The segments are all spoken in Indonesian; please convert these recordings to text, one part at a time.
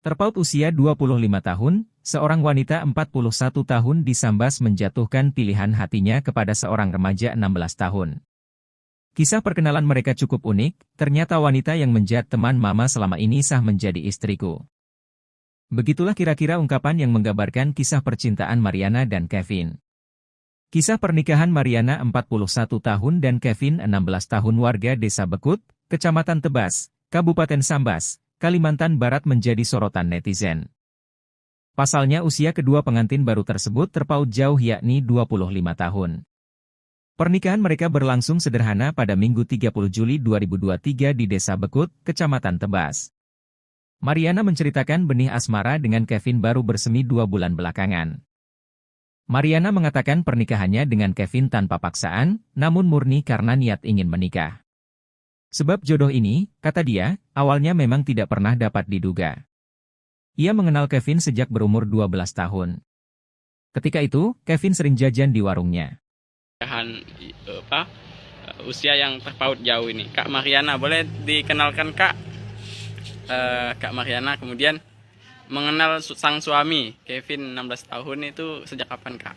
Terpaut usia 25 tahun, seorang wanita 41 tahun disambas menjatuhkan pilihan hatinya kepada seorang remaja 16 tahun. Kisah perkenalan mereka cukup unik, ternyata wanita yang menjadi teman mama selama ini sah menjadi istriku. Begitulah kira-kira ungkapan yang menggambarkan kisah percintaan Mariana dan Kevin. Kisah pernikahan Mariana 41 tahun dan Kevin 16 tahun warga Desa Bekut, Kecamatan Tebas, Kabupaten Sambas, Kalimantan Barat menjadi sorotan netizen. Pasalnya usia kedua pengantin baru tersebut terpaut jauh yakni 25 tahun. Pernikahan mereka berlangsung sederhana pada Minggu 30 Juli 2023 di Desa Bekut, Kecamatan Tebas. Mariana menceritakan benih asmara dengan Kevin baru bersemi 2 bulan belakangan. Mariana mengatakan pernikahannya dengan Kevin tanpa paksaan, namun murni karena niat ingin menikah. Sebab jodoh ini, kata dia, awalnya memang tidak pernah dapat diduga. Ia mengenal Kevin sejak berumur 12 tahun. Ketika itu, Kevin sering jajan di warungnya. Usia yang terpaut jauh ini. Kak Mariana, boleh dikenalkan Kak? Kak Mariana kemudian mengenal sang suami, Kevin 16 tahun itu sejak kapan Kak?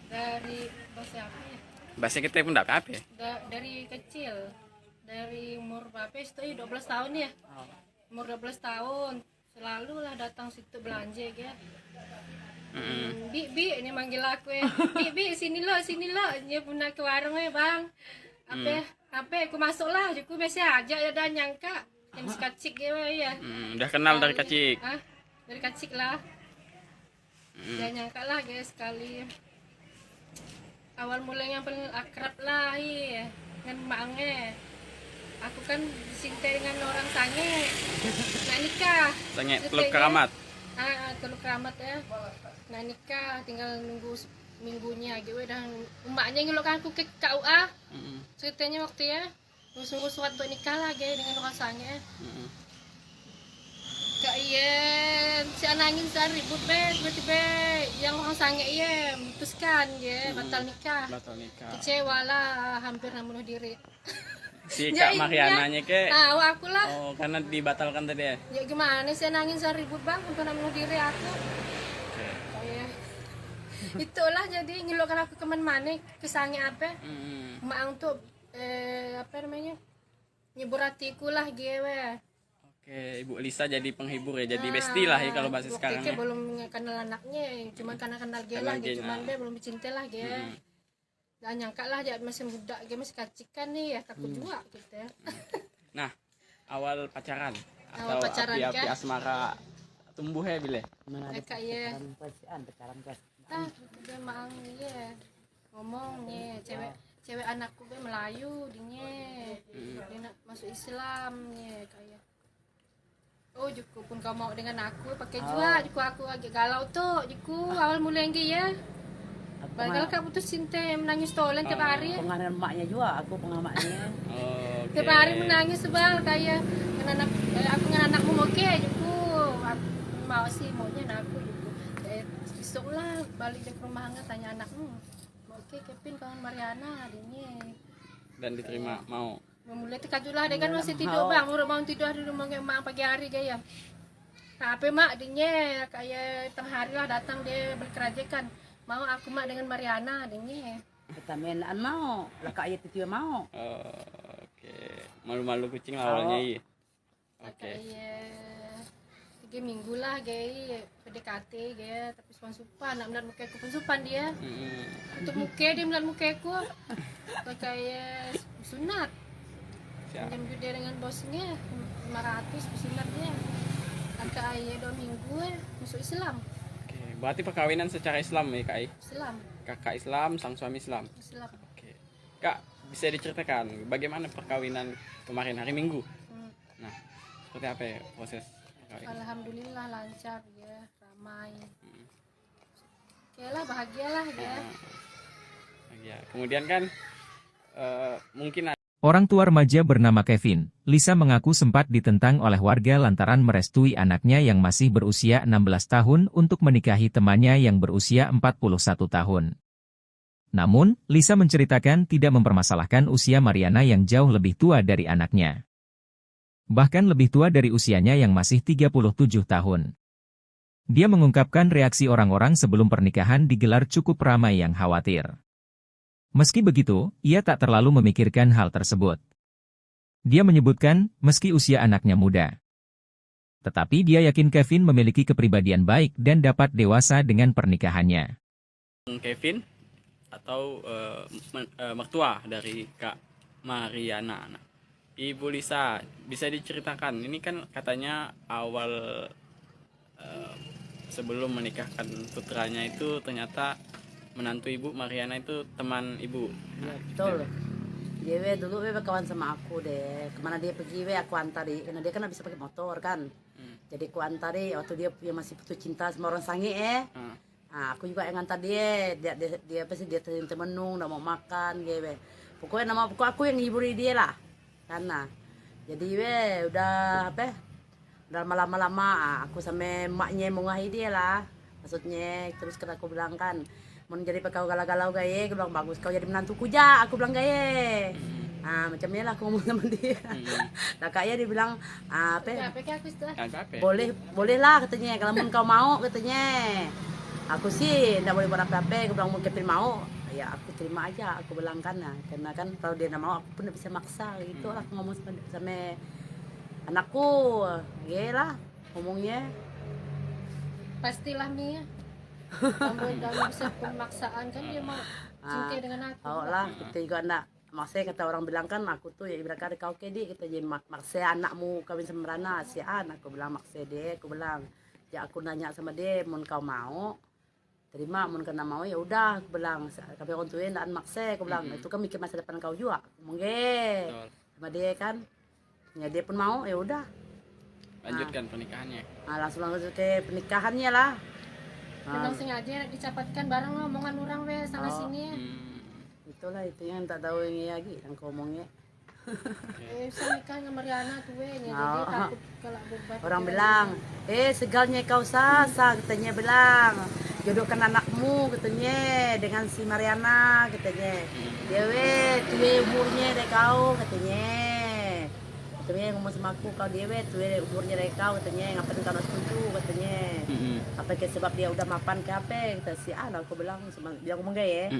Dari bahasa apa ya? Bahasa kita pun tidak apa ya? Dari kecil. Dari umur berapa itu 12 tahun ya. Umur 12 tahun selalu lah datang situ belanja ya. Bi ini manggil aku ya. Bi sini lo dia pernah ke warung ya bang. Apa aku masuk lah aku biasa aja ya dan nyangka yang kacik ya. Udah kenal dari kecil. Dari kacik lah. Jangan nyangka lah guys sekali. Awal mulanya paling akrab lah ya dengan maknya. Aku kan dicintai dengan orang sange. Nah nikah. Sange Teluk Keramat. Teluk Keramat ya. Nah nikah tinggal nunggu minggunya gitu dan emaknya ngelokkan aku ke KUA. Ceritanya waktu ya nunggu surat buat nikah lagi dengan orang sange. Kak iya, si anangin saya ribut tiba-tiba yang orang sange iya memutuskan ya batal nikah. Kecewa lah, hampir bunuh diri. Si Kak Mariananya ke? Aku lah. Oh, karena dibatalkan tadi ya? Ya gimana sih nangis saya ribut bang untuk bunuh diri aku. Iya. Itulah jadi ngelokkan aku kemana-mana kesange apa? Mak untuk apa namanya? Nyebur hatiku lah gue. Oke, Ibu Lisa jadi penghibur ya, jadi bestie lah ya kalau bahasa sekarang ya. Belum kenal anaknya, cuma karena kenal dia lah, cuman dia belum cinta lah dia. Gak nyangka lah dia masih muda, dia masih kacikan nih ya, takut juga gitu ya. Nah, awal pacaran Awal atau pacaran, api-api kan? asmara tumbuh ya bile? Kayak ya. Dia mang ya ngomong nih cewek anakku gue Melayu dia nak masuk Islam nih kayak. Oh juku pun kau mau dengan aku pakai jua juku aku agak galau tuh juku awal mulai ya. Padahal kamu tuh cinta menangis tolan tiap hari. Pengaruh emaknya juga, aku pengamatnya. Tiap hari menangis sebal kayak anak aku dengan anakmu oke juku. Aku mau sih maunya aku juku. Besok lah balik ke rumah nggak tanya anakmu. Oke Kevin kawan Mariana adiknya. Dan diterima mau. Mulai terkejut dia kan masih tidur bang, udah bangun tidur di rumah mak pagi hari gaya. Nah, apa mak adiknya kayak tengah hari lah datang dia berkerajakan. Mau aku mak dengan Mariana adiknya. Kita mainan mau, laka ayat itu mau. Oke, malu-malu kucing awalnya iya. Oke. Tiga minggu lah gaya PDKT gaya tapi supan nak melihat muka aku pun supan dia. Untuk muka dia melihat muka aku kayak sunat. Jam dia dengan bosnya 500 sunatnya. Agak ayah 2 minggu masuk Islam. Oke, berarti perkawinan secara Islam ya Kak? Islam. Kakak Islam, sang suami Islam. Islam. Oke. Kak, bisa diceritakan bagaimana perkawinan kemarin hari Minggu? Nah, seperti apa ya proses perkawinan? Alhamdulillah lancar ya, ramai. Oke lah, bahagialah ya. Ya. Kemudian kan mungkin Orang tua remaja bernama Kevin, Lisa mengaku sempat ditentang oleh warga lantaran merestui anaknya yang masih berusia 16 tahun untuk menikahi temannya yang berusia 41 tahun. Namun, Lisa menceritakan tidak mempermasalahkan usia Mariana yang jauh lebih tua dari anaknya. bahkan lebih tua dari usianya yang masih 37 tahun. Dia mengungkapkan reaksi orang-orang sebelum pernikahan digelar cukup ramai yang khawatir. Meski begitu, ia tak terlalu memikirkan hal tersebut. Dia menyebutkan, meski usia anaknya muda. Tetapi dia yakin Kevin memiliki kepribadian baik dan dapat dewasa dengan pernikahannya. Kevin atau mertua dari Kak Mariana. Nah, Ibu Lisa, bisa diceritakan, ini kan katanya awal sebelum menikahkan putranya itu ternyata menantu Ibu Mariana itu teman Ibu. Ya, betul. Dia dulu kawan sama aku deh. Kemana dia pergi aku antari. Karena dia kan bisa pakai motor kan. Jadi aku antari waktu dia masih putus cinta sama orang Sangi Nah, aku juga yang antar dia apa sih dia temenung, nggak mau makan gitu. Pokoknya aku yang ngiburi dia lah. Karena jadi udah apa? Udah lama-lama aku sama emaknya mau ngahi dia lah. Maksudnya terus kan aku bilang kan mau jadi kau galau-galau gaya, aku bilang bagus kau jadi menantuku ja, aku bilang gaya. Nah macamnya lah aku ngomong sama dia. Nah kayaknya dia bilang apa? Boleh lah katanya kalau kau mau katanya. Aku sih nggak boleh buat apa-apa, aku bilang mau Kevin mau, ya aku terima aja, aku bilang karena kan kalau dia nggak mau aku pun nggak bisa maksa gitu lah, aku ngomong sama anakku, ya lah ngomongnya. Pastilah Mia. Kamu dalam bisa pemaksaan kan dia mau cinta dengan aku. Tahu lah, kita juga enggak. Maksudnya kata orang bilang kan aku tuh ya ibarat kata kau kedi kita jadi maksa anakmu kawin sama Rana si anak, aku bilang maksa dia, aku bilang ya aku nanya sama dia mau kau mau terima, mau kena mau ya udah, aku bilang tapi orang tuanya nggak maksa, aku bilang itu kan mikir masa depan kau juga, mungkin sama dia kan ya dia pun mau ya udah lanjutkan pernikahannya. Nah, langsung ke pernikahannya lah. Memang sengaja dicapatkan barang omongan orang sana sini. Itulah itu yang tak tahu ini lagi yang kau omongnya. Saya nikah sama Mariana tuh jadi takut kalau bebat. Orang bilang, segalnya kau sasa, katanya bilang, jodohkan anakmu, katanya dengan si Mariana, katanya. Dia tuh umurnya dari kau, katanya. Katanya ngomong sama aku, kau dia tuh umurnya dari kau, katanya ngapain kau nak setuju, katanya. Apa ke sebab dia udah mapan ke apa? Kata si anak, aku bilang, bilang ngomong gaya.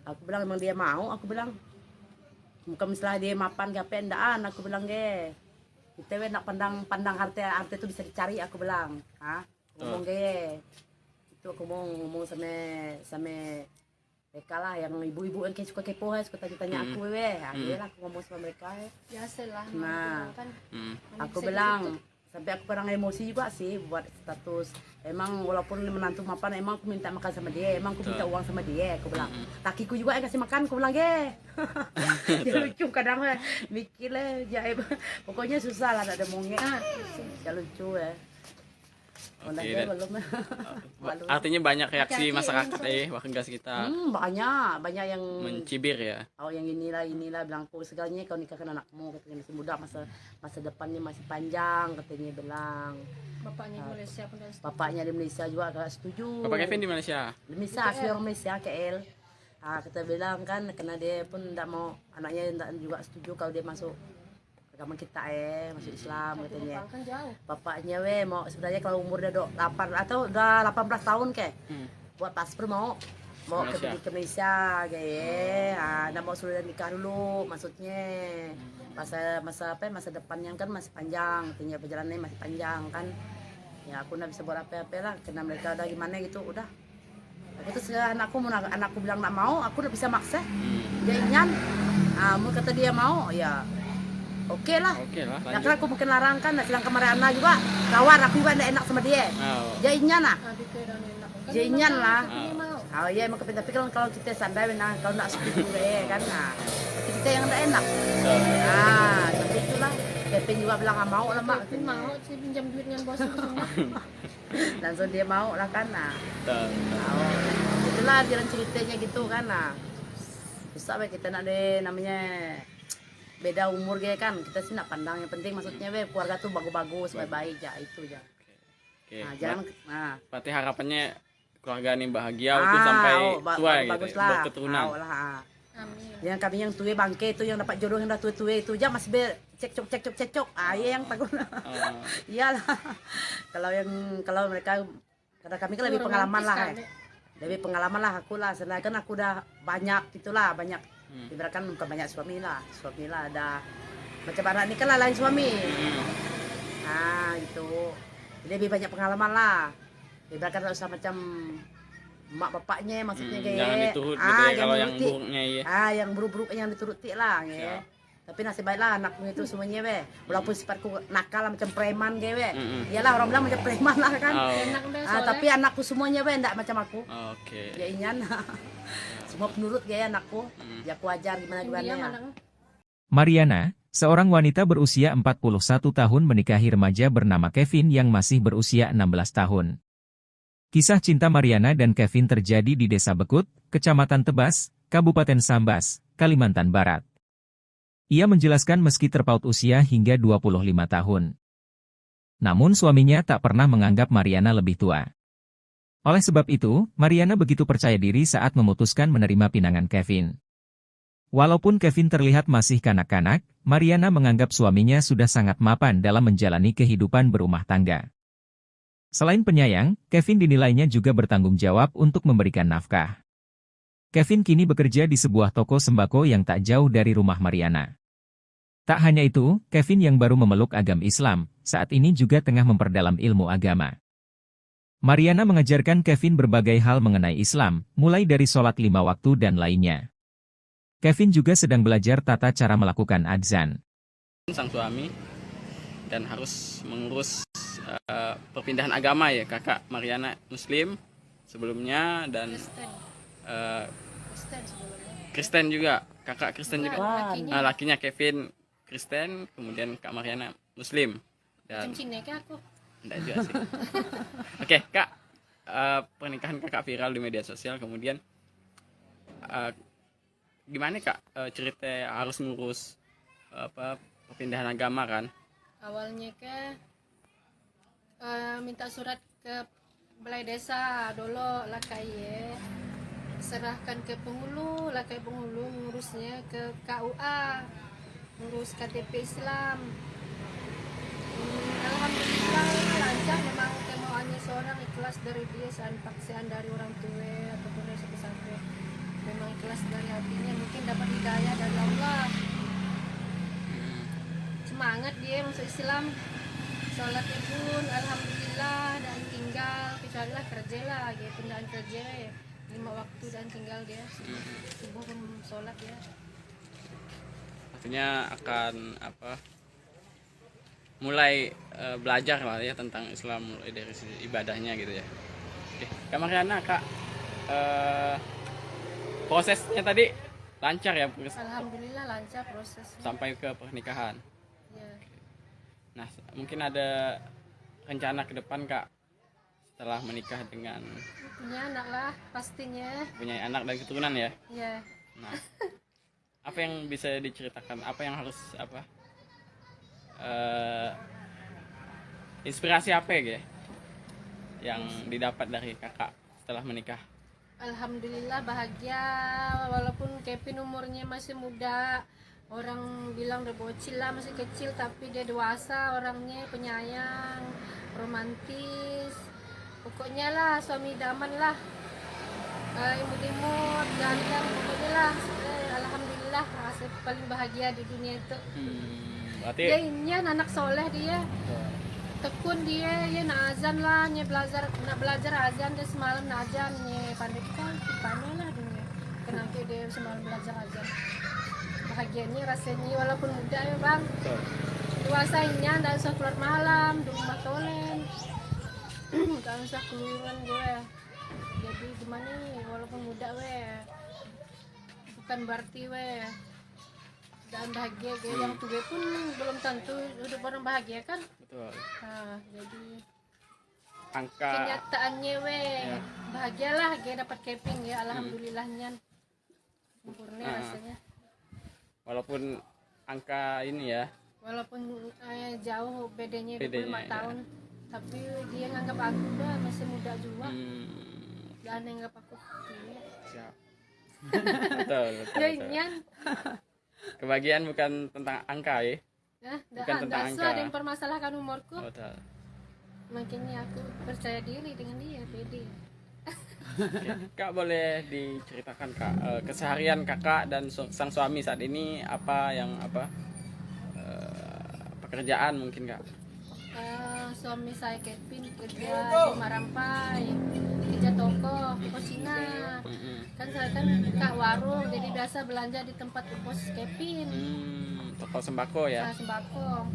Aku bilang emang dia mau, aku bilang. Bukan misalnya dia mapan ke apa, endaan, aku bilang ge. Kita nak pandang harta itu bisa dicari, aku bilang. Ngomong ge. Itu aku mau ngomong sama mereka lah yang ibu-ibu yang suka kepo, suka tanya aku dia lah aku ngomong sama mereka. Biasalah. Nah, kan. Aku bilang sampai aku kadang emosi juga sih buat status. Emang walaupun menantu mapan, emang aku minta makan sama dia, emang aku minta uang sama dia, aku bilang. Lakiku juga yang kasih makan, aku bilang ge. Dia lucu kadang mikir lah, pokoknya susah lah ada mongnya. Ya lucu ya. Artinya banyak reaksi masyarakat warga sekitar. Banyak yang mencibir ya. Oh yang inilah bilang aku segalanya kau nikahkan anakmu, katanya masih muda, masa depannya masih panjang, katanya bilang. Bapaknya di Malaysia pun dah setuju. Bapaknya di Malaysia juga agak setuju. Bapak Kevin di Malaysia. Di Malaysia, asli orang Malaysia, KL. Kita bilang kan karena dia pun tidak mau anaknya tidak juga setuju kalau dia masuk agama kita masuk Islam katanya. Kan jauh. Bapaknya mau sebenarnya kalau umur dia 8 atau udah 18 tahun buat paspor mau ke Malaysia kayak nggak mau sudah nikah dulu maksudnya masa depannya kan masih panjang, katanya perjalanannya masih panjang kan ya aku nggak bisa buat apa-apa lah karena mereka udah gimana gitu udah aku terus anakku bilang nggak mau, aku udah bisa maksa dia ingin mau kata dia mau ya oke lah. Nah, karena aku mungkin larang kan, sedangkan Mariana juga kawan aku juga tidak enak sama dia. Dia inyan lah. Dia inyan lah. Oh iya emang kepintar, tapi kalau kita sandai kalau nak setuju kan, tapi kita yang tidak enak. Tapi itulah. Kevin juga bilang nggak mau lah mak. Kevin mau sih pinjam duit dengan bos semua. Langsung dia mau lah kan. Itulah jalan ceritanya gitu kan. Susah kita nak deh namanya. Beda umur kan kita sih nak pandang yang penting maksudnya keluarga tuh bagus-bagus baik-baik ya itu ya. Jangan berarti harapannya keluarga ini bahagia untuk sampai tua gitu bagus lah, berketurunan. Amin. Yang kami yang tua bangke itu yang dapat jodoh yang dah tua-tua itu aja masih cekcok. Iya yang takut. Iyalah. kalau mereka karena kami kan lebih pengalaman lah. Lebih pengalaman lah aku lah. Sedangkan aku udah banyak gitulah, banyak. Ibaratkan bukan banyak suami lah ada macam anak ini kan lah lain suami. Nah gitu. Jadi lebih banyak pengalaman lah. Ibaratkan tak usah macam mak bapaknya maksudnya kayak jangan diturut gitu ya, kalau yang buruknya ya. Yang buruk-buruk yang dituruti lah ya. Tapi nasib baiklah anakku itu semuanya walaupun sifatku nakal macam preman kayak iyalah orang bilang macam preman lah kan. Tapi anakku semuanya enggak macam aku. Oke. Ya inyan. Semua penurut kayak anakku. Ya aku ajar gimana ya. Mariana, seorang wanita berusia 41 tahun menikahi remaja bernama Kevin yang masih berusia 16 tahun. Kisah cinta Mariana dan Kevin terjadi di Desa Bekut, Kecamatan Tebas, Kabupaten Sambas, Kalimantan Barat. Ia menjelaskan meski terpaut usia hingga 25 tahun. Namun suaminya tak pernah menganggap Mariana lebih tua. Oleh sebab itu, Mariana begitu percaya diri saat memutuskan menerima pinangan Kevin. Walaupun Kevin terlihat masih kanak-kanak, Mariana menganggap suaminya sudah sangat mapan dalam menjalani kehidupan berumah tangga. Selain penyayang, Kevin dinilainya juga bertanggung jawab untuk memberikan nafkah. Kevin kini bekerja di sebuah toko sembako yang tak jauh dari rumah Mariana. Tak hanya itu, Kevin yang baru memeluk agama Islam, saat ini juga tengah memperdalam ilmu agama. Mariana mengajarkan Kevin berbagai hal mengenai Islam, mulai dari sholat 5 waktu dan lainnya. Kevin juga sedang belajar tata cara melakukan adzan. Sang suami dan harus mengurus perpindahan agama ya, kakak Mariana Muslim sebelumnya dan Kristen juga, kakak Kristen juga. Lakinya Kevin Kristen, kemudian kak Mariana Muslim. Dan aku. Enggak juga sih. Oke, Kak, pernikahan kakak viral di media sosial, kemudian gimana Kak cerita harus ngurus perpindahan agama kan? Awalnya minta surat ke balai desa dulu lah kayak serahkan ke penghulu lah kayak penghulu ngurusnya ke KUA, ngurus KTP Islam. Alhamdulillah lancar, memang kemauannya seorang ikhlas dari dia, paksaan dari orang tua ataupun dari sampai memang ikhlas dari hatinya, mungkin dapat hidayah dari Allah. Semangat dia masuk Islam, sholatnya pun alhamdulillah dan tinggal kecuali lah kerja lah, gitu pindahan kerja ya 5 waktu dan tinggal dia subuh pun sholat ya. Artinya akan mulai belajar lah ya tentang Islam mulai dari ibadahnya gitu ya. Oke, Kak Mariana, Kak prosesnya tadi lancar ya? Alhamdulillah lancar prosesnya sampai ke pernikahan. Ya. Nah, mungkin ada rencana ke depan Kak setelah menikah dengan punya anak lah pastinya. Punya anak dan keturunan ya? Iya. Nah, apa yang bisa diceritakan? Apa yang harus inspirasi apa ya yang didapat dari kakak setelah menikah? Alhamdulillah bahagia, walaupun Kevin umurnya masih muda, orang bilang udah bocil lah, masih kecil, tapi dia dewasa, orangnya penyayang, romantis, pokoknya lah suami idaman lah, imut-imut, ganteng, pokoknya lah. Alhamdulillah rasa paling bahagia di dunia itu. Berarti dia ini anak soleh, dia tekun, dia nak azan lah, nak belajar azan, dia semalam nak azan, pandai lah dunia, kenapa dia semalam belajar azan. Bahagianya rasanya walaupun muda ya bang, dewasanya tidak usah keluar malam di rumah tolen, tidak usah keluaran gue. Jadi gimana nih, walaupun muda bukan berarti dan bahagia yang tua pun belum tentu hidup orang bahagia kan. Betul. Nah, jadi angka kenyataannya bahagialah dapat Kevin ya, alhamdulillahnya sempurna rasanya. Walaupun angka ini ya, walaupun jauh bedanya 25 tahun, tapi dia nganggap aku masih muda juga, dan nganggap aku siap. Betul, betul, Ya betul. nyan. Kebahagiaan bukan tentang angka ya. Ya, Bukan tentang nggak angka. ada yang mempermasalahkan umurku. Betul. Makanya aku percaya diri dengan dia, pede. Oke. Kak boleh diceritakan Kak keseharian kakak dan sang suami saat ini apa pekerjaan mungkin Kak? Suami saya Kevin kerja di Marampai, kerja toko Cina. Kan saya kan buka warung, jadi biasa belanja di tempat bos Kevin. Toko sembako ya. Nah, sembako.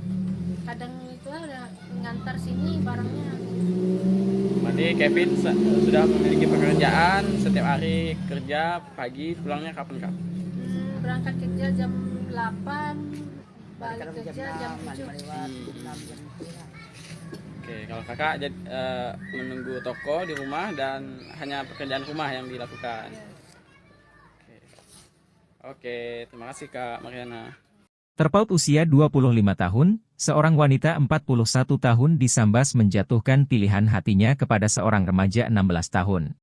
Kadang itu ada ngantar sini barangnya. Berarti Kevin sudah memiliki pekerjaan, setiap hari kerja, pagi pulangnya kapan Kak? Berangkat kerja jam 8, balik Kadang kerja jam 7. lewat, 6 jam itu lah. Oke, kalau kakak menunggu toko di rumah dan hanya pekerjaan rumah yang dilakukan. Ya. Oke, terima kasih Kak Mariana. Terpaut usia 25 tahun, seorang wanita 41 tahun disambas menjatuhkan pilihan hatinya kepada seorang remaja 16 tahun.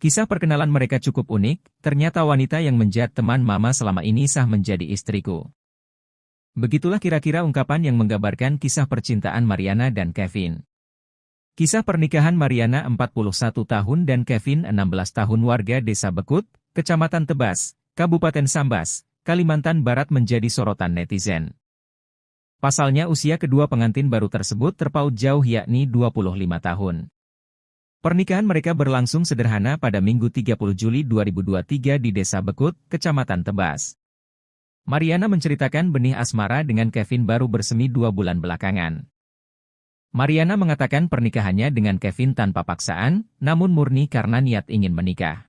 Kisah perkenalan mereka cukup unik, ternyata wanita yang menjadi teman mama selama ini sah menjadi istriku. Begitulah kira-kira ungkapan yang menggambarkan kisah percintaan Mariana dan Kevin. Kisah pernikahan Mariana 41 tahun dan Kevin 16 tahun warga Desa Bekut, Kecamatan Tebas, Kabupaten Sambas, Kalimantan Barat menjadi sorotan netizen. Pasalnya usia kedua pengantin baru tersebut terpaut jauh yakni 25 tahun. Pernikahan mereka berlangsung sederhana pada Minggu 30 Juli 2023 di Desa Bekut, Kecamatan Tebas. Mariana menceritakan benih asmara dengan Kevin baru bersemi 2 bulan belakangan. Mariana mengatakan pernikahannya dengan Kevin tanpa paksaan, namun murni karena niat ingin menikah.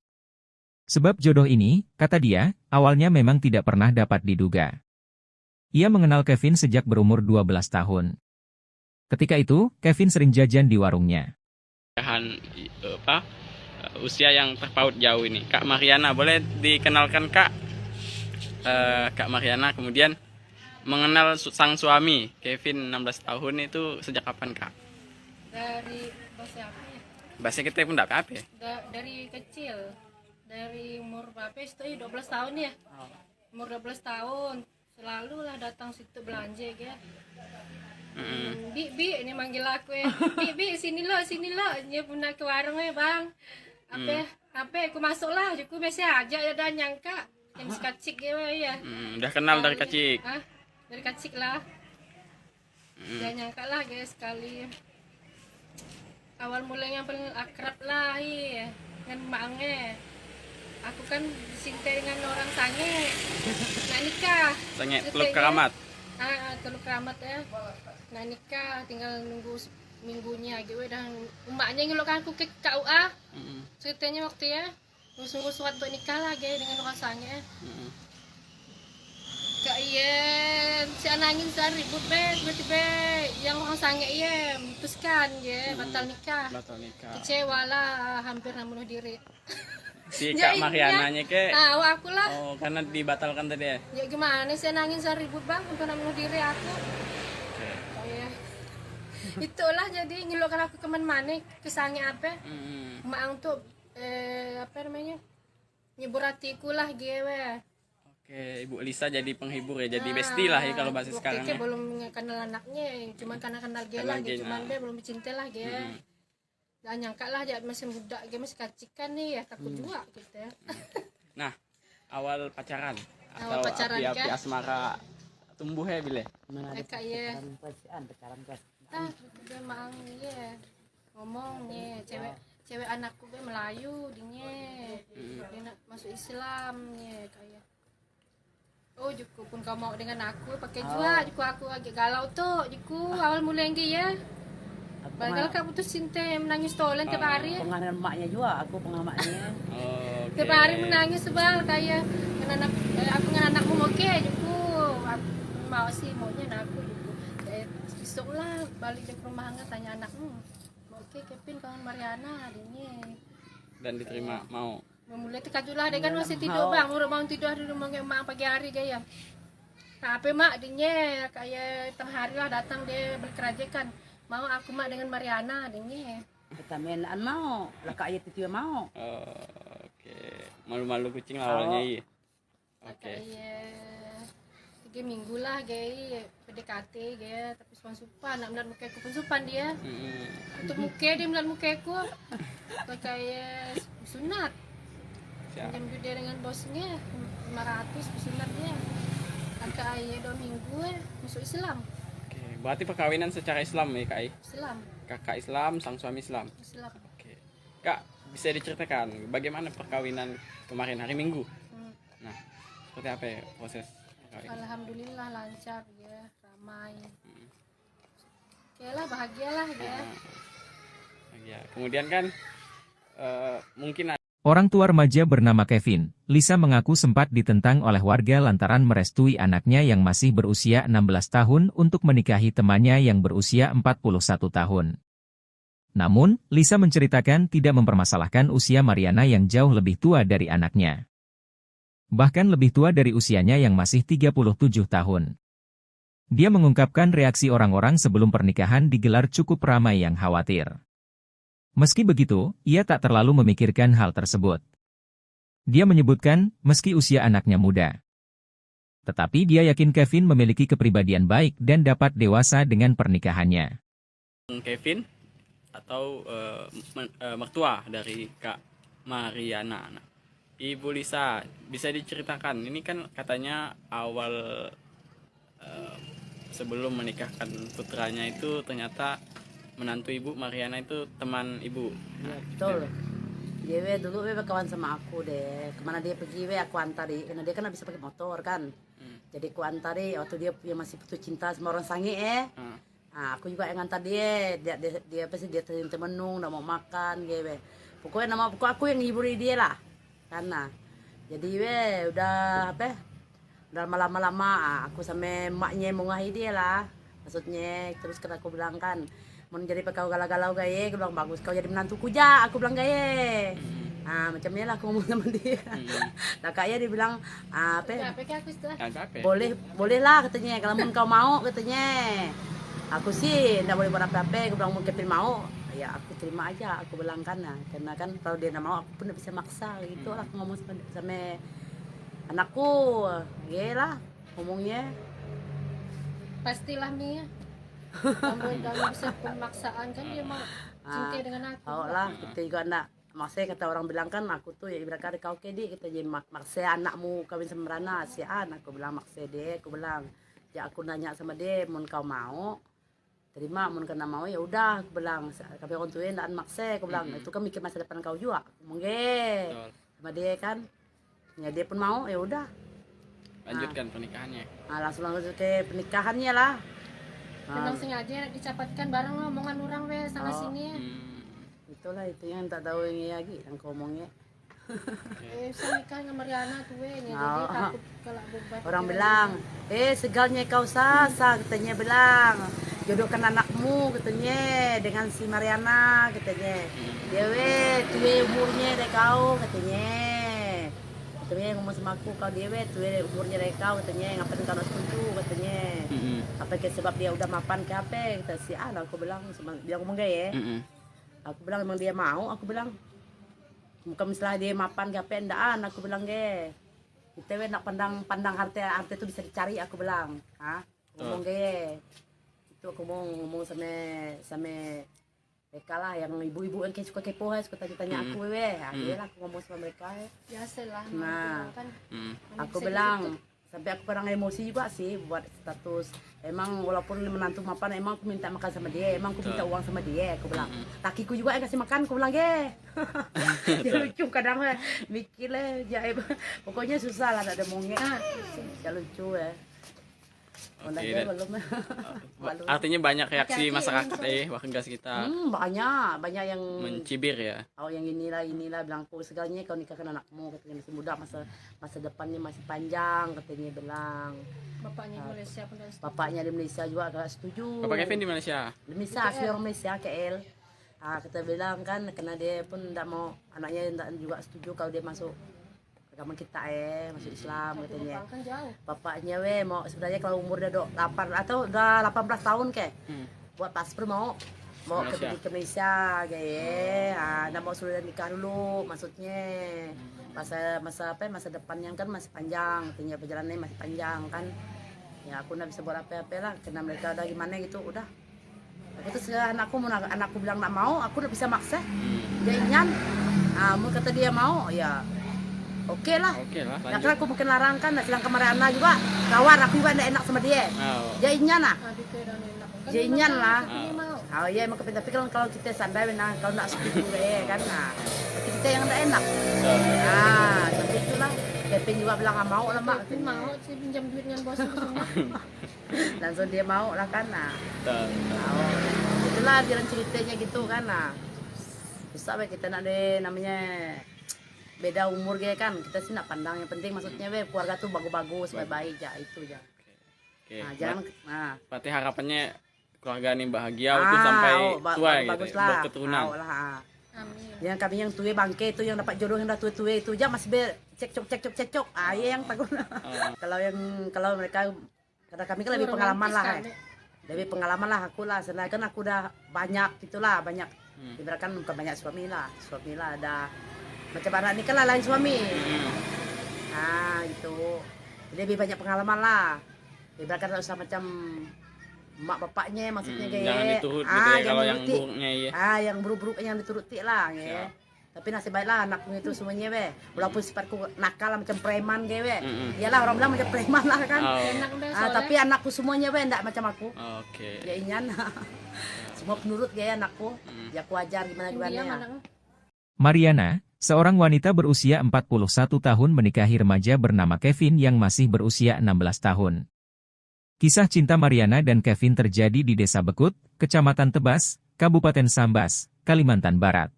Sebab jodoh ini, kata dia, awalnya memang tidak pernah dapat diduga. Ia mengenal Kevin sejak berumur 12 tahun. Ketika itu, Kevin sering jajan di warungnya. Usia yang terpaut jauh ini, Kak Mariana boleh dikenalkan Kak? Kak Mariana kemudian mengenal sang suami Kevin 16 tahun itu sejak kapan Kak? Dari bahasa apa ya? Bahasa kita pun tidak apa ya? Dari kecil, dari umur berapa itu 12 tahun ya. Umur 12 tahun selalu lah datang situ belanja ya. Bi ini manggil aku ya. Bi sini lo dia pernah ke warung ya bang. Apa aku masuk lah aku biasa aja ya dan nyangka yang sekacik ya. Udah kenal dari kecil. Dari kecil lah. Dia nyangka lah guys sekali. Awal mulanya paling akrab lah ya dengan maknya. Aku kan dicintai dengan orang sange. Nah nikah. Sange Teluk Keramat. Teluk Keramat ya. Nah nikah tinggal nunggu minggunya gitu dan emaknya ngelukan aku ke KUA. Ceritanya waktu ya sungguh suatu untuk nikah lah dengan orang sange. Kak iya si anangin saya ribut tiba-tiba yang orang sange iya memutuskan batal nikah. Kecewa lah hampir bunuh diri. Si Kak Mariananya ke aku lah. Oh karena dibatalkan tadi ya? Ya gimana sih nangis saya ribut bang untuk bunuh diri aku. Iya. Itulah jadi ngeluhkan aku kemana-mana kesannya apa? Maang tuh apa namanya nyebur hatiku lah gue. Oke, Ibu Lisa jadi penghibur ya, jadi bestie lah ya kalau bahasa sekarang ya. Belum kenal anaknya, cuman karena kenal dia lah, cuman dia belum cinta lah dia. Gak nyangka lah dia masih muda, dia masih kacikan nih ya, takut juga gitu ya. Nah, awal pacaran Awal atau pacaran, api-api asmara tumbuh ya Bile? Kayak pacaran dia maang ya ngomong nih cewek anakku gue Melayu dia nak masuk Islam nih kayak oh juku pun kau mau dengan aku pakai jual aku agak galau tuh awal mulai ya padahal kau putus cinta menangis tolen tiap hari penganan emaknya juga aku pengamatnya tiap hari menangis sebal kayak aku dengan anakmu oke juku aku mau sih maunya aku juku besok lah balik ke rumah nggak tanya anakmu oke Kevin kawan Mariana adanya dan diterima mau mulai terkajulah dia kan masih tidur bang udah bangun tidur di rumah emak pagi hari gaya apa mak adanya kayak tengah hari lah datang dia berkerajakan mau aku mak dengan Mariana adanya kita mainan mau lah kak ayat itu mau oke Malu-malu kucing lah awalnya iya. Oke. Kayak 3 minggu lah gaya PDKT gaya tapi supan nak muka aku supan dia. Untuk muka dia melihat muka aku. Kayak sunat. Jam gede dengan bosnya 500 sunat dia. Kakak ayah 2 minggu masuk Islam. Oke, berarti perkawinan secara Islam ya Kak? Islam. Kakak Islam, sang suami Islam. Islam. Oke. Kak, bisa diceritakan bagaimana perkawinan kemarin hari Minggu? Nah, seperti apa ya proses perkawinan? Alhamdulillah lancar ya, ramai. Oke lah, bahagialah ya. Ya. Kemudian kan mungkin Orang tua remaja bernama Kevin, Lisa mengaku sempat ditentang oleh warga lantaran merestui anaknya yang masih berusia 16 tahun untuk menikahi temannya yang berusia 41 tahun. Namun, Lisa menceritakan tidak mempermasalahkan usia Mariana yang jauh lebih tua dari anaknya. Bahkan lebih tua dari usianya yang masih 37 tahun. Dia mengungkapkan reaksi orang-orang sebelum pernikahan digelar cukup ramai yang khawatir. Meski begitu, ia tak terlalu memikirkan hal tersebut. Dia menyebutkan, meski usia anaknya muda. Tetapi dia yakin Kevin memiliki kepribadian baik dan dapat dewasa dengan pernikahannya. Kevin atau mertua dari Kak Mariana. Nah, Ibu Lisa, bisa diceritakan, ini kan katanya awal sebelum menikahkan putranya itu ternyata menantu Ibu Mariana itu teman Ibu. Ya, betul. Dia dulu kawan sama aku deh. Kemana dia pergi aku antari. Karena dia kan bisa pakai motor kan. Jadi aku antari waktu dia masih putus cinta sama orang sange Nah, aku juga yang antar dia. Dia pasti dia temenung, nggak mau makan gitu. Pokoknya nama aku yang ngiburi dia lah. Karena jadi udah udah lama-lama aku sama emaknya mau ngahi dia lah. Maksudnya terus kata aku bilang kan, mau jadi kau galau-galau gaya, aku bilang bagus kau jadi menantuku ja, aku bilang gaya. Nah macamnya lah aku ngomong sama dia. Nah kayaknya dia bilang boleh lah katanya, kalau kau mau katanya. Aku sih nggak boleh buat apa-apa, aku bilang mau Kevin mau, ya aku terima aja, aku bilang karena kan kalau dia nggak mau aku pun nggak bisa maksa gitu lah. Aku ngomong sama anakku, gila lah ngomongnya. Pastilah Mia. Kamu bisa pemaksaan kan dia mau cinta dengan aku. Oh lah, kita juga anak. Maksudnya kata orang bilang kan aku tuh ya ibarat kata kau kedi kita jadi maksa anakmu kawin sama Rana si An, aku bilang maksa dia, aku bilang ya aku nanya sama dia, mau kau mau terima, mau kena mau ya udah, aku bilang tapi orang tuanya nggak maksa, aku bilang itu kan mikir masa depan kau juga, mungkin sama dia kan, ya dia pun mau ya udah. Lanjutkan pernikahannya. Nah, langsung ke pernikahannya lah. Memang sengaja dicapatkan bareng omongan orang sana sini. Itulah itu yang tak tahu ini lagi yang ngomongnya. Saya nikah sama Mariana tuh jadi takut kalau bebat. Orang bilang, segalnya kau sasa katanya bilang. Jodohkan anakmu katanya dengan si Mariana katanya. Dia tuwe umurnya dari kau katanya. Katanya ngomong sama aku, kau dia tuwe umurnya dari kau katanya, ngapain kau nak setuju katanya. Apa ke sebab dia udah mapan ke apa kata si An, aku bilang sama dia ngomong gaya. Aku bilang emang dia mau, aku bilang bukan misalnya dia mapan ke apa endaan, aku bilang ge kita nak pandang harta itu bisa dicari, aku bilang ngomong ge itu aku mau ngomong sama mereka lah yang ibu-ibu yang kayak suka kepo suka tanya aku akhirnya aku ngomong sama mereka biasalah. Nah kan aku bilang sampai aku kadang emosi juga sih buat status. Emang walaupun menantu mapan, emang aku minta makan sama dia, emang aku minta uang sama dia, aku bilang. Takiku juga yang kasih makan, aku bilang ge. Dia lucu kadang mikir lah, jaib. Pokoknya susah lah, ada mongnya. Ya lucu ya. Oke, artinya banyak reaksi masyarakat warga sekitar. Banyak yang mencibir ya. Oh yang inilah bilang segalanya kau nikahkan anakmu, katanya masih muda, masa depannya masih panjang, katanya bilang. Bapaknya di Malaysia pun bapaknya di Malaysia juga agak setuju. Bapak Kevin di Malaysia? Di Malaysia, asli orang Malaysia, KL. Kita bilang kan karena dia pun tidak mau, anaknya juga setuju kalau dia masuk agama kita masuk Islam katanya. Bapaknya mau sebenarnya kalau umur udah 8 atau udah 18 tahun buat paspor mau mau Malaysia. pergi ke Malaysia kayak nak mau sudah nikah dulu maksudnya masa depan yang kan masih panjang, tinggal perjalanannya masih panjang kan ya aku nggak bisa buat apa-apa lah karena mereka udah gimana gitu udah aku terus anakku bilang nggak mau aku udah bisa maksa dia inyan mau kata dia mau ya oke lah. Oke lah, Nah, lanjut. kan aku mungkin larang kan, sedang Mariana juga kawan aku juga nggak enak sama dia. Oh. Dia inyan lah. Adik ke dan enak. Kan Dia memang inyan kan lah. aku ni mau. Oh iya emang kepintar tapi kalau kita sandai nah kalau nggak setuju kan nah tapi kita yang nggak enak. Nah tapi itulah Kevin juga bilang nggak mau lah mak. Kevin mau sih pinjam duit dengan bos itu semua. Langsung dia mau lah kan nah. Betul. Oh, itulah jalan ceritanya gitu kan nah. Susah be kita nak deh namanya beda umur gitu kan kita sih nak pandang yang penting maksudnya be keluarga tuh bagus-bagus baik-baik ya itu ya. Oke. Nah, jangan nah Berarti harapannya keluarga ini bahagia itu sampai tua gitu, bagus ya, lah. berketurunan. Amin. Yang kami yang tua bangke itu yang dapat jodoh yang dah tua-tua itu aja masih cekcok. Iya yang takut. Kalau mereka kata kami kan lebih pengalaman lah. Lebih pengalaman lah aku lah. Sebenarnya kan aku udah banyak gitulah banyak. Ibaratkan bukan banyak suami lah ada macam anak ini kan lah lain suami. Nah gitu. Jadi lebih banyak pengalaman lah. Ibaratkan tak usah macam mak bapaknya maksudnya kayak Jangan diturut gitu ya kalau yang diuruti. buruknya ya. Yang buruk-buruk yang dituruti lah ya. Siap. Tapi nasib baiklah anakku itu semuanya be. Walaupun sifatku nakal lah, macam preman kayak be. Mm-mm. Iyalah orang bilang macam preman lah kan. Oh. Enak udah soalnya. Tapi anakku semuanya be enggak macam aku. Oke. Ya inyan. Semua penurut ya anakku. Ya aku ajar gimana Dia ya. mana? Mariana, seorang wanita berusia 41 tahun menikahi remaja bernama Kevin yang masih berusia 16 tahun. Kisah cinta Mariana dan Kevin terjadi di Desa Bekut, Kecamatan Tebas, Kabupaten Sambas, Kalimantan Barat.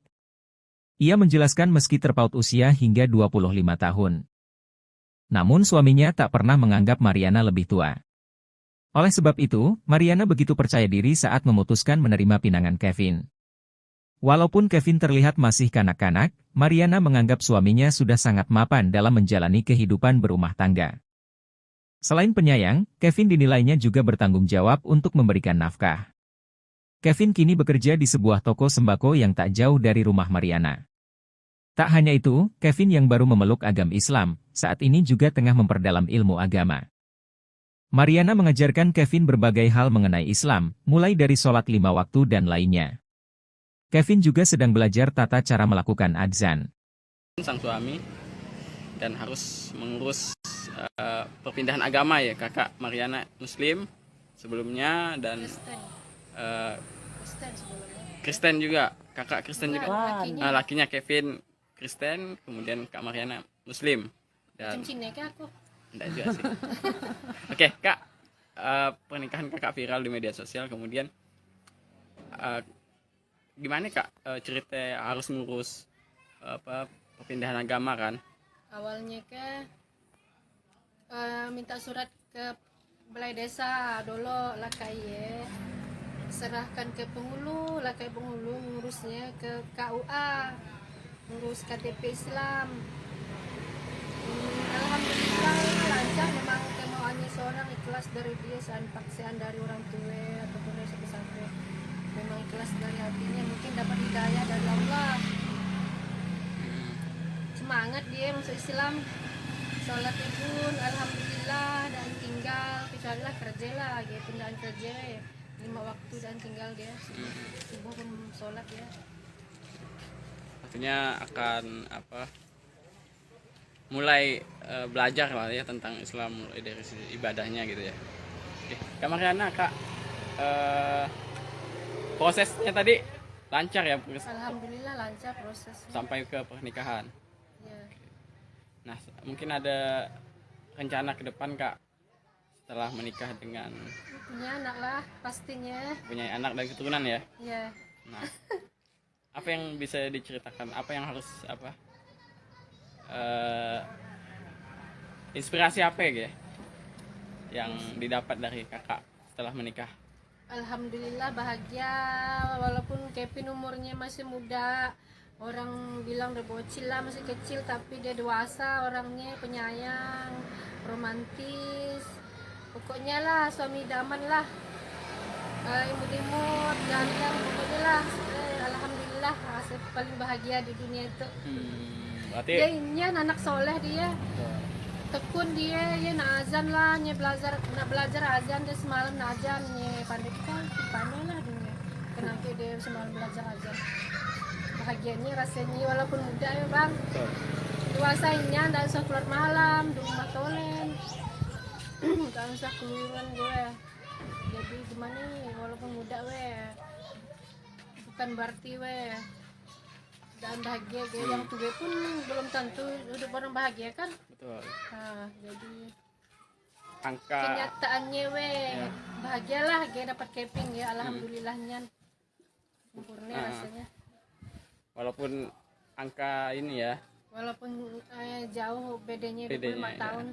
Ia menjelaskan meski terpaut usia hingga 25 tahun. Namun suaminya tak pernah menganggap Mariana lebih tua. Oleh sebab itu, Mariana begitu percaya diri saat memutuskan menerima pinangan Kevin. Walaupun Kevin terlihat masih kanak-kanak, Mariana menganggap suaminya sudah sangat mapan dalam menjalani kehidupan berumah tangga. Selain penyayang, Kevin dinilainya juga bertanggung jawab untuk memberikan nafkah. Kevin kini bekerja di sebuah toko sembako yang tak jauh dari rumah Mariana. Tak hanya itu, Kevin yang baru memeluk agama Islam, saat ini juga tengah memperdalam ilmu agama. Mariana mengajarkan Kevin berbagai hal mengenai Islam, mulai dari sholat 5 waktu dan lainnya. Kevin juga sedang belajar tata cara melakukan adzan. Sang suami dan harus mengurus perpindahan agama ya, kakak Mariana Muslim sebelumnya dan Kristen. Kristen sebelumnya. Kristen juga, kakak Kristen juga. Lakinya. Lakinya Kevin Kristen, kemudian kak Mariana Muslim. Macam Dan Cina ke aku? enggak juga sih. Oke kak, pernikahan kakak viral di media sosial, kemudian gimana kak cerita harus ngurus perpindahan agama kan? Awalnya minta surat ke balai desa dulu lah kayak serahkan ke penghulu lah kayak penghulu ngurusnya ke KUA ngurus KTP Islam. Alhamdulillah lancar memang kemauannya seorang ikhlas dari dia paksaan dari orang tua ataupun dari sampai memang ikhlas dari hatinya mungkin dapat hidayah dari Allah. Semangat dia masuk Islam, sholatnya pun alhamdulillah dan tinggal kecuali lah kerja lah dia pindahan kerja 5 waktu dan tinggal dia subuh pun sholat ya. Artinya akan mulai belajar lah ya tentang Islam mulai dari ibadahnya gitu ya. Oke, Kak Mariana, Kak prosesnya tadi lancar ya Alhamdulillah lancar prosesnya. sampai ke pernikahan. Ya. Nah, mungkin ada rencana ke depan Kak setelah menikah dengan Punya anak lah pastinya. punya anak dan keturunan ya. Ya. Nah, apa yang bisa diceritakan? Apa yang harus inspirasi apa ya yang didapat dari kakak setelah menikah? Alhamdulillah bahagia walaupun Kevin umurnya masih muda. Orang bilang udah bocil lah masih kecil tapi dia dewasa orangnya penyayang, romantis. Pokoknya lah suami idaman lah. imut-imut ganteng pokoknya lah. Alhamdulillah rasa paling bahagia di dunia itu. Berarti Dia ini anak soleh dia. Tekun dia nak azan lah, nak belajar azan dia semalam nak azan pandai lah dia. Kenapa dia semalam belajar azan. Bahagianya rasanya walaupun muda ya bang. Dewasanya tidak usah keluar malam, di rumah tolen. Tidak usah keluaran gue. Jadi gimana nih walaupun muda bukan berarti dan bahagia yang tua pun belum tentu hidup orang bahagia kan. betul. Nah, jadi Angka kenyataannya bahagialah dapat camping ya, alhamdulillahnya sempurna rasanya. walaupun angka ini ya, Walaupun jauh bedanya 25 Bedanya, tahun,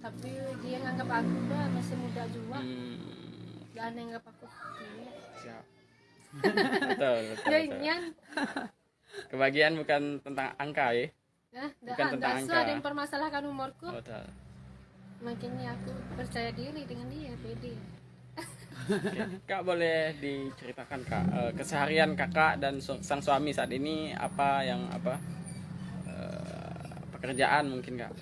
tapi dia nganggap aku masih muda juga. Dan nganggap aku siap. betul, betul, ya betul. nyan. Kebahagiaan bukan tentang angka ya. Bukan tentang angka. Ada yang permasalahkan umurku. Betul. Makanya aku percaya diri dengan dia, pede. Oke. Kak boleh diceritakan Kak keseharian kakak dan sang suami saat ini apa pekerjaan mungkin Kak?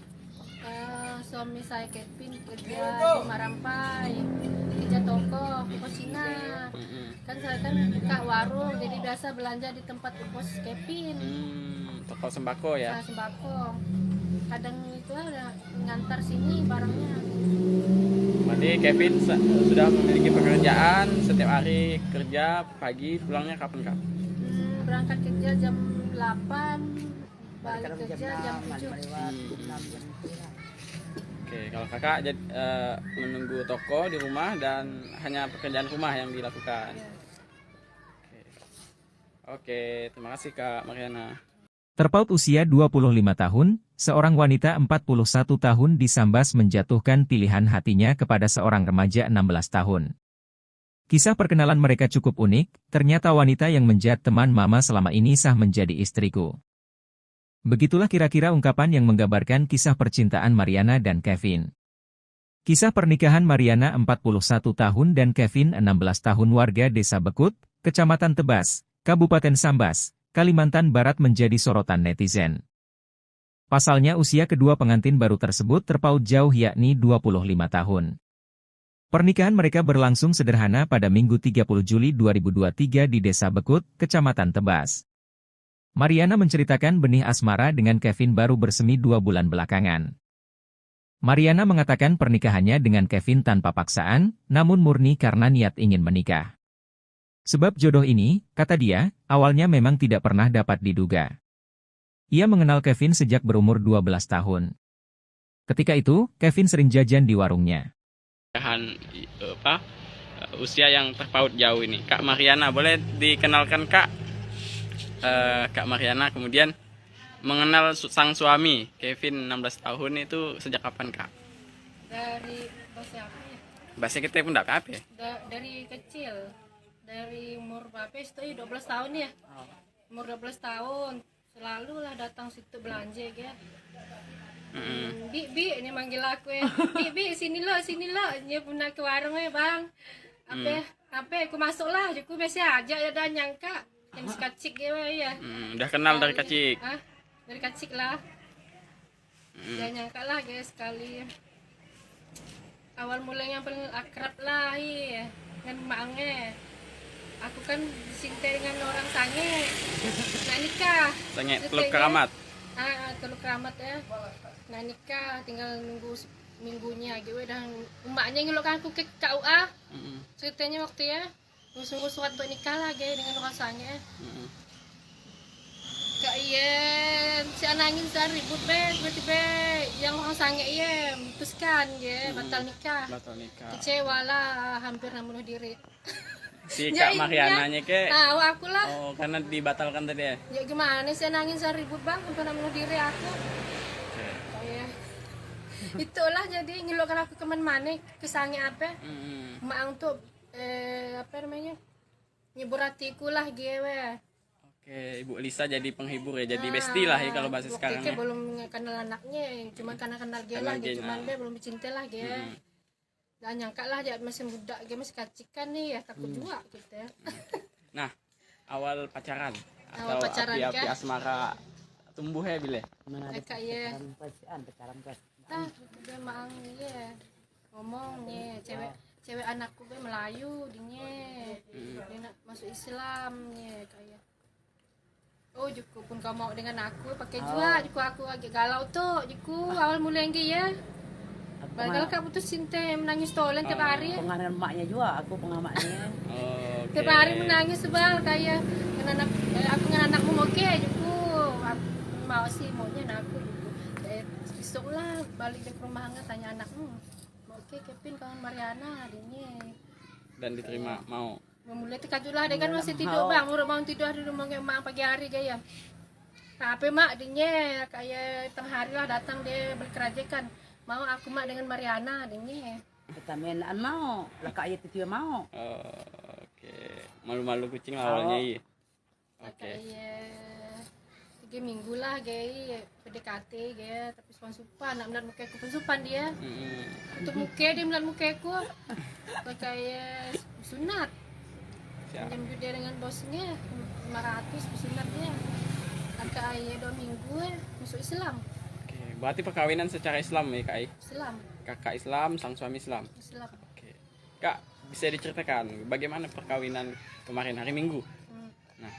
Suami saya Kevin kerja di Marampai, kerja toko Cina. Kan saya kan kak warung, jadi biasa belanja di tempat pos Kevin. Toko sembako ya. Sembako. Kadang itu ada ngantar sini barangnya. Berarti Kevin sudah memiliki pekerjaan, setiap hari kerja, pagi pulangnya kapan Kak? Berangkat kerja jam 8, balik kerja jam 7. Oke, kalau kakak menunggu toko di rumah dan hanya pekerjaan rumah yang dilakukan. Oke, terima kasih Kak Mariana. Terpaut usia 25 tahun, seorang wanita 41 tahun disambas menjatuhkan pilihan hatinya kepada seorang remaja 16 tahun. Kisah perkenalan mereka cukup unik, ternyata wanita yang menjadi teman mama selama ini sah menjadi istriku. Begitulah kira-kira ungkapan yang menggambarkan kisah percintaan Mariana dan Kevin. Kisah pernikahan Mariana 41 tahun dan Kevin 16 tahun warga Desa Bekut, Kecamatan Tebas, Kabupaten Sambas, Kalimantan Barat menjadi sorotan netizen. Pasalnya usia kedua pengantin baru tersebut terpaut jauh yakni 25 tahun. Pernikahan mereka berlangsung sederhana pada Minggu 30 Juli 2023 di Desa Bekut, Kecamatan Tebas. Mariana menceritakan benih asmara dengan Kevin baru bersemi 2 bulan belakangan. Mariana mengatakan pernikahannya dengan Kevin tanpa paksaan, namun murni karena niat ingin menikah. Sebab jodoh ini, kata dia, awalnya memang tidak pernah dapat diduga. Ia mengenal Kevin sejak berumur 12 tahun. Ketika itu, Kevin sering jajan di warungnya. Usia yang terpaut jauh ini, Kak Mariana, boleh dikenalkan Kak? Kak Mariana kemudian mengenal sang suami Kevin 16 tahun itu sejak kapan Kak? Dari bahasa apa ya? Bahasa kita pun tidak apa ya? Dari kecil, dari umur berapa itu 12 tahun ya. Umur 12 tahun selalu lah datang situ belanja ya. Bi ini manggil aku ya. Bi sini lo dia pernah ke warung ya bang. Apa aku masuk lah, aku biasa aja ada nyangka yang kacik ya. Udah kenal dari kecil. Dari kecil lah. Jangan nyangka lah guys sekali. Awal mulanya yang paling akrab lah ya dengan maknya. Aku kan dicintai dengan orang sange. Nah nikah. Sange Teluk Keramat. Teluk Keramat ya. Nah nikah tinggal nunggu minggunya gitu dan emaknya ngelukan aku ke KUA. Ceritanya waktu ya sungguh surat untuk nikah lagi dengan orang sange. Kak iya, si anangin saya ribut tiba-tiba yang orang sange iya memutuskan ya batal nikah. Kecewa lah, hampir bunuh diri. Si Kak Mariananya ke? Aku lah. Oh, karena dibatalkan tadi ya? Ya gimana sih nangis saya ribut bang, hampir bunuh diri aku. Oh ya. Itulah jadi ngeluarkan aku kemana-mana, kesange apa? Maang tuh apa namanya? Nyebur hatiku lah gue. Oke, Ibu Lisa jadi penghibur ya, jadi bestie lah ya kalau bahasa sekarang ya. Belum kenal anaknya, cuma karena kenal dia lah, cuman dia belum cinta lah dia. Jangan nyangka lah dia masih muda, dia masih kacikan nih ya, takut juga kita. Nah, awal pacaran Awal atau pacaran, api-api kan? asmara tumbuh ya bile. Mana ada Kayak ya. pacaran pas. Tah, dia mang ya ngomongnya cewek anakku be Melayu dinye. Dia nak masuk Islam ya kayak. Oh, juku pun kau mau dengan aku pakai jua, juku aku agak galau tuh, juku awal mulai ya. Kalau kak putus cinta menangis tolen tiap hari. Pengaruh emaknya juga, aku pengamaknya. Tiap hari menangis sebal kayak dengan anak aku dengan anakmu oke juku. Aku mau sih maunya aku juku. Besok lah balik ke rumah nggak tanya anakmu. Oke Kevin kawan Mariana adiknya. Dan diterima mau. Memulai tekad lah dia kan masih tidur bang, udah bangun tidur di rumah mak pagi hari gaya. Tapi mak adiknya kayak tengah hari lah datang dia berkerajakan. Mau aku mak dengan Mariana adiknya. Kita mainan mau, lah kak itu juga mau. Oke. Malu-malu kucing awalnya iya. Oke. Kayak 3 minggu lah gaya PDKT gaya tapi supan nak melihat muka aku supan dia. Untuk muka dia melihat muka aku kayak sunat. Pinjam dia dengan bosnya 500 sunat dia. Agak ayah 2 minggu masuk Islam. Oke. Berarti perkawinan secara Islam ya kak? Islam. Kakak Islam, sang suami Islam. Islam. Oke. Kak, bisa diceritakan bagaimana perkawinan kemarin hari Minggu? Nah,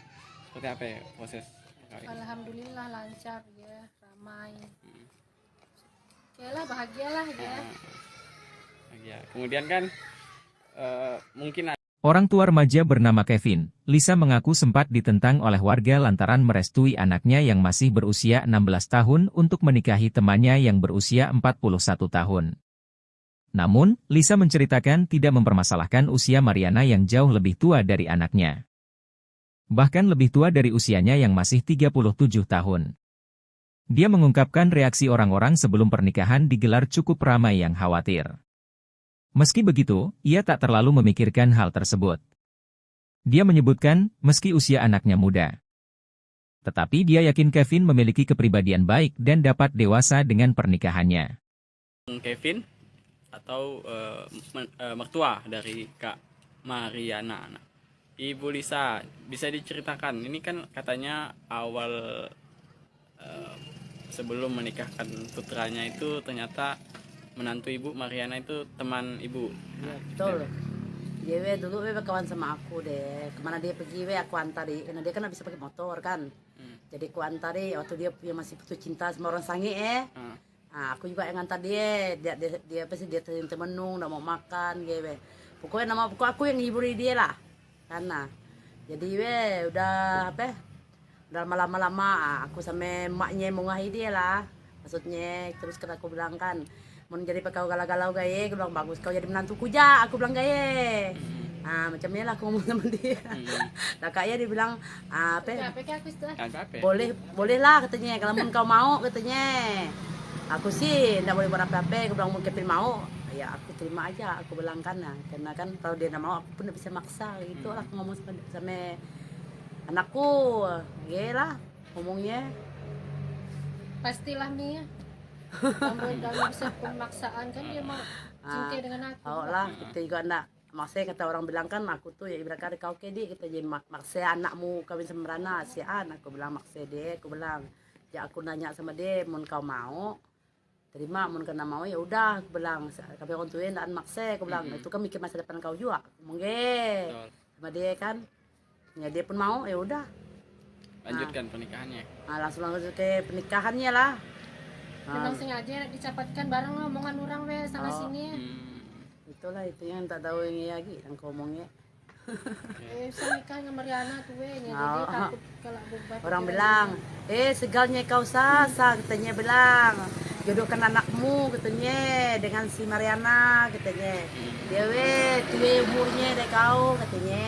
seperti apa ya proses perkawinan? Alhamdulillah lancar ya, ramai. Oke lah, bahagialah ya. Ya, kemudian kan mungkin Orang tua remaja bernama Kevin, Lisa mengaku sempat ditentang oleh warga lantaran merestui anaknya yang masih berusia 16 tahun untuk menikahi temannya yang berusia 41 tahun. Namun, Lisa menceritakan tidak mempermasalahkan usia Mariana yang jauh lebih tua dari anaknya. Bahkan lebih tua dari usianya yang masih 37 tahun. Dia mengungkapkan reaksi orang-orang sebelum pernikahan digelar cukup ramai yang khawatir. Meski begitu, ia tak terlalu memikirkan hal tersebut. Dia menyebutkan, meski usia anaknya muda. Tetapi dia yakin Kevin memiliki kepribadian baik dan dapat dewasa dengan pernikahannya. Kevin atau mertua dari Kak Mariana. Ibu Lisa, bisa diceritakan, ini kan katanya awal sebelum menikahkan putranya itu ternyata menantu ibu Mariana itu teman ibu. Ya, betul. Dia dulu kawan sama aku deh. Kemana dia pergi aku antari. Karena dia kan bisa pakai motor kan. Jadi aku antari waktu dia masih putus cinta sama orang sange Nah, aku juga yang antar dia. Dia pasti dia temenung, udah mau makan gitu. Pokoknya aku yang hiburi dia lah. Karena jadi udah udah lama-lama aku sama emaknya mau ngahi dia lah. Maksudnya terus kan aku bilang kan mau jadi kau galau-galau gaya, aku bilang bagus kau jadi menantuku ja, aku bilang gaya. Nah macamnya lah aku ngomong sama dia. Nah kayaknya dia bilang boleh lah katanya kalau kau mau katanya. Aku sih nggak boleh buat apa-apa, aku bilang mau Kevin mau, ya aku terima aja, aku bilang karena kan kalau dia nggak mau aku pun nggak bisa maksa gitu lah aku ngomong sama anakku, ya lah ngomongnya. Pastilah Mia. Dalam bisa pemaksaan kan dia mau cinta dengan aku. Oh lah, kita juga enggak. Maksudnya kata orang bilang kan aku tuh ya ibarat kau kedi kita jadi maksa anakmu kawin sama Rana si aku bilang maksa dia, aku bilang ya aku nanya sama dia mau kau mau terima, mau kena mau ya udah aku bilang tapi orang tuanya enggak maksa, aku bilang itu kan mikir masa depan kau juga mungkin sama dia kan ya dia pun mau ya udah lanjutkan pernikahannya. Nah, langsung ke pernikahannya lah. Memang sengaja dicapatkan bareng omongan orang sana sini. Itulah itu yang tak tahu yang lagi yang ngomongnya. Saya nikah dengan Mariana tuh jadi takut kalau bebat. Orang bilang, segalnya kau sasa katanya bilang. Jodohkan anakmu katanya dengan si Mariana katanya. Dia tuh umurnya deh kau katanya.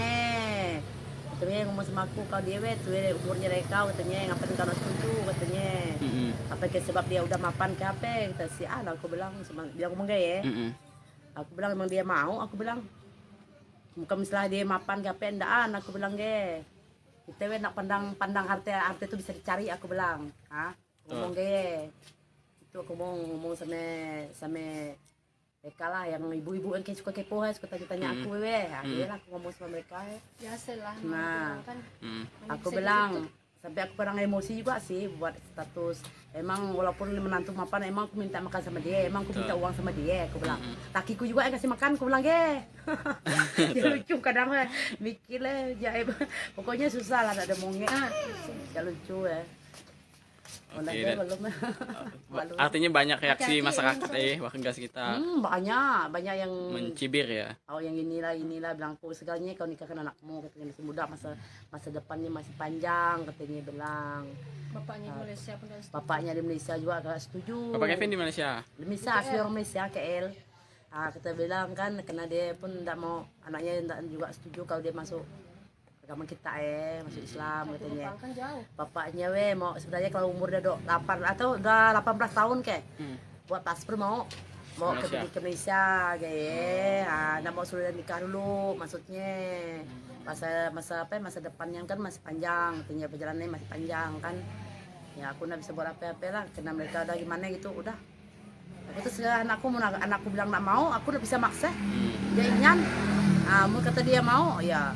Katanya ngomong sama aku kalau dia tuh umurnya dari kau katanya ngapain kau setuju katanya. Apa ke sebab dia udah mapan ke apa kata si aku bilang dia ngomong gaya. Aku bilang emang dia mau, aku bilang bukan misalnya dia mapan ke apa endaan, aku bilang ge. Kita nak pandang harta itu bisa dicari, aku bilang. Ngomong ge. Itu aku ngomong sama mereka lah yang ibu-ibu yang kayak suka kepo suka tanya-tanya aku dia lah aku ngomong sama mereka biasalah Nah. kan aku bilang sampai aku pernah emosi juga sih buat status emang walaupun menantu mapan emang aku minta makan sama dia emang aku minta uang sama dia aku bilang lakiku juga yang kasih makan aku bilang dia lucu kadang mikir lah pokoknya susah lah ada mongek ya lucu ya. Oke, Udah dan- belum Malu. Artinya banyak reaksi Hati-hati, masyarakat warga sekitar banyak yang mencibir ya. yang inilah bilang aku segalanya kau nikahkan anakmu katanya masih muda masa depannya masih panjang katanya bilang bapaknya di Malaysia pun dah setuju. bapaknya di Malaysia juga agak setuju Bapak Kevin di Malaysia. di Malaysia asli orang Malaysia KL kita bilang kan karena dia pun tidak mau anaknya tidak juga setuju kalau dia masuk agama kita masuk Islam katanya Bang kan jauh bapaknya mau sebenarnya kalau umur udah 8 atau udah 18 tahun kayak buat paspor mau Malaysia. ke Malaysia kayak nggak mau sudah nikah dulu maksudnya masa depannya kan masih panjang katanya perjalanannya masih panjang kan ya aku nggak bisa buat apa-apa lah karena mereka udah gimana gitu udah aku terus anakku bilang nggak mau aku udah bisa maksa dia ingin mau kata dia mau ya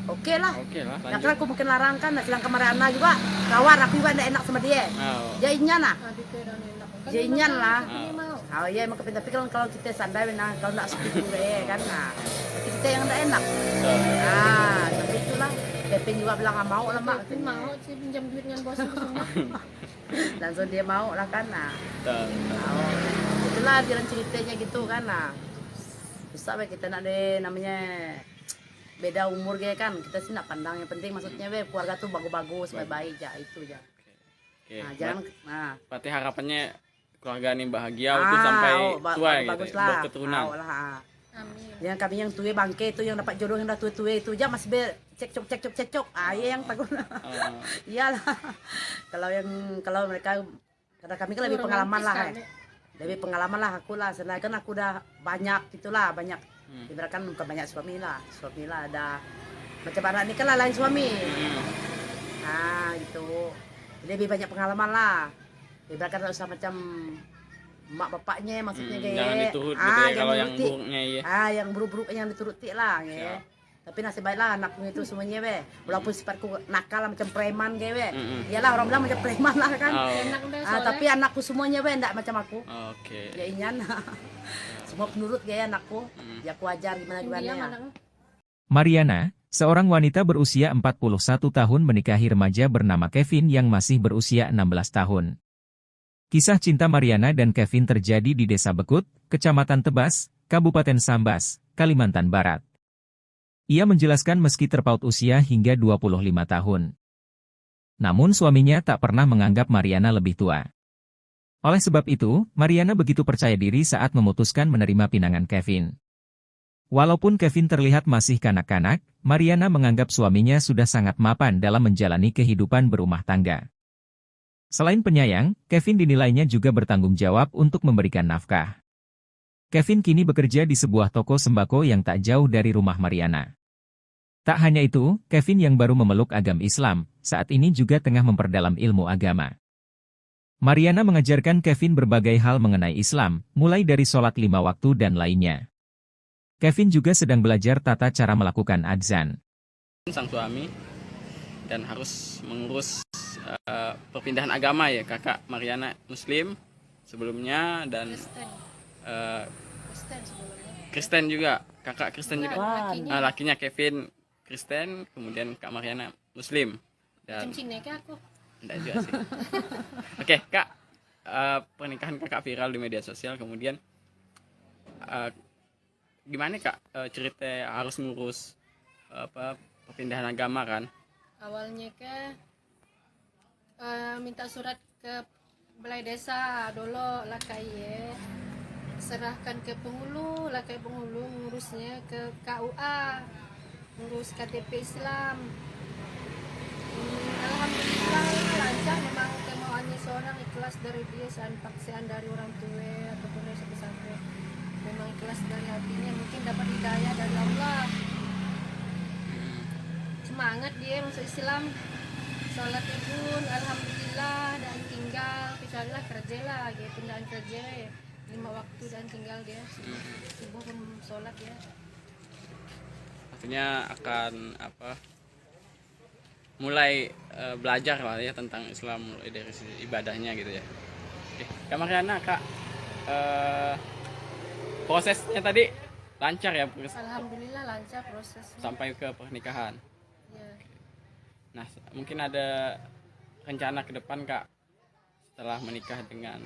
oke lah. Oke lah, Ya lanjut. kan aku mungkin larang kan, sedang Mariana juga kawan aku juga tidak enak sama dia. Oh. Dia inyan lah. adik dan enak kan Dia inyan lah. ini mau Oh iya emang kepintar tapi kalau kita sandai nah kalau tidak setuju deh kan nah tapi kita yang tidak enak. Nah tapi itulah Kevin juga bilang nggak mau lah mak. tapi mau sih pinjam duit dengan bos itu semua Langsung dia mau lah kan nah. Betul. Oh, itulah jalan ceritanya gitu kan nah. Bisa kita nak deh namanya beda umur kayak kan kita sih nak pandang yang penting maksudnya keluarga tuh bagus-bagus baik-baik ya itu ya. Oke. Nah, jangan Berarti harapannya keluarga ini bahagia untuk sampai tua gitu, bagus ya, lah. berketurunan. amin Yang kami yang tua bangke itu yang dapat jodoh yang udah tua itu aja masih cekcok. Iya yang takut. Oh. Iyalah. kalau mereka karena kami kan lebih pengalaman lah. Lebih pengalaman lah aku lah. Selain kan aku udah banyak gitulah banyak. Ibaratkan bukan banyak suami lah ada macam anak ini kan lah lain suami. Nah gitu. Jadi lebih banyak pengalaman lah. Ibaratkan tak usah macam mak bapaknya maksudnya kayak Jangan diturut gitu ya kalau yang dinuruti. buruknya ya. Yang buruk-buruk yang dituruti lah ya. Siap. Tapi nasib baiklah anakku itu semuanya walaupun sifatku nakal lah, macam preman kayak iyalah orang bilang macam preman lah kan. Oh. enak udah soalnya Tapi anakku semuanya enggak macam aku. Oke. Ya inyan. Semua penurut kayak anakku. Ya aku ajar gimana dia ya. mana Mariana, seorang wanita berusia 41 tahun menikahi remaja bernama Kevin yang masih berusia 16 tahun. Kisah cinta Mariana dan Kevin terjadi di Desa Bekut, Kecamatan Tebas, Kabupaten Sambas, Kalimantan Barat. Ia menjelaskan meski terpaut usia hingga 25 tahun. Namun suaminya tak pernah menganggap Mariana lebih tua. Oleh sebab itu, Mariana begitu percaya diri saat memutuskan menerima pinangan Kevin. Walaupun Kevin terlihat masih kanak-kanak, Mariana menganggap suaminya sudah sangat mapan dalam menjalani kehidupan berumah tangga. Selain penyayang, Kevin dinilainya juga bertanggung jawab untuk memberikan nafkah. Kevin kini bekerja di sebuah toko sembako yang tak jauh dari rumah Mariana. Tak hanya itu, Kevin yang baru memeluk agama Islam, saat ini juga tengah memperdalam ilmu agama. Mariana mengajarkan Kevin berbagai hal mengenai Islam, mulai dari sholat 5 waktu dan lainnya. Kevin juga sedang belajar tata cara melakukan adzan. Sang suami dan harus mengurus perpindahan agama ya, kakak Mariana Muslim sebelumnya dan Kristen sebelumnya Kristen juga, kakak Kristen juga. lakinya Lakinya Kevin Kristen, kemudian kak Mariana Muslim. Dan macam Cina ke aku enggak juga sih. Oke, Kak. Pernikahan Kakak viral di media sosial, kemudian gimana Kak cerita harus ngurus perpindahan agama kan? awalnya minta surat ke balai desa dulu lah kayak serahkan ke penghulu lah kayak penghulu ngurusnya ke KUA ngurus KTP Islam. Alhamdulillah lancar memang kemauannya seorang ikhlas dari dia paksaan dari orang tua ataupun dari sampai memang ikhlas dari hatinya mungkin dapat hidayah dari Allah semangat dia masuk Islam sholat pun alhamdulillah dan tinggal kecuali lah kerja lah gitu pindahan kerja 5 waktu dan tinggal dia subuh pun sholat ya. Artinya akan mulai belajar lah ya tentang Islam mulai dari sisi ibadahnya gitu ya. Oke, Kak Mariana, Kak, prosesnya tadi lancar ya Alhamdulillah lancar prosesnya. sampai ke pernikahan. Ya. Nah, mungkin ada rencana ke depan Kak setelah menikah dengan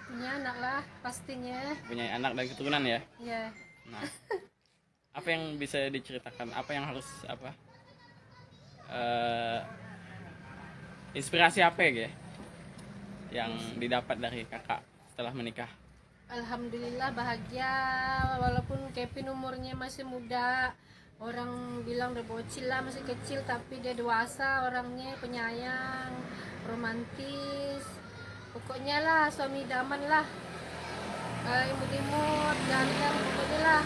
Punya anak lah pastinya. punya anak dan keturunan ya. Ya. Nah, apa yang bisa diceritakan? Apa yang harus inspirasi apa ya yang didapat dari kakak setelah menikah? Alhamdulillah bahagia walaupun Kevin umurnya masih muda. Orang bilang udah bocil lah, masih kecil, tapi dia dewasa orangnya, penyayang, romantis. Pokoknya lah suami idaman lah. Imut-imut, ganteng, pokoknya lah.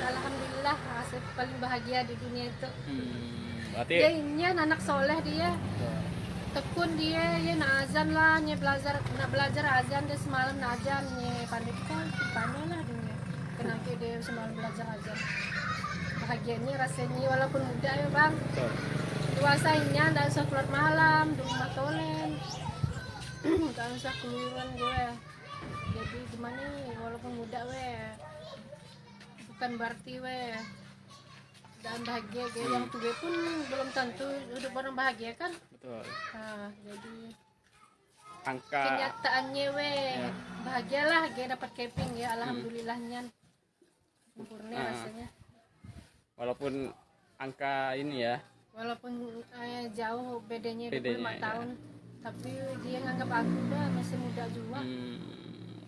Alhamdulillah, saya paling bahagia di dunia itu. Berarti Dia ini anak soleh dia. Tekun dia nak azan lah, nak belajar azan dia semalam nak azan pandai lah dia. Kenapa dia semalam belajar azan? Bahagianya rasanya walaupun muda ya bang. Dewasanya tidak usah keluar malam, di rumah tolen. Tidak usah keluaran gue. Jadi gimana walaupun muda bukan berarti dan bahagia yang tua pun belum tentu hidup orang bahagia kan. betul. Nah, jadi Angka kenyataannya bahagialah dapat Kevin ya, alhamdulillahnya sempurna rasanya. walaupun angka ini ya Walaupun jauh bedanya 25 Bedanya, tahun, tapi dia nganggap aku masih muda juga.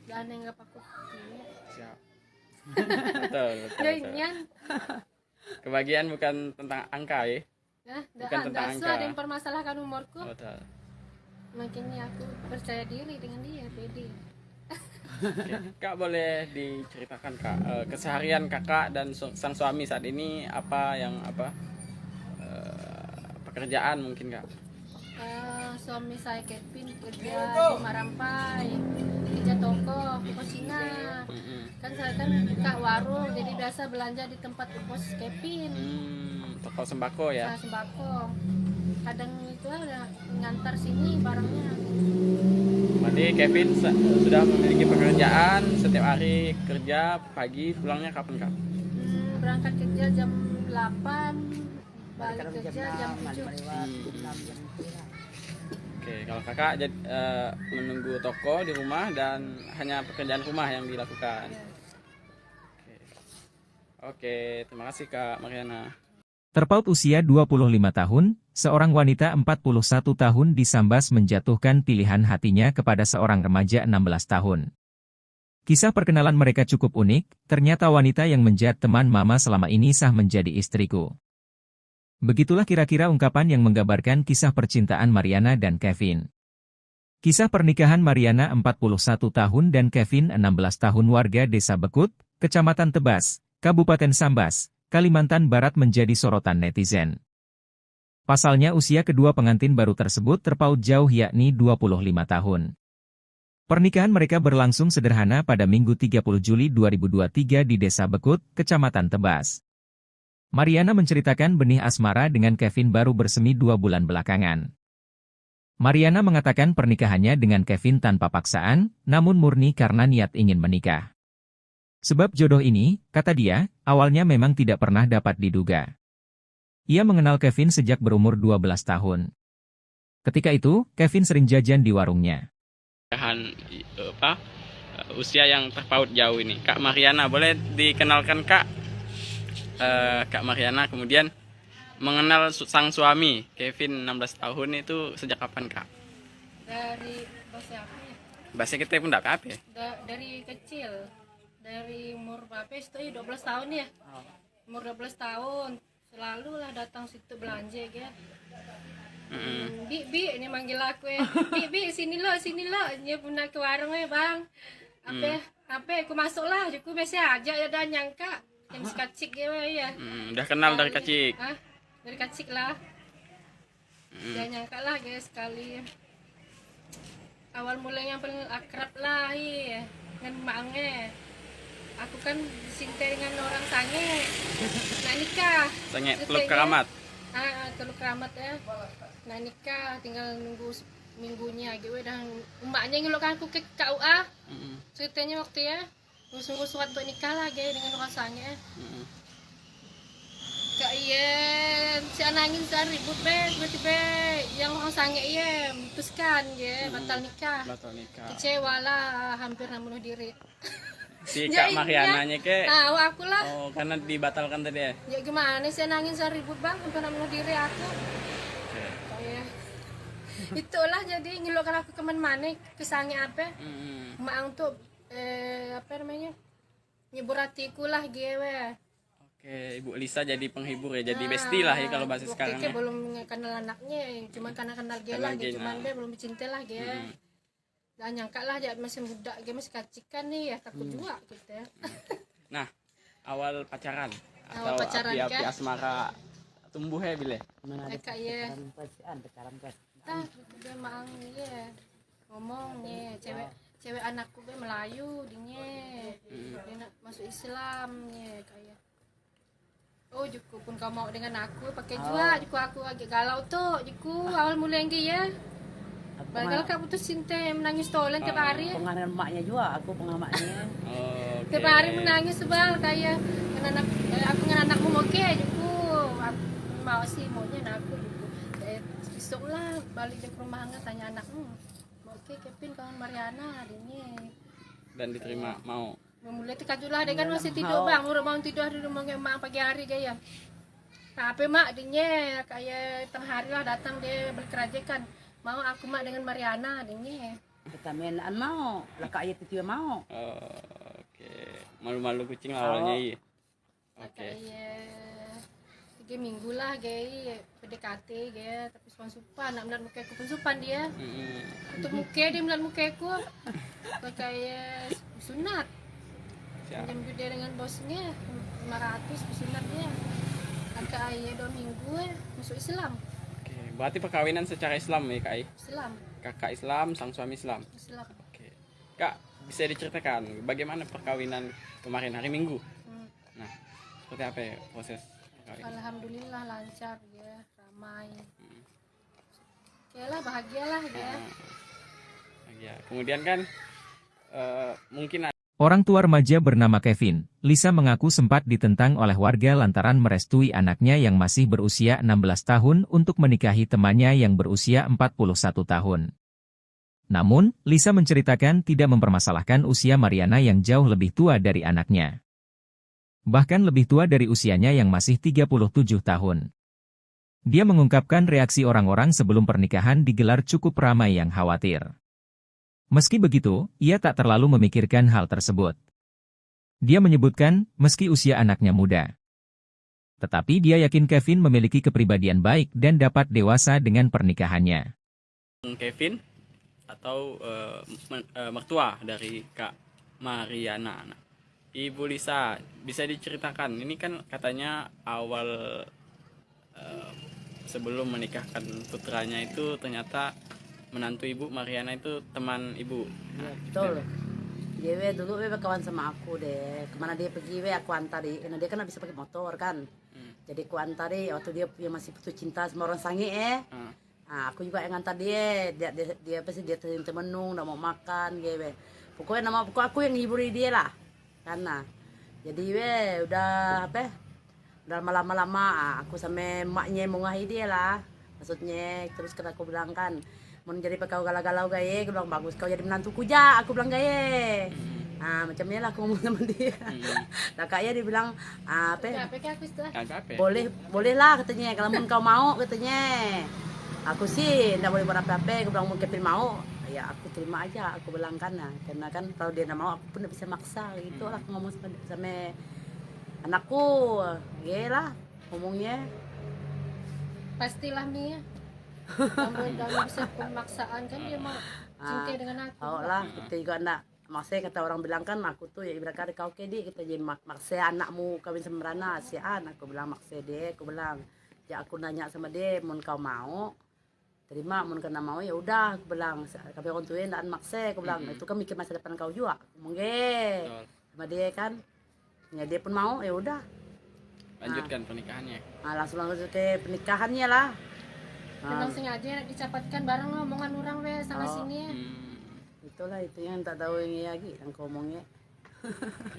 Dan nganggap aku siap. betul, betul. nyan. Kebahagiaan bukan tentang angka ya. Bukan tentang angka. Ada yang permasalahkan umurku. Betul. Makanya aku percaya diri dengan dia, pede. Oke. Kak boleh diceritakan Kak keseharian kakak dan sang suami saat ini apa pekerjaan mungkin Kak? Suami saya Kevin kerja di Marampai, kerja toko Cina. Kan saya kan kak warung, jadi biasa belanja di tempat pos Kevin. Toko sembako ya? Nah, sembako. Kadang itu ada ngantar sini barangnya. Berarti Kevin sudah memiliki pekerjaan, setiap hari kerja, pagi pulangnya kapan Kak? Berangkat kerja jam 8, balik kerja jam 7. Oke, kalau kakak menunggu toko di rumah dan hanya pekerjaan rumah yang dilakukan. Oke, terima kasih Kak Mariana. Terpaut usia 25 tahun, seorang wanita 41 tahun disambas menjatuhkan pilihan hatinya kepada seorang remaja 16 tahun. Kisah perkenalan mereka cukup unik, ternyata wanita yang menjadi teman mama selama ini sah menjadi istriku. Begitulah kira-kira ungkapan yang menggambarkan kisah percintaan Mariana dan Kevin. Kisah pernikahan Mariana 41 tahun dan Kevin 16 tahun warga Desa Bekut, Kecamatan Tebas, Kabupaten Sambas, Kalimantan Barat menjadi sorotan netizen. Pasalnya usia kedua pengantin baru tersebut terpaut jauh yakni 25 tahun. Pernikahan mereka berlangsung sederhana pada Minggu 30 Juli 2023 di Desa Bekut, Kecamatan Tebas. Mariana menceritakan benih asmara dengan Kevin baru bersemi 2 bulan belakangan. Mariana mengatakan pernikahannya dengan Kevin tanpa paksaan, namun murni karena niat ingin menikah. Sebab jodoh ini, kata dia, awalnya memang tidak pernah dapat diduga. Ia mengenal Kevin sejak berumur 12 tahun. Ketika itu, Kevin sering jajan di warungnya. Usia yang terpaut jauh ini, Kak Mariana, boleh dikenalkan Kak? Kak Mariana kemudian mengenal sang suami Kevin 16 tahun itu sejak kapan Kak? Dari bahasa apa ya? Bahasa kita pun tidak apa ya? Dari kecil. Dari umur berapa itu 12 tahun ya. Umur 12 tahun selalu lah datang situ belanja ya. Bi ini manggil aku ya. Bi sini lo dia pernah ke warung ya bang. Apa aku masuk lah aku biasa aja ya dan nyangka yang kacik ya. Udah kenal dari kecil. Dari kecil lah. Dia nyangka lah guys sekali. Awal mulanya paling akrab lah ya. dengan maknya. Aku kan disintai dengan orang sange. Nah nikah. Sange Terus Teluk kayaknya- Keramat. Teluk Keramat ya. Nah nikah, tinggal nunggu minggunya gitu dan emaknya ngelokkan aku ke KUA. Ceritanya waktu ya ngusung surat untuk nikah lah dengan orang sange. Kak iya, si anangin saya ribut tiba-tiba yang orang sange iya memutuskan batal nikah. Batal nikah. Kecewa lah, hampir bunuh diri. Si Ya, Kak Mariananya ke Aku lah. oh karena dibatalkan tadi ya. Ya gimana sih nangis saya ribut bang, hampir bunuh diri aku. Kayak itulah jadi ngelokkan aku kemana ke sange apa? Maang tuh apa namanya? Nyebur hatiku lah gue. Oke, Ibu Lisa jadi penghibur ya, jadi bestie lah ya kalau bahasa sekarang ya. Belum kenal anaknya, cuma karena kenal dia lah, cuman dia belum cinta lah dia. Dan nyangka lah dia masih muda, dia masih kacikan nih ya, takut juga gitu ya. Nah, awal pacaran Awal atau pacaran, api-api kan? asmara tumbuh ya bile. Mana ada Kayak ya. pacaran kan. Dia maang ya ngomong nih cewek anakku be Melayu dia nak masuk Islam kayak oh juku pun kau mau dengan aku pakai juga juku aku agak galau tuh juku awal mulai ya kalau kau putus cinta menangis tolen tiap hari Penganan emaknya juga, aku pengamaknya. tiap hari menangis sebal kayak aku dengan anakmu mau ke juku aku mau sih maunya aku juku besok lah balik ke rumah tanya anakmu mau ke Kevin kawan Mariana ini Dan diterima mau. mulai tekadu lah dia kan masih tidur bang udah mau tidur di rumah emak pagi hari gaya tapi mak dinya kayak tengah hari lah datang dia berkerajakan mau aku mak dengan Mariana dinya Kita mainan mau, lah kak ayat itu mau. Oke, malu-malu kucing lah awalnya iya. Oke. kayak 3 minggu lah gaya PDKT gaya tapi supan nak melihat muka aku pun supan dia untuk muka dia melihat muka aku kayak sunat jam dia dengan bosnya 500 pesunat dia kakak ayah 2 minggu masuk Islam Oke, berarti perkawinan secara Islam ya Kak? Islam Kakak Islam, sang suami Islam. Islam Oke. Kak, bisa diceritakan bagaimana perkawinan kemarin hari Minggu? Nah, seperti apa ya proses perkawinan? alhamdulillah lancar ya ramai lah bahagialah ya Ya, kemudian kan mungkin Orang tua remaja bernama Kevin, Lisa mengaku sempat ditentang oleh warga lantaran merestui anaknya yang masih berusia 16 tahun untuk menikahi temannya yang berusia 41 tahun. Namun, Lisa menceritakan tidak mempermasalahkan usia Mariana yang jauh lebih tua dari anaknya. Bahkan lebih tua dari usianya yang masih 37 tahun. Dia mengungkapkan reaksi orang-orang sebelum pernikahan digelar cukup ramai yang khawatir. Meski begitu, ia tak terlalu memikirkan hal tersebut. Dia menyebutkan, meski usia anaknya muda. Tetapi dia yakin Kevin memiliki kepribadian baik dan dapat dewasa dengan pernikahannya. Kevin atau mertua dari Kak Mariana. Nah, Ibu Lisa, bisa diceritakan, ini kan katanya awal sebelum menikahkan putranya itu ternyata menantu Ibu Mariana itu teman Ibu. Ya, betul. Dia dulu kawan sama aku deh. Kemana dia pergi aku antari. Karena dia kan bisa pakai motor kan. Jadi aku antari waktu dia masih putus cinta sama orang sange Nah, aku juga yang antar dia apa sih dia temenung, udah mau makan gitu. Pokoknya aku yang hiburi dia lah. Karena jadi udah apa? Udah lama-lama aku sama emaknya mau ngahi dia lah. Maksudnya terus kata aku bilang kan mau jadi kau galau-galau gaya, aku bilang bagus kau jadi menantuku ja, aku bilang gaya. Nah macamnya lah aku ngomong sama dia. Nah kayaknya dia bilang apa? Boleh lah katanya kalau mau kau mau katanya. Aku sih nggak boleh buat apa-apa, aku bilang mau Kevin mau, ya aku terima aja, aku bilang karena kan kalau dia nggak mau aku pun nggak bisa maksa gitu lah aku ngomong sama anakku, ya lah ngomongnya. Pastilah Mia. Dalam bisa pemaksaan kan dia mau cinta dengan aku. Oh lah, kita juga enggak. Maksudnya kata orang bilang kan aku tuh ya ibarat kau kedi kita jadi maksa anakmu kawin sama Rana aku bilang maksa dia, aku bilang ya aku nanya sama dia mau kau mau terima mun kena mau ya udah aku bilang kami orang tua ndak maksa aku bilang itu kan mikir masa depan kau juga ngomong Betul. sama dia kan ya dia pun mau ya udah Lanjutkan pernikahannya. langsung ke pernikahannya lah. Memang sengaja nak dicapatkan bareng omongan orang we sana sini. Itulah itu yang tak tahu ini lagi yang kau omongnya.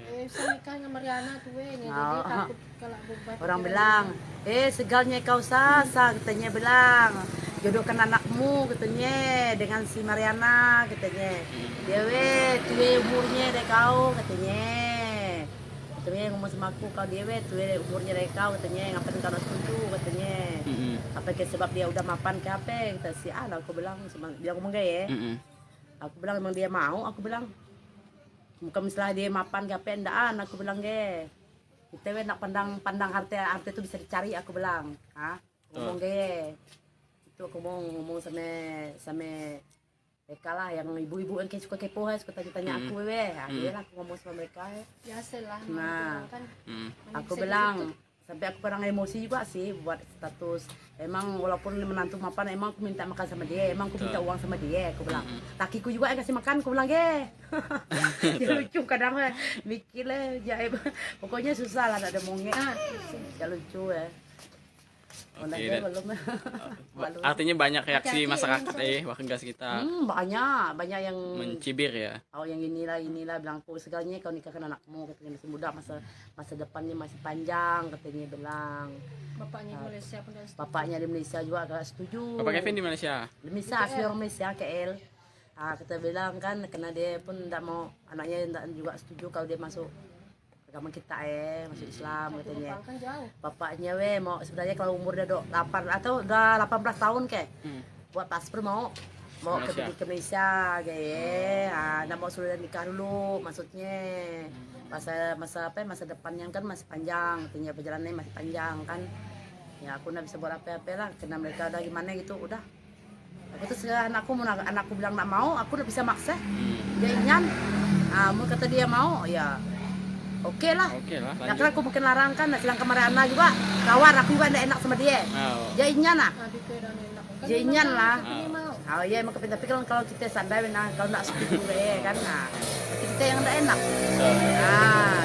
Bisa nikah dengan Mariana tuh we, jadi takut kalau beban. Orang bilang, segalnya kau sasa, katanya bilang, jodohkan anakmu, katanya, dengan si Mariana, katanya. Dia tuwe umurnya dari kau, katanya. Katanya ngomong sama aku, kau dia tuwe umurnya dari kau, katanya, ngapain kau nak setuju, katanya. Apa ke sebab dia udah mapan ke apa, kata si Ana, aku bilang, dia ngomong gaya. Aku bilang emang dia mau, aku bilang. Bukan misalnya dia mapan ke apa, endaan, aku bilang gaya. Kita nak pandang harta itu bisa dicari, aku bilang. Ngomong gaya. Itu aku mau ngomong sama mereka lah yang ibu-ibu yang suka kepo, suka tanya aku dia lah aku ngomong sama mereka. Biasalah. Nah, kan. aku bilang sampai aku pernah emosi juga sih buat status. Emang walaupun menantu mapan, emang aku minta makan sama dia, emang aku minta uang sama dia, aku bilang. Lakiku juga yang kasih makan, aku bilang dia lucu kadang mikir lah, pokoknya susah lah ada mongnya. Ya lucu ya. Oke, artinya banyak reaksi masyarakat warga sekitar banyak yang mencibir ya. yang inilah bilang aku segalanya kau nikahkan anakmu, katanya masih muda, masa depannya masih panjang, katanya bilang. Bapaknya di Malaysia pun dah setuju. Bapaknya di Malaysia juga agak setuju. Bapak Kevin di Malaysia? Di Malaysia, asli orang Malaysia, KL. Kita bilang kan karena dia pun tidak mau, anaknya tidak juga setuju kalau dia masuk agama kita masuk Islam, katanya. Kan jauh. Bapaknya mau sebenarnya kalau umur dia 8 atau udah 18 tahun buat paspor mau ke Malaysia kayak nggak mau sudah nikah dulu, maksudnya masa depannya kan masih panjang, katanya perjalanannya masih panjang kan. Ya aku nggak bisa buat apa-apa lah, karena mereka udah gimana gitu, udah. Aku terus anakku bilang nggak mau, aku udah bisa maksa. Dia ingin, mau kata dia mau, ya oke lah. Nah, kan aku mungkin larang kan, sedang kemarin Ana juga kawan aku juga tidak enak sama dia. Dia ingin lah. Dia ingin lah. Iya emang tapi kalau kita sadar, kalau tidak setuju kan, kita yang tidak enak.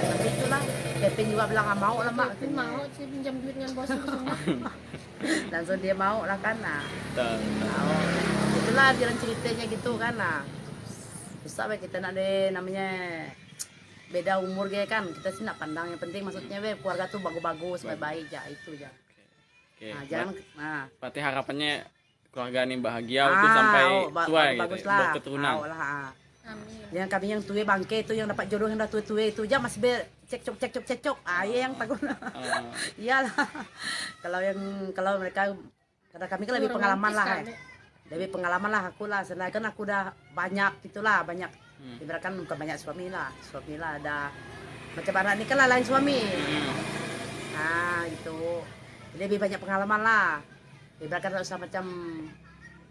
Tapi itulah. Kevin juga bilang nggak mau lah mak. Kevin mau sih pinjam duit dengan bos itu semua. Langsung dia mau lah kan. Itulah jalan ceritanya gitu kan. Susah kita nak deh namanya beda umur kan, kita sih nak pandang yang penting maksudnya keluarga tuh bagus-bagus, baik-baik aja itu aja. Jangan berarti harapannya keluarga ini bahagia untuk sampai tua gitu, berketurunan. Amin. Yang kami yang tua bangke itu yang dapat jodoh yang dah tua itu aja masih cekcok. Yang takut. Iyalah. kalau mereka karena kami kan lebih pengalaman lah. Lebih pengalaman lah aku lah, selain kan aku udah banyak gitulah, banyak. Ibaratkan bukan banyak suami lah ada macam anak ini kan lain suami. Gitu. Jadi lebih banyak pengalaman lah. Ibaratkan tak usah macam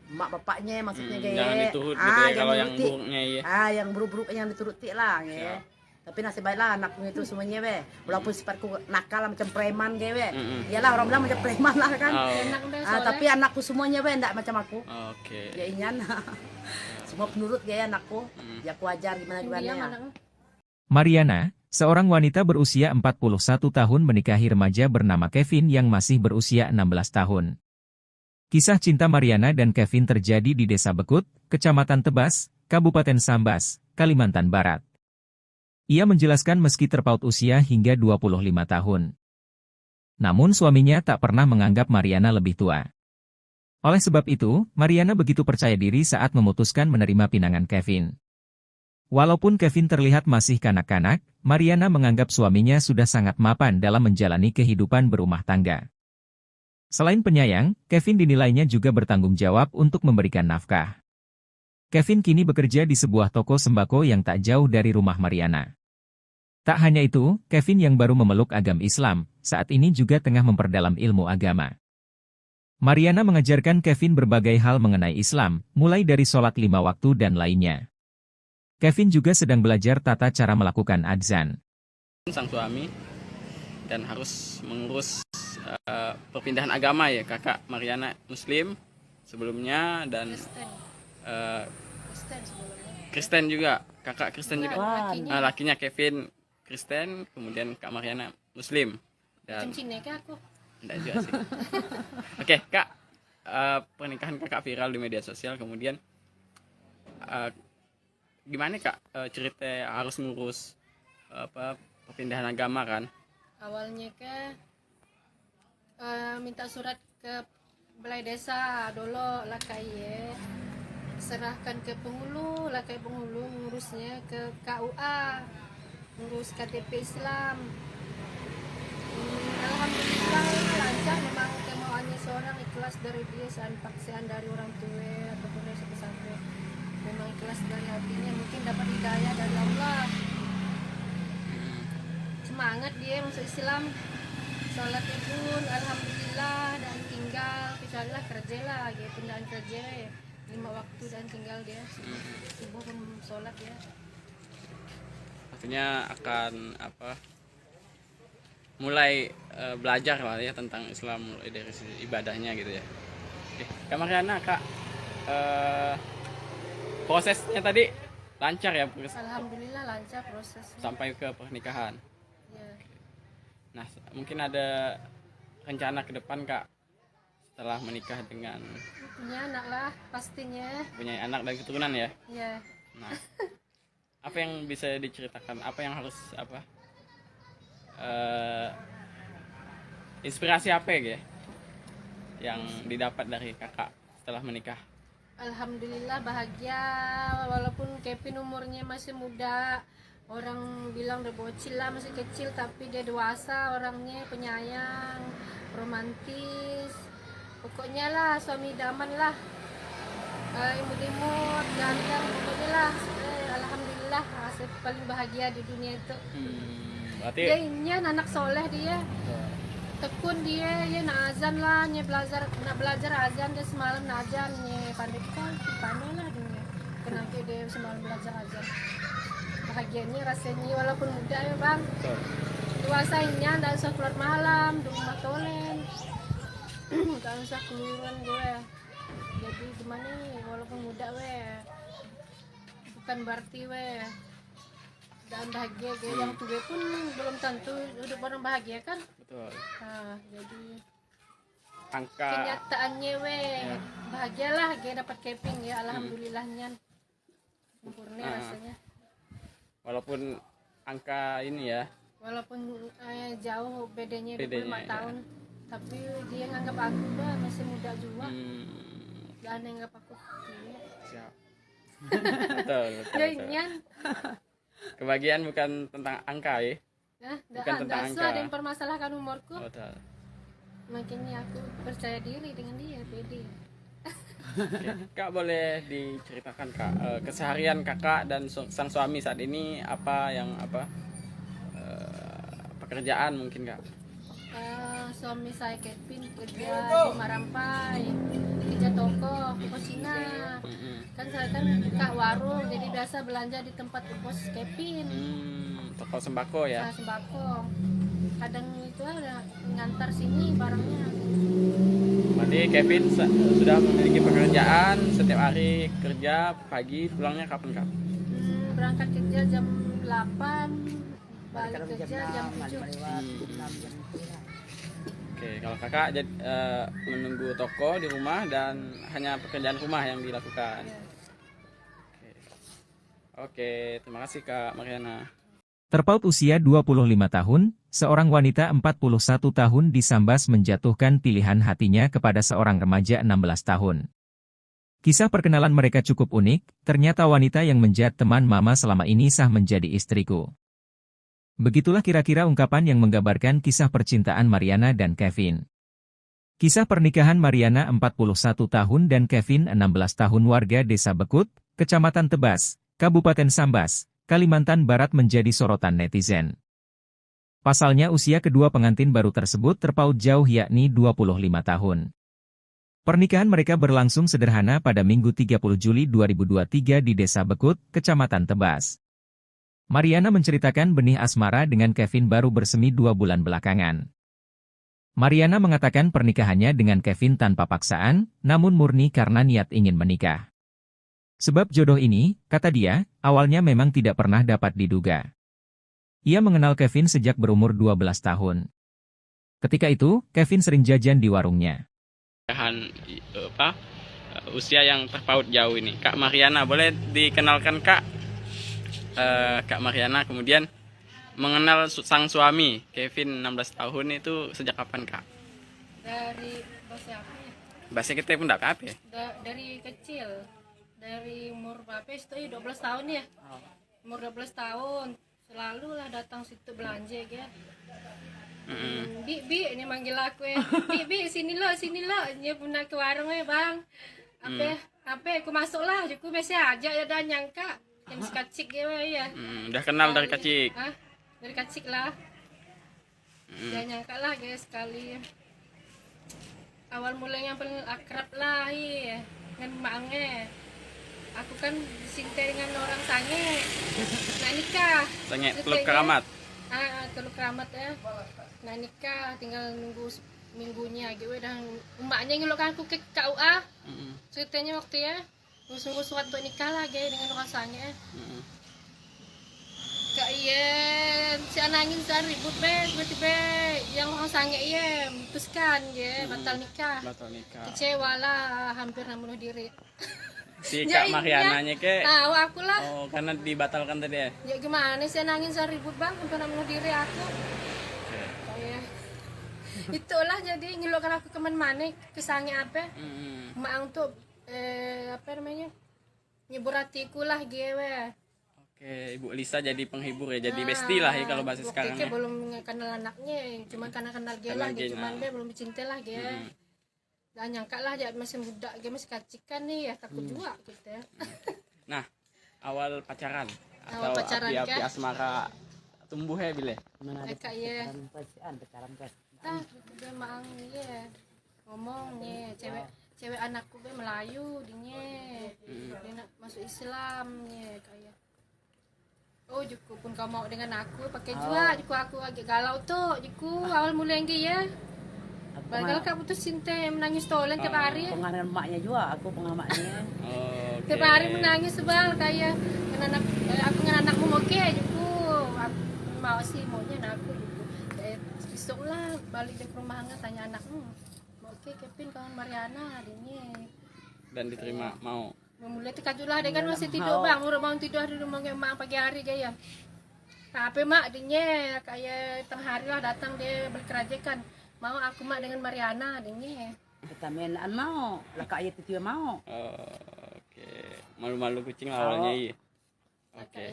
mak bapaknya maksudnya kayak. Jangan diturut gitu ya, kalau yang buruknya ya. Yang buruk-buruknya yang dituruti lah ya. Tapi nasib baiklah anakku itu semuanya walaupun sifatku nakal macam preman iyalah orang bilang macam preman lah kan. Tapi anakku semuanya enggak macam aku. Ya ingin semua penurut anakku. Ya aku ajar gimana ya. Mariana, seorang wanita berusia 41 tahun menikahi remaja bernama Kevin yang masih berusia 16 tahun. Kisah cinta Mariana dan Kevin terjadi di Desa Bekut, Kecamatan Tebas, Kabupaten Sambas, Kalimantan Barat. Ia menjelaskan meski terpaut usia hingga 25 tahun. Namun suaminya tak pernah menganggap Mariana lebih tua. Oleh sebab itu, Mariana begitu percaya diri saat memutuskan menerima pinangan Kevin. Walaupun Kevin terlihat masih kanak-kanak, Mariana menganggap suaminya sudah sangat mapan dalam menjalani kehidupan berumah tangga. Selain penyayang, Kevin dinilainya juga bertanggung jawab untuk memberikan nafkah. Kevin kini bekerja di sebuah toko sembako yang tak jauh dari rumah Mariana. Tak hanya itu, Kevin yang baru memeluk agama Islam, saat ini juga tengah memperdalam ilmu agama. Mariana mengajarkan Kevin berbagai hal mengenai Islam, mulai dari sholat 5 waktu dan lainnya. Kevin juga sedang belajar tata cara melakukan adzan. Sang suami dan harus mengurus perpindahan agama ya, kakak Mariana Muslim, sebelumnya dan Kristen. eh, Kristen sebelumnya. Kristen juga, kakak Kristen juga. Lakinya. Lakinya Kevin Kristen, kemudian Kak Mariana Muslim. Dan Macam Cina kah aku? enggak juga sih. Oke, Kak, pernikahan kakak viral di media sosial, kemudian gimana Kak cerita harus ngurus perpindahan agama kan? Awalnya minta surat ke balai desa dulu lah kayak serahkan ke penghulu lah kayak penghulu ngurusnya ke KUA, ngurus KTP Islam. Alhamdulillah lancar, memang kemauannya seorang ikhlas dari dia, paksaan dari orang tua ataupun dari pesantren, memang ikhlas dari hatinya, mungkin dapat hidayah dari Allah, semangat dia masuk Islam, sholatnya pun alhamdulillah, dan tinggal kecuali lah kerja lah gitu, pindahan kerja ya 5 waktu dan tinggal dia subuh pun sholat ya. Artinya akan mulai belajar lah ya tentang Islam, mulai dari sisi ibadahnya gitu ya. Oke, Kak Mariana, Kak, prosesnya tadi lancar ya Alhamdulillah lancar prosesnya sampai ke pernikahan. ya. Nah, mungkin ada rencana ke depan Kak setelah menikah dengan Punya anak lah pastinya punya anak dan keturunan ya. ya. Nah, apa yang bisa diceritakan? Apa yang harus inspirasi apa ya yang didapat dari kakak setelah menikah? Alhamdulillah bahagia, walaupun Kevin umurnya masih muda, orang bilang udah bocil lah, masih kecil, tapi dia dewasa, orangnya penyayang, romantis, pokoknya lah suami idaman lah, imut-imut, ganteng, pokoknya lah. Alhamdulillah, saya paling bahagia di dunia itu. Berarti Dia ini anak soleh dia, tekun dia, ya nak azan lah, nak belajar azan dia semalam nak azan, pandai lah dia, kenapa dia semalam belajar azan. Bahagianya rasanya walaupun muda ya bang, dewasanya nggak usah keluar malam, di rumah tolen, nggak usah keluaran gue. Jadi gimana nih, walaupun muda bukan berarti dan bahagia yang tua pun belum tentu hidup orang bahagia kan. betul. Nah, jadi Angka kenyataannya bahagialah dapat keping ya, alhamdulillahnya sempurna rasanya. walaupun angka ini ya, Walaupun jauh bedanya 25 Bedanya, ya. tahun, tapi dia nganggap aku masih muda juga. Dan nganggap aku siap. betul. ya inyan. Kebahagiaan bukan tentang angka ya. Nah, Bukan tentang ada angka. yang mempermasalahkan umurku. Betul. Makanya aku percaya diri dengan dia, pede. Oke. Kak, boleh diceritakan Kak keseharian kakak dan sang suami saat ini apa pekerjaan mungkin Kak? Suami saya Kevin kerja di Marampai, kerja toko Cina. Kan saya kan kak warung, jadi biasa belanja di tempat pos Kevin. Toko sembako ya. Nah, sembako. Kadang itu ada ngantar sini barangnya. Berarti Kevin sudah memiliki pekerjaan, setiap hari kerja, pagi pulangnya kapan Kak? Berangkat kerja jam 8, balik kerja jam 7. Oke, kalau kakak menunggu toko di rumah dan hanya pekerjaan rumah yang dilakukan. Oke, terima kasih Kak Mariana. Terpaut usia 25 tahun, seorang wanita 41 tahun disambas menjatuhkan pilihan hatinya kepada seorang remaja 16 tahun. Kisah perkenalan mereka cukup unik, ternyata wanita yang menjadi teman mama selama ini sah menjadi istriku. Begitulah kira-kira ungkapan yang menggambarkan kisah percintaan Mariana dan Kevin. Kisah pernikahan Mariana 41 tahun dan Kevin 16 tahun warga Desa Bekut, Kecamatan Tebas, Kabupaten Sambas, Kalimantan Barat menjadi sorotan netizen. Pasalnya usia kedua pengantin baru tersebut terpaut jauh yakni 25 tahun. Pernikahan mereka berlangsung sederhana pada Minggu 30 Juli 2023 di Desa Bekut, Kecamatan Tebas. Mariana menceritakan benih asmara dengan Kevin baru bersemi 2 bulan belakangan. Mariana mengatakan pernikahannya dengan Kevin tanpa paksaan, namun murni karena niat ingin menikah. Sebab jodoh ini, kata dia, awalnya memang tidak pernah dapat diduga. Ia mengenal Kevin sejak berumur 12 tahun. Ketika itu, Kevin sering jajan di warungnya. Usia yang terpaut jauh ini, Kak Mariana, boleh dikenalkan Kak? Kak Mariana kemudian mengenal sang suami Kevin 16 tahun itu sejak kapan Kak? Dari bahasa apa ya? Bahasa kita pun tidak apa ya? Dari kecil, dari umur berapa itu 12 tahun ya. Umur 12 tahun selalu lah datang situ belanja ya. Bi ini manggil aku ya. Bi sini lo dia pernah ke warung ya bang. Apa aku masuk lah aku biasa aja ya dan nyangka yang sekacik ya. Udah kenal dari kecil. Dari kecil lah. Jangan nyangka lah guys sekali. Awal mulanya paling akrab lah ya dengan maknya. Aku kan disinta dengan orang sange. Nah nikah. Sange Teluk Keramat. Teluk Keramat ya. Nah nikah tinggal nunggu minggunya gitu dan emaknya ngelokkan aku ke KUA. Ceritanya waktu ya ngusung surat untuk nikah lah dengan orang sange. Kak iya, si anangin saya ribut tiba-tiba yang orang sange iya memutuskan ya batal nikah. Kecewa lah, hampir bunuh diri. Si Kak Mariananya ke? Aku lah. Oh, karena dibatalkan tadi ya? Ya gimana sih nangis saya ribut bang, hampir bunuh diri aku. Kayak itulah jadi ngelokkan aku kemana-mana, kesange apa? Mak untuk apa namanya? Nyebur hatiku lah gue. Oke, Ibu Lisa jadi penghibur ya, jadi bestie lah ya kalau bahasa sekarang ya. Belum kenal anaknya, cuma karena kenal dia lah, cuman dia belum cinta lah dia. Dan nyangka lah dia masih muda, dia masih kacikan nih ya, takut juga gitu ya. Nah, awal pacaran atau api-api asmara tumbuh ya Bile? Kayak pacaran kan. Dia mang ya ngomong nih cewek anakku dia Melayu dia nak masuk Islam nih kayak. Oh Juku pun kau mau dengan aku pakai juga Juku aku agak galau tuh Juku awal mulai yang dia bakal kak putus cinta menangis tolan tiap hari pengaruh emaknya juga aku pengamatnya tiap hari menangis sebal kayak aku dengan anakmu oke Juku aku mau sih maunya aku Juku besok lah balik ke rumah tanya anakmu oke Kevin kawan Mariana adiknya dan diterima mau mulai tekajulah dia kan masih tidur bang udah bangun tidur di rumah emak pagi hari gaya tapi mak adiknya kayak tengah hari lah datang dia berkerajakan mau aku mak dengan Mariana adiknya kita mainan mau lah kak itu mau oke malu-malu kucing awalnya iya oke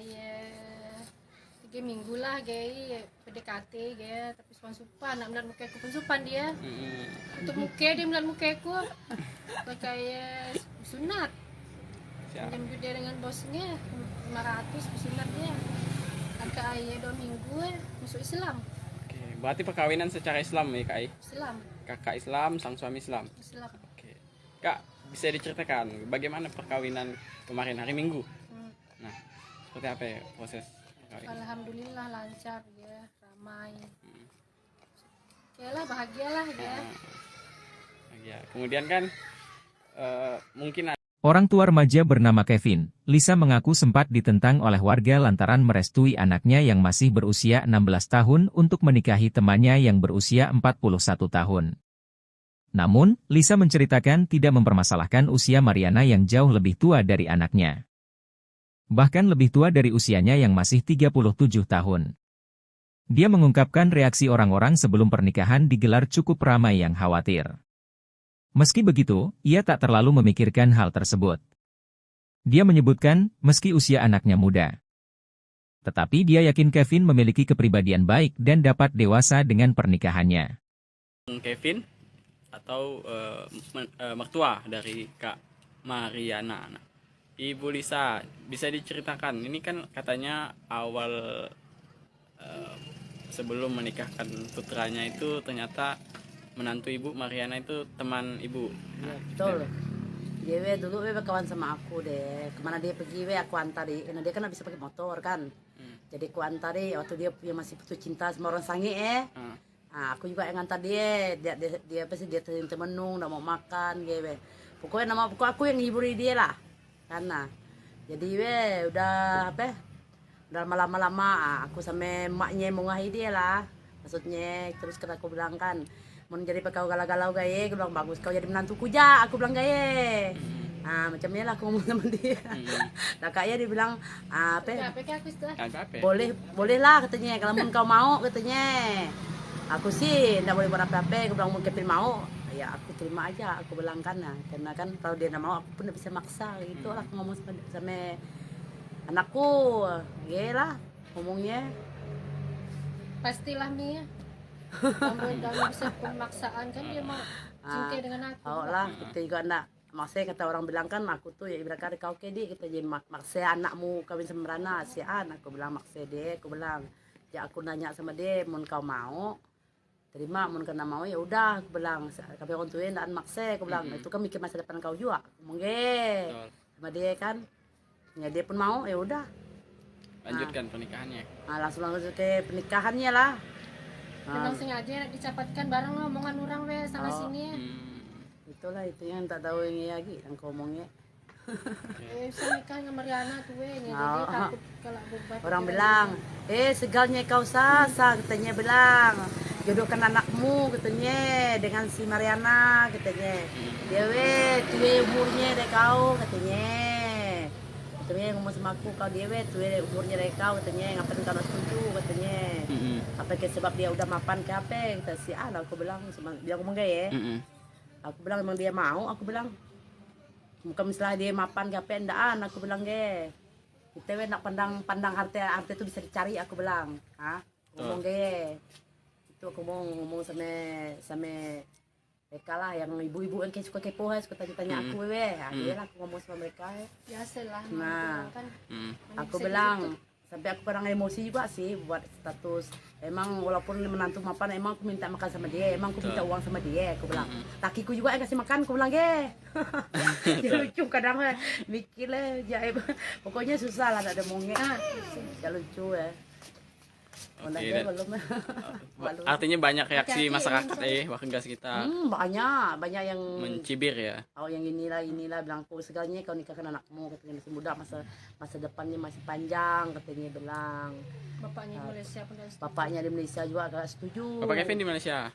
3 minggu lah gaya PDKT gaya tapi supan nak melihat muka aku pun supan dia untuk muka dia melihat muka aku kayak sunat jam dia dengan bosnya 500 pesunatnya kakak ayah 2 minggu masuk Islam. Oke, berarti perkawinan secara Islam ya kak? Islam. Kakak Islam, sang suami Islam. Oke, kak bisa diceritakan bagaimana perkawinan kemarin hari Minggu? Nah, seperti apa ya proses perkawinan? Alhamdulillah lancar ya, ramai. Oke lah bahagialah ya. Bahagia. Kemudian kan mungkin orang tua remaja bernama Kevin, Lisa mengaku sempat ditentang oleh warga lantaran merestui anaknya yang masih berusia 16 tahun untuk menikahi temannya yang berusia 41 tahun. Namun, Lisa menceritakan tidak mempermasalahkan usia Mariana yang jauh lebih tua dari anaknya. Bahkan lebih tua dari usianya yang masih 37 tahun. Dia mengungkapkan reaksi orang-orang sebelum pernikahan digelar cukup ramai yang khawatir. Meski begitu, ia tak terlalu memikirkan hal tersebut. Dia menyebutkan, meski usia anaknya muda. Tetapi dia yakin Kevin memiliki kepribadian baik dan dapat dewasa dengan pernikahannya. Kevin atau mertua dari Kak Mariana. Nah, Ibu Lisa, bisa diceritakan, ini kan katanya awal sebelum menikahkan putranya itu ternyata menantu Ibu Mariana itu teman Ibu. Ya, betul. Dia dulu kawan sama aku deh. Kemana dia pergi aku antari. Karena dia kan bisa pakai motor kan. Jadi aku antari waktu dia masih putus cinta sama orang sange Aku juga yang ngantar dia apa sih, dia temenung, nggak mau makan, gitu. Pokoknya aku yang ngiburi dia lah, karena jadi udah apa, udah lama-lama aku sama emaknya mau ngahi dia lah, maksudnya terus kata aku bilang kan, mau jadi kau galau-galau gaya, aku bilang bagus kau jadi menantuku ja, aku bilang gaya. Macamnya lah aku ngomong sama dia. Nah kakaknya dia bilang apa? Boleh lah katanya, kalau kau mau katanya. Aku sih nggak boleh buat apa-apa, aku bilang mau Kevin mau, ya aku terima aja, aku bilang karena kan kalau dia nggak mau aku pun nggak bisa maksa gitu lah, aku ngomong sama anakku, lah ngomongnya. Pastilah Mia. Kamu bisa pemaksaan kan dia mau cinta dengan aku. Lah kita juga enggak. Maksudnya kata orang bilang kan aku tuh ya ibarat kau kedi kita jadi maksa anakmu kawin sama Rana si aku bilang maksa dia, aku bilang ya aku nanya sama dia mau kau mau terima, mau kena mau ya udah, aku bilang kami orang tua ndak maksa, aku bilang itu kan mikir masa depan kau juga, mungkin sama dia kan, ya dia pun mau ya udah lanjutkan pernikahannya. Langsung ke pernikahannya lah. Memang sengaja dicapatkan bareng omongan orang sana sini. Itulah itu yang tak tahu yang lagi yang kau omongnya. Bisa nikah sama Mariana tuh jadi takut kalau orang bilang segalnya kau sasa katanya, bilang jodohkan anakmu katanya dengan si Mariana katanya, dia tuwe umurnya dari kau katanya ngomong sama aku, kau dia tuwe umurnya dari kau katanya, ngapain kau nak setuju katanya, apa ke sebab dia udah mapan ke apa kata si aku bilang bilang ngomong gaya, aku bilang emang dia mau, aku bilang bukan misalnya dia mapan ke apa endaan, aku bilang kita nak pandang harta itu bisa dicari, aku bilang ngomong itu aku mau ngomong sama mereka lah yang ibu-ibu yang suka kepo suka tanya aku dia lah aku ngomong sama mereka biasalah. Kan aku bilang sampai aku kadang emosi juga sih buat status, emang walaupun menantu mapan emang aku minta makan sama dia, emang aku minta uang sama dia, aku bilang lakiku juga yang kasih makan, aku bilang dia lucu kadang mikir lah jaib, pokoknya susah lah ada mongnya ya lucu Artinya banyak reaksi masyarakat warga sekitar. Banyak yang mencibir ya. Yang inilah bilang segalanya kau nikahkan anakmu katanya, masih muda, masa depannya masih panjang katanya, bilang. Bapaknya di Malaysia pun bapaknya di Malaysia juga agak setuju. Bapak Kevin di Malaysia.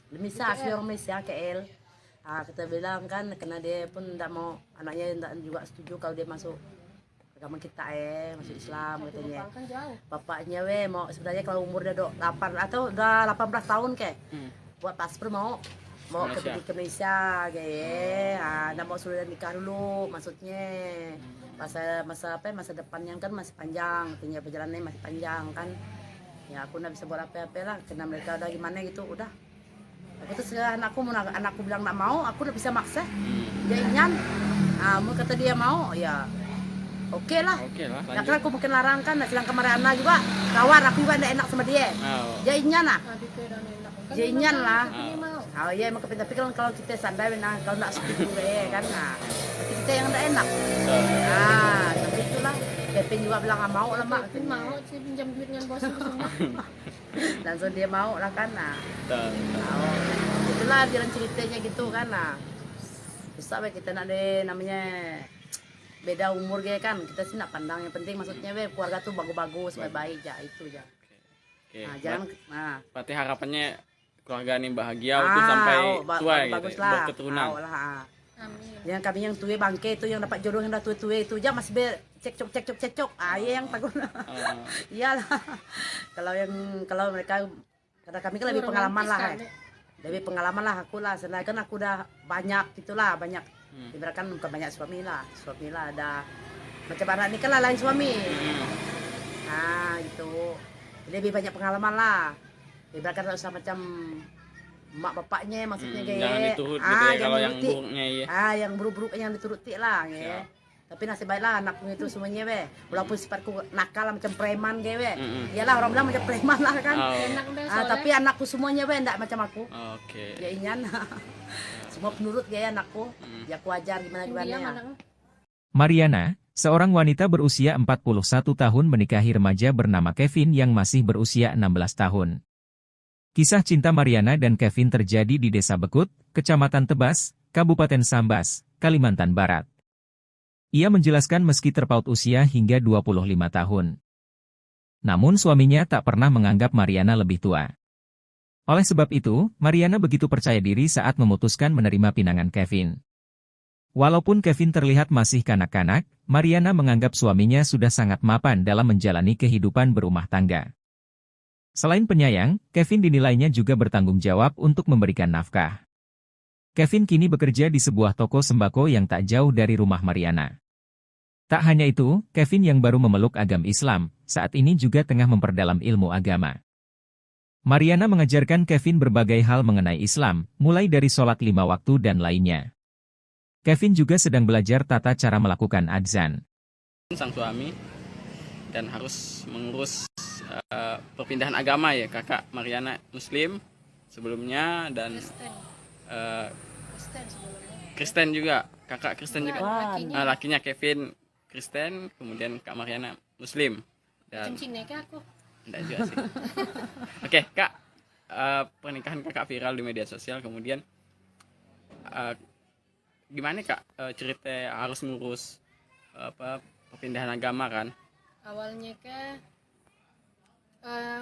Asli orang Malaysia KL. Kita bilang kan karena dia pun tidak mau anaknya tidak juga setuju kalau dia masuk agama kita masuk Islam katanya. Bapaknya mau sebenarnya kalau umur dia 8 atau udah 18 tahun buat paspor mau ke Malaysia nggak mau suruh nikah dulu, maksudnya masa depannya kan masih panjang, katanya perjalanannya masih panjang kan ya, aku nggak bisa buat apa-apa lah karena mereka udah gimana gitu, udah aku terus anakku bilang nggak mau, aku udah bisa maksa dia ingin mau kata dia mau ya Oke lah. Ya kan aku mungkin larang kan, sedangkan Mariana juga kawan aku juga tidak enak sama dia. Jadinya lah. Jadinya lah. Iya emang tapi kalau kita sadar kalau tidak setuju kan, kita yang tidak enak. Tapi itulah. Kevin juga bilang nggak mau lah mak. Mau sih pinjam duit dengan bos semua. Langsung dia mau lah kan. Itulah jalan ceritanya gitu kan. Bisa kita nak ada namanya beda umur kan, kita sih nak pandang yang penting maksudnya keluarga tuh bagus-bagus, baik-baik aja itu aja. Jangan berarti harapannya keluarga ini bahagia untuk sampai tua gitu, berketurunan. Amin. Yang kami yang tua bangke itu yang dapat jodoh yang dah tua itu aja masih cekcok. Yang takut. Iyalah. kalau mereka kata kami kan lebih pengalaman lah. Lebih pengalaman lah aku lah, sedangkan aku udah banyak gitulah, banyak ibaratkan bukan banyak suami lah ada macam anak ini kan lain suami gitu, lebih banyak pengalaman lah, ibaratkan usah macam mak bapaknya maksudnya jangan diturut gitu ya, kalau yang buruknya yang buruk-buruk yang dituruti lah tapi nasib baiklah anakku itu semuanya walaupun sifatku nakal macam preman iyalah orang bilang macam preman lah kan tapi anakku semuanya enggak macam aku ya inyan semua penurut anakku ya aku ajar gimana. Mariana, seorang wanita berusia 41 tahun menikahi remaja bernama Kevin yang masih berusia 16 tahun. Kisah cinta Mariana dan Kevin terjadi di Desa Bekut, Kecamatan Tebas, Kabupaten Sambas, Kalimantan Barat. Ia menjelaskan meski terpaut usia hingga 25 tahun. Namun suaminya tak pernah menganggap Mariana lebih tua. Oleh sebab itu, Mariana begitu percaya diri saat memutuskan menerima pinangan Kevin. Walaupun Kevin terlihat masih kanak-kanak, Mariana menganggap suaminya sudah sangat mapan dalam menjalani kehidupan berumah tangga. Selain penyayang, Kevin dinilainya juga bertanggung jawab untuk memberikan nafkah. Kevin kini bekerja di sebuah toko sembako yang tak jauh dari rumah Mariana. Tak hanya itu, Kevin yang baru memeluk agama Islam, saat ini juga tengah memperdalam ilmu agama. Mariana mengajarkan Kevin berbagai hal mengenai Islam, mulai dari sholat 5 waktu dan lainnya. Kevin juga sedang belajar tata cara melakukan adzan. Sang suami dan harus mengurus perpindahan agama ya, kakak Mariana Muslim sebelumnya dan Kristen. Kristen sebelumnya. Kristen juga, kakak Kristen juga. Lakinya. Lakinya Kevin Kristen, kemudian kak Mariana Muslim dan Cincin ke aku. enggak juga sih. Oke kak, pernikahan kakak viral di media sosial, kemudian gimana kak cerita harus ngurus perpindahan agama kan? Awalnya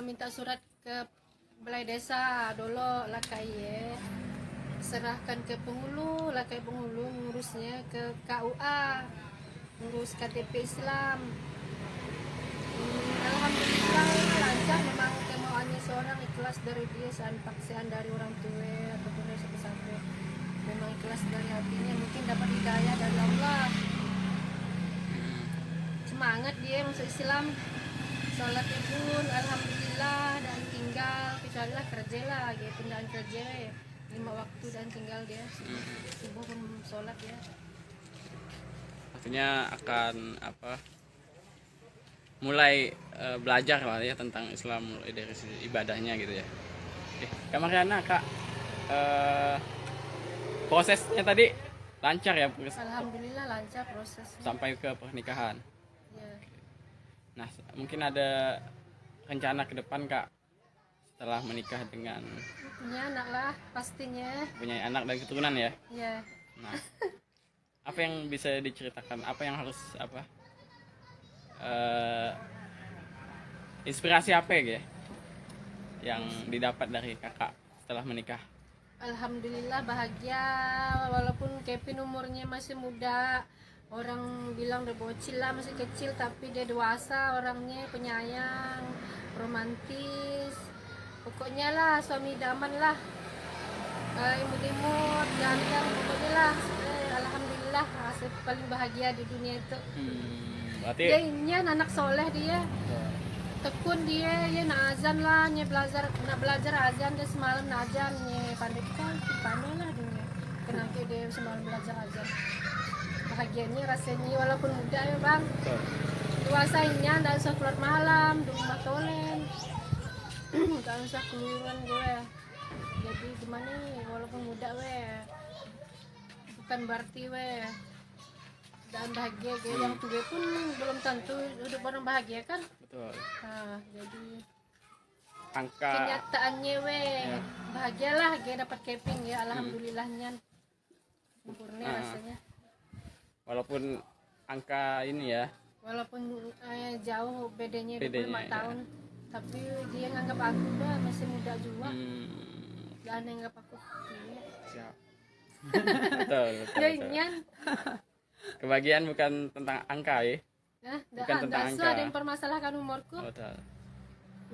minta surat ke balai desa dulu lah kayak serahkan ke penghulu lah kayak penghulu ngurusnya ke KUA, ngurus KTP Islam. Alhamdulillah lancar, memang kemauannya seorang ikhlas dari dia, paksaan dari orang tua ataupun dari sampai memang ikhlas dari hatinya, mungkin dapat hidayah dari Allah. Semangat dia masuk Islam, sholatnya pun alhamdulillah, dan tinggal kecuali lah kerja lah, dia pindahan kerja 5 waktu dan tinggal dia subuh pun sholat ya. Artinya akan mulai belajar lah ya tentang Islam mulai dari ibadahnya gitu ya. Oke, Kak Mariana, kak prosesnya tadi lancar ya? Alhamdulillah lancar prosesnya. Sampai ke pernikahan. Ya. Nah, mungkin ada rencana ke depan kak setelah menikah dengan Punya anak lah pastinya. punya anak dan keturunan ya. Ya. Nah, apa yang bisa diceritakan? Apa yang harus inspirasi apa ya yang didapat dari kakak setelah menikah? Alhamdulillah bahagia, walaupun Kevin umurnya masih muda, orang bilang udah bocil lah, masih kecil, tapi dia dewasa, orangnya penyayang, romantis, pokoknya lah suami idaman lah, imut-imut, ganteng, pokoknya lah. Alhamdulillah rasa paling bahagia di dunia itu. Berarti Dia ini anak soleh, dia tekun, dia nak azan lah, nak belajar azan, dia semalam nak azan, pandai lah dia, kenapa dia semalam belajar azan. Bahagianya rasanya walaupun muda ya bang, dewasanya tidak usah keluar malam di rumah tolen, tidak usah keluaran gue. Jadi gimana nih, walaupun muda bukan berarti dan bahagia yang tua pun belum tentu hidup orang bahagia kan. betul. Nah, jadi Angka kenyataannya bahagialah dapat Kevin ya, alhamdulillahnya sempurna rasanya. walaupun angka ini ya, Walaupun jauh bedanya 25 Bedanya, tahun, tapi dia nganggap aku masih muda juga, dan nganggap aku siap. betul, betul, ya betul. nyan. Kebahagiaan bukan tentang angka ya. Nah, Bukan tentang ada angka. yang mempermasalahkan umurku, Betul.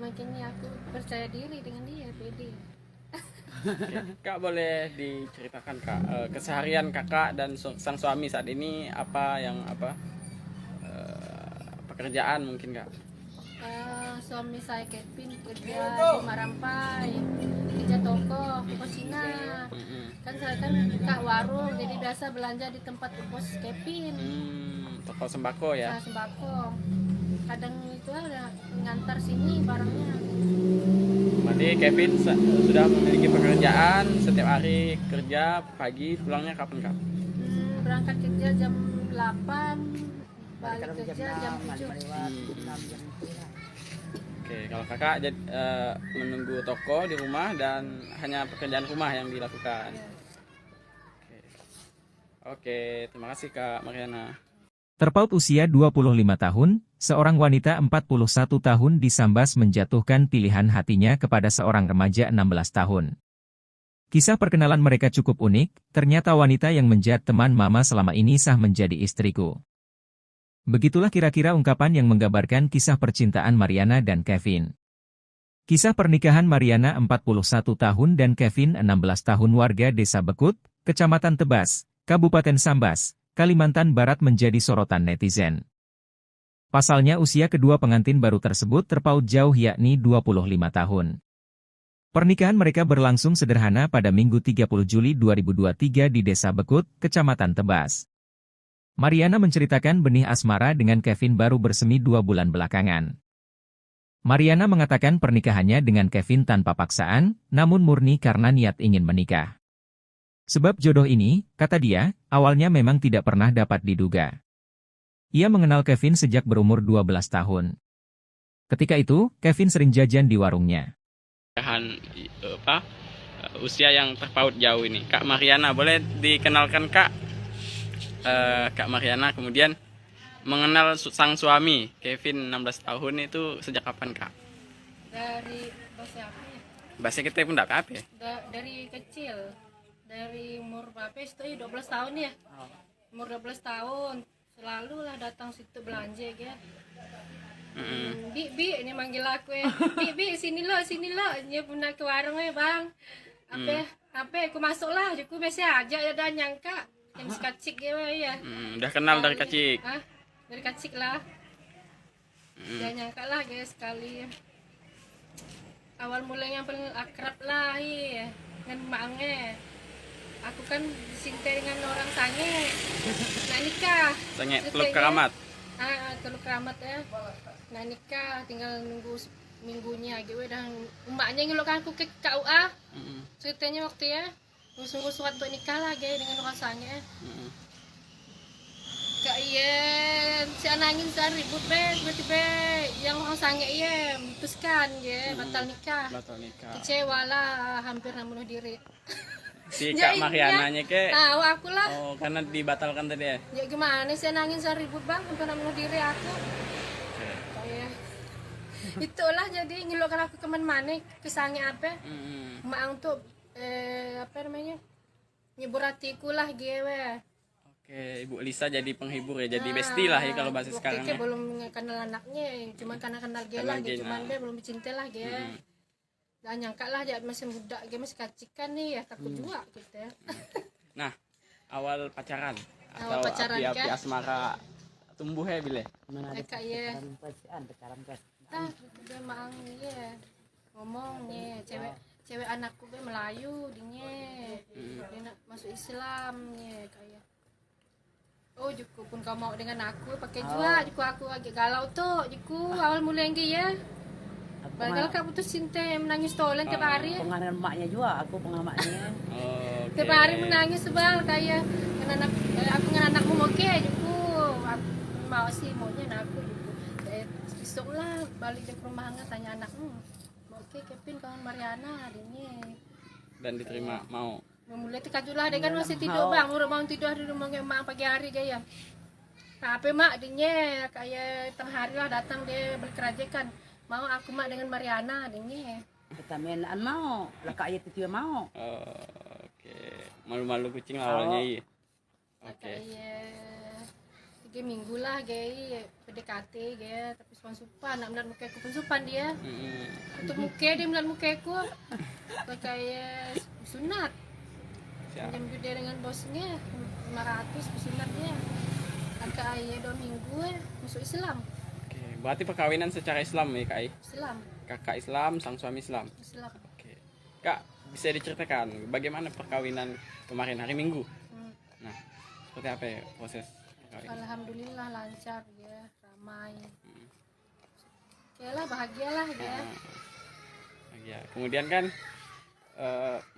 makanya aku percaya diri dengan dia, pede. Oke. Kak boleh diceritakan kak keseharian kakak dan sang suami saat ini apa pekerjaan mungkin kak? Suami saya Kevin kerja di Marampai, kerja toko Cina. Kan saya kan kak warung, jadi biasa belanja di tempat bos Kevin. Toko sembako ya. Nah, sembako. Kadang itu ada ngantar sini barangnya. Berarti Kevin sudah memiliki pekerjaan, setiap hari kerja, pagi pulangnya kapan kak? Berangkat kerja jam 8, balik kerja jam 7. Oke, Kalau kakak menunggu toko di rumah dan hanya pekerjaan rumah yang dilakukan. Iya. Oke, terima kasih Kak Mariana. Terpaut usia 25 tahun, seorang wanita 41 tahun di Sambas menjatuhkan pilihan hatinya kepada seorang remaja 16 tahun. Kisah perkenalan mereka cukup unik, ternyata wanita yang menjadi teman mama selama ini sah menjadi istriku. Begitulah kira-kira ungkapan yang menggambarkan kisah percintaan Mariana dan Kevin. Kisah pernikahan Mariana 41 tahun dan Kevin 16 tahun warga Desa Bekut, Kecamatan Tebas, Kabupaten Sambas, Kalimantan Barat menjadi sorotan netizen. Pasalnya usia kedua pengantin baru tersebut terpaut jauh yakni 25 tahun. Pernikahan mereka berlangsung sederhana pada Minggu 30 Juli 2023 di Desa Bekut, Kecamatan Tebas. Mariana menceritakan benih asmara dengan Kevin baru bersemi 2 bulan belakangan. Mariana mengatakan pernikahannya dengan Kevin tanpa paksaan, namun murni karena niat ingin menikah. Sebab jodoh ini, kata dia, awalnya memang tidak pernah dapat diduga. Ia mengenal Kevin sejak berumur 12 tahun. Ketika itu, Kevin sering jajan di warungnya. Usia yang terpaut jauh ini, Kak Mariana, boleh dikenalkan Kak? Kak Mariana kemudian mengenal sang suami Kevin 16 tahun itu sejak kapan Kak? Dari bahasa apa ya? Bahasa kita pun apa ya? Dari kecil, dari umur berapa itu 12 tahun ya. Umur 12 tahun selalu lah datang situ belanja ya. Bi ini manggil aku ya. Bi sini lo dia pernah ke warung ya bang. Apa aku masuk lah aku biasa aja ya dan nyangka yang sekacik ya. Udah kenal dari kecil. Dari kecil lah. Ya nyangka lah guys sekali. Awal mulanya paling akrab lah ya dengan maknya. Aku kan cinta dengan orang sange. Nah nikah. Sange Teluk Keramat. Teluk Keramat ya. Nah nikah tinggal nunggu minggunya gitu dan emaknya ngelukan aku ke KUA. Ceritanya waktu ya sungguh surat untuk nikah lah dengan orang sange. Kak iya si anangin saya ribut tiba-tiba yang orang sange iya memutuskan batal nikah. Kecewa lah hampir bunuh diri. Si Kak Mariananya ke tahu aku lah. Oh karena dibatalkan tadi ya. Ya gimana sih nangis saya ribut bang hampir bunuh diri aku. Kayak itulah jadi ngeluarkan aku kemana kesannya apa? Maang tuh apa namanya nyebur hatiku lah gue. Oke, Ibu Lisa jadi penghibur ya, jadi bestie lah ya kalau bahasa sekarang ya. Belum kenal anaknya, cuma karena kenal dia lah, cuman dia belum cinta lah dia. Dan nyangka lah dia masih muda, dia masih kacikan nih ya, takut juga gitu ya. Nah, awal pacaran atau api-api asmara tumbuh ya bile? Kayak ya. Dia maang ya ngomongnya cewek anakku be Melayu dia nak masuk Islam ya kayak. Oh juku pun kau mau dengan aku pakai juga juku aku agak galau tuh juku awal mulai yang ya. Padahal kak putus cinta menangis tolen tiap hari. Pengaruh emaknya juga aku pengamatnya. Tiap hari menangis sebal kayak anak aku dengan anakmu oke juku aku mau sih maunya aku juku. Besok lah balik ke rumah tanya anakmu. Oke Kevin kawan Mariana adiknya. Dan diterima mau. Mulai tikajulah dia kan masih tidur bang, udah bangun tidur di rumah emak pagi hari dia. Tapi mak adiknya kayak tengah hari lah datang dia berkerajakan. Mau aku mak dengan Mariana adiknya. Kita mainan mau, lah kak ayat itu mau. Oke, malu-malu kucing awalnya iya. Oke. Tiga minggu lah gay PDKT gay tapi supan nak melihat muka aku pun supan dia. Untuk muka dia melihat muka aku kayak sunat. Jam gede dengan bosnya 500 sunatnya. Kakak ayah 2 minggu masuk Islam. Oke, berarti perkawinan secara Islam ya Kak Ai? Islam. Kakak Islam, sang suami Islam. Islam. Oke. Kak, bisa diceritakan bagaimana perkawinan kemarin hari Minggu? Nah, seperti apa ya proses perkawinan? Alhamdulillah lancar ya, ramai. Oke lah, bahagialah ya. Bahagia. Kemudian kan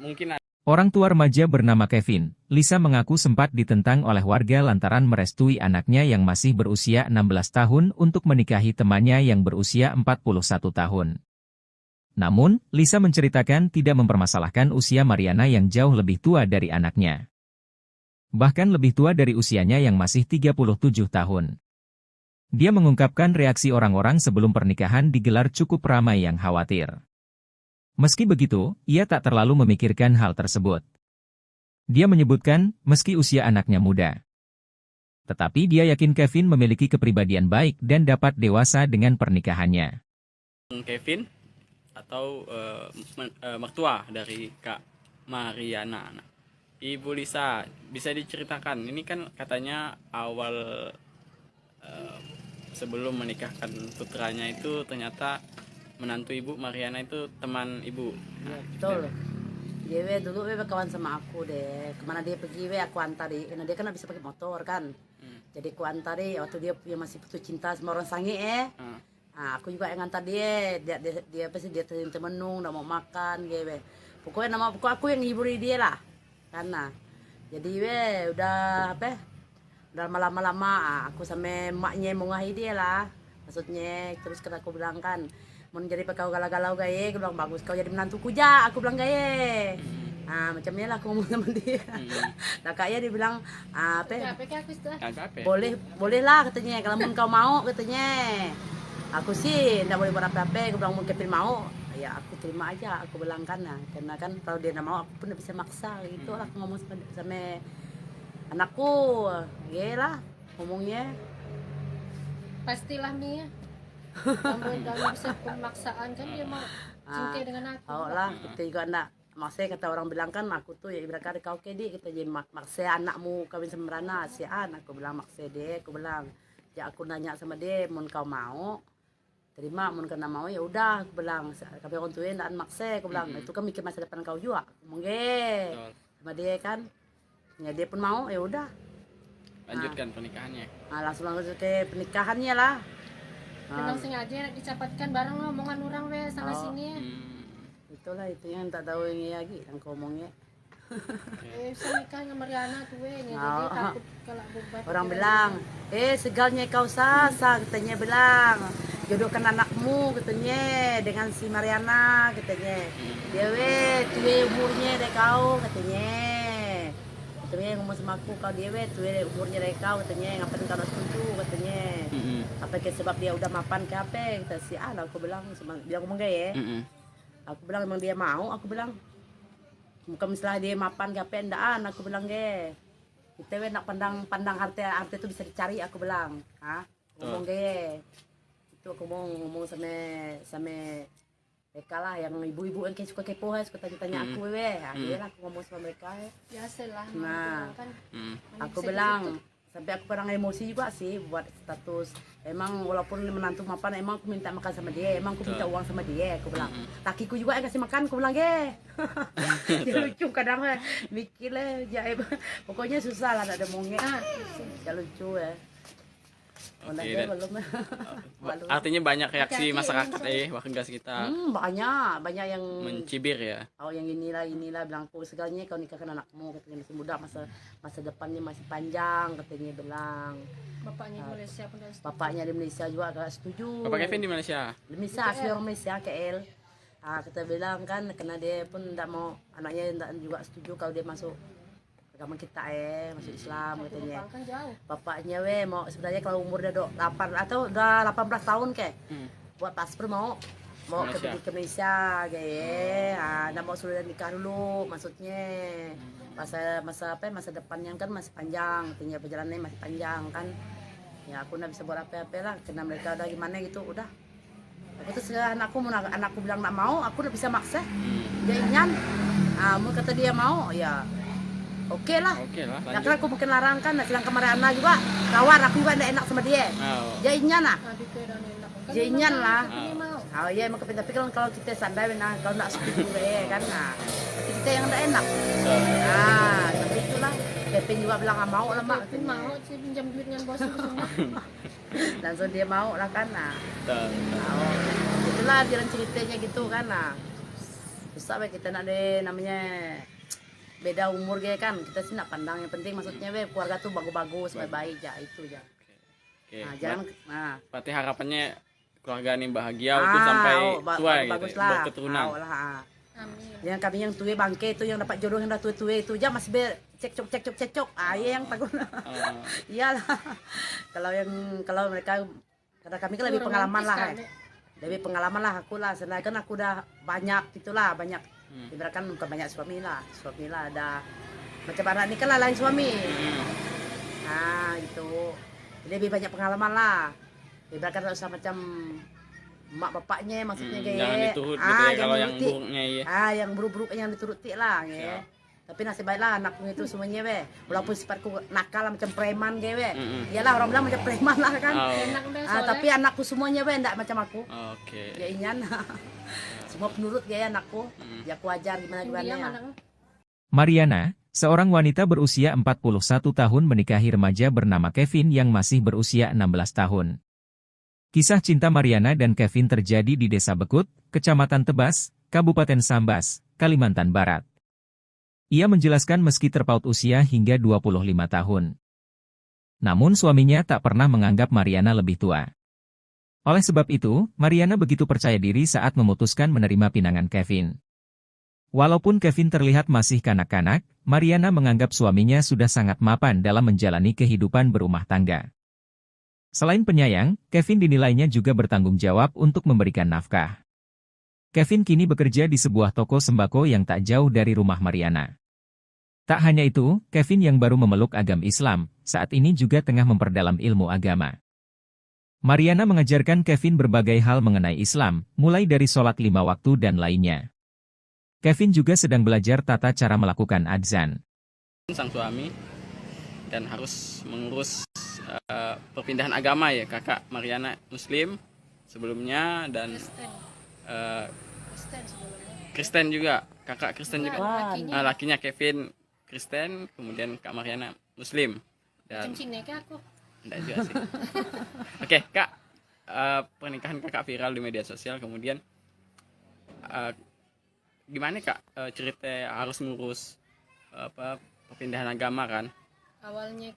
mungkin Orang tua remaja bernama Kevin, Lisa mengaku sempat ditentang oleh warga lantaran merestui anaknya yang masih berusia 16 tahun untuk menikahi temannya yang berusia 41 tahun. Namun, Lisa menceritakan tidak mempermasalahkan usia Mariana yang jauh lebih tua dari anaknya. Bahkan lebih tua dari usianya yang masih 37 tahun. Dia mengungkapkan reaksi orang-orang sebelum pernikahan digelar cukup ramai yang khawatir. Meski begitu, ia tak terlalu memikirkan hal tersebut. Dia menyebutkan, meski usia anaknya muda. Tetapi dia yakin Kevin memiliki kepribadian baik dan dapat dewasa dengan pernikahannya. Kevin atau mertua dari Kak Mariana. Nah, Ibu Lisa, bisa diceritakan, ini kan katanya awal sebelum menikahkan putranya itu ternyata menantu Ibu Mariana itu teman Ibu. Ya, betul. Dia dulu kawan sama aku deh. Kemana dia pergi aku antari. Karena dia kan bisa pakai motor kan. Jadi aku antari waktu dia masih putus cinta sama orang sange Nah, aku juga yang ngantar dia. Dia pasti dia temenung, nggak mau makan gitu. Pokoknya aku yang ngiburi dia lah. Karena jadi udah udah lama-lama aku sama emaknya mau ngahi dia lah. Maksudnya terus kata aku bilang kan, mau jadi kau galau-galau gaya, aku bilang bagus kau jadi menantuku ja, aku bilang gaya. Nah macamnya lah aku ngomong sama dia. Nah kayaknya dia bilang boleh lah katanya, kalau mau kau mau katanya. Aku sih nggak boleh buat apa-apa, aku bilang mau Kevin mau, ya aku terima aja, aku bilang karena kan kalau dia nggak mau aku pun nggak bisa maksa gitu lah. Aku ngomong sama anakku, ya lah ngomongnya. Pastilah Mia. Kamu bisa pemaksaan kan dia mau cinta dengan aku. Oh lah, kita juga enggak. Maksudnya kata orang bilang kan aku tuh ya ibarat kata kau kedi kita jadi maksa anakmu kawin sama Rana si An, aku bilang maksa dia, aku bilang. Ya aku nanya sama dia, mau kau mau terima, mau kena mau ya udah, aku bilang. Tapi orang tua enggak maksa, aku bilang. Itu kan mikir masa depan kau juga. Mungkin sama dia kan. Ya dia pun mau, ya udah. Lanjutkan pernikahannya. Nah, langsung ke pernikahannya lah. Memang sengaja dicapatkan bareng omongan orang sana sini. Itulah itu yang tak tahu ini lagi yang ngomongnya. Bisa nikah sama Mariana tuh jadi takut kalau bebat. Orang bilang, segalnya kau sasa katanya bilang. Jodohkan anakmu katanya dengan si Mariana katanya. Dia tua umurnya dari kau katanya. Katanya ngomong sama aku, kalau dia tua umurnya dari kau katanya, ngapain kau nak setuju katanya. Apa ke sebab dia udah mapan ke apa? Kata si An, aku bilang ngomong gaya. Aku bilang emang dia mau, aku bilang. Bukan misalnya dia mapan ke apa endaan, aku bilang gaya. Kita nak pandang harta itu bisa dicari, aku bilang. Ngomong gaya. Itu aku mau ngomong sama mereka lah yang ibu-ibu yang suka kepo, suka tanya aku dia lah aku ngomong sama mereka biasalah. Nah kan aku bilang sampai aku kadang emosi juga sih buat status. Emang walaupun menantu mapan, emang aku minta makan sama dia, emang aku minta uang sama dia, aku bilang. Lakiku juga yang kasih makan, aku bilang dia lucu kadang mikir lah jaib. Pokoknya susah lah, ada mongnya. Ya lucu ya. Oke, artinya banyak reaksi masyarakat warga sekitar. Banyak yang mencibir ya. Oh yang inilah bilang aku segalanya kau nikahkan anakmu katanya, masih muda, masa depannya masih panjang katanya bilang. Bapaknya di Malaysia pun Bapaknya di Malaysia juga agak setuju. Bapak Kevin di Malaysia? Di Malaysia, asli orang Malaysia, KL. Kita bilang kan karena dia pun tidak mau, anaknya tidak juga setuju kalau dia masuk agama kita masuk Islam katanya. Bapaknya mau sebenarnya kalau umur udah 8 atau udah 18 tahun buat paspor mau ke Malaysia nggak mau sudah nikah dulu, maksudnya masa depannya kan masih panjang, katanya perjalanannya masih panjang kan. Ya aku nggak bisa buat apa-apa lah karena mereka udah gimana gitu, udah. Aku terus anakku bilang nggak mau, aku udah bisa maksa. Dia ingin, mau kata dia mau ya. Oke lah. Nah, karena aku bukan larang kan, sedang kemarin anak juga kawan aku juga tidak enak sama dia. Jadinya lah. Jadinya lah. Oh iya emang tapi kalau kita sadar kalau tidak setuju kan, kita yang tidak enak. Tapi itulah. Kevin juga bilang nggak mau lah mak. Kevin mau sih pinjam duit dengan bos semua. Langsung dia mau lah kan. Itulah jalan ceritanya gitu kan. Susah kita nak deh namanya. beda umur ge kan, kita sih nak pandang yang penting maksudnya we keluarga tuh bagus-bagus, baik-baik ya itu ya. Oke. Nah, jangan Berarti harapannya keluarga ini bahagia untuk sampai tua gitu, bagus ya, lah. berketurunan. Amin. Yang kami yang tua bangke itu yang dapat jodoh yang udah tua-tua itu aja masih cekcok. Iya yang takut. Iyalah. kalau mereka karena kami kan lebih pengalaman lah. Lebih pengalaman lah aku lah. Sedangkan aku udah banyak gitulah, banyak. Ibaratkan bukan banyak suami lah ada macam anak ini kan lah lain suami. Nah gitu. Jadi lebih banyak pengalaman lah. Ibaratkan kalau usah macam mak bapaknya maksudnya kayak jangan diturut gitu ya, kalau yang buruknya ya. Yang buruk-buruk yang dituruti lah ya. Tapi nasib baiklah anakku itu semuanya we. Walaupun sifatku nakal macam preman kayak we. Iyalah orang bilang macam preman lah kan. Tapi anakku semuanya we enggak macam aku. Oke. Ya inyan. Semua penurut ya anakku. Ya aku ajar gimana ya. Mariana, seorang wanita berusia 41 tahun menikahi remaja bernama Kevin yang masih berusia 16 tahun. Kisah cinta Mariana dan Kevin terjadi di Desa Bekut, Kecamatan Tebas, Kabupaten Sambas, Kalimantan Barat. Ia menjelaskan meski terpaut usia hingga 25 tahun. Namun suaminya tak pernah menganggap Mariana lebih tua. Oleh sebab itu, Mariana begitu percaya diri saat memutuskan menerima pinangan Kevin. Walaupun Kevin terlihat masih kanak-kanak, Mariana menganggap suaminya sudah sangat mapan dalam menjalani kehidupan berumah tangga. Selain penyayang, Kevin dinilainya juga bertanggung jawab untuk memberikan nafkah. Kevin kini bekerja di sebuah toko sembako yang tak jauh dari rumah Mariana. Tak hanya itu, Kevin yang baru memeluk agama Islam, saat ini juga tengah memperdalam ilmu agama. Mariana mengajarkan Kevin berbagai hal mengenai Islam, mulai dari sholat 5 waktu dan lainnya. Kevin juga sedang belajar tata cara melakukan adzan. Sang suami dan harus mengurus perpindahan agama ya, kakak Mariana Muslim sebelumnya dan Kristen juga, kakak Kristen juga. Lakinya Kevin Kristen, kemudian kak Mariana Muslim. Dan aku. Enggak juga sih. Oke, Kak, pernikahan kakak viral di media sosial, kemudian gimana Kak cerita harus ngurus perpindahan agama kan? Awalnya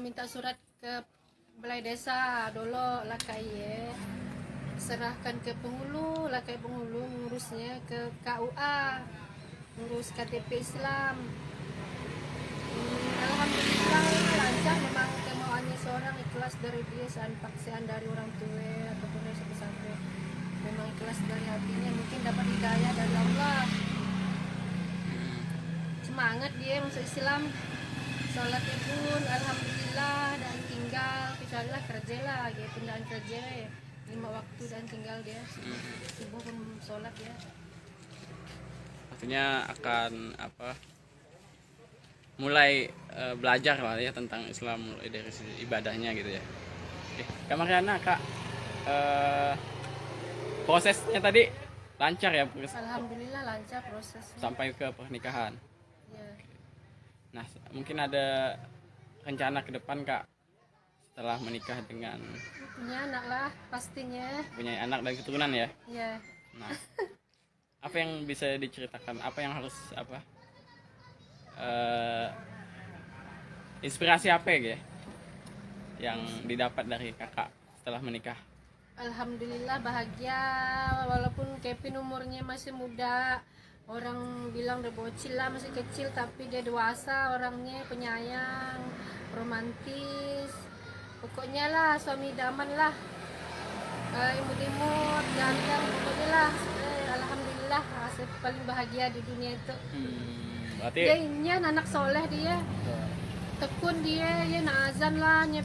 minta surat ke balai desa dulu lah kayak serahkan ke penghulu lah kayak penghulu ngurusnya ke KUA, ngurus KTP Islam. Alhamdulillah lancar, memang kemauannya seorang ikhlas dari dia, paksaan dari orang tua ataupun dari siapa-siapa, memang ikhlas dari hatinya, mungkin dapat hidayah dari Allah, semangat dia masuk Islam, sholatnya pun alhamdulillah, dan tinggal kecuali lah kerja lah, dia pindahan kerja 5 waktu dan tinggal dia subuh pun sholat ya. Artinya akan mulai belajar lah ya tentang Islam, mulai dari ibadahnya gitu ya. Oke, Kak Mariana, Kak, prosesnya tadi lancar ya? Alhamdulillah lancar prosesnya sampai ke pernikahan ya. Nah, mungkin ada rencana ke depan Kak setelah menikah dengan Punya anak lah pastinya. punya anak dan keturunan ya? Ya. Nah, apa yang bisa diceritakan? Apa yang harus inspirasi apa ya yang didapat dari kakak setelah menikah? Alhamdulillah bahagia, walaupun Kevin umurnya masih muda, orang bilang udah bocil lah, masih kecil, tapi dia dewasa orangnya, penyayang, romantis, pokoknya lah suami idaman lah, imut-imut, ganteng, pokoknya lah. Alhamdulillah masih paling bahagia di dunia itu. Berarti Dia ini anak soleh, dia tekun, dia ya nak azan lah, nak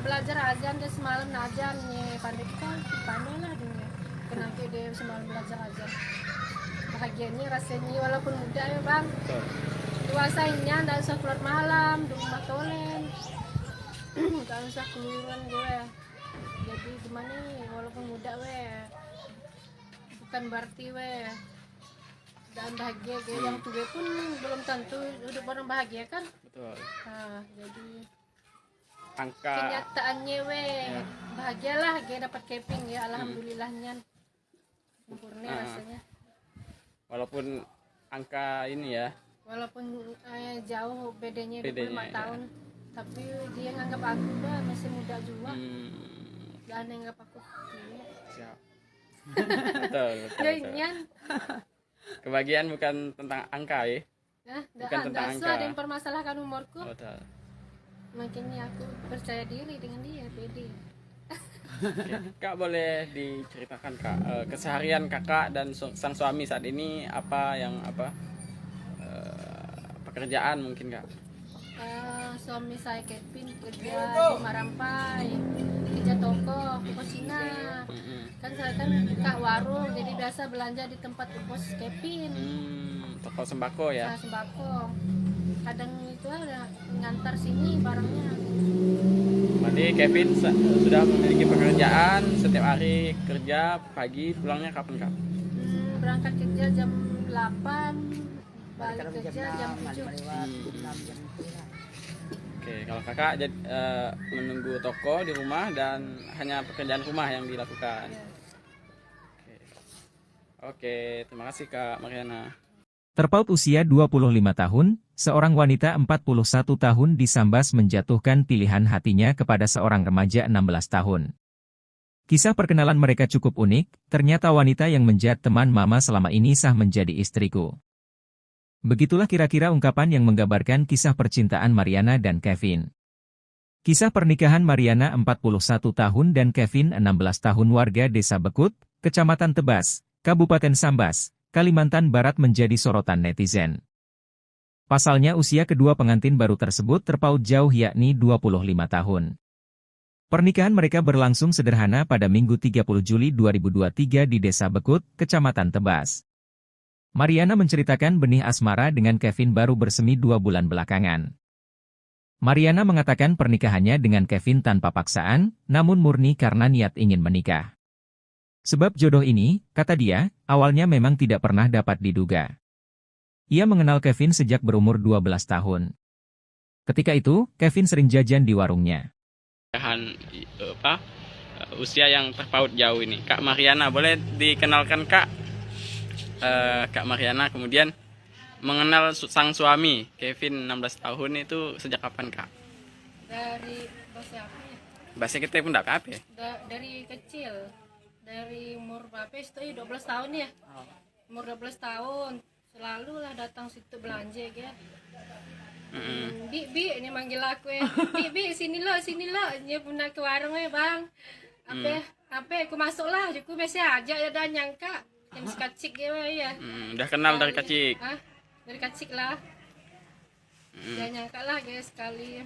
belajar azan, dia semalam nak azan, pandai lah dia, kenapa dia semalam belajar azan. Bahagianya rasanya walaupun muda ya bang, dewasanya ndak usah keluar malam, di rumah tolen, ndak usah keluaran gue. Jadi gimana nih, walaupun muda bukan berarti dan bahagia yang tua pun belum tentu hidup orang bahagia kan. betul. Nah, jadi Angka kenyataannya bahagialah dapat Kevin ya, alhamdulillahnya sempurna rasanya. walaupun angka ini ya. Walaupun jauh bedanya 25 Bedanya, ya. tahun, tapi dia nganggap aku udah masih muda juga. Hmm, Dan nganggap aku tua. siap. Betul, betul, Ya betul. Nyan, Kebahagiaan bukan tentang angka ya. Bukan tentang ada angka. ada yang permasalahkan umurku. Betul. Makanya aku percaya diri dengan dia, pede. Oke. Kak, boleh diceritakan Kak, keseharian kakak dan sang suami saat ini apa pekerjaan mungkin Kak? Suami saya Kevin kerja di Marampai, kerja toko Cina. Kan saya kan kak warung, jadi biasa belanja di tempat bos Kevin. Toko sembako ya. Nah, sembako. Kadang itu ada ngantar sini barangnya. Berarti Kevin sudah memiliki pekerjaan, setiap hari kerja, pagi pulangnya kapan Kak? Berangkat kerja jam 8, balik Kadang kerja jam 7. lewat 6 jam itu lah. Oke, kalau kakak menunggu toko di rumah dan hanya pekerjaan rumah yang dilakukan. Ya. Oke, terima kasih Kak Mariana. Terpaut usia 25 tahun, seorang wanita 41 tahun disambas menjatuhkan pilihan hatinya kepada seorang remaja 16 tahun. Kisah perkenalan mereka cukup unik, ternyata wanita yang menjadi teman mama selama ini sah menjadi istriku. Begitulah kira-kira ungkapan yang menggambarkan kisah percintaan Mariana dan Kevin. Kisah pernikahan Mariana 41 tahun dan Kevin 16 tahun warga Desa Bekut, Kecamatan Tebas, Kabupaten Sambas, Kalimantan Barat menjadi sorotan netizen. Pasalnya usia kedua pengantin baru tersebut terpaut jauh yakni 25 tahun. Pernikahan mereka berlangsung sederhana pada Minggu 30 Juli 2023 di Desa Bekut, Kecamatan Tebas. Mariana menceritakan benih asmara dengan Kevin baru bersemi 2 bulan belakangan. Mariana mengatakan pernikahannya dengan Kevin tanpa paksaan, namun murni karena niat ingin menikah. Sebab jodoh ini, kata dia, awalnya memang tidak pernah dapat diduga. Ia mengenal Kevin sejak berumur 12 tahun. Ketika itu, Kevin sering jajan di warungnya. Usia yang terpaut jauh ini, Kak Mariana, boleh dikenalkan Kak? Kak Mariana kemudian mengenal sang suami Kevin 16 tahun itu sejak kapan Kak? Dari bahasa apa ya? Bahasa kita pun tidak apa ya? Dari kecil, dari umur berapa itu 12 tahun ya. Umur 12 tahun selalu lah datang situ belanja ya. Bi ini manggil aku ya. Bi sini lo dia pernah ke warung ya bang. Apa aku masuk lah, aku biasa aja ya dan nyangka yang kacik ya. Udah kenal dari kecil. Dari kacik lah. Jangan nyangka lah guys sekali.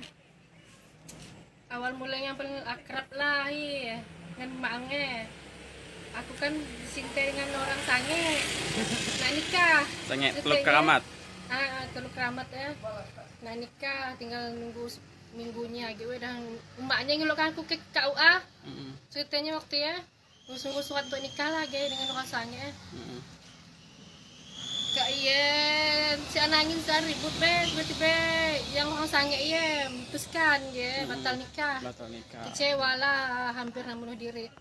Awal mulanya yang paling akrab lah ya dengan maknya. Aku kan dicinta dengan orang sange. Nah nikah. Sange Teluk Keramat. Teluk Keramat ya. Nah nikah tinggal nunggu minggunya gitu dan emaknya ngelokkan aku ke KUA. Ceritanya waktu ya nunggu surat untuk nikah lah dengan orang sange. Kak iya, si anangin saya ribut tiba-tiba yang orang sange iya memutuskan ya batal nikah. Kecewa lah, hampir bunuh diri.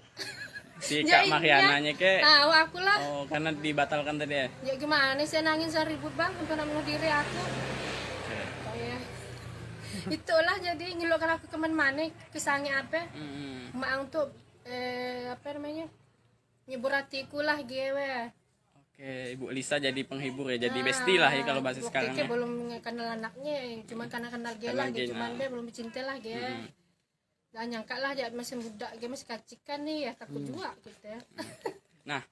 Si Kak Mariananya ke? Tahu aku lah. Oh, karena dibatalkan tadi ya? Ya gimana sih nangis saya ribut bang, hampir bunuh diri aku. Kayak itulah jadi ngelokkan aku kemana-mana kesange apa? Mak untuk apa namanya? Nyebur hatiku lah gue. Oke, Ibu Lisa jadi penghibur ya, jadi bestie lah ya kalau bahasa sekarang ya. Belum kenal anaknya, cuma karena kenal dia lah, cuman dia belum cinta lah dia. Gak nyangka lah dia masih muda, dia masih kacikan nih ya, takut juga gitu ya. Nah,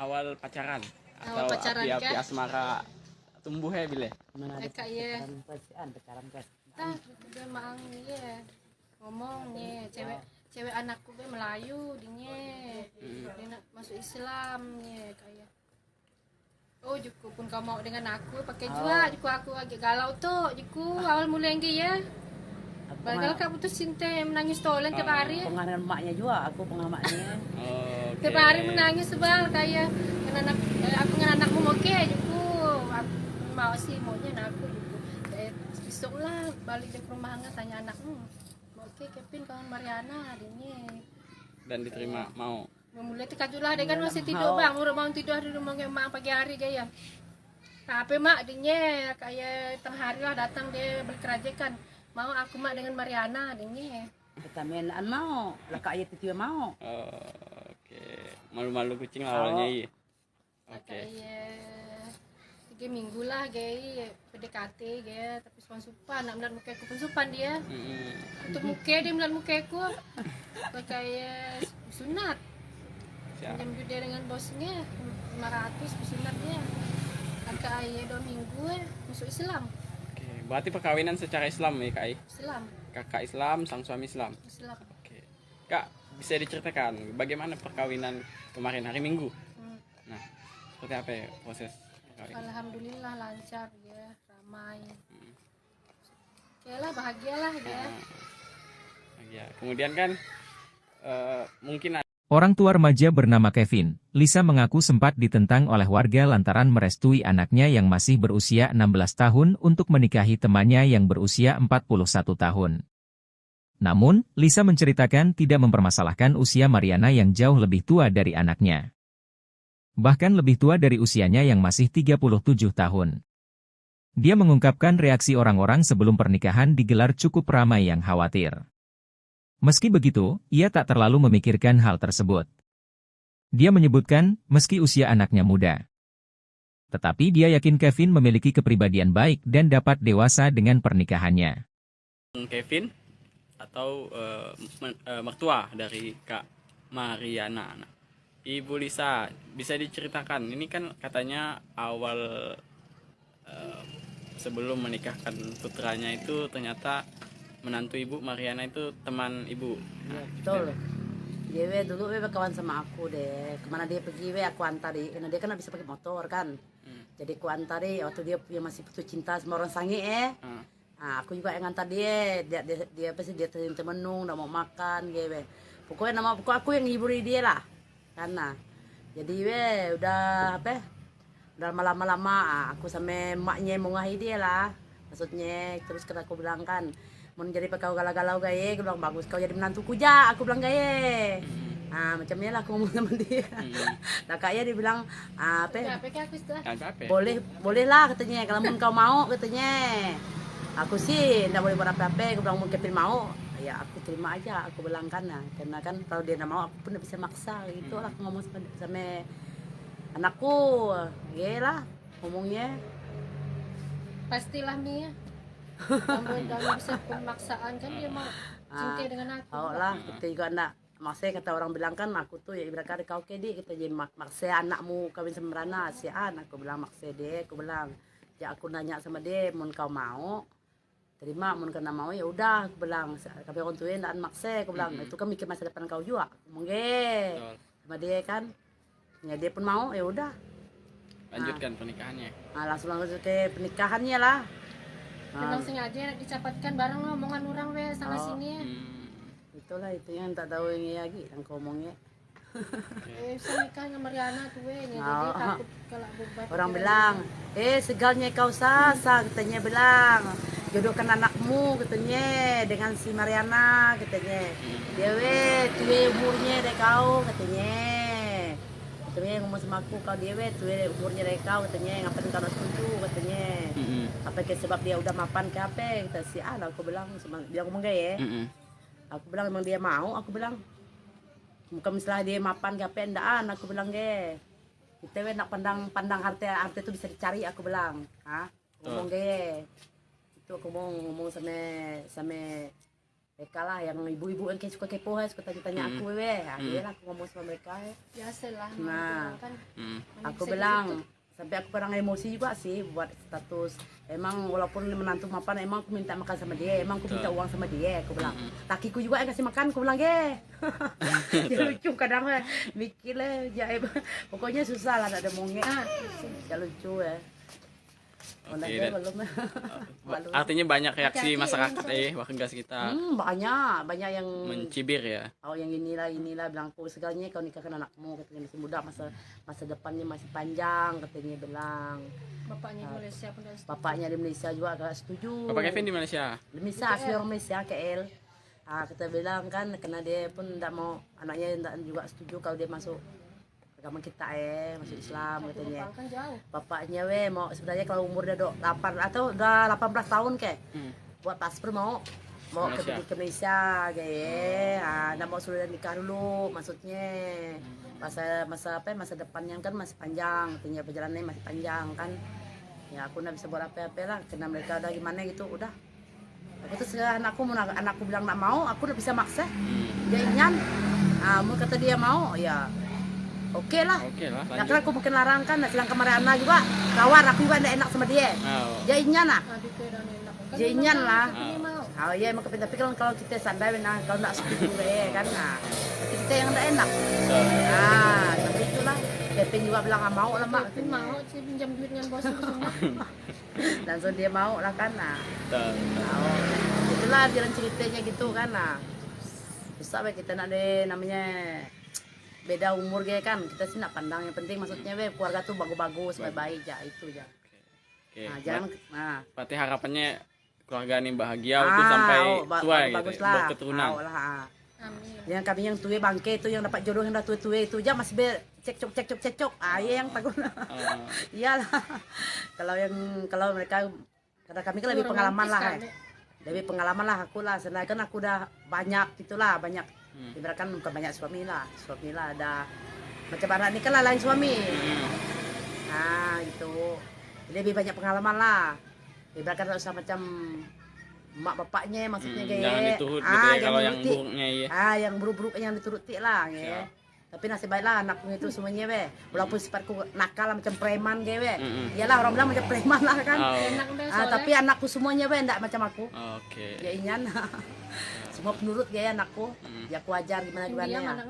awal pacaran Awal atau pacaran, api-api Kak? asmara tumbuh ya Bile? Mana ada Kak ya, pacaran kan. dia maang ya ngomongnya cewek anakku dia Melayu dia nak masuk Islam ya kayak. Oh Juku pun kau mau dengan aku pakai juga Juku aku agak galau tuh Juku awal mulai ya. Padahal kak putus cinta menangis tolen tiap hari. Pengaruh emaknya juga, aku pengamatnya. Okay. Tiap hari menangis sebal kayak aku dengan anakmu oke Juku. Aku mau sih maunya aku Juku. Besok lah balik ke rumah nggak tanya anakmu. Oke Kevin kawan Mariana adiknya. Dan diterima mau. Mulai terkajut lah dia kan masih tidur bang, udah mau tidur di rumah emak pagi hari gaya. Tapi mak adiknya kayak tengah hari lah datang dia beli kerajikan. Mau aku mak dengan Mariana adiknya. Kita mainan mau, lah kak ayat itu mau. Oke. Malu-malu kucing lah awalnya iya. Oke. Kayak 3 minggu lah gaya PDKT gaya tapi supan nak melihat muka aku supan dia. Untuk muka dia melihat muka aku. Kayak sunat. Pinjam dia dengan bosnya 500 sunat dia. Kakak ayah 2 minggu masuk Islam. Oke. Berarti perkawinan secara Islam ya Kak Ai? Islam. Kakak Islam, sang suami Islam. Islam. Oke. Kak, bisa diceritakan bagaimana perkawinan kemarin hari Minggu? Nah, seperti apa ya proses perkawinan? Alhamdulillah lancar ya, ramai. Oke lah, bahagialah ya. Ya, kemudian kan mungkin Orang tua remaja bernama Kevin, Lisa mengaku sempat ditentang oleh warga lantaran merestui anaknya yang masih berusia 16 tahun untuk menikahi temannya yang berusia 41 tahun. Namun, Lisa menceritakan tidak mempermasalahkan usia Mariana yang jauh lebih tua dari anaknya. Bahkan lebih tua dari usianya yang masih 37 tahun. Dia mengungkapkan reaksi orang-orang sebelum pernikahan digelar cukup ramai yang khawatir. Meski begitu, ia tak terlalu memikirkan hal tersebut. Dia menyebutkan, meski usia anaknya muda. Tetapi dia yakin Kevin memiliki kepribadian baik dan dapat dewasa dengan pernikahannya. Kevin atau mertua dari Kak Mariana. Nah, Ibu Lisa, bisa diceritakan, ini kan katanya awal sebelum menikahkan putranya itu ternyata menantu Ibu Mariana itu teman Ibu. Ya, betul. Dia dulu kawan sama aku deh. Kemana dia pergi aku antari. Karena dia kan bisa pakai motor kan. Jadi aku antari waktu dia masih putus cinta sama orang sange Nah, aku juga yang ngantar dia. Dia pasti dia temenung, udah mau makan gitu. Pokoknya aku yang ngiburi dia lah. Karena jadi udah apa? Udah lama-lama aku sama emaknya mau ngahi dia lah. Maksudnya terus kan aku bilang kan mau jadi kau galau-galau gaya, aku bilang bagus kau jadi menantuku ja, aku bilang gaya. Nah macamnya lah aku ngomong sama dia. Nah kayaknya dia bilang apa? Boleh lah katanya, kalau mau kau mau katanya. Aku sih tidak boleh buat apa-apa, aku bilang mau Kevin mau, ya aku terima aja, aku bilang karena kan kalau dia tidak mau aku pun tidak bisa maksa gitu lah aku ngomong sama anakku, ya lah ngomongnya. Pastilah Mia. Kamu bisa pemaksaan kan dia mau cinta dengan aku. Oh lah, kita juga anak. Maksudnya kata orang bilang kan aku tuh ya ibarat kau kedi kita jadi maksa anakmu kawin sama Rana si An, aku bilang maksa dia, aku bilang ya aku nanya sama dia mau kau mau terima, mau kena mau ya udah aku bilang tapi orang tuanya ndak maksa, aku bilang itu kan mikir masa depan kau juga mungkin sama dia kan ya dia pun mau ya udah lanjutkan pernikahannya. Nah, langsung ke pernikahannya lah. Memang sengaja dicapatkan bareng lo omongan orang we sana sini ya. Itulah itu yang tak tahu ini lagi yang ngomongnya. Bisa nikah sama Mariana tuh we, jadi takut kalau berbuat. Orang bilang, segalnya kau sasa katanya bilang. Jodohkan anakmu katanya dengan si Mariana katanya. Dia tuwe umurnya deh kau katanya. Katanya ngomong sama aku kalau dia tuwe umurnya deh kau katanya ngapain kau setuju katanya. Apa ke sebab dia udah mapan ke apa kita si aku bilang sama dia ngomong gaya. Aku bilang emang dia mau, aku bilang bukan misalnya dia mapan ke apa endaan, aku bilang ge kita nak pandang harta itu bisa dicari, aku bilang ngomong ge itu aku mau ngomong sama mereka lah yang ibu-ibu yang suka kepo suka tanya aku dia lah aku ngomong sama mereka biasalah. Nah kan aku bilang sampai aku kadang emosi juga sih buat status. Emang walaupun menantu mapan, emang aku minta makan sama dia, emang aku minta uang sama dia, aku bilang. Lakiku juga yang kasih makan, aku bilang ya lucu kadang mikir lah, pokoknya susah lah ada mongnya. Ya lucu ya. Artinya banyak reaksi masyarakat warga sekitar. Banyak yang mencibir ya. Oh yang inilah bilang aku segalanya kau nikahkan anakmu katanya masih muda, masa depannya masih panjang katanya bilang. Bapaknya di Malaysia pun Bapaknya di Malaysia juga agak setuju. Bapak Kevin di Malaysia. Di Malaysia asli orang Malaysia KL. Kita bilang kan karena dia pun tidak mau anaknya tidak juga setuju kalau dia masuk agama kita masuk Islam katanya. Kan jauh. Bapaknya mau sebenarnya kalau umurnya 8 atau udah 18 tahun kayak buat paspor mau ke Malaysia kayak. Nah mau sudah nikah dulu maksudnya. Masa depannya kan masih panjang, katanya perjalanannya masih panjang kan. Ya aku nggak bisa buat apa-apa lah karena mereka udah gimana gitu udah. Aku tuh anakku bilang nggak mau, aku udah bisa maksa. Dia ingin, mau kata dia mau, ya oke lah. Nah, kan aku mungkin larang kan, sedang kemarin juga kawan aku juga nggak enak sama dia. Dia ingin lah. Dia ingin lah. Oh iya emang tapi kalau kita sadar kalau nggak setuju kan, kita yang nggak enak. Tapi itulah. Kevin juga bilang mau lah mak. Kevin mau sih pinjam duit dengan bos itu semua. Langsung dia mau lah kan. Itulah jalan ceritanya gitu kan. Bisa kita nak namanya beda umur ya kan. Kita sih nak pandang yang penting maksudnya keluarga tuh bagus-bagus, baik-baik ya itu ya. Berarti harapannya keluarga ini bahagia untuk sampai tua gitu, berketurunan. Amin. Yang kami yang tua bangke itu yang dapat jodoh yang dah tua itu aja masih cekcok. Iya yang takut. Iyalah. Kalau mereka karena kami kan lebih pengalaman lah. Lebih pengalaman lah aku lah. Sedangkan kan aku udah banyak gitulah, banyak. Ibaratkan bukan banyak suami lah ada macam anak ini kan lah lain suami. Gitu. Lebih banyak pengalaman lah. Ibaratkan usah macam mak bapaknya maksudnya jangan diturut gitu ya kalau yang buruknya yang buruk-buruk yang dituruti lah ya. Tapi nasib baiklah anakku itu semuanya walaupun sifatku nakal macam preman iyalah orang bilang macam preman lah kan. Tapi anakku semuanya enggak macam aku. Ya ingin semua penurut anakku. Ya aku ajar gimana ya.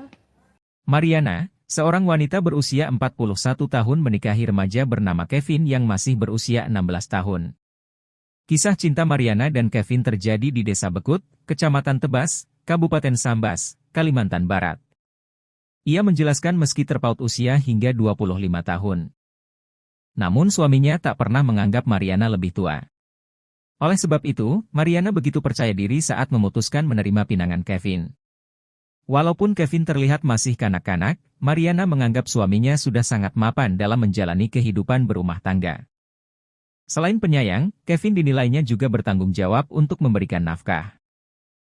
Mariana, seorang wanita berusia 41 tahun menikahi remaja bernama Kevin yang masih berusia 16 tahun. Kisah cinta Mariana dan Kevin terjadi di Desa Bekut, Kecamatan Tebas, Kabupaten Sambas, Kalimantan Barat. Ia menjelaskan meski terpaut usia hingga 25 tahun. Namun suaminya tak pernah menganggap Mariana lebih tua. Oleh sebab itu, Mariana begitu percaya diri saat memutuskan menerima pinangan Kevin. Walaupun Kevin terlihat masih kanak-kanak, Mariana menganggap suaminya sudah sangat mapan dalam menjalani kehidupan berumah tangga. Selain penyayang, Kevin dinilainya juga bertanggung jawab untuk memberikan nafkah.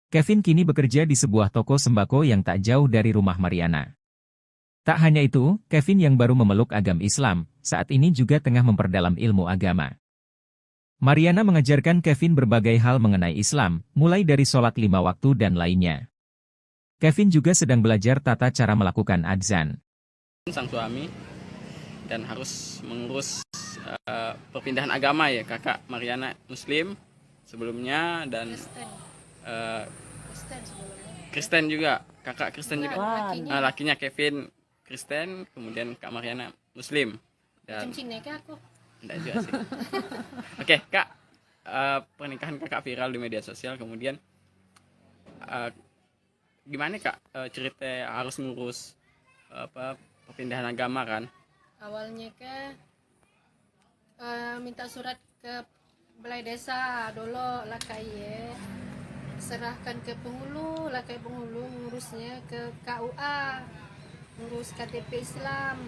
Kevin kini bekerja di sebuah toko sembako yang tak jauh dari rumah Mariana. Tak hanya itu, Kevin yang baru memeluk agama Islam, saat ini juga tengah memperdalam ilmu agama. Mariana mengajarkan Kevin berbagai hal mengenai Islam, mulai dari sholat 5 waktu dan lainnya. Kevin juga sedang belajar tata cara melakukan adzan. Sang suami dan harus mengurus perpindahan agama ya, kakak Mariana Muslim sebelumnya dan Kristen juga, kakak Kristen juga. Lakinya Kevin Kristen, kemudian kak Mariana Muslim. Dan aku. Enggak juga sih. Oke, Kak. Pernikahan kakak viral di media sosial, kemudian gimana Kak cerita harus ngurus perpindahan agama kan? Awalnya minta surat ke balai desa dulu lah kayak serahkan ke penghulu lah kayak penghulu ngurusnya ke KUA ngurus KTP Islam.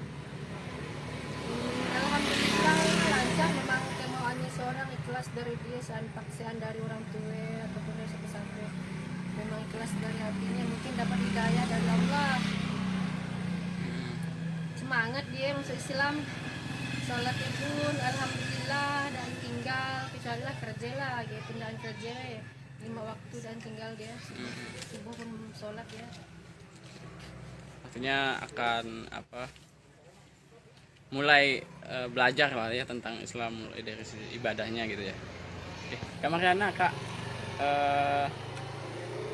Alhamdulillah lancar, memang kemauannya seorang ikhlas dari dia, paksaan dari orang tua ataupun dari siapa-siapa, memang ikhlas dari hatinya, mungkin dapat hidayah dari Allah, semangat dia masuk Islam, sholat pun alhamdulillah, dan tinggal kecuali lah kerja lah, gitu, pindahan kerja 5 waktu dan tinggal dia subuh pun sholat ya. Akhirnya akan mulai belajar lah ya tentang Islam, mulai dari sisi ibadahnya gitu ya. Oke, Kak Mariana, Kak,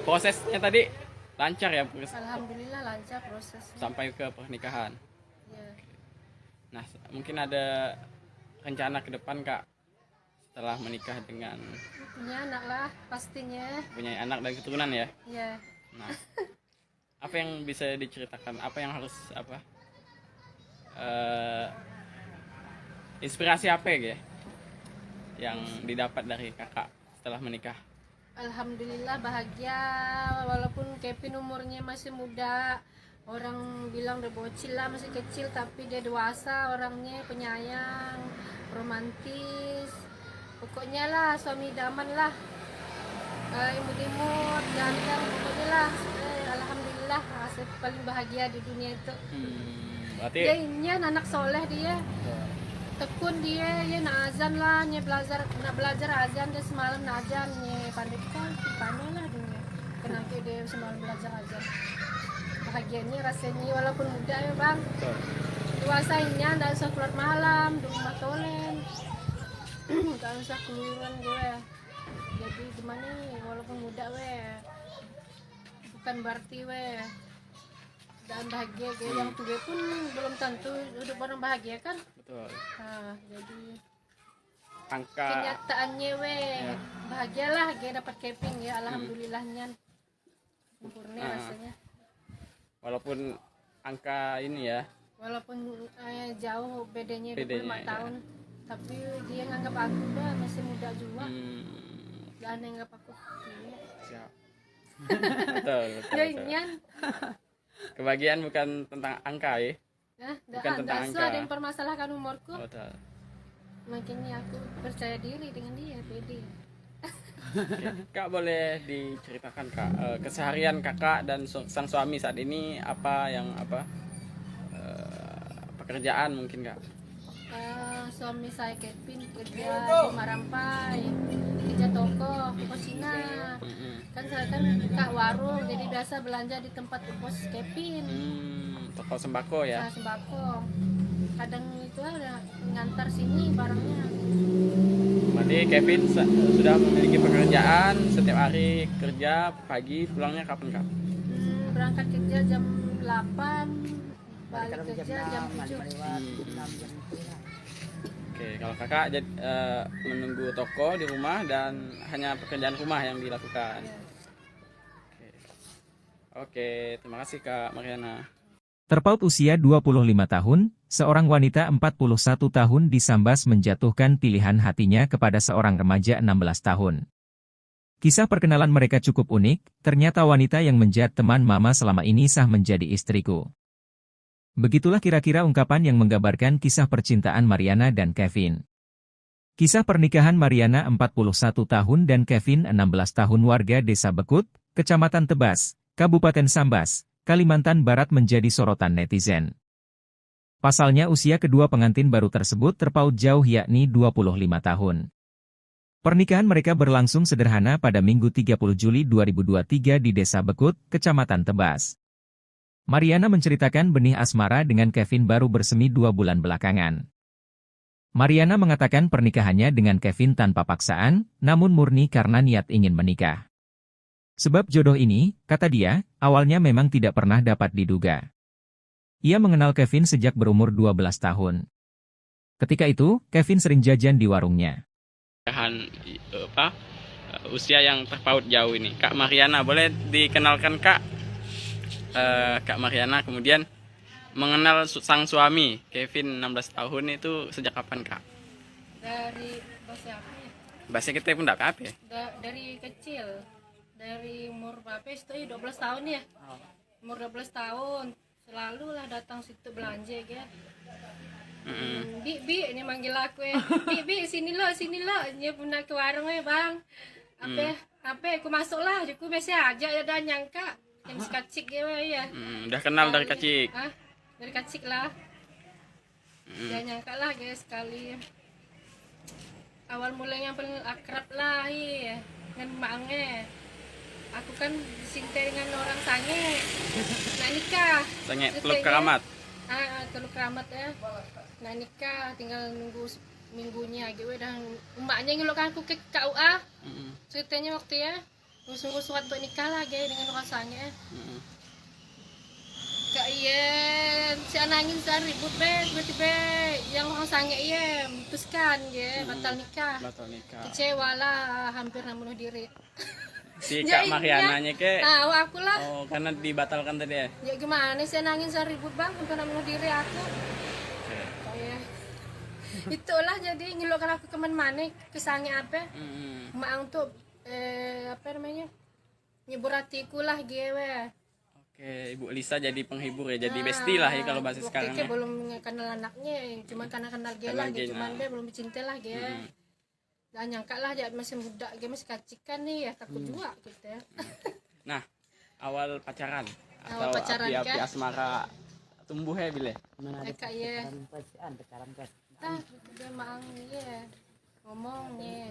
prosesnya tadi lancar ya? Alhamdulillah lancar prosesnya sampai ke pernikahan ya. Nah, mungkin ada rencana ke depan Kak setelah menikah dengan punya anak lah pastinya, punya anak dan keturunan ya? Ya. Nah, apa yang bisa diceritakan, apa yang harus inspirasi apa ya yang didapat dari kakak setelah menikah? Alhamdulillah bahagia, walaupun Kevin umurnya masih muda, orang bilang udah bocil lah, masih kecil, tapi dia dewasa orangnya, penyayang, romantis, pokoknya lah suami idaman lah. Imut-imut, ganteng, pokoknya lah. Alhamdulillah, saya paling bahagia di dunia itu. Berarti Dia ini anak soleh dia, tekun dia, ya nak azan lah, dia nak belajar azan, dia semalam nak azan, dia pandai lah dia. Kenapa dia semalam belajar azan? Bahagianya rasanya walaupun muda ya bang, dewasanya nggak usah keluar malam, di rumah tolen, nggak usah keluaran gue. Jadi gimana nih, walaupun muda bukan berarti dan bahagia gue. Yang tua pun belum tentu hidup orang bahagia kan. betul. Nah, jadi Angka kenyataannya bahagialah gue dapat keping ya, alhamdulillahnya sempurna rasanya. walaupun angka ini ya, Walaupun jauh bedanya 25 Bedanya, ya. tahun, tapi dia nganggap aku masih muda juga. Dan nganggap aku siap. betul, betul, ya betul. Inyan. Kebahagiaan bukan tentang angka ya. Bukan tentang Nggak angka. ada yang permasalahkan umurku. Betul. Makanya aku percaya diri dengan dia, pede. Kak boleh diceritakan Kak keseharian kakak dan sang suami saat ini apa pekerjaan mungkin Kak? Suami saya Kevin kerja di Marampai, kerja toko Cina. Kan saya kan kak warung, jadi biasa belanja di tempat bos Kevin. Toko sembako ya. Nah, sembako. Kadang itu udah ngantar sini barangnya. Berarti Kevin sudah memiliki pekerjaan, setiap hari kerja, pagi pulangnya kapan Kak? Berangkat kerja jam 8, balik Kadang kerja jam 7. lewat 6 jam. Oke, kalau kakak menunggu toko di rumah dan hanya pekerjaan rumah yang dilakukan. Oke, terima kasih Kak Mariana. Terpaut usia 25 tahun, seorang wanita 41 tahun di Sambas menjatuhkan pilihan hatinya kepada seorang remaja 16 tahun. Kisah perkenalan mereka cukup unik, ternyata wanita yang menjadi teman mama selama ini sah menjadi istriku. Begitulah kira-kira ungkapan yang menggambarkan kisah percintaan Mariana dan Kevin. Kisah pernikahan Mariana 41 tahun dan Kevin 16 tahun warga Desa Bekut, Kecamatan Tebas, Kabupaten Sambas, Kalimantan Barat menjadi sorotan netizen. Pasalnya usia kedua pengantin baru tersebut terpaut jauh yakni 25 tahun. Pernikahan mereka berlangsung sederhana pada Minggu 30 Juli 2023 di Desa Bekut, Kecamatan Tebas. Mariana menceritakan benih asmara dengan Kevin baru bersemi 2 bulan belakangan. Mariana mengatakan pernikahannya dengan Kevin tanpa paksaan, namun murni karena niat ingin menikah. Sebab jodoh ini, kata dia, awalnya memang tidak pernah dapat diduga. Ia mengenal Kevin sejak berumur 12 tahun. Ketika itu, Kevin sering jajan di warungnya. Usia yang terpaut jauh ini, Kak Mariana, boleh dikenalkan Kak? Kak Mariana kemudian mengenal sang suami Kevin 16 tahun itu sejak kapan Kak? Dari bahasa apa ya? Bahasa kita pun apa ya? Dari kecil, dari umur berapa itu 12 tahun ya. Umur 12 tahun selalu lah datang situ belanja ya. Bi ini manggil aku ya. Bi sini lo dia pernah ke warung ya bang. Apa aku masuk lah, aku biasa aja ya dan nyangka yang kacik ya. Udah kenal dari kecil. Dari kecil lah. Dia nyangka lah guys sekali. Awal mulanya yang paling akrab lah ya dengan maknya. Aku kan disintai dengan orang sange. Nah nikah. Sange Teluk Keramat. Teluk Keramat ya. Nah nikah tinggal nunggu minggunya gitu dan emaknya ngelukan aku ke KUA. Ceritanya waktu ya sungguh surat untuk nikah lah dengan orang sange. Kak iya, si anangin sehari ribut tiba-tiba yang orang sange iya memutuskan batal nikah. Kecewa lah, hampir bunuh diri. Si Kak Mariananya ke? Aku lah. Oh, karena dibatalkan tadi ya? Ya gimana sih nangin sehari ribut bang, hampir bunuh diri aku. Itulah jadi ngeluarkan aku kemana-mana, kesannya apa? Mak untuk apa namanya? Nyebur hatiku lah gue. Oke, Ibu Lisa jadi penghibur ya, jadi bestie lah ya kalau bahasa sekarang Waktu ya. belum kenal anaknya, cuma karena kenal dia lah, Kenal dia, cuman nah. dia belum cinta lah dia. Dan nyangka lah dia masih muda, dia masih kacikan nih ya, takut juga gitu ya. Nah, awal pacaran Awal atau pacaran, api-api kan? asmara tumbuh ya bile. Mana ada Kak, ya. pacaran pas. Nah, dia maang ya ngomongnya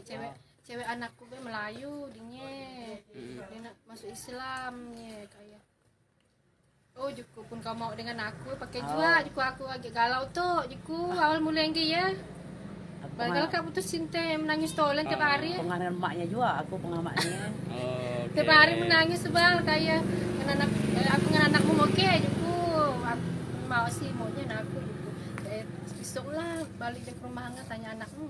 cewek anakku be Melayu dia nak masuk Islam ya kayak oh juku pun kau mau dengan aku pakai juga juku aku agak galau tuh juku awal mulai ya bakal kak putus cinta menangis tolen tiap hari Pengaruh emaknya juga, aku pengamatnya. Oke. tiap hari menangis sebal kayak dengan anak aku dengan anakmu oke juku aku mau sih maunya aku juku besok lah balik ke rumah nggak tanya anakmu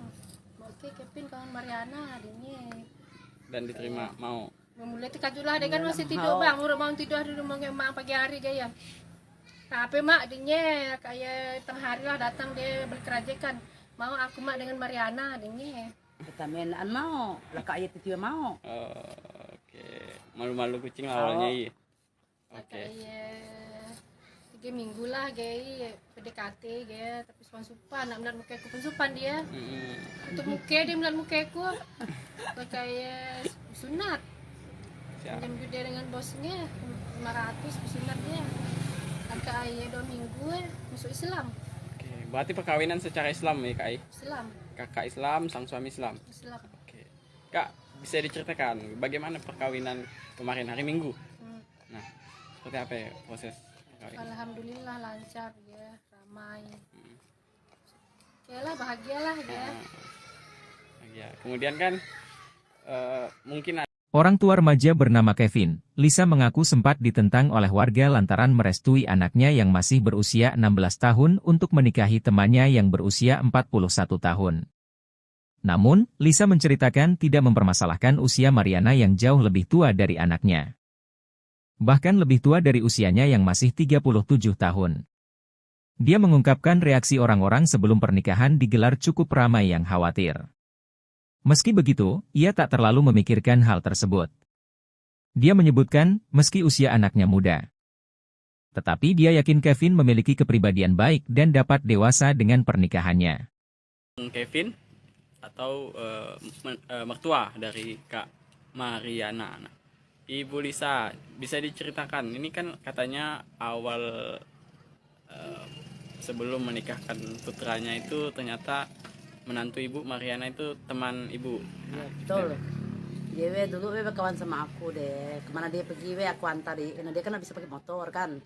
oke Kevin kawan Mariana adiknya Dan diterima mau. mulai terkejut lah dia kan masih tidur bang udah mau tidur di rumah emak pagi hari gaya nah apa mak adiknya kayak tengah hari lah datang dia beli kerajikan mau aku mak dengan Mariana adiknya Kita mainan mau, lah kak ayah itu mau. Oke, malu-malu kucing lah awalnya iya. Oke. kayak 3 minggu lah gaya PDKT gaya tapi supan nak melihat muka aku pun supan dia untuk muka dia melihat muka aku kayak sunat Siap. jam dia dengan bosnya 500 sunat dia kakak ayah 2 minggu masuk Islam Oke, berarti perkawinan secara Islam ya Kak Ai? Islam Kakak Islam, sang suami Islam. Islam Oke. Kak, bisa diceritakan bagaimana perkawinan kemarin hari Minggu? Nah, seperti apa ya proses perkawinan? alhamdulillah lancar ya ramai oke lah bahagialah ya Ya, kemudian kan mungkin Orang tua remaja bernama Kevin, Lisa mengaku sempat ditentang oleh warga lantaran merestui anaknya yang masih berusia 16 tahun untuk menikahi temannya yang berusia 41 tahun. Namun, Lisa menceritakan tidak mempermasalahkan usia Mariana yang jauh lebih tua dari anaknya. Bahkan lebih tua dari usianya yang masih 37 tahun. Dia mengungkapkan reaksi orang-orang sebelum pernikahan digelar cukup ramai yang khawatir. Meski begitu, ia tak terlalu memikirkan hal tersebut. Dia menyebutkan, meski usia anaknya muda. Tetapi dia yakin Kevin memiliki kepribadian baik dan dapat dewasa dengan pernikahannya. Kevin atau mertua dari Kak Mariana. Nah, Ibu Lisa, bisa diceritakan, ini kan katanya awal sebelum menikahkan putranya itu ternyata menantu Ibu Mariana itu teman Ibu. Ya, betul. Dia dulu kawan sama aku deh. Kemana dia pergi aku antari. Karena dia kan bisa pakai motor kan.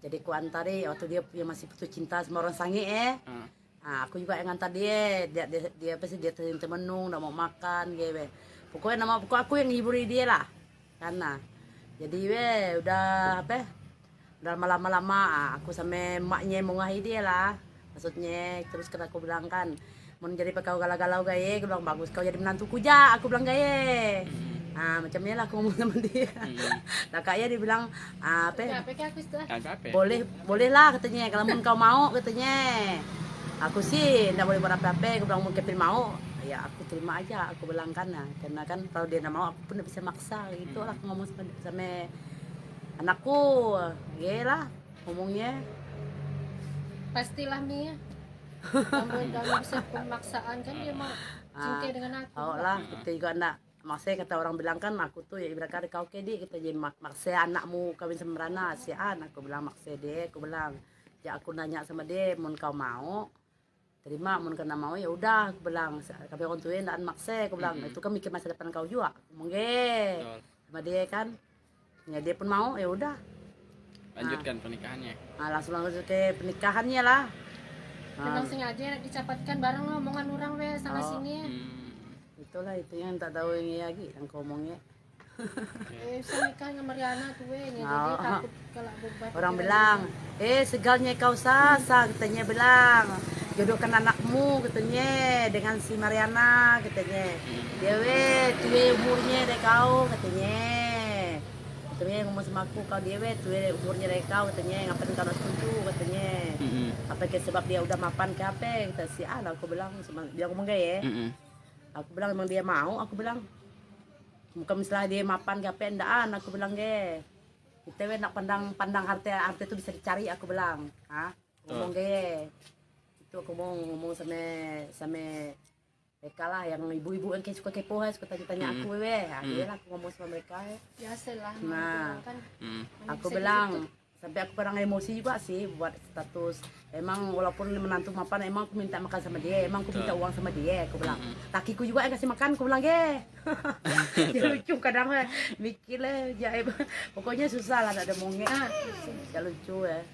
Jadi aku antari waktu dia masih putus cinta sama orang sange Nah, aku juga yang antar dia. Dia pasti dia temenung, udah mau makan gitu. Pokoknya aku yang ngiburi dia lah. Karena jadi udah udah lama-lama aku sama emaknya mengahi dia lah. Maksudnya terus kan aku bilang kan mau jadi kau galau-galau gaya, aku bilang bagus kau jadi menantuku ja, aku bilang gaya. Nah macamnya lah aku ngomong sama dia. Nah kayaknya dia bilang boleh lah katanya, kalau kau mau katanya. Aku sih nggak boleh buat apa-apa, aku bilang mau Kevin mau, ya aku terima aja, aku bilang kan, nah, karena kan kalau dia nggak mau aku pun nggak bisa maksa gitu lah, aku ngomong sama anakku, ya lah ngomongnya. pastilah Mia dalam bisa pemaksaan kan dia mau cinta dengan aku lah kita juga enggak maksudnya kata orang bilang kan aku tuh ya ibaratkan kau kedi kita jadi maksa anakmu kawin sama Rana si aku bilang maksa dia, aku bilang ya aku nanya sama dia mau kau mau terima, mau kena mau ya udah aku bilang tapi orang tuanya enggak maksa, aku bilang itu kan mikir masa depan kau juga mungkin sama dia kan ya dia pun mau ya udah lanjutkan pernikahannya. Nah, langsung ke pernikahannya lah. memang sengaja dicapatkan bareng lo omongan orang we sana sini Itulah itu yang tak tahu ini lagi yang kau omongnya. saya nikah sama Mariana tuh we jadi takut kalau beban Orang bilang segalnya kau sasa katanya bilang jodohkan anakmu katanya dengan si Mariana katanya dia tuwe umurnya deh kau katanya ngomong sama aku kau dia tuwe umurnya deh kau katanya ngapain kau setuju katanya apa ke sebab dia udah mapan ke apa kita si aku bilang sama dia ngomong gaya aku bilang emang dia mau, aku bilang bukan misalnya dia mapan ke apa endaan, aku bilang ge kita we nak pandang harta itu bisa dicari, aku bilang. Ngomong gaya. Itu aku mau ngomong sama mereka lah, yang ibu-ibu yang suka kepo, suka tanya-tanya aku we. Iya lah aku ngomong sama mereka. Biasalah. Nah, kan. aku bilang sampai aku kadang emosi juga sih buat status. Emang walaupun menantu mapan, emang aku minta makan sama dia, emang aku minta uang sama dia, aku bilang. Lakiku juga yang kasih makan, aku bilang dia lucu kadang mikir lah, pokoknya susah lah, ada mongek. Ya lucu ya.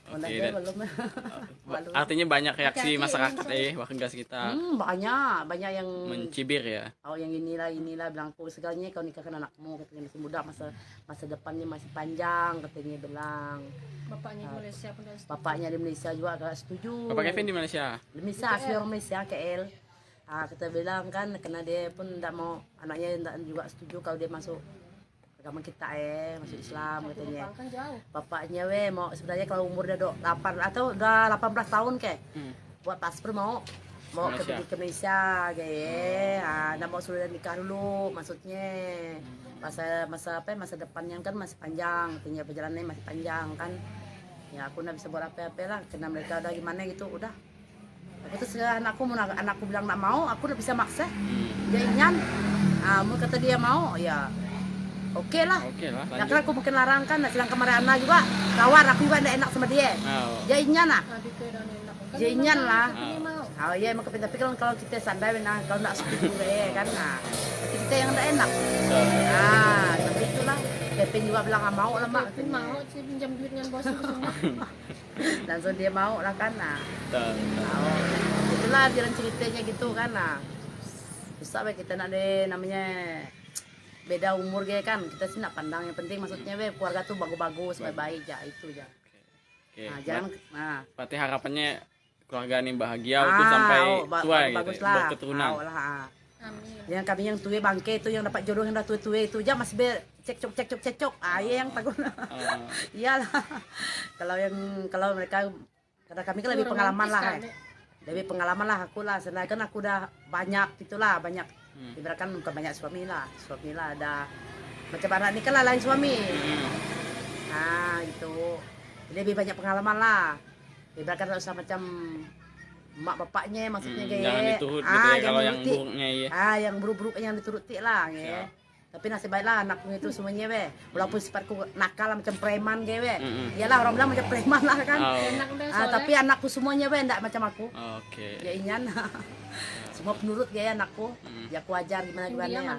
Oke, Belum. artinya banyak reaksi masyarakat warga sekitar banyak yang mencibir ya. Oh yang inilah bilang aku segalanya kau nikahkan anakmu, katanya masih muda, masa depannya masih panjang, katanya bilang. Bapaknya di Malaysia pun dah setuju. Bapaknya di Malaysia juga agak setuju. Bapak Kevin di Malaysia. Di Malaysia, asli orang Malaysia, KL. Kita bilang kan karena dia pun tidak mau, anaknya tidak juga setuju kalau dia masuk agama kita masuk Islam, katanya. Kan jauh. Bapaknya mau sebenarnya kalau umur udah 8 atau udah 18 tahun buat paspor mau ke Malaysia kayak nggak mau sudah nikah dulu, maksudnya masa depannya kan masih panjang, katanya, perjalanannya masih panjang kan. Ya aku nggak bisa buat apa-apa lah, karena mereka udah gimana gitu, udah. Aku tuh anakku bilang nggak mau, aku udah bisa maksa. Dia ingin, mau kata dia mau, ya oke lah. Ya kan aku mungkin larang kan, sedang kemarin Ana juga tawar, aku juga tidak enak sama dia. Dia ingin lah. Dia ingin lah. Oh iya emang tapi kalau kita sadar, kalau tidak setuju kan, kita yang tidak enak. Tapi itulah. Kevin juga bilang nggak mau lah mak. Kevin mau sih pinjam duit dengan bos semua. Langsung dia mau lah kan. Itulah jalan ceritanya gitu kan. Bisa kita nak namanya beda umur kan, kita sih nak pandang, yang penting maksudnya keluarga tuh bagus-bagus, baik-baik ya, itu ya. Jangan berarti harapannya keluarga ini bahagia waktu sampai tua gitu, berketurunan. Amin. Yang kami yang tua bangke itu, yang dapat jodoh yang udah tua itu aja masih cekcok. Iya yang takut. Iyalah. Kalau mereka, karena kami kan lebih pengalaman lah. Lebih pengalaman lah aku lah, sebenarnya kan aku udah banyak gitulah, banyak. Ibaratkan bukan banyak suami lah ada macam anak ini kan lah lain suami. Gitu. Lebih banyak pengalaman lah. Ibaratkan usah macam mak bapaknya, maksudnya kayak jangan diturut gitu ya, kalau yang buruknya ya. Yang buruk-buruk yang dituruti lah ya. Tapi nasib baiklah anakku itu semuanya walaupun sifatku nakal macam preman iyalah orang bilang macam preman lah kan. Tapi anakku semuanya enggak macam aku. Ya inyan. Semua penurut anakku. Ya aku ajar gimana ya.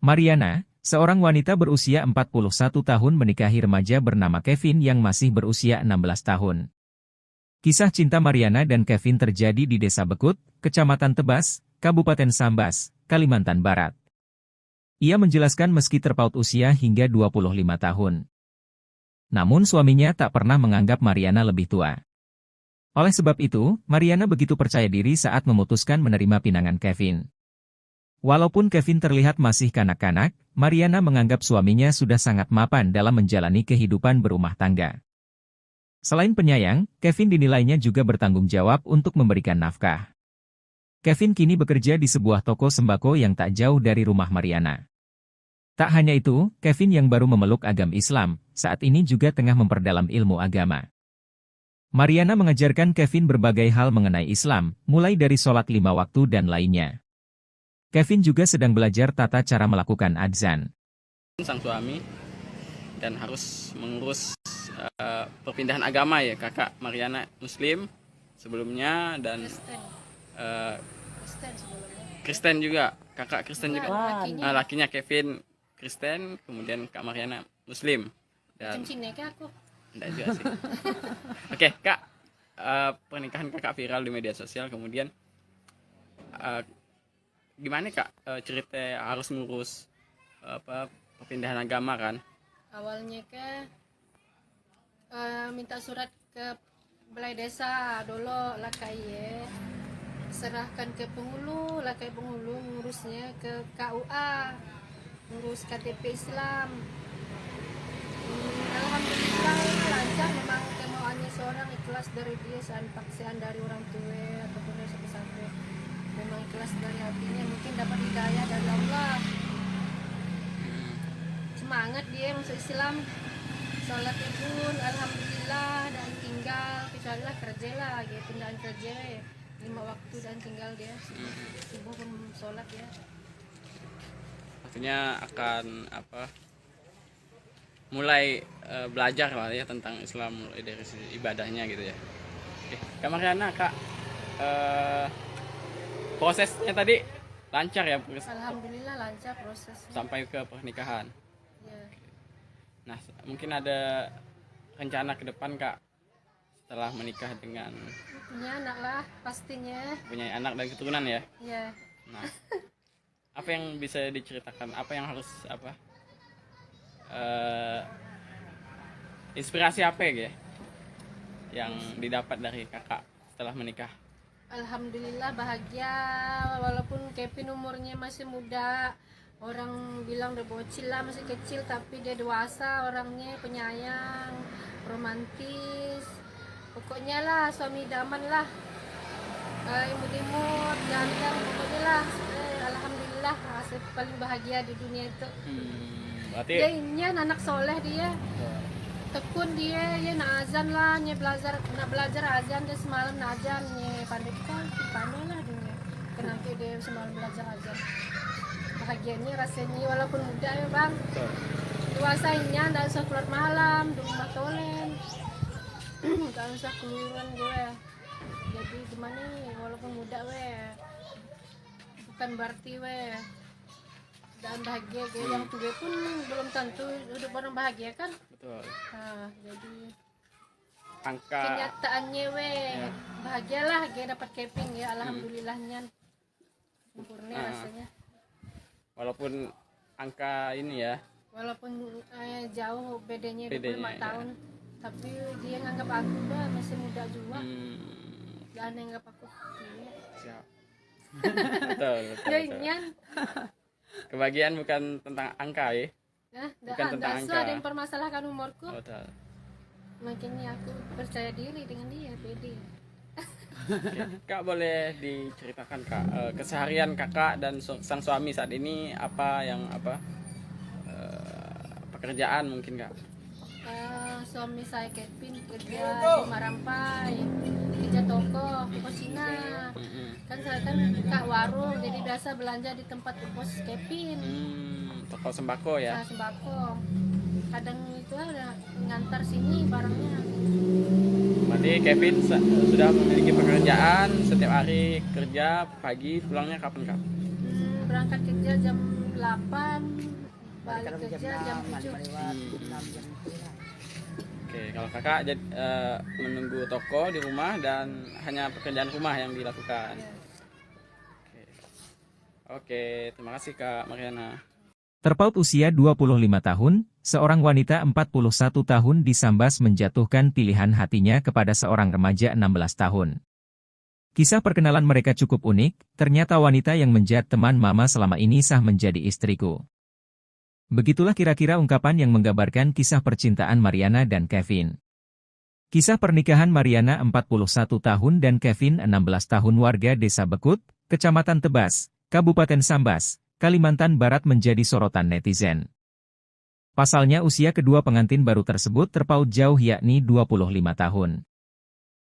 Mariana, seorang wanita berusia 41 tahun menikahi remaja bernama Kevin yang masih berusia 16 tahun. Kisah cinta Mariana dan Kevin terjadi di Desa Bekut, Kecamatan Tebas, Kabupaten Sambas, Kalimantan Barat. Ia menjelaskan meski terpaut usia hingga 25 tahun. Namun suaminya tak pernah menganggap Mariana lebih tua. Oleh sebab itu, Mariana begitu percaya diri saat memutuskan menerima pinangan Kevin. Walaupun Kevin terlihat masih kanak-kanak, Mariana menganggap suaminya sudah sangat mapan dalam menjalani kehidupan berumah tangga. Selain penyayang, Kevin dinilainya juga bertanggung jawab untuk memberikan nafkah. Kevin kini bekerja di sebuah toko sembako yang tak jauh dari rumah Mariana. Tak hanya itu, Kevin yang baru memeluk agama Islam, saat ini juga tengah memperdalam ilmu agama. Mariana mengajarkan Kevin berbagai hal mengenai Islam, mulai dari sholat 5 waktu dan lainnya. Kevin juga sedang belajar tata cara melakukan adzan. Sang suami dan harus mengurus perpindahan agama ya, kakak Mariana Muslim sebelumnya dan Kristen juga, kakak Kristen juga. Lakinya Kevin Kristen, kemudian Kak Mariana Muslim. Dan Cina kah aku? Enggak juga sih. Oke, Kak. Pernikahan Kakak viral di media sosial, kemudian gimana Kak cerita harus ngurus perpindahan agama kan? Awalnya minta surat ke balai desa dulu lah kayak serahkan ke penghulu lah, kayak penghulu ngurusnya ke KUA, ngurus KTP Islam. Alhamdulillah lancar, memang kemauannya seorang ikhlas dari dia, paksaan dari orang tua ataupun dari siapa-siapa, memang ikhlas dari hatinya, mungkin dapat hidayah dari Allah. semangat dia masuk Islam. Sholatnya pun alhamdulillah dan tinggal kecuali lah kerja lah gitu, pindahan kerja ya. 5 waktu dan tinggal dia subuh pun sholat ya. Artinya akan mulai belajar lah ya tentang Islam, mulai dari sisi ibadahnya gitu ya. Oke, Kak Mariana, Kak, prosesnya tadi lancar ya Alhamdulillah lancar prosesnya sampai ke pernikahan. ya. Nah, mungkin ada rencana ke depan, Kak, setelah menikah dengan Punya anak lah pastinya punya anak dan keturunan ya. ya. Nah, apa yang bisa diceritakan? Apa yang harus inspirasi apa ya yang didapat dari kakak setelah menikah? Alhamdulillah bahagia walaupun Kevin umurnya masih muda. Orang bilang udah bocil lah, masih kecil, tapi dia dewasa orangnya, penyayang, romantis. Pokoknya lah suami idaman lah. Imut-imut, ganteng, pokoknya lah. Alhamdulillah hasil paling bahagia di dunia itu. Berarti Dia ini anak soleh dia. Tekun dia, ya nak azan lah, nak belajar azan dia semalam nak azan, pandai lah dia. Kenapa dia semalam belajar azan? Bahagianya rasanya walaupun muda ya bang. Dewasanya nggak usah keluar malam, di rumah tolen, nggak usah keluaran gue. Jadi gimana nih, walaupun muda bukan berarti dan bahagia gue. Yang tua pun belum tentu hidup orang bahagia kan. betul. Nah, jadi Angka kenyataannya bahagialah gue dapat Kevin ya, alhamdulillahnya sempurna rasanya. walaupun angka ini ya, Walaupun jauh bedanya 25 Bedanya, ya. tahun, tapi dia nganggap aku masih muda juga. Dan nganggap aku siap. betul, betul, ya betul. inyan. Kebahagiaan bukan tentang angka ya. Bukan tentang angka. Ada yang permasalahkan umurku. Betul. Makanya aku percaya diri dengan dia, pede. Oke, Kak, boleh diceritakan Kak keseharian kakak dan sang suami saat ini apa pekerjaan mungkin Kak? Suami saya Kevin kerja di Marampai, kerja toko Cina. Kan saya kan kak warung, jadi biasa belanja di tempat bos Kevin. Toko sembako ya. Nah, sembako. Kadang itu ada ngantar sini barangnya. Berarti Kevin sudah memiliki pekerjaan, setiap hari kerja, pagi pulangnya kapan Kak? Berangkat kerja jam 8, balik Kadang kerja jam 7. 6 jam. Oke, kalau kakak menunggu toko di rumah dan hanya pekerjaan rumah yang dilakukan. Oke, terima kasih Kak Mariana. Terpaut usia 25 tahun, seorang wanita 41 tahun disambas menjatuhkan pilihan hatinya kepada seorang remaja 16 tahun. Kisah perkenalan mereka cukup unik, ternyata wanita yang menjadi teman mama selama ini sah menjadi istriku. Begitulah kira-kira ungkapan yang menggambarkan kisah percintaan Mariana dan Kevin. Kisah pernikahan Mariana 41 tahun dan Kevin 16 tahun warga Desa Bekut, Kecamatan Tebas, Kabupaten Sambas, Kalimantan Barat menjadi sorotan netizen. Pasalnya usia kedua pengantin baru tersebut terpaut jauh yakni 25 tahun.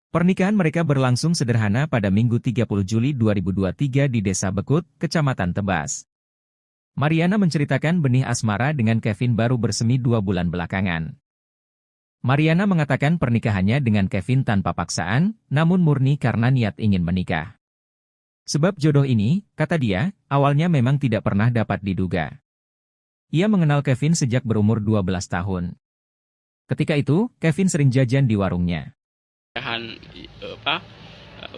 Pernikahan mereka berlangsung sederhana pada Minggu 30 Juli 2023 di Desa Bekut, Kecamatan Tebas. Mariana menceritakan benih asmara dengan Kevin baru bersemi 2 bulan belakangan. Mariana mengatakan pernikahannya dengan Kevin tanpa paksaan, namun murni karena niat ingin menikah. Sebab jodoh ini, kata dia, awalnya memang tidak pernah dapat diduga. Ia mengenal Kevin sejak berumur 12 tahun. Ketika itu, Kevin sering jajan di warungnya.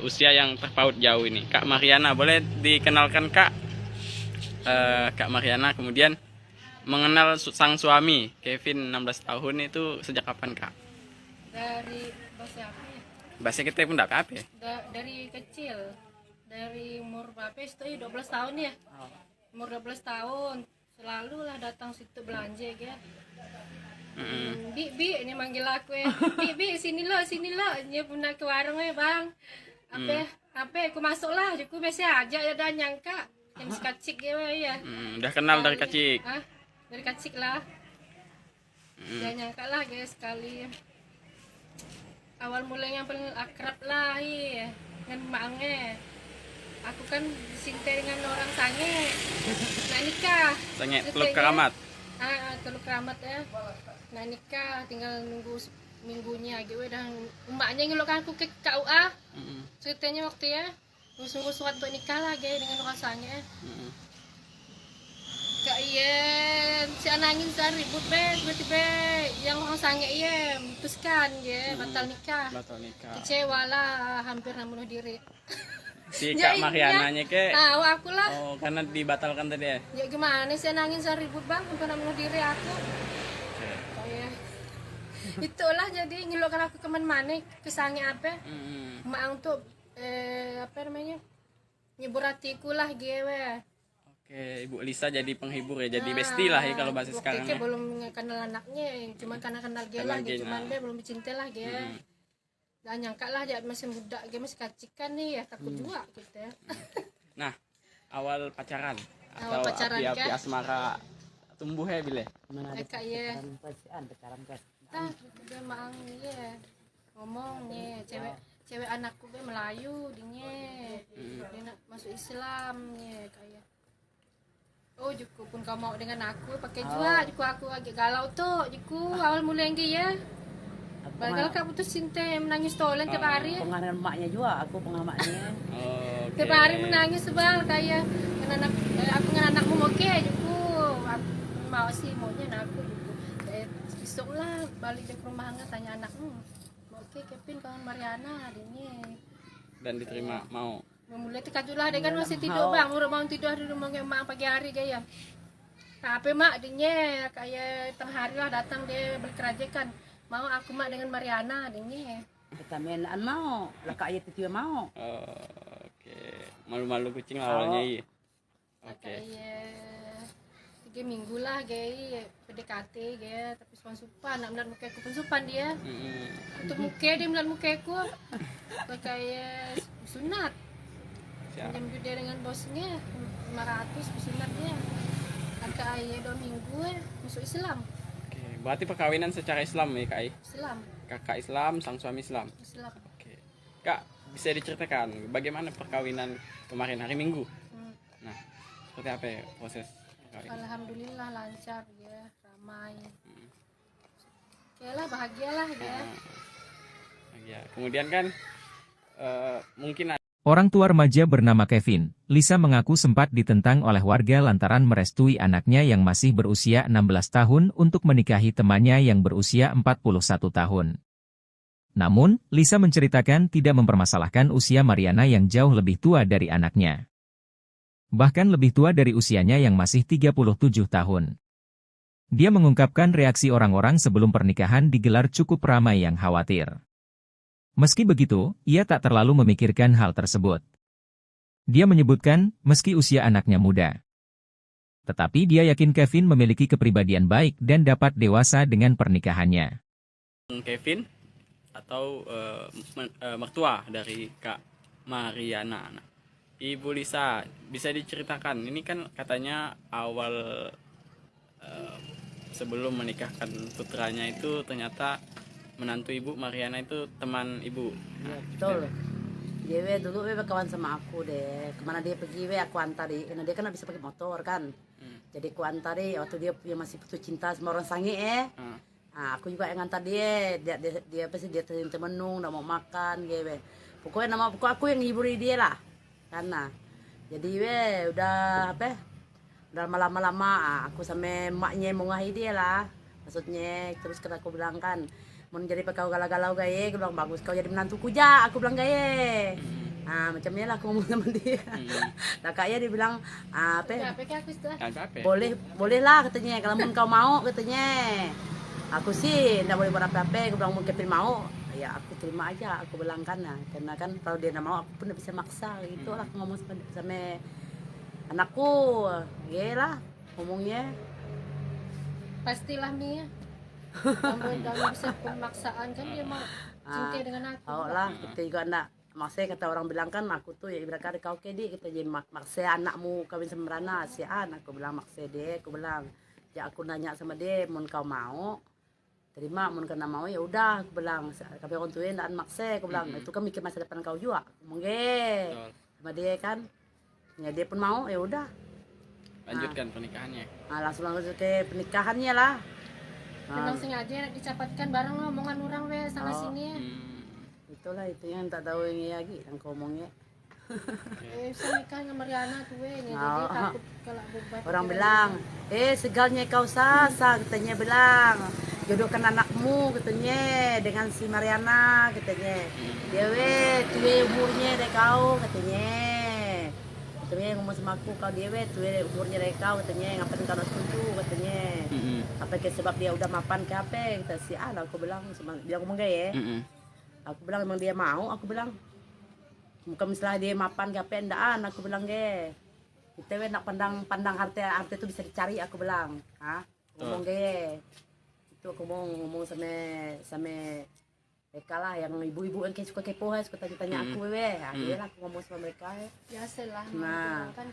Usia yang terpaut jauh ini, Kak Mariana, boleh dikenalkan Kak? Kak Mariana kemudian mengenal sang suami Kevin 16 tahun itu sejak kapan Kak? Dari bahasa apa ya? Bahasa kita pun tidak apa ya? Dari kecil, dari umur berapa itu 12 tahun ya. Umur 12 tahun selalu lah datang situ belanja ya. Bi ini manggil aku ya. Bi sini lo dia pernah ke warung ya bang. Apa aku masuk lah, aku biasa aja ya dan nyangka yang kacik ya. Udah kenal dari kecil. Dari kecil lah. Gak nyangka lah guys, sekali awal mulanya yang paling akrab lah dengan maknya. Aku kan disintai dengan orang sange, nah nikah. Sange Teluk Keramat. Teluk Keramat ya. Nah nikah, tinggal nunggu minggunya gitu. Dan emaknya ngelokkan aku ke KUA. Ceritanya waktu ya, nunggu surat untuk nikah lah guys dengan orang sange. Kak iya, si anangin saya ribut tiba-tiba yang orang sange iya memutuskan ya batal nikah. Kecewa lah, hampir bunuh diri. Si Kak Mariananya ke? Aku lah. Oh, karena dibatalkan tadi ya? Ya gimana sih nangis saya ribut bang, hampir bunuh diri aku. Kayak itulah jadi ngelokkan aku kemana-mana, ke sange apa? Mak untuk apa namanya? Nyebur hatiku lah gue. Oke, Ibu Lisa jadi penghibur ya, jadi bestie lah ya kalau bahasa sekarang ya. Belum kenal anaknya, cuma karena kenal dia lah, cuman dia belum cinta lah dia. Gak nyangka lah dia masih muda, dia masih kacikan nih ya, takut juga gitu ya. Nah, awal pacaran atau api-api asmara tumbuh ya bile? Kak ya. Dia mang ya ngomongnya cewek anakku dia Melayu dia nak masuk Islam ya kayak. Oh Juku pun kau mau dengan aku pakai juga Juku aku agak galau tuh Juku awal mulai lagi ya. Kalau kau putus cinta menangis tolen tiap hari. Pengaruh emaknya juga aku pengamaknya. Tiap hari menangis sebal kayak anak aku dengan anakmu oke Juku mau sih maunya aku Juku. Besok lah balik ke rumah tanya anakmu. Oke Kevin kawan Mariana adiknya. Dan diterima mau. Mulai terkejut lah dia kan masih tidur bang, udah mau tidur di rumah emak pagi hari kayak. Tapi mak adiknya kayak tengah hari lah datang dia berkerajakan. Mau aku mak dengan Mariana adiknya. Kita mainan mau, lah kak itu juga mau. Oke, malu-malu kucing awalnya iya. Oke. Kayak 3 minggu lah kayak PDKT kayak tapi supan nak melihat muka aku pun supan dia. Untuk muka dia melihat muka aku kayak sunat. Jam dia dengan bosnya 500 pesunat dia. Kakak ayah 2 minggu masuk Islam. Oke, berarti perkawinan secara Islam ya Kak? Islam. Kakak Islam, sang suami Islam. Islam. Oke. Kak, bisa diceritakan bagaimana perkawinan kemarin hari Minggu? Nah, seperti apa ya proses perkawinan? Alhamdulillah lancar ya, ramai. Okelah bahagialah ya. Ya, kemudian kan mungkin Orang tua remaja bernama Kevin, Lisa mengaku sempat ditentang oleh warga lantaran merestui anaknya yang masih berusia 16 tahun untuk menikahi temannya yang berusia 41 tahun. Namun, Lisa menceritakan tidak mempermasalahkan usia Mariana yang jauh lebih tua dari anaknya. Bahkan lebih tua dari usianya yang masih 37 tahun. Dia mengungkapkan reaksi orang-orang sebelum pernikahan digelar cukup ramai yang khawatir. Meski begitu, ia tak terlalu memikirkan hal tersebut. Dia menyebutkan, meski usia anaknya muda. Tetapi dia yakin Kevin memiliki kepribadian baik dan dapat dewasa dengan pernikahannya. Kevin atau mertua dari Kak Mariana. Ibu Lisa, bisa diceritakan, ini kan katanya awal sebelum menikahkan putranya itu ternyata menantu ibu Mariana itu teman ibu. Ya, betul. Dia dulu kawan sama aku deh. Kemana dia pergi aku antari. Karena dia kan bisa pakai motor kan. Jadi aku antari waktu dia masih putus cinta sama orang sange Nah, aku juga yang antar dia apa sih dia temenung, nggak mau makan gitu. Pokoknya aku yang hiburi dia lah. Karena jadi udah apa? Udah lama-lama aku sama emaknya mau ngahi dia lah. Maksudnya terus kata aku bilang kan mau jadi kau galau-galau gaya, aku bilang bagus kau jadi menantuku ja, aku bilang gaya. Nah macamnya lah aku ngomong sama dia. Nah kayaknya dia bilang apa? Boleh lah katanya kalau kau mau katanya. Aku sih nggak boleh buat apa-apa, aku bilang mau Kevin mau, ya aku terima aja, aku bilang kan karena kan kalau dia nggak mau aku pun nggak bisa maksa gitu lah aku ngomong sama anakku, ya lah ngomongnya. Pastilah Mia. Kamu bisa pemaksaan kan dia mau cinta dengan aku. Oh lah, kita juga enggak. Maksudnya kata orang bilang kan aku tuh ya ibarat kau kedi kita jadi maksa anakmu kawin sama Rana si aku bilang maksa dia, aku bilang ya aku nanya sama dia mau kau mau terima mun kena mau ya udah aku bilang kami orang tua ndak maksa aku bilang itu kan mikir masa depan kau juga ngomong Betul. sama dia kan ya dia pun mau ya udah Lanjutkan pernikahannya. langsung ke pernikahannya lah. Memang sengaja nak dicapatkan bareng lo omongan orang we sana sini. Itulah itu yang tak tahu ini lagi yang kau omongnya. Bisa nikah dengan Mariana tuh we jadi takut kalau beban. Orang bilang, segalnya kau sasa katanya bilang. Jodohkan anakmu katanya dengan si Mariana katanya. Dia we tuwe umurnya deh kau katanya. Katanya ngomong sama aku kau dia we tuwe umurnya deh kau katanya ngapain kau nak setuju katanya. Apa ke sebab dia udah mapan ke apa kata si aku bilang dia ngomong gaya. Aku bilang emang dia mau, aku bilang bukan misalnya dia mapan ke apa endaan, aku bilang ge kita we nak pandang harta itu bisa dicari, aku bilang ngomong ge itu aku mau ngomong sama mereka lah yang ibu-ibu yang suka kepo suka tanya aku dia lah aku ngomong sama mereka Biasalah. nah Kan.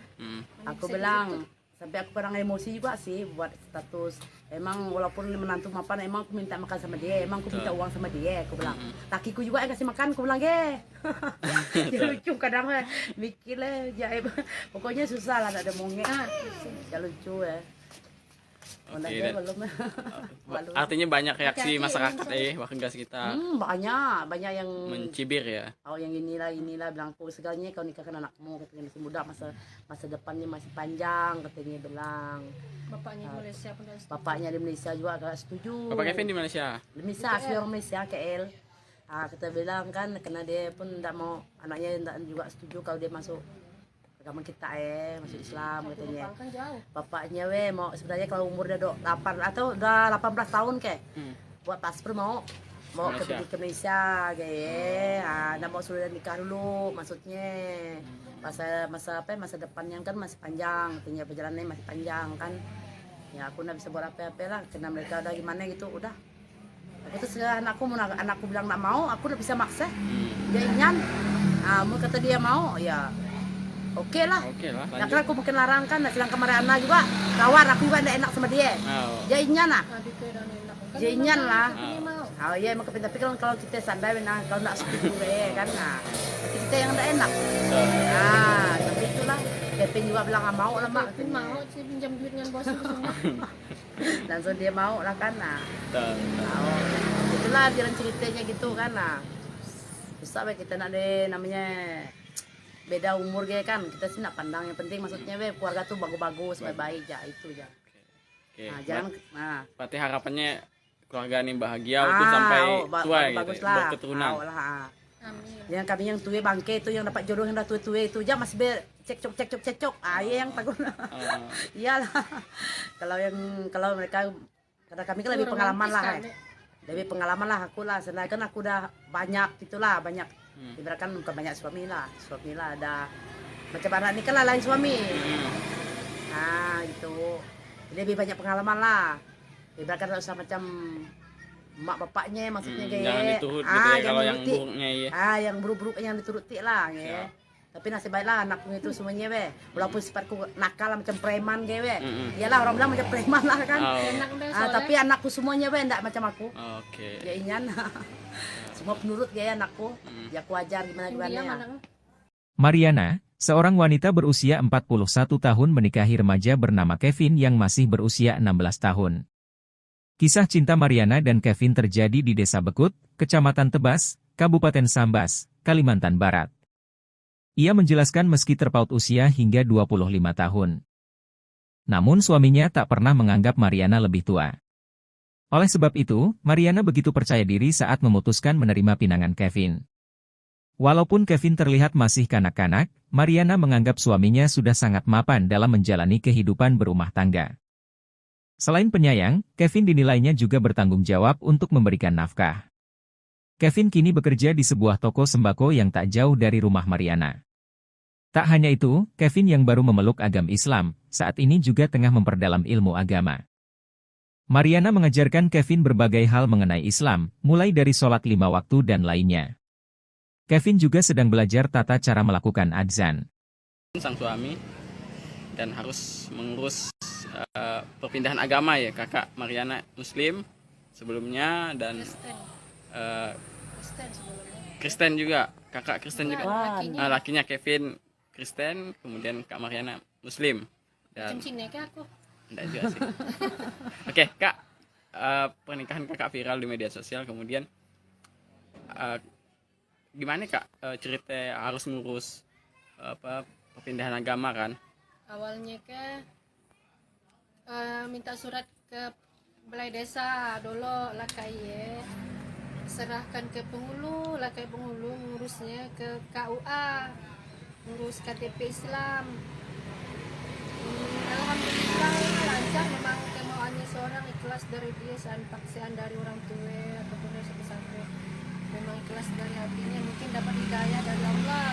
aku bilang sampai aku pernah emosi juga sih buat status emang walaupun menantu mapan emang aku minta makan sama dia emang aku minta uang sama dia aku bilang lakiku juga yang kasih makan aku bilang dia lucu kadang mikir lah pokoknya susah lah ada mongek ya lucu Oke, artinya banyak reaksi masyarakat warga sekitar banyak yang mencibir ya. yang inilah bilang aku segalanya kau nikahkan anakmu katanya masih muda masa depannya masih panjang katanya bilang. Bapaknya di Malaysia pun dah setuju. Bapaknya di Malaysia juga agak setuju. Bapak Kevin di Malaysia. Di Malaysia asli orang Malaysia KL. Kita bilang kan karena dia pun tidak mau anaknya tidak juga setuju kalau dia masuk agama kita masuk Islam katanya. Kan jauh. Bapaknya mau sebenarnya kalau umur udah 8 atau udah 18 tahun buat paspor mau ke Malaysia kayak nggak mau sudah nikah dulu maksudnya masa depannya kan masih panjang katanya perjalanannya masih panjang kan ya aku nggak bisa buat apa-apa lah karena mereka udah gimana gitu udah aku terus anakku bilang nggak mau aku udah bisa maksa dia ingin mau kata dia mau ya Oke lah. Nah, kan aku mungkin larang kan, sedangkan Mariana juga kawan aku juga tidak enak sama dia. Dia inyan lah. Dia inyan lah. Oh iya emang kepin tapi kalau kita sandai nah kalau tidak setuju kan nah kita yang tidak enak. Tapi itulah Kevin juga bilang nggak mau lah mak. Kevin mau sih pinjam duit dengan bos itu semua. Langsung dia mau lah kan nah. Itulah jalan ceritanya gitu kan nah. Bisa kita nak deh namanya beda umur kan kita sih nak pandang yang penting maksudnya keluarga tuh bagus-bagus baik-baik aja itu aja. Nah, jangan berarti harapannya keluarga ini bahagia untuk sampai tua gitu berketurunan. Amin. Yang kami yang tua bangke itu yang dapat jodoh yang dah tua itu aja masih cekcok yang takut. Iyalah. kalau mereka karena kami kan lebih pengalaman lah. Lebih pengalaman lah aku lah, selain kan aku udah banyak gitulah, banyak ibaratkan bukan banyak suami lah ada macam anak ini kan lah lain suami. Nah gitu, lebih banyak pengalaman lah, ibaratkan tak usah macam mak bapaknya maksudnya kayak. Jangan diturut gitu ya kalau yang buruknya ya. Yang buruk-buruk yang dituruti lah ya. Tapi nasib baiklah anakku itu semuanya walaupun sifatku nakal macam preman iyalah orang bilang macam preman lah kan tapi anakku semuanya enggak macam aku ya inyan semua penurut anakku ya aku ajar gimana ya. Mariana, seorang wanita berusia 41 tahun menikahi remaja bernama Kevin yang masih berusia 16 tahun. Kisah cinta Mariana dan Kevin terjadi di Desa Bekut, Kecamatan Tebas, Kabupaten Sambas, Kalimantan Barat. Ia menjelaskan meski terpaut usia hingga 25 tahun. Namun suaminya tak pernah menganggap Mariana lebih tua. Oleh sebab itu, Mariana begitu percaya diri saat memutuskan menerima pinangan Kevin. Walaupun Kevin terlihat masih kanak-kanak, Mariana menganggap suaminya sudah sangat mapan dalam menjalani kehidupan berumah tangga. Selain penyayang, Kevin dinilainya juga bertanggung jawab untuk memberikan nafkah. Kevin kini bekerja di sebuah toko sembako yang tak jauh dari rumah Mariana. Tak hanya itu, Kevin yang baru memeluk agama Islam, saat ini juga tengah memperdalam ilmu agama. Mariana mengajarkan Kevin berbagai hal mengenai Islam, mulai dari sholat 5 waktu dan lainnya. Kevin juga sedang belajar tata cara melakukan adzan. Sang suami dan harus mengurus perpindahan agama ya, kakak Mariana Muslim, sebelumnya dan Kristen. eh, Kristen sebelumnya. Kristen juga, kakak Kristen juga. Lakinya. Lakinya Kevin Kristen, kemudian Kak Mariana Muslim. Macam Dan Cina kah aku? enggak juga sih. Oke, Kak, pernikahan kakak viral di media sosial, kemudian gimana Kak cerita harus ngurus perpindahan agama kan? Awalnya minta surat ke balai desa dulu lah kayak serahkan ke penghulu lah kayak penghulu ngurusnya ke KUA, ngurus KTP Islam. Alhamdulillah lancar, memang kemauannya seorang ikhlas dari dia, paksaan dari orang tua ataupun dari pesantren, memang ikhlas dari hatinya, mungkin dapat hidayah dari Allah,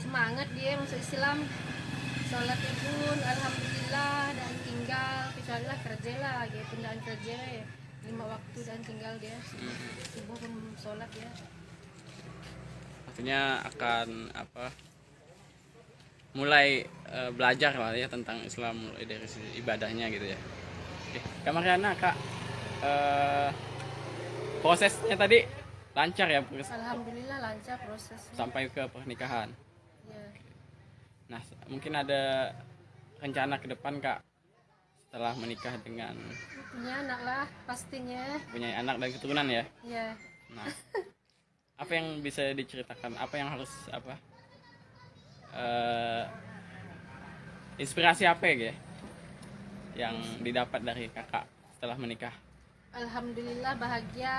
semangat dia masuk Islam, sholatnya pun alhamdulillah, dan tinggal kecuali lah kerja lah, dia pindahan kerja 5 waktu dan tinggal dia subuh pun sholat ya. Artinya akan mulai belajar lah ya tentang Islam, mulai dari sisi ibadahnya gitu ya. Oke, Kak Mariana, Kak, prosesnya tadi lancar ya Alhamdulillah lancar prosesnya sampai ke pernikahan. ya. Nah, mungkin ada rencana ke depan Kak setelah menikah dengan Punya anak lah pastinya punya anak dan keturunan ya. ya. Nah, apa yang bisa diceritakan? Apa yang harus inspirasi apa ya yang didapat dari kakak setelah menikah? Alhamdulillah bahagia,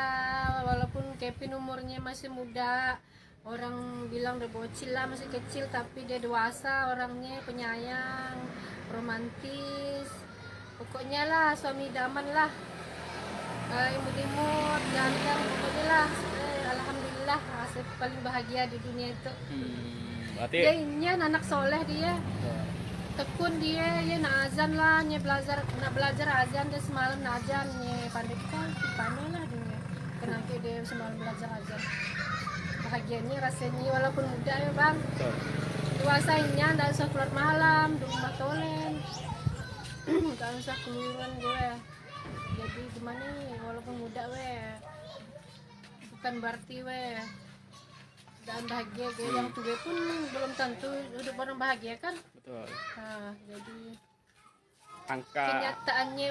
walaupun Kevin umurnya masih muda, orang bilang udah bocil lah, masih kecil, tapi dia dewasa, orangnya penyayang, romantis, pokoknya lah suami idaman lah, imut-imut, ganteng, pokoknya lah. Alhamdulillah, saya paling bahagia di dunia itu. Berarti Dia ini anak soleh dia, tekun dia, ya nak azan lah, nak belajar azan dia semalam nak azan, pandai lah dia, kenapa dia semalam belajar azan. Bahagianya rasanya walaupun muda ya bang, dewasanya ndak usah keluar malam, di rumah tolen, nggak usah keluaran gue. Jadi gimana nih, walaupun muda bukan berarti dan bahagia gue yang tua pun belum tentu hidup orang bahagia kan. betul. Nah, jadi Angka kenyataannya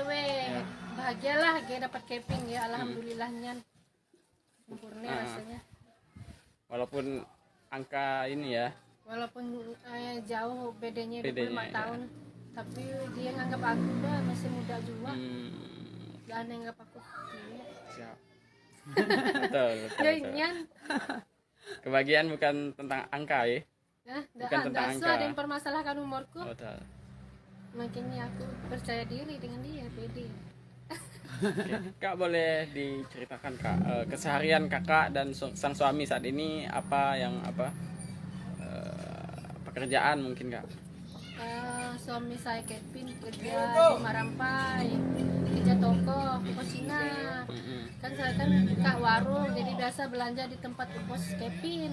bahagialah gue dapat Kevin ya, alhamdulillahnya sempurna rasanya. walaupun angka ini ya, Walaupun jauh bedanya 25 Bedanya, ya. tahun, tapi dia nganggap aku masih muda juga. Dan nganggap aku siap. betul. ya inyan. Kebahagiaan bukan tentang angka ya. Bukan tentang angka. Ada yang permasalahkan umurku. Betul. Makanya aku percaya diri dengan dia, pede. Oke. Kak, boleh diceritakan Kak keseharian kakak dan sang suami saat ini apa pekerjaan mungkin Kak? Suami saya Kevin kerja di Marampai, kerja toko Cina. Kan saya kan kak warung, jadi biasa belanja di tempat bos Kevin.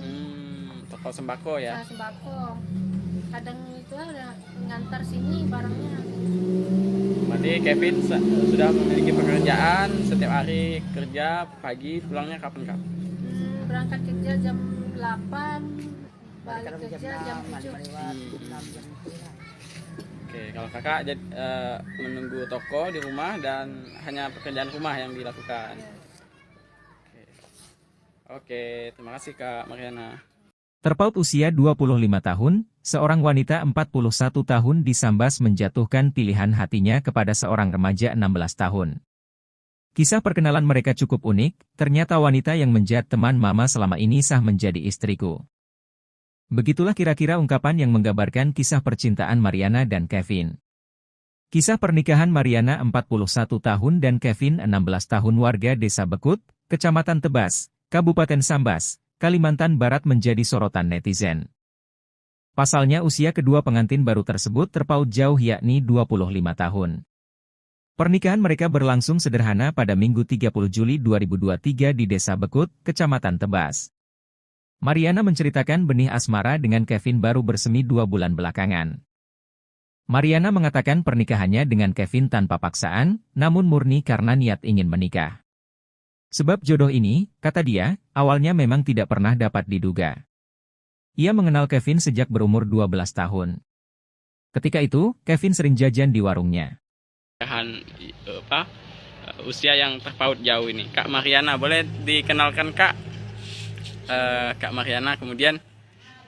Toko sembako ya. Saya sembako. Kadang itu ada ngantar sini barangnya. Berarti Kevin sudah memiliki pekerjaan, setiap hari kerja, pagi pulangnya kapan Kak? Berangkat kerja jam 8, balik kerja jam 7. Oke, kalau kakak menunggu toko di rumah dan hanya pekerjaan rumah yang dilakukan. Oke, terima kasih Kak Mariana. Terpaut usia 25 tahun, seorang wanita 41 tahun disambas menjatuhkan pilihan hatinya kepada seorang remaja 16 tahun. Kisah perkenalan mereka cukup unik, ternyata wanita yang menjadi teman mama selama ini sah menjadi istriku. Begitulah kira-kira ungkapan yang menggambarkan kisah percintaan Mariana dan Kevin. Kisah pernikahan Mariana 41 tahun dan Kevin 16 tahun warga Desa Bekut, Kecamatan Tebas, Kabupaten Sambas, Kalimantan Barat menjadi sorotan netizen. Pasalnya usia kedua pengantin baru tersebut terpaut jauh yakni 25 tahun. Pernikahan mereka berlangsung sederhana pada Minggu 30 Juli 2023 di Desa Bekut, Kecamatan Tebas. Mariana menceritakan benih asmara dengan Kevin baru bersemi 2 bulan belakangan. Mariana mengatakan pernikahannya dengan Kevin tanpa paksaan, namun murni karena niat ingin menikah. Sebab jodoh ini, kata dia, awalnya memang tidak pernah dapat diduga. Ia mengenal Kevin sejak berumur 12 tahun. Ketika itu, Kevin sering jajan di warungnya. Usia yang terpaut jauh ini, Kak Mariana, boleh dikenalkan Kak? Kak Mariana kemudian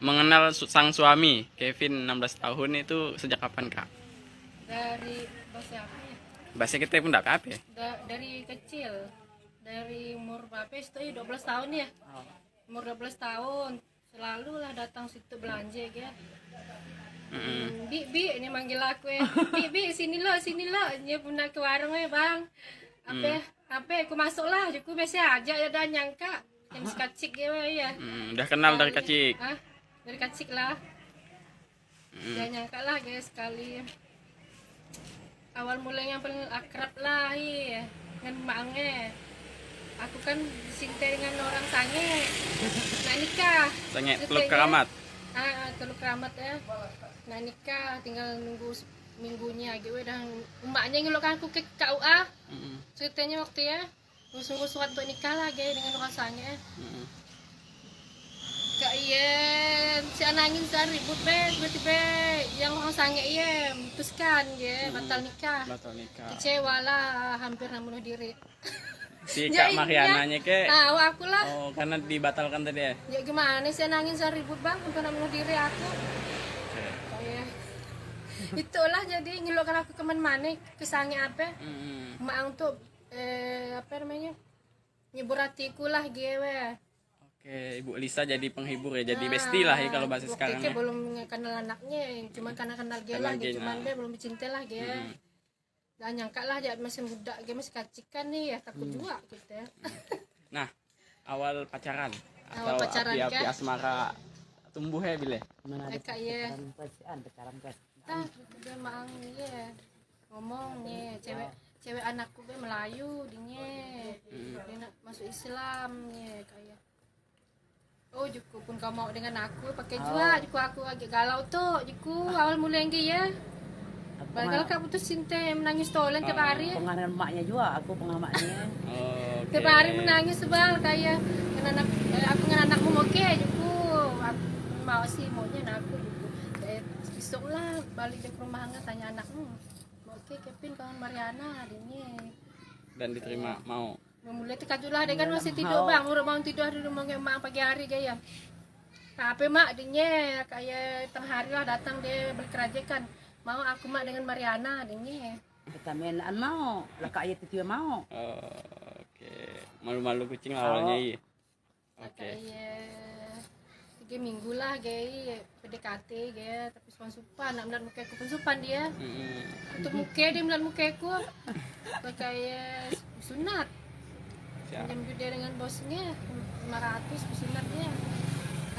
mengenal sang suami Kevin 16 tahun itu sejak kapan Kak? Dari bahasa apa ya? Bahasa kita pun tidak apa ya? Dari kecil, dari umur berapa itu 12 tahun ya. Umur 12 tahun selalu lah datang situ belanja ya. Bi ini manggil aku ya. Bi sini lo dia pernah ke warung ya bang. Apa aku masuk lah aku biasa aja ya dan nyangka yang sekacik ya. Udah kenal dari kecil. Dari kecil lah. Jangan nyangka lah guys sekali. Awal mulanya paling akrab lah ya dengan maknya. Aku kan disintai dengan orang sange. Nah nikah. Sange Teluk Keramat. Teluk Keramat ya. Nah nikah tinggal nunggu minggunya gitu dan emaknya ngeluarkan aku ke KUA. Ceritanya waktu ya ngusung surat untuk nikah lah guys dengan orang sange. Kak iya si anangin saya ribut tiba-tiba yang orang sange iya memutuskan ya batal nikah. Kecewa lah hampir bunuh diri. Si Kak Mariananya ke aku lah. Oh karena dibatalkan tadi ya. Ya gimana sih nangis saya ribut bang hampir bunuh diri aku. Kayak itulah jadi ngeluarkan aku kemana-mana kesange apa. Mak untuk apa namanya nyebur hatiku lah gue. Oke, Ibu Lisa jadi penghibur ya, jadi bestie lah ya kalau bahasa sekarang ya. Belum kenal anaknya, cuma karena kenal dia lah, cuman dia belum cinta lah dia. Dan nyangka lah dia masih muda, dia masih kacikan nih ya, takut juga gitu ya. Nah, awal pacaran atau api-api asmara tumbuh ya Bile? Kayak dia mang ya ngomong nih cewek anakku dia Melayu dia nak masuk Islam nih kayak. Oh Juku pun kau mau dengan aku pakai juga Juku aku agak galau tuh Juku awal mulai yang ya kalau kau putus cinta menangis tolan tiap hari pengaruh emaknya juga aku pengamatnya tiap hari menangis sebal kayak aku dengan anakmu oke Juku aku mau sih maunya aku Juku besok lah balik ke rumah nggak tanya anakmu oke Kevin kawan Mariana ini dan diterima mau mulai tekajulah dia kan masih tidur bang udah bangun tidur di rumah emak pagi hari gaya apa mak dinya kayak tengah hari lah datang dia berkerajakan mau aku mak dengan Mariana dinya kita mainan mau lah kak itu mau oke malu-malu kucing awalnya iya oke tiga minggu lah gaya PDKT gaya tapi supan nak melihat muka aku pun supan dia untuk muka dia melihat muka aku kayak sunat jam dia dengan bosnya 500 pesunatnya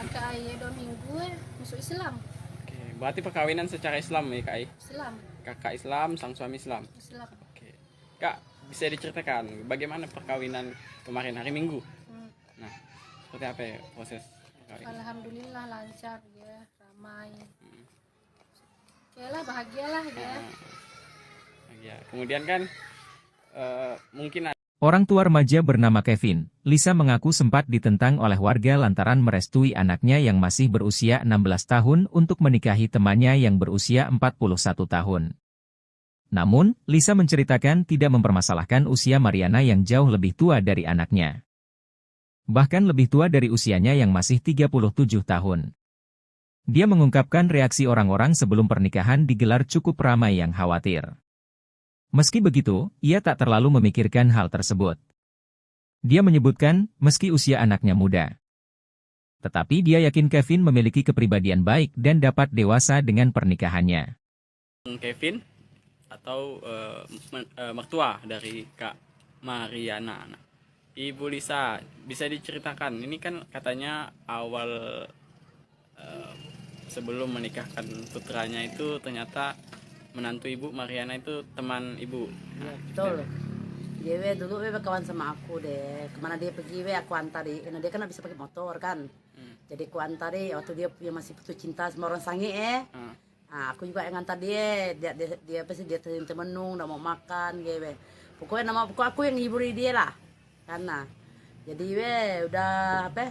kakak ayah 2 minggu masuk Islam. Oke, berarti perkawinan secara Islam ya kak? Islam. Kakak Islam, sang suami Islam. Islam. Oke, kak bisa diceritakan bagaimana perkawinan kemarin hari Minggu? Nah, seperti apa ya proses perkawinan? Alhamdulillah lancar ya, ramai. Oke lah bahagialah ya. Bahagia. Kemudian kan mungkin orang tua remaja bernama Kevin, Lisa mengaku sempat ditentang oleh warga lantaran merestui anaknya yang masih berusia 16 tahun untuk menikahi temannya yang berusia 41 tahun. Namun, Lisa menceritakan tidak mempermasalahkan usia Mariana yang jauh lebih tua dari anaknya. Bahkan lebih tua dari usianya yang masih 37 tahun. Dia mengungkapkan reaksi orang-orang sebelum pernikahan digelar cukup ramai yang khawatir. Meski begitu, ia tak terlalu memikirkan hal tersebut. Dia menyebutkan, meski usia anaknya muda. Tetapi dia yakin Kevin memiliki kepribadian baik dan dapat dewasa dengan pernikahannya. Kevin atau mertua dari Kak Mariana. Nah, Ibu Lisa, bisa diceritakan, ini kan katanya awal sebelum menikahkan putranya itu ternyata menantu Ibu Mariana itu teman Ibu. Ya, betul. Dia dulu kawan sama aku deh. Kemana dia pergi aku antari. Karena dia kan bisa pakai motor kan. Jadi aku antari waktu dia masih putus cinta sama orang sange Aku juga yang ngantar dia apa sih dia temenung, nggak mau makan, gitu. Pokoknya aku yang ngiburi dia lah, karena jadi udah apa?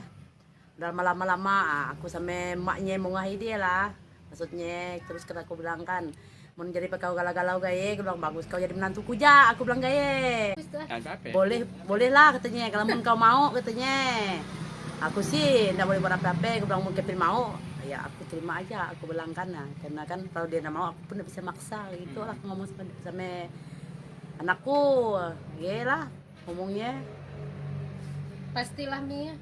Udah lama-lama aku sama emaknya mau ngahi dia lah, maksudnya terus kata aku bilang kan, mau jadi kau galau-galau gaya, aku bilang bagus kau jadi menantuku ja, aku bilang gaya. Boleh lah katanya, kalau mau kau mau katanya. Aku sih nggak boleh buat apa-apa, aku bilang mau Kevin mau. Ya aku terima aja, aku bilang karena kan kalau dia nggak mau aku pun nggak bisa maksa gitu lah, aku ngomong sama anakku ya lah ngomongnya. Pastilah Mia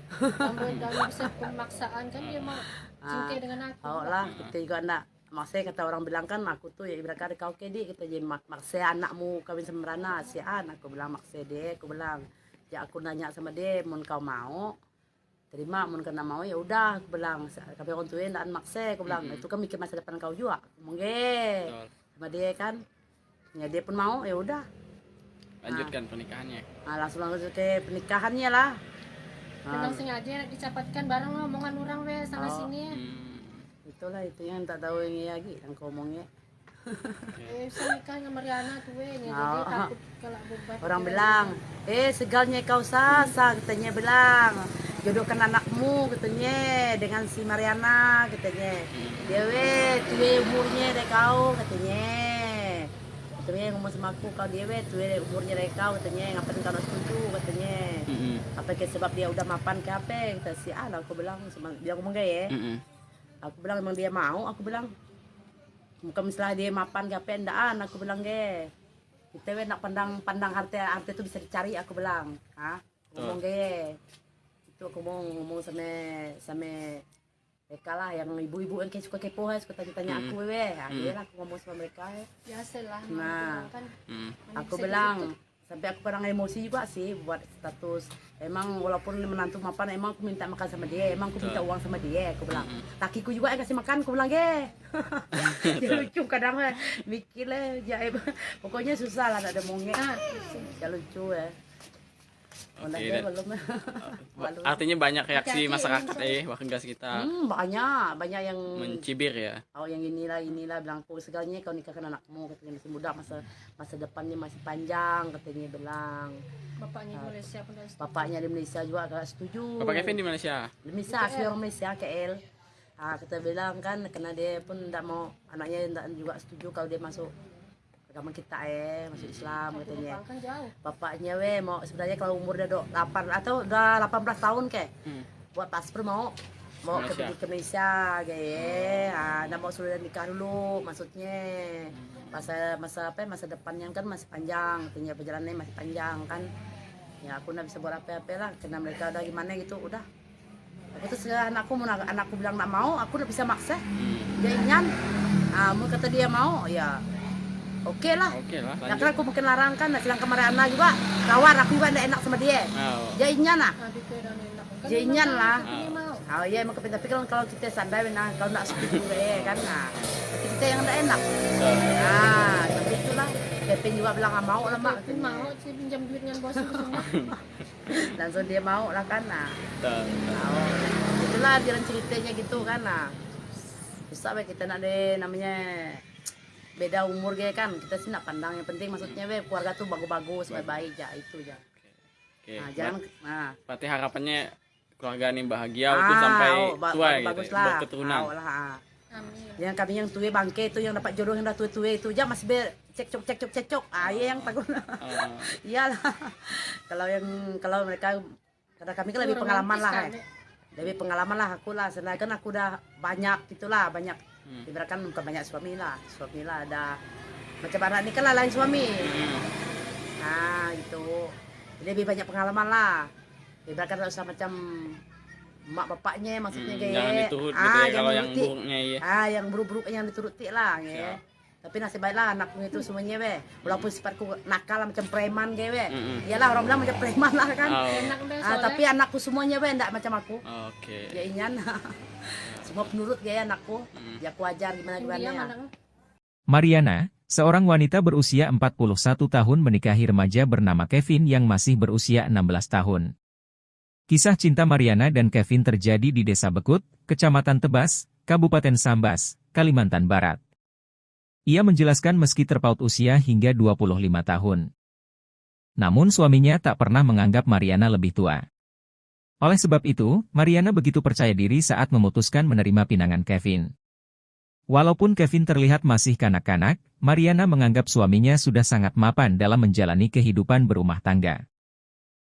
kamu bisa pemaksaan kan dia mau cinta dengan aku. Lah kita juga nak maksudnya kata orang bilang kan aku tuh ya ibarat kau kedi kita jadi maksa anakmu kawin sama Rana si An, aku bilang maksa dia, aku bilang ya aku nanya sama dia mau kau mau terima, mau kena mau ya udah, aku bilang kami orang tuain dan maksa, aku bilang itu kan mikir masa depan kau juga, mungkin sama dia kan, ya dia pun mau ya udah, lanjutkan pernikahannya. Langsung ke pernikahannya lah. Memang sengaja dicapatkan bareng lah omongan orang sana sini. Itulah itu yang tak tahu ini lagi yang kau omongnya. Saya nikah sama Mariana tuh jadi takut kalau beban. Orang bilang, segalnya kau sasa, katanya bilang, jodohkan anakmu katanya dengan si Mariana katanya. Dia tuh umurnya dari kau katanya. Katanya ngomong sama aku kau dia tuh umurnya dari kau katanya, ngapain kau setuju katanya. Apa ke sebab dia udah mapan ke apa? Kata si An, aku bilang dia ngomong gaya. Aku bilang emang dia mau, aku bilang bukan misalnya dia mapan gak pendaan, aku bilang kita nak pandang harta itu bisa dicari, aku bilang ngomong itu aku mau ngomong sama mereka lah yang ibu-ibu yang suka kepo suka tanya aku dia lah aku ngomong sama mereka biasalah. Kan aku bilang sampai aku kadang emosi juga sih buat status. Emang walaupun menantu mapan, emang aku minta makan sama dia, emang aku minta uang sama dia, aku bilang. Lakiku juga yang kasih makan, aku bilang dia lucu kadang mikir lah, pokoknya susah lah, ada mongnya. Ya lucu ya. Artinya banyak reaksi masyarakat warga sekitar. Banyak yang mencibir ya. Yang inilah bilang aku segalanya kau nikahkan anakmu, katanya masih muda, masa depannya masih panjang, katanya bilang. Bapaknya di Malaysia pun Bapaknya di Malaysia juga agak setuju. Bapak Kevin di Malaysia. Di Malaysia, asli orang Malaysia, KL. Kita bilang kan karena dia pun tidak mau, anaknya tidak juga setuju kalau dia masuk agama kita masuk Islam katanya. Bapaknya mau sebenarnya kalau umur udah 8 atau udah 18 tahun buat paspor mau ke Malaysia nggak mau sudah nikah dulu, maksudnya masa depannya kan masih panjang, katanya perjalanannya masih panjang kan. Ya aku nggak bisa buat apa-apa lah karena mereka udah gimana gitu, udah aku tuh anakku bilang nggak mau, aku udah bisa maksa dia ingin mau kata dia mau ya oke lah. Nah, kan aku mungkin larang kan, nak bilang ke Mariana juga, kawan aku juga nggak enak sama dia. Dia inyan lah. Dia inyan lah. Iya emang tapi kalau kita sadar kalau nggak setuju kan, kita yang nggak enak. Tapi itulah. Kevin juga bilang nggak mau lah mak. Kevin mau sih pinjam duit dengan bos itu semua. Langsung dia mau lah kan. Itulah jalan ceritanya gitu kan. Bisa kita nak namanya beda umur kan, kita sih nak pandang yang penting maksudnya keluarga tuh bagus-bagus, baik-baik ya itu ya. Jangan berarti harapannya keluarga ini bahagia itu sampai tua gitu, berketurunan. Amin. Yang kami yang tua bangke itu yang dapat jodoh yang udah tua itu aja masih cekcok. Iya yang takut. Iyalah. Kalau mereka karena kami kan lebih pengalaman lah lebih pengalaman lah aku lah, sedangkan aku udah banyak gitulah, banyak ibaratkan bukan banyak suami lah ada macam anak ini kan lah lain suami. Gitu lebih banyak pengalaman lah, ibaratkan usah macam mak bapaknya maksudnya jangan diturut gitu kalau yang buruknya yang buruk-buruk yang dituruti lah tapi nasib baiklah anakku itu semuanya walaupun sifatku nakal macam preman iyalah orang bilang macam preman lah kan. Tapi anakku semuanya enggak macam aku. Ya inyan semua penurut anakku ya aku ajar gimana ya. Mariana, seorang wanita berusia 41 tahun menikahi remaja bernama Kevin yang masih berusia 16 tahun. Kisah cinta Mariana dan Kevin terjadi di Desa Bekut, Kecamatan Tebas, Kabupaten Sambas, Kalimantan Barat. Ia menjelaskan meski terpaut usia hingga 25 tahun. Namun suaminya tak pernah menganggap Mariana lebih tua. Oleh sebab itu, Mariana begitu percaya diri saat memutuskan menerima pinangan Kevin. Walaupun Kevin terlihat masih kanak-kanak, Mariana menganggap suaminya sudah sangat mapan dalam menjalani kehidupan berumah tangga.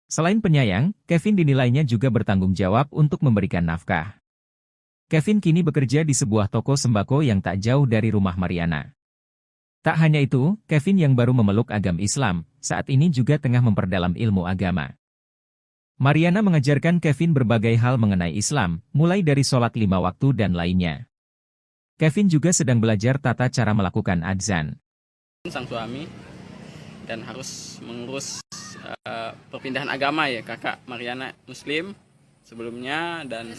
Selain penyayang, Kevin dinilainya juga bertanggung jawab untuk memberikan nafkah. Kevin kini bekerja di sebuah toko sembako yang tak jauh dari rumah Mariana. Tak hanya itu, Kevin yang baru memeluk agama Islam, saat ini juga tengah memperdalam ilmu agama. Mariana mengajarkan Kevin berbagai hal mengenai Islam, mulai dari sholat 5 waktu dan lainnya. Kevin juga sedang belajar tata cara melakukan adzan. Sang suami dan harus mengurus perpindahan agama ya, kakak Mariana Muslim sebelumnya dan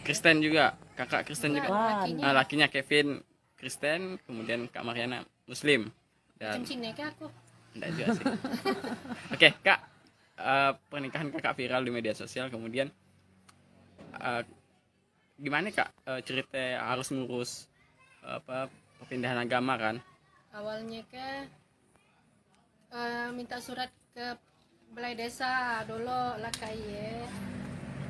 Kristen juga, kakak Kristen juga. Lakinya Kevin Kristen, kemudian Kak Mariana Muslim. Dan aku. Enggak juga sih. Oke, Kak, pernikahan kakak viral di media sosial, kemudian gimana Kak cerita harus ngurus perpindahan agama kan? Awalnya minta surat ke balai desa dulu lah kayak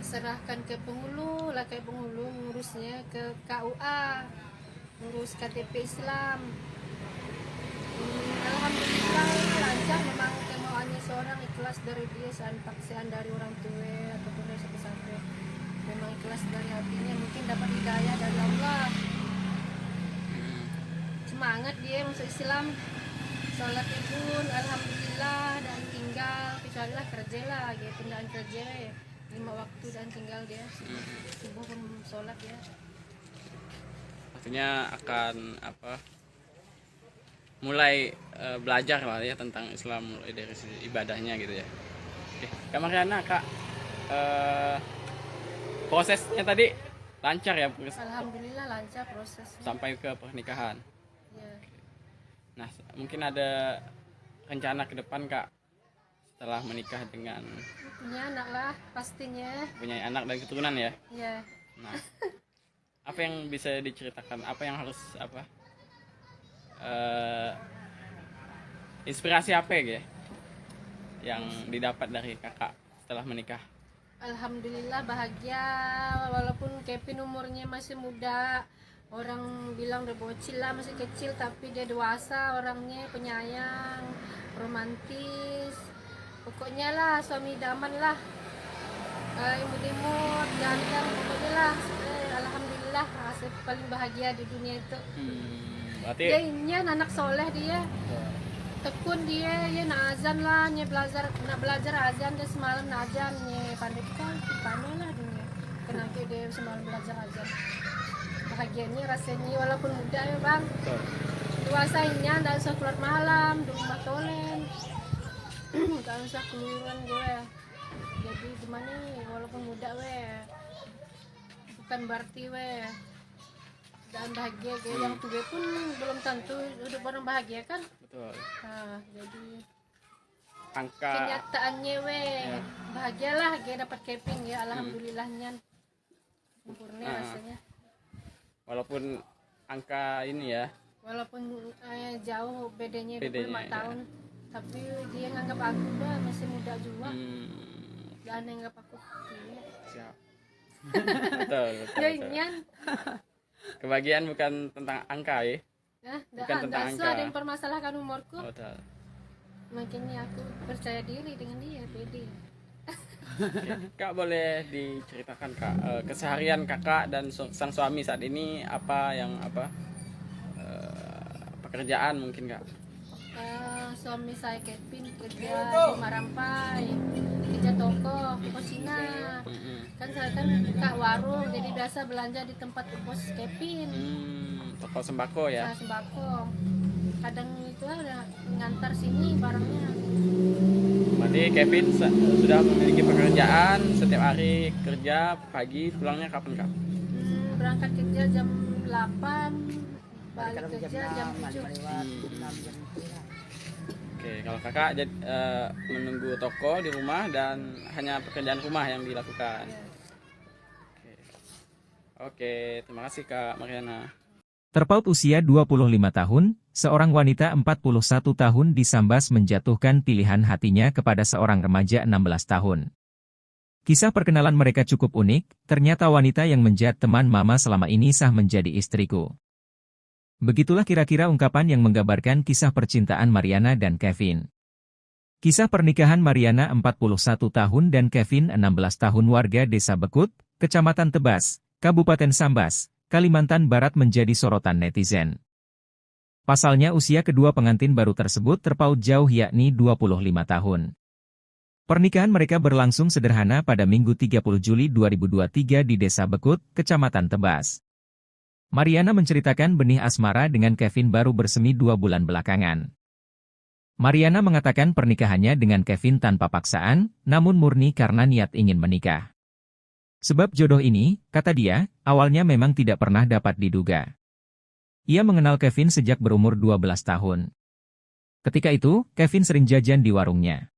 serahkan ke penghulu lah kayak penghulu ngurusnya ke KUA, ngurus KTP Islam. Alhamdulillah lancar, memang kemauannya seorang ikhlas dari dia, paksaan dari orang tua ataupun dari siapa-siapa. Memang ikhlas dari hatinya, mungkin dapat hidayah dari Allah. Semangat dia masuk Islam, sholat pun alhamdulillah, dan tinggal kecuali lah kerja lah, gitu pindahan kerja ya. 5 waktu dan tinggal dia subuh pun sholat ya. Artinya akan mulai belajar lah ya tentang Islam, mulai dari ibadahnya gitu ya. Oke, Kak Mariana, Kak, prosesnya tadi lancar ya? Alhamdulillah lancar prosesnya sampai ke pernikahan ya. Nah, mungkin ada rencana ke depan Kak setelah menikah dengan punya anak lah pastinya, punya anak dan keturunan ya? Ya. Nah, apa yang bisa diceritakan, apa yang harus inspirasi apa ya yang didapat dari kakak setelah menikah? Alhamdulillah bahagia, walaupun Kevin umurnya masih muda, orang bilang udah bocil lah, masih kecil, tapi dia dewasa orangnya, penyayang, romantis, pokoknya lah suami idaman lah, imut-imut, ganteng, pokoknya lah. Alhamdulillah hasil paling bahagia di dunia itu. Berarti Dia ini anak soleh, dia tekun, dia ya nak azan lah, nak belajar azan, dia semalam nak azan, ya pandai lah dunia, kenapa dia semalam belajar azan. Bahagianya rasanya walaupun muda ya bang, dewasanya tidak usah keluar malam di rumah tolen, tidak usah keluaran gue. Jadi gimana nih, walaupun muda bukan berarti dan bahagia yang tua pun belum tentu hidup orang bahagia kan. betul. Nah, jadi Angka kenyataannya bahagialah dapat Kevin ya, alhamdulillahnya sempurna rasanya. Walaupun angka ini ya, Walaupun jauh bedanya 25 ya. tahun, tapi dia nganggap aku masih muda juga. Dan nganggap aku siap. betul. ya inyan. Kebahagiaan bukan tentang angka ya. Bukan tentang angka. Ada yang permasalahkan umurku. Betul. Makanya aku percaya diri dengan dia, pede. Kak, boleh diceritakan Kak keseharian kakak dan sang suami saat ini apa pekerjaan mungkin Kak? Suami saya Kevin kerja di Marampai, kerja toko Cina. Kan saya kan kak warung, jadi biasa belanja di tempat bos Kevin. Toko sembako ya? Nah, sembako. Kadang itu udah ngantar sini barangnya. Berarti Kevin sudah memiliki pekerjaan, setiap hari kerja, pagi pulangnya kapan Kak? Berangkat kerja jam 8, balik kerja jam 7. Oke, kalau kakak menunggu toko di rumah dan hanya pekerjaan rumah yang dilakukan. Ya. Oke. Oke, terima kasih Kak Mariana. Terpaut usia 25 tahun, seorang wanita 41 tahun di Sambas menjatuhkan pilihan hatinya kepada seorang remaja 16 tahun. Kisah perkenalan mereka cukup unik, ternyata wanita yang menjadi teman mama selama ini sah menjadi istriku. Begitulah kira-kira ungkapan yang menggambarkan kisah percintaan Mariana dan Kevin. Kisah pernikahan Mariana 41 tahun dan Kevin 16 tahun warga Desa Bekut, Kecamatan Tebas, Kabupaten Sambas, Kalimantan Barat menjadi sorotan netizen. Pasalnya usia kedua pengantin baru tersebut terpaut jauh yakni 25 tahun. Pernikahan mereka berlangsung sederhana pada Minggu 30 Juli 2023 di Desa Bekut, Kecamatan Tebas. Mariana menceritakan benih asmara dengan Kevin baru bersemi 2 bulan belakangan. Mariana mengatakan pernikahannya dengan Kevin tanpa paksaan, namun murni karena niat ingin menikah. Sebab jodoh ini, kata dia, awalnya memang tidak pernah dapat diduga. Ia mengenal Kevin sejak berumur 12 tahun. Ketika itu, Kevin sering jajan di warungnya.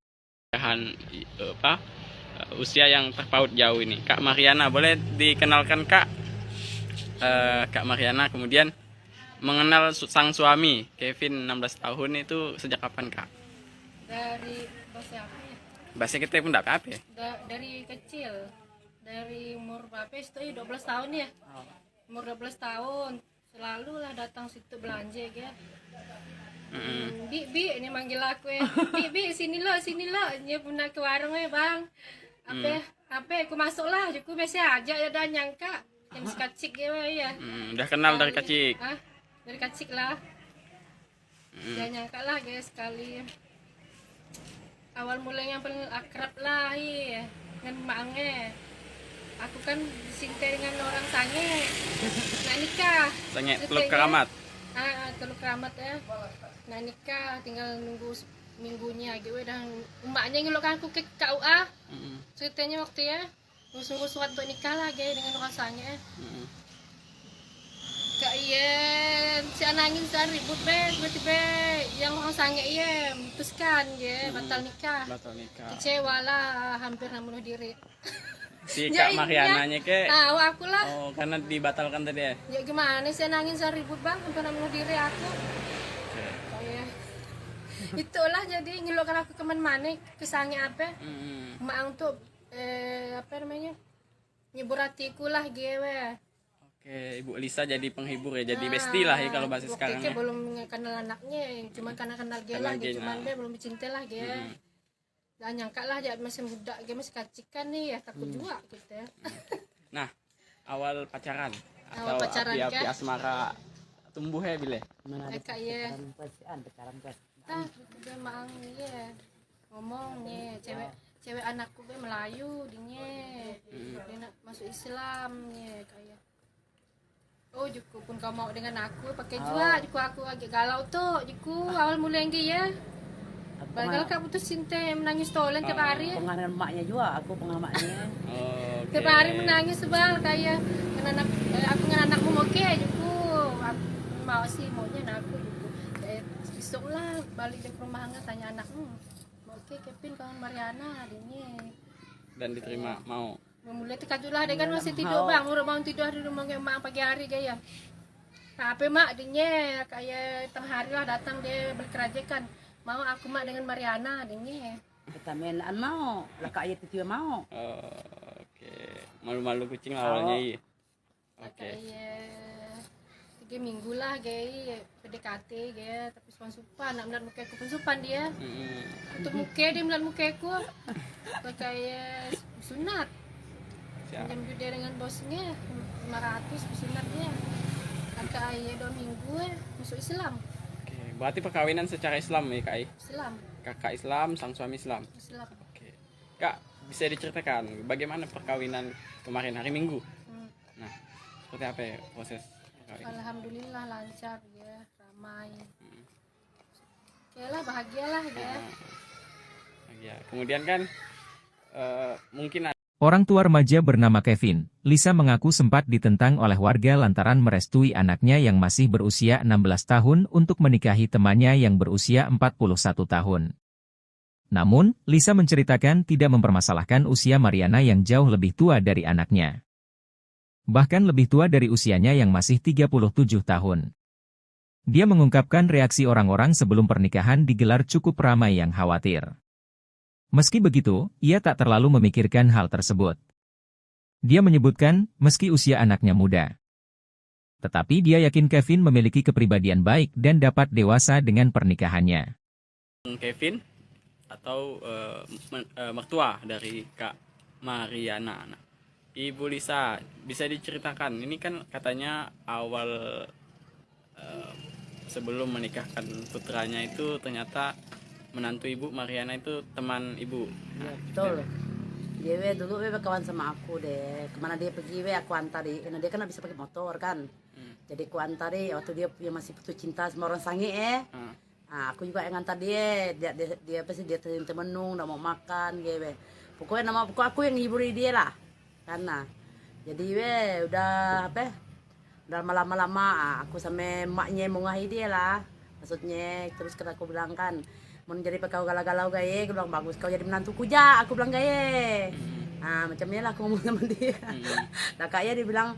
Usia yang terpaut jauh ini. Kak Mariana, boleh dikenalkan Kak? Kak Mariana kemudian mengenal sang suami, Kevin 16 tahun itu sejak kapan Kak? Dari bahasa apa ya? Bahasa kita pun tidak apa ya? Dari kecil, dari umur berapa itu 12 tahun ya. Umur 12 tahun selalu lah datang situ belanja ya. Bi ini manggil aku ya. Bi sini lo dia pernah ke warung ya bang. Apa aku masuk lah aku biasa aja ya dan nyangka yang sekacik ya. Udah kenal dari kecil. Dari kecil lah. Dia nyangka lah guys sekali. Awal mulanya yang paling akrab lah ya dengan maknya. Aku kan disintai dengan orang sange. Nah nikah. Sange Teluk Keramat. Teluk Keramat ya. Nah nikah tinggal nunggu minggunya gitu dan emaknya ngelokkan aku ke KUA. Ceritanya waktu ya nunggu surat untuk nikah lah dengan orang sange. Kak Iyen, si anangin saya ribut tiba-tiba yang orang sange iya memutuskan batal nikah. Kecewa lah, hampir bunuh diri. Si Kak Mariananya ke? Aku lah. Oh, karena dibatalkan tadi ya? Ya gimana si anangin saya ribut bang, hampir bunuh diri aku. Itulah jadi ngelokkan aku kemana-mana, kesange apa? Mak untuk apa namanya? Nyebur hatiku lah gue. Oke, Ibu Lisa jadi penghibur ya, jadi bestie lah ya kalau bahasa sekarang ya. Belum kenal anaknya, cuma karena kenal dia lah, cuman dia belum dicintai lah dia. Dan nyangka lah dia masih muda, dia masih kacikan nih ya, takut juga gitu ya. Nah, awal pacaran Awal atau pacaran, api-api asmara tumbuh ya bile? Kak ya. Dia mang ya ngomong nih cewek anakku gue Melayu dia nak masuk Islam nih kayak. Oh Juku pun kau mau dengan aku pakai juga Juku aku agak galau tuh Juku awal mulai yang dia bakal kak putus cinta menangis tolen tiap hari pengaruh emaknya juga aku pengamaknya tiap hari menangis sebal kayak aku dengan anakmu oke Juku aku mau sih maunya aku Juku besok lah balik ke rumah tanya anakmu oke Kevin kawan Mariana adiknya dan diterima mau mulai terkejut lah dia kan masih tidur bang udah bangun tidur di rumah emak pagi hari gaya nah, apa mak adiknya kayak tengah hari lah datang dia berkerajakan mau aku mak dengan Mariana adiknya kita mainan mau lah kak ayah itu mau oke malu-malu kucing awalnya iya oke 3 minggu lah gaya PDKT gaya tapi supan nak melihat muka aku pun supan dia untuk muka dia melihat muka aku kayak sunat jam dia dengan bosnya 500 sunatnya kakak ayah 2 minggu masuk Islam. Oke, berarti perkawinan secara Islam ya kak? Islam. Kakak Islam, sang suami Islam. Islam. Oke, kak bisa diceritakan bagaimana perkawinan kemarin hari Minggu? Nah, seperti apa ya proses perkawinan? Alhamdulillah lancar ya, ramai. Okelah bahagialah ya. Ya, kemudian kan mungkin Orang tua remaja bernama Kevin, Lisa mengaku sempat ditentang oleh warga lantaran merestui anaknya yang masih berusia 16 tahun untuk menikahi temannya yang berusia 41 tahun. Namun, Lisa menceritakan tidak mempermasalahkan usia Mariana yang jauh lebih tua dari anaknya. bahkan lebih tua dari usianya yang masih 37 tahun. Dia mengungkapkan reaksi orang-orang sebelum pernikahan digelar cukup ramai yang khawatir. Meski begitu, ia tak terlalu memikirkan hal tersebut. Dia menyebutkan, meski usia anaknya muda. Tetapi dia yakin Kevin memiliki kepribadian baik dan dapat dewasa dengan pernikahannya. Kevin atau mertua dari Kak Mariana. Nah, Ibu Lisa, bisa diceritakan, ini kan katanya awal sebelum menikahkan putranya itu ternyata menantu Ibu Mariana itu teman Ibu. Ya, betul. Dia dulu kawan sama aku deh. Kemana dia pergi aku antari. Karena dia kan nggak bisa pakai motor kan. Jadi aku antari waktu dia masih putus cinta sama orang sange Nah, aku juga yang ngantar dia. Dia pasti dia temenung, nggak mau makan gitu. Pokoknya aku yang ngiburi dia lah. Karena jadi udah udah lama-lama aku sama emaknya mengahi dia lah. Maksudnya terus kata aku bilang kan, mau jadi kau galau-galau gaya, aku bilang bagus kau jadi menantuku ja, aku bilang gaya. Nah macamnya lah aku ngomong sama dia. Nah kayaknya dia bilang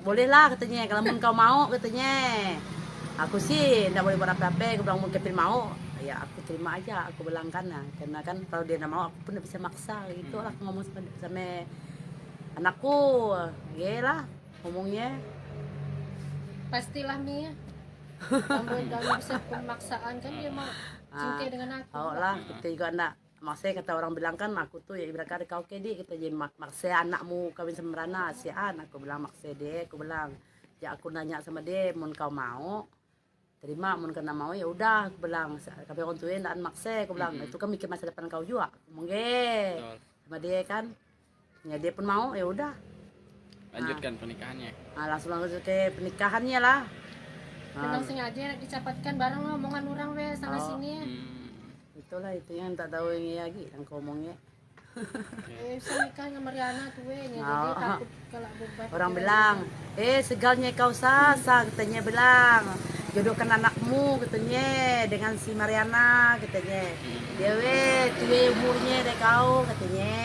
boleh lah katanya, kalau kau mau katanya. Aku sih nggak boleh buat apa-apa, aku bilang mau Kevin mau, ya aku terima aja, aku bilang kan, nah, karena kan kalau dia nggak mau aku pun nggak bisa maksa gitu lah, aku ngomong sama anakku, ya lah ngomongnya. Pastilah Mia. Kamu dalam bisa pemaksaan kan dia mau cinta dengan aku. Oh lah, kita juga enggak. Maksudnya kata orang bilang kan aku tuh ya ibarat kau ke dia kita jadi maksa anakmu kawin sama Rana si An, aku bilang maksa dia, aku bilang ya aku nanya sama dia, mau kau mau terima, mau kena mau ya udah, aku bilang tapi orang tuanya enggak maksa, aku bilang itu kan mikir masa depan kau juga, mungkin sama dia kan, ya dia pun mau ya udah. Lanjutkan pernikahannya. Nah, langsung ke pernikahannya lah. Memang sengaja dicapatkan bareng omongan orang sana sini. Itulah itu yang tak tahu ini lagi yang kau omongnya. Saya nikah sama Mariana tuh jadi takut kalau beban. Orang bilang, segalnya kau sasa katanya bilang. Jodohkan anakmu katanya dengan si Mariana katanya. Dia tuh umurnya deh kau katanya.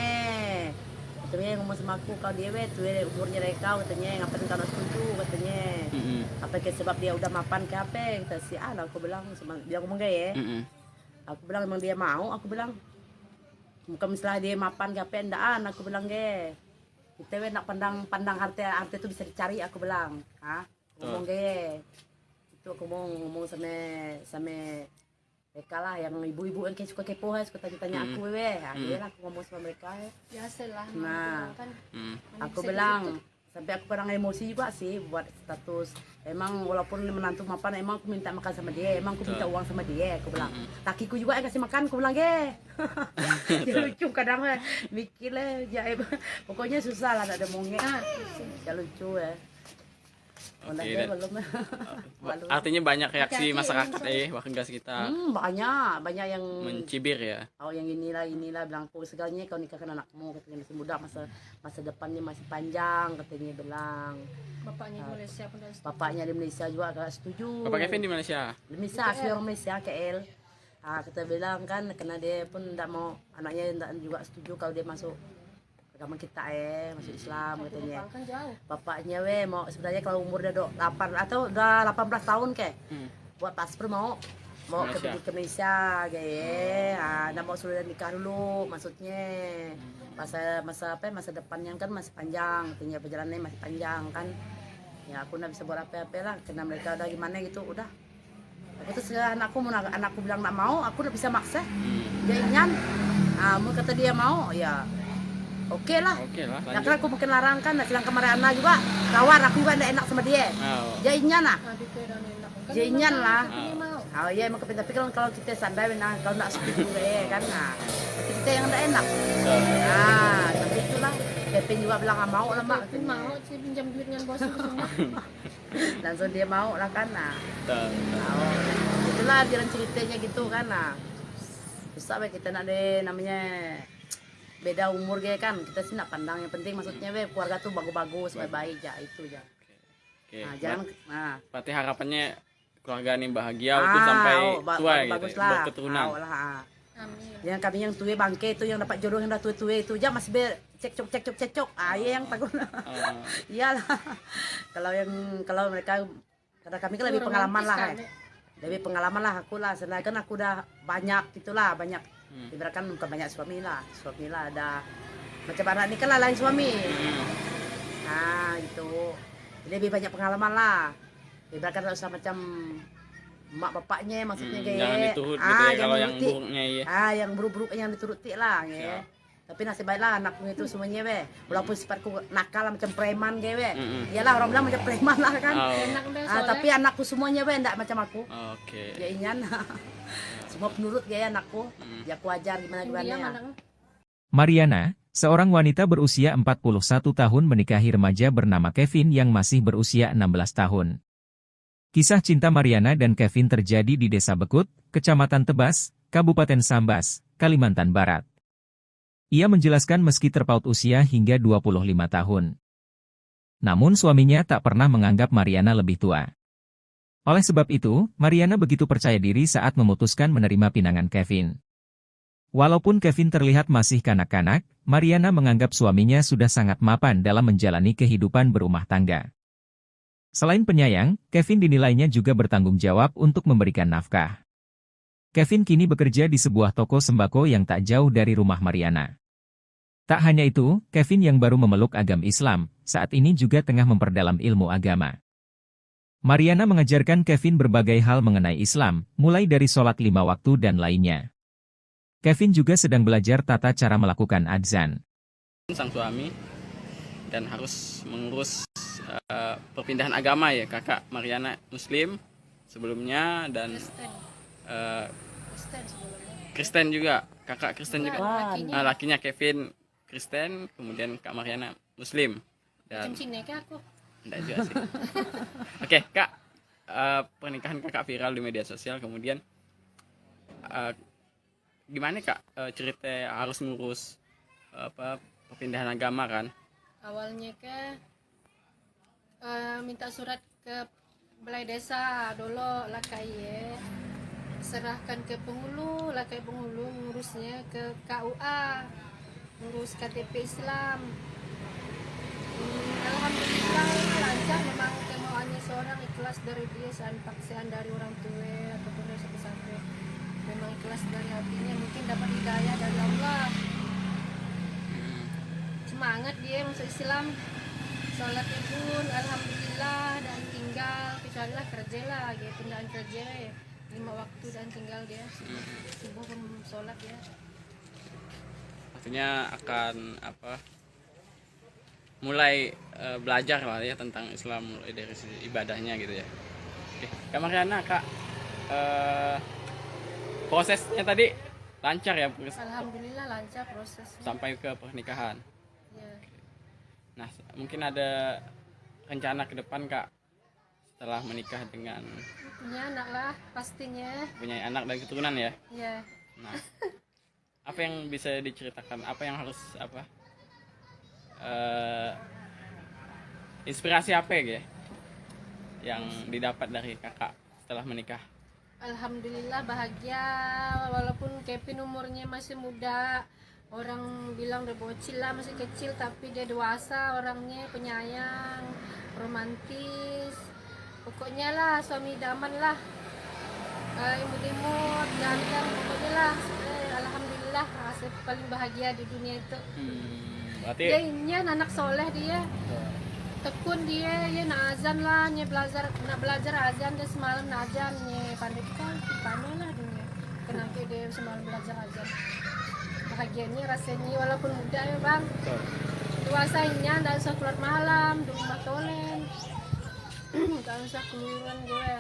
Katanya ngomong sama aku, kau dia tuh umurnya deh kau katanya, ngapain kau setuju katanya. Apa ke sebab dia udah mapan ke apa? Kata si An, aku bilang sama dia ngomong gaya. Aku bilang emang dia mau, aku bilang bukan misalnya dia mapan ke apa endaan, aku bilang ge kita nak pandang harta itu bisa dicari, aku bilang ngomong ge itu aku mau ngomong sama mereka lah yang ibu-ibu yang suka kepo suka tanya aku lah aku ngomong sama mereka biasalah. Nah kan, aku bilang sampai aku pernah emosi juga sih buat status. Emang walaupun menantu mapan, emang aku minta makan sama dia, emang aku minta uang sama dia, aku bilang. Lakiku juga yang kasih makan, aku bilang dia lucu kadang mikir lah, pokoknya susah lah ada mongnya. Ya lucu ya. Artinya banyak reaksi masyarakat warga sekitar. Banyak yang mencibir ya. Oh yang inilah bilang aku segalanya kau nikahkan anakmu katanya, masih muda, masa depannya masih panjang katanya bilang. Bapaknya di Malaysia pun setuju. Bapaknya di Malaysia juga agak setuju. Bapak Kevin di Malaysia. Di Malaysia, asli orang Malaysia KL. Kita bilang kan karena dia pun tidak mau anaknya tidak juga setuju kalau dia masuk agama kita masuk Islam katanya. Bapaknya mau sebenarnya kalau umur udah 8 atau udah 18 tahun buat paspor mau ke Malaysia nggak mau sudah nikah dulu maksudnya masa depannya kan masih panjang, tinggal perjalanannya masih panjang kan ya aku nggak bisa buat apa-apa lah karena mereka udah gimana gitu udah. Aku terus anakku bilang nggak mau, aku udah bisa maksa dia ingin mau kata dia mau ya oke lah. Nah kan aku mungkin larang kan, sedang kemarin Ana juga kawan aku juga tidak enak sama dia. Dia ingin lah. Dia ingin lah. Oh iya emang tapi kalau kita sadar kalau tidak setuju kan, kita yang tidak enak. Tapi itulah. Kevin juga bilang nggak mau lah mak. Kevin mau sih pinjam duit dengan bos langsung dia mau lah kan. Itulah jalan ceritanya gitu kan. Bisa kita nak namanya beda umur kan, kita sih nak pandang yang penting maksudnya keluarga tuh bagus-bagus, baik-baik ya itu ya. Jangan berarti harapannya keluarga ini bahagia itu sampai tua gitu, berketurunan. Amin. Yang kami yang tua bangke itu yang dapat jodoh yang udah tua-tua itu aja masih cekcok. Iya yang takut. Iyalah. kalau mereka karena kami kan lebih pengalaman lah. Lebih pengalaman lah aku lah. Sedangkan kan aku udah banyak gitulah, banyak. Ibaratkan bukan banyak suami lah ada macam anak ini kan lah lain suami. Nah gitu. Lebih banyak pengalaman lah. Ibaratkan tak usah macam mak bapaknya maksudnya kayak jangan diturut gitu ya kalau yang buruknya ya. Yang buruk-buruk yang dituruti lah ya. Tapi nasib baiklah anakku itu semuanya be. Walaupun sifatku nakal macam preman ge be. Iyalah orang bilang macam preman lah kan. Tapi anakku semuanya be enggak macam aku. Oke. Ya inyan. Semua penurut ge anakku. Ya aku ajar gimana ya. Mariana, seorang wanita berusia 41 tahun menikahi remaja bernama Kevin yang masih berusia 16 tahun. Kisah cinta Mariana dan Kevin terjadi di Desa Bekut, Kecamatan Tebas, Kabupaten Sambas, Kalimantan Barat. Ia menjelaskan meski terpaut usia hingga 25 tahun. Namun suaminya tak pernah menganggap Mariana lebih tua. Oleh sebab itu, Mariana begitu percaya diri saat memutuskan menerima pinangan Kevin. Walaupun Kevin terlihat masih kanak-kanak, Mariana menganggap suaminya sudah sangat mapan dalam menjalani kehidupan berumah tangga. Selain penyayang, Kevin dinilainya juga bertanggung jawab untuk memberikan nafkah. Kevin kini bekerja di sebuah toko sembako yang tak jauh dari rumah Mariana. Tak hanya itu, Kevin yang baru memeluk agama Islam, saat ini juga tengah memperdalam ilmu agama. Mariana mengajarkan Kevin berbagai hal mengenai Islam, mulai dari sholat 5 waktu dan lainnya. Kevin juga sedang belajar tata cara melakukan adzan. Sang suami dan harus mengurus perpindahan agama ya. Kakak Mariana Muslim sebelumnya dan Kristen juga. Kakak Kristen juga. Lakinya Kevin Kristen, kemudian Kak Mariana Muslim. Dan aku. Enggak juga sih. Oke, Kak. Pernikahan Kakak viral di media sosial, kemudian gimana Kak cerita harus ngurus perpindahan agama kan? Awalnya minta surat ke balai desa dulu lah kayak serahkan ke penghulu lah kayak penghulu ngurusnya ke KUA ngurus KTP Islam. Alhamdulillah lancar, memang kemauannya seorang ikhlas dari dia paksaan dari orang tua ataupun dari siapa-siapa, memang ikhlas dari hatinya, mungkin dapat hidayah dari Allah, semangat dia masuk Islam. Sholatnya pun alhamdulillah dan tinggal kecuali lah kerja lah gitu, pindahan kerja ya 5 waktu dan tinggal dia subuh pun sholat ya. Artinya akan mulai belajar lah ya tentang Islam mulai dari sisi ibadahnya gitu ya. Oke, Kak Mariana, Kak prosesnya tadi lancar ya? Alhamdulillah lancar prosesnya sampai ke pernikahan. Ya. Nah, mungkin ada rencana ke depan Kak setelah menikah dengan punya anak lah pastinya. Punya anak dan keturunan ya? Iya. Nah, apa yang bisa diceritakan? Apa yang harus inspirasi apa ya yang didapat dari kakak setelah menikah? Alhamdulillah bahagia, walaupun Kevin umurnya masih muda. Orang bilang udah bocil lah, masih kecil, tapi dia dewasa orangnya, penyayang, romantis. Pokoknya lah suami idaman lah, imut-imut, ganteng, pokoknya lah. Alhamdulillah, saya paling bahagia di dunia itu. Berarti dia ini anak soleh dia, tekun dia, ya nak azan lah, nak belajar azan dia semalam nak azan, pandai lah dunia. Kenapa dia semalam belajar azan? Bahagianya rasanya walaupun muda ya bang, dewasanya tidak usah keluar malam, di rumah tolen, tidak usah keluaran gue.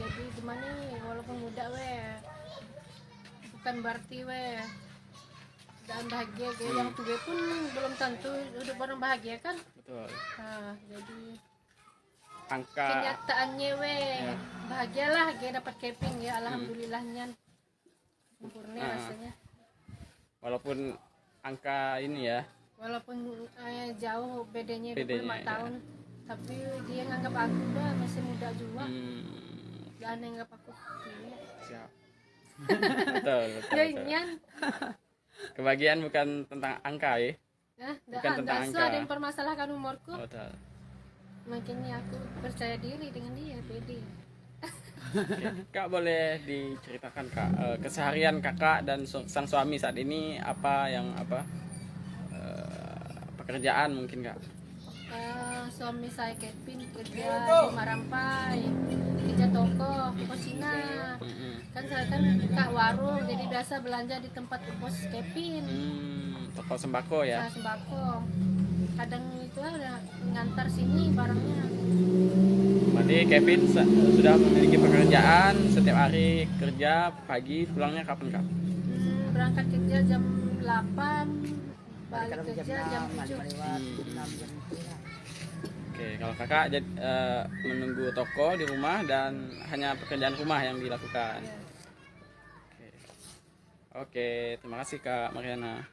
Jadi gimana walaupun muda bukan berarti dan bahagia gue. Yang tua pun belum tentu hidup orang bahagia kan. Betul. Nah, jadi angka kenyataannya bahagialah gue dapat Kevin ya, alhamdulillahnya sempurna rasanya. Walaupun angka ini ya, walaupun jauh bedanya 25 tahun, tapi dia nganggap aku masih muda juga. Dan nganggap aku siap. Betul, betul, Ya betul. nyan. Kebahagiaan bukan tentang angka ya. Nah, Bukan tentang nggak angka. ada yang permasalahkan umurku. Betul. Makanya aku percaya diri dengan dia, pede. Oke. Kak boleh diceritakan Kak keseharian kakak dan sang suami saat ini apa yang pekerjaan mungkin Kak? Suami saya Kevin kerja di Marampai, kerja toko Cina. Kan saya kan buka warung, jadi biasa belanja di tempat bos Kevin. Toko sembako ya. Saya sembako. Kadang itu ada ngantar sini barangnya. Berarti Kevin sudah memiliki pekerjaan, setiap hari kerja, pagi pulangnya kapan Kak? Berangkat kerja jam 8, balik Kadang kerja jam 7. lewat, jam 6, jam 7. Oke, kalau kakak menunggu toko di rumah dan hanya pekerjaan rumah yang dilakukan. Ya. Oke, terima kasih Kak Mariana.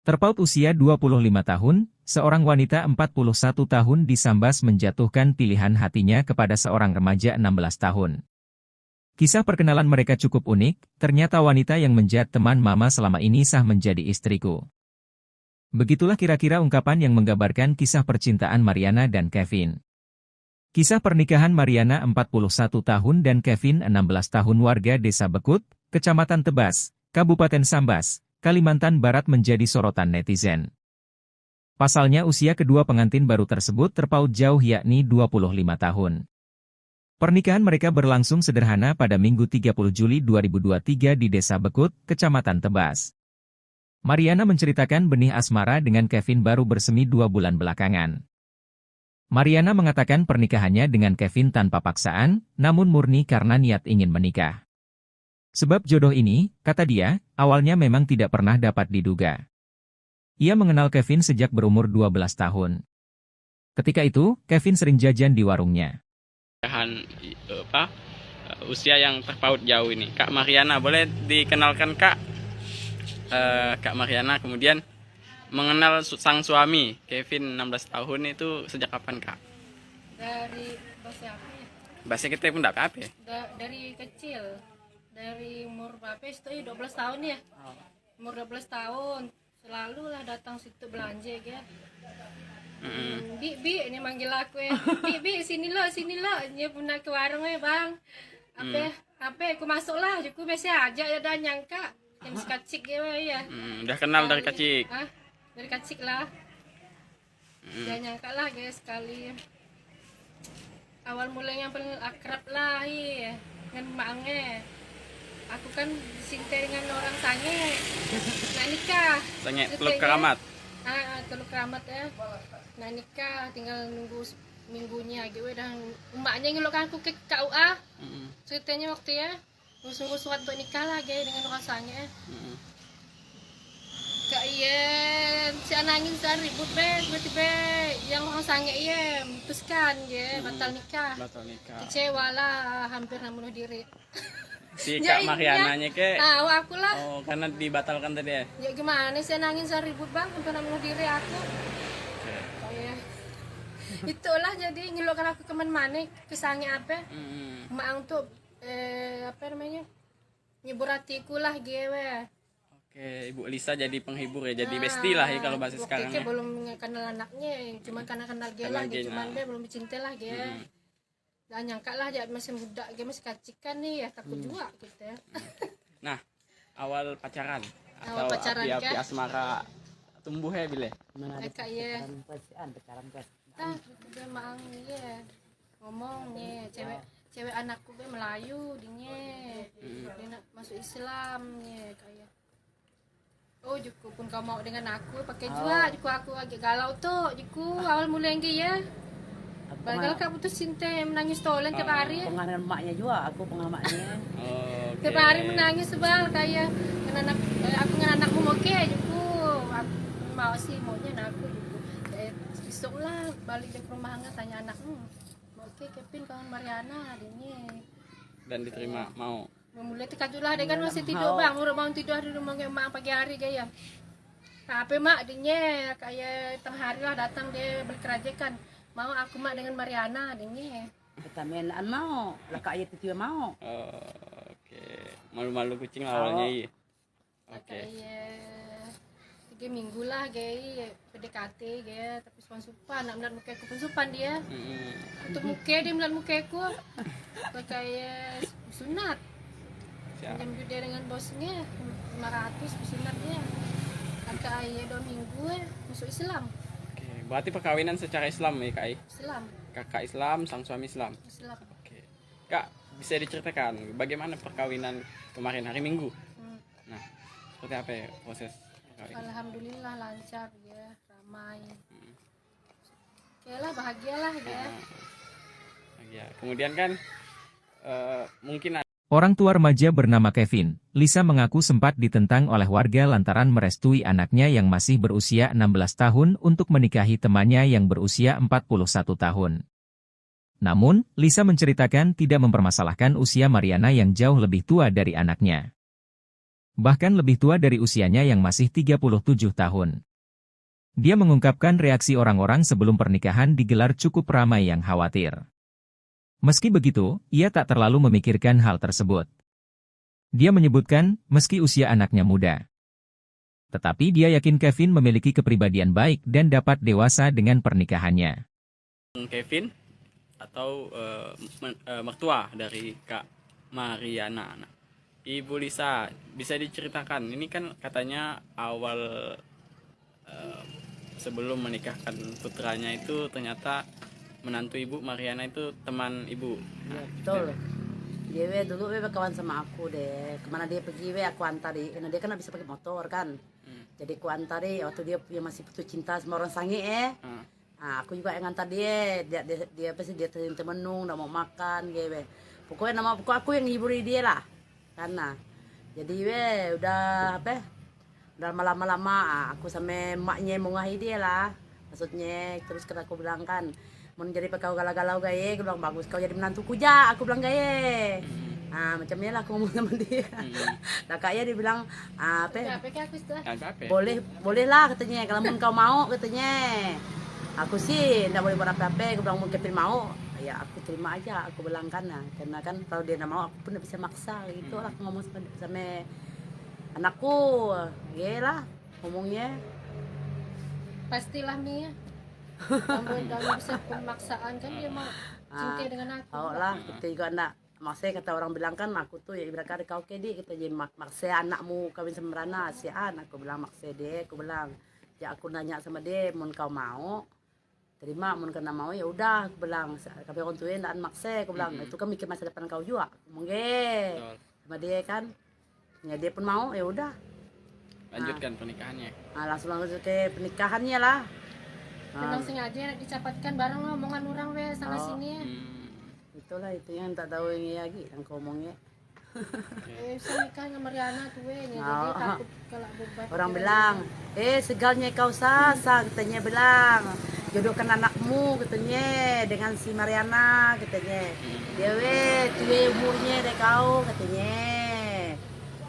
Terpaut usia 25 tahun, seorang wanita 41 tahun disambas menjatuhkan pilihan hatinya kepada seorang remaja 16 tahun. Kisah perkenalan mereka cukup unik, ternyata wanita yang menjadi teman mama selama ini sah menjadi istriku. Begitulah kira-kira ungkapan yang menggambarkan kisah percintaan Mariana dan Kevin. Kisah pernikahan Mariana 41 tahun dan Kevin 16 tahun warga Desa Bekut, Kecamatan Tebas, Kabupaten Sambas, Kalimantan Barat menjadi sorotan netizen. Pasalnya usia kedua pengantin baru tersebut terpaut jauh yakni 25 tahun. Pernikahan mereka berlangsung sederhana pada Minggu 30 Juli 2023 di Desa Bekut, Kecamatan Tebas. Mariana menceritakan benih asmara dengan Kevin baru bersemi 2 bulan belakangan. Mariana mengatakan pernikahannya dengan Kevin tanpa paksaan, namun murni karena niat ingin menikah. Sebab jodoh ini, kata dia, awalnya memang tidak pernah dapat diduga. Ia mengenal Kevin sejak berumur 12 tahun. Ketika itu, Kevin sering jajan di warungnya. Usia yang terpaut jauh ini, Kak Mariana boleh dikenalkan Kak? Kak Mariana kemudian mengenal sang suami Kevin 16 tahun itu sejak kapan Kak? Dari bahasa apa ya? Bahasa kita pun tidak apa-apa ya? Dari kecil, dari umur berapa itu 12 tahun ya. Umur 12 tahun selalu lah datang situ belanja ya. Bi ini manggil aku ya. Bi sini lo dia pernah ke warung ya bang. Apa aku masuk lah aku biasa aja ya dan nyangka yang sekacik ya. Udah kenal dari kecil. Dari kecil lah. Dia nyangka lah guys sekali. Awal mulanya yang paling akrab lah ya dengan maknya. Aku kan disintai dengan orang sange. Nah nikah. Sange Teluk Keramat. Teluk Keramat ya. Nah nikah tinggal nunggu minggunya gitu dan emaknya ngelukan aku ke KUA. Ceritanya waktu ya sungguh surat untuk nikah lah dengan orang sange. Kak iya si nangis dan ribut tiba-tiba yang orang sange iya memutuskan batal nikah. Kecewa lah hampir bunuh diri. Si Kak Mariananya ke aku lah. Oh karena dibatalkan tadi ya? Ya gimana sih nangis dan ribut bang hampir bunuh diri aku. Kayak itulah jadi ngeluarkan aku kemana-mana ke sange apa? Mak untuk apa namanya nyebur hatiku lah gue. Oke, Ibu Lisa jadi penghibur ya, jadi bestie lah ya kalau bahasa sekarang ya. Belum kenal anaknya, cuma karena kenal dia lah, cuman dia belum cinta lah dia. Dan nyangka lah dia masih muda, dia masih kacikan nih ya, takut juga gitu ya. Nah, awal pacaran Awal atau pacaran, api asmara tumbuh ya bile? Kayak ya. Pacaran kan. Dia mang ya ngomongnya cewek anakku be Melayu dia nak masuk Islam kayak oh juku pun kau mau dengan aku pakai juga juku aku agak galau tuh juku awal mulai ya bakal kak putus cinta menangis tolen tiap hari Penganan emaknya juga aku pengamaknya. Tiap hari menangis sebal kayak aku dengan anakmu mau juku aku mau sih maunya aku juku besok lah balik ke rumah nggak tanya anakmu oke Kevin kawan Mariana adanya dan diterima mau mulai lah dia kan masih tidur bang mau tidur di rumah emak pagi hari gaya tapi mak adanya kayak tengah hari lah datang dia berkerajakan mau aku mak dengan Mariana adanya Kita mainan mau lah kak ayat itu mau. Oke. Malu-malu kucing lah awalnya iya. Oke. Kayak 3 minggu lah gaya PDKT gaya tapi supan nak melihat muka aku pun supan dia. Untuk muka dia melihat muka aku. Kayak sunat. Jam dia dengan bosnya 500 sunat dia. Kakak ayah 2 minggu masuk Islam. Oke, berarti perkawinan secara Islam ya Kak? Islam. Kakak Islam, sang suami Islam. Islam. Oke. Kak, bisa diceritakan bagaimana perkawinan kemarin hari Minggu? Nah, seperti apa ya proses perkawinan? Alhamdulillah lancar ya, ramai. Oke lah, bahagialah ya. Ya, kemudian kan mungkin Orang tua remaja bernama Kevin, Lisa mengaku sempat ditentang oleh warga lantaran merestui anaknya yang masih berusia 16 tahun untuk menikahi temannya yang berusia 41 tahun. Namun, Lisa menceritakan tidak mempermasalahkan usia Mariana yang jauh lebih tua dari anaknya. Bahkan lebih tua dari usianya yang masih 37 tahun. Dia mengungkapkan reaksi orang-orang sebelum pernikahan digelar cukup ramai yang khawatir. Meski begitu, ia tak terlalu memikirkan hal tersebut. Dia menyebutkan, meski usia anaknya muda. Tetapi dia yakin Kevin memiliki kepribadian baik dan dapat dewasa dengan pernikahannya. Kevin atau mertua dari Kak Mariana. Nah, Ibu Lisa, bisa diceritakan, ini kan katanya awal sebelum menikahkan putranya itu ternyata menantu Ibu Mariana itu teman Ibu. Ya, betul. Dia dulu kawan sama aku deh. Kemana dia pergi aku antari. Karena dia kan bisa pakai motor kan. Jadi aku antari waktu dia masih putus cinta sama orang sange Nah, aku juga yang ngantar dia apa sih dia temenung, nggak mau makan gitu. Pokoknya aku yang hiburi dia lah. Karena jadi udah apa? Udah lama-lama aku sama emaknya mau ngahi dia lah. Maksudnya terus kata aku bilang kan mau jadi kau galau-galau gaya, aku bilang bagus kau jadi menantuku ja, aku bilang gaya. Nah macamnya lah aku ngomong sama dia. Nah kayaknya dia bilang apa? Boleh lah katanya kalau kau mau katanya. Aku sih nggak boleh buat apa-apa, aku bilang mau Kevin mau, ya aku terima aja, aku bilang karena kan kalau dia nggak mau aku pun nggak bisa maksa gitu lah aku ngomong sama anakku, ya lah ngomongnya. Pastilah Mia. Kalau bisa pemaksaan kan dia mau cinta dengan aku. Oh lah, kita juga enggak. Maksudnya kata orang bilang kan aku tuh ya ibarat kau kedi kita jadi maksa anakmu kawin sama Rana si aku bilang maksa dia, aku bilang ya aku nanya sama dia mau kau mau terima mau kena mau ya udah aku bilang tapi orang tua enggak maksa aku bilang itu kan mikir masa depan kau juga mungkin sama dia kan ya dia pun mau ya udah lanjutkan pernikahannya. Nah, langsung ke pernikahannya lah. Memang sengaja dicapatkan bareng omongan orang sana sini. Itulah itu yang tak tahu ini lagi yang kau omongnya. Bisa nikah sama Mariana tuh jadi takut kalau bebat. Orang bilang, segalnya kau sasa katanya bilang. Jodohkan anakmu katanya dengan si Mariana katanya. Dia tuh umurnya deh kau katanya.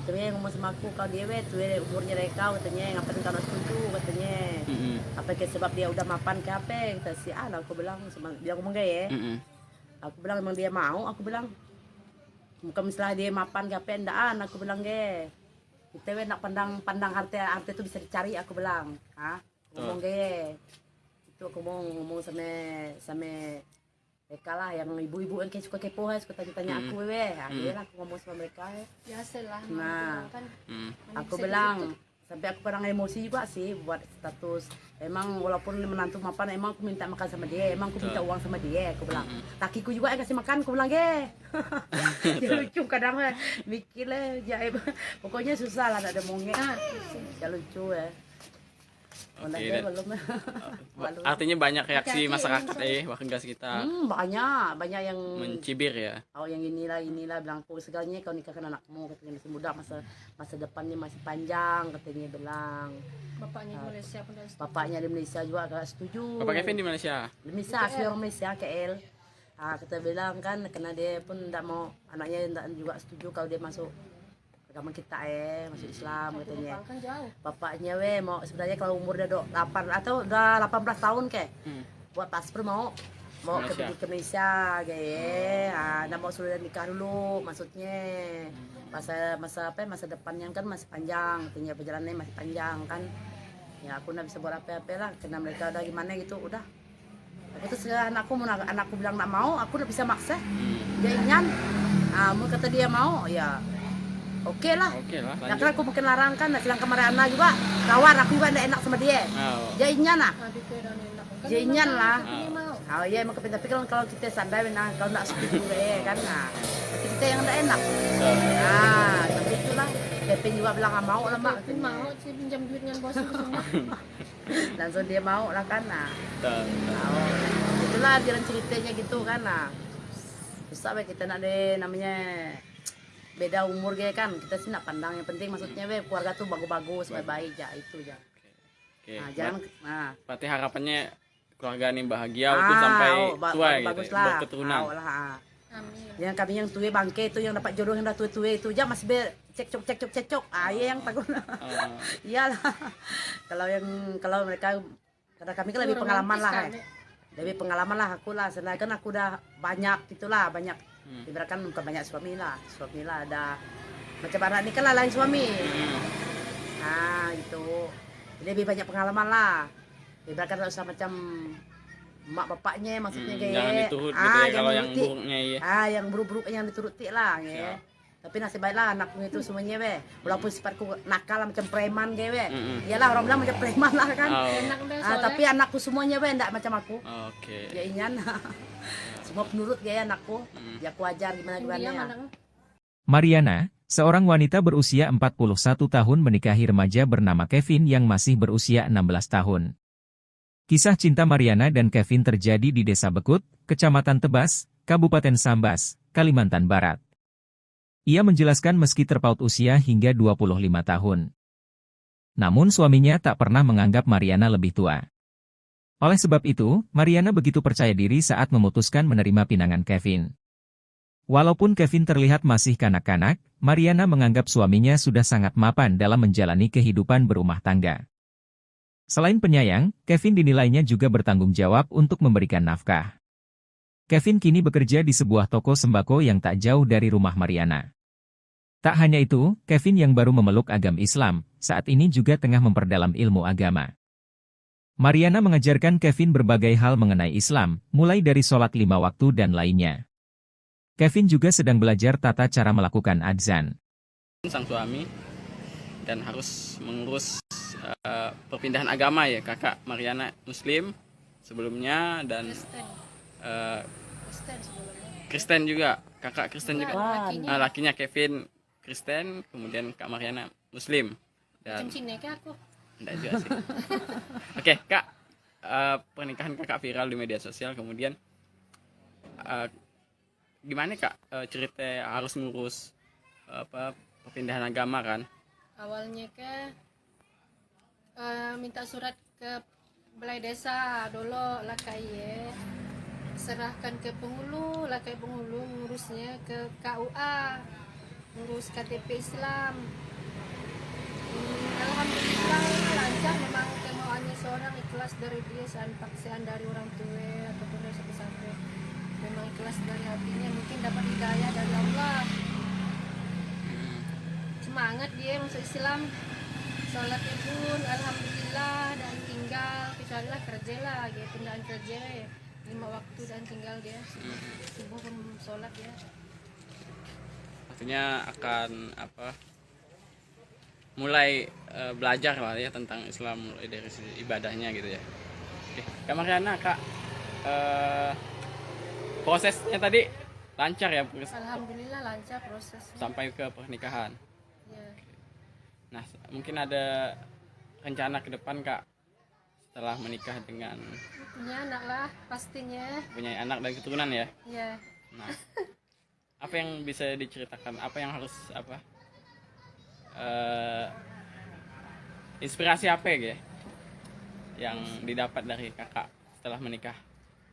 Katanya ngomong sama aku kau dia tuh umurnya deh kau katanya ngapain kau setuju katanya. Apa ke sebab dia udah mapan ke apa kata si aku bilang sama dia ngomong gaya. Aku bilang emang dia mau, aku bilang bukan misalnya dia mapan ke apa endaan, aku bilang ge kita nak pandang harta itu bisa dicari, aku bilang ngomong ge itu aku mau ngomong sama mereka lah yang ibu-ibu yang suka kepo suka tanya aku akhirnya aku ngomong sama mereka biasalah. Nah kan, aku bilang sampai aku pernah emosi juga sih buat status emang walaupun menantu mapan emang aku minta makan sama dia emang aku minta uang sama dia aku bilang lakiku juga yang kasih makan aku bilang dia lucu kadang mikir lah pokoknya susah lah ada mongnya ya lucu Oke, artinya banyak reaksi masyarakat warga sekitar banyak yang mencibir ya. yang inilah bilang aku segalanya kau nikahkan anakmu katanya masih muda masa depannya masih panjang katanya bilang. Bapaknya di Malaysia pun dah setuju. Bapaknya di Malaysia juga agak setuju. Bapak Kevin di Malaysia? Di Malaysia, asli orang Malaysia, KL. Kita bilang kan karena dia pun tidak mau anaknya tidak juga setuju kalau dia masuk agama kita masuk Islam katanya. Bapaknya mau sebenarnya kalau umur udah 8 atau udah 18 tahun buat paspor mau ke Malaysia kayak tidak mau sudah nikah dulu maksudnya masa depannya kan masih panjang, tinggal perjalanannya masih panjang kan. Ya aku nggak bisa buat apa-apa lah, karena mereka udah gimana gitu, udah. Aku tuh anakku bilang nggak mau, aku udah bisa maksa. Dia ingin, mau kata dia mau, ya oke lah. Nah, karena aku mungkin larang kan, sedangkan Mariana juga kawan aku juga nggak enak sama dia. Dia ingin lah. Dia ingin lah. Oh iya emang kepintar, tapi kalau kita sadar, nah kalau nggak setuju kan, nah tapi kita yang nggak enak. Nah tapi itulah, Kevin juga bilang nggak mau lah mak. Kevin mau sih pinjam duit dengan bos itu semua. Langsung dia mau lah kan, nah. Itulah jalan ceritanya gitu kan, nah. Susah kita nak deh namanya beda umur kayak kan, kita sih nak pandang yang penting maksudnya keluarga tuh bagus-bagus, baik-baik ya itu ya. Nah jangan, berarti harapannya keluarga ini bahagia waktu sampai tua gitu, berketurunan. Amin. Yang kami yang tua bangke itu yang dapat jodoh yang dah tua itu aja masih cekcok. Iya yang takut. Iyalah. kalau mereka, karena kami kan lebih pengalaman lah. Lebih pengalaman lah aku lah. Selain kan aku udah banyak gitulah, banyak. Ibaratkan bukan banyak suami lah ada macam anak ini kan lah lain suami. Nah itu lebih banyak pengalaman lah. Ibaratkan tak usah macam mak bapaknya maksudnya kayak jangan diturut gitu ya, kalau yang buruknya ya. Yang buruk-buruk yang dituruti lah ya. Tapi nasib baiklah anakku itu semuanya walaupun sifatku nakal macam preman kayak iyalah orang bilang macam preman lah kan. Tapi anakku semuanya enggak macam aku. Ya inyan. Semua penurut kayak anakku. Ya aku ajar gimana ya. Mariana, seorang wanita berusia 41 tahun menikahi remaja bernama Kevin yang masih berusia 16 tahun. Kisah cinta Mariana dan Kevin terjadi di Desa Bekut, Kecamatan Tebas, Kabupaten Sambas, Kalimantan Barat. Ia menjelaskan meski terpaut usia hingga 25 tahun. Namun suaminya tak pernah menganggap Mariana lebih tua. Oleh sebab itu, Mariana begitu percaya diri saat memutuskan menerima pinangan Kevin. Walaupun Kevin terlihat masih kanak-kanak, Mariana menganggap suaminya sudah sangat mapan dalam menjalani kehidupan berumah tangga. Selain penyayang, Kevin dinilainya juga bertanggung jawab untuk memberikan nafkah. Kevin kini bekerja di sebuah toko sembako yang tak jauh dari rumah Mariana. Tak hanya itu, Kevin yang baru memeluk agama Islam, saat ini juga tengah memperdalam ilmu agama. Mariana mengajarkan Kevin berbagai hal mengenai Islam, mulai dari sholat 5 waktu dan lainnya. Kevin juga sedang belajar tata cara melakukan adzan. Sang suami dan harus mengurus perpindahan agama ya, kakak Mariana Muslim sebelumnya dan Kristen juga, kakak Kristen juga. Lakinya Kevin Kristen, kemudian kak Mariana Muslim. Dan aku. Enggak juga sih. Oke, Kak, pernikahan kakak viral di media sosial, kemudian gimana Kak cerita harus ngurus perpindahan agama kan? Awalnya minta surat ke balai desa dulu lah kayak serahkan ke penghulu lah kayak penghulu ngurusnya ke KUA, ngurus KTP Islam. Alhamdulillah lancar, memang kemauannya seorang ikhlas dari dia, paksaan dari orang tua ataupun dari sampai memang ikhlas dari hatinya, mungkin dapat hidayah dari Allah. Semangat dia masuk Islam, sholatnya pun alhamdulillah, dan tinggal kecuali lah kerja lah, dia pindahan kerja ya 5 waktu dan tinggal dia subuh pun sholat ya. Artinya akan mulai belajar lah ya tentang Islam mulai dari ibadahnya gitu ya. Oke, Kak Mariana, Kak, prosesnya tadi lancar ya? Alhamdulillah lancar prosesnya sampai ke pernikahan. Ya. Nah, mungkin ada rencana ke depan Kak setelah menikah dengan punya anak lah pastinya. Punya anak dan keturunan ya? Iya. Nah, apa yang bisa diceritakan? Apa yang harus inspirasi apa ya yang didapat dari kakak setelah menikah?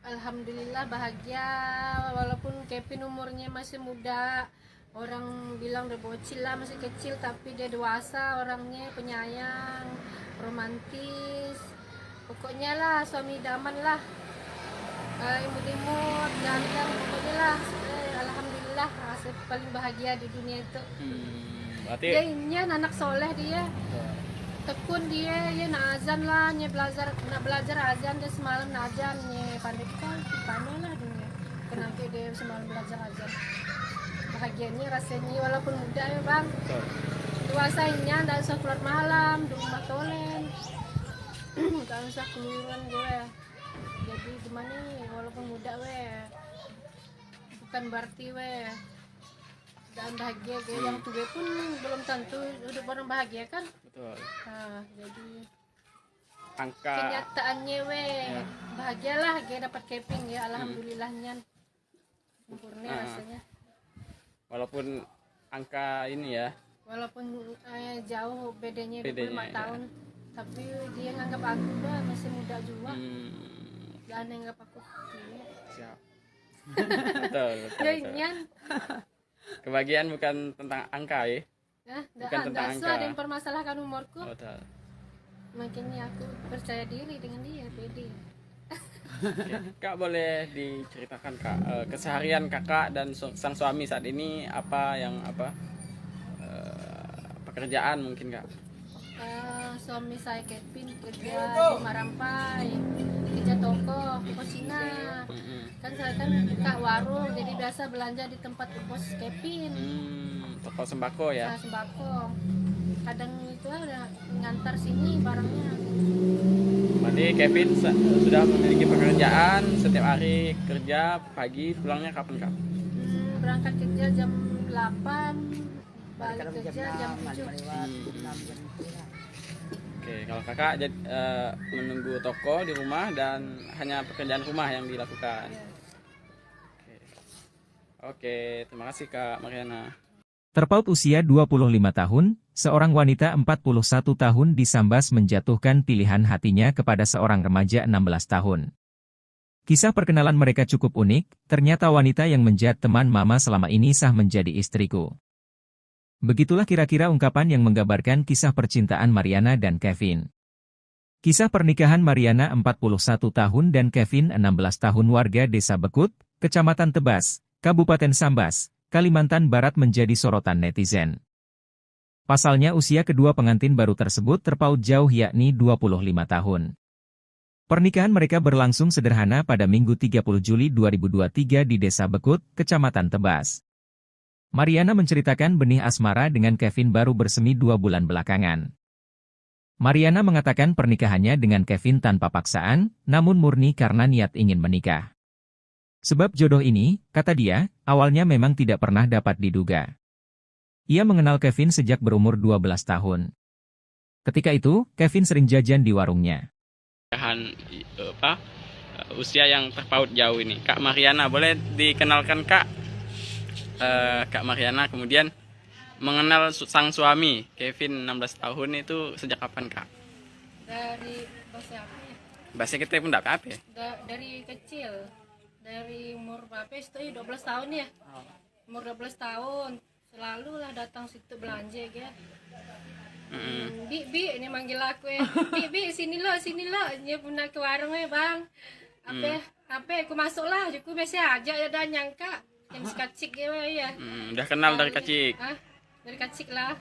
Alhamdulillah bahagia, walaupun Kevin umurnya masih muda, orang bilang udah bocil lah, masih kecil, tapi dia dewasa orangnya, penyayang, romantis, pokoknya lah suami idaman lah, imut-imut, ganteng, pokoknya lah. Alhamdulillah paling bahagia di dunia itu. Berarti Dia ini anak soleh dia. Tekun dia, ya nak azan lah, nak belajar azan dia semalam nak azan, pandai lah dunia. Kenapa dia semalam belajar azan? Bahagianya rasanya walaupun muda ya bang. Luasanya tidak usah keluar malam, di rumah tolen, tidak usah keluaran gue. Jadi gimana walaupun muda bukan berarti dan bahagia yang tua pun belum tentu hidup orang bahagia kan. betul. Nah, jadi Angka kenyataannya bahagialah dapat keping ya, alhamdulillahnya sempurna rasanya. walaupun angka ini ya, Walaupun jauh bedanya 25 Bedanya, tahun, tapi dia nganggap aku masih muda juga. Dan nganggap aku siap. betul, betul, ya betul. nyan. Kebahagiaan bukan tentang angka ya. Bukan tentang Nggak angka. usah ada yang permasalahkan umurku. Betul. Makanya aku percaya diri dengan dia, pede. Oke. Kak boleh diceritakan Kak keseharian kakak dan sang suami saat ini apa pekerjaan mungkin Kak? Suami saya Kevin kerja di Marampai, kerja toko Cina. Kan saya kan buka warung, jadi biasa belanja di tempat bos Kevin. Toko sembako ya. Nah, sembako. Kadang itu ada ngantar sini barangnya. Berarti Kevin sudah memiliki pekerjaan, setiap hari kerja, pagi pulangnya kapan Kak? Berangkat kerja jam 8, balik Kadang kerja jam 7. lewat, Oke, kalau kakak menunggu toko di rumah dan hanya pekerjaan rumah yang dilakukan. Ya. Oke, terima kasih Kak Mariana. Terpaut usia 25 tahun, seorang wanita 41 tahun di Sambas menjatuhkan pilihan hatinya kepada seorang remaja 16 tahun. Kisah perkenalan mereka cukup unik, ternyata wanita yang menjadi teman mama selama ini sah menjadi istriku. Begitulah kira-kira ungkapan yang menggambarkan kisah percintaan Mariana dan Kevin. Kisah pernikahan Mariana 41 tahun dan Kevin 16 tahun warga Desa Bekut, Kecamatan Tebas, Kabupaten Sambas, Kalimantan Barat menjadi sorotan netizen. Pasalnya usia kedua pengantin baru tersebut terpaut jauh yakni 25 tahun. Pernikahan mereka berlangsung sederhana pada Minggu 30 Juli 2023 di Desa Bekut, Kecamatan Tebas. Mariana menceritakan benih asmara dengan Kevin baru bersemi 2 bulan belakangan. Mariana mengatakan pernikahannya dengan Kevin tanpa paksaan, namun murni karena niat ingin menikah. Sebab jodoh ini, kata dia, awalnya memang tidak pernah dapat diduga. Ia mengenal Kevin sejak berumur 12 tahun. Ketika itu, Kevin sering jajan di warungnya. Usia yang terpaut jauh ini, Kak Mariana, boleh dikenalkan Kak? Kak Mariana kemudian mengenal sang suami Kevin 16 tahun itu sejak kapan Kak? Dari bahasa apa ya? Bahasa kita pun tidak apa ya? Dari kecil, dari umur berapa itu 12 tahun ya. Umur 12 tahun selalu lah datang situ belanja ya. Bi ini manggil aku ya. Bi sini lo dia pernah ke warung ya bang. Apa aku masuk lah, aku biasa aja ya dan nyangka yang sekacik ya. Udah kenal dari kecil. Dari kecil lah.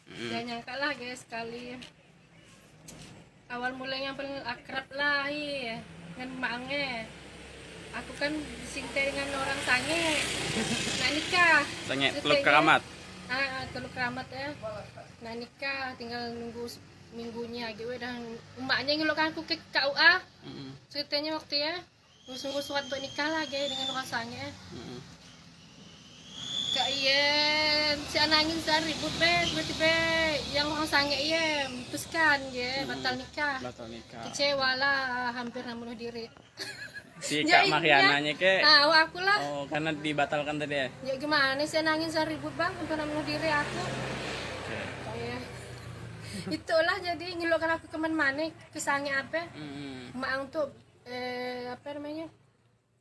Dan nyangka lah guys sekali. Awal mulanya yang paling akrab lah ya dengan maknya. Aku kan disintai dengan orang sange. Nah nikah. Sange Teluk Keramat. Teluk Keramat ya. Nah nikah tinggal nunggu minggunya gitu dan emaknya ngelukan aku ke KUA. Ceritanya waktu ya sungguh suat untuk nikah lah guys dengan orang sange. Kak iya si anangin sehari ribut tiba-tiba yang orang sange iya memutuskan ya batal nikah. Kecewa lah hampir bunuh diri. Si Kak Mariananya ke aku lah. Oh, karena dibatalkan tadi ya? Ya gimana sih nangis ribut bang untuk bunuh diri aku. Kayak itulah jadi ngeluhkan aku kemana kesange apa? Mak untuk apa namanya?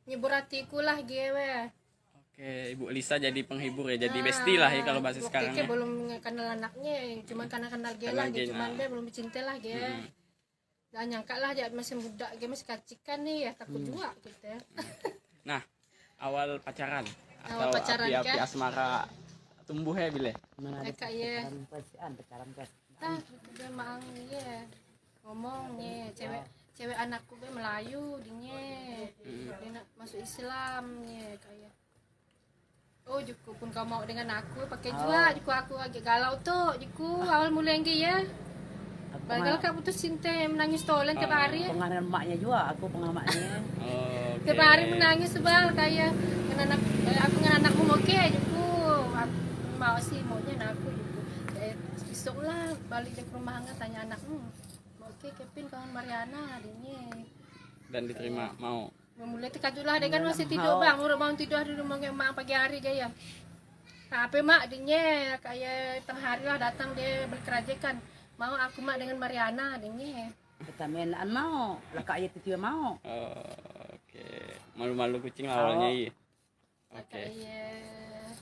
Nyebur hatiku lah gue. Oke, Ibu Lisa jadi penghibur ya, jadi bestie lah ya kalau bahasa sekarang ya. Belum kenal anaknya, cuma karena kenal dia lah, cuman dia belum cinta lah dia. Dan nyangka lah dia masih muda, dia masih kacikan nih ya takut juga gitu ya. Nah, awal pacaran atau pacaran api-api kah? asmara tumbuh ya bile. Mana ada Kakak ya. pacaran kan. Tah, dia mang ya. Ngomongnya cewek anakku be Melayu dinya. Dia nak masuk Islam ya kayak. Oh, juku pun kau mau dengan aku pakai jua, juku aku agak galau tuh, juku awal mulai ya. Bagel kak putus cinta menangis tolen tiap hari. Penganan emaknya juga, aku pengamaknya. Tiap hari menangis sebal kayak anak aku dengan anakmu oke juku. Aku mau sih maunya aku juku. Besok lah balik ke rumah nggak tanya anakmu. Oke Kevin kawan Mariana adiknya. Dan diterima mau. Memulai tekadul lah dia kan masih tidur bang, udah bangun tidur di rumah kayak mak pagi hari gaya. Tapi mak adiknya kayak tengah hari lah datang dia berkerajakan. Mau aku mak dengan Mariana adiknya. Kita mainan mau, laka ayat itu mau. Oke. Malu-malu kucing lah awalnya iya. Oke. Kayak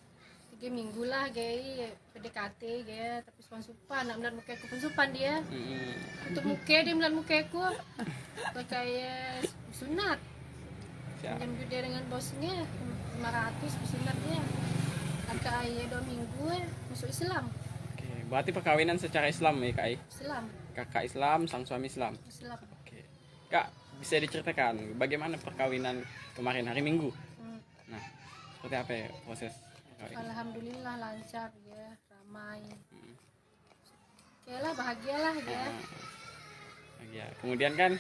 3 minggu lah gaya PDKT gaya tapi supan nak melihat muka aku pun supan dia. Untuk muka dia melihat muka aku kayak sunat. Jam dia dengan bosnya 500 sunatnya. Agak ayah 2 minggu masuk Islam. Oke. Berarti perkawinan secara Islam ya kak? Islam. Kakak Islam, sang suami Islam. Islam. Oke. Kak, bisa diceritakan bagaimana perkawinan kemarin hari Minggu? Nah, seperti apa ya proses perkawinan? Alhamdulillah lancar ya, ramai. Oke lah, bahagialah ya. Ya. Kemudian kan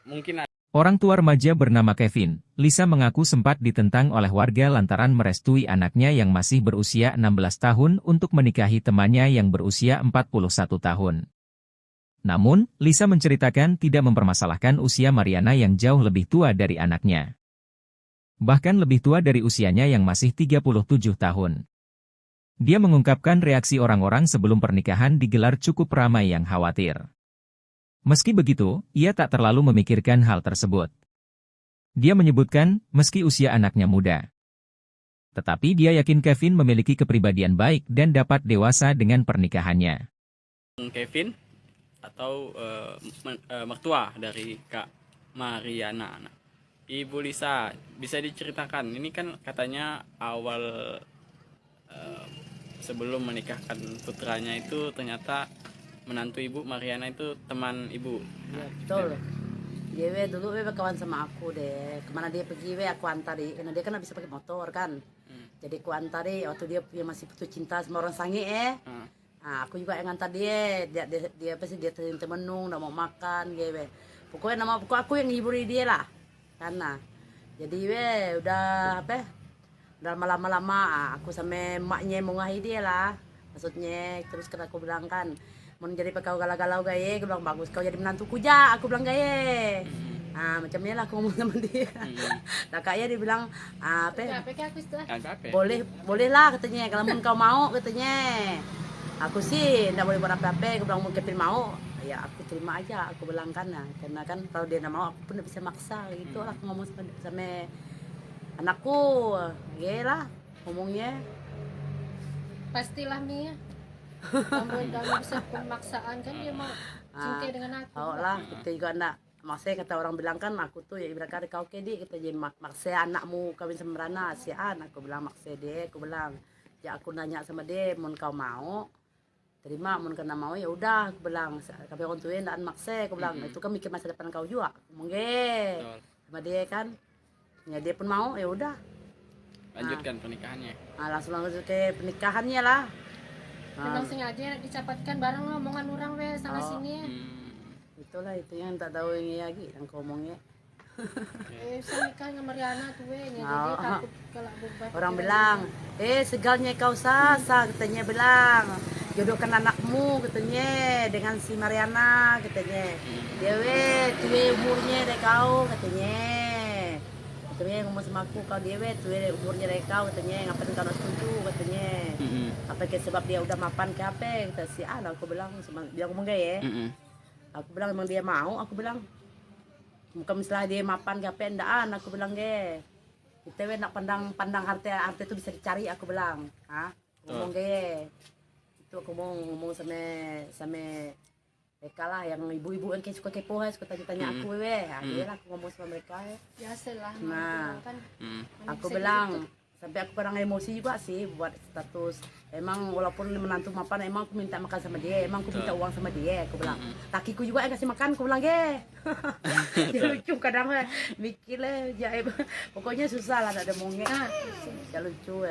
mungkin Orang tua remaja bernama Kevin, Lisa mengaku sempat ditentang oleh warga lantaran merestui anaknya yang masih berusia 16 tahun untuk menikahi temannya yang berusia 41 tahun. Namun, Lisa menceritakan tidak mempermasalahkan usia Mariana yang jauh lebih tua dari anaknya. Bahkan lebih tua dari usianya yang masih 37 tahun. Dia mengungkapkan reaksi orang-orang sebelum pernikahan digelar cukup ramai yang khawatir. Meski begitu, ia tak terlalu memikirkan hal tersebut. Dia menyebutkan, meski usia anaknya muda. Tetapi dia yakin Kevin memiliki kepribadian baik dan dapat dewasa dengan pernikahannya. Kevin atau mertua dari Kak Mariana. Nah, Ibu Lisa, bisa diceritakan, ini kan katanya awal sebelum menikahkan putranya itu ternyata menantu Ibu Mariana itu teman Ibu. Ya, betul. Dia dulu kawan sama aku deh. Kemana dia pergi aku antari. Karena dia kan bisa pakai motor kan. Jadi aku antari waktu dia masih putus cinta sama orang sange Nah, aku juga yang ngantar dia apa sih dia temenung, udah mau makan gitu. Pokoknya aku yang ngiburi dia lah. Karena jadi udah apa? Udah lama-lama aku sama emaknya mau ngahi dia lah. Maksudnya terus kan aku bilang kan mau jadi kau galau-galau gaya, aku bilang bagus kau jadi menantuku ja, aku bilang gaya. Nah macamnya lah aku ngomong sama dia. Nah kayaknya dia bilang apa? Boleh lah katanya, kalau kau mau katanya. Aku sih nggak boleh buat apa-apa, aku bilang mau Kevin mau, ya aku terima aja, aku bilang kan, nah, karena kan kalau dia nggak mau aku pun nggak bisa maksa gitu lah, aku ngomong sama anakku, ya lah ngomongnya. Pastilah Mia. Kamu bisa pemaksaan kan dia mau cinta dengan aku. Tahu lah, kita juga enggak. Maksudnya kata orang bilang kan aku tuh ya ibarat kata kau kedi kita jadi maksa anakmu kawin sama Rana si aku bilang maksa dia, aku bilang ya aku nanya sama dia mau kau mau terima mau kena mau ya udah aku bilang tapi orang tuanya enggak maksa aku bilang itu kan mikir masa depan kau juga mungkin sama dia kan ya dia pun mau ya udah lanjutkan pernikahannya. Nah, langsung ke pernikahannya lah. Memang sengaja dicapatkan bareng omongan orang we sana sini. Itulah itu yang tak tahu ini lagi yang ngomongnya. Saya nikah sama Mariana tuh we, jadi takut kalau bebat. Orang bilang, segalnya kau sasa katanya bilang. Jodohkan anakmu katanya dengan si Mariana katanya. Dia tuwe umurnya deh kau katanya. Katanya ngomong sama aku kau dia tuwe umurnya deh kau katanya ngapain kau setuju katanya. Apa ke sebab dia udah mapan ke apa kata si aku bilang sama dia ngomong gaya. Aku bilang emang dia mau, aku bilang bukan misalnya dia mapan ke apa endaan, aku bilang ge. Kita nak pandang harta itu bisa dicari, aku bilang. Ngomong ge. Itu aku ngomong sama mereka lah yang ibu-ibu yang kayak suka kepo suka tanya-tanya aku dia lah aku ngomong sama mereka biasalah Nah. kan mana aku bisa bilang gitu. sampai aku pernah emosi juga sih buat status emang walaupun menantu mapan emang aku minta makan sama dia emang aku minta uang sama dia aku bilang lakiku juga yang kasih makan aku bilang dia lucu kadang mikir lah pokoknya susah lah ada mongek ya lucu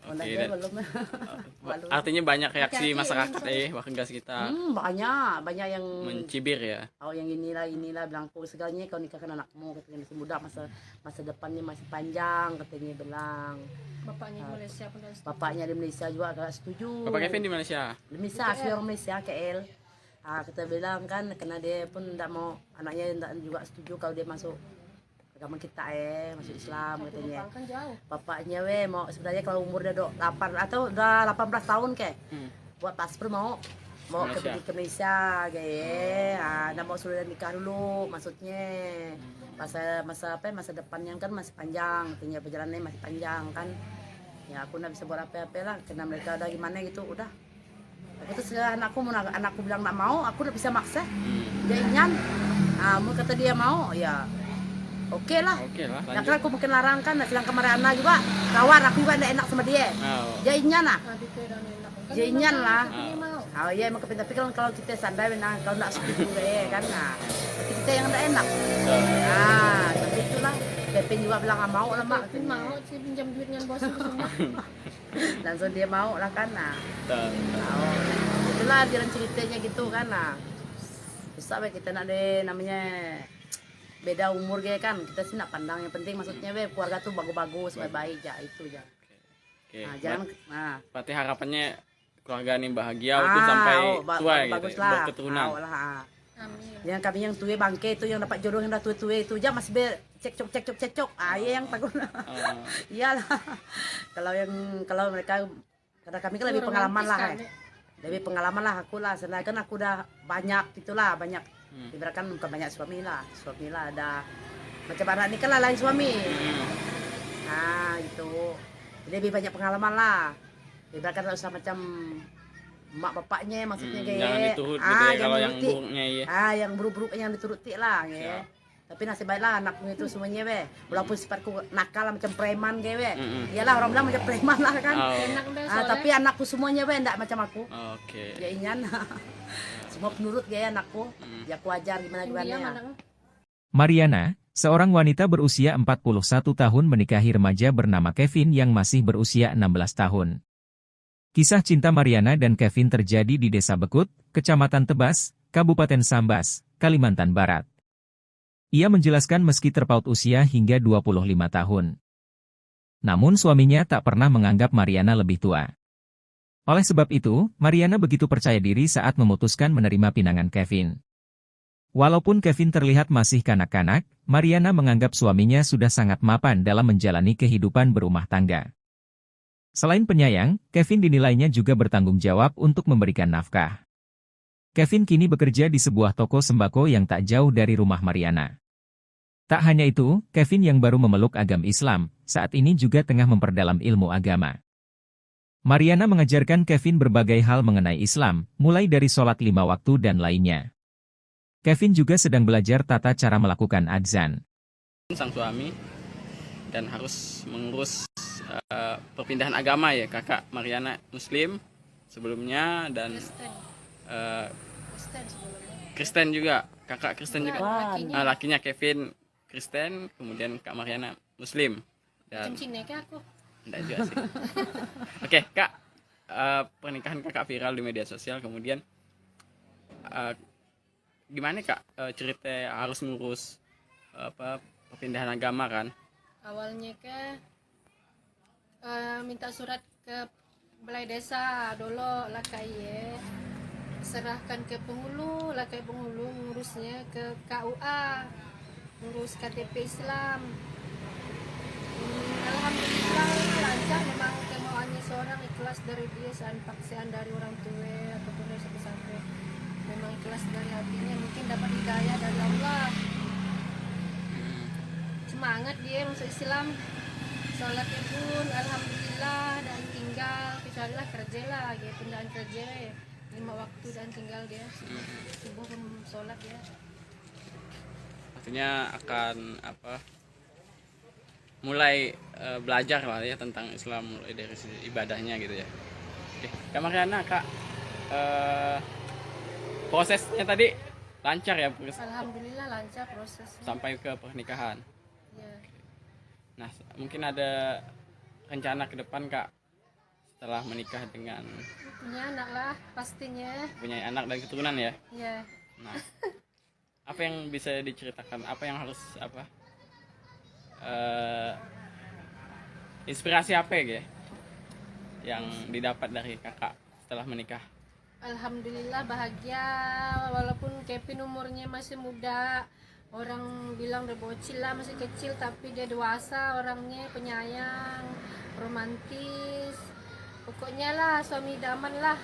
Oke, Dia dan- belum Malu. Artinya banyak reaksi Hati-hati, masyarakat warga sekitar banyak yang mencibir ya. yang inilah bilang aku segalanya kau nikahkan anakmu katanya masih muda masa depannya masih panjang katanya bilang bapaknya di Malaysia pun dah setuju. bapaknya di Malaysia juga agak setuju Bapak Kevin di Malaysia. di Malaysia asli orang Malaysia KL kita bilang kan karena dia pun tidak mau anaknya tidak juga setuju kalau dia masuk agama kita masuk Islam katanya Kan jauh bapaknya mau sebenarnya kalau umur dia 8 atau udah 18 tahun buat paspor mau Malaysia. ke Malaysia nggak mau sudah nikah dulu maksudnya masa depannya kan masih panjang katanya perjalanannya masih panjang kan ya aku nggak bisa buat apa-apa lah karena mereka udah gimana gitu udah aku terus anakku bilang nggak mau aku udah bisa maksa dia ingin mau kata dia mau ya oke lah. Oke lah, Nah, lanjut. kan aku mungkin larang kan, sedangkan Mariana juga kawan aku juga tidak enak sama dia. Oh. Dia inyan lah. nah itu dan enak kan Dia inyan lah. ini mau Oh iya emang kepintar tapi kalau kita sandai nah kalau tidak setuju kan nah tapi kita yang tidak enak. Tapi itulah Pepin juga bilang nggak mau lah mak. Pin mau sih pinjam duit dengan bos itu semua Langsung dia mau lah kan nah. Betul. Itulah jalan ceritanya gitu kan nah. Bisa kita nak deh namanya beda umur kan kita sih nak pandang yang penting maksudnya keluarga tuh bagus-bagus baik-baik ya itu ya. Oke. Nah, jangan Berarti harapannya keluarga ini bahagia mungkin sampai tua gitu, bagus ya, lah. berketurunan. amin Yang kami yang tua bangke itu yang dapat jodoh yang dah tua itu aja masih cekcok. Iya yang takut. Iyalah. kalau mereka karena kami kan lebih pengalaman lah. Lebih pengalaman lah aku lah. Sedangkan aku udah banyak itulah banyak. Ibaratkan bukan banyak suami lah ada macam anak ini kan lain suami. Nah itu jadi lebih banyak pengalaman lah. Ibaratkan usah macam mak bapaknya maksudnya Jangan diturut gitu ya kalau yang dinuruti. buruknya ya. Yang buruk-buruk yang dituruti lah Siap. Tapi nasib baiklah anakku itu semuanya walaupun sifatku nakal lah, macam preman iyalah orang bilang macam preman lah kan. enak deh soalnya Tapi anakku semuanya enggak macam aku Oke. ya inyan semua penurut anakku ya aku ajar gimana dia ya mana Mariana, seorang wanita berusia 41 tahun menikahi remaja bernama Kevin yang masih berusia 16 tahun. Kisah cinta Mariana dan Kevin terjadi di Desa Bekut, Kecamatan Tebas, Kabupaten Sambas, Kalimantan Barat. Ia menjelaskan meski terpaut usia hingga 25 tahun. Namun suaminya tak pernah menganggap Mariana lebih tua. Oleh sebab itu, Mariana begitu percaya diri saat memutuskan menerima pinangan Kevin. Walaupun Kevin terlihat masih kanak-kanak, Mariana menganggap suaminya sudah sangat mapan dalam menjalani kehidupan berumah tangga. Selain penyayang, Kevin dinilainya juga bertanggung jawab untuk memberikan nafkah. Kevin kini bekerja di sebuah toko sembako yang tak jauh dari rumah Mariana. Tak hanya itu, Kevin yang baru memeluk agama Islam, saat ini juga tengah memperdalam ilmu agama. Mariana mengajarkan Kevin berbagai hal mengenai Islam, mulai dari sholat 5 waktu dan lainnya. Kevin juga sedang belajar tata cara melakukan adzan. Sang suami dan harus mengurus perpindahan agama ya kakak Mariana Muslim sebelumnya dan Kristen Kristen sebelumnya Kristen juga kakak Kristen juga. lakinya Lakinya Kevin Kristen kemudian kak Mariana Muslim dan macam Cina ke aku enggak juga sih. Oke kak, pernikahan kakak viral di media sosial kemudian gimana kak cerita harus ngurus perpindahan agama kan? awalnya minta surat ke balai desa dulu lah serahkan ke penghulu ngurusnya ke KUA ngurus KTP Islam. Alhamdulillah lancar memang kemauannya seorang ikhlas dari dia paksaan dari orang tua ataupun dari sampai memang ikhlas dari hatinya mungkin dapat hidayah dari Allah semangat dia masuk Islam sholatnya pun alhamdulillah dan tinggal kecuali lah kerja lah pindahan kerja 5 waktu dan tinggal dia subuh pun sholat dia. Artinya akan mulai belajar lah ya tentang Islam mulai dari ibadahnya gitu ya. Oke, Kak Mariana, Kak, prosesnya tadi lancar ya Alhamdulillah lancar prosesnya. sampai ke pernikahan. Ya. Nah, mungkin ada rencana ke depan Kak setelah menikah dengan Punya anak lah pastinya. punya anak dan keturunan ya. Ya. Nah, apa yang bisa diceritakan? Apa yang harus inspirasi apa ya yang didapat dari kakak setelah menikah? Alhamdulillah bahagia walaupun Kevin umurnya masih muda. Orang bilang udah bocil lah, masih kecil, tapi dia dewasa orangnya, penyayang, romantis. Pokoknya lah suami idaman lah.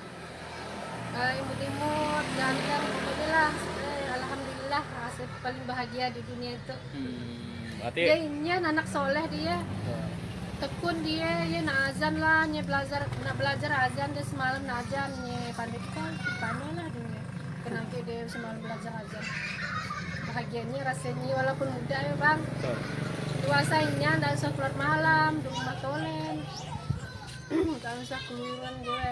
Imut-imut, ganteng, pokoknya lah. Alhamdulillah, rasa paling bahagia di dunia itu. Berarti Dia ini anak soleh dia. Tekun dia nak azan lah, nak belajar azan dia semalam nak azan pandai lah dia. Kenapa dia semalam belajar azan. Bahagianya rasanya walaupun muda ya bang. Dewasanya tidak usah keluar malam, di rumah tolen. Tidak usah keluaran gue.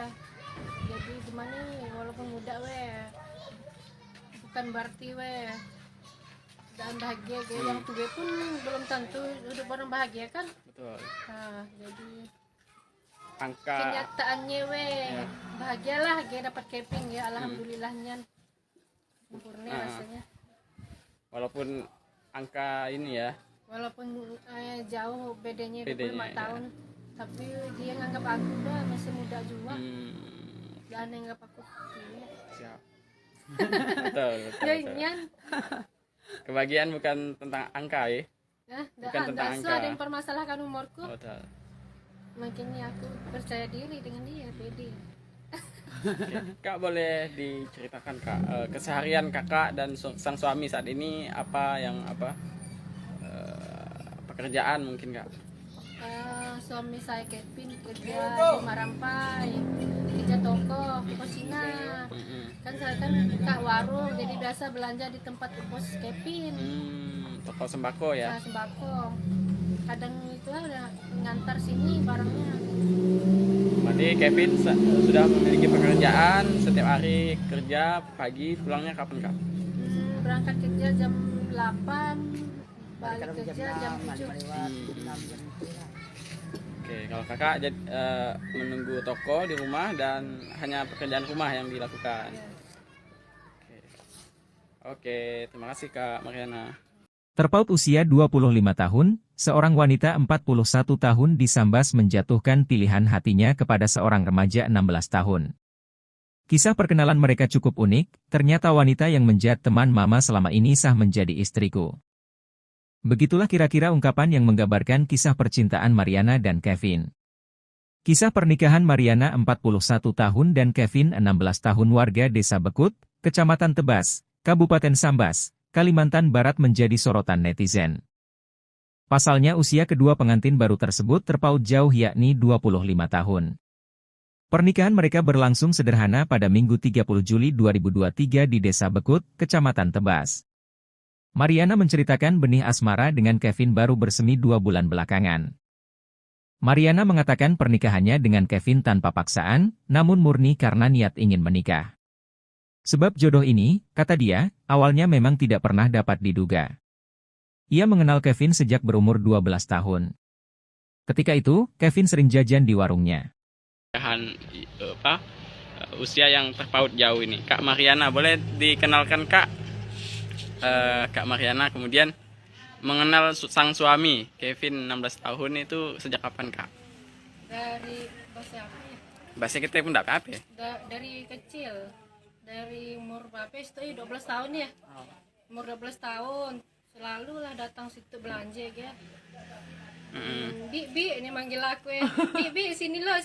Jadi gimana walaupun muda bukan berarti dan bahagia yang tua pun belum tentu hidup orang bahagia kan. betul. Nah, jadi Angka kenyataannya bahagialah dapat keping ya, alhamdulillahnya sempurna rasanya. walaupun angka ini ya Walaupun jauh bedanya 25 Bedanya, tahun, tapi dia nganggap aku masih muda juga. Dan nganggap aku siap. betul, betul. nyan. Kebahagiaan bukan tentang angka ya. Bukan tentang angka. Ada yang permasalahkan umurku. Betul. Makanya aku percaya diri dengan dia, pede. Oke. Kak boleh diceritakan Kak keseharian kakak dan sang suami saat ini apa pekerjaan mungkin Kak? Suami saya Kevin kerja di Marampai, kerja toko Cina. Kan saya kan buka warung, jadi biasa belanja di tempat pos Kevin. Toko sembako ya. Sembako. Kadang itu udah ngantar sini barangnya. Berarti Kevin sudah memiliki pekerjaan, setiap hari kerja, pagi pulangnya kapan Kak? Berangkat kerja jam 8, balik kerja jam 7. Oke, kalau kakak menunggu toko di rumah dan hanya pekerjaan rumah yang dilakukan. Oke, terima kasih Kak Mariana. Terpaut usia 25 tahun, seorang wanita 41 tahun disambas menjatuhkan pilihan hatinya kepada seorang remaja 16 tahun. Kisah perkenalan mereka cukup unik, ternyata wanita yang menjadi teman mama selama ini sah menjadi istriku. Begitulah kira-kira ungkapan yang menggambarkan kisah percintaan Mariana dan Kevin. Kisah pernikahan Mariana 41 tahun dan Kevin 16 tahun warga Desa Bekut, Kecamatan Tebas, Kabupaten Sambas, Kalimantan Barat menjadi sorotan netizen. Pasalnya usia kedua pengantin baru tersebut terpaut jauh yakni 25 tahun. Pernikahan mereka berlangsung sederhana pada Minggu 30 Juli 2023 di Desa Bekut, Kecamatan Tebas. Mariana menceritakan benih asmara dengan Kevin baru bersemi 2 bulan belakangan. Mariana mengatakan pernikahannya dengan Kevin tanpa paksaan, namun murni karena niat ingin menikah. Sebab jodoh ini, kata dia, awalnya memang tidak pernah dapat diduga. Ia mengenal Kevin sejak berumur 12 tahun. Ketika itu, Kevin sering jajan di warungnya. Usia yang terpaut jauh ini, Kak Mariana, boleh dikenalkan Kak? Kak Mariana kemudian mengenal sang suami Kevin 16 tahun itu sejak kapan Kak? Dari bahasa apa ya? Bahasa kita pun tidak apa-apa ya? Dari kecil. Dari umur berapa itu 12 tahun ya. Umur 12 tahun selalu lah datang situ belanja ya. Bi ini manggil aku ya. Bi sini lo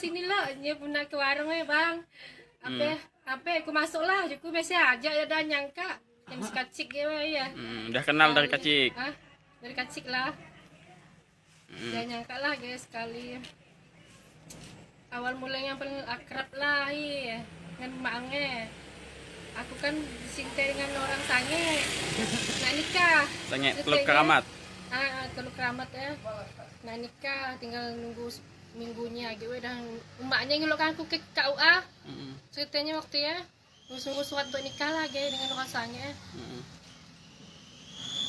dia pernah ke warung ya bang. Apa aku masuk lah aku biasa aja ya dan nyangka yang kacik ya. Udah kenal dari kecil. Dari kecil lah. Dia nyangka lah guys sekali. Awal mulanya paling akrab lah ya. dengan maknya. Aku kan disintai dengan orang sange. Nah nikah. Sange Terus Teluk kayaknya- Keramat. Teluk Keramat ya. Nah nikah tinggal nunggu minggunya gitu dan emaknya ngelokkan aku ke KUA. Ceritanya waktu ya ngusung surat untuk nikah lagi dengan orang sange.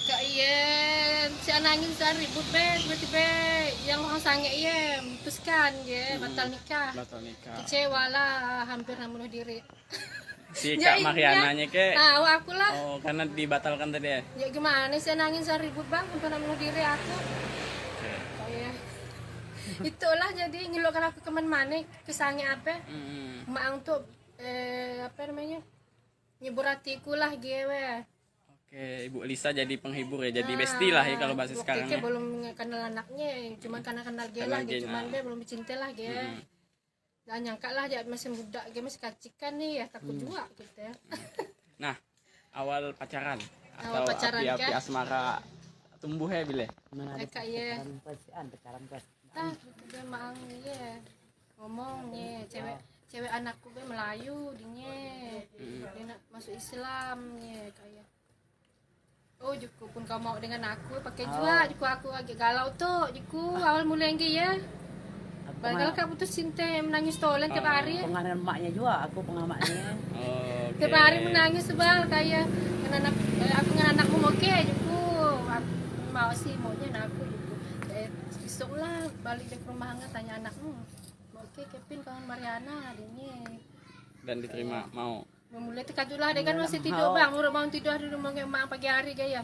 Kak iya, si nangis dan ribut tiba-tiba yang orang sange iya memutuskan ya batal nikah. Batal nikah. Kecewa lah, hampir bunuh diri. Si Ya, Kak Mariananya ke Tahu aku lah. oh karena dibatalkan tadi ya. Ya gimana sih nangis dan ribut bang untuk bunuh diri aku. Kayak itulah jadi ngelokkan aku kemana ke sange apa? Mak untuk apa namanya? Nyebur hatiku lah gue. Oke, Ibu Lisa jadi penghibur ya, jadi bestie lah ya kalau bahasa sekarang ya. Belum kenal anaknya, cuman karena kenal dia lah, cuman dia belum cinta lah dia. Dan nyangka lah dia masih muda, dia masih kacikan nih ya, takut juga gitu ya. Nah, awal pacaran Awal atau pacaran, api-api kan? asmara tumbuh ya bile. Mana ada Kayak ya, pacaran pas. dia mang ya ngomongnya cewek anakku gue Melayu dia nak masuk Islam ya kayak. Oh Juku pun kau mau dengan aku pakai juga Juku aku agak galau tuh Juku awal mulai lagi ya. Padahal kau putus cinta menangis tolen tiap hari. Penganan emaknya juga, aku pengamaknya. Tiap hari menangis sebal kayak anak aku dengan anakmu oke Juku. Aku mau sih maunya aku Juku. Besok lah balik ke rumah nggak tanya anakmu. Oke Kevin kawan Mariana adanya. Dan diterima mau. Memulai tekadu lah dia kan masih tidur bang, udah bangun tidur di rumah mak pagi hari gaya.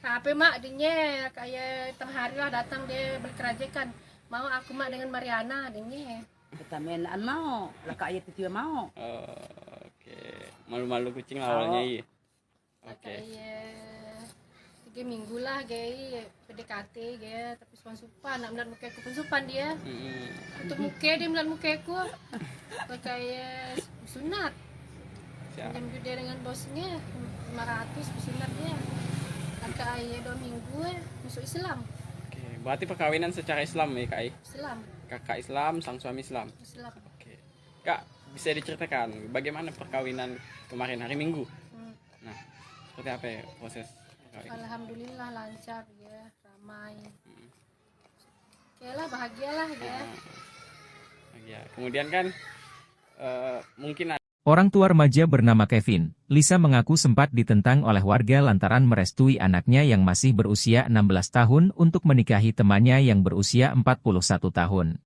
Nah, apa mak adanya kayak tengah hari lah datang dia berkerajakan. Mau aku mak dengan Mariana adanya. Kita mainan mau, lah kak ayat itu mau. Oke, malu-malu kucing awalnya iya. Oke. Kayak 3 minggu lah gaya PDKT gaya tapi supan nak melihat muka aku pun supan dia. Untuk muka dia melihat muka aku kayak sunat. Jam dia dengan bosnya 500 pesunat dia. Kakak ayah 2 minggu masuk Islam. Oke, berarti perkawinan secara Islam ya Kak? Islam. Kakak Islam, sang suami Islam. Islam. Oke. Kak, bisa diceritakan bagaimana perkawinan kemarin hari Minggu? Nah, seperti apa ya proses perkawinan? Alhamdulillah lancar ya, ramai. Oke lah, bahagialah ya. Ya, kemudian kan mungkin Orang tua remaja bernama Kevin, Lisa mengaku sempat ditentang oleh warga lantaran merestui anaknya yang masih berusia 16 tahun untuk menikahi temannya yang berusia 41 tahun.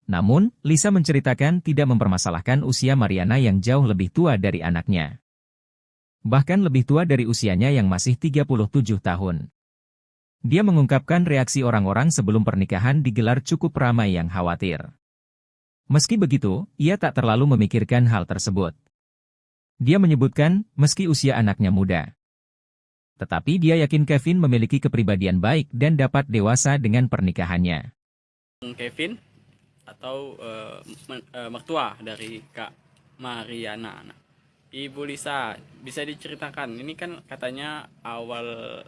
Namun, Lisa menceritakan tidak mempermasalahkan usia Mariana yang jauh lebih tua dari anaknya. Bahkan lebih tua dari usianya yang masih 37 tahun. Dia mengungkapkan reaksi orang-orang sebelum pernikahan digelar cukup ramai yang khawatir. Meski begitu, ia tak terlalu memikirkan hal tersebut. Dia menyebutkan, meski usia anaknya muda. Tetapi dia yakin Kevin memiliki kepribadian baik dan dapat dewasa dengan pernikahannya. Kevin atau mertua dari Kak Mariana. Nah, Ibu Lisa, bisa diceritakan, ini kan katanya awal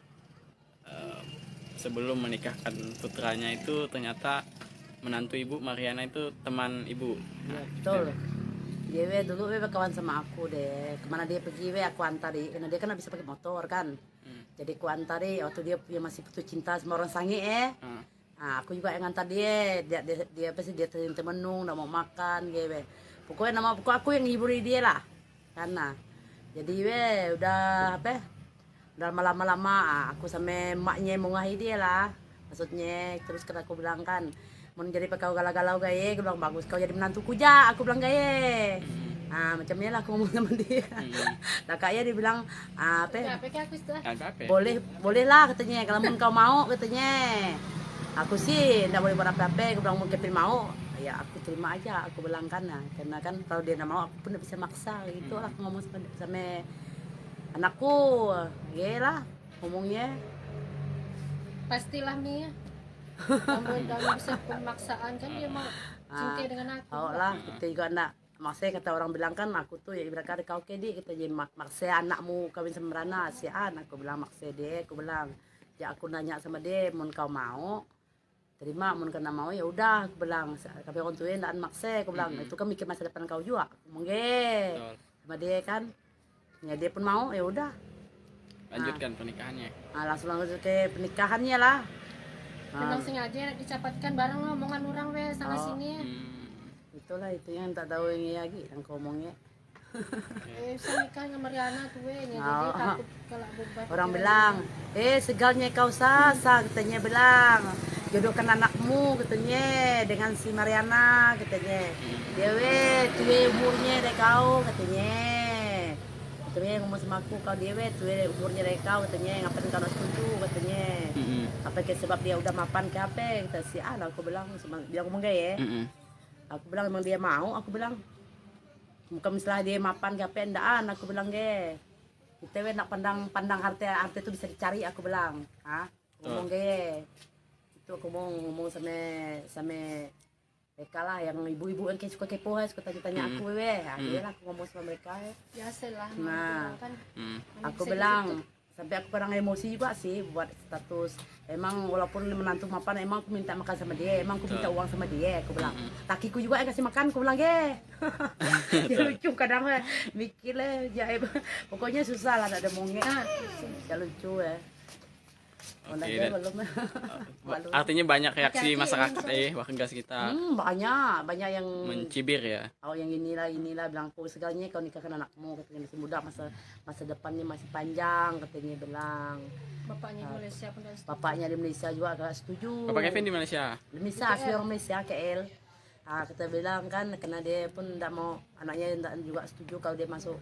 sebelum menikahkan putranya itu ternyata menantu Ibu Mariana itu teman Ibu. Ya, betul. Dia dulu kawan sama aku deh. Kemana dia pergi aku antari. Karena dia kan bisa pakai motor kan. Jadi aku antari waktu dia masih putus cinta sama orang sange Nah, aku juga yang antar dia apa sih dia temenung, nggak mau makan gitu. Pokoknya aku yang hiburi dia lah. Karena jadi udah apa? Udah lama-lama aku sama emaknya mau ngahi dia lah. Maksudnya terus kata aku bilang kan mau jadi kau galau-galau gaya, aku bilang bagus kau jadi menantuku ja, aku bilang gaya. Nah macamnya lah aku ngomong sama dia. Nah kayaknya dia bilang apa? Boleh lah katanya kalau kau mau katanya. Aku sih nggak boleh buat apa-apa, aku bilang mau Kevin mau, ya aku terima aja, aku bilang karena kan kalau dia nggak mau aku pun nggak bisa maksa gitu. Aku ngomong sama anakku, ya lah ngomongnya. Pastilah Mia. Kamu udah bisa pemaksaan kan dia mau cinta dengan aku. Oh lah, kita juga enggak. Maksudnya kata orang bilang kan aku tuh ya ibarat kata kau kedi kita jadi maksa anakmu kawin sama Rana aku bilang maksa dia, aku bilang ya aku nanya sama dia mau kau mau terima mun kena mau ya udah aku bilang tapi orang tua ndak maksa aku bilang itu kan mikir masa depan kau juga mongge sama dia kan ya dia pun mau ya udah lanjutkan pernikahannya. Langsung ke pernikahannya lah. Memang sengaja dicapatkan bareng omongan orang weh sana sini. Itulah itu yang tak tahu ini lagi yang kau omongnya. Bisa nikah sama Mariana tuh weh, jadi takut kalau bebat. Orang bilang, segalnya kau sasa katanya bilang. Jodohkan anakmu katanya dengan si Mariana katanya. Dewe tuwe umurnya dek kau katanya. Katanya ngomong sama aku kau dewe tuwe umurnya dek kau katanya ngapain kau setuju katanya. Apa ke sebab dia udah mapan ke apa kata si anak aku bilang bilang ngomong gaya. Aku bilang emang dia mau aku bilang. Bukan misalnya dia mapan ke apa ndaan aku bilang ge. Kita we nak pandang harta itu bisa dicari aku bilang. Ngomong ge. Itu aku mau ngomong sama mereka lah yang ibu-ibu yang suka kepo suka tanya aku dia lah aku ngomong sama mereka biasalah kan aku bilang sampai aku kadang emosi juga sih buat status emang walaupun menantu mapan emang aku minta makan sama dia emang aku minta uang sama dia aku bilang lakiku juga yang kasih makan aku bilang dia lucu kadang mikir lah pokoknya susah lah ada mongnya ya lucu Oke, artinya banyak reaksi masyarakat warga sekitar. Banyak yang mencibir ya. Yang inilah bilang aku segalanya kau nikahkan anakmu katanya masih muda masa depannya masih panjang katanya bilang. Bapaknya di Malaysia pun dah setuju. Bapaknya di Malaysia juga agak setuju. Bapak Kevin di Malaysia. Di Malaysia asli orang Malaysia KL. Kita bilang kan karena dia pun tidak mau anaknya tidak juga setuju kalau dia masuk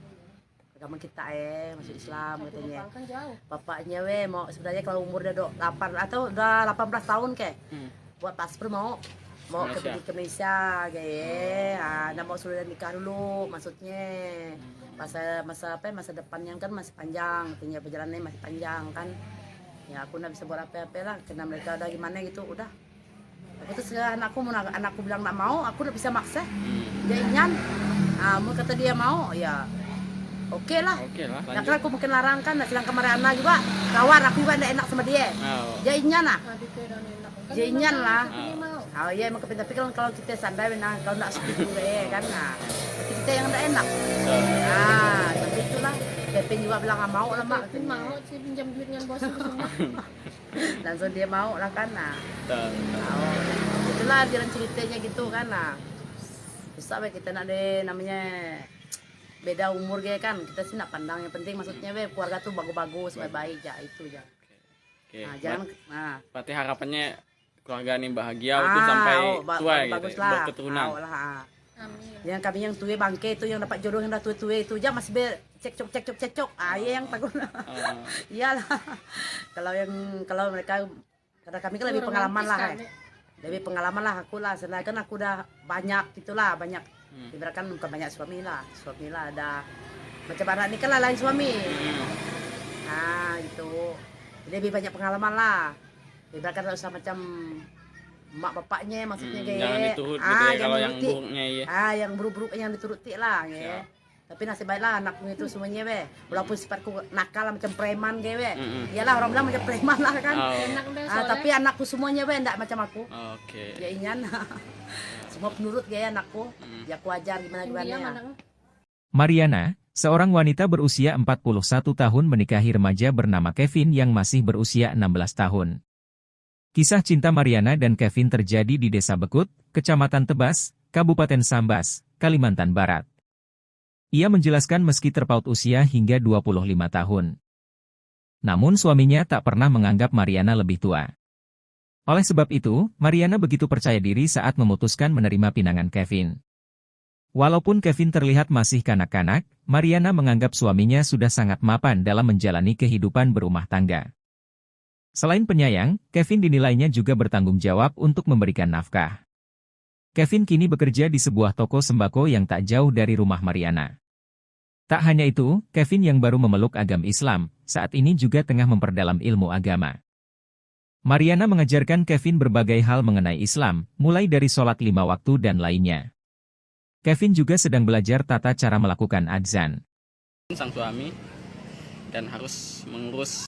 agama kita masuk Islam katanya. Bapaknya mau sebenarnya kalau umur udah 8 atau udah 18 tahun buat paspor mau ke Malaysia nggak mau sudah nikah dulu maksudnya masa depannya kan masih panjang katanya perjalanannya masih panjang kan ya aku nggak bisa buat apa-apa lah karena mereka udah gimana gitu udah aku terus anakku bilang nggak mau aku udah bisa maksa dia ingin mau kata dia mau ya Oke lah. Nah, kan aku mungkin larang kan, sedangkan Mariana juga kawan aku juga tidak enak sama dia. Dia inyan lah. Dia inyan lah. Iya emang kepin tapi kalau kita sandai nah kalau tidak setuju kan nah. Tapi kita yang tidak enak. Tapi itulah Kevin juga bilang nggak mau lah mak. Kevin mau sih pinjam duit dengan bos itu semua. Langsung dia mau lah kan nah. Itulah jalan ceritanya gitu kan nah. Bisa kita nak deh namanya beda umur kan kita sih nak pandang yang penting maksudnya keluarga tuh bagus-bagus baik-baik ya itu ya. Nah, jangan berarti harapannya keluarga ini bahagia untuk sampai tua gitu berketurunan. Amin. Yang kami yang tua bangke itu yang dapat jodoh yang dah tua itu aja masih cekcok yang takut. Iyalah. kalau mereka karena kami kan lebih pengalaman lah. Lebih pengalaman lah aku lah, sedangkan aku udah banyak gitulah, banyak ibaratkan bukan banyak suami lah ada macam anak ini kan lain suami. Gitu. Jadi lebih banyak pengalaman lah. Ibaratkan tak usah macam mak bapaknya maksudnya jangan diturut gitu ya kalau yang buruknya yang buruk-buruk yang dituruti lah Tapi nasib baiklah anakku itu semuanya walaupun sifatku nakal macam preman iyalah orang bilang macam preman lah kan. Tapi anakku semuanya enggak macam aku. Ya inyan. Semua penurut anakku. Ya aku ajar gimana ya. Mariana, seorang wanita berusia 41 tahun menikahi remaja bernama Kevin yang masih berusia 16 tahun. Kisah cinta Mariana dan Kevin terjadi di Desa Bekut, Kecamatan Tebas, Kabupaten Sambas, Kalimantan Barat. Ia menjelaskan meski terpaut usia hingga 25 tahun. Namun suaminya tak pernah menganggap Mariana lebih tua. Oleh sebab itu, Mariana begitu percaya diri saat memutuskan menerima pinangan Kevin. Walaupun Kevin terlihat masih kanak-kanak, Mariana menganggap suaminya sudah sangat mapan dalam menjalani kehidupan berumah tangga. Selain penyayang, Kevin dinilainya juga bertanggung jawab untuk memberikan nafkah. Kevin kini bekerja di sebuah toko sembako yang tak jauh dari rumah Mariana. Tak hanya itu, Kevin yang baru memeluk agama Islam, saat ini juga tengah memperdalam ilmu agama. Mariana mengajarkan Kevin berbagai hal mengenai Islam, mulai dari sholat 5 waktu dan lainnya. Kevin juga sedang belajar tata cara melakukan adzan. Sang suami dan harus mengurus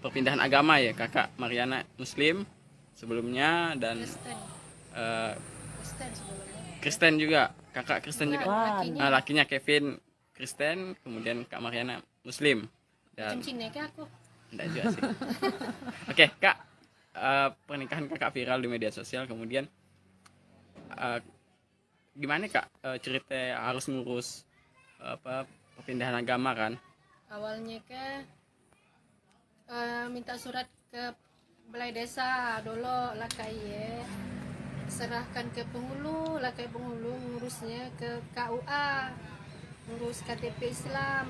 perpindahan agama kakak Mariana Muslim, sebelumnya dan Kristen. eh, Kristen sebelumnya. Kristen juga, kakak Kristen juga. Lakinya. Lakinya Kevin Kristen, kemudian Kak Mariana Muslim. Dan Macam Cina ke aku. enggak juga sih. Oke, Kak, pernikahan kakak viral di media sosial, kemudian gimana Kak cerita harus ngurus perpindahan agama kan? Awalnya minta surat ke balai desa dulu lah kayak serahkan ke penghulu lah kayak penghulu ngurusnya ke KUA, ngurus KTP Islam.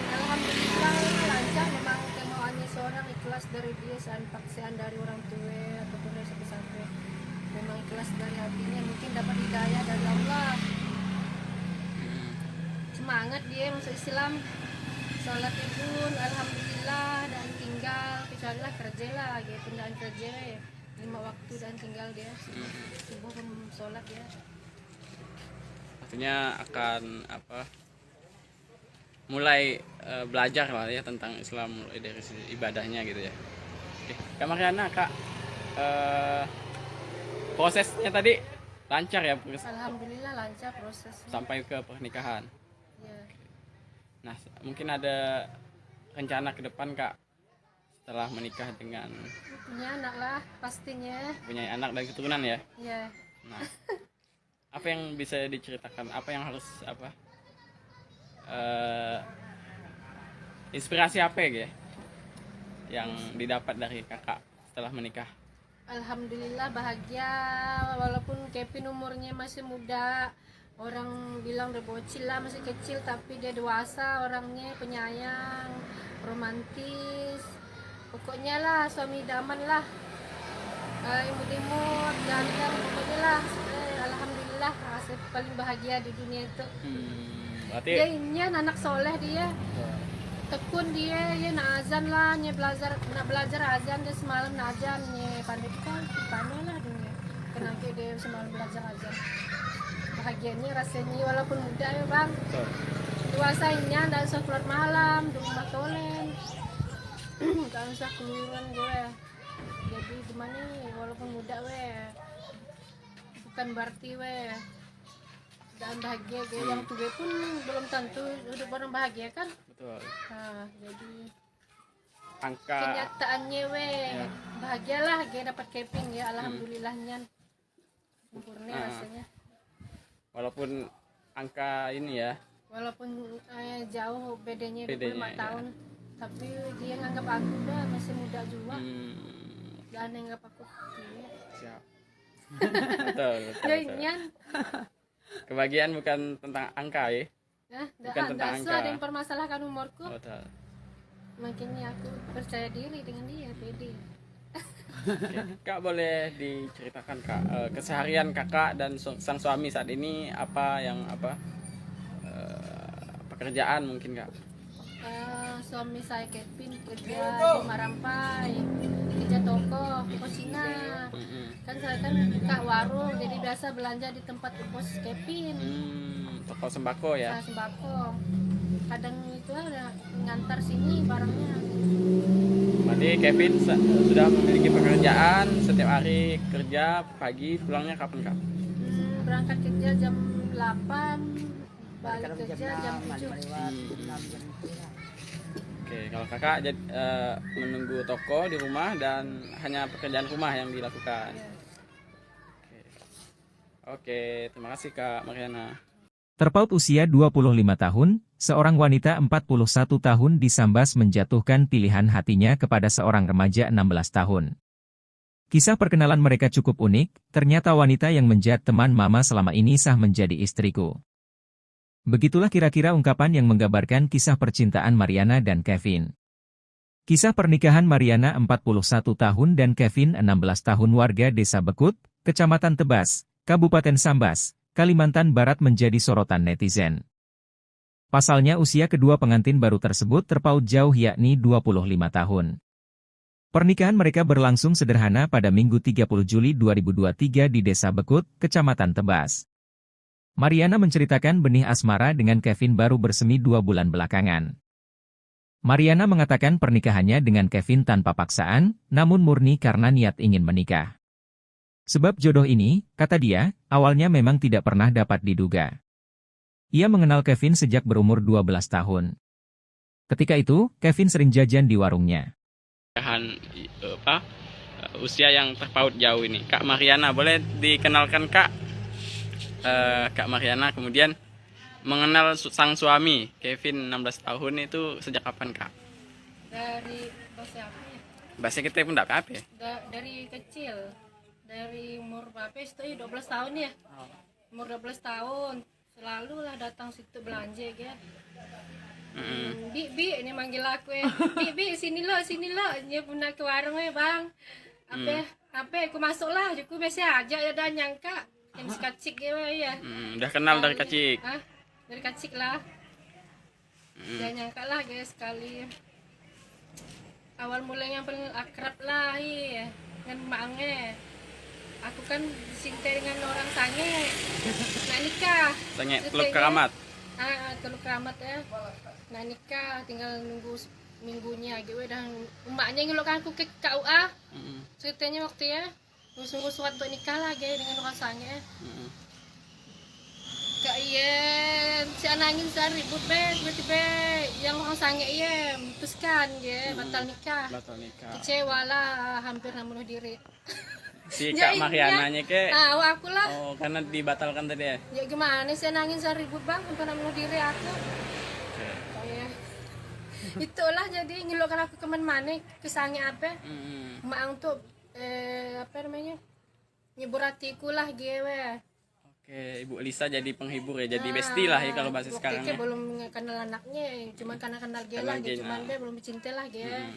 Alhamdulillah lancar, memang kemauannya seorang ikhlas dari dia, paksaan dari orang tua ataupun dari sampai memang ikhlas dari hatinya, mungkin dapat hidayah dari Allah, semangat dia masuk Islam, sholat pun alhamdulillah, dan tinggal kecuali lah kerja lah gitu, pindahan kerja ya 5 waktu dan tinggal dia subuh pun sholat ya. Artinya akan mulai belajar lah ya tentang Islam mulai dari ibadahnya gitu ya. Oke, Kak Mariana, Kak, prosesnya tadi lancar ya Alhamdulillah lancar prosesnya sampai ke pernikahan. ya. Nah, mungkin ada rencana ke depan Kak setelah menikah dengan Punya anak lah pastinya punya anak dan keturunan ya. ya. Nah, apa yang bisa diceritakan? Apa yang harus inspirasi apa ya yang didapat dari kakak setelah menikah? Alhamdulillah bahagia, walaupun Kevin umurnya masih muda, orang bilang udah bocil lah, masih kecil, tapi dia dewasa orangnya, penyayang, romantis, pokoknya lah suami idaman lah, imut-imut, ganteng, pokoknya lah. Alhamdulillah rasa paling bahagia di dunia itu. Berarti Dia ini anak soleh, dia tekun, dia ya nak azan lah, nya belajar azan, dia semalam nak azan, nya pandai lah dunia, kenapa dia semalam belajar azan. Bahagianya rasanya walaupun muda ya bang, dewasanya ndak usah keluar malam di rumah tolen, nggak usah keluaran gue, jadi gimana walaupun muda bukan berarti dan bahagia gue, yang tua pun belum tentu hidup orang bahagia kan. betul. Nah, jadi Angka kenyataannya bahagialah gue dapat Kevin ya, alhamdulillahnya sempurna rasanya. walaupun angka ini ya, Walaupun jauh bedanya 25 Bedanya, tahun, tapi dia nganggap aku udah masih muda juga, dan nganggap aku siap. betul, betul, ya betul. nyan. Kebahagiaan bukan tentang angka ya. Nah, Bukan tentang nggak angka. usah ada yang permasalahkan umurku, Betul. makanya aku percaya diri dengan dia, pede. Oke. Kak, boleh diceritakan Kak keseharian kakak dan sang suami saat ini apa pekerjaan mungkin Kak? Suami saya Kevin kerja di Marampai, kerja toko Cina. Kan saya kan buka warung, jadi biasa belanja di tempat bos Kevin. Toko sembako ya. Saya sembako. Kadang itu ada ngantar sini barangnya. Berarti Kevin sudah memiliki pekerjaan, setiap hari kerja, pagi pulangnya kapan Kak? Berangkat kerja jam 8, balik kerja jam 7. Oke, kalau kakak menunggu toko di rumah dan hanya pekerjaan rumah yang dilakukan. Oke, terima kasih Kak Mariana. Terpaut usia 25 tahun, seorang wanita 41 tahun disambas menjatuhkan pilihan hatinya kepada seorang remaja 16 tahun. Kisah perkenalan mereka cukup unik, ternyata wanita yang menjadi teman mama selama ini sah menjadi istriku. Begitulah kira-kira ungkapan yang menggambarkan kisah percintaan Mariana dan Kevin. Kisah pernikahan Mariana 41 tahun dan Kevin 16 tahun warga Desa Bekut, Kecamatan Tebas, Kabupaten Sambas, Kalimantan Barat menjadi sorotan netizen. Pasalnya usia kedua pengantin baru tersebut terpaut jauh yakni 25 tahun. Pernikahan mereka berlangsung sederhana pada Minggu 30 Juli 2023 di Desa Bekut, Kecamatan Tebas. Mariana menceritakan benih asmara dengan Kevin baru bersemi 2 bulan belakangan. Mariana mengatakan pernikahannya dengan Kevin tanpa paksaan, namun murni karena niat ingin menikah. Sebab jodoh ini, kata dia, awalnya memang tidak pernah dapat diduga. Ia mengenal Kevin sejak berumur 12 tahun. Ketika itu, Kevin sering jajan di warungnya. Usia yang terpaut jauh ini, Kak Mariana, boleh dikenalkan Kak? Kak Mariana kemudian mengenal sang suami Kevin 16 tahun itu sejak kapan Kak? Dari bahasa apa ya? Bahasa kita pun tidak apa-apa ya? Dari kecil, dari umur berapa itu 12 tahun ya. Umur 12 tahun selalu lah datang situ belanja ya. Bi ini manggil aku ya. Bi sini lo dia pernah ke warung ya bang. Apa aku masuk lah aku biasa aja ya dan nyangka yang sekacik ya. Udah kenal dari kecil. Dari kecil lah. Jangan nyangka lah guys sekali. Awal mulanya yang paling akrab lah ya dengan maknya. Aku kan disintai dengan orang sange. Nah nikah. Sange Teluk Keramat. Teluk Keramat ya. Nah nikah tinggal nunggu minggunya gitu dan emaknya ngelukan aku ke KUA. Ceritanya waktu ya nunggu surat untuk nikah lagi dengan orang sange. Kak iya, si anangin saya ribut tiba-tiba yang orang sange iya memutuskan ya batal nikah. Kecewa lah, hampir bunuh diri. Si Kak Mariananya ke? Aku lah. Oh, karena dibatalkan tadi ya? Ya gimana sih nangin saya ribut bang, hampir bunuh diri aku. Kayak itulah jadi ngelokkan aku kemana ke sange apa? Mak untuk apa namanya? Nyebur hatiku lah gue. Oke, Ibu Lisa jadi penghibur ya, jadi bestie lah ya kalau bahasa sekarang ya. Belum kenal anaknya, cuma karena kenal dia lah, cuman dia belum cinta lah dia.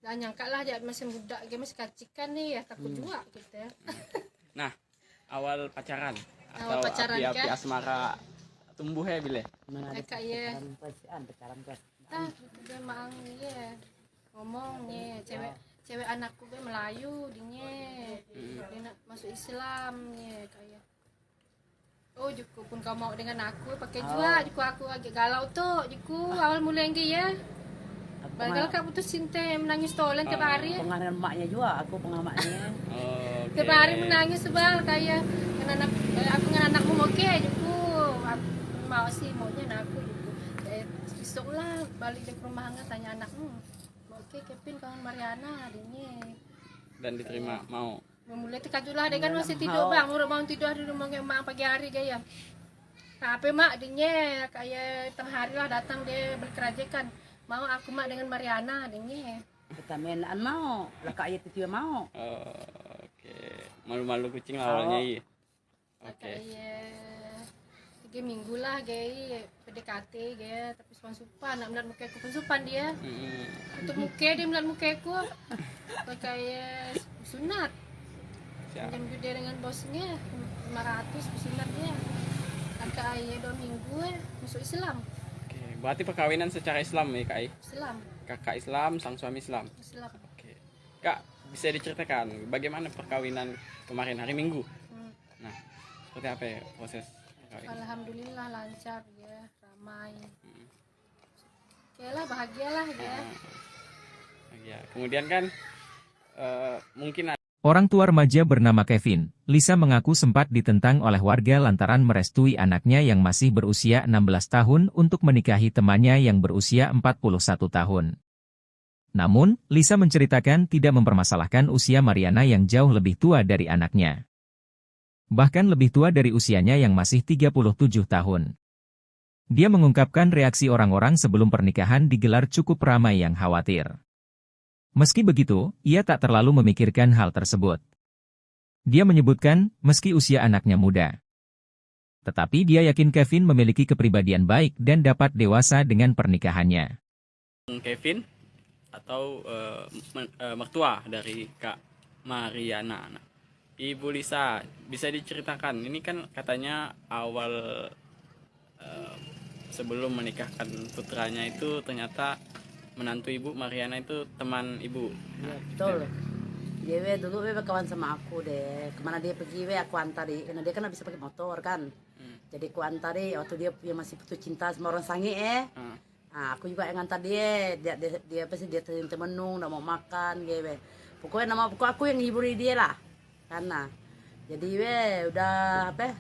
Dan nyangka lah dia masih muda, dia masih kacikan nih ya, takut juga gitu ya. Nah, awal pacaran Awal atau pacaran, api-api kan? asmara tumbuh ya bile? Kak ya. Pacaran kan. Dia mang ya ngomongnya cewek anakku gue Melayu dia nak masuk Islam ya kayak. Oh Juku pun kau mau dengan aku pakai juga Juku aku agak galau tuh Juku awal mulai yang dia Bagel kak putus cinta menangis tolen tiap hari Pengaruh emaknya juga aku pengamaknya. tiap hari menangis sebal kayak anak aku dengan anakmu oke Juku aku mau sih maunya aku Juku besok lah balik ke rumah nggak tanya anakmu oke Kevin kawan Mariana adiknya Dan diterima mau. Mulai tikajulah dia kan masih tidur bang, udah bangun tidur di rumah mak pagi hari gaya. Nah, apa mak adiknya kayak tengah hari lah datang dia berkerajakan. Mau aku mak dengan Mariana adiknya. Kita mainan mau, laka ayat itu mau. Oke, malu-malu kucing awalnya iya. Oke. Tiga minggu lah gaya PDKT gaya tapi supan nak melihat muka aku pun supan dia. Untuk muka dia melihat muka aku kayak sunat. Jam dia dengan bosnya 500 sunatnya. Kakak ayah 2 minggu masuk Islam. Oke, berarti perkawinan secara Islam ya Kak? Islam. Kakak Islam, sang suami Islam. Islam. Oke. Kak, bisa diceritakan bagaimana perkawinan kemarin hari Minggu? Nah, seperti apa ya proses perkawinan? Alhamdulillah lancar ya, ramai. Oke lah, bahagialah ya. Ya, kemudian kan mungkin Orang tua remaja bernama Kevin, Lisa mengaku sempat ditentang oleh warga lantaran merestui anaknya yang masih berusia 16 tahun untuk menikahi temannya yang berusia 41 tahun. Namun, Lisa menceritakan tidak mempermasalahkan usia Mariana yang jauh lebih tua dari anaknya. Bahkan lebih tua dari usianya yang masih 37 tahun. Dia mengungkapkan reaksi orang-orang sebelum pernikahan digelar cukup ramai yang khawatir. Meski begitu, ia tak terlalu memikirkan hal tersebut. Dia menyebutkan, meski usia anaknya muda. Tetapi dia yakin Kevin memiliki kepribadian baik dan dapat dewasa dengan pernikahannya. Kevin atau mertua dari Kak Mariana. Ibu Lisa, bisa diceritakan, ini kan katanya awal sebelum menikahkan putranya itu ternyata menantu ibu Mariana itu teman ibu. Ya, betul. Dia dulu kawan sama aku deh. Kemana dia pergi aku antari. Karena dia kan bisa pakai motor kan. Jadi aku antari waktu dia masih putus cinta sama orang sange Aku juga yang ngantar dia apa sih, dia temenung, nggak mau makan, gitu. Pokoknya aku yang hiburi dia lah, karena jadi udah apa,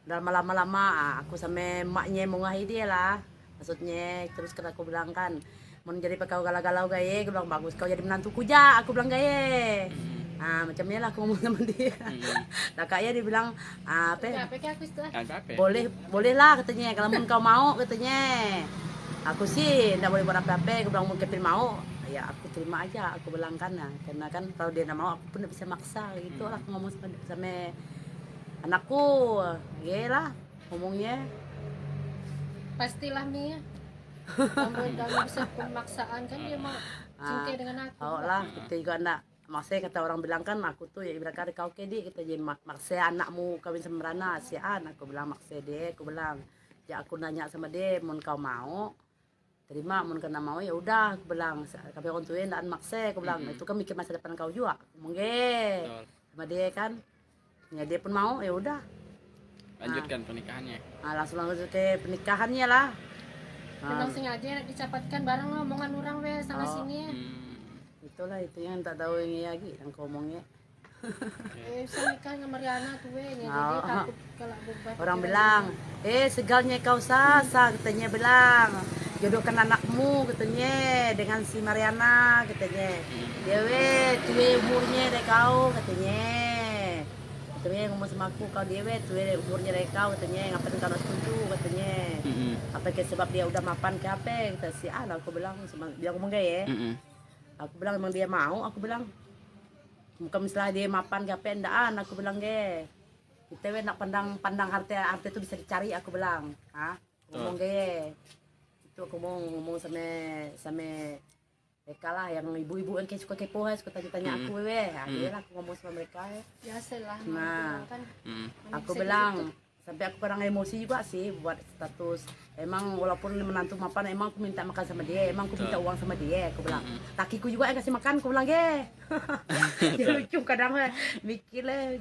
udah lama-lama aku sama emaknya mau ngahi dia lah, maksudnya terus kan aku bilang kan, mau jadi kau galau-galau gaya, aku bilang bagus kau jadi menantuku ja, aku bilang gaya. Macamnya lah aku ngomong sama dia. Nah kayaknya dia bilang apa? Boleh lah katanya, kalau kau mau katanya. Aku sih nggak boleh buat apa-apa, aku bilang mau Kevin mau, ya aku terima aja, aku bilang karena kan kalau dia nggak mau aku pun nggak bisa maksa gitu lah, aku ngomong sama anakku, ya lah ngomongnya. Pastilah Mia. Kamu bisa pemaksaan kan dia mau cengke dengan aku. Oh lah, kita juga enggak. Maksudnya kata orang bilang kan aku tuh ya ibarat kau kedi kita jadi maksa anakmu kawin sama Rana si aku bilang maksa dia, aku bilang ya aku nanya sama dia, mau kau mau terima, mau kena mau ya udah, aku bilang kami orang tua ndak maksa, aku bilang itu kan mikir masa depan kau juga, mungkin sama dia kan, ya dia pun mau ya udah. Lanjutkan pernikahannya. Langsung ke pernikahannya lah. Memang sengaja dicapatkan bareng omongan orang sana sini. Itulah itu yang tak tahu ini lagi yang ngomongnya. Bisa nikah sama Mariana tuh jadi takut kalau bebat. Orang bilang, segalnya kau sasa katanya bilang. Jodohkan anakmu katanya dengan si Mariana katanya. Dia tuwe umurnya deh kau katanya. Katanya ngomong sama aku, kau dia tuwe umurnya deh kau katanya, ngapain kau setuju katanya. Apa ke sebab dia udah mapan ke apa kata si aku bilang sama dia ngomong gaya. Aku bilang emang dia mau, aku bilang bukan misalnya dia mapan ke apa endaan, aku bilang ge kita nak pandang harta itu bisa dicari, aku bilang ngomong ge itu aku mau ngomong sama mereka lah yang ibu-ibu yang suka kepo suka tanya aku akhirnya aku ngomong sama mereka biasalah. Aku bilang sampai aku pernah emosi juga sih buat status. Emang walaupun menantu mapan, emang aku minta makan sama dia, emang aku minta uang sama dia, aku bilang. Lakiku juga yang kasih makan, aku bilang dia lucu kadang mikir lah,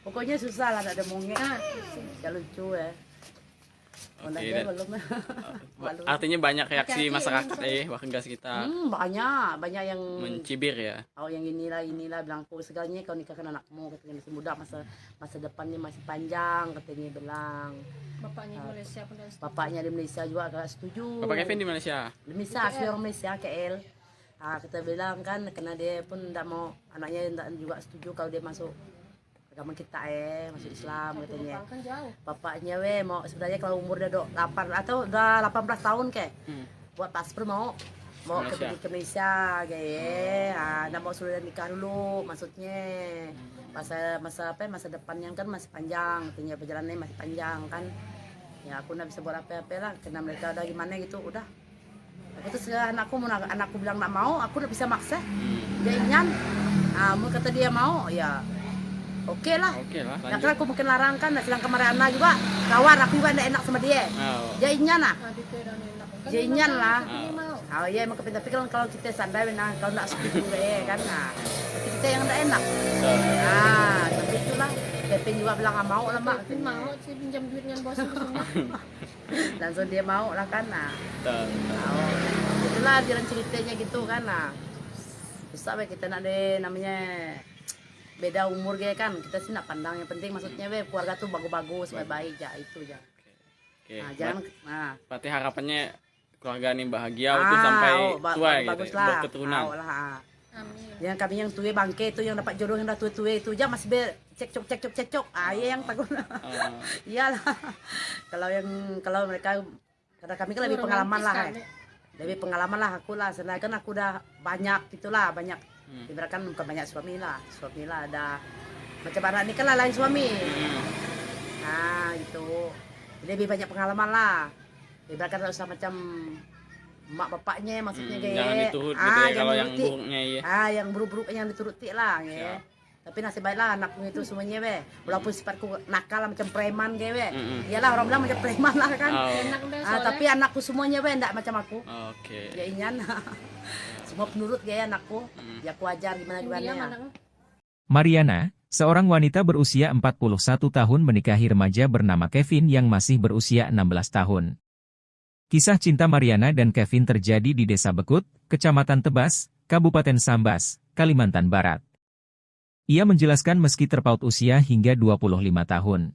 pokoknya susah lah, ada mongnya. Ya lucu ya. Oke, artinya banyak reaksi masyarakat warga sekitar. Banyak yang mencibir ya. Yang inilah bilang aku segalanya kau nikahkan anakmu katanya, masih muda, masa depannya masih panjang katanya bilang. Bapaknya di Malaysia pun setuju. Bapaknya di Malaysia juga agak setuju. Bapak Kevin di Malaysia. Di Malaysia, asli orang Malaysia KL. Kita bilang kan karena dia pun tidak mau anaknya tidak juga setuju kalau dia masuk agama kita masuk Islam katanya. Bapaknya mau sebenarnya kalau umur udah 8 atau udah 18 tahun buat paspor mau ke Malaysia nggak mau sudah nikah dulu maksudnya masa depannya kan masih panjang katanya, perjalanannya masih panjang kan ya, aku nggak bisa buat apa-apa lah karena mereka udah gimana gitu udah. Aku terus anakku bilang nggak mau, aku udah bisa maksa dia ingin mau kata dia mau ya oke lah. Nah, kan aku mungkin larang kan, sedangkan Mariana juga kawan aku juga tidak enak sama dia. Dia inyan lah. Dia inyan lah. Iya emang kepintar, tapi kalau kita sandai kalau tidak setuju kan, tapi kita yang tidak enak. Tapi itulah, Kevin juga bilang nggak mau lah mak. Kevin mau sih pinjam duit dengan bos semua. Langsung dia mau lah kan. Itulah jalan ceritanya gitu kan. Susah kita nak deh namanya beda umur kan, kita sih nak pandang yang penting maksudnya keluarga tuh bagus-bagus, baik-baik ya itu ya. Jangan berarti harapannya keluarga ini bahagia walaupun sampai tua gitu, berketurunan. Amin. Yang kami yang tua bangke itu yang dapat jodoh yang dah tua itu aja masih cekcok. Yang takut. Iyalah. kalau mereka karena kami kan lebih pengalaman lah. Lebih pengalaman lah aku lah, sedangkan aku udah banyak gitulah, banyak ibaratkan bukan banyak suami lah ada macam anak ini kan lain suami. Gitu jadi lebih banyak pengalaman lah, ibaratkan tak usah macam mak bapaknya maksudnya jangan diturut gitu ya, kalau yang buruknya yang buruk-buruk yang dituruti lah tapi nasib baiklah anakku itu semuanya walaupun sifatku nakal lah, macam preman iyalah orang bilang macam preman lah kan. Tapi anakku semuanya enggak macam aku. Ya inyan semua penurut anakku ya aku ajar gimana ya. Mariana, seorang wanita berusia 41 tahun menikahi remaja bernama Kevin yang masih berusia 16 tahun. Kisah cinta Mariana dan Kevin terjadi di Desa Bekut, Kecamatan Tebas, Kabupaten Sambas, Kalimantan Barat. Ia menjelaskan meski terpaut usia hingga 25 tahun.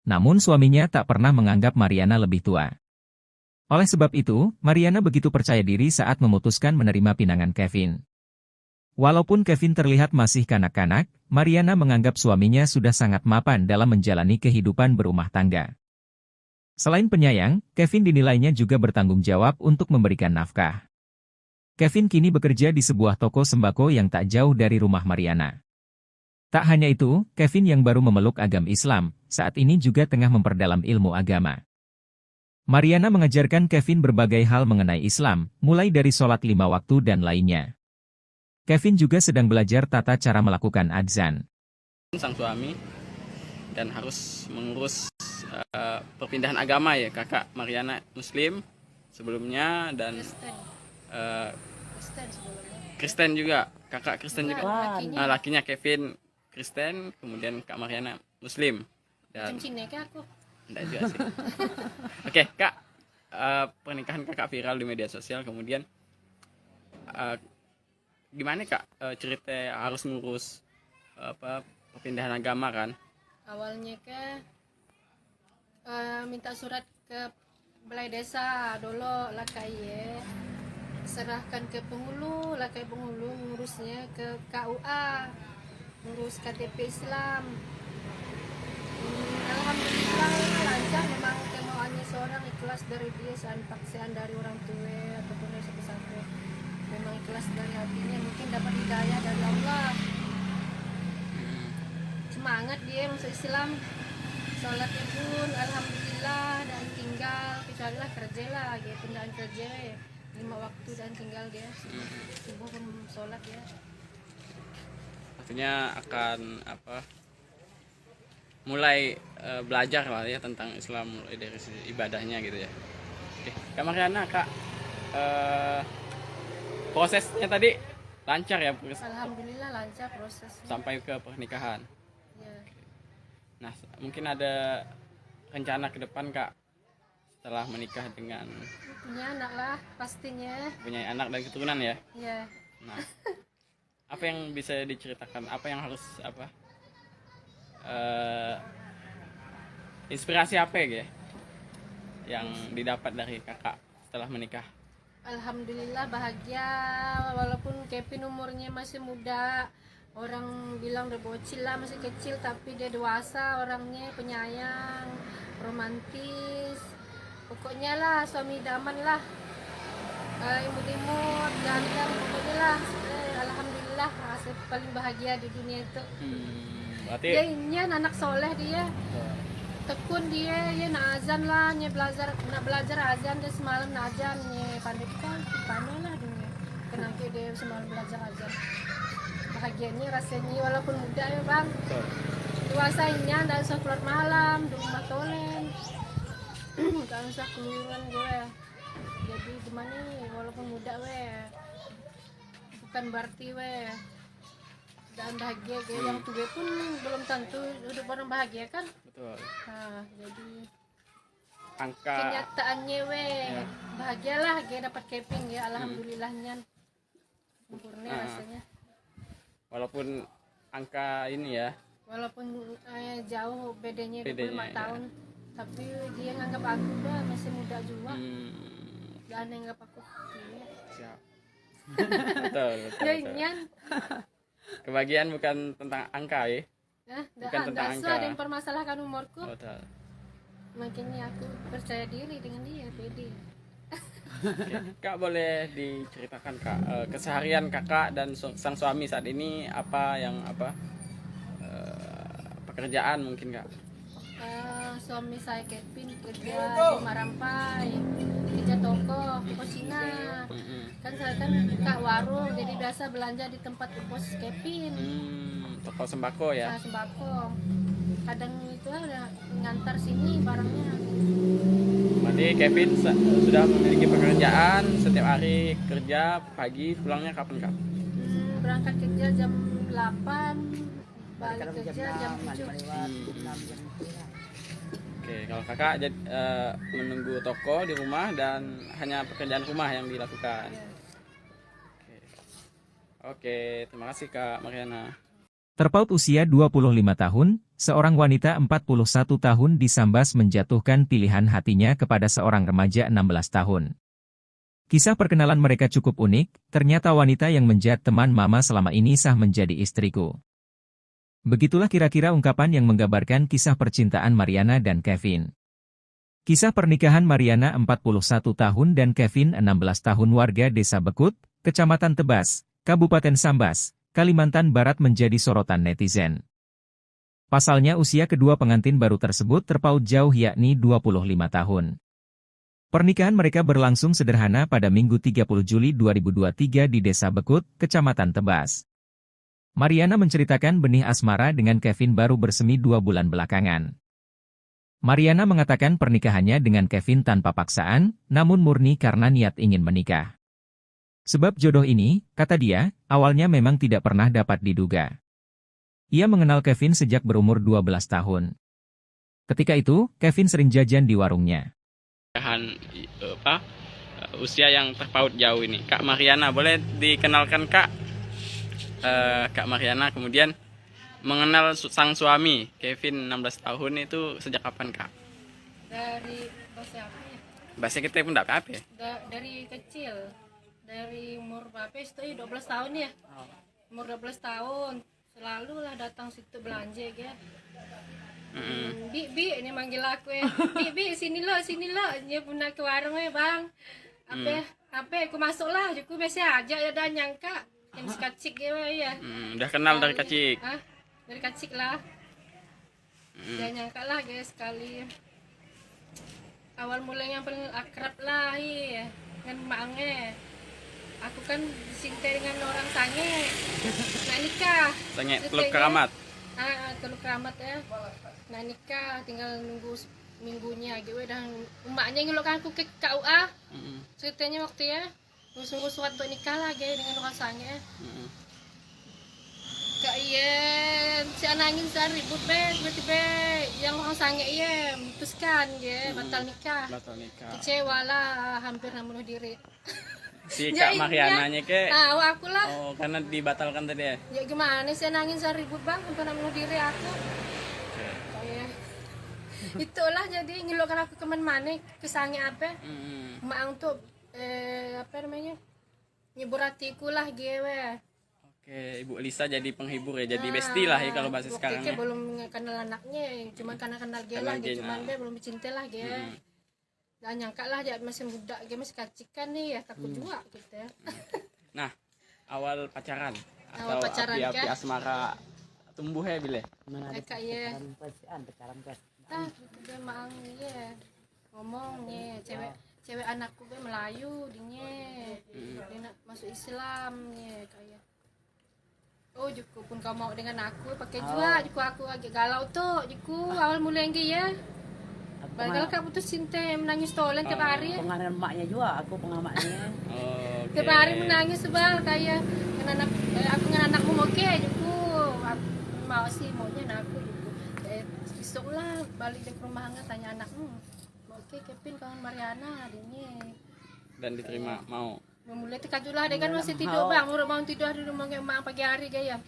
Namun suaminya tak pernah menganggap Mariana lebih tua. Oleh sebab itu, Mariana begitu percaya diri saat memutuskan menerima pinangan Kevin. Walaupun Kevin terlihat masih kanak-kanak, Mariana menganggap suaminya sudah sangat mapan dalam menjalani kehidupan berumah tangga. Selain penyayang, Kevin dinilainya juga bertanggung jawab untuk memberikan nafkah. Kevin kini bekerja di sebuah toko sembako yang tak jauh dari rumah Mariana. Tak hanya itu, Kevin yang baru memeluk agama Islam, saat ini juga tengah memperdalam ilmu agama. Mariana mengajarkan Kevin berbagai hal mengenai Islam, mulai dari sholat 5 waktu dan lainnya. Kevin juga sedang belajar tata cara melakukan adzan. Sang suami dan harus mengurus perpindahan agama ya, kakak Mariana Muslim sebelumnya dan Kristen juga, kakak Kristen juga. Lakinya Kevin Kristen, kemudian kak Mariana Muslim. Dan enggak juga sih. Oke, kak, pernikahan kakak viral di media sosial, kemudian gimana kak cerita harus ngurus perpindahan agama kan? Awalnya minta surat ke balai desa dulu lah kayak serahkan ke penghulu lah kayak penghulu ngurusnya ke KUA, ngurus KTP Islam. Alhamdulillah lancar, memang kemauannya seorang ikhlas dari dia, paksaan dari orang tua ataupun dari siapa-siapa, memang ikhlas dari hatinya, mungkin dapat hidayah dari Allah, semangat dia masuk Islam. Sholatnya pun alhamdulillah dan tinggal kecuali lah kerja lah, dia pindahan kerja 5 waktu dan tinggal dia subuh pun sholat ya. Artinya akan mulai belajar lah ya tentang Islam mulai dari ibadahnya gitu ya. Oke, Kak Mariana, kak prosesnya tadi lancar ya? Alhamdulillah lancar prosesnya sampai ke pernikahan. ya. Nah, mungkin ada rencana ke depan kak setelah menikah dengan Punya anak lah pastinya. punya anak dan keturunan ya. Ya. Nah, apa yang bisa diceritakan? Apa yang harus inspirasi apa ya yang didapat dari kakak setelah menikah? Alhamdulillah bahagia, walaupun Kevin umurnya masih muda. Orang bilang udah bocil lah, masih kecil, tapi dia dewasa orangnya, penyayang, romantis. Pokoknya lah suami idaman lah, imut-imut, ganteng, pokoknya lah. Alhamdulillah, saya paling bahagia di dunia itu. Berarti Dia ini anak soleh dia, tekun dia, ya nak azan lah, nak belajar azan dia semalam nak azan, pandai lah dunia. Kenapa dia semalam belajar azan? Bahagianya rasanya walaupun muda ya bang, dewasanya tidak usah keluar malam di rumah tolen, tidak usah keluaran gue. Jadi gimana walaupun muda bukan berarti dan bahagia yang tua pun belum tentu hidup orang bahagia kan. betul. Nah, jadi Angka kenyataannya bahagialah dapat keping ya, alhamdulillahnya sempurna rasanya. walaupun angka ini ya, Walaupun jauh bedanya 25 Bedanya, tahun, tapi dia nganggap aku masih muda juga. Dan nganggap aku siap. betul. ya inyan. Kebahagiaan bukan tentang angka ya. Bukan tentang angka. Ada yang permasalahkan umurku. Betul. Makanya aku percaya diri dengan dia, pede. Oke. Kak boleh diceritakan kak keseharian kakak dan sang suami saat ini apa pekerjaan mungkin kak? Suami saya Kevin kerja di Marampai, kerja toko Cina. Kan saya kan kak warung, jadi biasa belanja di tempat bos Kevin. Toko sembako ya? Sembako. Kadang itu ada ngantar sini barangnya. Berarti Kevin sudah memiliki pekerjaan, setiap hari kerja, pagi pulangnya kapan kak? Berangkat kerja jam 8, balik kerja jam 7. Oke, kalau kakak menunggu toko di rumah dan hanya pekerjaan rumah yang dilakukan. Iya. Oke, terima kasih Kak Mariana. Terpaut usia 25 tahun, seorang wanita 41 tahun di Sambas menjatuhkan pilihan hatinya kepada seorang remaja 16 tahun. Kisah perkenalan mereka cukup unik, ternyata wanita yang menjadi teman mama selama ini sah menjadi istriku. Begitulah kira-kira ungkapan yang menggambarkan kisah percintaan Mariana dan Kevin. Kisah pernikahan Mariana 41 tahun dan Kevin 16 tahun warga Desa Bekut, Kecamatan Tebas, Kabupaten Sambas, Kalimantan Barat menjadi sorotan netizen. Pasalnya usia kedua pengantin baru tersebut terpaut jauh yakni 25 tahun. Pernikahan mereka berlangsung sederhana pada Minggu 30 Juli 2023 di Desa Bekut, Kecamatan Tebas. Mariana menceritakan benih asmara dengan Kevin baru bersemi 2 bulan belakangan. Mariana mengatakan pernikahannya dengan Kevin tanpa paksaan, namun murni karena niat ingin menikah. Sebab jodoh ini, kata dia, awalnya memang tidak pernah dapat diduga. Ia mengenal Kevin sejak berumur 12 tahun. Ketika itu, Kevin sering jajan di warungnya. Usia yang terpaut jauh ini, Kak Mariana, boleh dikenalkan Kak? Kak Mariana kemudian mengenal sang suami Kevin 16 tahun itu sejak kapan Kak? Dari bahasa apa ya? Bahasa kita pun tidak apa ya? Dari kecil, dari umur berapa itu 12 tahun ya. Umur 12 tahun selalu lah datang situ belanja ya. Bi ini manggil aku ya. Bi sini lo dia pernah ke warung ya bang. Apa aku masuk lah aku biasa aja ya dan nyangka yang sekacik ya. Udah kenal dari kecil. Dari kecil lah. Jangan nyangka lah guys sekali. Awal mulanya yang paling akrab lah ya dengan maknya. Aku kan disintai dengan orang sange. Nah nikah. Sange Teluk Keramat. Teluk Keramat ya. Nah nikah tinggal nunggu minggunya gitu dan emaknya ngelokkan aku ke KUA. Ceritanya waktu ya sungguh suat untuk nikah lah dengan orang sange. Kak iya si anangin saya ribut tiba-tiba yang orang sange iya memutuskan batal nikah. Kecewa lah hampir bunuh diri. Si Kak Mariananya ke aku lah. Oh karena dibatalkan tadi ya? Ya gimana sih nangin saya ribut bang hampir bunuh diri aku. Itulah jadi ngelokkan aku kemana-mana kesange apa mak untuk apa namanya nyebur hatiku lah gue. Oke, Ibu Lisa jadi penghibur ya, jadi bestie lah ya kalau bahasa sekarang ya. Belum kenal anaknya, cuman karena kenal dia lah, cuman dia belum cinta lah dia. Dan nyangka lah dia masih muda, dia masih kacikan nih ya takut juga gitu ya. Nah, awal pacaran atau api-api asmara tumbuh ya bile? Kayak dia mang ya ngomong ya cewek anakku gue Melayu dia nak masuk Islam ya kayak oh juku pun kau mau dengan aku pakai juga juku aku agak galau tuh juku awal mulai ya padahal kau putus cinta menangis tolen tiap hari pengaruh emaknya juga aku pengamatnya tiap hari menangis sebal kayak aku dengan anakmu oke juku aku mau sih maunya aku juku besok lah balik ke rumah nggak tanya anakmu oke Kevin kawan Mariana adiknya dan diterima mau mulai tekajulah dia kan masih tidur bang udah bangun tidur di rumah emak pagi hari gaya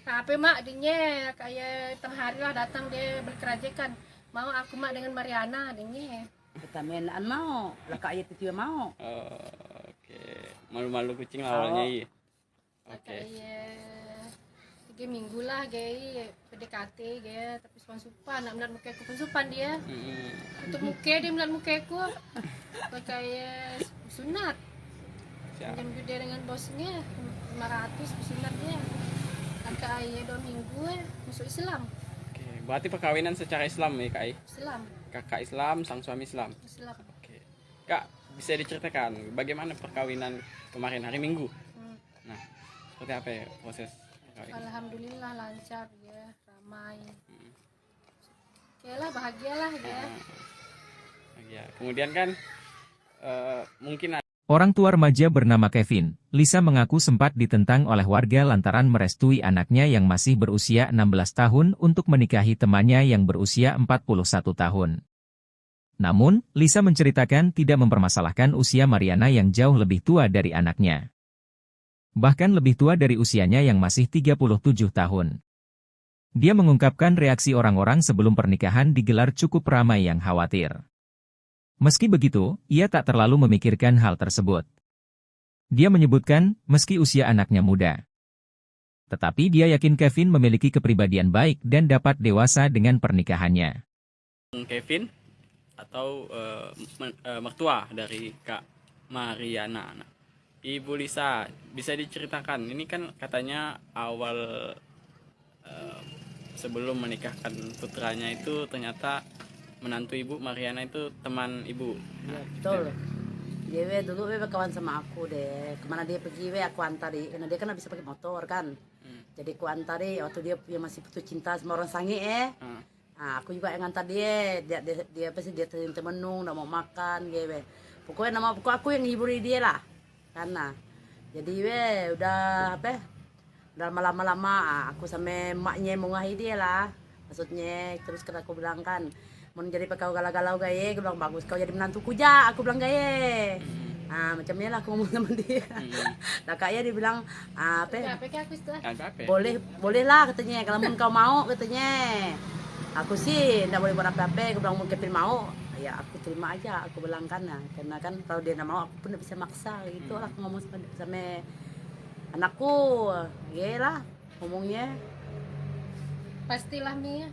apa mak adiknya kayak tengah hari lah datang dia berkerajakan mau aku mak dengan Mariana adiknya kita mainan mau lah kayak itu mau oke malu-malu kucing awalnya iya oke minggu lah gay PDKT gaya tapi supan nak melihat muka aku pun supan dia untuk muka dia melihat muka aku kayak sunat jam gede dengan bosnya 500 sunatnya kakak ayah 2 minggu masuk Islam. Oke, berarti perkawinan secara Islam ya kak? Islam. Kakak Islam, sang suami Islam. Oke. Kak bisa diceritakan bagaimana perkawinan kemarin hari Minggu? Nah seperti apa ya proses? Alhamdulillah lancar ya, ramai. Oke lah, bahagialah ya. Bahagia. Kemudian kan mungkin Orang tua remaja bernama Kevin, Lisa mengaku sempat ditentang oleh warga lantaran merestui anaknya yang masih berusia 16 tahun untuk menikahi temannya yang berusia 41 tahun. Namun, Lisa menceritakan tidak mempermasalahkan usia Mariana yang jauh lebih tua dari anaknya. Bahkan lebih tua dari usianya yang masih 37 tahun. Dia mengungkapkan reaksi orang-orang sebelum pernikahan digelar cukup ramai yang khawatir. Meski begitu, ia tak terlalu memikirkan hal tersebut. Dia menyebutkan, meski usia anaknya muda. Tetapi dia yakin Kevin memiliki kepribadian baik dan dapat dewasa dengan pernikahannya. Kevin atau mertua dari Kak Mariana. Nah, Ibu Lisa, bisa diceritakan, ini kan katanya awal sebelum menikahkan putranya itu ternyata menantu Ibu Mariana itu teman Ibu. Ya, betul. Dia dulu kawan sama aku deh. Kemana dia pergi aku antari. Karena dia kan bisa pakai motor kan. Jadi aku antari waktu dia masih putus cinta sama orang Sangi Nah, aku juga yang antar dia pasti dia temenung, nggak mau makan gitu. Pokoknya aku yang ngiburi dia lah. Karena jadi udah udah lama-lama aku sama emaknya mengahi dia lah. Maksudnya terus kata aku bilang kan, mau jadi kau galau-galau gaya, aku bilang bagus kau jadi menantuku ja, aku bilang gaya. Nah macamnya lah aku ngomong sama dia. Nah kayaknya dia bilang boleh lah katanya, kalau mau kau mau katanya. Aku sih nggak boleh buat apa-apa, aku bilang mau Kevin mau, ya aku terima aja, aku bilang karena kan kalau dia nggak mau aku pun nggak bisa maksa gitu lah, aku ngomong sama anakku, ya lah ngomongnya. Pastilah Mia.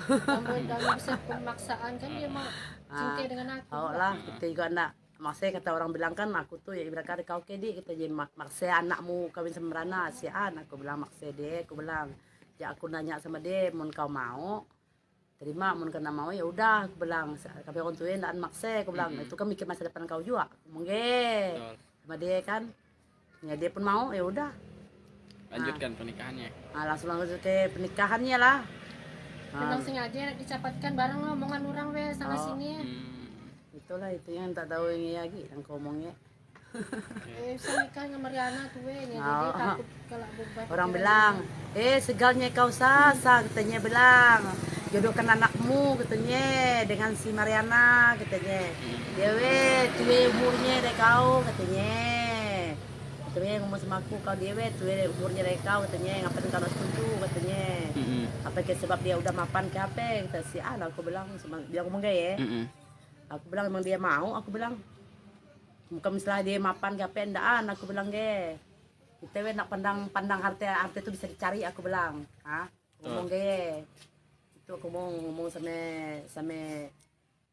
Kamu bisa pemaksaan kan dia mau cinta dengan aku. Oh lah, kita juga enggak. Maksudnya kata orang bilang kan aku tuh ya ibarat kata kau kedi kita jadi maksa anakmu kawin sama Rana si aku bilang maksa dia, aku bilang ya aku nanya sama dia mau kau mau terima, mau kena mau ya udah aku bilang tapi orang tuanya enggak maksa, aku bilang itu kan mikir masa depan kau juga mungkin sama dia kan ya dia pun mau ya udah lanjutkan pernikahannya. Langsung ke pernikahannya lah. Memang sengaja dicapatkan bareng omongan orang sana sini. Itulah itu yang tak tahu ini lagi yang ngomongnya. Bisa nikah sama Mariana tuh jadi takut kalau orang bilang segalnya kau sasa katanya bilang jodohkan anakmu katanya dengan si Mariana katanya dia tuh umurnya dari kau katanya ngomong sama aku kau dia tuh umurnya dari kau katanya ngapain kau setuju katanya apa ke sebab dia udah mapan ke apa kata si aku bilang sama dia ngomong gaya aku bilang emang dia mau, aku bilang bukan misalnya dia mapan ke apa endaan, aku bilang ge kita nak pandang harta itu bisa dicari, aku bilang ngomong ge itu aku mau ngomong sama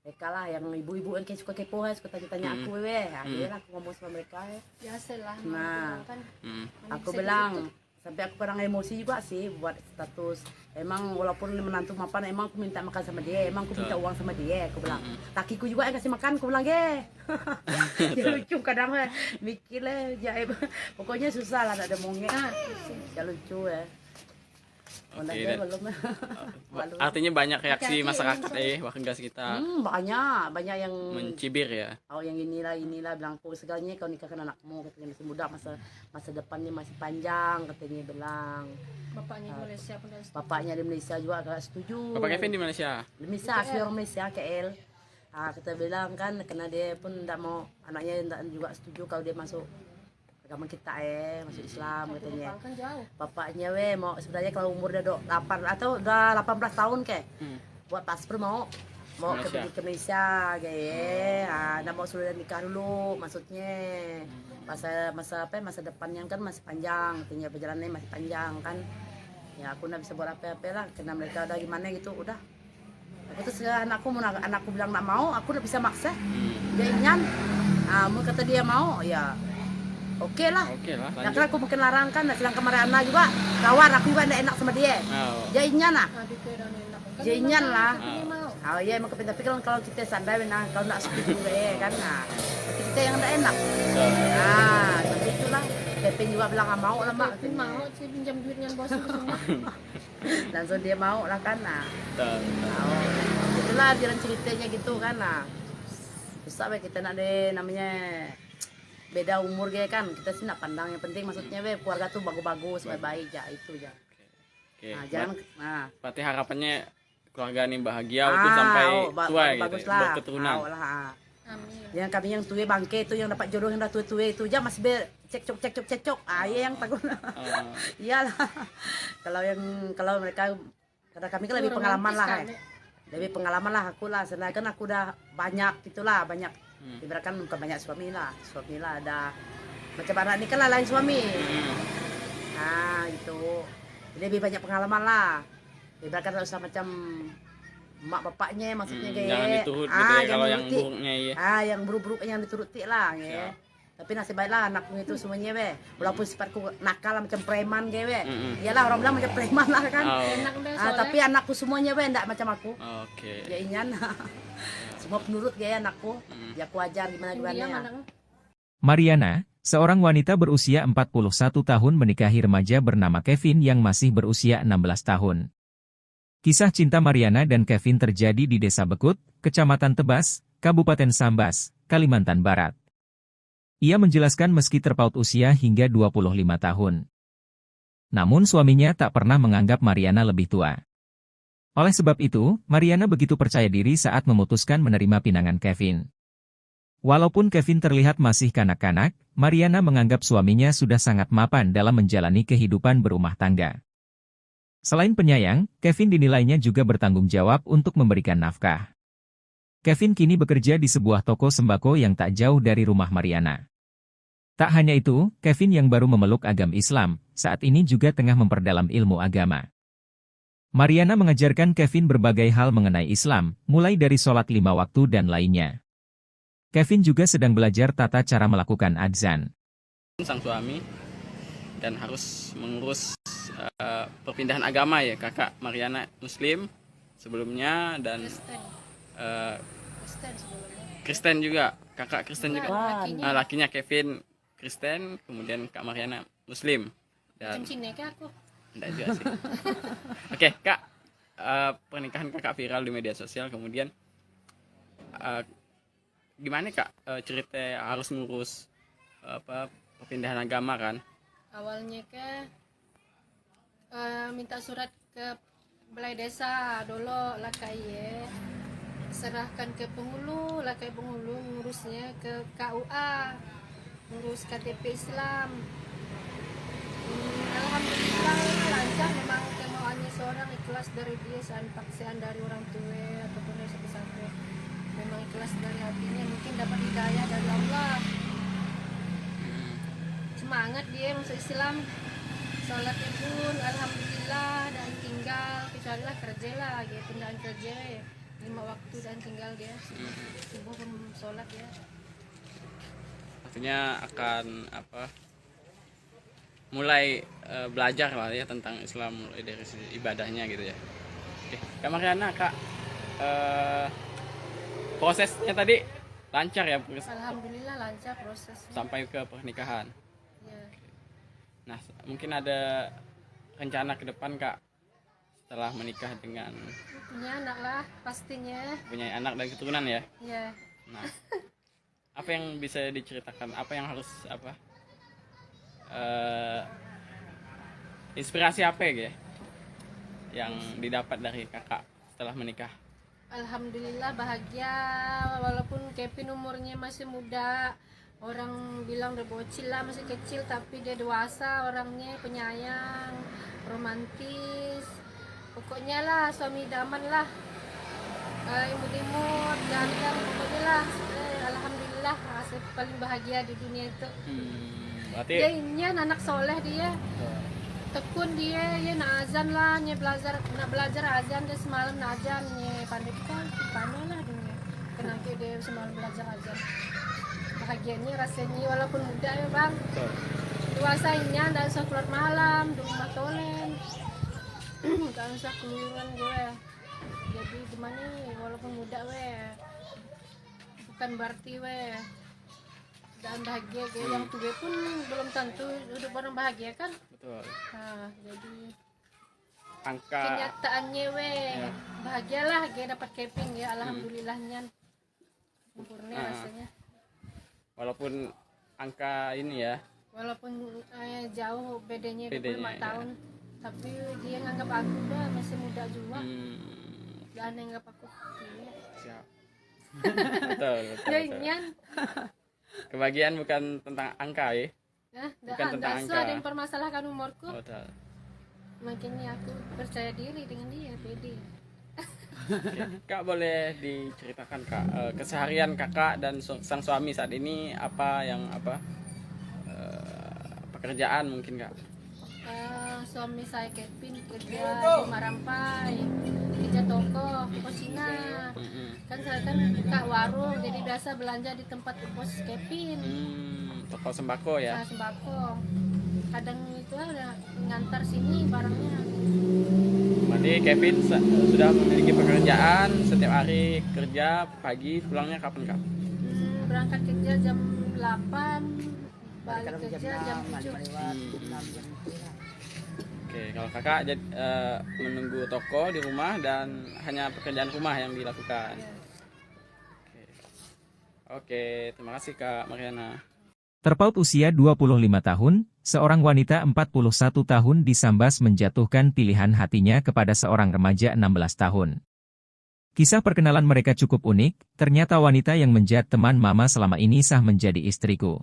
mereka lah yang ibu-ibu yang kayak suka kepo suka tanya aku akhirnya aku ngomong sama mereka biasa lah. Nah kan aku bilang sampai aku kadang emosi juga sih buat status. Emang walaupun menantu mapan, emang aku minta makan sama dia, emang aku minta uang sama dia, aku bilang. Takiku juga yang kasih makan, aku bilang ya lucu kadang mikir lah, pokoknya susah lah, ada mongnya. Ya lucu ya. Artinya banyak reaksi masyarakat warga sekitar. Banyak yang mencibir ya. Oh yang inilah bilang aku segalanya kau nikahkan anakmu katanya masih muda, masa depannya masih panjang katanya bilang. Bapaknya di Malaysia pun bapaknya di Malaysia juga agak setuju. Bapak Kevin di Malaysia? Di Malaysia, asli orang Malaysia, KL. Kita bilang kan karena dia pun tidak mau anaknya juga setuju kalau dia masuk agama kita masuk Islam katanya. Bapaknya mau sebenarnya kalau umur dia 8 atau udah 18 tahun buat paspor mau ke Malaysia nggak mau sudah nikah dulu maksudnya masa depannya kan masih panjang katanya, perjalanannya masih panjang kan ya aku nggak bisa buat apa-apa lah karena mereka udah gimana gitu udah aku terus anakku bilang nggak mau aku udah bisa maksa dia ingin mau kata dia mau ya Oke lah. Nah, karena aku mungkin larang kan, sedangkan Mariana juga kawan aku juga tidak enak sama dia. Jadinya lah. Jadinya lah. Oh iya emang tapi kalau kita sadar kalau tidak setuju kan, tapi kita yang tidak enak. Tapi itulah. Kevin juga bilang nggak mau lah mak. Kevin mau sih pinjam duit dengan bos semua. Langsung dia mau lah kan. Itulah jalan ceritanya gitu kan. Susah kita nak namanya beda umur ge kan, kita sih nak pandang yang penting maksudnya we keluarga tuh bagus-bagus, baik-baik ya itu ya. Oke. Nah, jangan Berarti harapannya keluarga ini bahagia untuk sampai tua gitu, bagus ya, lah. berketurunan. Amin. Yang kami yang tua bangke itu yang dapat jodoh yang dah tua-tua itu aja masih cekcok. Iya yang takut. Iyalah. kalau mereka kata kami kan lebih pengalaman lah. Lebih pengalaman lah aku lah. Sedangkan aku udah banyak itulah, banyak. Ibaratkan bukan banyak suami lah ada macam anak ini kan lah lain suami. Nah gitu. Jadi lebih banyak pengalaman lah. Ibaratkan tak usah macam mak bapaknya maksudnya kayak jangan diturut gitu ya, kalau yang buruknya ya. Yang buruk-buruk yang dituruti lah ya. Tapi nasib baiklah anakku itu semuanya be. Walaupun sifatku nakal macam preman kayak be. Iyalah orang bilang macam preman lah kan. Enak deh soalnya. Tapi anakku semuanya be enggak macam aku. Oke. Ya inyan. Semua penurut ya anakku. Ya aku ajar gimana Dia ya. mana? Mariana, seorang wanita berusia 41 tahun menikahi remaja bernama Kevin yang masih berusia 16 tahun. Kisah cinta Mariana dan Kevin terjadi di Desa Bekut, Kecamatan Tebas, Kabupaten Sambas, Kalimantan Barat. Ia menjelaskan meski terpaut usia hingga 25 tahun. Namun suaminya tak pernah menganggap Mariana lebih tua. Oleh sebab itu, Mariana begitu percaya diri saat memutuskan menerima pinangan Kevin. Walaupun Kevin terlihat masih kanak-kanak, Mariana menganggap suaminya sudah sangat mapan dalam menjalani kehidupan berumah tangga. Selain penyayang, Kevin dinilainya juga bertanggung jawab untuk memberikan nafkah. Kevin kini bekerja di sebuah toko sembako yang tak jauh dari rumah Mariana. Tak hanya itu, Kevin yang baru memeluk agama Islam, saat ini juga tengah memperdalam ilmu agama. Mariana mengajarkan Kevin berbagai hal mengenai Islam, mulai dari sholat 5 waktu dan lainnya. Kevin juga sedang belajar tata cara melakukan adzan. Sang suami dan harus mengurus perpindahan agama ya, kakak Mariana Muslim sebelumnya dan Kristen sebelumnya. Kristen juga, kakak Kristen juga. Lakinya. Lakinya Kevin Kristen, kemudian kak Mariana Muslim. Dan Macam Cina ke aku? enggak juga sih. Oke, Kak. Pernikahan kakak viral di media sosial, kemudian gimana Kak cerita harus ngurus perpindahan agama kan? Awalnya minta surat ke balai desa dulu lah kayak serahkan ke penghulu lah kayak penghulu ngurusnya ke KUA, ngurus KTP Islam. Alhamdulillah lancar, memang kemauannya seorang ikhlas dari dia, paksaan dari orang tua ataupun dari siapa-siapa, memang ikhlas dari hatinya, mungkin dapat hidayah dari Allah, semangat dia masuk Islam, sholatnya pun alhamdulillah, dan tinggal kecuali lah kerja lah, dia pindahan kerja 5 waktu dan tinggal dia subuh pun sholat ya. Artinya akan mulai belajar lah ya tentang Islam, mulai dari ibadahnya gitu ya. Oke, Kak Mariana, Kak, prosesnya tadi lancar ya? Alhamdulillah lancar prosesnya. Sampai ke pernikahan. Ya. Nah, mungkin ada rencana ke depan Kak setelah menikah dengan Punya anak lah pastinya. punya anak dan keturunan ya. Ya. Nah, apa yang bisa diceritakan? Apa yang harus inspirasi apa ya yang didapat dari kakak setelah menikah? Alhamdulillah bahagia, walaupun Kevin umurnya masih muda, orang bilang udah bocil lah, masih kecil, tapi dia dewasa orangnya, penyayang, romantis, pokoknya lah suami idaman lah, imut-imut, ganteng, pokoknya lah. Alhamdulillah rasa paling bahagia di dunia itu. Berarti Dia ini anak soleh, dia tekun, dia nak azan lah, nak belajar azan, dia semalam nak azan, pandai lah dia, kenapa dia semalam belajar azan. Bahagianya rasanya walaupun muda ya bang, dewasanya dan usah keluar malam di rumah tolen, gak usah keluaran gue, jadi gimana walaupun muda bukan berarti dan bahagia yang tua pun belum tentu hidup orang bahagia kan. betul. Nah, jadi Angka kenyataannya bahagialah dapat Kevin ya, alhamdulillahnya sempurna rasanya. walaupun angka ini ya. Walaupun jauh bedanya 25 Bedanya, ya. tahun, tapi dia nganggap aku udah masih muda juga. Dan nganggap aku tua. Siap. Betul, betul, Ya betul. nyan. Kebahagiaan bukan tentang angka ya. Nah, Bukan tentang angka. ada yang mempermasalahkan umurku. Betul. Makanya aku percaya diri dengan dia, pede. Oke. Kak, boleh diceritakan Kak, keseharian kakak dan sang suami saat ini apa pekerjaan mungkin Kak? Suami saya Kevin kerja di Marampai, kerja toko Cina. Kan saya kan buka warung, jadi biasa belanja di tempat bos Kevin. Toko sembako ya. Sembako. Kadang itu ada ngantar sini barangnya. Berarti Kevin sudah memiliki pekerjaan, setiap hari kerja, pagi pulangnya kapan Kak? Berangkat kerja jam 8, balik Kadang kerja jam 7. Oke, kalau kakak menunggu toko di rumah dan hanya pekerjaan rumah yang dilakukan. Oke, terima kasih Kak Mariana. Terpaut usia 25 tahun, seorang wanita 41 tahun disambas menjatuhkan pilihan hatinya kepada seorang remaja 16 tahun. Kisah perkenalan mereka cukup unik, ternyata wanita yang menjadi teman mama selama ini sah menjadi istriku.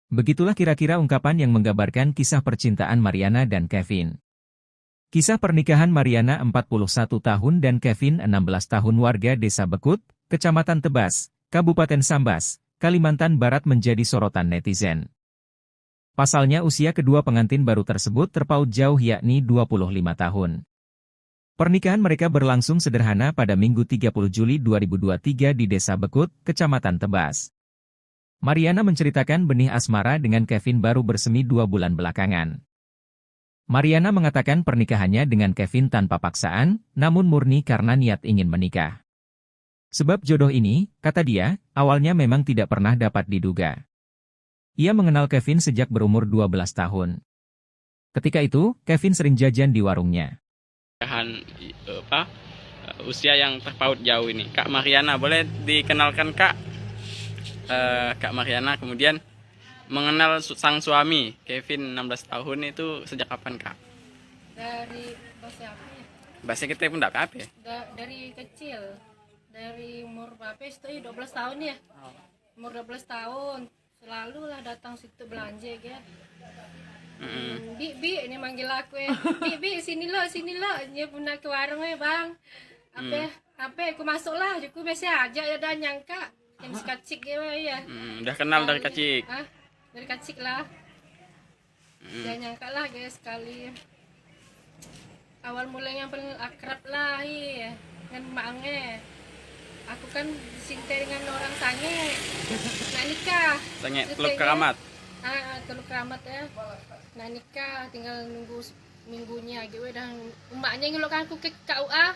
Begitulah kira-kira ungkapan yang menggambarkan kisah percintaan Mariana dan Kevin. Kisah pernikahan Mariana 41 tahun dan Kevin 16 tahun warga Desa Bekut, Kecamatan Tebas, Kabupaten Sambas, Kalimantan Barat menjadi sorotan netizen. Pasalnya usia kedua pengantin baru tersebut terpaut jauh yakni 25 tahun. Pernikahan mereka berlangsung sederhana pada Minggu 30 Juli 2023 di Desa Bekut, Kecamatan Tebas. Mariana menceritakan benih asmara dengan Kevin baru bersemi 2 bulan belakangan. Mariana mengatakan pernikahannya dengan Kevin tanpa paksaan, namun murni karena niat ingin menikah. Sebab jodoh ini, kata dia, awalnya memang tidak pernah dapat diduga. Ia mengenal Kevin sejak berumur 12 tahun. Ketika itu, Kevin sering jajan di warungnya. Usia yang terpaut jauh ini, Kak Mariana, boleh dikenalkan Kak? Kak Mariana kemudian mengenal sang suami Kevin 16 tahun itu sejak kapan Kak? Dari bahasa apa ya? Bahasa kita pun tidak apa ya? Dari kecil, dari umur berapa itu 12 tahun ya. Umur 12 tahun selalu lah datang situ belanja ya. Bi ini manggil aku ya. Bi sini lo dia punya ke warung ya bang. Apa aku masuk lah, aku biasa aja ya dan nyangka yang sekacik ya. Udah kenal dari kecil. Dari kecil lah. Jangan nyangka lah guys sekali. Awal mulanya yang paling akrab lah ya dengan maknya. Aku kan dicinta dengan orang sange. Nah nikah. Sange Teluk Keramat. Teluk Keramat ya. Nah nikah tinggal nunggu minggunya gitu dan emaknya ngelokkan aku ke KUA.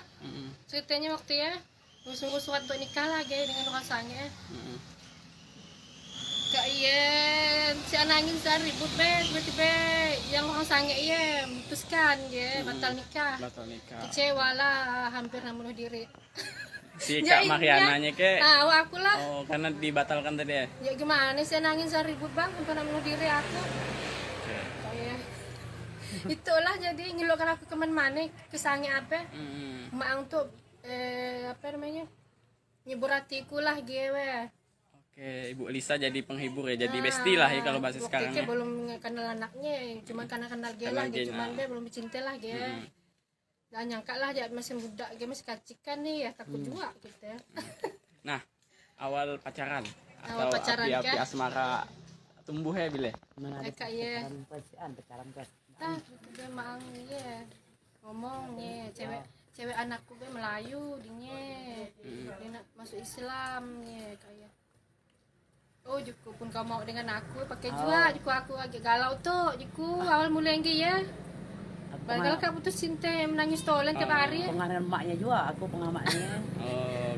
Ceritanya waktu ya nunggu surat untuk nikah lah dengan orang sange. Kak iya, si anangin saya ribut tiba-tiba yang orang sange iya memutuskan batal nikah. Kecewa lah, hampir bunuh diri. Si Kak Mariananya ke? Aku lah. Oh, karena dibatalkan tadi ya? Ya gimana sih nangis saya ribut bang, hampir bunuh diri aku. Kayak itulah jadi ngelokkan aku kemana-mana, kesannya apa? Mak untuk apa namanya? Nyebur hatiku lah gue. Oke, Ibu Lisa jadi penghibur ya, jadi bestie lah ya kalau bahasa sekarang ya. Belum kenal anaknya, cuma karena kenal dia lah, cuman dia belum cinta lah dia. Dan nyangka lah dia masih muda, dia masih kacikan nih ya, takut juga gitu ya. Nah, awal pacaran Awal atau pacaran, api-api kan? asmara tumbuh ya bile? Kayak ya. Dia mang ya ngomongnya cewek anakku gue Melayu dia nak masuk Islam ya kayak. Oh juku pun kau mau dengan aku pakai juga aku agak galau tuh awal mulai ya. Padahal kak putus cinta menangis tolen tiap hari. Pengaruh emaknya juga, aku pengamatnya.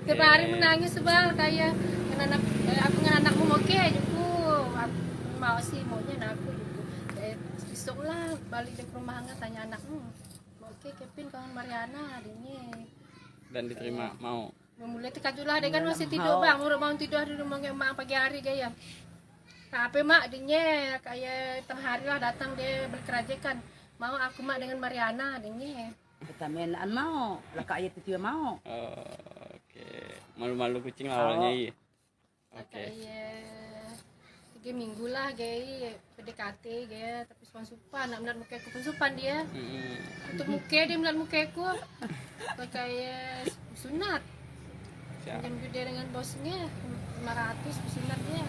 Tiap hari menangis sebal kayak aku dengan anakmu oke juku. Aku mau sih maunya aku juku. Besok lah balik ke rumah nggak tanya anakmu. Oke Kevin kawan Mariana adiknya. Dan diterima mau. Mulai terkejut lah dia kan masih tidur bang, udah bangun tidur di rumah emak pagi hari gaya. Apa mak adanya kayak tengah hari lah datang dia berkerajakan. Mau aku mak dengan Mariana adanya. Kita mainan mau, lah kak ayat itu mau. Oke. Malu-malu kucing lah awalnya iya. Oke. Kayak 3 minggu lah gaya PDKT gaya tapi suan supan nak melihat muka aku pun supan dia. Untuk muka dia melihat muka aku. Kayak sunat. Siap. Jam gede dengan bosnya 500 sunat dia.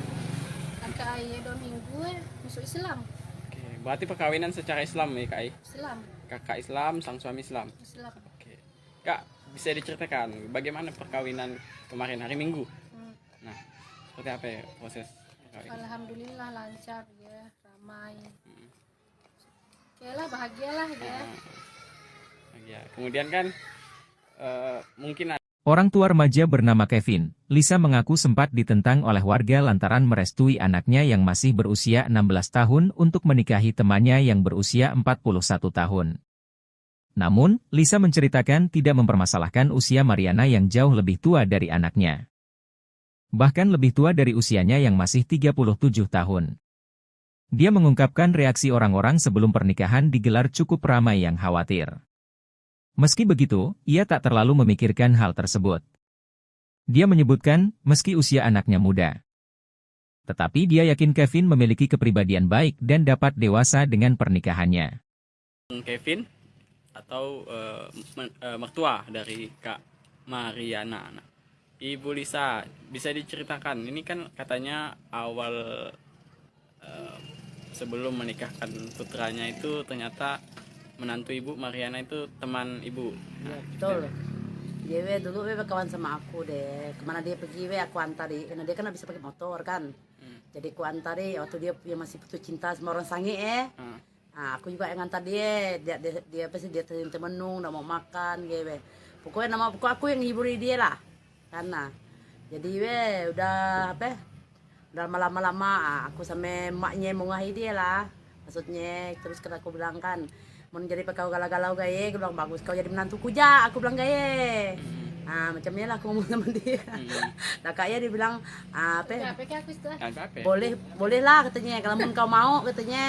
Kakak ayah 2 minggu masuk Islam. Oke. Berarti perkawinan secara Islam ya Kak? Islam. Kakak Islam, sang suami Islam. Islam. Oke. Kak, bisa diceritakan bagaimana perkawinan kemarin hari Minggu? Nah, seperti apa ya proses perkawinan? Alhamdulillah lancar ya, ramai. Oke lah, bahagialah ya. Ya, kemudian kan mungkin Orang tua remaja bernama Kevin, Lisa mengaku sempat ditentang oleh warga lantaran merestui anaknya yang masih berusia 16 tahun untuk menikahi temannya yang berusia 41 tahun. Namun, Lisa menceritakan tidak mempermasalahkan usia Mariana yang jauh lebih tua dari anaknya. Bahkan lebih tua dari usianya yang masih 37 tahun. Dia mengungkapkan reaksi orang-orang sebelum pernikahan digelar cukup ramai yang khawatir. Meski begitu, ia tak terlalu memikirkan hal tersebut. Dia menyebutkan, meski usia anaknya muda. Tetapi dia yakin Kevin memiliki kepribadian baik dan dapat dewasa dengan pernikahannya. Kevin atau mertua dari Kak Mariana. Nah, Ibu Lisa, bisa diceritakan, ini kan katanya awal sebelum menikahkan putranya itu ternyata menantu Ibu Mariana itu teman Ibu. Ya, betul. Dia dulu kawan sama aku deh. Kemana dia pergi aku antari. Karena dia kan bisa pakai motor kan. Jadi aku antari waktu dia masih putus cinta sama orang sange Nah, aku juga yang ngantar dia. Dia pasti dia temenung, nggak mau makan gitu. Pokoknya aku yang hiburi dia lah. Karena jadi udah apa? Udah lama-lama aku sama emaknya mau ngahi dia lah. Maksudnya terus kata aku bilang kan, mau jadi kau galau-galau gaya, aku bilang bagus kau jadi menantuku ja, aku bilang gaya. Nah macamnya lah aku ngomong sama dia. Nah kayaknya dia bilang boleh lah katanya, kalau mau kau mau katanya.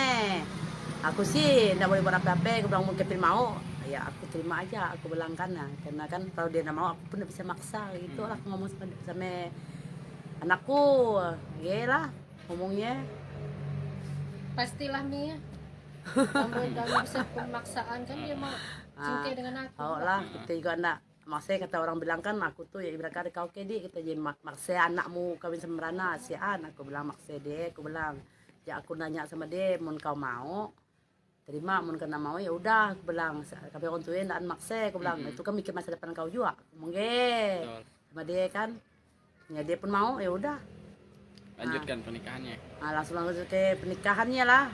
Aku sih nggak boleh buat apa-apa, aku bilang mau Kevin mau, ya aku terima aja, aku bilang karena kan kalau dia nggak mau aku pun nggak bisa maksa gitu lah. Aku ngomong sama anakku, ya lah ngomongnya. Pastilah Mia. Kamu bisa pemaksaan kan dia mau cinta dengan aku. Oh lah, kita juga enggak. Maksudnya kata orang bilang kan aku tuh ya ibarat kata kau kedi kita jadi maksa anakmu kawin sama Rana sian, aku bilang maksa dia, aku bilang. Ya aku nanya sama dia, mun kau mau terima, mun kena mau ya udah, aku bilang. Tapi orang tuanya enggak maksa, aku bilang. Itu kan mikir masa depan kau juga. Mungkin sama dia kan. Ya dia pun mau, ya udah. Lanjutkan pernikahannya. Nah, langsung ke pernikahannya lah.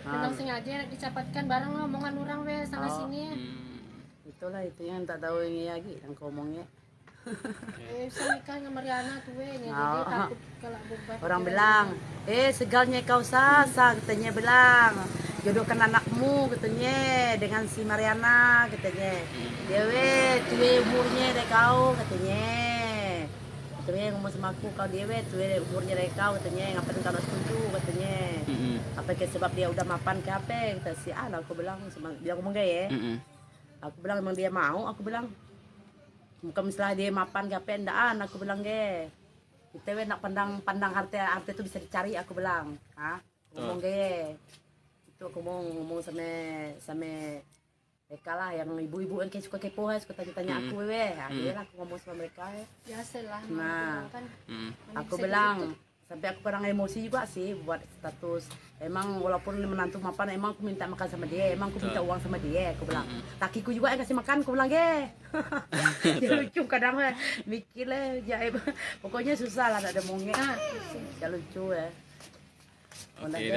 Memang sengaja dicapatkan bareng omongan orang sana sini. Itulah itu yang tak tahu ini lagi yang ngomongnya. Bisa nikah sama Mariana tuh jadi takut kalau beban. Orang bilang, segalnya kau sasa katanya bilang. Jodohkan anakmu katanya dengan si Mariana katanya. Dia tuwe umurnya dari kau katanya. Katanya ngomong sama aku, kau dia tuwe umurnya dari kau katanya, ngapain kau setuju katanya. Apa ke sebab dia udah mapan ke apa kita si aku bilang dia ngomong gaya aku bilang emang dia mau, aku bilang bukan misalnya dia mapan ke apa endaan, aku bilang kita nak pandang harta itu bisa dicari, aku bilang ngomong gaya itu aku mau ngomong sama mereka lah yang ibu-ibu yang suka kepo suka tanya aku dia lah aku ngomong sama mereka biasalah. Nah kan aku bilang sampai aku kadang emosi juga sih buat status. Emang walaupun menantu mapan, emang aku minta makan sama dia, emang aku minta uang sama dia, aku bilang. Lakiku juga yang kasih makan, aku bilang dia lucu kadang mikir lah, pokoknya susah lah, ada mongnya. Ya lucu ya. Oke,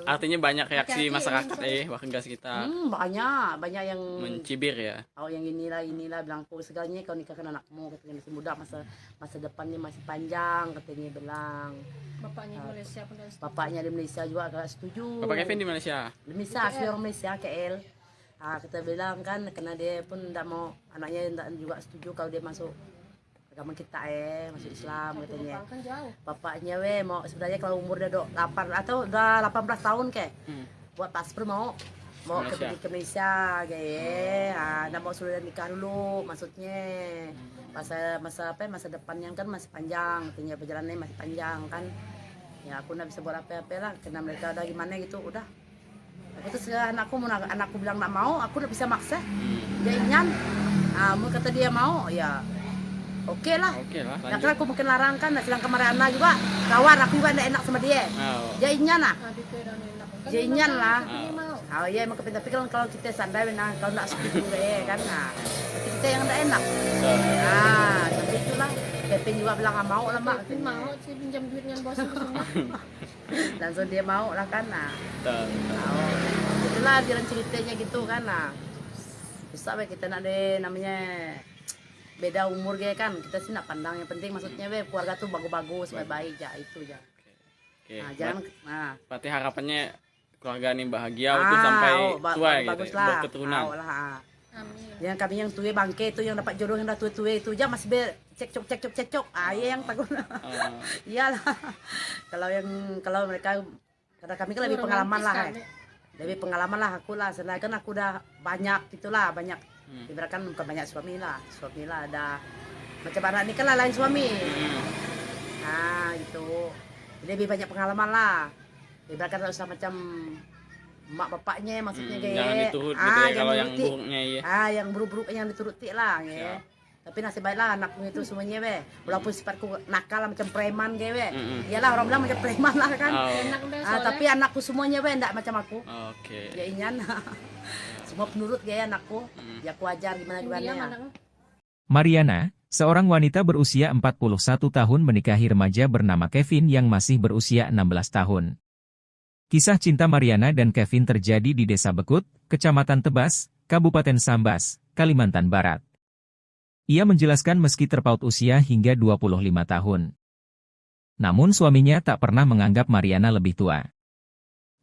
artinya banyak reaksi masyarakat warga sekitar. Banyak yang mencibir ya. Oh yang inilah bilang aku segalanya kau nikahkan anakmu katanya masih muda, masa depannya masih panjang katanya bilang. Bapaknya di Malaysia pun dah setuju. Bapaknya di Malaysia juga agak setuju. Bapak Kevin di Malaysia. Di Malaysia, asli orang Malaysia KL. Kita bilang kan karena dia pun tidak mau anaknya tidak juga setuju kalau dia masuk agama kita masuk Islam katanya. Kan jauh. Bapaknya mau sebenarnya kalau umur dia 8 atau udah 18 tahun kayak buat paspor mau Malaysia. ke Malaysia kayak nah, mau sudah nikah dulu maksudnya masa depannya kan masih panjang katanya, perjalanannya masih panjang kan ya aku nggak bisa buat apa-apa lah karena mereka udah gimana gitu udah aku terus anakku bilang nggak mau aku udah bisa maksa dia ingin mau kata dia mau ya oke lah. Oke lah, Nah, lanjut. kan aku mungkin larang kan, sedangkan Mariana juga kawan aku juga nggak enak sama dia. Oh. Dia inyan lah, Adik ke dan enak. Kan dia inyan lah. Ini mau. Oh iya emang kepintar tapi kalau kita sandai nah kalau nggak setuju ya kan, nah tapi kita yang nggak enak. Nah tapi itulah Pepin juga bilang nggak mau lah mak. Tapi mau sih pinjam duit dengan bos aku semua. Langsung dia mau lah kan, nah. Betul. Oh, itulah jalan ceritanya gitu kan, nah. Bisa kita nak deh namanya beda umur kayak kan kita sih nak pandang yang penting maksudnya keluarga tuh bagus-bagus baik-baik ya itu ya. Oke. Nah, jangan Berarti harapannya keluarga ini bahagia untuk sampai tua gitu, bagus ya, lah. berketurunan. Amin. Yang kami yang tua bangke itu yang dapat jodoh yang dah tua-tua itu aja masih cekcok. Iya yang takut. Oh. Iyalah. kalau mereka karena kami kan lebih pengalaman lah. Lebih pengalaman lah aku lah. Sedangkan aku udah banyak itulah banyak. Ibaratkan bukan banyak suami lah ada macam anak ini kan lah lain suami. Nah gitu. Jadi lebih banyak pengalaman lah. Ibaratkan tak usah macam mak bapaknya maksudnya kayak Jangan diturut gitu ya kalau yang nuruti. buruknya ya. Yang buruk-buruk yang dituruti lah ya. Siap. Tapi nasib baiklah anakku itu semuanya walaupun sifatku nakal macam preman kayak iyalah orang bilang macam preman lah kan. Oh. Enak deh soalnya. Tapi anakku semuanya enggak macam aku. Oke. Ya inyan. Semua penurut ya anakku. Ya aku ajar gimana Dia ya. mana? Mariana, seorang wanita berusia 41 tahun menikahi remaja bernama Kevin yang masih berusia 16 tahun. Kisah cinta Mariana dan Kevin terjadi di Desa Bekut, Kecamatan Tebas, Kabupaten Sambas, Kalimantan Barat. Ia menjelaskan meski terpaut usia hingga 25 tahun. Namun suaminya tak pernah menganggap Mariana lebih tua.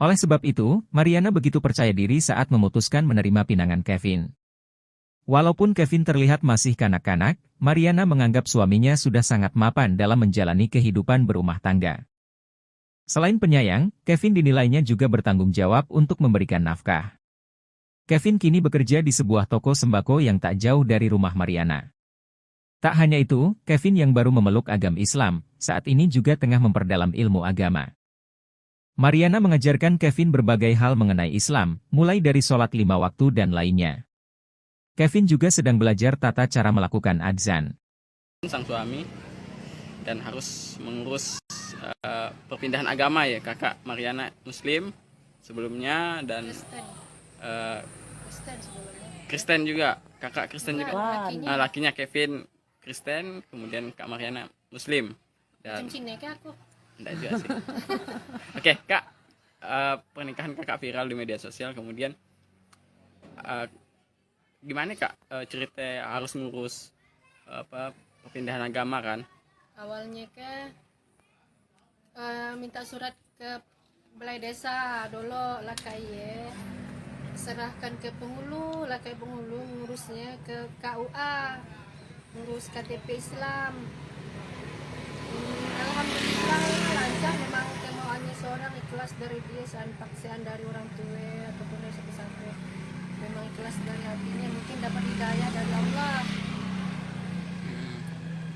Oleh sebab itu, Mariana begitu percaya diri saat memutuskan menerima pinangan Kevin. Walaupun Kevin terlihat masih kanak-kanak, Mariana menganggap suaminya sudah sangat mapan dalam menjalani kehidupan berumah tangga. Selain penyayang, Kevin dinilainya juga bertanggung jawab untuk memberikan nafkah. Kevin kini bekerja di sebuah toko sembako yang tak jauh dari rumah Mariana. Tak hanya itu, Kevin yang baru memeluk agama Islam, saat ini juga tengah memperdalam ilmu agama. Mariana mengajarkan Kevin berbagai hal mengenai Islam, mulai dari sholat 5 waktu dan lainnya. Kevin juga sedang belajar tata cara melakukan adzan. Sang suami dan harus mengurus perpindahan agama ya, kakak Mariana Muslim sebelumnya dan Kristen sebelumnya. Kristen juga, kakak Kristen juga. Lakinya. Lakinya Kevin Kristen, kemudian kak Mariana Muslim dan Macam Cina ke aku. enggak juga sih. Oke, Kak. Pernikahan Kakak viral di media sosial, kemudian gimana Kak cerita harus ngurus perpindahan agama kan? Awalnya minta surat ke balai desa dulu lah kayak serahkan ke penghulu lah kayak penghulu ngurusnya ke KUA ngurus KTP Islam. Alhamdulillah lancar memang kemauannya seorang ikhlas dari dia paksaan dari orang tua ataupun dari siapa-siapa memang ikhlas dari hatinya mungkin dapat hidayah dari Allah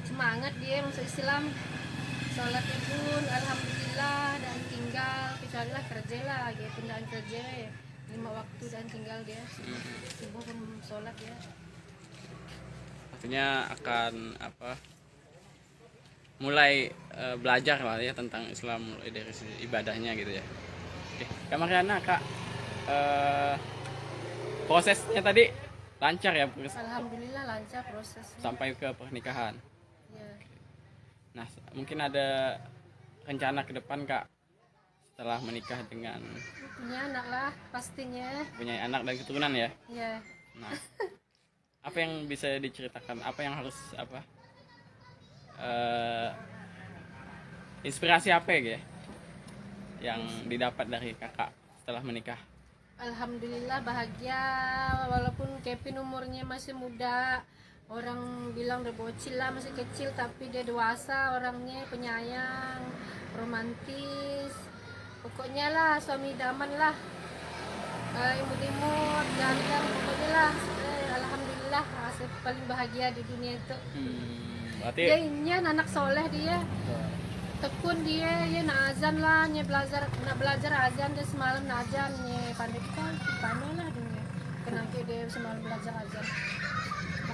semangat dia masuk Islam sholatnya pun alhamdulillah dan tinggal kecuali lah kerja lah gitu pindahan kerja 5 waktu dan tinggal dia subuh pun sholat ya Artinya akan mulai belajar lah ya tentang Islam mulai dari ibadahnya gitu ya. Oke, Kak Mariana, Kak prosesnya tadi lancar ya alhamdulillah lancar prosesnya sampai ke pernikahan. ya. Nah, mungkin ada rencana ke depan Kak setelah menikah dengan Punya anak lah pastinya punya anak dan keturunan ya. ya Nah, apa yang bisa diceritakan? Apa yang harus inspirasi apa ya yang didapat dari kakak setelah menikah? Alhamdulillah bahagia walaupun Kevin umurnya masih muda orang bilang udah bocil lah, masih kecil, tapi dia dewasa orangnya, penyayang, romantis, pokoknya lah suami idaman lah. Imut-imut, ganteng, pokoknya lah. Alhamdulillah, saya paling bahagia di dunia itu. Berarti Dia ini anak soleh dia, tekun dia, ya nak azan lah, dia nak belajar azan, dia semalam nak azan, dia pandai lah dia. Kenapa dia semalam belajar azan?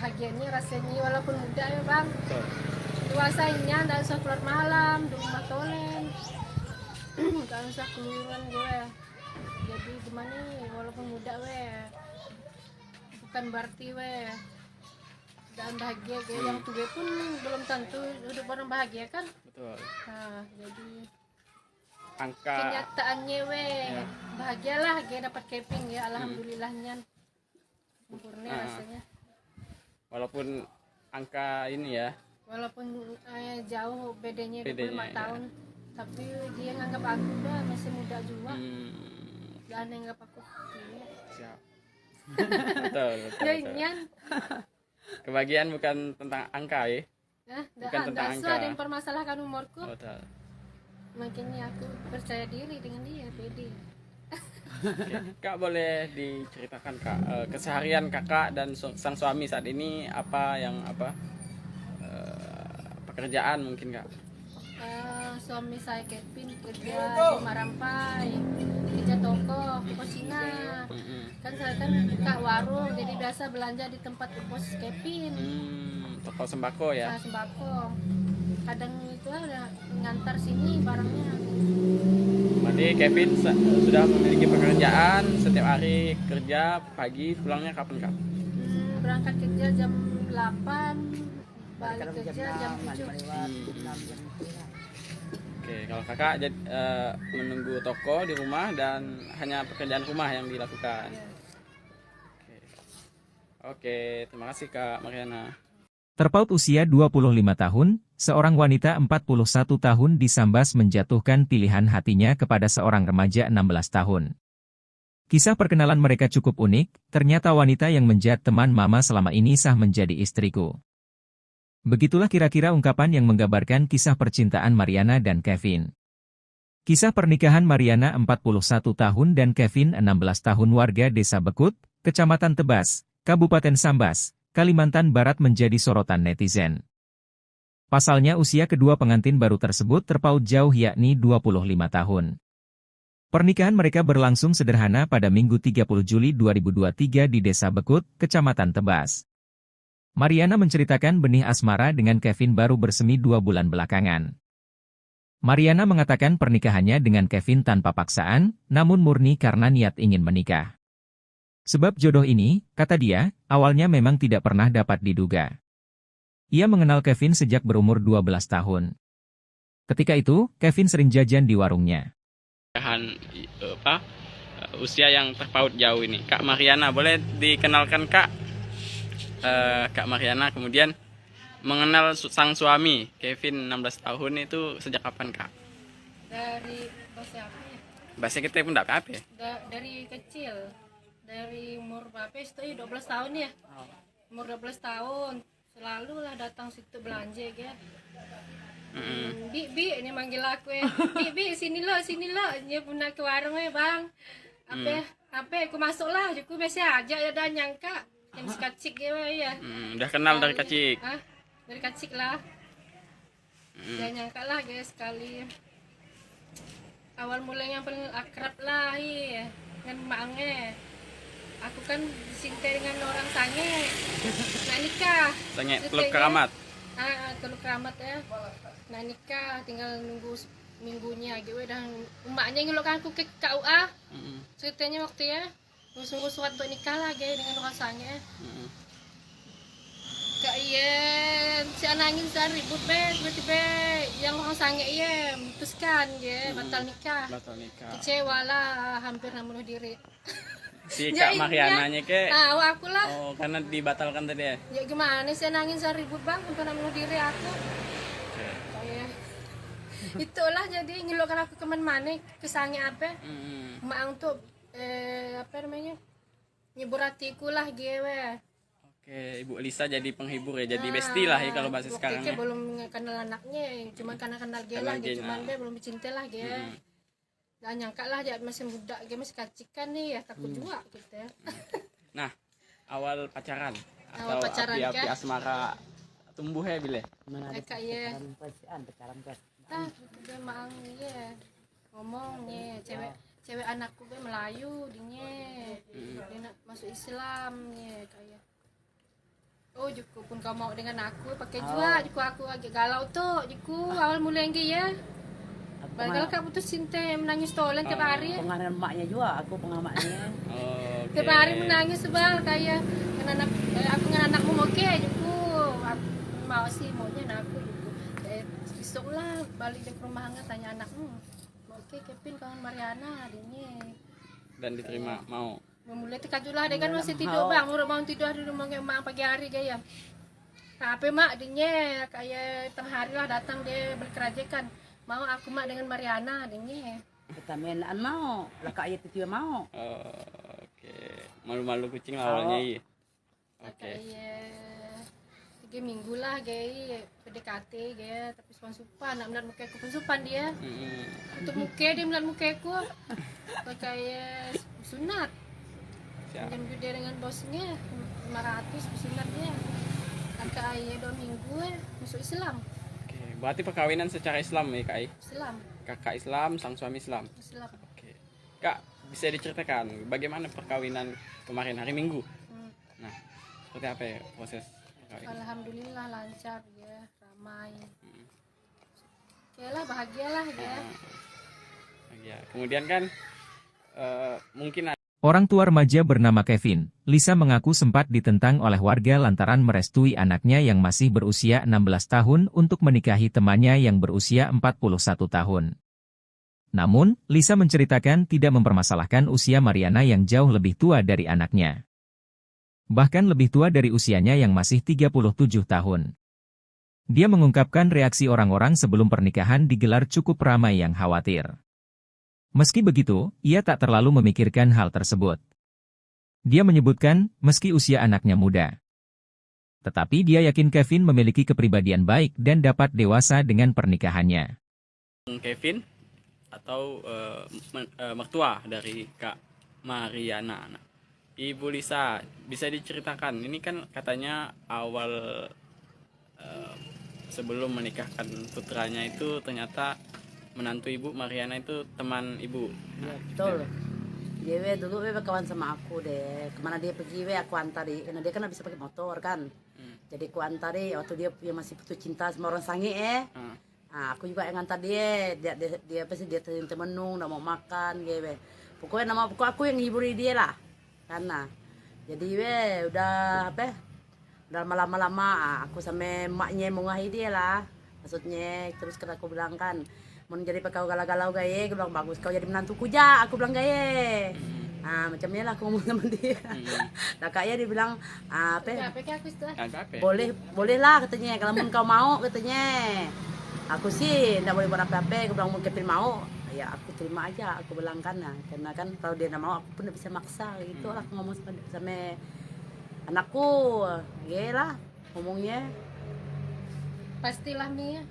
Bahagianya rasanya walaupun muda ya bang, dewasanya nggak usah keluar malam, di rumah tolen, nggak usah keluaran gue. Jadi gimana nih, walaupun muda bukan berarti dan bahagia yang tua pun belum tentu hidup orang bahagia kan. betul. Nah, jadi Angka kenyataannya bahagialah dapat camping ya, alhamdulillahnya sempurna rasanya. walaupun angka ini ya, Walaupun jauh bedanya 25 Bedanya, tahun, tapi dia nganggap aku masih muda juga. Dan nganggap aku siap. betul. Jangan, Kebahagiaan bukan tentang angka ya. Bukan tentang nggak angka. ada yang permasalahkan umurku. Betul. Makanya aku percaya diri dengan dia, pede. Oke. Kak boleh diceritakan Kak keseharian kakak dan sang suami saat ini apa pekerjaan mungkin Kak? Suami saya Kevin kerja di Marampai, kerja toko Cina. Kan saya kan buka warung, jadi biasa belanja di tempat bos Kevin. Toko sembako ya. Saya sembako. Kadang itu ada ngantar sini barangnya. Berarti Kevin sudah memiliki pekerjaan, setiap hari kerja, pagi pulangnya kapan Kak? Berangkat kerja jam 8, balik kerja jam 7. Oke, kalau kakak menunggu toko di rumah dan hanya pekerjaan rumah yang dilakukan. Oke, terima kasih Kak Mariana. Terpaut usia 25 tahun, seorang wanita 41 tahun disambas menjatuhkan pilihan hatinya kepada seorang remaja 16 tahun. Kisah perkenalan mereka cukup unik, ternyata wanita yang menjadi teman mama selama ini sah menjadi istriku. Begitulah kira-kira ungkapan yang menggambarkan kisah percintaan Mariana dan Kevin. Kisah pernikahan Mariana 41 tahun dan Kevin 16 tahun warga Desa Bekut, Kecamatan Tebas, Kabupaten Sambas, Kalimantan Barat menjadi sorotan netizen. Pasalnya usia kedua pengantin baru tersebut terpaut jauh yakni 25 tahun. Pernikahan mereka berlangsung sederhana pada Minggu 30 Juli 2023 di Desa Bekut, Kecamatan Tebas. Mariana menceritakan benih asmara dengan Kevin baru bersemi 2 bulan belakangan. Mariana mengatakan pernikahannya dengan Kevin tanpa paksaan, namun murni karena niat ingin menikah. Sebab jodoh ini, kata dia, awalnya memang tidak pernah dapat diduga. Ia mengenal Kevin sejak berumur 12 tahun. Ketika itu, Kevin sering jajan di warungnya. Usia yang terpaut jauh ini, Kak Mariana, boleh dikenalkan Kak? Kak Mariana kemudian mengenal sang suami Kevin 16 tahun itu sejak kapan Kak? Dari bahasa apa ya? Bahasa kita pun tidak apa-apa ya? Dari kecil, dari umur berapa itu 12 tahun ya. Umur 12 tahun selalu lah datang situ belanja ya. Bi ini manggil aku ya. Bi sini lo dia pun ke warung ya bang. Apa aku masuk lah, aku biasa aja ya dan nyangka yang kacik ya. Udah kenal dari kecil. Dari kecil lah. Jangan nyangka lah guys sekali. Awal mulanya paling akrab lah ya dengan maknya. Aku kan disintai dengan orang sange. Nah nikah. Sange Teluk Keramat. Teluk Keramat ya. Nah nikah tinggal nunggu minggunya gitu dan emaknya ngelukan aku ke KUA. Ceritanya waktu ya nunggu surat untuk nikah lagi dengan orang sange. Kak iya, si anangin saya ribut tiba-tiba yang orang sange iya memutuskan ya batal nikah. Kecewa lah, hampir bunuh diri. Si Kak Mariananya ke? Aku lah. Oh, karena dibatalkan tadi ya? Ya gimana sih nangin saya ribut bang, hampir bunuh diri aku. Itulah jadi ngeluarkan aku kemana-mana, kesannya apa? Mak untuk apa namanya? Nyebur hatiku lah gue. Oke, Ibu Elisa jadi penghibur ya, jadi bestie lah ya kalau bahasa waktu sekarang itu ya. belum kenal anaknya, cuman karena kenal dia lah, Kenal dia dia, cuman nah. dia belum cinta lah dia. Gak nyangka lah dia masih muda, dia masih kacikan nih ya, takut juga gitu ya. Nah, awal pacaran Awal atau pacaran api-api kah? asmara tumbuh ya Bile? Mana ada Kayak ya, pacaran kan. dia maang ya, ngomongnya cewek anakku gue Melayu, dia nak masuk Islam ya kayak. Oh, Juku pun kau mau dengan aku pakai juga, Juku aku agak galau tuh, Juku awal mulai ya. Padahal kak putus cinta menangis tolen tiap hari. Pengaruh emaknya juga, aku pengamatnya. Oke. Tiap hari menangis sebal kayak aku dengan anakmu oke Juku. Aku mau sih maunya anak aku Juku. Besok lah balik ke rumah nggak tanya anakmu. Oke Kevin kawan Mariana adiknya. Dan diterima mau. Memulai tekajulah dia kan masih tidur bang, mau tidur di rumah emak pagi hari gaya. Tapi mak adiknya kayak tengah hari lah datang dia berkerajakan. Mau aku mak dengan Mariana adiknya. Kita mainan mau, lah kak ayat itu mau. Oke, malu-malu kucing lah awalnya iya. Oke. Kayak 3 minggu lah gaya PDKT gaya tapi supan nak melihat muka aku pun supan dia. Untuk muka dia melihat muka aku kayak sunat. Jam dia dengan bosnya 500 sunat dia. Kakak ayah 2 minggu masuk Islam. Oke, berarti perkawinan secara Islam ya Kak? Islam. Kakak Islam, sang suami Islam. Islam. Oke. Kak, bisa diceritakan bagaimana perkawinan kemarin hari Minggu? Nah, seperti apa ya proses perkawinan? Alhamdulillah lancar ya, ramai. Oke lah, bahagialah ya. Ya, kemudian kan mungkin Orang tua remaja bernama Kevin, Lisa mengaku sempat ditentang oleh warga lantaran merestui anaknya yang masih berusia 16 tahun untuk menikahi temannya yang berusia 41 tahun. Namun, Lisa menceritakan tidak mempermasalahkan usia Mariana yang jauh lebih tua dari anaknya. Bahkan lebih tua dari usianya yang masih 37 tahun. Dia mengungkapkan reaksi orang-orang sebelum pernikahan digelar cukup ramai yang khawatir. Meski begitu, ia tak terlalu memikirkan hal tersebut. Dia menyebutkan, meski usia anaknya muda. Tetapi dia yakin Kevin memiliki kepribadian baik dan dapat dewasa dengan pernikahannya. Kevin atau mertua dari Kak Mariana. Nah, Ibu Lisa, bisa diceritakan, ini kan katanya awal sebelum menikahkan putranya itu ternyata menantu Ibu Mariana itu teman Ibu. Ya, betul. Dia dulu kawan sama aku deh. Kemana dia pergi aku antari. Karena dia kan bisa pakai motor kan. Jadi aku antari waktu dia masih putus cinta sama orang sange Nah, aku juga yang ngantar dia. Dia pasti dia temenung, udah mau makan gitu. Pokoknya aku yang hiburi dia lah. Karena jadi udah apa? Udah lama-lama aku sama emaknya mau ngahi dia lah. Maksudnya terus kan aku bilang kan mau jadi kau galau-galau gaya, aku bilang bagus kau jadi menantuku ja, aku bilang gaya. Nah macamnya lah aku ngomong sama dia. Nah kayaknya dia bilang apa? Boleh lah katanya, kalau mau kau mau katanya. Aku sih tidak boleh buat apa-apa, aku bilang mau Kevin mau, ya aku terima aja, aku bilang karena kan kalau dia tidak mau aku pun tidak bisa maksa gitu lah aku ngomong sama anakku, ya lah ngomongnya. Pastilah Mia.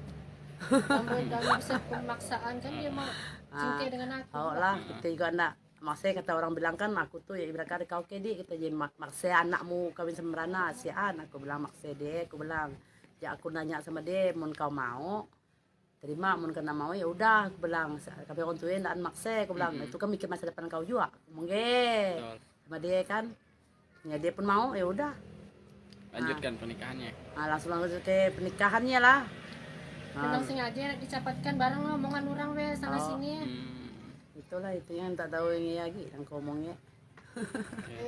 Kamu bisa pemaksaan kan dia mau cinta dengan aku. Oh lah, kita juga nak maksudnya kata orang bilang kan aku tuh ya ibarat kau kedi kita jadi maksa anakmu kawin sama Rana si An, aku bilang maksa dia, aku bilang ya aku nanya sama dia mau kau mau terima, mau kena mau ya udah aku bilang kami orang tuain dan maksa aku bilang itu kan mikir masa depan kau juga mungkin sama dia kan ya dia pun mau ya udah lanjutkan pernikahannya. Nah, langsung ke pernikahannya lah. Memang sengaja dicapatkan barang lah omongan orang sana sini. Itulah itu yang tak tahu ini lagi yang ngomongnya.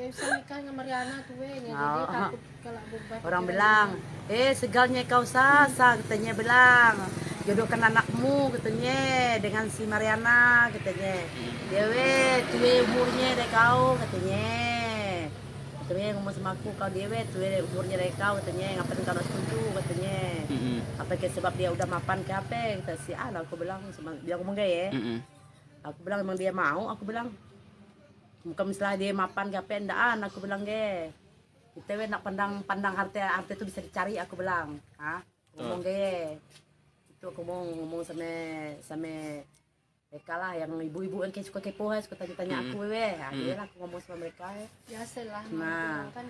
Bisa nikah sama Mariana tuh jadi takut kalau beban. Orang bilang, segalnya kau sasa katanya bilang. Jodohkan anakmu katanya dengan si Mariana katanya. Dia tuh umurnya deh kau katanya. Katanya ngomong sama aku kau dia tuh umurnya deh kau katanya ngapain kau setuju katanya. Apa ke sebab dia udah mapan ke apa kita si aku bilang sama dia ngomong gaya. Aku bilang emang dia mau, aku bilang bukan misalnya dia mapan ke apa endaan, aku bilang ge. kita we nak pandang harta itu bisa dicari, aku bilang. Ngomong gaya. Itu aku mau ngomong sama mereka lah, yang ibu-ibu yang suka kepo, suka tanya-tanya aku we. Dia lah aku ngomong sama mereka. Biasalah. Nah, kan.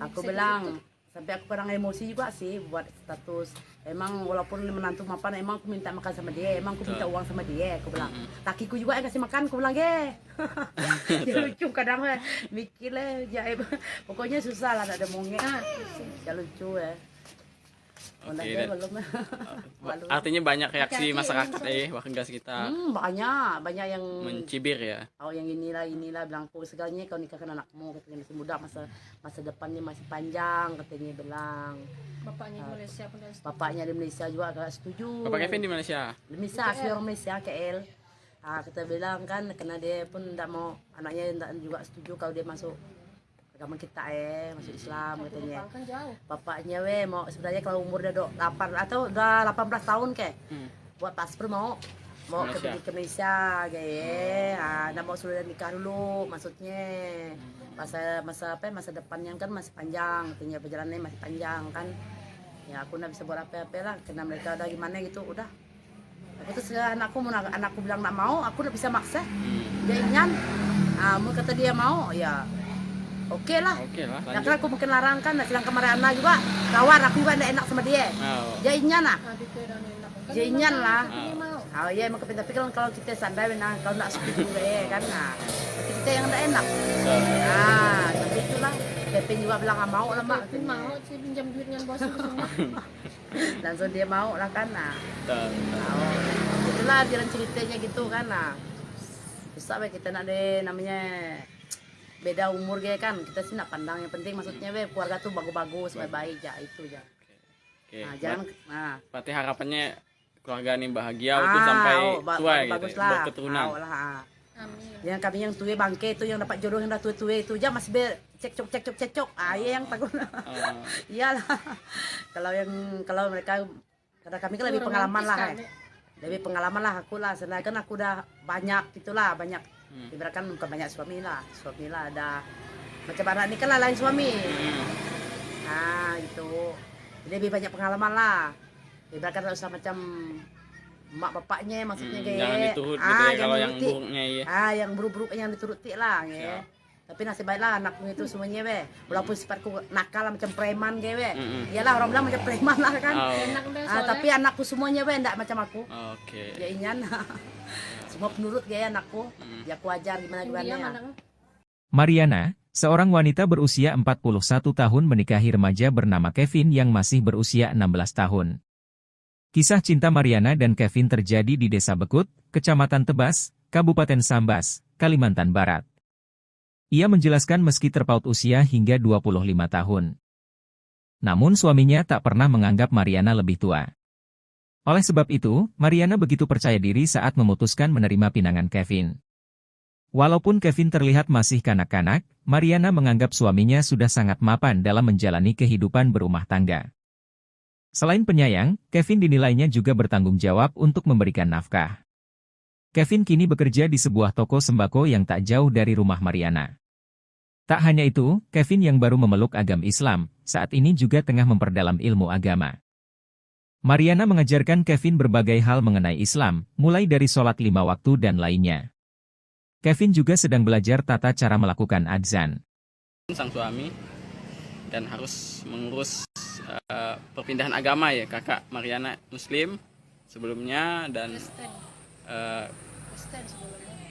aku bilang sampai aku kadang emosi juga sih buat status. Emang walaupun menantu mapan, emang aku minta makan sama dia, emang aku minta uang sama dia, aku bilang. Lakiku juga yang kasih makan, aku bilang dia lucu kadang mikir lah, pokoknya susah lah, ada mongnya. Ya lucu ya. Oke, Belum. artinya banyak reaksi masyarakat warga sekitar banyak yang mencibir ya. Oh yang inilah bilang kau segalanya kau nikahkan anakmu, katanya masih muda, masa depannya masih panjang, katanya bilang. Bapaknya di Malaysia pun setuju. Bapaknya di Malaysia juga agak setuju. Bapak Kevin di Malaysia. Asli orang Malaysia, KL. Kita bilang kan karena dia pun tidak mau, anaknya tidak juga setuju kalau dia masuk agama kita masuk Islam, katanya. Kan jauh. Bapaknya mau sebenarnya kalau umur udah 8 atau udah 18 tahun buat paspor mau ke Malaysia nggak mau sudah nikah dulu, maksudnya masa depannya kan masih panjang, katanya, perjalanannya masih panjang kan. Ya aku nggak bisa buat apa-apa lah, karena mereka udah gimana gitu, udah. Aku tuh anakku bilang nggak mau, aku udah bisa maksa. Dia ingin, mau kata dia mau, ya oke lah. Nah, kan aku mungkin larang kan, sedang kemarin juga kawan aku juga tidak enak sama dia. Dia ingin lah. Dia ingin lah. Oh iya, emang tapi kalau kita sadar, kalau tidak setuju kan, kita yang tidak enak. Tapi itulah. Kevin juga bilang nggak mau lah, Mak. Mau sih pinjam duit dengan bos itu semua. Langsung dia mau lah kan. Itulah jalan ceritanya gitu kan. Bisa kita nak namanya beda umur kan, kita sih nak pandang yang penting, maksudnya keluarga tuh bagus-bagus, baik-baik ya, itu ya. Berarti harapannya keluarga ini bahagia untuk sampai tua gitu, berketurunan. Amin. Yang kami yang tua bangke itu, yang dapat jodoh yang dah tua itu aja masih cekcok. Iya yang takut. Iyalah. Kalau mereka, karena kami kan lebih pengalaman lah. Lebih pengalaman lah aku lah, sedangkan aku udah banyak gitulah, banyak. Ibaratkan bukan banyak suami lah ada macam anak ini kan lah lain suami. Gitu. Lebih banyak pengalaman lah. Ibaratkan usah macam mak bapaknya, maksudnya jangan diturut gitu ya, kalau yang buruknya yang buruk-buruk yang dituruti lah ya. Tapi nasib baiklah anakku itu semuanya walaupun sifatku nakal macam preman iyalah orang bilang macam preman lah kan. Tapi anakku semuanya enggak macam aku. Ya inyan. Semua penurut anakku. Ya aku ajar gimana ya. Mariana, seorang wanita berusia 41 tahun menikahi remaja bernama Kevin yang masih berusia 16 tahun. Kisah cinta Mariana dan Kevin terjadi di Desa Bekut, Kecamatan Tebas, Kabupaten Sambas, Kalimantan Barat. Ia menjelaskan meski terpaut usia hingga 25 tahun. Namun suaminya tak pernah menganggap Mariana lebih tua. Oleh sebab itu, Mariana begitu percaya diri saat memutuskan menerima pinangan Kevin. Walaupun Kevin terlihat masih kanak-kanak, Mariana menganggap suaminya sudah sangat mapan dalam menjalani kehidupan berumah tangga. Selain penyayang, Kevin dinilainya juga bertanggung jawab untuk memberikan nafkah. Kevin kini bekerja di sebuah toko sembako yang tak jauh dari rumah Mariana. Tak hanya itu, Kevin yang baru memeluk agama Islam, saat ini juga tengah memperdalam ilmu agama. Mariana mengajarkan Kevin berbagai hal mengenai Islam, mulai dari sholat 5 waktu dan lainnya. Kevin juga sedang belajar tata cara melakukan adzan. Sang suami dan harus mengurus perpindahan agama ya, kakak Mariana Muslim sebelumnya dan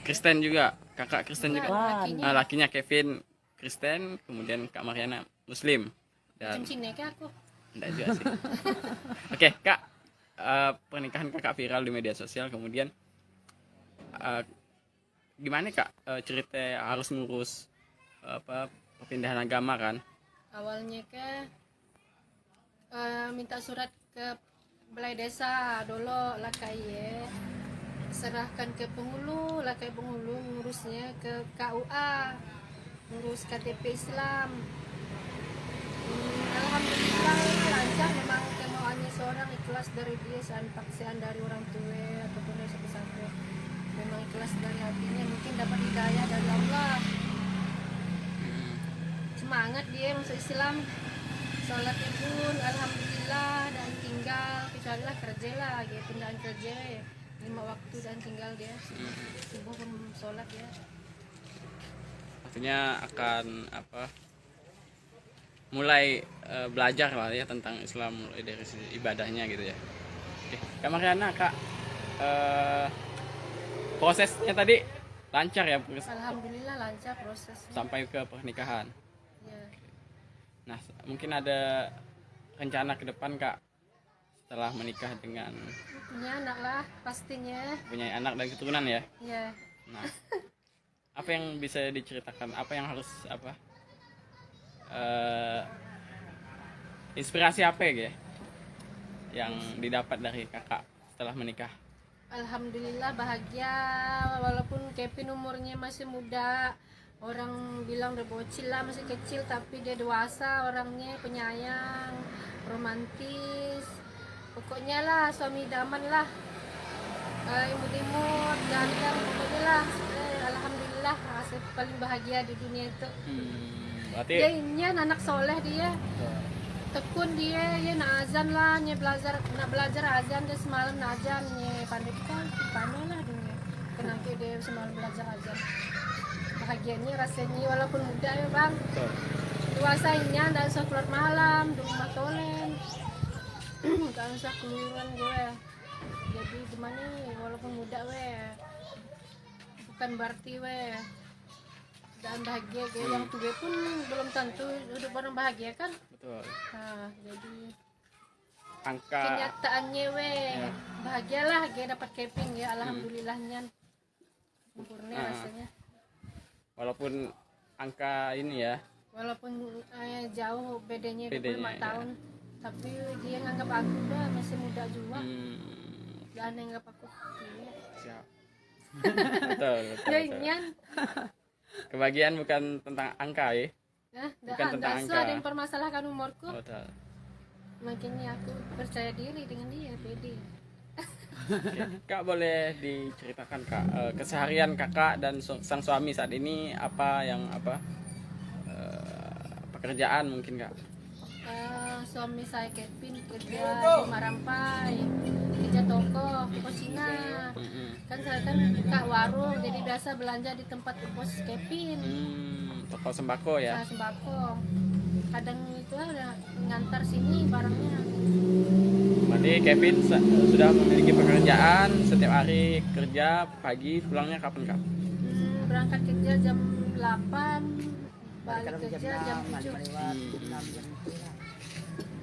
Kristen juga, kakak Kristen juga. Lakinya Kevin Kristen, kemudian Kak Mariana Muslim. Dan Cina ke aku? Enggak juga sih. Oke, Kak, pernikahan kakak viral di media sosial, kemudian gimana Kak cerita harus ngurus perpindahan agama kan? Awalnya minta surat ke balai desa dulu lah kayak serahkan ke penghulu lah, kayak penghulu ngurusnya ke KUA, ngurus KTP Islam. Alhamdulillah lancar, memang kemauannya seorang ikhlas dari dia, paksaan dari orang tua ataupun dari siapa-siapa, memang ikhlas dari hatinya, mungkin dapat hidayah dari Allah. Cuma semangat dia masuk Islam. Sholatnya pun alhamdulillah, dan tinggal kecuali lah kerja lah, dia pindahan kerja ya. 5 waktu dan tinggal dia subuh pun sholat ya. Artinya akan mulai belajar lah ya tentang Islam, mulai dari sisi ibadahnya gitu ya. Oke, Kak Mariana, Kak, prosesnya tadi lancar ya Alhamdulillah lancar prosesnya sampai ke pernikahan. ya. Nah, mungkin ada rencana ke depan, Kak, setelah menikah dengan Punya anak lah pastinya punya anak dan keturunan ya. ya. Nah, apa yang bisa diceritakan? Apa yang harus inspirasi apa ya yang didapat dari kakak setelah menikah? Alhamdulillah bahagia, walaupun Kevin umurnya masih muda, orang bilang udah bocil lah, masih kecil, tapi dia dewasa orangnya, penyayang, romantis, pokoknya lah suami idaman lah, imut-imut, ganteng, pokoknya lah. Alhamdulillah masih paling bahagia di dunia itu. Berarti Dia ini anak soleh, dia tekun, dia ya nak azan lah, nak belajar azan, dia semalam nak azan, ya pandai lah dunia, kenapa dia semalam belajar azan. Bahagianya rasanya walaupun muda ya bang, dewasanya nggak usah keluar malam di rumah tolen, nggak usah keluaran gue, jadi gimana walaupun muda bukan berarti dan bahagia gue, yang tua pun belum tentu hidup orang bahagia kan. betul. Nah, jadi Angka kenyataannya bahagialah gue dapat Kevin ya, alhamdulillahnya sempurna rasanya. walaupun angka ini ya, Walaupun jauh bedanya 25 ya. tahun, tapi dia nganggap aku udah masih muda juga, dan nganggap aku siap. betul, betul, ya betul. Inyan. Kebahagiaan bukan tentang angka ya. Bukan tentang angka. Ada yang permasalahkan umurku, Betul. makanya aku percaya diri dengan dia, pede. Kak, boleh diceritakan Kak keseharian kakak dan sang suami saat ini apa pekerjaan mungkin Kak? Suami saya Kevin kerja di Marampai, kerja toko Cina. Kan saya kan buka warung, jadi biasa belanja di tempat bos Kevin. Toko sembako ya. Saya sembako. Kadang itu udah ngantar sini barangnya. Berarti Kevin sudah memiliki pekerjaan, setiap hari kerja, pagi pulangnya kapan Kak? Berangkat kerja jam 8, balik kerja jam 7.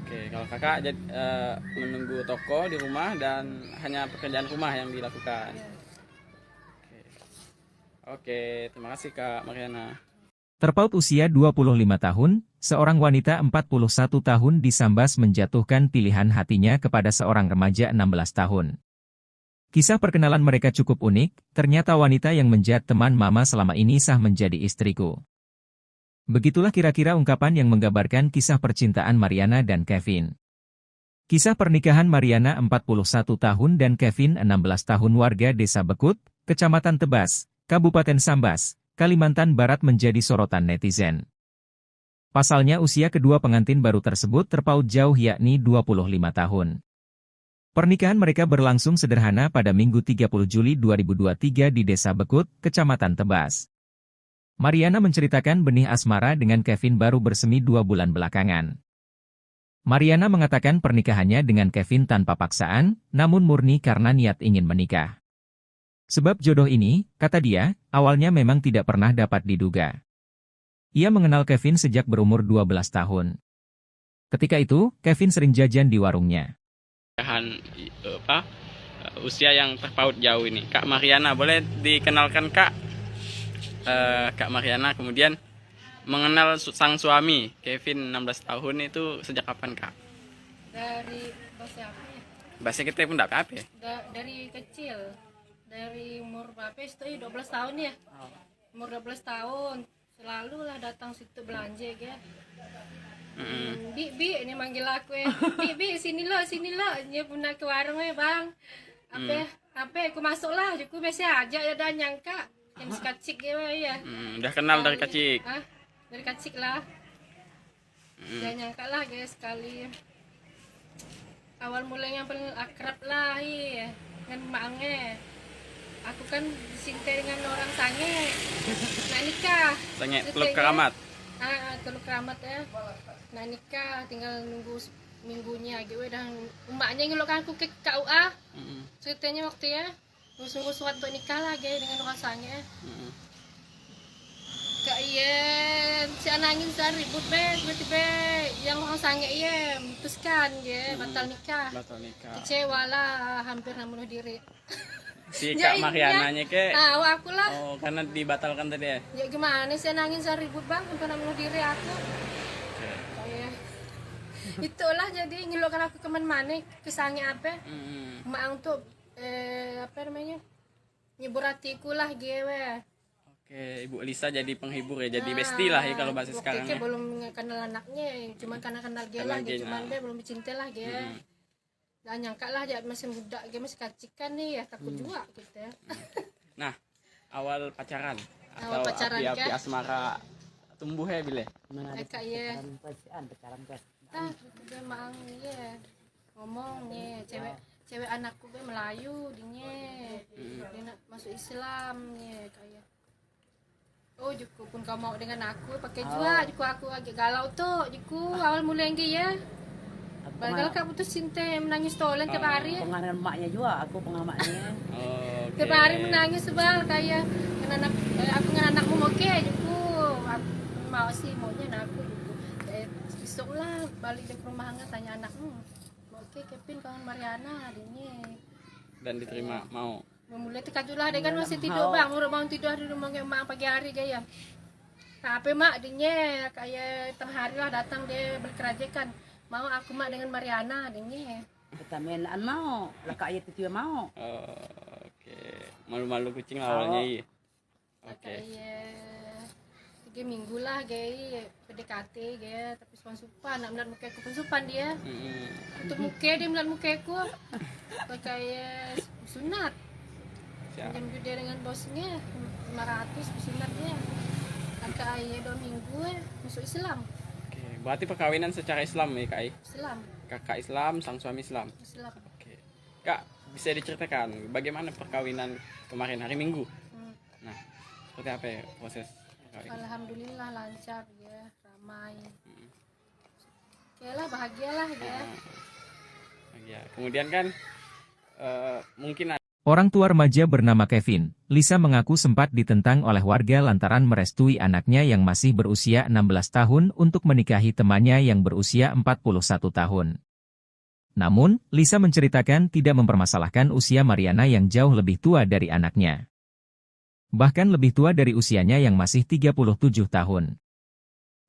Oke, kalau kakak menunggu toko di rumah dan hanya pekerjaan rumah yang dilakukan. Oke, terima kasih Kak Mariana. Terpaut usia 25 tahun, seorang wanita 41 tahun di Sambas menjatuhkan pilihan hatinya kepada seorang remaja 16 tahun. Kisah perkenalan mereka cukup unik, ternyata wanita yang menjadi teman mama selama ini sah menjadi istriku. Begitulah kira-kira ungkapan yang menggambarkan kisah percintaan Mariana dan Kevin. Kisah pernikahan Mariana 41 tahun dan Kevin 16 tahun warga Desa Bekut, Kecamatan Tebas, Kabupaten Sambas, Kalimantan Barat menjadi sorotan netizen. Pasalnya usia kedua pengantin baru tersebut terpaut jauh yakni 25 tahun. Pernikahan mereka berlangsung sederhana pada Minggu 30 Juli 2023 di Desa Bekut, Kecamatan Tebas. Mariana menceritakan benih asmara dengan Kevin baru bersemi 2 bulan belakangan. Mariana mengatakan pernikahannya dengan Kevin tanpa paksaan, namun murni karena niat ingin menikah. Sebab jodoh ini, kata dia, awalnya memang tidak pernah dapat diduga. Ia mengenal Kevin sejak berumur 12 tahun. Ketika itu, Kevin sering jajan di warungnya. Usia yang terpaut jauh ini, Kak Mariana, boleh dikenalkan Kak? Kak Mariana kemudian mengenal sang suami Kevin 16 tahun itu sejak kapan Kak? Dari bahasa apa ya? Bahasa kita pun tidak apa ya? Dari kecil, dari umur berapa itu 12 tahun ya. Umur 12 tahun selalu lah datang situ belanja ya. Bi ini manggil aku ya. Bi sini lo dia pun ke warung ya bang. Apa aku masuk lah, aku biasa aja ya dan nyangka yang kacik ya. Udah kenal dari kecil. Dari kecil lah. Gak nyangka lah guys, sekali awal mulanya yang paling akrab lah dengan maknya. Aku kan disintai dengan orang sange, nak nikah. Sange Ceritanya, Teluk Keramat. Teluk Keramat ya. Nak nikah, tinggal nunggu minggunya gitu. Dan emaknya ngelokkan aku ke KUA. Ceritanya waktu ya, nunggu surat untuk nikah lah dengan orang sange. Kak iya, si anangin saya ribut tiba-tiba yang orang sange iya memutuskan batal nikah. Batal nikah. Kecewa lah, hampir bunuh diri. Si Kak Mariananya ke? Aku lah. Oh, karena dibatalkan tadi ya? Ya gimana sih nangin saya ribut bang, hampir bunuh diri aku. Kayak itulah jadi ngelokkan aku kemana ke sange apa? Mak untuk apa namanya? Nyebur hatiku lah gue. Oke, Ibu Elisa jadi penghibur ya, jadi bestie lah ya kalau bahasa sekarang ya. Belum kenal anaknya, cuma karena kenal dia lah, cuman dia belum dicintai lah dia. Dan nyangka lah dia masih muda, dia masih kacikan nih ya, takut juga gitu ya. Nah, awal pacaran Awal atau pacaran, api-api Kak. asmara tumbuh ya bile? Kak ya. pacaran guys. Dia mang ya ngomong nih, cewek anakku gue Melayu, dia nak masuk Islam nih kayak. Oh, Juku pun kau mau dengan aku pakai juga, Juku aku agak galau tuh, Juku awal mulai yang ya. Padahal kak putus cinta menangis tolen tiap hari. Pengaruh emaknya juga, aku pengamaknya. Okay. Tiap hari menangis sebal kayak aku dengan anakmu oke, Juku. Aku mau sih maunya aku Juku. Besok lah balik ke rumah tanya anakmu. Oke, Kevin kawan Mariana adiknya. Dan diterima mau. Memulai terkejut lah dia kan masih tidur bang, baru bangun tidur di rumah emak pagi hari gaya. Nah, apa mak adiknya kayak tengah hari lah datang dia berkerajakan. Mau aku mak dengan Mariana adiknya. Kita mainan mau, lah kak ayat itu mau. Oke, malu-malu kucing awalnya iya. Oke. Kayak 3 minggu lah gaya PDKT gaya, tapi supan nak melihat muka aku pun supan dia. Untuk muka dia melihat muka aku kayak sunat. Jam dia dengan bosnya 500 sunatnya. Kakak ayah 2 minggu masuk Islam. Oke, berarti perkawinan secara Islam ya Kak? Islam. Kakak Islam, sang suami Islam. Islam. Oke. Kak, bisa diceritakan bagaimana perkawinan kemarin hari Minggu? Nah, seperti apa ya proses perkawinan? Alhamdulillah lancar ya, ramai. Oke lah, bahagialah ya. Ya, kemudian kan mungkin Orang tua remaja bernama Kevin, Lisa mengaku sempat ditentang oleh warga lantaran merestui anaknya yang masih berusia 16 tahun untuk menikahi temannya yang berusia 41 tahun. Namun, Lisa menceritakan tidak mempermasalahkan usia Mariana yang jauh lebih tua dari anaknya. Bahkan lebih tua dari usianya yang masih 37 tahun.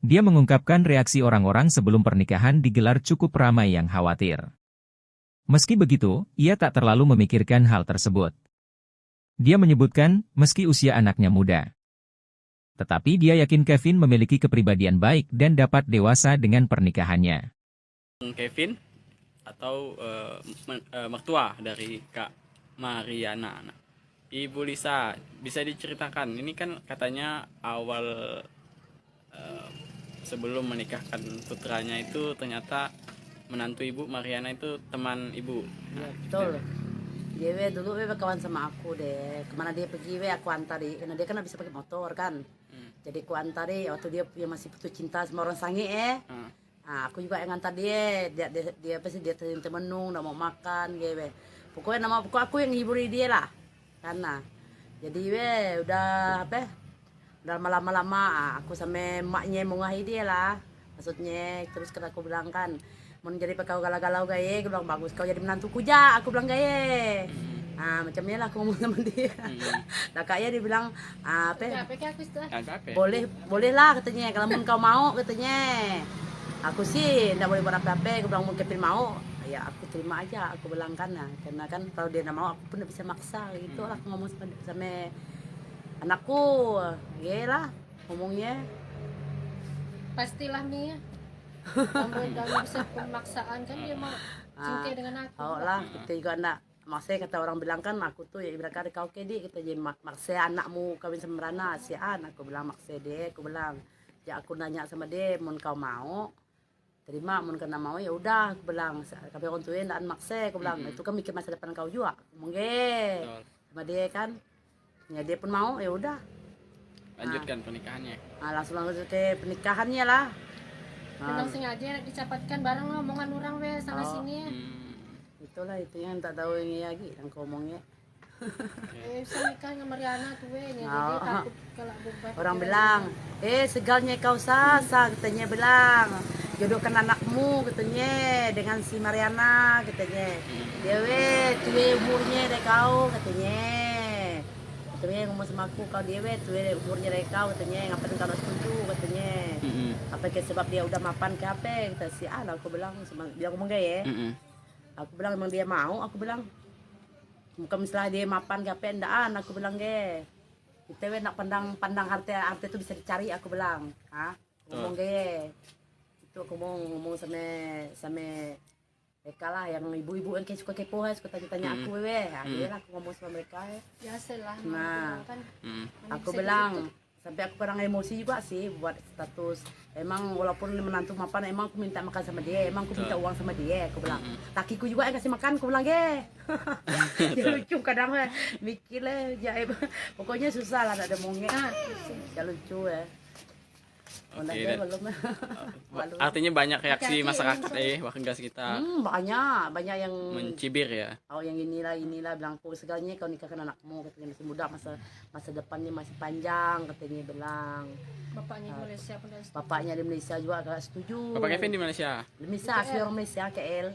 Dia mengungkapkan reaksi orang-orang sebelum pernikahan digelar cukup ramai yang khawatir. Meski begitu, ia tak terlalu memikirkan hal tersebut. Dia menyebutkan, meski usia anaknya muda. Tetapi dia yakin Kevin memiliki kepribadian baik dan dapat dewasa dengan pernikahannya. Kevin atau mertua dari Kak Mariana. Nah, Ibu Lisa, bisa diceritakan, ini kan katanya awal sebelum menikahkan putranya itu ternyata menantu Ibu Mariana itu teman Ibu. Ya, betul. Dia dulu kawan sama aku deh. Kemana dia pergi aku antari. Karena dia kan bisa pakai motor kan. Jadi aku antari waktu dia masih putus cinta sama orang sange Nah, aku juga yang antar dia. Dia pasti dia temenung, udah mau makan gitu. Pokoknya aku yang hiburi dia lah. Karena jadi udah apa? Udah lama-lama aku sama emaknya mengahi dia lah. Maksudnya terus kan aku bilang kan, mau jadi kau galau-galau gaya, aku bilang bagus kau jadi menantuku ja, aku bilang gaya. Nah macamnya lah aku ngomong sama dia. Nah kayaknya dia bilang apa? Boleh lah katanya, kalau kau mau katanya. Aku sih nggak boleh buat apa-apa, aku bilang mau Kevin mau, ya aku terima aja, aku bilang kan, nah, karena kan kalau dia nggak mau aku pun nggak bisa maksa gitu lah, aku ngomong sama anakku, ya lah ngomongnya. Pastilah Mia. Kamu bisa pemaksaan kan dia mau cinta dengan aku. Oh lah, kita juga enggak. Maksudnya kata orang bilang kan aku tuh ya ibarat kau kedi kita jadi maksa anakmu kawin sama Rana si An, aku bilang maksa dia, aku bilang ya aku nanya sama dia mau kau mau terima mun kena mau ya udah aku bilang kami orang tuanya ndak maksa aku bilang itu kan mikir masa depan kau juga mungkin Betul. sama dia kan ya dia pun mau ya udah Lanjutkan pernikahannya. langsung ke pernikahannya lah. Memang sengaja dicapatkan bareng lo omongan orang we sana sini. Itulah itu yang tak tahu ini lagi yang kau omongnya. Bisa nikah sama Mariana tuh we nih. Jadi takut kalau berubah. Orang bilang, segalnya kau sasa katanya bilang. Jodohkan anakmu katanya dengan si Mariana katanya. Dia we tuwe umurnya deh kau katanya. Katanya ngomong sama aku kau dia we tuwe umurnya deh kau katanya. Ngapain kau setuju katanya. Apa ke sebab dia udah mapan ke apa kita si aku bilang sama dia ngomong gaya. Aku bilang emang dia mau aku bilang. Bukan misalnya dia mapan ke apa endaan aku bilang ge. Kita we nak pandang harta itu bisa dicari aku bilang. Ngomong ge. Itu aku mau ngomong sama mereka lah yang ibu-ibu yang suka kepo suka tanya aku we. Dia lah aku ngomong sama mereka. Biasalah. Nah, Kan. aku bilang sampai aku kurang emosi juga sih buat status. Emang walaupun menantu mapan emang aku minta makan sama dia, emang aku minta uang sama dia. Aku bilang lakiku juga yang kasih makan, aku bilang ge. Dia lucu kadang mikir lah, pokoknya susah lah ada mongnya. Ya lucu ya. Oke, Belum. artinya banyak reaksi masyarakat warga sekitar banyak yang mencibir ya. Oh yang inilah bilang aku segalanya kau nikahkan anakmu katanya masih muda masa depannya masih panjang katanya bilang. Bapaknya di Malaysia pun dah setuju. Bapaknya di Malaysia juga agak setuju. Bapak Kevin di Malaysia. Di Malaysia asli orang Malaysia KL.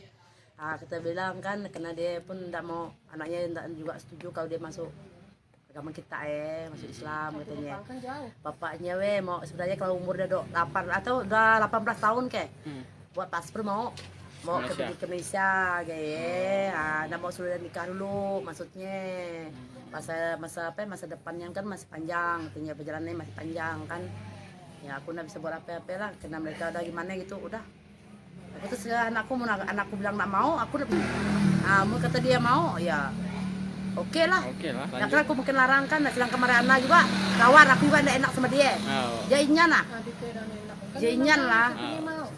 Kita bilang kan karena dia pun tidak mau anaknya tidak juga setuju kalau dia masuk agama kita masuk Islam katanya. Kan jauh. Bapaknya mau sebenarnya kalau umur udah 8 atau udah 18 tahun kayak buat paspor mau ke Malaysia kayak nggak mau sudah nikah dulu maksudnya masa depannya kan masih panjang katanya perjalanannya masih panjang kan ya aku nggak bisa buat apa-apa lah karena mereka udah gimana gitu udah aku terus anakku bilang nggak mau aku mau kata dia mau ya Oke lah. Ya kan aku mungkin larang kan, sedangkan Mariana juga kawan aku juga tidak enak sama dia. Jadinya nah. Jadinya lah.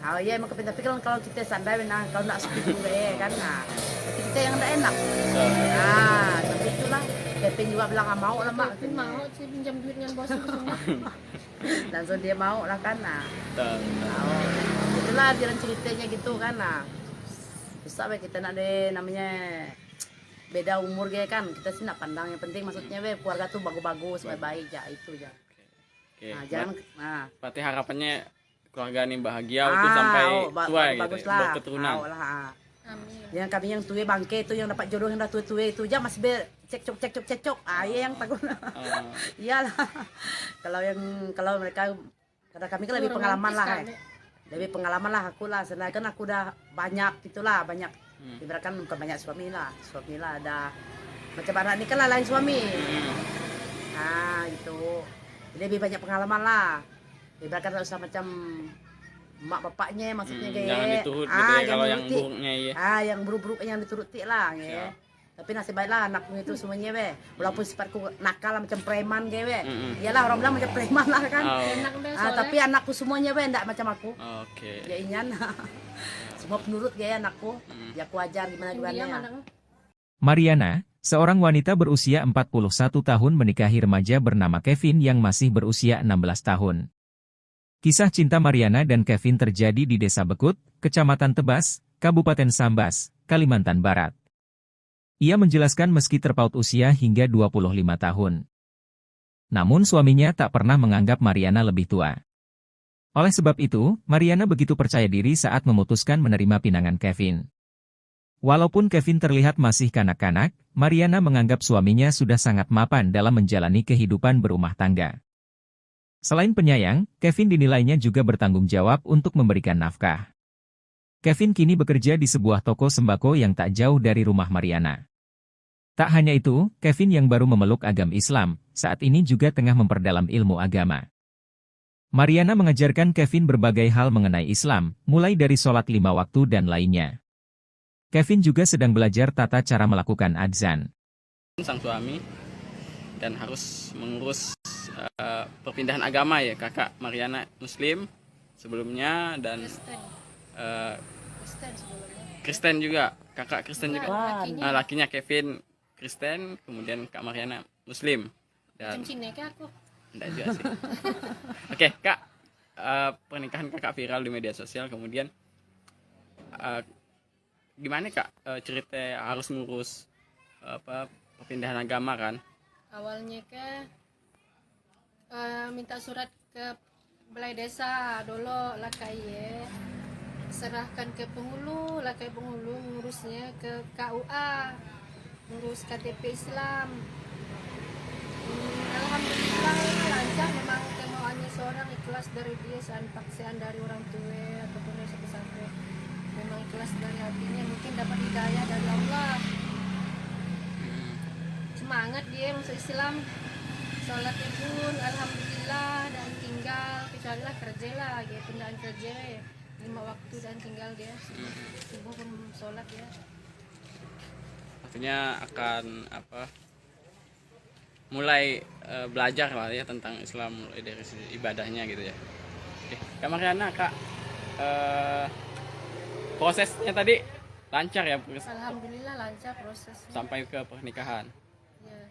Oh iya emang kepintar tapi kalau kita sadar nah kalau tidak setuju kan nah. Tapi kita yang tidak enak. Nah, tapi itulah Kevin juga bilang nggak mau lah mak. Kevin mau sih pinjam duit dengan bos semua. Langsung dia mau lah kan nah. Itulah jalan ceritanya gitu kan nah. Bisa kita nak deh namanya beda umur kayak kan kita sih nak pandang yang penting maksudnya keluarga tuh bagus-bagus baik-baik ya itu ya. Nah, jangan berarti harapannya keluarga ini bahagia itu sampai tua gitu ya, berketurunan. Amin. Yang kami yang tua bangke itu yang dapat jodoh yang dah tua itu aja masih cekcok. Yang takut. Iyalah. kalau mereka karena kami kan lebih pengalaman lah. Lebih pengalaman lah aku lah, sebenarnya kan aku udah banyak gitulah, banyak ibaratkan bukan banyak suami lah ada macam anak ini kan lain suami. Nah gitu, jadi lebih banyak pengalaman lah, ibaratkan tak usah macam mak bapaknya maksudnya kayak jangan diturut gitu ya, kalau yang buruknya ya. Yang buruk-buruk yang dituruti lah ya. Tapi nasib baiklah anakku itu semuanya walaupun sifatku nakal macam preman iyalah orang bilang macam preman lah kan. Tapi anakku semuanya enggak macam aku. Ya inyan. Semua penurut anakku. Ya aku ajar gimana. Mariana, seorang wanita berusia 41 tahun menikahi remaja bernama Kevin yang masih berusia 16 tahun. Kisah cinta Mariana dan Kevin terjadi di Desa Bekut, Kecamatan Tebas, Kabupaten Sambas, Kalimantan Barat. Ia menjelaskan meski terpaut usia hingga 25 tahun. Namun suaminya tak pernah menganggap Mariana lebih tua. Oleh sebab itu, Mariana begitu percaya diri saat memutuskan menerima pinangan Kevin. Walaupun Kevin terlihat masih kanak-kanak, Mariana menganggap suaminya sudah sangat mapan dalam menjalani kehidupan berumah tangga. Selain penyayang, Kevin dinilainya juga bertanggung jawab untuk memberikan nafkah. Kevin kini bekerja di sebuah toko sembako yang tak jauh dari rumah Mariana. Tak hanya itu, Kevin yang baru memeluk agama Islam, saat ini juga tengah memperdalam ilmu agama. Mariana mengajarkan Kevin berbagai hal mengenai Islam, mulai dari sholat 5 waktu dan lainnya. Kevin juga sedang belajar tata cara melakukan adzan. Sang suami dan harus mengurus perpindahan agama ya, kakak Mariana Muslim sebelumnya dan eh, Kristen sebelumnya. Kristen juga, kakak Kristen juga. Wah, Lakinya Kevin Kristen, kemudian Kak Mariana Muslim. Dan Macam Cina kah aku? enggak juga sih. Oke, Kak, pernikahan kakak viral di media sosial, kemudian gimana Kak cerita harus ngurus perpindahan agama kan? Awalnya minta surat ke balai desa dulu lah kayak serahkan ke penghulu lah kayak penghulu ngurusnya ke KUA, ngurus KTP Islam. Alhamdulillah lancar, memang kemauannya seorang ikhlas dari dia, paksaan dari orang tua ataupun dari sampai memang ikhlas dari hatinya, mungkin dapat hidayah dari Allah. Semangat dia masuk Islam, sholatnya pun alhamdulillah, dan tinggal kecuali lah kerja lah, dia pindahan kerja ya 5 waktu dan tinggal dia subuh pun sholat ya. Artinya akan mulai belajar lah ya tentang Islam mulai dari sisi ibadahnya gitu ya. Oke, Kak Mariana, Kak, prosesnya tadi lancar ya Alhamdulillah lancar prosesnya sampai ke pernikahan. ya.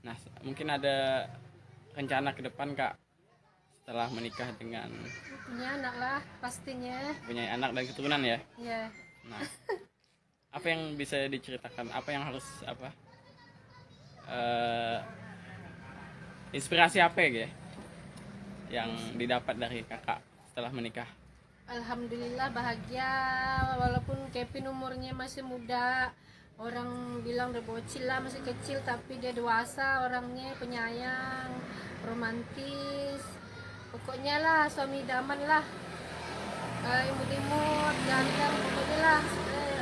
Nah, mungkin ada rencana ke depan Kak setelah menikah dengan Punya anak lah pastinya punya anak dan keturunan ya. ya. Nah, apa yang bisa diceritakan? Apa yang harus inspirasi apa ya yang didapat dari kakak setelah menikah? Alhamdulillah bahagia, walaupun Kevin umurnya masih muda, orang bilang udah bocil lah, masih kecil, tapi dia dewasa orangnya, penyayang, romantis, pokoknya lah suami idaman lah, imut-imut, ganteng, pokoknya lah.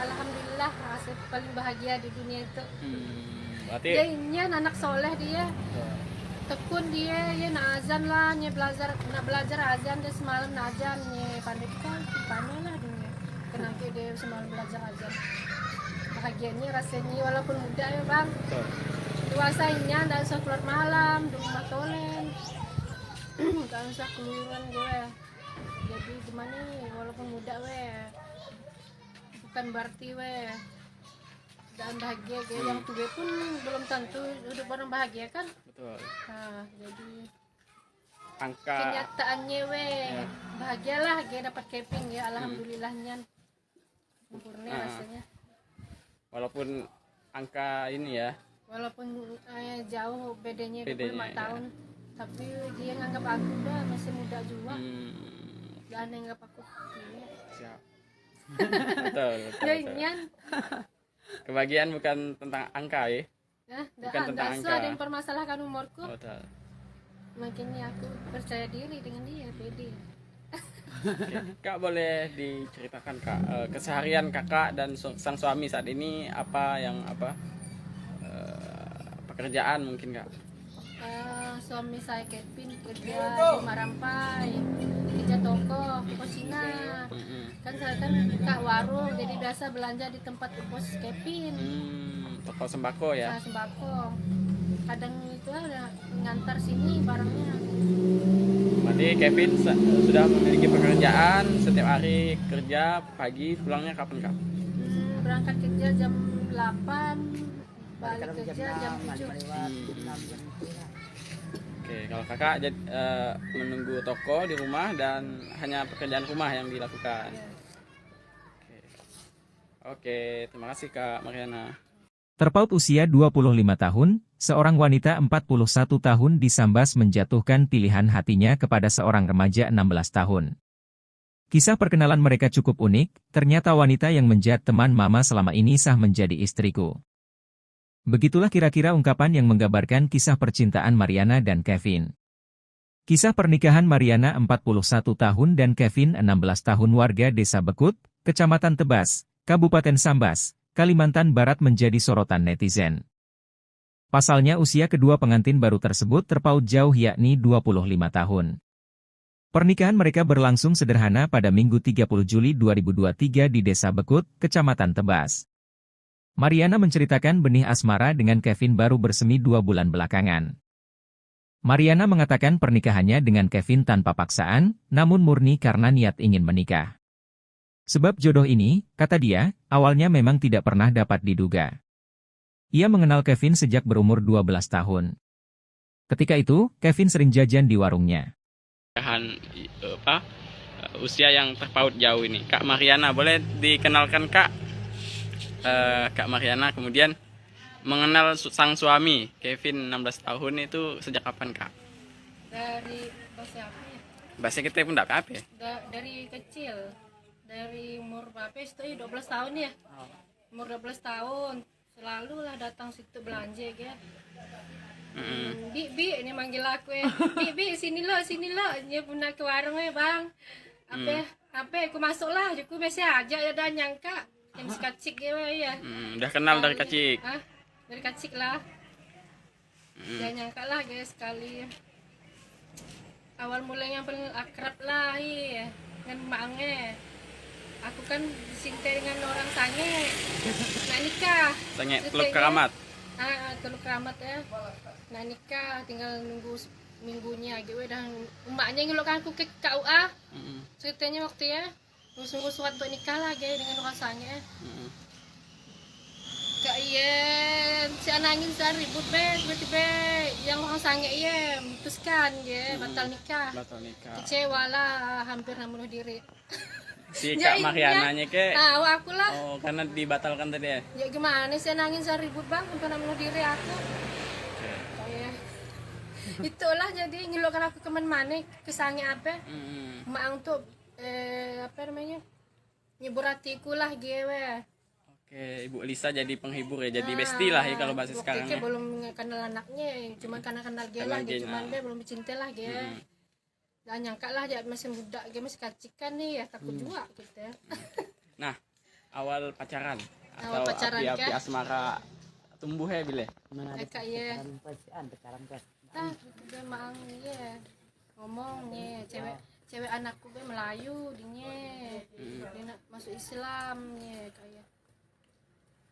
Alhamdulillah saya paling bahagia di dunia itu. Berarti Dia ini anak soleh, dia tekun, dia ya nak azan lah, nya nak belajar azan, dia semalam nak azan, nya pandai lah dia kenapa dia semalam belajar azan. Bahagianya rasanya walaupun muda ya bang, dewasanya ndak usah keluar malam di rumah tolen, nggak usah keluaran gue. Jadi gimana nih, walaupun muda bukan berarti dan bahagia gue, yang tua pun belum tentu hidup orang bahagia kan. betul. Nah, jadi Angka kenyataannya bahagialah gue dapat Kevin ya, alhamdulillahnya sempurna rasanya. walaupun angka ini ya, Walaupun jauh bedanya 25 Bedanya, tahun, tapi dia nganggap aku udah masih muda juga, dan nganggap aku siap. betul, betul, ya betul. inyan. Kebahagiaan bukan tentang angka ya. Bukan tentang angka. Ada yang permasalahkan umurku, Betul. makanya aku percaya diri dengan dia, pede. Oke. Kak, boleh diceritakan Kak keseharian kakak dan sang suami saat ini apa pekerjaan mungkin Kak? Suami saya Kevin kerja di Marampai, kerja toko Cina. Kan saya kan kak warung, jadi biasa belanja di tempat pos Kevin. Toko sembako ya. Saya sembako. Kadang itu ada ngantar sini barangnya. Berarti Kevin sudah memiliki pekerjaan, setiap hari kerja, pagi pulangnya kapan Kak? Berangkat kerja jam 8, balik kerja jam 7. Oke, kalau kakak menunggu toko di rumah dan hanya pekerjaan rumah yang dilakukan. Oke, terima kasih Kak Mariana. Terpaut usia 25 tahun, seorang wanita 41 tahun disambas menjatuhkan pilihan hatinya kepada seorang remaja 16 tahun. Kisah perkenalan mereka cukup unik, ternyata wanita yang menjadi teman mama selama ini sah menjadi istriku. Begitulah kira-kira ungkapan yang menggambarkan kisah percintaan Mariana dan Kevin. Kisah pernikahan Mariana 41 tahun dan Kevin 16 tahun warga Desa Bekut, Kecamatan Tebas, Kabupaten Sambas, Kalimantan Barat menjadi sorotan netizen. Pasalnya usia kedua pengantin baru tersebut terpaut jauh yakni 25 tahun. Pernikahan mereka berlangsung sederhana pada Minggu 30 Juli 2023 di Desa Bekut, Kecamatan Tebas. Mariana menceritakan benih asmara dengan Kevin baru bersemi 2 bulan belakangan. Mariana mengatakan pernikahannya dengan Kevin tanpa paksaan, namun murni karena niat ingin menikah. Sebab jodoh ini, kata dia, awalnya memang tidak pernah dapat diduga. Ia mengenal Kevin sejak berumur 12 tahun. Ketika itu, Kevin sering jajan di warungnya. Usia yang terpaut jauh ini, Kak Mariana, boleh dikenalkan Kak? Kak Mariana kemudian mengenal sang suami Kevin 16 tahun itu sejak kapan Kak? Dari bahasa apa ya? Bahasa kita pun tidak apa ya? Dari kecil, dari umur berapa itu 12 tahun ya. Umur 12 tahun selalu lah datang situ belanja ya. Bi ini manggil aku ya. Bi sini lo dia pernah ke warung ya bang. Apa aku masuk lah aku biasa aja ya dan nyangka yang sekacik ya. Udah kenal dari kecil. Dari kecil lah. Jangan nyangka lah guys sekali. Awal mulanya paling akrab lah ya dengan maknya. Aku kan disintai dengan orang sange. Nah nikah. Sange Teluk Keramat. Teluk Keramat ya. Nah nikah tinggal nunggu minggunya gitu dan emaknya ngelukan aku ke KUA. Ceritanya waktu ya nunggu surat untuk nikah lah dengan orang sange. Kak iya, si anangin saya ribut tiba-tiba yang orang sange iya memutuskan batal nikah. Kecewa lah, hampir bunuh diri. Si Kak Mariananya ke? Aku lah. Oh, karena dibatalkan tadi ya? Ya gimana sih anangin saya ribut bang, hampir bunuh diri aku. Kayak itulah jadi ngeluhkan aku kemana-mana, kesannya apa? Maang tuh apa namanya? Nyebur hatiku lah gue. Oke, Ibu Lisa jadi penghibur ya, jadi bestie lah ya kalau bahasa sekarang ya. Belum kenal anaknya, cuma karena kenal dia lah, cuman dia belum cinta lah dia. Gak nyangka lah dia masih muda, dia masih kacikan nih ya, takut juga gitu ya. Nah, awal pacaran Awal atau pacaran, api-api Kak? asmara tumbuh ya bile? Kak ya. Dia maang ya ngomongnya cewek anakku gue Melayu dia nak masuk Islam ya kayak.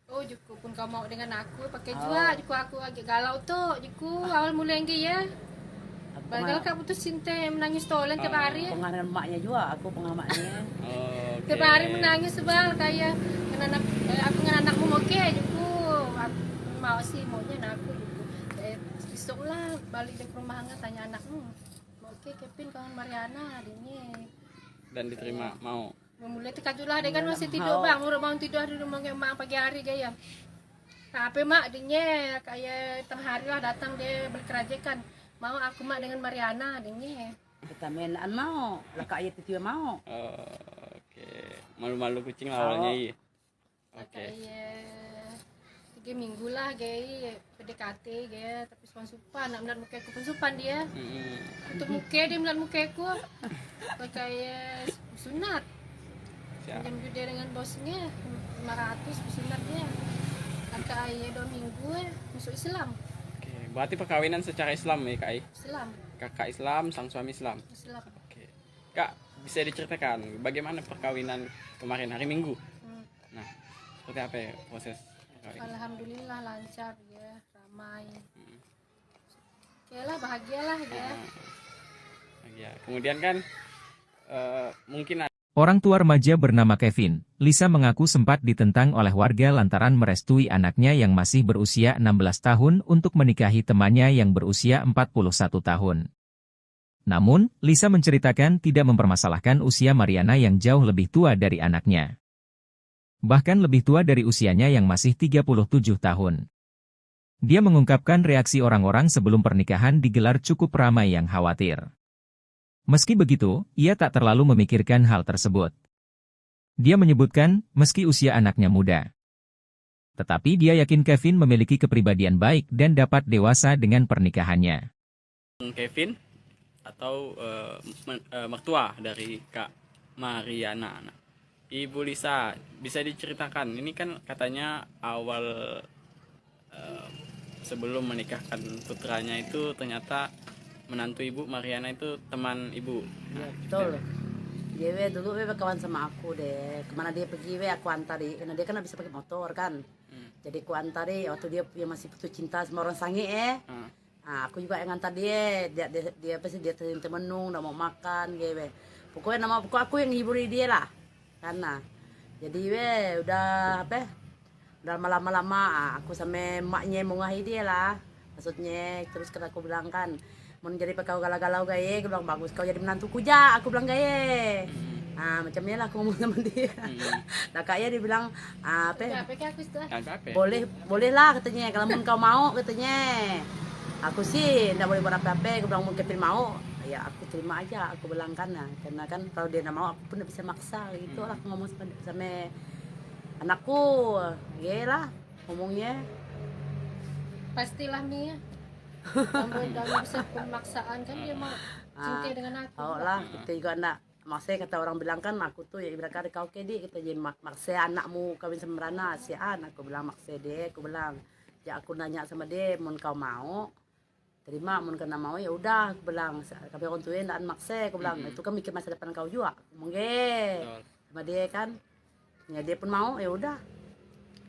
Oh juku pun kau mau dengan aku pakai juga juku aku agak galau tuh juku awal mulai ya. Padahal kak putus cinta menangis tolen tiap hari. Pengaruh emaknya juga, aku pengamatnya. Tiap hari menangis sebal kayak aku dengan anakmu oke juku aku mau sih maunya aku juku. Besok lah balik ke rumah nggak tanya anakmu. Oke Kevin kawan Mariana adiknya. Dan diterima mau. Mulai tekajulah dia kan masih tidur bang, udah bangun tidur di rumah emak pagi hari gaya. Tapi mak adiknya kayak tengah hari lah datang dia berkerajakan. Mau aku mak dengan Mariana adiknya. Kita mainan mau, lah kak ayat itu mau. Oke, malu-malu kucing awalnya iya. Oke. Kayak 3 minggu lah gaya PDKT gaya tapi supan nak muka aku supan dia. Untuk muka dia melihat muka aku kayak sunat. Jam gede dengan bosnya 500 sunatnya. Kakak ayah 2 minggu masuk Islam. Oke, berarti perkawinan secara Islam ya Kak? Islam. Kakak Islam, sang suami Islam. Islam. Oke. Kak, bisa diceritakan bagaimana perkawinan kemarin hari Minggu? Nah, seperti apa ya proses perkawinan? Alhamdulillah lancar ya, ramai. Oke lah, bahagialah ya. Ya, kemudian kan mungkin Orang tua remaja bernama Kevin, Lisa mengaku sempat ditentang oleh warga lantaran merestui anaknya yang masih berusia 16 tahun untuk menikahi temannya yang berusia 41 tahun. Namun, Lisa menceritakan tidak mempermasalahkan usia Mariana yang jauh lebih tua dari anaknya. Bahkan lebih tua dari usianya yang masih 37 tahun. Dia mengungkapkan reaksi orang-orang sebelum pernikahan digelar cukup ramai yang khawatir. Meski begitu, ia tak terlalu memikirkan hal tersebut. Dia menyebutkan, meski usia anaknya muda. Tetapi dia yakin Kevin memiliki kepribadian baik dan dapat dewasa dengan pernikahannya. Kevin atau mertua dari Kak Mariana. Ibu Lisa, bisa diceritakan, ini kan katanya awal sebelum menikahkan putranya itu ternyata menantu ibu Mariana itu teman ibu. Ya, betul. Dia dulu kawan sama aku deh. Kemana dia pergi aku antari. Karena dia kan bisa pakai motor kan. Jadi aku antari waktu dia masih putus cinta sama orang sange Nah, aku juga yang antar dia. Dia pasti dia temenung, nggak mau makan gitu. Pokoknya aku yang hiburi dia lah. karena jadi udah apa ya, udah lama-lama aku sama emaknya mau ngahi dia lah maksudnya. Terus kan aku bilang kan mau jadi kau galau-galau gaya, aku bilang bagus kau jadi menantuku ja, aku bilang gaya. Nah macamnya lah aku ngomong sama dia. Nah kayaknya dia bilang apa ya, Aku istilah. boleh lah katanya kalau mau kau mau katanya. Aku sih nggak boleh buat apa-apa, aku bilang mau Kevin mau ya aku terima aja, aku bilang kan. Nah, karena kan kalau dia nggak mau aku pun nggak bisa maksa gitu lah. Aku ngomong sama anakku ya lah ngomongnya. Pastilah Mia. Dalam bisa pemaksaan kan dia mau cinta dengan aku. Oh lah kita juga anak maksudnya kata orang bilang kan aku tuh ya ibarat kau kedi kita jadi maksa anakmu kawin sama Rana si An, aku bilang maksa dia, aku bilang ya aku nanya sama dia mau kau mau terima, mau kena mau ya udah, aku bilang kami orang tua ndak maksa, aku bilang itu kan mikir masa depan kau juga mungkin sama dia kan ya dia pun mau ya udah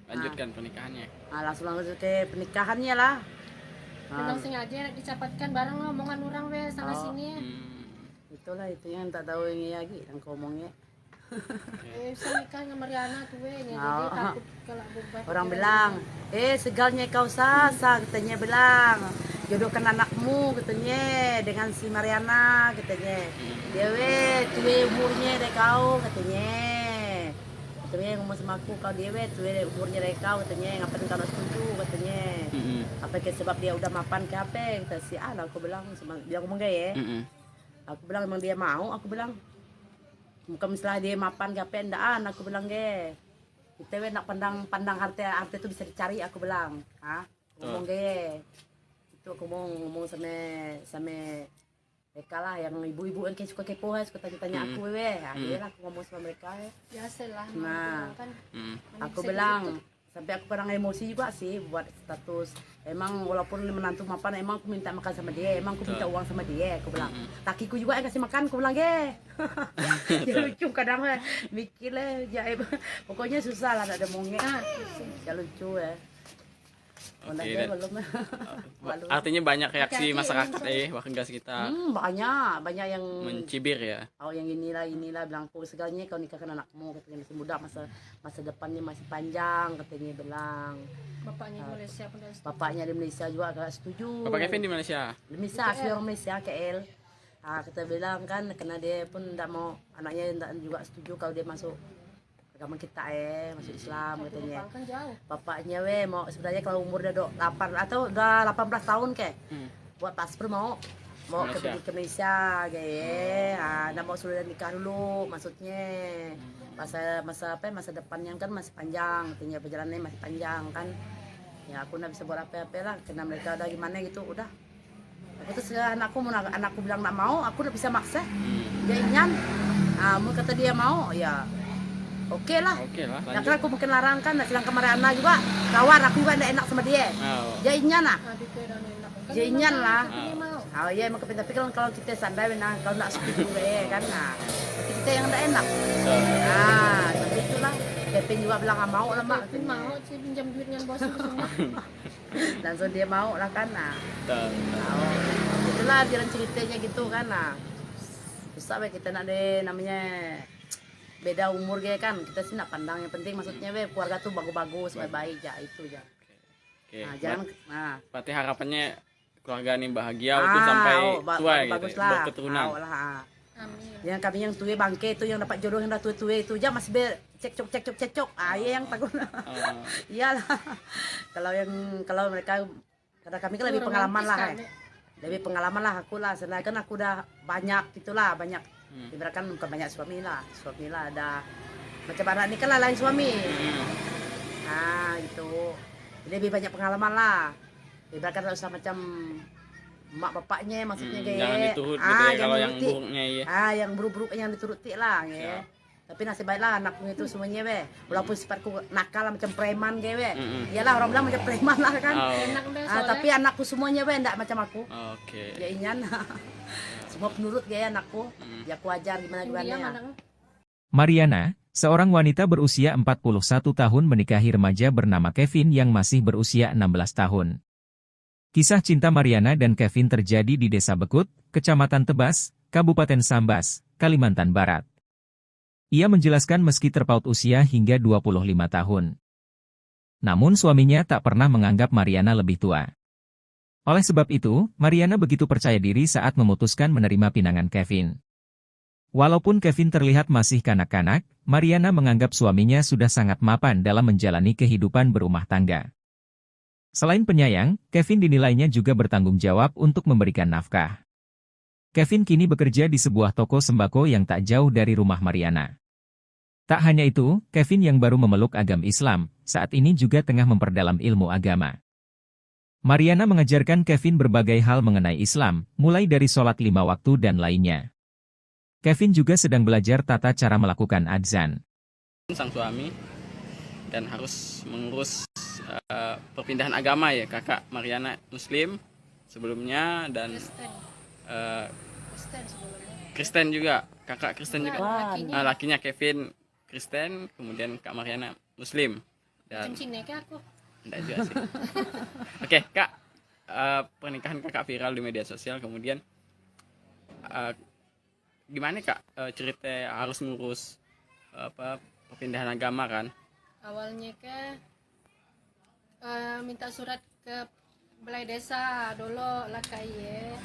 Lanjutkan pernikahannya. langsung ke pernikahannya lah. Memang sengaja dicapatkan bareng lah omongan orang we sana sini. Itulah itu yang tak tahu ini lagi yang kau omongnya. Bisa nikah sama Mariana tuh we, jadi takut kalau berubah. Orang bilang, segalnya kau sasa, katanya bilang, jodohkan anakmu, katanya, dengan si Mariana, katanya. Dia tuwe umurnya dari kau, katanya. Katanya ngomong sama aku, kau dia tuwe umurnya dari kau, katanya, ngapain kau nak setuju, katanya. Apa ke sebab dia udah mapan ke apa, kata si Ana, aku bilang, dia ngomong gaya. Aku bilang emang dia mau, aku bilang. Bukan misalnya dia mapan ke apa, endaan, aku bilang ge. Kita nak pandang harta itu bisa dicari, aku bilang. Ngomong ge. Itu aku mau ngomong sama mereka lah yang ibu-ibu yang suka kepo, suka tanya-tanya aku dia lah aku ngomong sama mereka Biasalah. Nah, kan. aku bilang sampai aku kadang emosi juga sih buat status. Emang walaupun menantu mapan, emang aku minta makan sama dia, emang aku minta uang sama dia, aku bilang. Lakiku juga yang kasih makan, aku bilang ge. Ya lucu kadang mikir lah, pokoknya susah lah ada mongnya. Ya lucu ya. Oke, artinya banyak reaksi masyarakat warga sekitar banyak yang mencibir ya. Oh yang inilah bilang aku segalanya kau nikahkan anakmu, katanya masih muda, masa depannya masih panjang, katanya bilang. Bapaknya di Malaysia pun dah setuju. Bapaknya di Malaysia juga agak setuju. Bapak Kevin di Malaysia. Di Malaysia, asli orang Malaysia, KL. Kita bilang kan karena dia pun tidak mau, anaknya tidak juga setuju kalau dia masuk agama kita masuk Islam katanya. Kan jauh. Bapaknya mau sebenarnya kalau umur udah 8 atau udah 18 tahun buat paspor mau ke Malaysia kayak nggak mau sudah nikah dulu, maksudnya masa depannya kan masih panjang, katanya perjalanannya masih panjang kan. Ya aku nggak bisa buat apa-apa lah karena mereka udah gimana gitu udah. Aku terus anakku bilang nggak mau, aku udah bisa maksa. Dia inyan, mau kata dia mau ya. Oke lah. Nah, kan aku mungkin larang kan, sedang kemarin anak juga kawan aku juga tidak enak sama dia. Jadinya nah. Jadinya lah. Oh iya emang tapi kalau kita sandai kalau tidak setuju kan, nah kita yang tidak enak. Nah tapi itulah. Kevin juga bilang nggak mau lah mak. Kevin mau sih pinjam duit dengan bos semua. Langsung dia mau lah kan, nah. Itulah jalan ceritanya gitu kan, nah. Susah kita nak deh namanya. Beda umur kayak kan, kita sih nak pandang yang penting maksudnya keluarga tuh bagus-bagus, baik-baik ya itu ya. Nah, jangan berarti harapannya keluarga ini bahagia untuk sampai tua gitu, berketurunan. Amin. Yang kami yang tua bangke itu yang dapat jodoh yang dah tua itu aja masih cekcok. Iya yang takut. Iyalah. kalau mereka karena kami kan lebih pengalaman lah. Lebih pengalaman lah aku lah, sedangkan aku udah banyak gitulah, banyak. Ibaratkan bukan banyak suami lah ada macam anak ini kan lah lain suami. Nah gitu, lebih banyak pengalaman lah. Ibaratkan usah macam mak bapaknya maksudnya kayak jangan diturut gitu ya, kalau yang buruknya yang buruk-buruk yang dituruti lah ya. Tapi nasib baiklah anakku itu semuanya walaupun sifatku nakal macam preman kayak iyalah orang bilang macam preman lah kan. Tapi anakku semuanya enggak macam aku. Ya inyan. Semua penurut gaya anakku, ya aku ajar gimana ya. Mariana, seorang wanita berusia 41 tahun menikahi remaja bernama Kevin yang masih berusia 16 tahun. Kisah cinta Mariana dan Kevin terjadi di Desa Bekut, Kecamatan Tebas, Kabupaten Sambas, Kalimantan Barat. Ia menjelaskan meski terpaut usia hingga 25 tahun. Namun suaminya tak pernah menganggap Mariana lebih tua. Oleh sebab itu, Mariana begitu percaya diri saat memutuskan menerima pinangan Kevin. Walaupun Kevin terlihat masih kanak-kanak, Mariana menganggap suaminya sudah sangat mapan dalam menjalani kehidupan berumah tangga. Selain penyayang, Kevin dinilainya juga bertanggung jawab untuk memberikan nafkah. Kevin kini bekerja di sebuah toko sembako yang tak jauh dari rumah Mariana. Tak hanya itu, Kevin yang baru memeluk agama Islam, saat ini juga tengah memperdalam ilmu agama. Mariana mengajarkan Kevin berbagai hal mengenai Islam, mulai dari sholat 5 waktu dan lainnya. Kevin juga sedang belajar tata cara melakukan adzan. Sang suami dan harus mengurus perpindahan agama ya, kakak Mariana Muslim sebelumnya dan Kristen juga, kakak Kristen juga. Lakinya Kevin Kristen, kemudian Kak Mariana Muslim. Dan aku. enggak juga sih. Oke, Kak, pernikahan kakak viral di media sosial, kemudian gimana Kak cerita harus ngurus perpindahan agama kan? Awalnya minta surat ke balai desa dulu lah kayak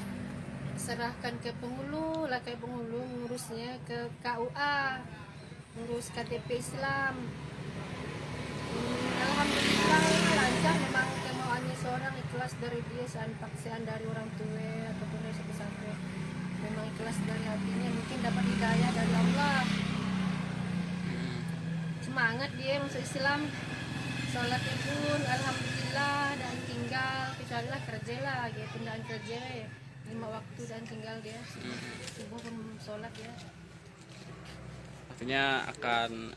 serahkan ke penghulu lah kayak penghulu ngurusnya ke KUA, ngurus KTP Islam. Alhamdulillah lancar, memang kemauannya seorang ikhlas dari dia, paksaan dari orang tua ataupun dari siapa-siapa, memang ikhlas dari hatinya, mungkin dapat hidayah dari Allah, semangat dia masuk Islam, sholatnya pun alhamdulillah, dan tinggal kecuali kerja lah gitu, pindahan kerja 5 waktu dan tinggal dia subuh pun sholat ya. Artinya akan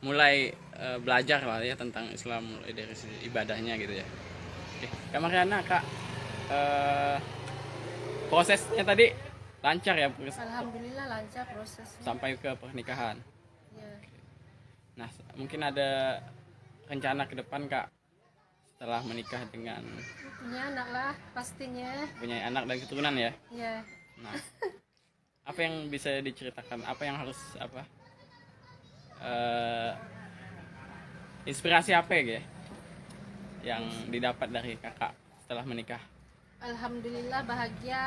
mulai belajar lah ya tentang Islam, mulai dari ibadahnya gitu ya. Oke, Kak Mariana, Kak, prosesnya tadi lancar ya? Alhamdulillah lancar prosesnya sampai ke pernikahan ya. Nah, mungkin ada rencana ke depan Kak setelah menikah dengan punya anak lah pastinya, punya anak dan keturunan ya? ya. Nah, apa yang bisa diceritakan, apa yang harus inspirasi apa ya yang didapat dari kakak setelah menikah? Alhamdulillah bahagia,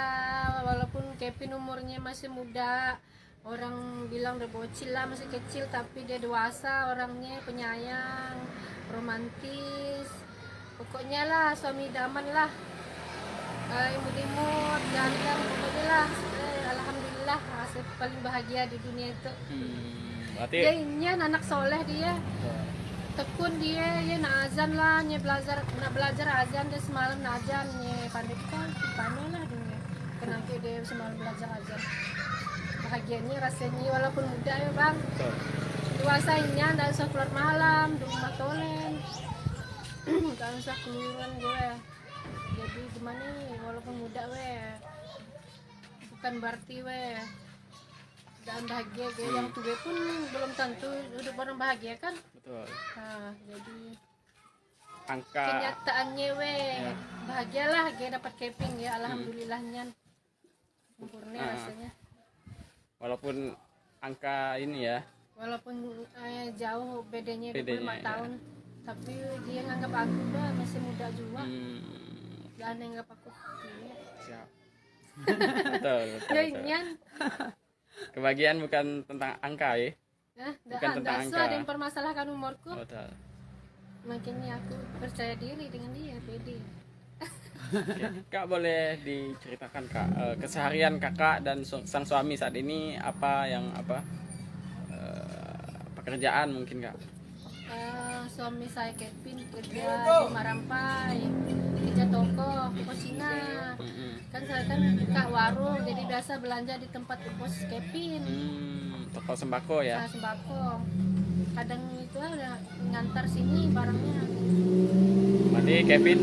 walaupun Kevin umurnya masih muda, orang bilang udah bocil lah, masih kecil, tapi dia dewasa orangnya, penyayang, romantis, pokoknya lah suami idaman lah, imut-imut, ganteng, pokoknya lah. Alhamdulillah masih paling bahagia di dunia itu. Berarti Dia ini anak soleh, dia tekun, dia ya nak azan lah, nak belajar azan, dia semalam nak azan, ya pandai lah dia, kenapa dia semalam belajar azan. Bahagianya rasanya walaupun muda ya bang, dewasanya nggak usah keluar malam di rumah tolen, nggak usah keluaran gue. Jadi gimana nih, walaupun muda bukan berarti dan bahagia yang tua pun belum tentu hidup orang bahagia kan. betul. Nah, jadi Angka kenyataannya bahagialah dapat Kevin ya, alhamdulillahnya sempurna rasanya. Walaupun angka ini ya, Walaupun jauh bedanya 25 ya. tahun, tapi dia nganggap aku masih muda juga. Dan nganggap aku siap. betul. Kebahagiaan bukan tentang angka ya. Bukan tentang angka. Ada yang permasalahkan umurku. Betul. Makanya aku percaya diri dengan dia, pede. Oke. Kak, boleh diceritakan Kak keseharian kakak dan sang suami saat ini pekerjaan mungkin Kak? Suami saya Kevin kerja di Marampai, kerja toko Cina. Kan saya kan kak warung, jadi biasa belanja di tempat pos Kevin. Toko sembako ya? Sembako. Kadang itu udah ngantar sini barangnya. Berarti Kevin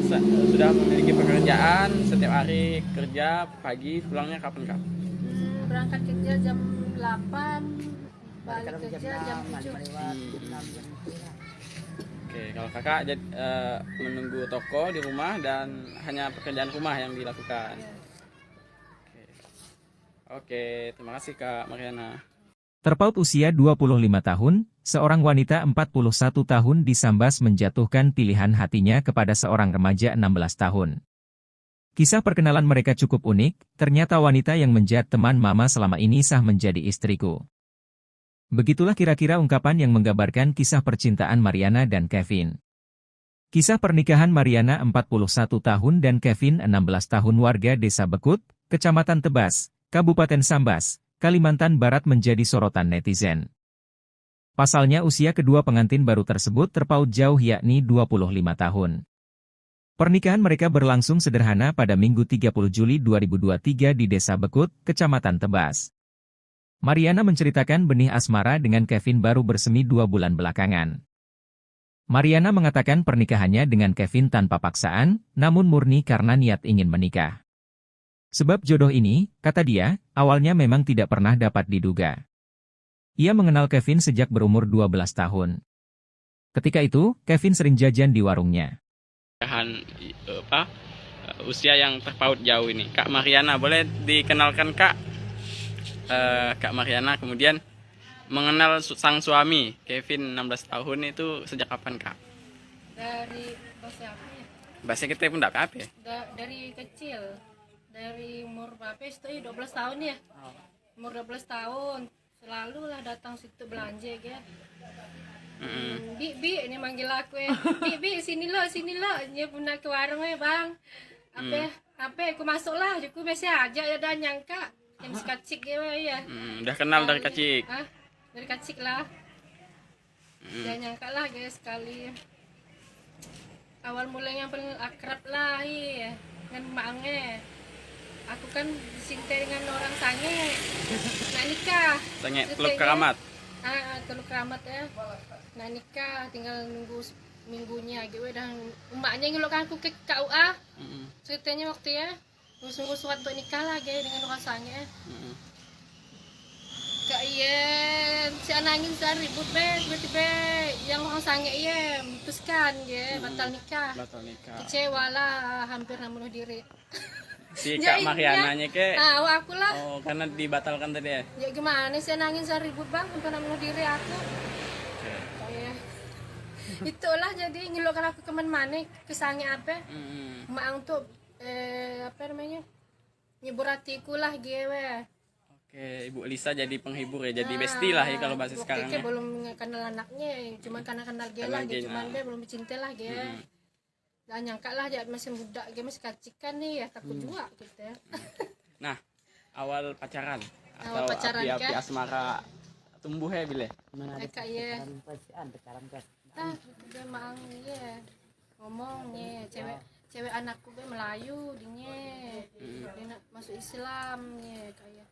sudah memiliki pekerjaan, setiap hari kerja, pagi pulangnya kapan Kak? Berangkat kerja jam 8, balik kerja jam 7. Oke, kalau kakak menunggu toko di rumah dan hanya pekerjaan rumah yang dilakukan. Oke, terima kasih Kak Mariana. Terpaut usia 25 tahun, seorang wanita 41 tahun di Sambas menjatuhkan pilihan hatinya kepada seorang remaja 16 tahun. Kisah perkenalan mereka cukup unik, ternyata wanita yang menjadi teman mama selama ini sah menjadi istriku. Begitulah kira-kira ungkapan yang menggambarkan kisah percintaan Mariana dan Kevin. Kisah pernikahan Mariana 41 tahun dan Kevin 16 tahun warga Desa Bekut, Kecamatan Tebas, Kabupaten Sambas, Kalimantan Barat menjadi sorotan netizen. Pasalnya usia kedua pengantin baru tersebut terpaut jauh yakni 25 tahun. Pernikahan mereka berlangsung sederhana pada Minggu 30 Juli 2023 di Desa Bekut, Kecamatan Tebas. Mariana menceritakan benih asmara dengan Kevin baru bersemi 2 bulan belakangan. Mariana mengatakan pernikahannya dengan Kevin tanpa paksaan, namun murni karena niat ingin menikah. Sebab jodoh ini, kata dia, awalnya memang tidak pernah dapat diduga. Ia mengenal Kevin sejak berumur 12 tahun. Ketika itu, Kevin sering jajan di warungnya. Usia yang terpaut jauh ini, Kak Mariana, boleh dikenalkan Kak? Kak Mariana kemudian mengenal sang suami Kevin 16 tahun itu sejak kapan Kak? Dari bahasa apa ya? Bahasa kita pun tidak apa ya? Dari kecil, dari umur berapa itu 12 tahun ya. Umur 12 tahun selalu lah datang situ belanja ya. Bi ini manggil aku ya. Bi sini lo dia pun ke warung ya bang. Apa aku masuk lah, aku biasa aja ya dan nyangka yang sekacik ya. Udah kenal dari kecil. Dari kecil lah. Dia nyangka lah guys sekali. Awal mulanya paling akrab lah ya dengan maknya. Aku kan disintai dengan orang sange. Nak nikah. Sange Teluk Keramat. Teluk Keramat ya. Nak nikah tinggal nunggu minggunya gitu dan emaknya ngelokkan aku ke KUA. Ceritanya waktu ya nunggu surat untuk nikah lah dengan orang sange. Kak iya, si anangin saya ribut tiba-tiba yang orang sange iya memutuskan batal nikah. Kecewa lah, hampir bunuh diri. Si Kak Mariananya ke? Aku lah. Oh, karena dibatalkan tadi ya? Ya gimana sih nangis saya ribut bang, hampir bunuh diri aku. Itulah jadi ngelokkan aku kemana-mana, kesannya apa? Mak untuk apa namanya? Nyebur hatiku lah gue. Oke, Ibu Elisa jadi penghibur ya, jadi bestie lah ya kalau bahasa sekarang ya. Belum kenal anaknya, cuma karena kenal dia lah, cuma dia belum cinta lah dia. Gak nyangka lah dia masih muda, dia masih kacikan nih ya, takut juga gitu ya. Nah, awal pacaran Awal atau pacaran api-api kah? asmara tumbuh ya bile? Mana ada Kayak ya. pacaran kan. Dia mang ya ngomongnya cewek anakku gue Melayu dia nak masuk Islam ya kayak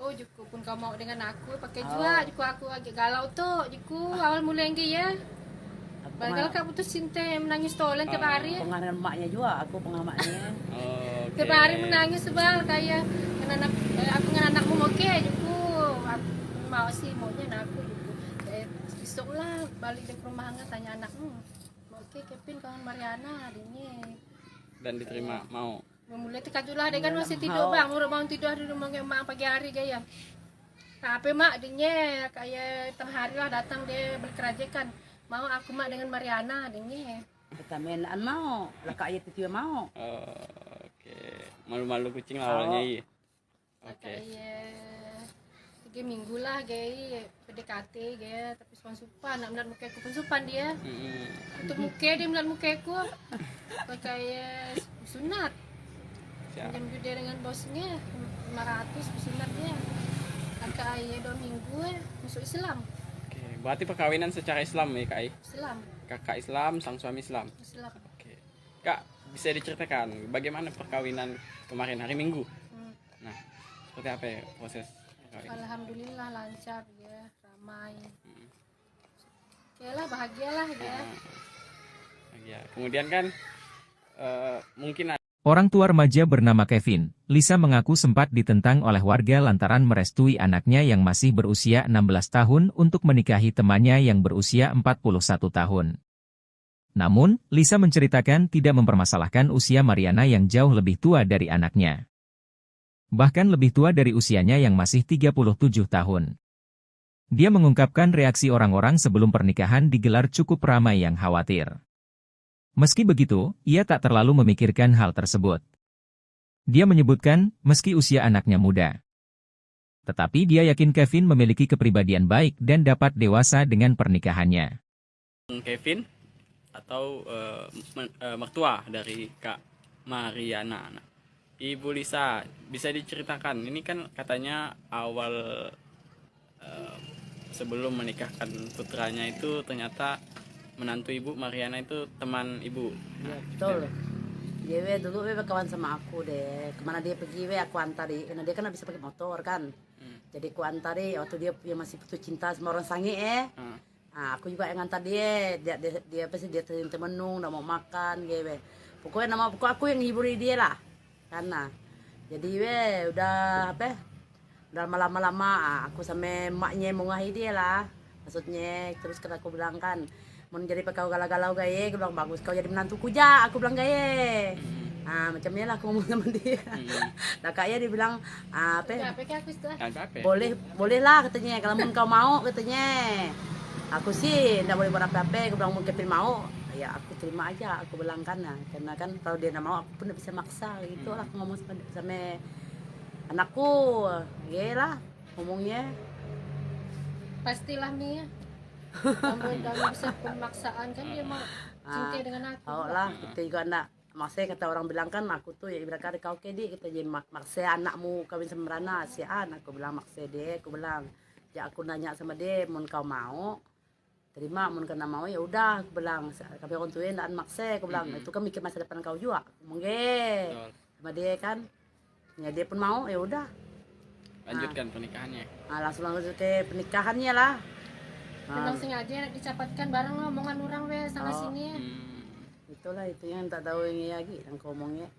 Juku pun kau mau dengan aku pakai juga Juku aku agak galau tuh Juku awal mulai ya padahal kak putus cinta menangis tolen tiap hari Pengaruh emaknya juga, aku pengamatnya. tiap hari menangis sebal kayak aku dengan anakmu oke Juku aku mau sih maunya aku Juku besok lah balik ke rumah tanya anakmu oke Kevin kawan Mariana adiknya dan diterima mau mulai tekajulah dia kan masih tidur bang mau tidur di rumah emak pagi hari dia ya tapi mak adiknya kayak tengah hari lah datang dia berkerajakan mau aku mak dengan Mariana adiknya Kita mainan mau, lah kak itu juga mau. Oke, malu-malu kucing lah awalnya iya. Oke. 3 minggu lah gay PDKT gay tapi supan nak melihat muka aku pun supan dia. Untuk muka dia melihat muka aku kayak sunat. Jam dia dengan bosnya 500 sunat dia. Kakak ayah 2 minggu masuk Islam. Oke, berarti perkawinan secara Islam ya kak? Islam. Kakak Islam, sang suami Islam. Islam. Oke, kak bisa diceritakan bagaimana perkawinan kemarin hari Minggu? Nah, seperti apa ya proses? Alhamdulillah lancar ya, ramai. Okelah bahagialah ya. Ya, kemudian kan mungkin orang tua remaja bernama Kevin, Lisa mengaku sempat ditentang oleh warga lantaran merestui anaknya yang masih berusia 16 tahun untuk menikahi temannya yang berusia 41 tahun. Namun, Lisa menceritakan tidak mempermasalahkan usia Mariana yang jauh lebih tua dari anaknya. bahkan lebih tua dari usianya yang masih 37 tahun. Dia mengungkapkan reaksi orang-orang sebelum pernikahan digelar cukup ramai yang khawatir. Meski begitu, ia tak terlalu memikirkan hal tersebut. Dia menyebutkan, meski usia anaknya muda. Tetapi dia yakin Kevin memiliki kepribadian baik dan dapat dewasa dengan pernikahannya. Kevin atau mertua dari Kak Mariana. Nah, Ibu Lisa, bisa diceritakan, ini kan katanya awal sebelum menikahkan putranya itu ternyata menantu Ibu Mariana itu teman Ibu. Ya, betul. Dia dulu kawan sama aku deh. Kemana dia pergi aku antari. Karena dia kan bisa pakai motor kan. Jadi aku antari waktu dia masih putus cinta sama orang sange Nah, aku juga yang ngantar dia. Dia pasti dia temenung, udah mau makan gitu. Pokoknya aku yang hiburi dia lah. Karena jadi udah udah lama-lama aku sama emaknya mengahi dia lah. Maksudnya terus kan aku bilang kan, mau jadi kau galau-galau gaya, aku bilang bagus kau jadi menantuku ja, aku bilang gaya. Nah macamnya lah aku ngomong sama dia. Nah kayaknya dia bilang boleh lah katanya, kalau mau kau mau katanya. Aku sih nggak boleh buat apa-apa, aku bilang mau Kevin mau, ya aku terima aja, aku bilang kan, nah, karena kan kalau dia nggak mau aku pun nggak bisa maksa gitu lah, aku ngomong sama anakku, ya lah ngomongnya. Pastilah Mia. Kamu bisa pemaksaan kan dia mau cinta dengan aku. Oh lah, kita juga nak maksudnya kata orang bilang kan aku tuh ya ibarat kata kau kedi kita jadi maksa anakmu kawin sama Rana si An, aku bilang maksa dia, aku bilang ya aku nanya sama dia mau kau mau terima, mau kena mau ya udah, aku bilang kami orang tuain dan maksa, aku bilang itu kan mikir masa depan kau juga, mungkin sama dia kan, ya dia pun mau ya udah. Lanjutkan pernikahannya. Nah, langsung ke pernikahannya lah. Memang sengaja dicapatkan bareng omongan orang sana sini. Itulah itu yang tak tahu ini lagi yang ngomongnya.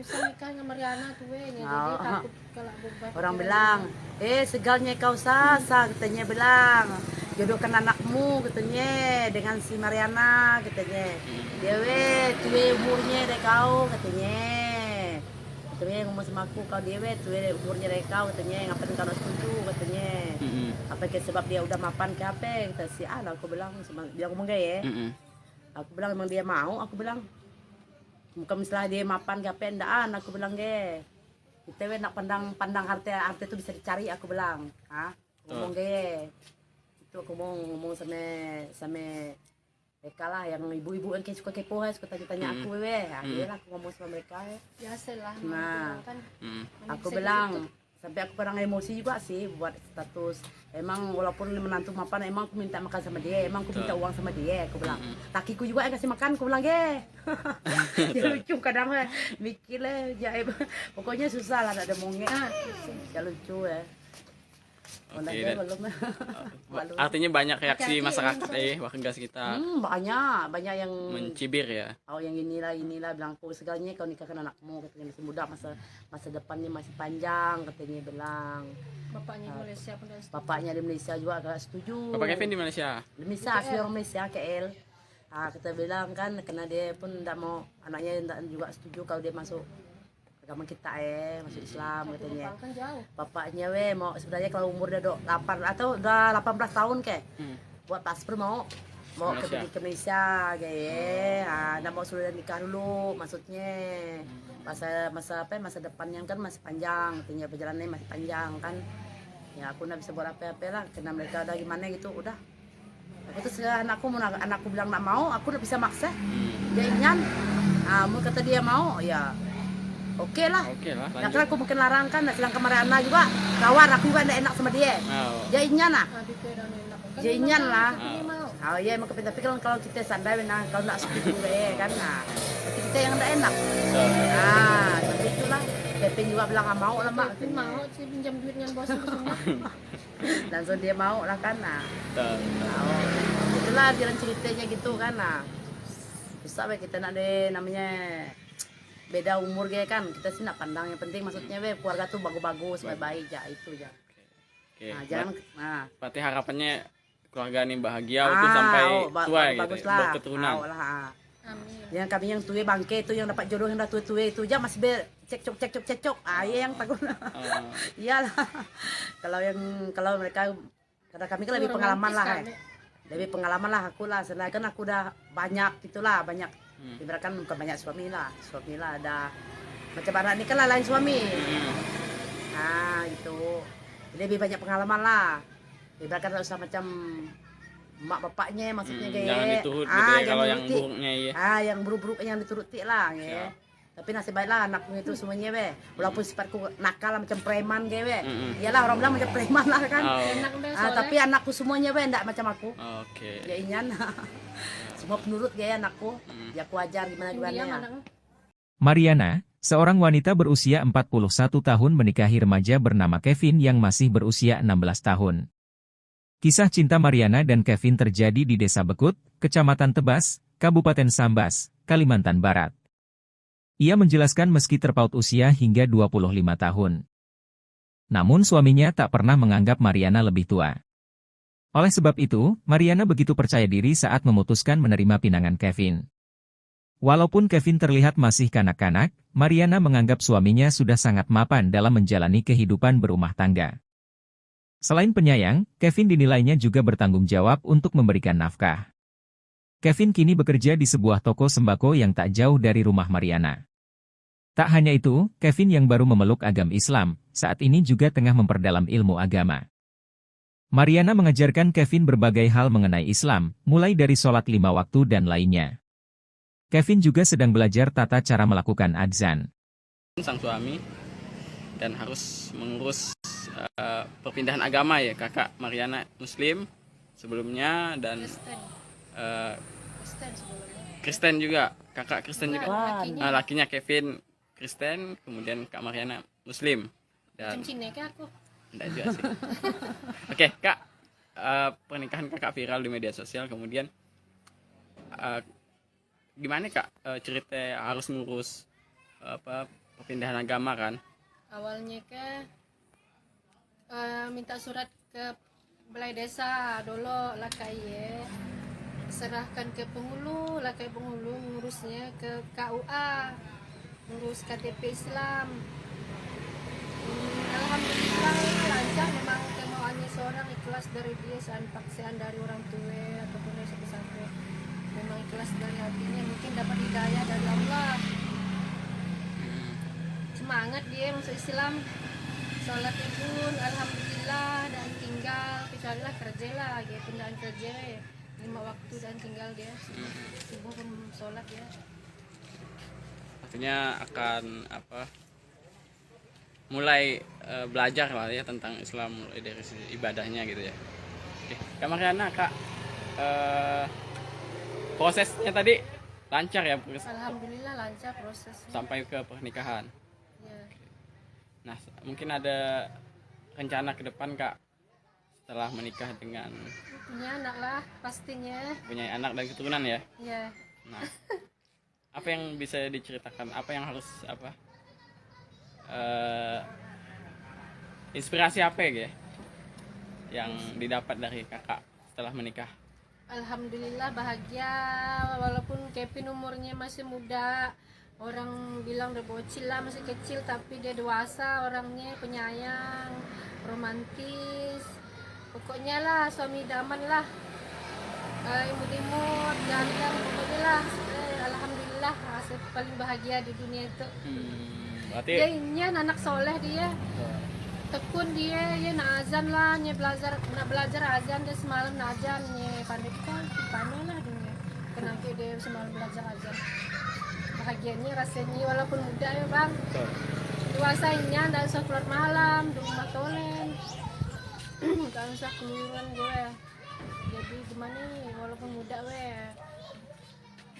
Saya nikah sama Mariana tuh jadi takut kalau beban. Orang bilang, segalnya kau sasa, katanya bilang, jodohkan anakmu katanya dengan si Mariana katanya. Dia tuwe umurnya deh kau katanya. Katanya ngomong sama aku, kau dia tuwe umurnya deh kau katanya, ngapain kau setuju katanya. Apa ke sebab dia udah mapan ke apa? Kata si Ana, aku bilang, dia ngomong gaya. Aku bilang emang dia mau, aku bilang bukan misalnya dia mapan ke apa endaan, aku bilang ge kita nak pandang harta itu bisa dicari, aku bilang ngomong ge itu aku mau ngomong sama mereka lah yang ibu-ibu yang suka kepo suka tanya aku dia lah aku ngomong sama mereka biasalah. Nah kan aku bilang sampai aku kadang emosi juga sih buat status. Emang walaupun menantu mapan, emang aku minta makan sama dia, emang aku minta uang sama dia, aku bilang. Lakiku juga yang kasih makan, aku bilang ya lucu kadang mikir lah, pokoknya susah lah, ada mongnya. Ya lucu ya. Artinya banyak reaksi masyarakat warga sekitar. Banyak yang mencibir ya. Oh yang inilah bilang aku segalanya kau nikahkan anakmu katanya, masih muda, masa depannya masih panjang katanya bilang. Bapaknya di Malaysia pun bapaknya di Malaysia juga agak setuju. Bapak Kevin di Malaysia? Di Malaysia, asli orang Malaysia, KL. Kita bilang kan karena dia pun tidak mau, anaknya juga setuju kalau dia masuk agama kita masuk Islam katanya. Bapaknya mau sebenarnya kalau umur udah 8 atau udah 18 tahun buat paspor mau ke Malaysia kayak nggak mau sudah nikah dulu, maksudnya masa depannya kan masih panjang, katanya perjalanannya masih panjang kan. Ya aku nggak bisa buat apa-apa lah karena mereka udah gimana gitu, udah aku terus anakku bilang nggak mau, aku udah bisa maksa dia ingin mau kata dia mau ya oke lah. Nah kan aku mungkin larang kan, nggak bilang kemarin anak juga kawan aku juga nggak enak sama dia. Dia ingin lah, dia ingin lah. Oh iya emang tapi kalau kita sadar kalau nggak setuju kan, tapi kita yang nggak enak. Tapi itulah Kevin juga bilang nggak mau lah mak. Kevin mau sih pinjam duitnya bos semua. Langsung dia mau lah kan. Itulah jalan ceritanya gitu kan. Bisa kita nak namanya beda umur kan, kita sih nak pandang yang penting maksudnya keluarga tuh bagus-bagus, baik-baik ya itu ya. Jangan berarti harapannya keluarga ini bahagia itu sampai tua gitu, berketurunan. Amin. Yang kami yang tua bangke itu yang dapat jodoh yang dah tua itu aja masih cekcok. Iya yang takut. Iyalah. kalau mereka karena kami kan lebih pengalaman lah. Lebih pengalaman lah aku lah. Sedangkan kan aku udah banyak gitulah, banyak. Ibaratkan bukan banyak suami lah ada macam anak ini kan lah lain suami. Nah gitu. Lebih banyak pengalaman lah. Ibaratkan usah macam mak bapaknya maksudnya kayak jangan diturut gitu ya kalau yang buruknya ya. Yang buruk-buruk yang dituruti lah ya. Tapi nasib baiklah anakku itu semuanya walaupun sifatku nakal macam preman iyalah orang bilang macam preman lah kan. Tapi anakku semuanya enggak macam aku. Ya inyan. Semua penurut anakku. Ya aku ajar gimana ya. Mariana, seorang wanita berusia 41 tahun menikahi remaja bernama Kevin yang masih berusia 16 tahun. Kisah cinta Mariana dan Kevin terjadi di Desa Bekut, Kecamatan Tebas, Kabupaten Sambas, Kalimantan Barat. Ia menjelaskan meski terpaut usia hingga 25 tahun. Namun suaminya tak pernah menganggap Mariana lebih tua. Oleh sebab itu, Mariana begitu percaya diri saat memutuskan menerima pinangan Kevin. Walaupun Kevin terlihat masih kanak-kanak, Mariana menganggap suaminya sudah sangat mapan dalam menjalani kehidupan berumah tangga. Selain penyayang, Kevin dinilainya juga bertanggung jawab untuk memberikan nafkah. Kevin kini bekerja di sebuah toko sembako yang tak jauh dari rumah Mariana. Tak hanya itu, Kevin yang baru memeluk agama Islam, saat ini juga tengah memperdalam ilmu agama. Mariana mengajarkan Kevin berbagai hal mengenai Islam, mulai dari sholat 5 waktu dan lainnya. Kevin juga sedang belajar tata cara melakukan adzan. Sang suami dan harus mengurus perpindahan agama ya, kakak Mariana Muslim sebelumnya dan Kristen juga, kakak Kristen juga. Lakinya Kevin Kristen, kemudian Kak Mariana Muslim. Dan aku. Enggak juga sih. Oke, Kak. Pernikahan Kakak viral di media sosial, kemudian gimana Kak cerita harus ngurus perpindahan agama kan? Awalnya minta surat ke balai desa dulu lah kayak serahkan ke penghulu ngurusnya ke KUA, ngurus KTP Islam. Alhamdulillah lancar, memang kemauannya seorang ikhlas dari dia, paksaan dari orang tua ataupun dari sampai memang ikhlas dari hatinya, mungkin dapat hidayah dari Allah. Semangat dia masuk Islam, sholat pun alhamdulillah, dan tinggal kecuali lah kerja lah, pindahan kerja 5 waktu dan tinggal dia subuh sholat ya. Artinya akan mulai belajar lah ya tentang Islam, mulai dari ibadahnya gitu ya. Oke, Kak Mariana, Kak prosesnya tadi lancar ya? Alhamdulillah lancar prosesnya sampai ke pernikahan ya. Nah, mungkin ada rencana ke depan Kak setelah menikah dengan punya anak lah pastinya, punya anak dan keturunan ya? Ya. Nah, apa yang bisa diceritakan, apa yang harus inspirasi apa ya yang didapat dari kakak setelah menikah? Alhamdulillah bahagia, walaupun Kevin umurnya masih muda, orang bilang udah bocil lah, masih kecil, tapi dia dewasa orangnya, penyayang, romantis, pokoknya lah suami idaman lah, imut-imut, ganteng, pokoknya lah. Alhamdulillah paling bahagia di dunia itu. Berarti dia ini anak soleh, dia tekun, dia nak azan lah, nak belajar azan, dia semalam nak azan, pandai lah dia, kenapa dia semalam belajar azan. Bahagianya rasanya walaupun muda ya bang, dewasanya tidak usah keluar malam di rumah tolen, tidak usah keluaran gue. Jadi gimana nih, walaupun muda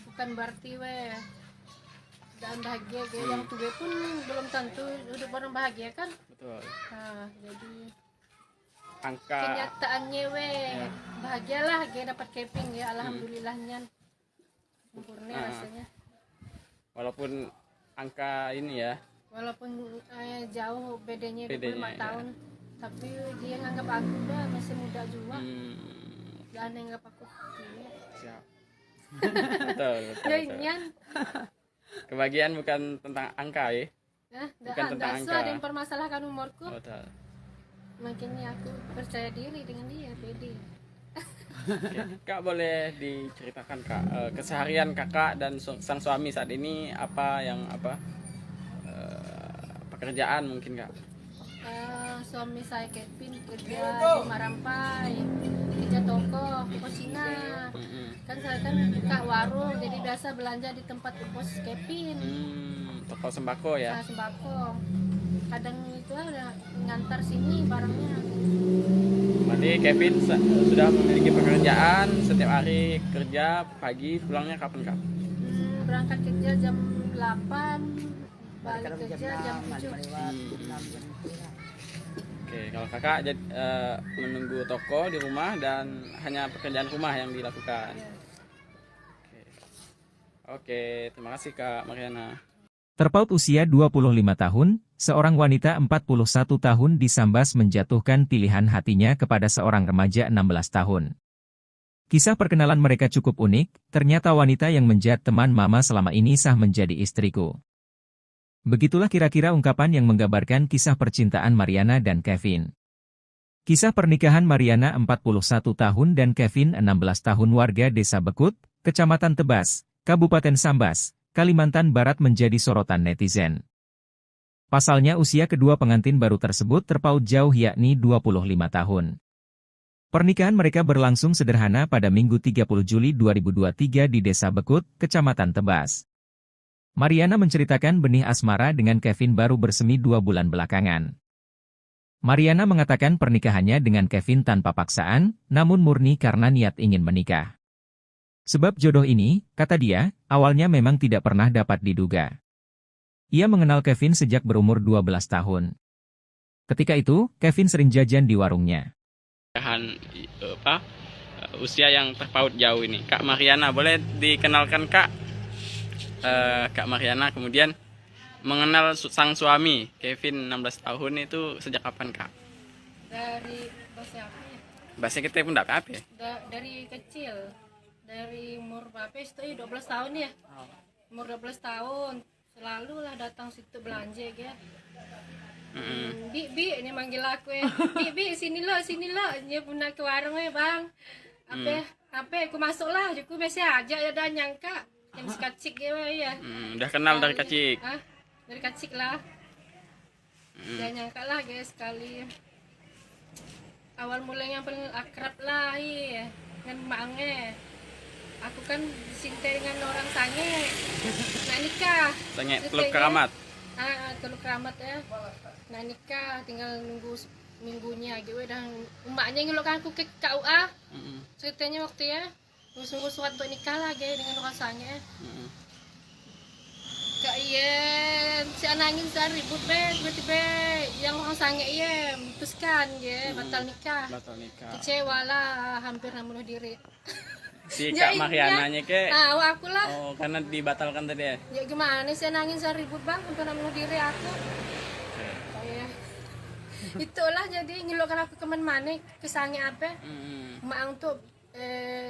bukan berarti dan bahagia yang tua pun belum tentu hidup orang bahagia kan. Betul. Nah, jadi angka kenyataannya bahagialah dapat Kevin ya, alhamdulillahnya sempurna rasanya. Walaupun angka ini ya, walaupun jauh bedanya 25 tahun, tapi dia nganggap aku udah masih muda juga. Dan nganggap aku siap. betul. Ya, Kebahagiaan bukan tentang angka ya. Bukan tentang Nggak angka. ada yang mempermasalahkan umurku. Oh, tak. Makanya aku percaya diri dengan dia, pede. Kak boleh diceritakan Kak keseharian kakak dan sang suami saat ini apa pekerjaan mungkin Kak? Suami saya Kevin kerja di Marampai, kerja toko Cina. Kan saya kan buka warung, jadi biasa belanja di tempat bos Kevin. Toko sembako ya? Nah, sembako. Kadang itu udah ngantar sini barangnya. Berarti Kevin sudah memiliki pekerjaan, setiap hari kerja, pagi pulangnya kapan Kak? Berangkat kerja jam 8, balik Kadang kerja jam 7. Oke, kalau kakak menunggu toko di rumah dan hanya pekerjaan rumah yang dilakukan. Oke, terima kasih Kak Mariana. Terpaut usia 25 tahun, seorang wanita 41 tahun disambas menjatuhkan pilihan hatinya kepada seorang remaja 16 tahun. Kisah perkenalan mereka cukup unik, ternyata wanita yang menjadi teman mama selama ini sah menjadi istriku. Begitulah kira-kira ungkapan yang menggambarkan kisah percintaan Mariana dan Kevin. Kisah pernikahan Mariana 41 tahun dan Kevin 16 tahun warga Desa Bekut, Kecamatan Tebas, Kabupaten Sambas, Kalimantan Barat menjadi sorotan netizen. Pasalnya usia kedua pengantin baru tersebut terpaut jauh yakni 25 tahun. Pernikahan mereka berlangsung sederhana pada Minggu 30 Juli 2023 di Desa Bekut, Kecamatan Tebas. Mariana menceritakan benih asmara dengan Kevin baru bersemi 2 bulan belakangan. Mariana mengatakan pernikahannya dengan Kevin tanpa paksaan, namun murni karena niat ingin menikah. Sebab jodoh ini, kata dia, awalnya memang tidak pernah dapat diduga. Ia mengenal Kevin sejak berumur 12 tahun. Ketika itu, Kevin sering jajan di warungnya. Usia yang terpaut jauh ini. Kak Mariana, boleh dikenalkan Kak? Kak Mariana kemudian mengenal sang suami, Kevin 16 tahun itu sejak kapan Kak? Dari bahasa apa ya? Bahasa kita pun tidak apa-apa ya? Dari kecil. Dari umur berapa itu 12 tahun ya. Umur 12 tahun selalu lah datang situ belanja ya. Bi ini manggil aku ya. Bi sini lo dia pun ke warung ya bang. Apa aku masuk lah aku biasa aja ya dan nyangka yang si kacik ya. Udah kenal dari kecil. Dari kacik lah. Dia nyangka lah guys sekali. Awal mulanya paling akrab lah iya dengan maknya. Aku kan dicintai dengan orang sange. Nah nikah. Sange Teluk Keramat. Teluk Keramat ya. Nah nikah tinggal nunggu minggunya gitu dan emaknya ngelokkan aku ke KUA. Ceritanya waktu ya. Nunggu surat untuk nikah lah dengan orang sange. Kak iya si anangin saya ribut tiba-tiba yang orang sange iya memutuskan batal nikah. Kecewa lah hampir bunuh diri. Si Kak Mariananya ke? Aku lah. Oh, karena dibatalkan tadi ya? Ya gimana sih nangis saya ribut bang hampir bunuh diri aku. Kayak itulah jadi ngelokkan aku kemana kesannya apa? Mak untuk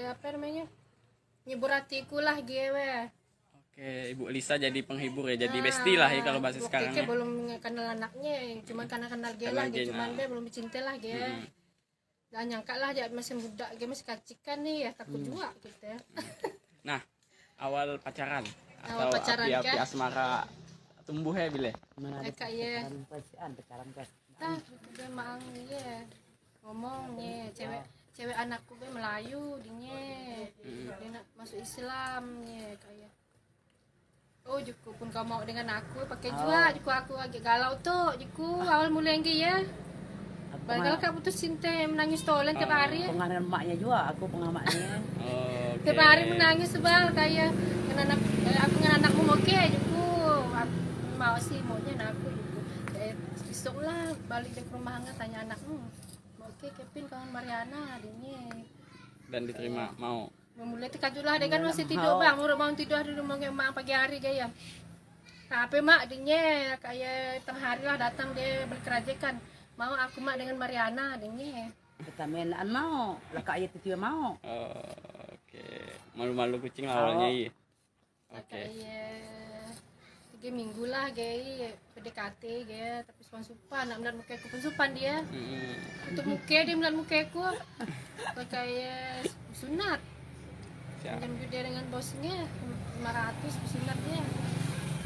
apa namanya? Nyebur hatiku lah gue. Oke, Ibu Lisa jadi penghibur ya, jadi bestie lah ya kalau bahasa sekarang ya. Belum kenal anaknya, cuma karena kenal dia lah, cuman dia belum cinta lah dia. Gak nyangka lah dia masih muda, dia masih kacikan nih ya, takut juga gitu ya. Nah, awal pacaran Awal atau pacaran, api-api Kak? asmara tumbuh ya bile? Kak ya. Dia mang ya ngomongnya cewek anakku be Melayu dia nak masuk Islam ya kayak. Oh juku pun kau mau dengan aku pakai juga aku agak galau tuh awal mulai ya. Padahal kak putus cinta menangis tolen tiap hari. Penganan emaknya juga, aku pengamatnya. Tiap hari menangis sebal kayak aku dengan anakmu oke juku. Aku mau sih maunya aku juku. Besok lah balik ke rumah nggak tanya anakmu. Oke Kevin kawan Mariana adiknya. Dan diterima mau. Mulai tekajulah dia kan masih tidur bang, udah bangun tidur di rumah emak pagi hari gaya. Tapi mak adiknya kayak tengah hari lah datang dia berkerajakan. Mau aku mak dengan Mariana adiknya. Kita mainan mau, lah kak ayat itu mau. Oke, malu-malu kucing awalnya iya. Oke. Kayak minggu lah kayak PDKT kayak tapi suan supan nak melihat muka aku pun supan dia untuk muka dia melihat muka aku kayak sunat jam dia dengan bosnya 500 sunat dia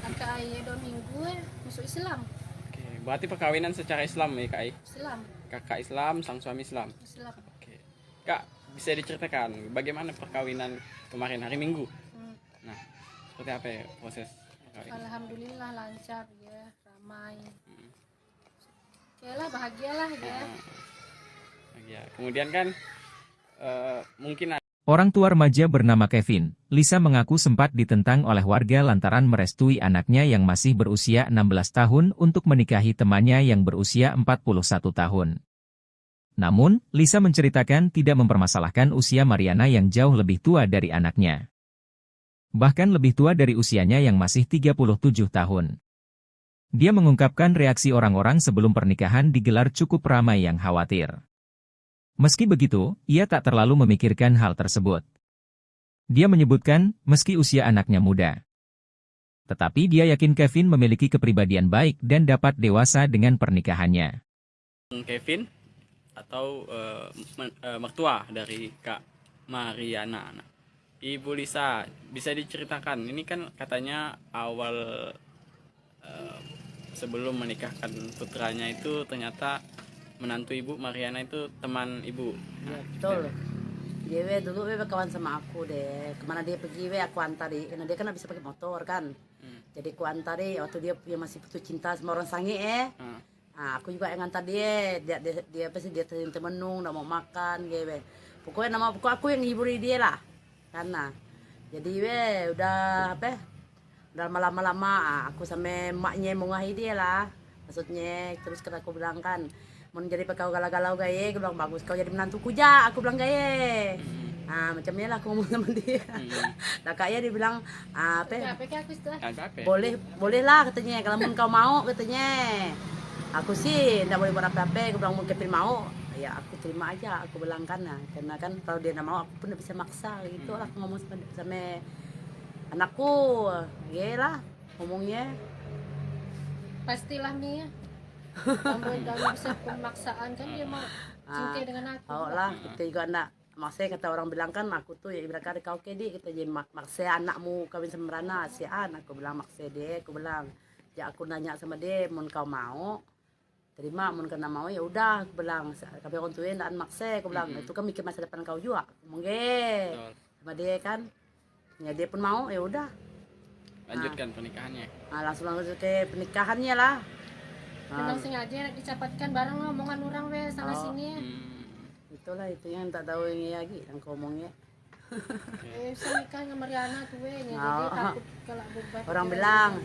kakak ayah 2 minggu masuk Islam. Oke, berarti perkawinan secara Islam ya Kak? Islam. Kakak Islam, sang suami Islam. Islam. Oke. Kak, bisa diceritakan bagaimana perkawinan kemarin hari Minggu? Nah, seperti apa ya proses perkawinan? Alhamdulillah lancar ya, ramai. Okelah, bahagialah ya. Ya, kemudian kan mungkin Orang tua remaja bernama Kevin, Lisa mengaku sempat ditentang oleh warga lantaran merestui anaknya yang masih berusia 16 tahun untuk menikahi temannya yang berusia 41 tahun. Namun, Lisa menceritakan tidak mempermasalahkan usia Mariana yang jauh lebih tua dari anaknya. Bahkan lebih tua dari usianya yang masih 37 tahun. Dia mengungkapkan reaksi orang-orang sebelum pernikahan digelar cukup ramai yang khawatir. Meski begitu, ia tak terlalu memikirkan hal tersebut. Dia menyebutkan, meski usia anaknya muda. Tetapi dia yakin Kevin memiliki kepribadian baik dan dapat dewasa dengan pernikahannya. Kevin atau mertua dari Kak Mariana. Nah, Ibu Lisa, bisa diceritakan, ini kan katanya awal sebelum menikahkan putranya itu ternyata menantu Ibu Mariana itu teman Ibu. Ya, betul. Dia dulu kawan sama aku deh. Kemana dia pergi aku antari. Karena dia kan bisa pakai motor kan. Jadi aku antari waktu dia masih putus cinta sama orang sange Nah, aku juga yang antar dia. Dia pasti dia temenung, nggak mau makan gitu. Pokoknya aku yang hiburi dia lah. Karena jadi udah apa? Udah lama-lama aku sama emaknya mau ngahi dia lah. Maksudnya terus kata aku bilang kan, mau jadi kau galau-galau gaya, aku bilang bagus kau jadi menantuku ja, aku bilang gaya. Nah macamnya lah aku ngomong sama dia. Nah kayaknya dia bilang boleh lah katanya, kalau mau kau mau katanya. Aku sih tidak boleh buat apa-apa, aku bilang mau Kevin mau, ya aku terima aja, aku bilang karena kan kalau dia tidak mau aku pun tidak bisa maksa gitu lah. Aku ngomong sama anakku, ya lah ngomongnya. Pastilah Mia. Dalam bisa pemaksaan kan dia mau cinta dengan aku. Oh lah, kita juga anak. Maksudnya kata orang bilang kan aku tuh ya ibarat kata kau kedi kita jadi maksa anakmu kawin sama Rana si An. Aku bilang maksa dia, aku bilang ya aku nanya sama dia, mau kau mau terima, mau kena mau ya udah, aku bilang kami orang tuain dan maksa, aku bilang itu kan mikir masa depan kau juga, mungkin sama dia kan, ya dia pun mau ya udah. Lanjutkan pernikahannya. Nah, langsung ke pernikahannya lah. Memang sengaja dicapatkan bareng omongan orang sana sini. Itulah itu yang tak tahu ini lagi yang ngomongnya. Saya nikah sama Mariana tuh jadi takut kalau beban. Orang bilang,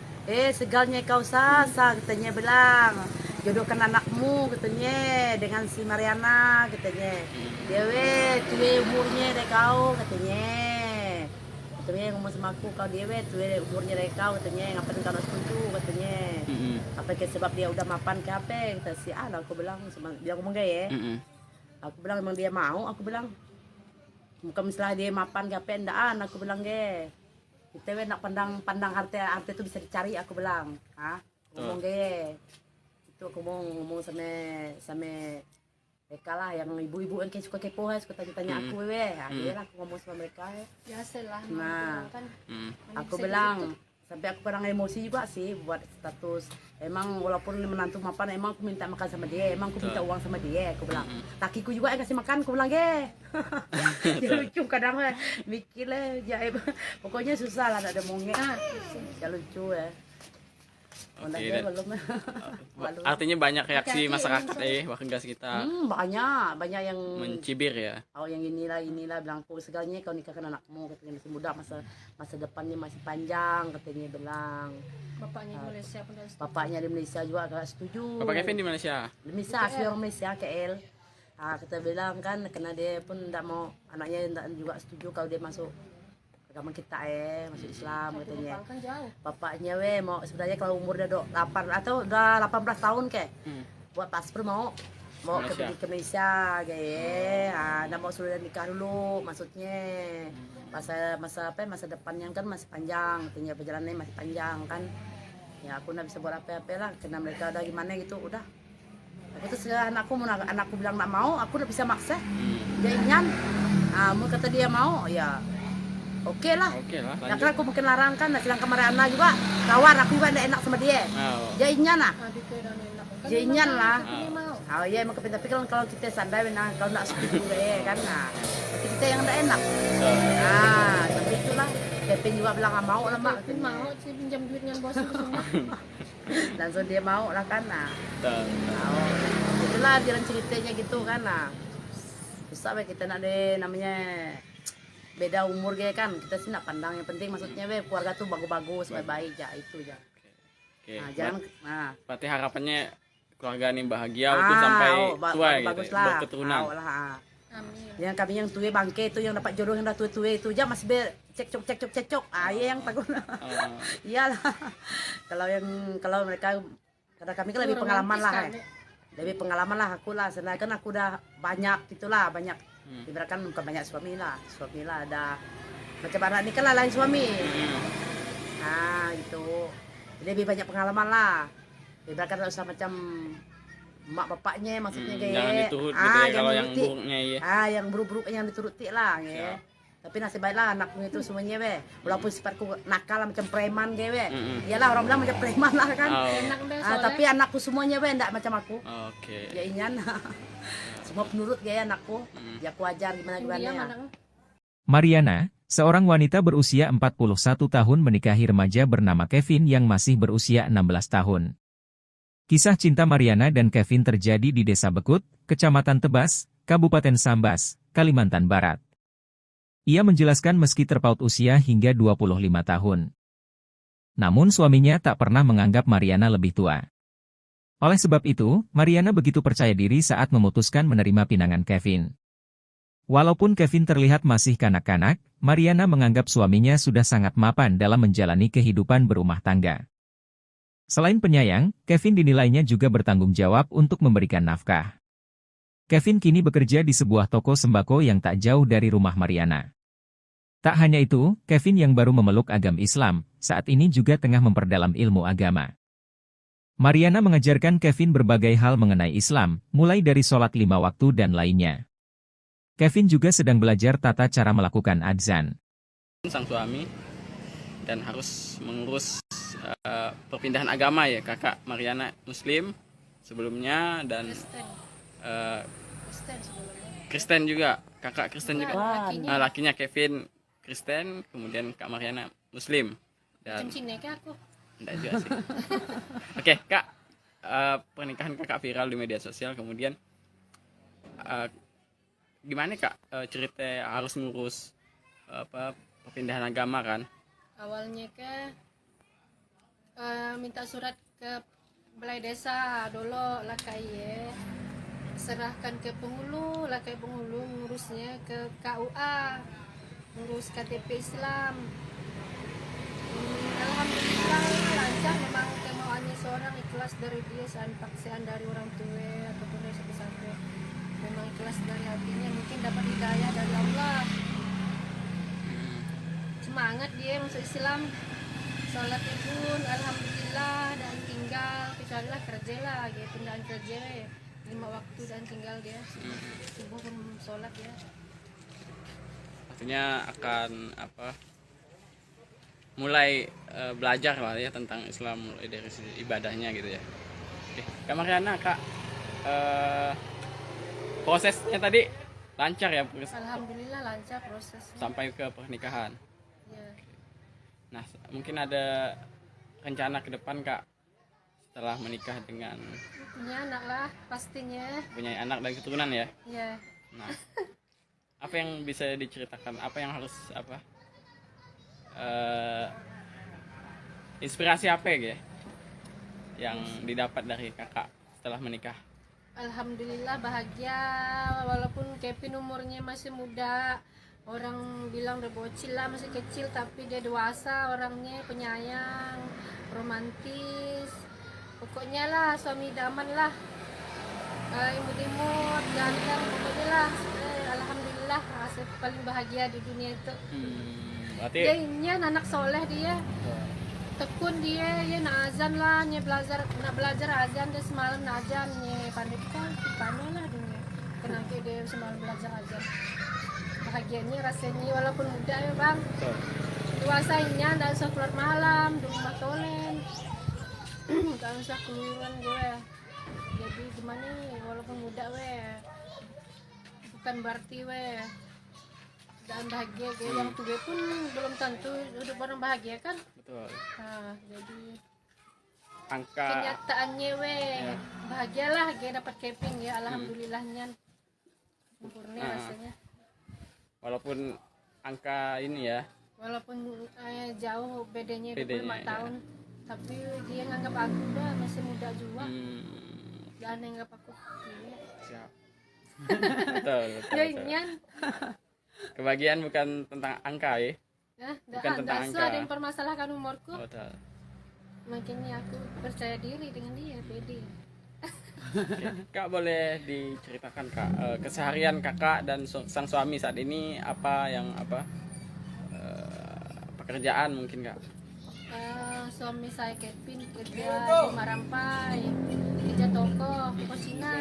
segalnya kau sasa katanya bilang. Jodohkan anakmu katanya dengan si Mariana katanya. Dia tuwe umurnya dari kau katanya. Katanya ngomong sama aku, kau dia tuwe umurnya dari kau katanya, ngapain kau setuju katanya. Apa ke sebab dia udah mapan ke apa kata si An, aku bilang dia ngomong gaya. Aku bilang memang dia mau, aku bilang bukan misalnya dia mapan ke apa endaan, aku bilang ge kita nak pandang arti itu bisa dicari, aku bilang ngomong ge itu aku mau ngomong sama mereka lah yang ibu-ibu yang suka kepo suka tanya aku dia lah aku ngomong sama mereka biasalah. Nah kan aku bilang sampai aku kadang emosi juga sih buat status. Emang walaupun menantu mapan, emang aku minta makan sama dia, emang aku minta uang sama dia, aku bilang. Lakiku juga yang kasih makan, aku bilang ge. Dia lucu kadang mikir lah, jaib. Pokoknya susah lah ada mongnya. Ya lucu ya. Oke, artinya banyak reaksi masyarakat warga sekitar. Banyak yang mencibir ya. Oh yang inilah bilang aku segalanya kau nikahkan anakmu katanya masih muda, masa depannya masih panjang katanya bilang. Bapaknya di Malaysia pun setuju. Bapaknya di Malaysia juga agak setuju. Bapak Kevin di Malaysia. Di Malaysia asli orang Malaysia KL. Kita bilang kan karena dia pun tidak mau anaknya juga setuju kalau dia masuk agama kita masuk Islam katanya. Bapaknya mau sebenarnya kalau umur udah 8 atau udah 18 tahun buat paspor mau ke Malaysia kayak nggak mau sudah nikah dulu maksudnya masa depannya kan masih panjang katanya, perjalanannya masih panjang kan Ya aku nggak bisa buat apa-apa lah, karena mereka udah gimana gitu, udah. Aku tuh sekarang anakku bilang nggak mau, aku udah bisa maksa. Dia inyan, mau kata dia mau, ya oke lah. Oke lah, Ya lanjut. kan aku mungkin larang kan, sedangkan Mariana juga kawan, aku juga nggak enak sama dia. Oh. Dia inyan lah. Adik ke dan enak. Kan Dia inyan lah. Ini mau. Oh iya emang tapi kan kalau kita sandai, nah kalau nggak setuju ya kan, nah tapi kita yang nggak enak. Nah tapi itulah, Kevin juga bilang nggak mau lah mak. Kevin mau sih pinjam duit dengan bos itu semua. Langsung dia mau lah kan, nah. Betul. Oh, itulah dia ceritanya gitu kan, nah. Susah we kita nak deh namanya beda umur kayak kan, kita sih nak pandang yang penting maksudnya we keluarga tuh bagus-bagus, baik-baik ya itu ya. Oke. Nah, jangan Berarti harapannya keluarga ini bahagia untuk sampai tua gitu, bagus ya, lah. berketurunan. Amin. Yang kami yang tua bangke itu yang dapat jodoh yang dah tua-tua itu aja masih cekcok. Iya yang takut. Oh. Iyalah. kalau mereka karena kami kan lebih pengalaman lah. Lebih pengalaman lah aku lah, sedangkan aku udah banyak itulah, banyak ibaratkan bukan banyak suami lah ada macam anak ini kan lah lain suami. Nah gitu, jadi lebih banyak pengalaman lah, ibaratkan tak usah macam mak bapaknya maksudnya kayak Jangan diturut gitu ya, kalau yang diturut. buruknya ya. Yang buruk-buruk yang dituruti lah ya. Siap. Tapi nasib baiklah anakku itu semuanya we, walaupun sifatku nakal macam preman kayak we. Mm-mm. Iyalah orang bilang macam preman lah kan. Oh. Enak deh soalnya. Tapi anakku semuanya we enggak macam aku. Oke. Ya inyan. Semua penurut gaya anakku. Ya aku ajar gimana Dia ya. mana? Mariana, seorang wanita berusia 41 tahun menikahi remaja bernama Kevin yang masih berusia 16 tahun. Kisah cinta Mariana dan Kevin terjadi di Desa Bekut, Kecamatan Tebas, Kabupaten Sambas, Kalimantan Barat. Ia menjelaskan meski terpaut usia hingga 25 tahun. Namun suaminya tak pernah menganggap Mariana lebih tua. Oleh sebab itu, Mariana begitu percaya diri saat memutuskan menerima pinangan Kevin. Walaupun Kevin terlihat masih kanak-kanak, Mariana menganggap suaminya sudah sangat mapan dalam menjalani kehidupan berumah tangga. Selain penyayang, Kevin dinilainya juga bertanggung jawab untuk memberikan nafkah. Kevin kini bekerja di sebuah toko sembako yang tak jauh dari rumah Mariana. Tak hanya itu, Kevin yang baru memeluk agama Islam, saat ini juga tengah memperdalam ilmu agama. Mariana mengajarkan Kevin berbagai hal mengenai Islam, mulai dari sholat 5 waktu dan lainnya. Kevin juga sedang belajar tata cara melakukan adzan. Sang suami dan harus mengurus perpindahan agama ya, kakak Mariana Muslim sebelumnya dan Kristen. Kristen sebelumnya. Kristen juga, kakak Kristen juga. Lakinya. Lakinya Kevin Kristen, kemudian Kak Mariana Muslim. Macam Dan Cina ke aku. enggak juga sih. Oke, Kak, pernikahan kakak viral di media sosial, kemudian gimana Kak cerita harus ngurus perpindahan agama kan? Awalnya minta surat ke balai desa dulu lah kayak serahkan ke penghulu lah kayak penghulu ngurusnya ke KUA, ngurus KTP Islam. Alhamdulillah lancar, memang kemauannya seorang ikhlas dari dia, paksaan dari orang tua ataupun dari siapa-siapa, memang ikhlas dari hatinya, mungkin dapat hidayah dari Allah, semangat dia masuk Islam, sholat pun alhamdulillah, dan tinggal kecuali kerja lah gitu, pindahan kerja 5 waktu dan tinggal dia subuh sholat ya. Artinya akan mulai belajar lah ya tentang Islam, mulai dari ibadahnya gitu ya. Oke, Kak Mariana, Kak, prosesnya tadi lancar ya Alhamdulillah lancar prosesnya sampai ke pernikahan. ya. Nah, mungkin ada rencana ke depan Kak setelah menikah dengan Punya anak lah pastinya punya anak dan keturunan ya. ya. Nah, apa yang bisa diceritakan? Apa yang harus inspirasi apa ya yang didapat dari kakak setelah menikah? Alhamdulillah bahagia, walaupun Kevin umurnya masih muda, orang bilang udah bocil lah, masih kecil, tapi dia dewasa orangnya, penyayang, romantis, pokoknya lah suami idaman lah, imut-imut, ganteng, pokoknya lah. Alhamdulillah rasa paling bahagia di dunia itu. Berarti Dia ini anak soleh dia. tekun dia ya nak azan lah, nak belajar azan dia semalam nak azan nih pandai lah dia. Kenapa dia semalam belajar azan? Bahagianya rasanya walaupun muda ya bang. Puasanya nggak usah keluar malam, di rumah tolen, nggak usah keluaran gue. Jadi gimana nih, walaupun muda bukan berarti dan bahagia gue yang tua pun belum tentu hidup orang bahagia kan. Betul. Nah, jadi Angka kenyataannya bahagialah gue dapat keping ya, alhamdulillahnya sempurna rasanya. Walaupun angka ini ya, Walaupun jauh bedanya 25 ya. tahun, tapi dia nganggap aku udah masih muda juga. Dan nganggap aku siap. Betul. ya nyan. Kebahagiaan bukan tentang angka ya. Bukan tentang Nggak angka. ada yang permasalahkan umurku. Betul. Makanya aku percaya diri dengan dia, pede. Kak boleh diceritakan Kak keseharian kakak dan sang suami saat ini apa pekerjaan mungkin Kak? Suami saya Kevin kerja di Marampai, kerja toko Cina.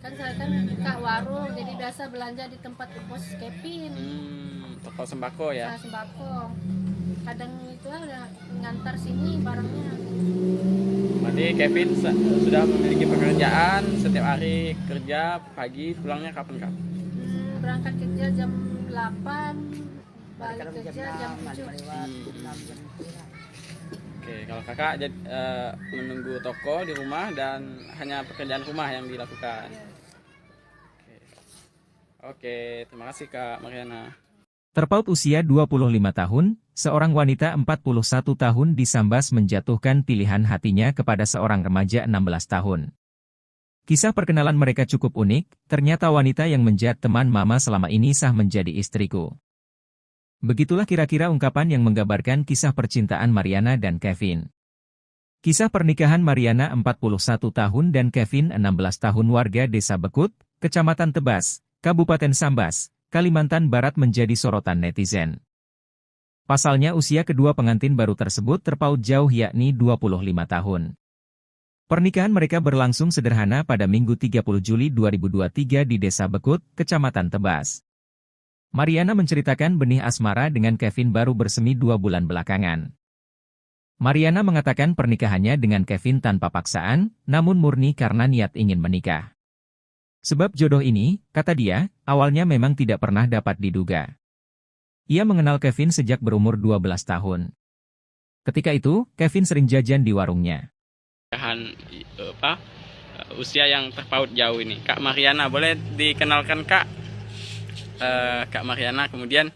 Kan saya kan kak warung, jadi biasa belanja di tempat pos Kevin. Toko sembako ya? Saya sembako. Kadang itu ada ngantar sini barangnya. Berarti Kevin sudah memiliki pekerjaan, setiap hari kerja, pagi pulangnya kapan Kak? Berangkat kerja jam 8, balik kerja jam 7. Oke, kalau kakak menunggu toko di rumah dan hanya pekerjaan rumah yang dilakukan. Oke, terima kasih Kak Mariana. Terpaut usia 25 tahun, seorang wanita 41 tahun disambas menjatuhkan pilihan hatinya kepada seorang remaja 16 tahun. Kisah perkenalan mereka cukup unik, ternyata wanita yang menjadi teman mama selama ini sah menjadi istriku. Begitulah kira-kira ungkapan yang menggambarkan kisah percintaan Mariana dan Kevin. Kisah pernikahan Mariana 41 tahun dan Kevin 16 tahun warga Desa Bekut, Kecamatan Tebas, Kabupaten Sambas, Kalimantan Barat menjadi sorotan netizen. Pasalnya usia kedua pengantin baru tersebut terpaut jauh yakni 25 tahun. Pernikahan mereka berlangsung sederhana pada Minggu 30 Juli 2023 di Desa Bekut, Kecamatan Tebas. Mariana menceritakan benih asmara dengan Kevin baru bersemi 2 bulan belakangan. Mariana mengatakan pernikahannya dengan Kevin tanpa paksaan, namun murni karena niat ingin menikah. Sebab jodoh ini, kata dia, awalnya memang tidak pernah dapat diduga. Ia mengenal Kevin sejak berumur 12 tahun. Ketika itu, Kevin sering jajan di warungnya. Usia yang terpaut jauh ini, Kak Mariana, boleh dikenalkan Kak? Kak Mariana kemudian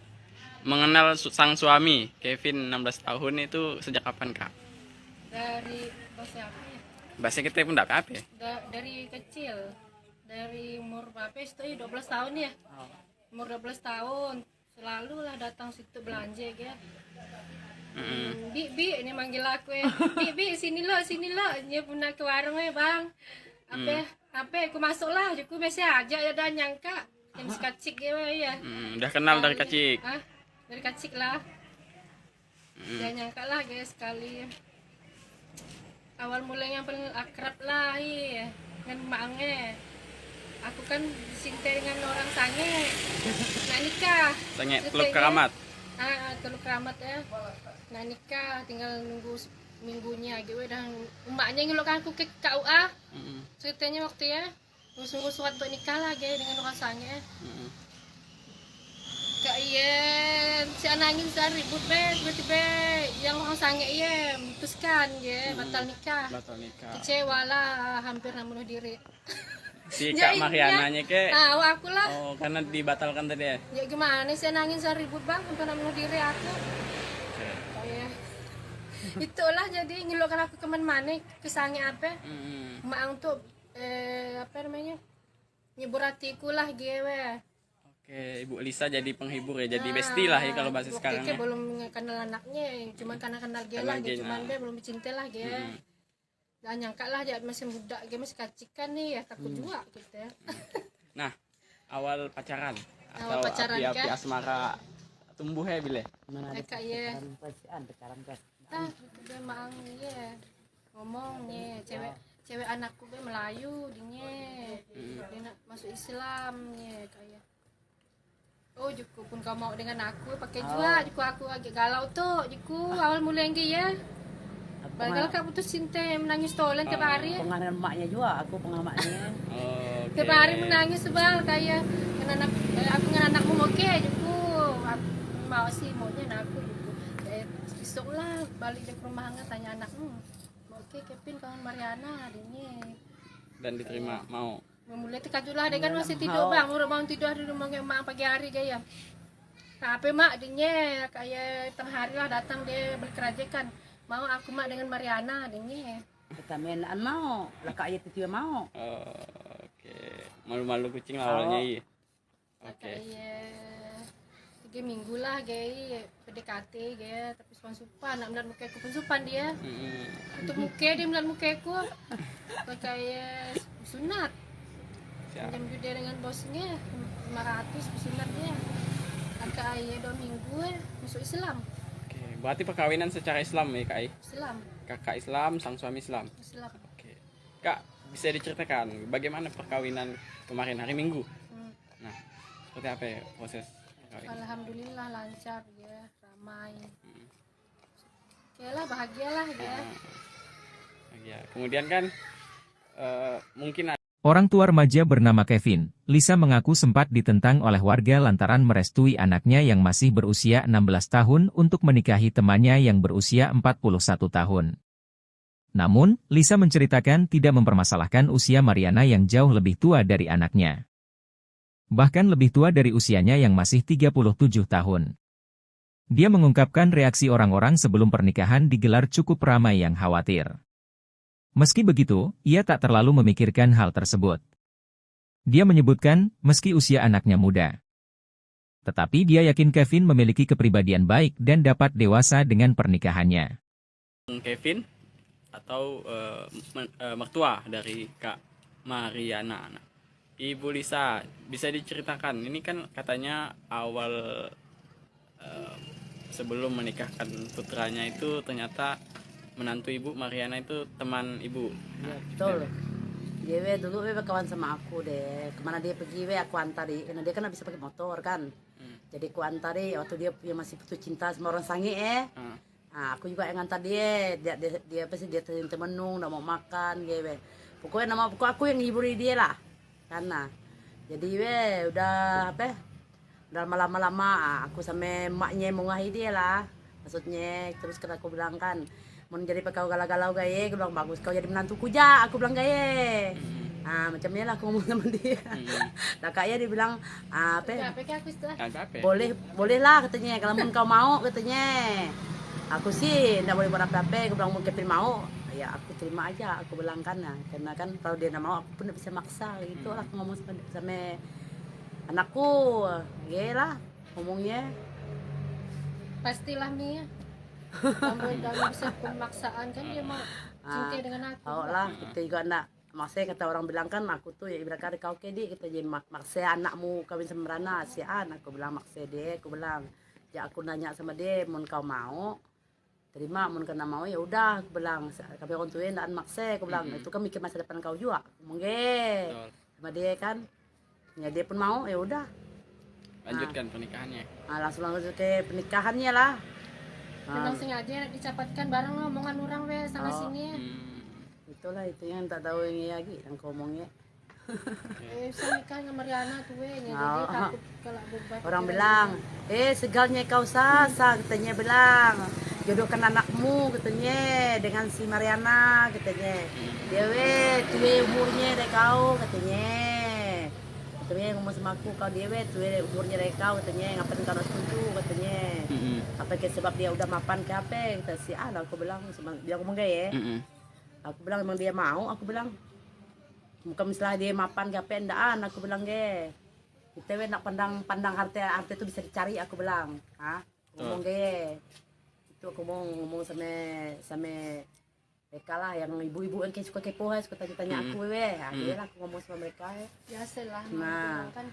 mengenal sang suami Kevin 16 tahun itu sejak kapan Kak? Dari bahasa apa ya? Bahasa kita pun tidak apa ya? Dari kecil, dari umur berapa itu 12 tahun ya. Umur 12 tahun selalu lah datang situ belanja ya. Bi ini manggil aku ya. Bi sini lo dia pernah ke warung ya bang. Apa aku masuk lah, aku biasa aja ya dan nyangka yang kacik ya. Udah kenal dari kacik. Dari kacik lah. Jangan nyangka lah guys sekali. Awal mulanya paling akrab lah ya dengan maknya. Aku kan dicintai dengan orang sange. Nah nikah. Sange Teluk Keramat. Teluk Keramat ya. Nah nikah tinggal nunggu minggunya gitu dan emaknya ngelukan aku ke KUA. Ceritanya waktu ya. Sungguh suatu untuk nikah lah dengan orang sange. Kak iya, si anangin saya ribut tiba-tiba yang orang sange iya memutuskan batal nikah. Kecewa lah, hampir bunuh diri. Si Kak Mariananya ke? Aku lah. Oh, karena dibatalkan tadi ya? Ya gimana sih anangin saya ribut bang, hampir bunuh diri aku. Iya. Itulah jadi ngeluarkan aku kemana-mana, kesange apa? Mak untuk apa namanya? Nyebur hatiku lah gue. Oke, Ibu Lisa jadi penghibur ya, jadi bestie lah ya kalau bahasa sekarang ya. Belum kenal anaknya, cuma karena kenal dia lah, cuman dia belum dicintai lah dia. Gak nyangka lah dia masih muda, dia masih kacikan nih ya, takut juga gitu ya. Nah, awal pacaran Awal atau pacaran api-api kan? asmara tumbuh ya bile? Kayak ya. cerita dia mang ye ngomong ye cewek anakku be Melayu dinye dia nak masuk Islam ye kayak oh juku pun kau mau dengan aku pakai juga juku aku agak galau tuh juku awal mulai ya padahal kak putus cinta menangis tolen tiap hari Pengaruh emaknya juga, aku pengamatnya. tiap hari menangis sebal kayak dengan anak aku dengan anakmu oke juku aku mau sih maunya aku juku besok lah balik ke rumah nggak tanya anakmu oke Kevin kawan Mariana adiknya Dan diterima mau. mulai terkajulah dia kan masih tidur bang udah bangun tidur di rumah emak pagi hari kayak tapi mak adiknya kayak tengah hari lah datang dia berkerajakan mau aku mak dengan Mariana adiknya Kita mainan mau, lah kak ayat itu mau. Oke. Malu-malu kucing lah awalnya iya. Oke. kayak 3 minggu lah kayak PDKT kayak tapi supan nak melihat muka aku pun supan dia untuk muka dia melihat muka aku kayak sunat jam gede dengan bosnya 500 sunatnya kakak ayah 2 minggu masuk Islam Oke. Berarti perkawinan secara Islam ya Kak? Islam Kakak Islam, sang suami Islam. Islam Oke. Kak, bisa diceritakan bagaimana perkawinan kemarin hari Minggu? Nah, seperti apa ya proses perkawinan? Alhamdulillah lancar ya ramai lah bahagialah ya Ya, kemudian kan mungkin Orang tua remaja bernama Kevin, Lisa mengaku sempat ditentang oleh warga lantaran merestui anaknya yang masih berusia 16 tahun untuk menikahi temannya yang berusia 41 tahun. Namun, Lisa menceritakan tidak mempermasalahkan usia Mariana yang jauh lebih tua dari anaknya. Bahkan lebih tua dari usianya yang masih 37 tahun. Dia mengungkapkan reaksi orang-orang sebelum pernikahan digelar cukup ramai yang khawatir. Meski begitu, ia tak terlalu memikirkan hal tersebut. Dia menyebutkan, meski usia anaknya muda. Tetapi dia yakin Kevin memiliki kepribadian baik dan dapat dewasa dengan pernikahannya. Kevin atau mertua dari Kak Mariana. Nah, Ibu Lisa, bisa diceritakan, ini kan katanya awal sebelum menikahkan putranya itu ternyata menantu Ibu Mariana itu teman Ibu. Ya, betul. Dia dulu kawan sama aku deh. Kemana dia pergi aku antari. Karena dia kan bisa pakai motor kan. Jadi aku antari waktu dia masih putus cinta sama orang sange Nah, aku juga yang antar dia. Dia pasti dia temenung, nggak mau makan gitu. Pokoknya aku yang ngiburi dia lah. Karena jadi udah apa? Udah lama-lama aku sama emaknya mau ngahi dia lah. Maksudnya terus kan aku bilang kan mau jadi kau galau-galau gaya, aku bilang bagus kau jadi menantuku ja, aku bilang gaya. Nah macamnya lah aku ngomong sama dia. Nah kayaknya dia bilang apa? Boleh lah katanya, kalau mau kau mau katanya. Aku sih nggak boleh buat apa-apa, aku bilang mau Kevin mau, ya aku terima aja, aku bilang karena kan kalau dia nggak mau aku pun nggak bisa maksa gitu lah aku ngomong sama anakku, ya lah ngomongnya. Pastilah Mia dalam bisa pemaksaan kan dia mau cinta dengan aku. Oh lah, kita juga nak maksudnya kata orang bilang kan aku tuh ya ibarat kau kedi kita jadi maksa anakmu kawin sama Rana si aku bilang maksa dia, aku bilang ya aku nanya sama dia mau kau mau terima, mau kena mau ya udah aku bilang kami orang tua ndak maksa, aku bilang itu kan mikir masa depan kau juga mungkin sama dia kan ya dia pun mau ya udah lanjutkan pernikahannya. Langsung ke pernikahannya lah. Memang sengaja dicapatkan bareng omongan orang sana sini. Itulah itu yang tak tahu ini lagi yang ngomongnya. Saya nikah sama Mariana tuh jadi takut kalau beban. Orang bilang, segalnya kau sasa katanya bilang. Jodohkan anakmu katanya dengan si Mariana katanya. Dia tua umurnya dari kau katanya. Katanya ngomong sama aku kau dia tua umurnya dari kau katanya ngapain kau setuju katanya. Apa ke sebab dia udah mapan ke apa kata si aku bilang dia ngomong kayak aku bilang emang dia mau, aku bilang bukan misalnya dia mapan ke apa endaan, aku bilang kita nak pandang harta itu bisa dicari, aku bilang ngomong itu aku mau ngomong sama mereka lah yang ibu-ibu yang suka kepo suka tanya aku dia lah aku ngomong sama mereka biasalah nah kan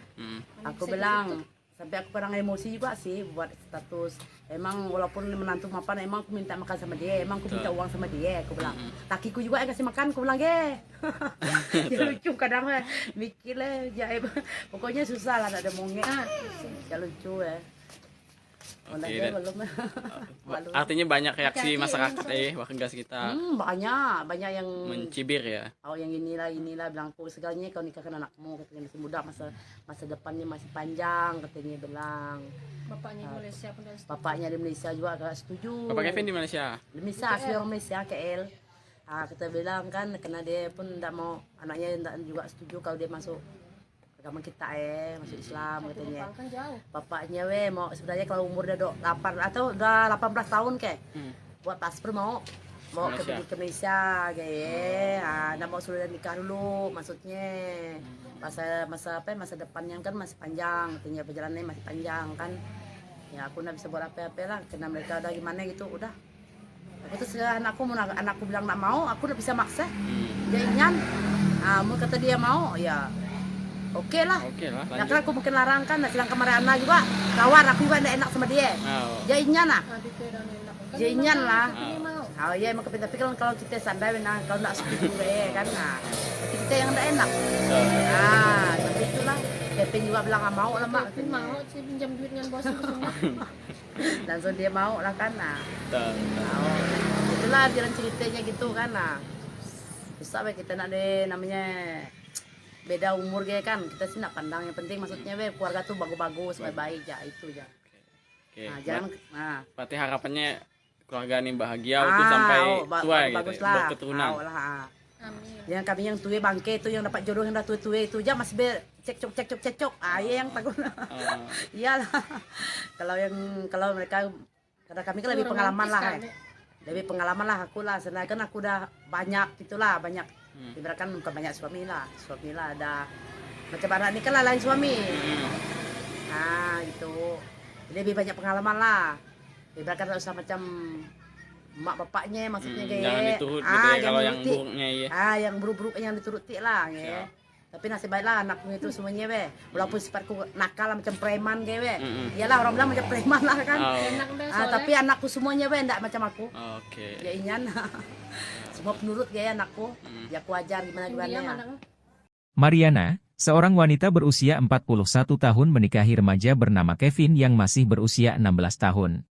aku bilang Sampai aku pernah emosi juga sih buat status. Emang walaupun menantu mapan, emang aku minta makan sama dia, emang aku minta uang sama dia, aku bilang. Lakiku juga yang kasih makan, aku bilang ge. Ya lucu kadang mikir lah, jaib. Pokoknya susah lah, ada mongek. Ya lucu ya. Oke, Dia dan- belum. Malu. Artinya banyak reaksi masyarakat warga sekitar Banyak yang mencibir ya. oh yang inilah bilang aku segalanya kau nikahkan anakmu, katanya masih muda, masa depannya masih panjang, katanya bilang. Bapaknya di Malaysia pun dah setuju. Bapaknya di Malaysia juga agak setuju. Bapak Kevin di Malaysia. Di Malaysia, asli orang Malaysia, KL. Kita bilang kan karena dia pun tidak mau, anaknya tidak juga setuju kalau dia masuk agama kita masuk Islam, katanya. Kan jauh. Bapaknya mau sebenarnya kalau umur dia 8 atau udah 18 tahun buat paspor mau Malaysia. ke Malaysia kayak nggak mau sudah nikah dulu, maksudnya masa depannya kan masih panjang, katanya perjalanannya masih panjang kan. Ya aku nggak bisa buat apa-apa lah karena mereka udah gimana gitu, udah aku terus anakku bilang nggak mau, aku udah bisa maksa dia ingin. Mau kata dia mau ya oke lah. Oke lah, Nah, lanjut. kan aku mungkin larang kan, sedangkan Mariana juga kawan aku juga tidak enak sama dia. Oh. Dia inyan lah. Adik dia dah enak. Kan Dia inyan lah. Ini mau. Oh iya emang tapi kan kalau kita sandai kalau tidak setuju kan, tapi kita yang tidak enak. Tapi itulah Kevin juga bilang nggak mau lah mak. Tapi mau sih pinjam duit dengan bos itu semua. Langsung dia mau lah kan. Itulah jalan ceritanya gitu kan. Susah kita nak deh namanya beda umur kan, kita sih nak pandang yang penting maksudnya keluarga tuh bagus-bagus, baik-baik ya itu ya. Oke. Jangan Berarti harapannya keluarga ini bahagia untuk sampai tua gitu, bagus ya, lah. berketurunan. Amin. Yang kami yang tua bangke itu yang dapat jodoh yang dah tua itu aja masih cekcok. Iya yang takut. Iyalah. kalau mereka karena kami kan lebih pengalaman lah. Lebih pengalaman lah aku lah, sedangkan aku udah banyak gitulah, banyak. Ibaratkan bukan banyak suami lah ada macam anak ini kan lah lain suami. Gitu. Jadi lebih banyak pengalaman lah. Ibaratkan tak usah macam mak bapaknya maksudnya kayak. Jangan diturut gitu ya, kalau yang diuruti. buruknya ya. Yang buruk-buruk yang dituruti lah ya. Siap. Tapi nasib baiklah anakku itu semuanya walaupun sifatku nakal macam preman kayak iyalah orang bilang macam preman lah kan. Enak dah soalnya. Tapi anakku semuanya enggak macam aku. Oke. Ya inyan. Semua penurut ya anakku. Ya aku ajar Diam gimana ya. anaknya. Mariana, seorang wanita berusia 41 tahun menikahi remaja bernama Kevin yang masih berusia 16 tahun.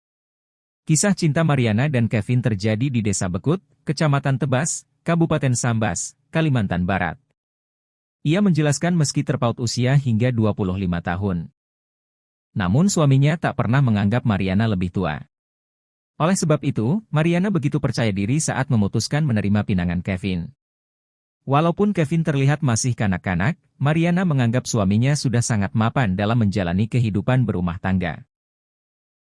Kisah cinta Mariana dan Kevin terjadi di Desa Bekut, Kecamatan Tebas, Kabupaten Sambas, Kalimantan Barat. Ia menjelaskan meski terpaut usia hingga 25 tahun. Namun suaminya tak pernah menganggap Mariana lebih tua. Oleh sebab itu, Mariana begitu percaya diri saat memutuskan menerima pinangan Kevin. Walaupun Kevin terlihat masih kanak-kanak, Mariana menganggap suaminya sudah sangat mapan dalam menjalani kehidupan berumah tangga.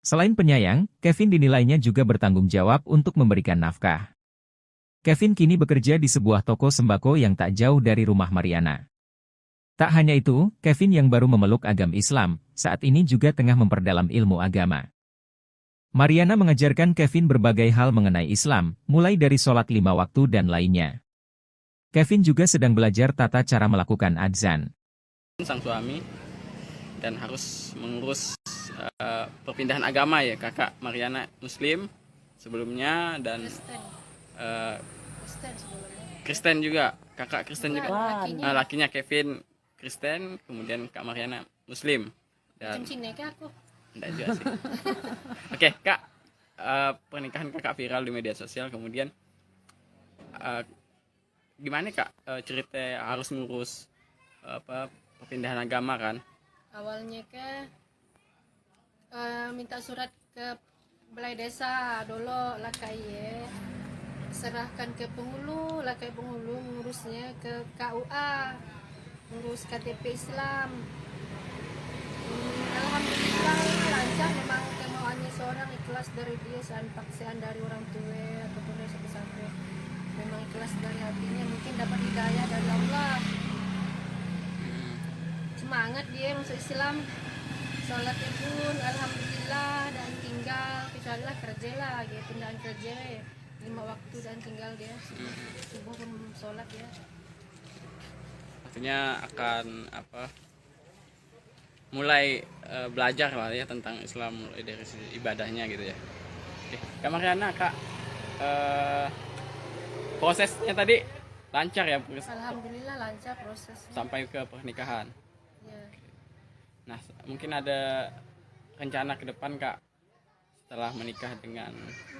Selain penyayang, Kevin dinilainya juga bertanggung jawab untuk memberikan nafkah. Kevin kini bekerja di sebuah toko sembako yang tak jauh dari rumah Mariana. Tak hanya itu, Kevin yang baru memeluk agama Islam, saat ini juga tengah memperdalam ilmu agama. Mariana mengajarkan Kevin berbagai hal mengenai Islam, mulai dari sholat 5 waktu dan lainnya. Kevin juga sedang belajar tata cara melakukan adzan. Sang suami dan harus mengurus perpindahan agama ya, kakak Mariana Muslim sebelumnya dan Kristen sebelumnya. Kristen juga, kakak Kristen juga. Lakinya Lakinya Kevin Kristen, kemudian Kak Mariana Muslim. macam Dan Cina ke aku. enggak juga sih. Oke, Kak, pernikahan kakak viral di media sosial, kemudian gimana Kak cerita harus ngurus perpindahan agama kan? Awalnya minta surat ke balai desa dulu lah kayak serahkan ke penghulu lah kayak penghulu ngurusnya ke KUA, ngurus KTP Islam. Alhamdulillah lancar, memang kemauannya seorang ikhlas dari dia, paksaan dari orang tua ataupun dari sampai memang ikhlas dari hatinya, mungkin dapat hidayah dari Allah. Semangat dia masuk Islam, sholatnya pun alhamdulillah, dan tinggal kecuali lah kerja lah, dia pindahan kerja 5 waktu dan tinggal dia subuh pun sholat ya. Artinya akan mulai belajar lah ya tentang Islam, mulai dari sisi ibadahnya gitu ya. Oke, Kak Mariana, Kak, prosesnya tadi lancar ya Alhamdulillah lancar prosesnya. sampai ke pernikahan. Ya. Nah, mungkin ada rencana ke depan Kak setelah menikah dengan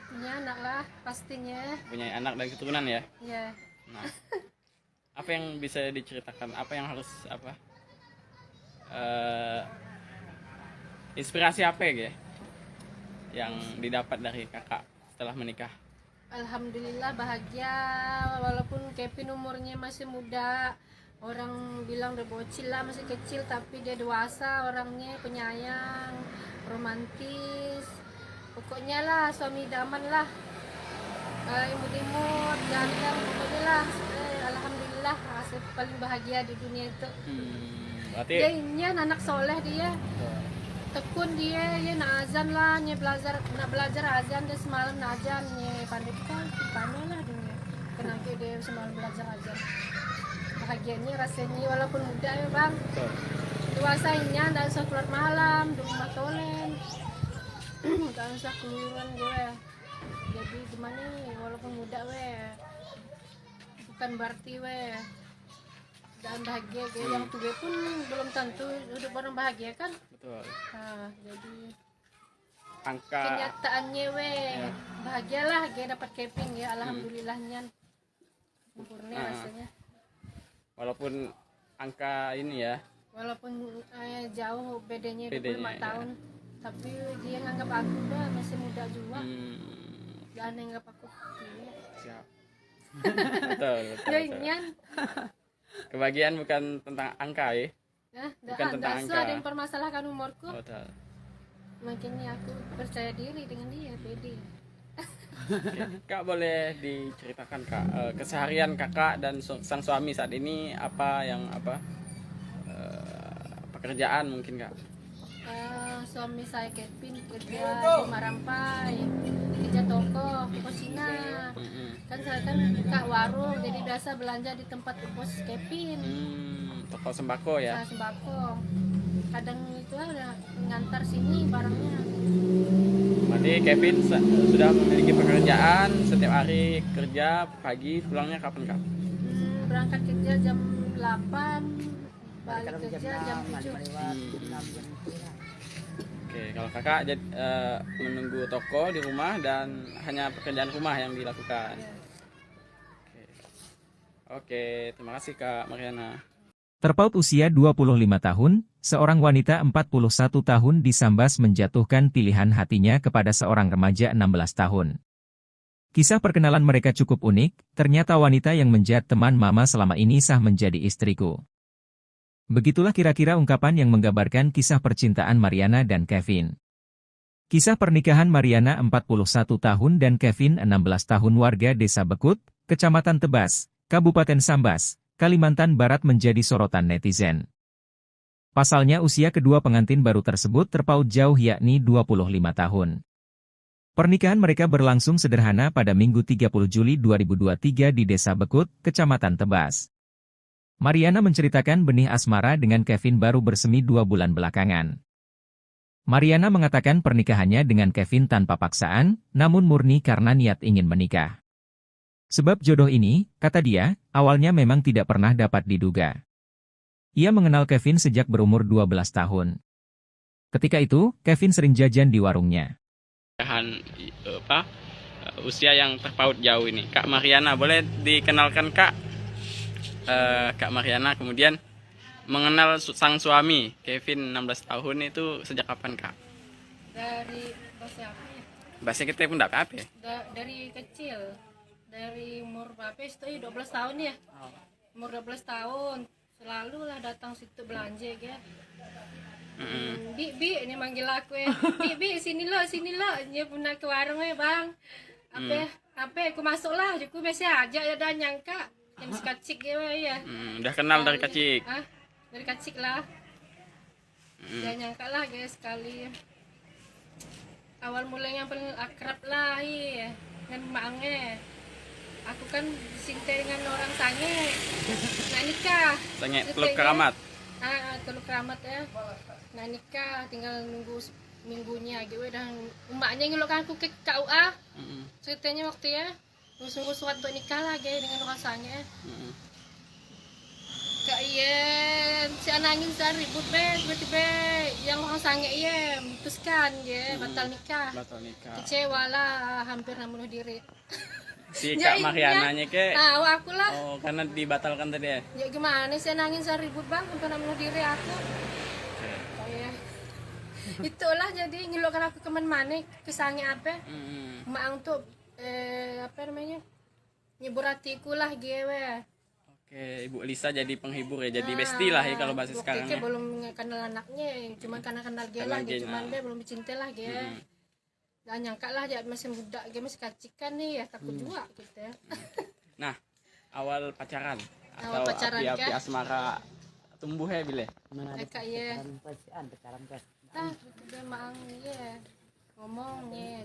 Punya anak lah pastinya. punya anak dan keturunan ya. Ya. Nah, apa yang bisa diceritakan? Apa yang harus inspirasi apa ya yang didapat dari kakak setelah menikah? Alhamdulillah bahagia walaupun Kevin umurnya masih muda. Orang bilang udah bocil lah, masih kecil, tapi dia dewasa orangnya, penyayang, romantis. Pokoknya lah suami idaman lah. Imut-imut, ganteng, pokoknya lah. Alhamdulillah, masih paling bahagia di dunia itu. Berarti Dia ini anak soleh dia. Tekun dia, ya nak azan lah, nak belajar azan dia semalam nak azan, ya pandai lah dia. Kenapa dia semalam belajar azan? Bahagianya rasanya walaupun muda ya bang, dewasanya tidak usah keluar malam, di rumah tolen, tidak usah keluaran gue. Jadi gimana nih, walaupun muda bukan berarti dan bahagia yang tua pun belum tentu hidup orang bahagia kan. betul. Nah, jadi Angka kenyataannya bahagialah dia dapat keping ya, alhamdulillahnya sempurna rasanya. walaupun angka ini ya, Walaupun jauh bedanya 25 Bedanya, ya. tahun, tapi dia nganggap aku udah masih muda juga. Dan nganggap aku siap. betul, betul, ya betul. nyan. Kebahagiaan bukan tentang angka ya. Bukan tentang Dah angka. ada yang permasalahkan umurku. Betul. Makanya aku percaya diri dengan dia, pede. Oke. Kak, boleh diceritakan Kak keseharian kakak dan sang suami saat ini apa pekerjaan mungkin Kak? Suami saya Kevin kerja di Marampai, kerja toko Cina. Kan saya kan buka warung, jadi biasa belanja di tempat pos Kevin. Toko sembako ya. Saya sembako. Kadang itu udah ngantar sini barangnya. Berarti Kevin sudah memiliki pekerjaan, setiap hari kerja, pagi pulangnya kapan Kak? Berangkat kerja jam 8, balik kerja jam 7. Oke, kalau kakak menunggu toko di rumah dan hanya pekerjaan rumah yang dilakukan. Oke, terima kasih Kak Mariana. Terpaut usia 25 tahun, seorang wanita 41 tahun disambas menjatuhkan pilihan hatinya kepada seorang remaja 16 tahun. Kisah perkenalan mereka cukup unik, ternyata wanita yang menjadi teman mama selama ini sah menjadi istriku. Begitulah kira-kira ungkapan yang menggambarkan kisah percintaan Mariana dan Kevin. Kisah pernikahan Mariana 41 tahun dan Kevin 16 tahun warga Desa Bekut, Kecamatan Tebas, Kabupaten Sambas, Kalimantan Barat menjadi sorotan netizen. Pasalnya usia kedua pengantin baru tersebut terpaut jauh yakni 25 tahun. Pernikahan mereka berlangsung sederhana pada Minggu 30 Juli 2023 di Desa Bekut, Kecamatan Tebas. Mariana menceritakan benih asmara dengan Kevin baru bersemi 2 bulan belakangan. Mariana mengatakan pernikahannya dengan Kevin tanpa paksaan, namun murni karena niat ingin menikah. Sebab jodoh ini, kata dia, awalnya memang tidak pernah dapat diduga. Ia mengenal Kevin sejak berumur 12 tahun. Ketika itu, Kevin sering jajan di warungnya. Usia yang terpaut jauh ini, Kak Mariana, boleh dikenalkan Kak? Kak Mariana kemudian mengenal sang suami Kevin 16 tahun itu sejak kapan Kak? Dari bahasa apa ya? Bahasa kita pun tidak apa ya? Dari kecil, dari umur berapa itu 12 tahun ya. Umur 12 tahun selalu lah datang situ belanja ya. Bi ini manggil aku ya. Bi sini lo dia pernah ke warung ya bang. Apa aku masuk lah, aku biasa aja ya dan nyangka yang kacik ya. Udah kenal dari kecil. Dari kacik lah. Dia nyangka lah guys sekali. Awal mulanya paling akrab lah iya dengan maknya. Aku kan cinta dengan orang sange. Nah nikah. Sange Teluk Keramat. Kalau keramat ya. Nah nikah tinggal nunggu minggunya gitu dan emaknya ngeluarkan aku ke KUA. Ceritanya waktu ya nunggu surat untuk nikah lah dengan rasanya. Kak iya si anangin saya ribut tiba-tiba yang orang sange iya memutuskan batal nikah. Kecewa lah hampir bunuh diri. Si Kak Mariananya ke aku lah. Oh, karena dibatalkan tadi ya? Ya gimana sih nangis saya ribut bang hampir bunuh diri aku. Kayak itulah jadi ngeluarkan aku kemana-mana kesange apa? Mak untuk apa namanya? Nyebur hatiku lah gue. Oke, Ibu Lisa jadi penghibur ya, jadi bestie lah ya kalau bahasa sekarang ya. Belum kenal anaknya, cuma karena kenal dia lah, cuman dia belum cinta lah dia. Gak nyangka lah dia masih muda, dia masih kacikan nih ya, takut juga gitu ya. Nah, awal pacaran Awal atau pacaran, api-api kan? asmara tumbuh ya bile? Kak ya. Dia mang ya ngomongnya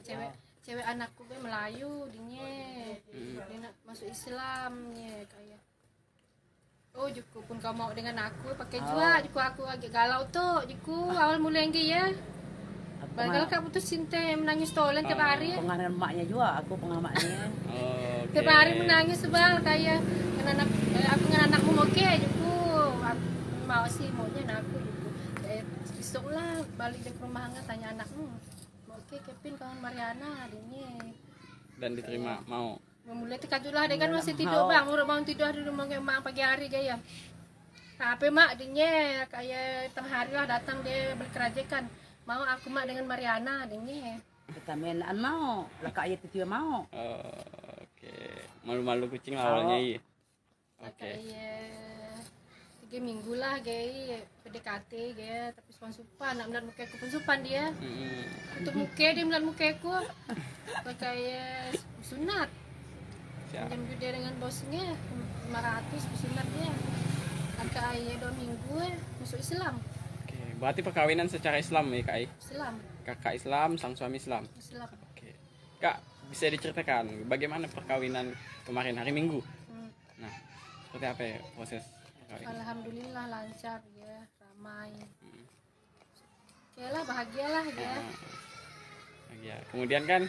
cewek anakku gue Melayu dia nak masuk Islam ya kayak oh juku pun kau mau dengan aku pakai juga juku aku agak galau tuh juku awal mulai ya padahal kak putus cinta menangis tolen tiap hari pengaruh emaknya juga aku pengamatnya tiap hari menangis sebal kayak aku dengan anakmu oke juku aku mau sih maunya aku juku besok lah balik ke rumah nggak tanya anakmu oke Kevin kawan Mariana adiknya dan diterima mau mulai terkajut lah dia kan masih tidur bang udah bangun tidur di rumah emak pagi hari dia tapi mak adiknya kayak tengah hari lah datang dia berkerajakan mau aku mak dengan Mariana adiknya kita mainan mau lah kak ayat itu mau oke malu-malu kucing awalnya iya oke 3 minggu lah gay PDKT gay tapi supan nak melihat muka aku pun supan dia untuk muka dia melihat muka aku kayak sunat jam gede dengan bosnya 500 sunat dia kakak ayah 2 minggu masuk Islam. Oke, berarti perkawinan secara Islam ya kak? Islam. Kakak Islam, sang suami Islam. Oke. Kak, bisa diceritakan bagaimana perkawinan kemarin hari Minggu? Nah, seperti apa ya proses perkawinan? Alhamdulillah lancar ya, ramai. Oke lah, bahagialah ya. Bahagia. Kemudian kan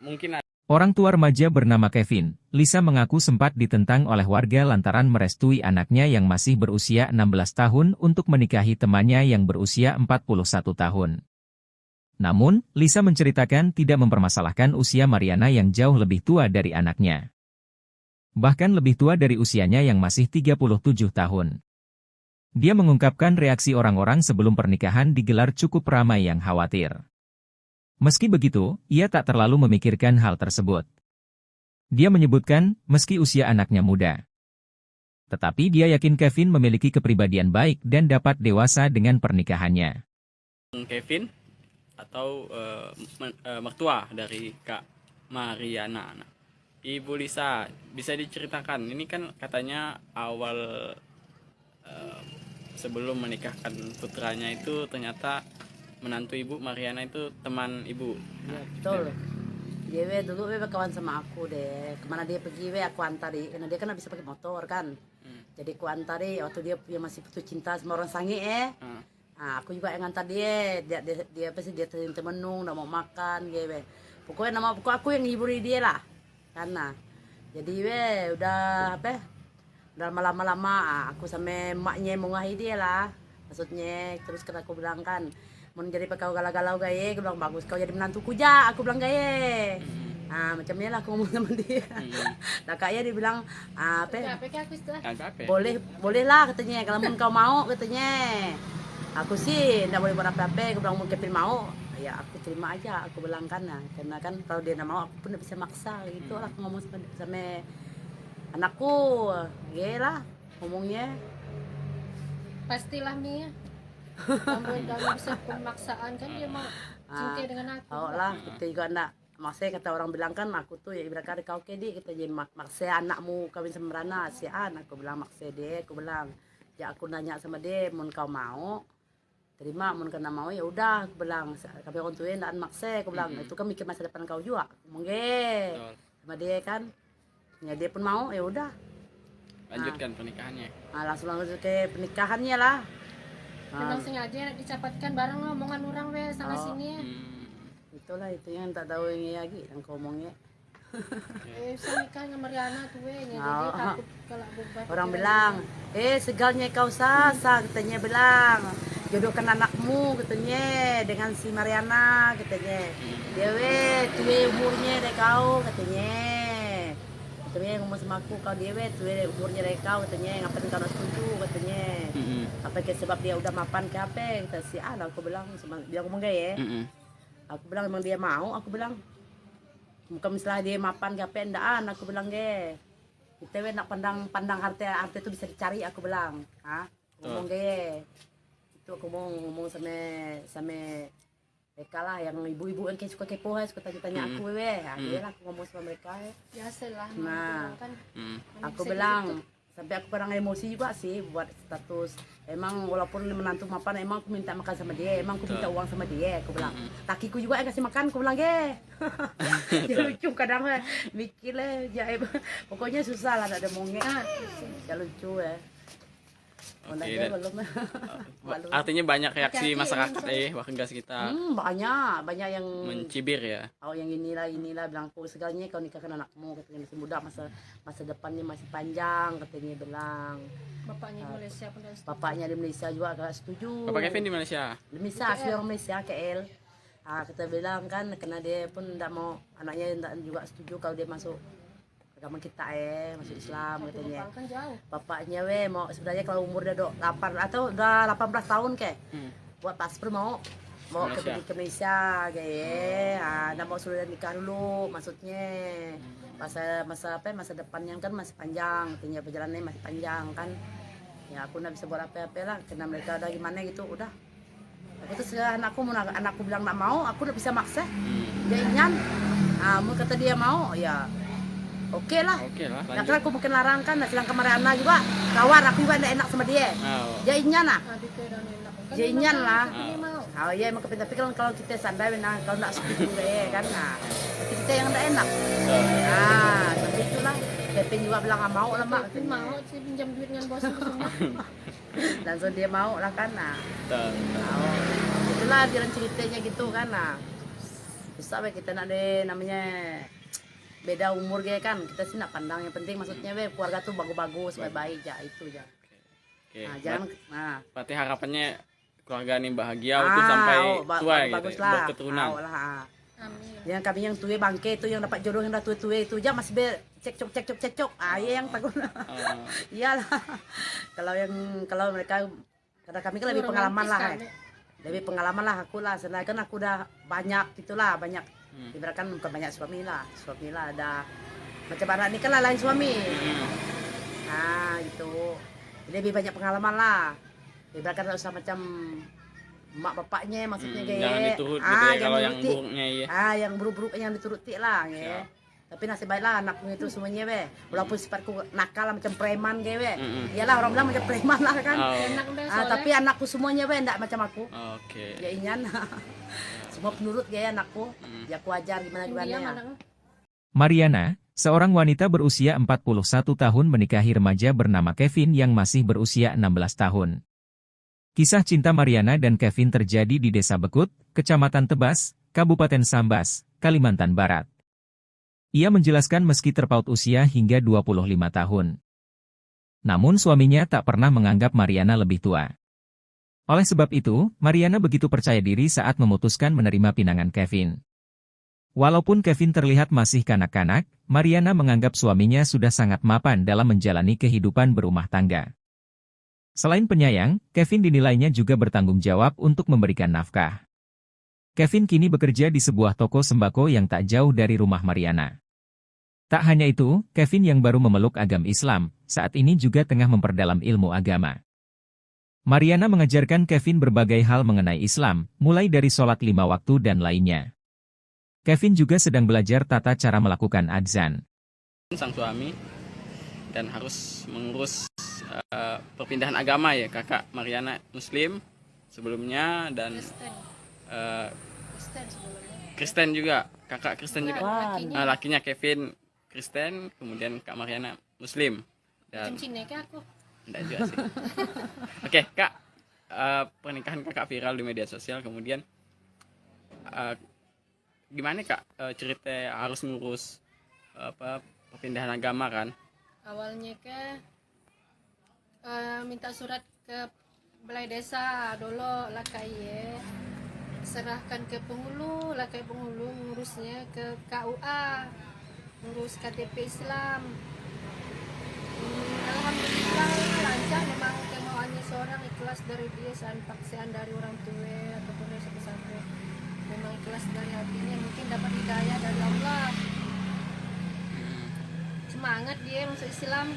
mungkin Orang tua remaja bernama Kevin, Lisa mengaku sempat ditentang oleh warga lantaran merestui anaknya yang masih berusia 16 tahun untuk menikahi temannya yang berusia 41 tahun. Namun, Lisa menceritakan tidak mempermasalahkan usia Mariana yang jauh lebih tua dari anaknya. Bahkan lebih tua dari usianya yang masih 37 tahun. Dia mengungkapkan reaksi orang-orang sebelum pernikahan digelar cukup ramai yang khawatir. Meski begitu, ia tak terlalu memikirkan hal tersebut. Dia menyebutkan, meski usia anaknya muda. Tetapi dia yakin Kevin memiliki kepribadian baik dan dapat dewasa dengan pernikahannya. Kevin atau mertua dari Kak Mariana. Nah, Ibu Lisa, bisa diceritakan, ini kan katanya awal sebelum menikahkan putranya itu ternyata menantu Ibu Mariana itu teman Ibu. Ya, betul. Dia dulu kawan sama aku deh. Kemana dia pergi aku antari. Karena dia kan bisa pakai motor kan. Jadi aku antari waktu dia masih putus cinta sama orang sange Nah, aku juga yang antar dia. Dia pasti dia temenung, nggak mau makan gitu. Pokoknya aku yang ngiburi dia lah. Karena jadi udah apa? Udah lama-lama aku sama emaknya mau ngahi dia lah. Maksudnya terus kan aku bilang kan mau jadi kau galau-galau gaya, aku bilang bagus kau jadi menantuku ja, aku bilang gaya. Nah macamnya lah aku ngomong sama dia. Nah kayaknya dia bilang boleh lah katanya kalau mau kau mau katanya. Aku sih tidak boleh buat apa-apa, aku bilang mau Kevin mau, ya aku terima aja, aku bilang karena kan kalau dia tidak mau aku pun tidak bisa maksa gitu lah aku ngomong sama anakku, ya lah ngomongnya. Pastilah Mia. Dalam bisa pemaksaan kan dia mau cinta dengan aku. Oh lah, kita juga nak maksudnya kata orang bilang kan aku tuh ya ibarat kau kedi kita jadi maksa anakmu kawin sama Rana si aku bilang maksa dia, aku bilang ya aku nanya sama dia mau kau mau terima mau kena mau ya udah aku bilang kami orang tua ndak maksa aku bilang itu kan mikir masa depan kau juga ngomong sama dia kan ya dia pun mau ya udah lanjutkan pernikahannya. Langsung ke pernikahannya lah. Memang sengaja dicapatkan bareng omongan orang we sana sini. Itulah itu yang tak tahu ini lagi yang ngomongnya. Saya nikah sama Mariana tuh we, jadi takut kalau beban. Orang bilang, segalnya kau sasa, katanya bilang. Jodohkan anakmu, katanya, dengan si Mariana, katanya. Dewe, tuwe umurnya dari kau, katanya. Katanya ngomong sama aku, kau dewe, tuwe umurnya dari kau, katanya. Ngapain kau nak setuju, katanya. Apa ke sebab dia udah mapan ke apa? Kata si Ana, aku bilang, dia ngomong gaya. Aku bilang emang dia mau, aku bilang. Bukan misalnya dia mapan ke apa, endaan, aku bilang ge. Kita nak pandang harta itu bisa dicari, aku bilang. Ngomong ge. Itu aku mau ngomong sama mereka lah, yang ibu-ibu yang suka kepo, suka tanya aku dia lah aku ngomong sama mereka. Biasalah. Nah, kan. aku bilang, sampai aku kadang emosi juga sih buat status. Emang walaupun menantu mapan, emang aku minta makan sama dia, emang aku minta uang sama dia, aku bilang. Takiku juga yang kasih makan, aku bilang ge. Dia lucu kadang mikir lah, pokoknya susah lah ada mongnya. Ya lucu ya. Oke, Belum. artinya banyak reaksi masyarakat warga sekitar banyak yang mencibir ya. Oh yang inilah bilang aku segalanya kau nikahkan anakmu, katanya masih muda, masa depannya masih panjang, katanya bilang. Bapaknya di Malaysia pun dah setuju. Bapaknya di Malaysia juga agak setuju. Bapak Kevin di Malaysia. Di Malaysia, asli orang Malaysia, KL. Kita bilang kan karena dia pun tidak mau, anaknya tidak juga setuju kalau dia masuk agama kita masuk Islam, katanya. Kan jauh. Bapaknya mau sebenarnya kalau umur udah 8 atau udah 18 tahun buat paspor mau ke Malaysia kayak nggak mau sudah nikah dulu, maksudnya masa depannya kan masih panjang, katanya perjalanannya masih panjang kan. Ya aku nggak bisa buat apa-apa lah karena mereka udah gimana gitu, udah aku terus anakku bilang nggak mau, aku udah bisa maksa dia ingin. Mau kata dia mau ya oke lah. Nah, kan aku bukan larang kan, sedang kemarin Ana juga kawan aku juga tidak enak sama dia. Dia inyan lah. Dia inyan lah. Oh iya emang tapi kan kalau kita sandai kalau tidak setuju kan, tapi kita yang tidak enak. Tapi itulah. Kevin juga bilang nggak mau lah mak. Mau sih pinjam duit dengan bos itu semua. Langsung dia mau lah kan. Itulah jalan ceritanya gitu kan. Susah kita nak deh namanya beda umur kan, kita sih nak pandang yang penting maksudnya keluarga tuh bagus-bagus, baik-baik aja itu aja. Jangan berarti harapannya keluarga ini bahagia untuk sampai tua gitu, berketurunan. Amin. Yang kami yang tua bangke itu yang dapat jodoh yang dah tua itu aja masih cekcok. Iya yang takut. Iyalah. Kalau mereka karena kami kan lebih pengalaman lah. Lebih pengalaman lah aku lah, sedangkan aku udah banyak gitulah, banyak ibaratkan bukan banyak suami lah ada macam anak ini kan lah lain suami. Gitu lebih banyak pengalaman lah, ibaratkan tak usah macam mak bapaknya maksudnya jangan diturut gitu ya, kalau yang buruknya yang buruk-buruk yang dituruti lah ya. Tapi nasib baiklah anakku itu semuanya walaupun sifatku nakal macam preman iyalah orang bilang macam preman lah kan. Tapi anakku semuanya enggak macam aku. Ya inyan. Semua penurut anakku. Ya aku ajar gimana ya. Mariana, seorang wanita berusia 41 tahun menikahi remaja bernama Kevin yang masih berusia 16 tahun. Kisah cinta Mariana dan Kevin terjadi di Desa Bekut, Kecamatan Tebas, Kabupaten Sambas, Kalimantan Barat. Ia menjelaskan meski terpaut usia hingga 25 tahun. Namun suaminya tak pernah menganggap Mariana lebih tua. Oleh sebab itu, Mariana begitu percaya diri saat memutuskan menerima pinangan Kevin. Walaupun Kevin terlihat masih kanak-kanak, Mariana menganggap suaminya sudah sangat mapan dalam menjalani kehidupan berumah tangga. Selain penyayang, Kevin dinilainya juga bertanggung jawab untuk memberikan nafkah. Kevin kini bekerja di sebuah toko sembako yang tak jauh dari rumah Mariana. Tak hanya itu, Kevin yang baru memeluk agama Islam, saat ini juga tengah memperdalam ilmu agama. Mariana mengajarkan Kevin berbagai hal mengenai Islam, mulai dari sholat 5 waktu dan lainnya. Kevin juga sedang belajar tata cara melakukan adzan. Sang suami dan harus mengurus perpindahan agama ya, kakak Mariana Muslim sebelumnya dan Kristen juga, kakak Kristen juga. Lakinya Kevin Kristen, kemudian kak Mariana Muslim. Dan Macam Cina ke aku? enggak juga sih. Oke, Kak. Pernikahan Kakak viral di media sosial, kemudian gimana Kak cerita harus ngurus perpindahan agama kan? Awalnya ke minta surat ke balai desa dulu lah kayak serahkan ke penghulu lah kayak penghulu ngurusnya ke KUA, ngurus KTP Islam. Alhamdulillah lancar, memang kemauannya seorang ikhlas dari dia, paksaan dari orang tua ataupun dari siapa-siapa, memang ikhlas dari hatinya, mungkin dapat hidayah dari Allah, semangat dia masuk Islam,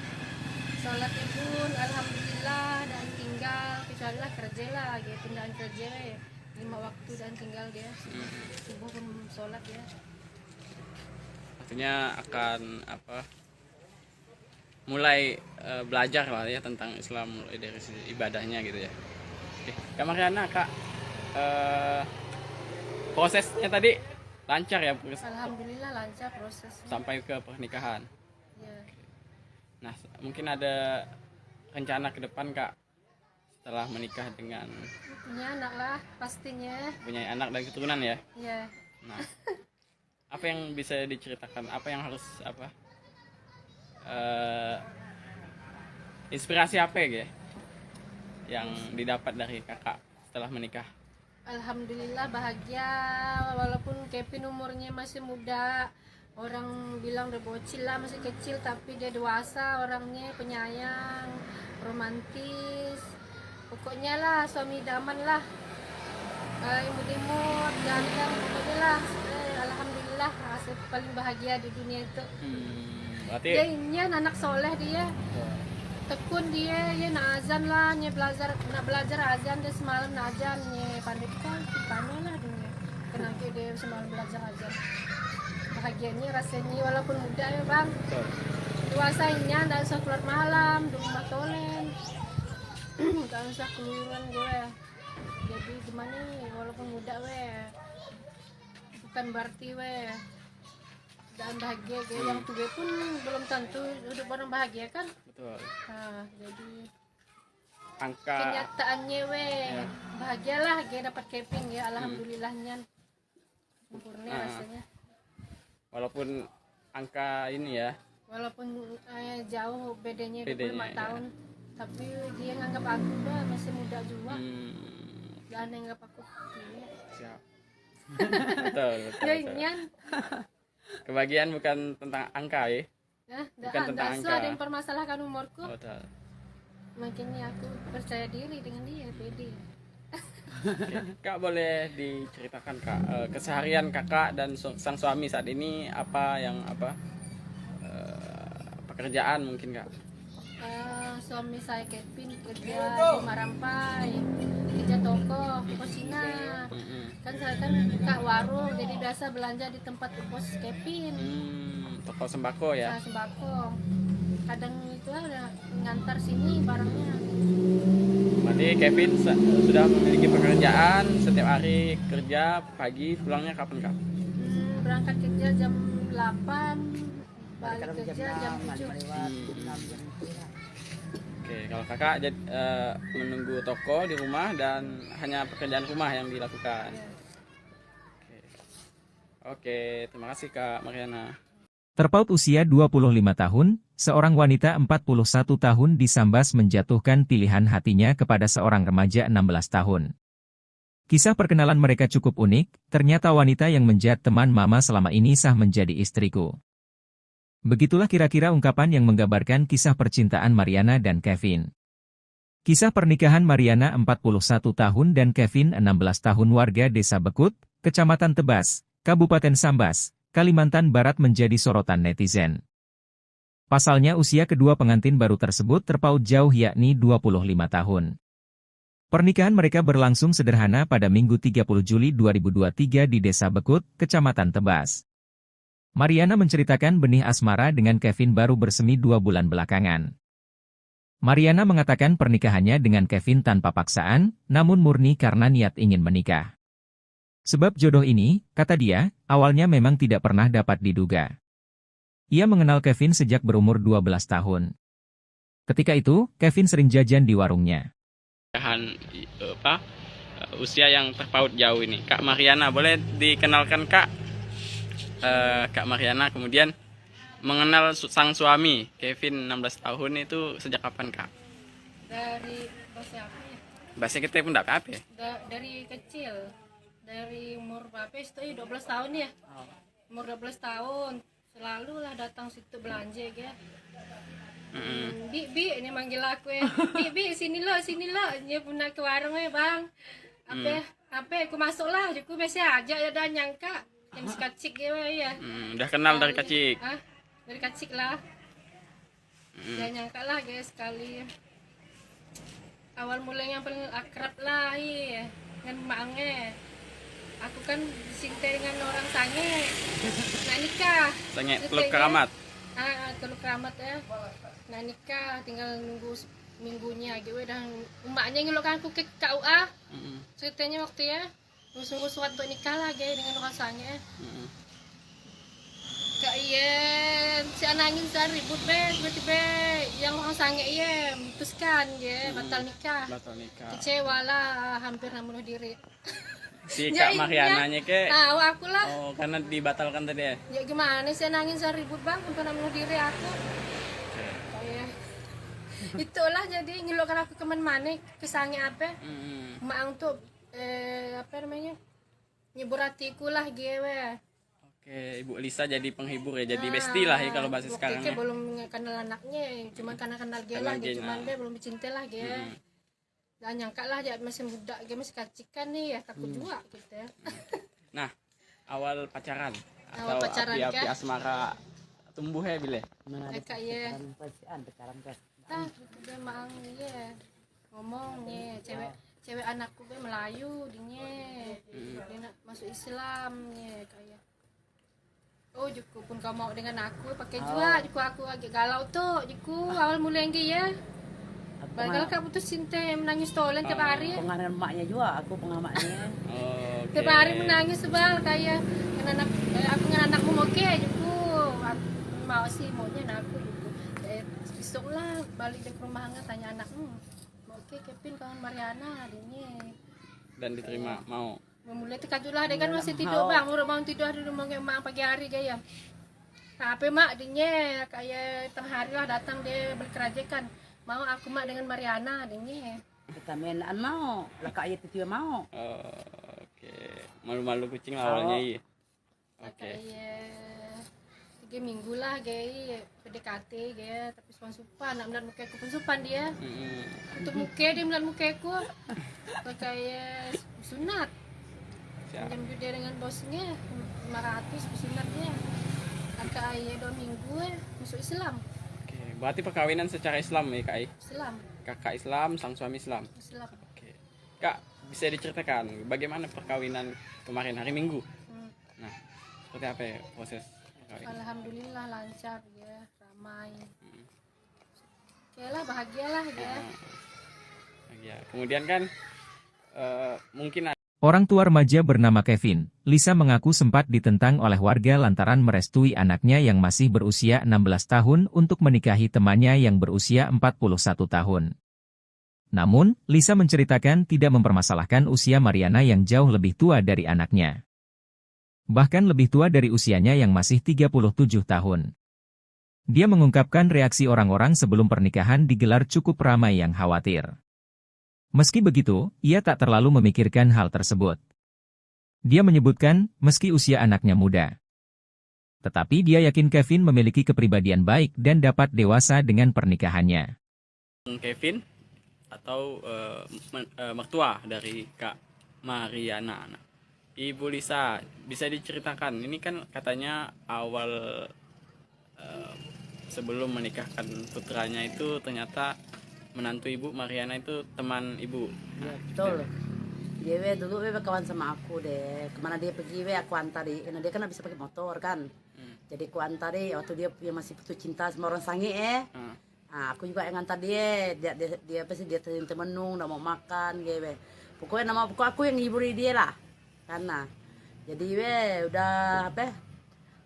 sholatnya pun alhamdulillah, dan tinggal kecuali lah kerja lah gitu, pindahan kerja 5 waktu dan tinggal dia subuh pun sholat ya. Artinya akan mulai belajar lah ya tentang Islam, mulai dari sisi ibadahnya gitu ya. Oke, Kak Mariana, Kak prosesnya tadi lancar ya Alhamdulillah lancar prosesnya sampai ke pernikahan. ya. Nah, mungkin ada rencana ke depan Kak setelah menikah dengan Punya anak lah pastinya punya anak dan keturunan ya. ya. Nah, apa yang bisa diceritakan? Apa yang harus inspirasi apa ya yang didapat dari kakak setelah menikah? Alhamdulillah bahagia, walaupun Kevin umurnya masih muda, orang bilang udah bocil lah, masih kecil, tapi dia dewasa orangnya, penyayang, romantis, pokoknya lah suami idaman lah, imut-imut, ganteng, pokoknya lah. Alhamdulillah hasil paling bahagia di dunia itu. Berarti Dia ini anak soleh, dia tekun, dia ya nak azan lah, nak belajar azan, dia semalam nak azan, ya pandai kan lah dia, kenapa dia semalam belajar azan. Bahagianya rasanya walaupun muda ya bang, dewasanya nggak usah keluar malam di rumah tolen, nggak usah keluaran gue, jadi gimana nih walaupun muda bukan berarti dan bahagia yang tua pun belum tentu hidup orang bahagia kan. betul. Nah, jadi Angka kenyataannya bahagialah dapat Kevin ya, alhamdulillahnya sempurna rasanya. Walaupun angka ini ya, Walaupun jauh bedanya 25 Bedanya, tahun, tapi dia nganggap aku masih muda juga, dan nganggap aku siap. betul. ya. Kebahagiaan bukan tentang angka ya. Bukan tentang Nggak angka. ada yang permasalahkan umurku, Betul. makanya aku percaya diri dengan dia, pede. Kak boleh diceritakan Kak keseharian kakak dan sang suami saat ini apa pekerjaan mungkin Kak? Suami saya Kevin kerja di Marampai, kerja toko Cina. Kan saya kan kak warung, jadi biasa belanja di tempat pos Kevin. Toko sembako ya. Saya sembako. Kadang itu ada ngantar sini barangnya. Berarti Kevin sudah memiliki pekerjaan, setiap hari kerja, pagi pulangnya kapan Kak? Berangkat kerja jam 8, balik kerja jam 7. Oke, kalau kakak menunggu toko di rumah dan hanya pekerjaan rumah yang dilakukan. Oke, terima kasih Kak Mariana. Terpaut usia 25 tahun, seorang wanita 41 tahun disambas menjatuhkan pilihan hatinya kepada seorang remaja 16 tahun. Kisah perkenalan mereka cukup unik, ternyata wanita yang menjadi teman mama selama ini sah menjadi istriku. Begitulah kira-kira ungkapan yang menggambarkan kisah percintaan Mariana dan Kevin. Kisah pernikahan Mariana 41 tahun dan Kevin 16 tahun warga Desa Bekut, Kecamatan Tebas, Kabupaten Sambas, Kalimantan Barat menjadi sorotan netizen. Pasalnya usia kedua pengantin baru tersebut terpaut jauh yakni 25 tahun. Pernikahan mereka berlangsung sederhana pada Minggu 30 Juli 2023 di Desa Bekut, Kecamatan Tebas. Mariana menceritakan benih asmara dengan Kevin baru bersemi 2 bulan belakangan. Mariana mengatakan pernikahannya dengan Kevin tanpa paksaan, namun murni karena niat ingin menikah. Sebab jodoh ini, kata dia, awalnya memang tidak pernah dapat diduga. Ia mengenal Kevin sejak berumur 12 tahun. Ketika itu, Kevin sering jajan di warungnya. Usia yang terpaut jauh ini, Kak Mariana, boleh dikenalkan Kak? Kak Mariana kemudian mengenal sang suami Kevin 16 tahun itu sejak kapan Kak? Dari bahasa apa ya? Bahasa kita pun tidak apa-apa. Dari kecil, dari umur berapa itu 12 tahun ya. Umur 12 tahun selalu lah datang situ belanja ya. Bi ini manggil aku ya. Bi sini lo dia pernah ke warung ya bang. Apa aku masuk lah, aku biasa aja ya dan nyangka yang si kacik ya. Udah kenal dari kecil. Dari kacik lah. Ya nyangka lah guys sekali. Awal mulanya paling akrab lah iya dengan maknya. Aku kan dicinta dengan orang sange. Nah nikah. Sange Teluk Keramat. Teluk Keramat ya. Nah nikah tinggal nunggu minggunya gitu dan emaknya ngelukan aku ke KUA. Ceritanya waktu ya nunggu surat untuk nikah lah gitu dengan orang sange. Kak iya si anangin saya ribut tiba-tiba yang orang sange iya memutuskan ya batal nikah. Kecewa lah hampir bunuh diri. Si Kak Mariananya ke? Aku lah. Oh, karena dibatalkan tadi ya? Ya gimana sih nangis saya ribut bang, hampir bunuh diri aku. Kayak itulah jadi ngeluhkan aku kemana-mana, kesannya apa? Maang tuh apa namanya? Nyebur hatiku lah gue. Oke, Ibu Lisa jadi penghibur ya, jadi bestie lah ya kalau bahasa sekarang ya. Belum kenal anaknya, cuma karena kenal dia lah, cuman dia belum cinta lah dia. Gak nyangka lah dia masih muda, dia masih kacikan nih ya, takut juga gitu ya. Nah, awal pacaran Awal atau pacaran, api-api Kak? asmara tumbuh ya bile? Kak ya. Dia mang ya ngomongnya cewek anakku dia Melayu dia nak masuk Islam ya kayak. Oh juku pun kau mau dengan aku pakai juga juku aku agak galau tuh juku awal mulai ya. Padahal kak putus cinta yang menangis tolen tiap hari. Pengaruh emaknya juga, aku pengamatnya. Tiap hari menangis sebal kayak aku dengan anakmu oke juku. Aku mau sih maunya aku juku. Besok lah balik ke rumah nggak tanya anakmu. Oke Kevin kawan Mariana adanya. Dan diterima mau. Mulai terkajut lah dia kan masih tidur bang, udah bangun tidur di rumah emak pagi hari gaya. Tapi mak adanya kayak tengah hari lah datang dia berkerajakan. Mau aku mak dengan Mariana adanya. Kita mainan mau, lah kak ayat itu mau. Oke, malu-malu kucing awalnya iya. Oke. Kayak 3 minggu lah gaya PDKT gaya tapi supan nak melihat muka aku pun supan dia. Untuk muka dia melihat muka aku kayak sunat. Jam dia dengan bosnya 500 sunatnya. Kakak ayah 2 minggu masuk Islam. Oke, berarti perkawinan secara Islam ya Kak? Islam. Kakak Islam, sang suami Islam. Islam. Oke. Kak, bisa diceritakan bagaimana perkawinan kemarin hari Minggu? Nah, seperti apa ya proses perkawinan? Alhamdulillah lancar ya, ramai. Okelah bahagialah ya. Ya, kemudian kan mungkin Orang tua remaja bernama Kevin, Lisa mengaku sempat ditentang oleh warga lantaran merestui anaknya yang masih berusia 16 tahun untuk menikahi temannya yang berusia 41 tahun. Namun, Lisa menceritakan tidak mempermasalahkan usia Mariana yang jauh lebih tua dari anaknya. Bahkan lebih tua dari usianya yang masih 37 tahun. Dia mengungkapkan reaksi orang-orang sebelum pernikahan digelar cukup ramai yang khawatir. Meski begitu, ia tak terlalu memikirkan hal tersebut. Dia menyebutkan, meski usia anaknya muda. Tetapi dia yakin Kevin memiliki kepribadian baik dan dapat dewasa dengan pernikahannya. Kevin atau mertua dari Kak Mariana. Ibu Lisa, bisa diceritakan, ini kan katanya awal sebelum menikahkan putranya itu ternyata menantu ibu Mariana itu teman ibu. Ya, betul. Dia dulu kawan sama aku deh. Kemana dia pergi aku antari. Karena dia kan bisa pakai motor kan. Jadi aku antari waktu dia masih putus cinta sama orang sange Nah, aku juga yang antar dia. Dia pasti dia temenung, nggak mau makan gitu. Pokoknya aku yang ngiburi dia lah. Karena jadi udah apa?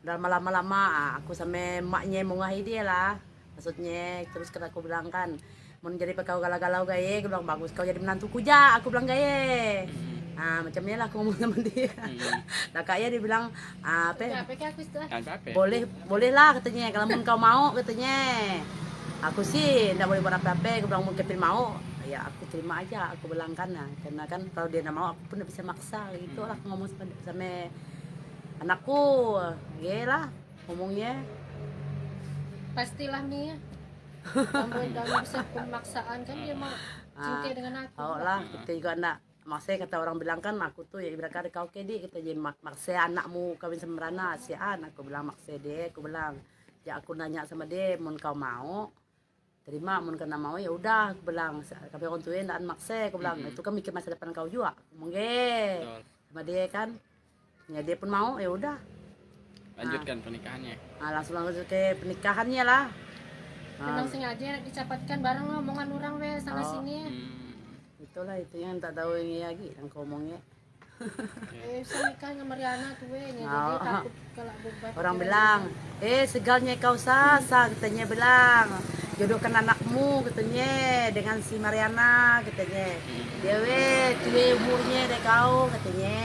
Udah lama-lama aku sama emaknya mau ngahi dia lah. maksudnya. Terus kan aku bilang kan, mau jadi kau galau-galau gaya, aku bilang bagus kau jadi menantuku ja, aku bilang gaya. Nah macamnya lah aku ngomong sama dia. Nah kayaknya dia bilang apa? Apa aku istilah? Boleh lah katanya, kalau mau kau mau katanya. Aku sih nggak boleh buat apa-apa, aku bilang mau Kevin mau, ya aku terima aja, aku bilang kan, nah, karena kan kalau dia nggak mau aku pun nggak bisa maksa, gitu lah aku ngomong sama anakku, ya lah ngomongnya. Pastilah nih ya. Dalam bisa pemaksaan kan dia mau cengke dengan aku. Oh lah, kita juga anak. Maksudnya kata orang bilang kan aku tuh ya ibarat kau kedi kita jadi maksa anakmu kawin sama Rana si An, aku bilang maksa dia, aku bilang ya aku nanya sama dia, mau kau mau terima, mau kena mau ya udah, aku bilang tapi orang tua ndak maksa, aku bilang itu kan mikir masa depan kau juga, mungkin sama dia kan, ya dia pun mau ya udah lanjutkan pernikahannya. Langsung ke pernikahannya lah. Memang sengaja dicapatkan bareng lah omongan orang weh sana sini. Itulah itu yang tak tahu ini lagi yang kau omongnya. Saya nikah sama Mariana tuh weh, jadi takut kalau beban. Orang bilang, segalnya kau sasa, katanya bilang, jodohkan anakmu katanya dengan si Mariana katanya. Dia weh, tua umurnya dari kau katanya.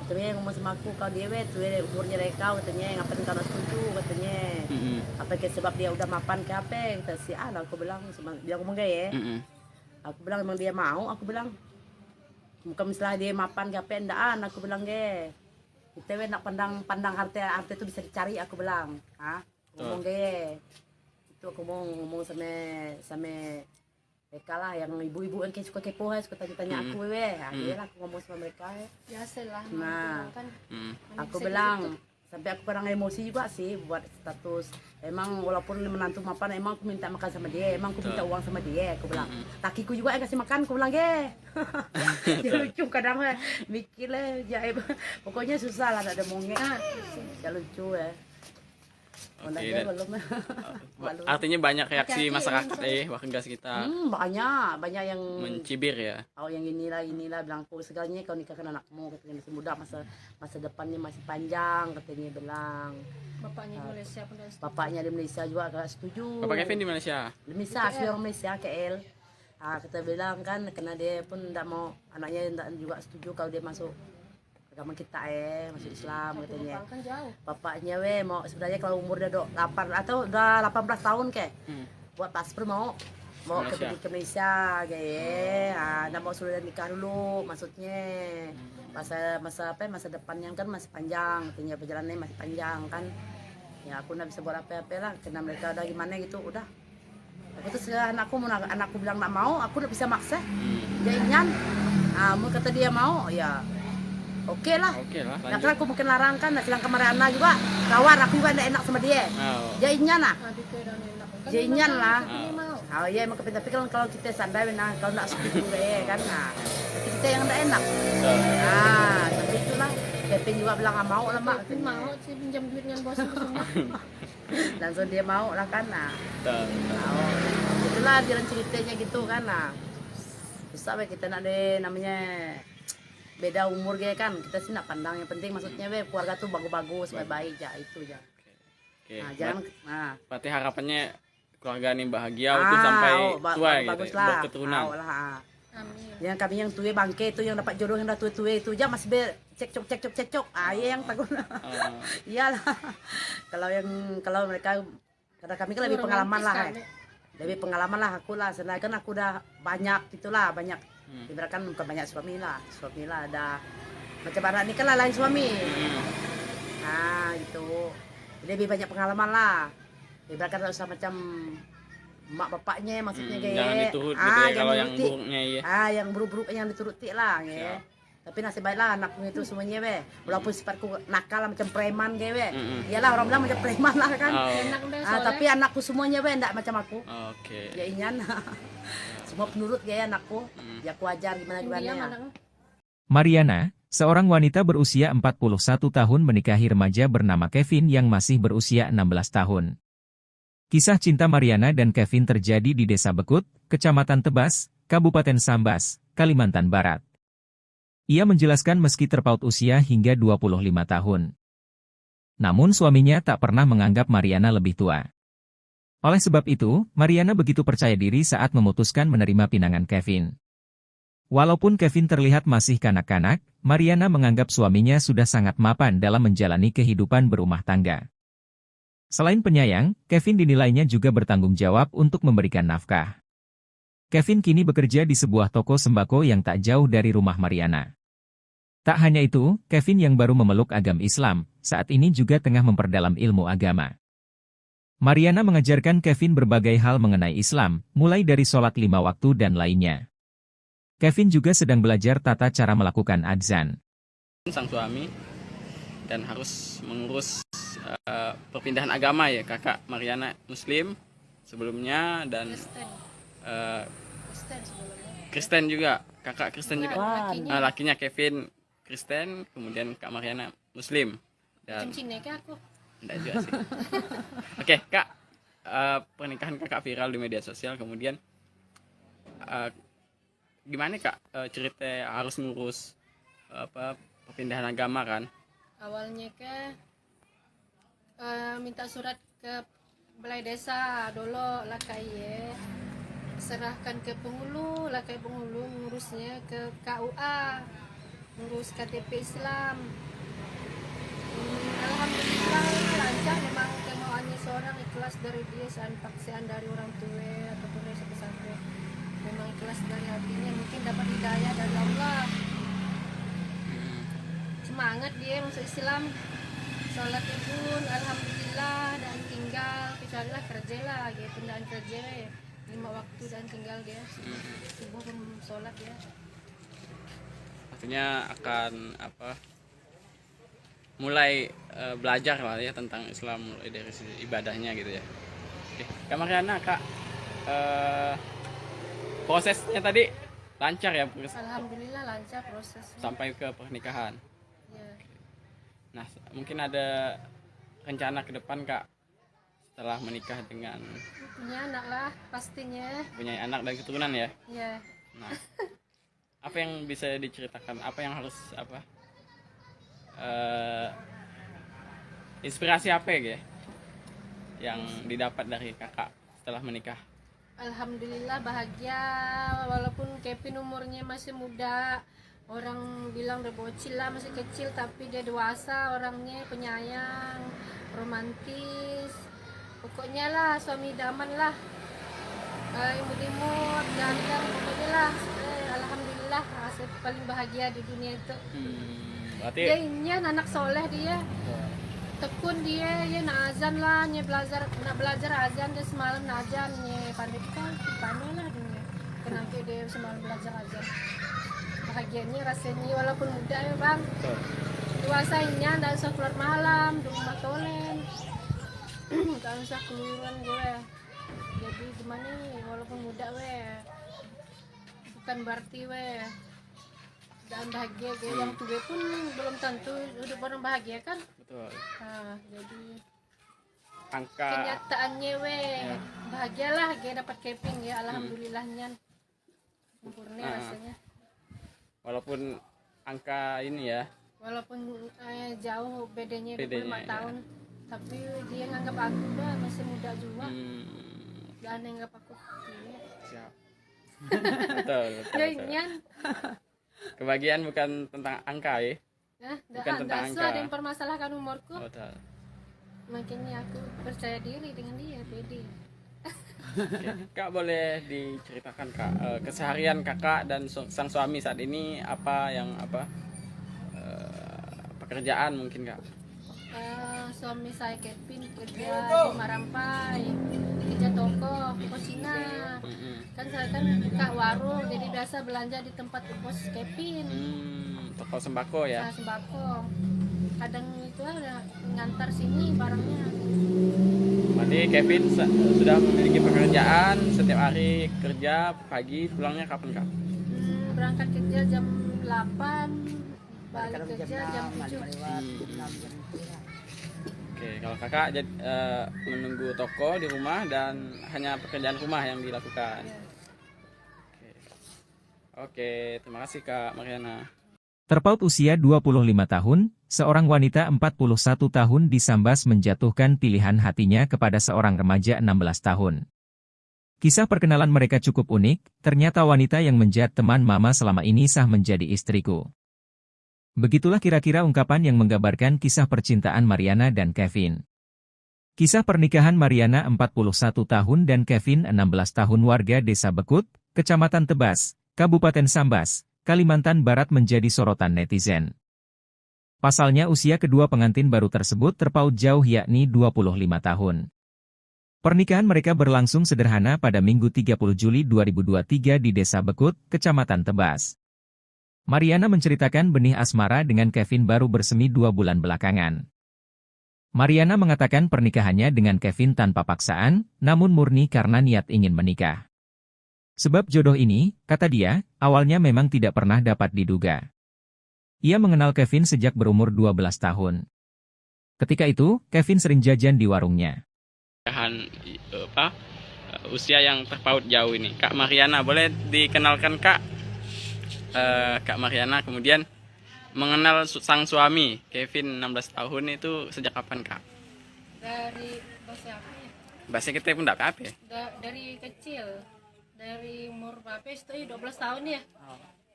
Katanya ngomong sama aku, kau dia weh, tua umurnya dari kau katanya, ngapain kau nak setuju katanya. Apa ke sebab dia udah mapan ke apa? Kata si An, aku bilang, dia ngomong gaya. Aku bilang emang dia mau, aku bilang. Bukan misalnya dia mapan ke apa endaan, aku bilang ge. Kita weh nak pandang harta itu bisa dicari, aku bilang. Ngomong ge. Itu aku mau ngomong sama mereka lah yang ibu-ibu yang suka kepo, suka tanya-tanya aku weh. Dia lah aku ngomong sama mereka. Biasalah. Nah, kan. aku bilang sampai aku kadang emosi juga sih buat status. Emang walaupun menantu mapan, emang aku minta makan sama dia, emang aku minta uang sama dia, aku bilang. Lakiku juga yang kasih makan, aku bilang ge. Dia lucu kadang mikir lah, jaib. Pokoknya susah lah, ada mongek. Ya lucu ya. Oke, artinya banyak reaksi masyarakat warga sekitar. Banyak yang mencibir ya. Oh yang inilah bilang aku segalanya kau nikahkan anakmu, katanya masih muda, masa depannya masih panjang, katanya bilang. Bapaknya di Malaysia pun dah setuju. Bapaknya di Malaysia juga agak setuju. Bapak Kevin di Malaysia. Di Malaysia, asli orang Malaysia, KL. Kita bilang kan karena dia pun tidak mau, anaknya tidak juga setuju kalau dia masuk agama kita masuk Islam katanya. Bapaknya mau sebenarnya kalau umur udah 8 atau udah 18 tahun buat paspor mau ke Malaysia kayak nggak mau sudah nikah dulu, maksudnya masa depannya kan masih panjang, katanya perjalanannya masih panjang kan. Ya aku nggak bisa buat apa-apa lah karena mereka udah gimana gitu udah. Aku terus anakku bilang nggak mau, aku udah bisa maksa. Jadinya mau kata dia mau ya oke lah. Nah, kan aku mungkin larang kan, bilang ke Mariana juga, kawan aku juga tidak enak sama dia. Jadinya lah. Jadinya lah. Oh iya emang tapi kan kalau kita sadar kalau tidak setuju kan, tapi kita yang tidak enak. Tapi itulah. Kevin juga bilang nggak mau lah mak. Kevin mau sih pinjam duit dengan bos itu semua. Langsung dia mau lah kan. Itulah jalan ceritanya gitu kan. Susah kita nak deh namanya beda umur kayak kan, kita sih nak pandang yang penting maksudnya keluarga tuh bagus-bagus, baik-baik ya itu ya. Jangan berarti harapannya keluarga ini bahagia untuk sampai tua gitu, berketurunan. Amin. Yang kami yang tua bangke itu yang dapat jodoh yang dah tua itu aja masih cekcok. Yang takut. Iyalah. kalau mereka karena kami kan lebih pengalaman lah. Lebih pengalaman lah aku lah, sedangkan aku udah banyak gitulah, banyak ibaratkan bukan banyak suami lah ada macam anak ini kan lah lain suami. Gitu lebih banyak pengalaman lah, ibaratkan usah macam mak bapaknya maksudnya jangan diturut gitu ya, kalau yang buruknya yang buruk-buruk yang dituruti lah tapi nasib baiklah anakku itu semuanya walaupun sifatku nakal macam preman iyalah orang bilang macam preman lah kan. Tapi anakku semuanya enggak macam aku. Ya inyan semua penurut anakku. Ya aku ajar gimana ya. Mariana, seorang wanita berusia 41 tahun menikahi remaja bernama Kevin yang masih berusia 16 tahun. Kisah cinta Mariana dan Kevin terjadi di Desa Bekut, Kecamatan Tebas, Kabupaten Sambas, Kalimantan Barat. Ia menjelaskan meski terpaut usia hingga 25 tahun. Namun suaminya tak pernah menganggap Mariana lebih tua. Oleh sebab itu, Mariana begitu percaya diri saat memutuskan menerima pinangan Kevin. Walaupun Kevin terlihat masih kanak-kanak, Mariana menganggap suaminya sudah sangat mapan dalam menjalani kehidupan berumah tangga. Selain penyayang, Kevin dinilainya juga bertanggung jawab untuk memberikan nafkah. Kevin kini bekerja di sebuah toko sembako yang tak jauh dari rumah Mariana. Tak hanya itu, Kevin yang baru memeluk agama Islam, saat ini juga tengah memperdalam ilmu agama. Mariana mengajarkan Kevin berbagai hal mengenai Islam, mulai dari sholat 5 waktu dan lainnya. Kevin juga sedang belajar tata cara melakukan adzan. Sang suami dan harus mengurus perpindahan agama ya, kakak Mariana Muslim sebelumnya dan Kristen juga, kakak Kristen juga. Lakinya Kevin Kristen, kemudian Kak Mariana Muslim. Dan aku. enggak juga sih. Oke, Kak. Pernikahan kakak viral di media sosial, kemudian gimana Kak cerita harus ngurus perpindahan agama kan? Awalnya minta surat ke balai desa dulu lah kayak serahkan ke penghulu lah kayak penghulu ngurusnya ke KUA, ngurus KTP Islam. Alhamdulillah lancar, memang kemauannya seorang ikhlas dari dia, paksaan dari orang tua ataupun dari siapa-siapa, memang ikhlas dari hatinya, mungkin dapat hidayah dari Allah, semangat dia masuk Islam, sholat pun alhamdulillah, dan tinggal kecuali lah kerja lah gitu, pindahan kerja 5 waktu dan tinggal dia subuh sholat ya. Artinya akan mulai belajar lah ya tentang Islam, mulai dari ibadahnya gitu ya. Oke, Kak Mariana, Kak, prosesnya tadi lancar ya? Alhamdulillah lancar prosesnya sampai ke pernikahan ya. Nah, mungkin ada rencana ke depan Kak setelah menikah dengan Punya anak lah pastinya. punya anak dan keturunan ya? Ya. Nah, apa yang bisa diceritakan? Apa yang harus inspirasi apa ya yang didapat dari kakak setelah menikah? Alhamdulillah bahagia, walaupun Kevin umurnya masih muda, orang bilang udah bocil lah, masih kecil, tapi dia dewasa orangnya, penyayang, romantis, pokoknya lah suami idaman lah, imut-imut, ganteng, pokoknya lah. Alhamdulillah saya paling bahagia di dunia itu. Berarti Dia ini anak soleh, dia tekun, dia ya nak azan lah, nak belajar azan, dia semalam nak azan, ya pandai lah dia, kenapa dia semalam belajar azan. Bahagianya rasanya walaupun muda ya bang, dewasanya nggak usah keluar malam di rumah tolen, nggak usah keluaran gue, jadi gimana nih, walaupun muda bukan berarti dan bahagia yang tua pun belum tentu udah orang bahagia kan. betul. Nah, jadi Angka kenyataannya bahagialah dapat Kevin ya, alhamdulillahnya sempurna rasanya. Walaupun angka ini ya, Walaupun jauh bedanya 25 ya. tahun, tapi dia nganggap aku udah masih muda juga, dan nganggap aku siap. betul. Kebahagiaan bukan tentang angka ya. Bukan tentang angka. Ada yang permasalahkan umurku. Betul. Makanya aku percaya diri dengan dia, pede. Oke. Kak, boleh diceritakan Kak keseharian kakak dan sang suami saat ini apa pekerjaan mungkin Kak? Suami saya Kevin kerja di Marampai, kerja toko Cina. Kan saya kan kak warung, jadi biasa belanja di tempat bos Kevin. Toko sembako ya? Sembako. Kadang itu ada ngantar sini barangnya. Berarti Kevin sudah memiliki pekerjaan, setiap hari kerja, pagi pulangnya kapan Kak? Berangkat kerja jam 8, balik kerja jam 7. Oke, kalau kakak menunggu toko di rumah dan hanya pekerjaan rumah yang dilakukan. Oke, terima kasih Kak Mariana. Terpaut usia 25 tahun, seorang wanita 41 tahun di Sambas menjatuhkan pilihan hatinya kepada seorang remaja 16 tahun. Kisah perkenalan mereka cukup unik, ternyata wanita yang menjadi teman mama selama ini sah menjadi istriku. Begitulah kira-kira ungkapan yang menggambarkan kisah percintaan Mariana dan Kevin. Kisah pernikahan Mariana 41 tahun dan Kevin 16 tahun warga Desa Bekut, Kecamatan Tebas, Kabupaten Sambas, Kalimantan Barat menjadi sorotan netizen. Pasalnya usia kedua pengantin baru tersebut terpaut jauh yakni 25 tahun. Pernikahan mereka berlangsung sederhana pada Minggu 30 Juli 2023 di Desa Bekut, Kecamatan Tebas. Mariana menceritakan benih asmara dengan Kevin baru bersemi 2 bulan belakangan. Mariana mengatakan pernikahannya dengan Kevin tanpa paksaan, namun murni karena niat ingin menikah. Sebab jodoh ini, kata dia, awalnya memang tidak pernah dapat diduga. Ia mengenal Kevin sejak berumur 12 tahun. Ketika itu, Kevin sering jajan di warungnya. Usia yang terpaut jauh ini, Kak Mariana, boleh dikenalkan Kak? Kak Mariana kemudian mengenal sang suami, Kevin 16 tahun itu sejak kapan Kak? Dari bahasa apa ya? Bahasa kita pun tidak apa-apa. Dari kecil, dari umur berapa itu 12 tahun ya.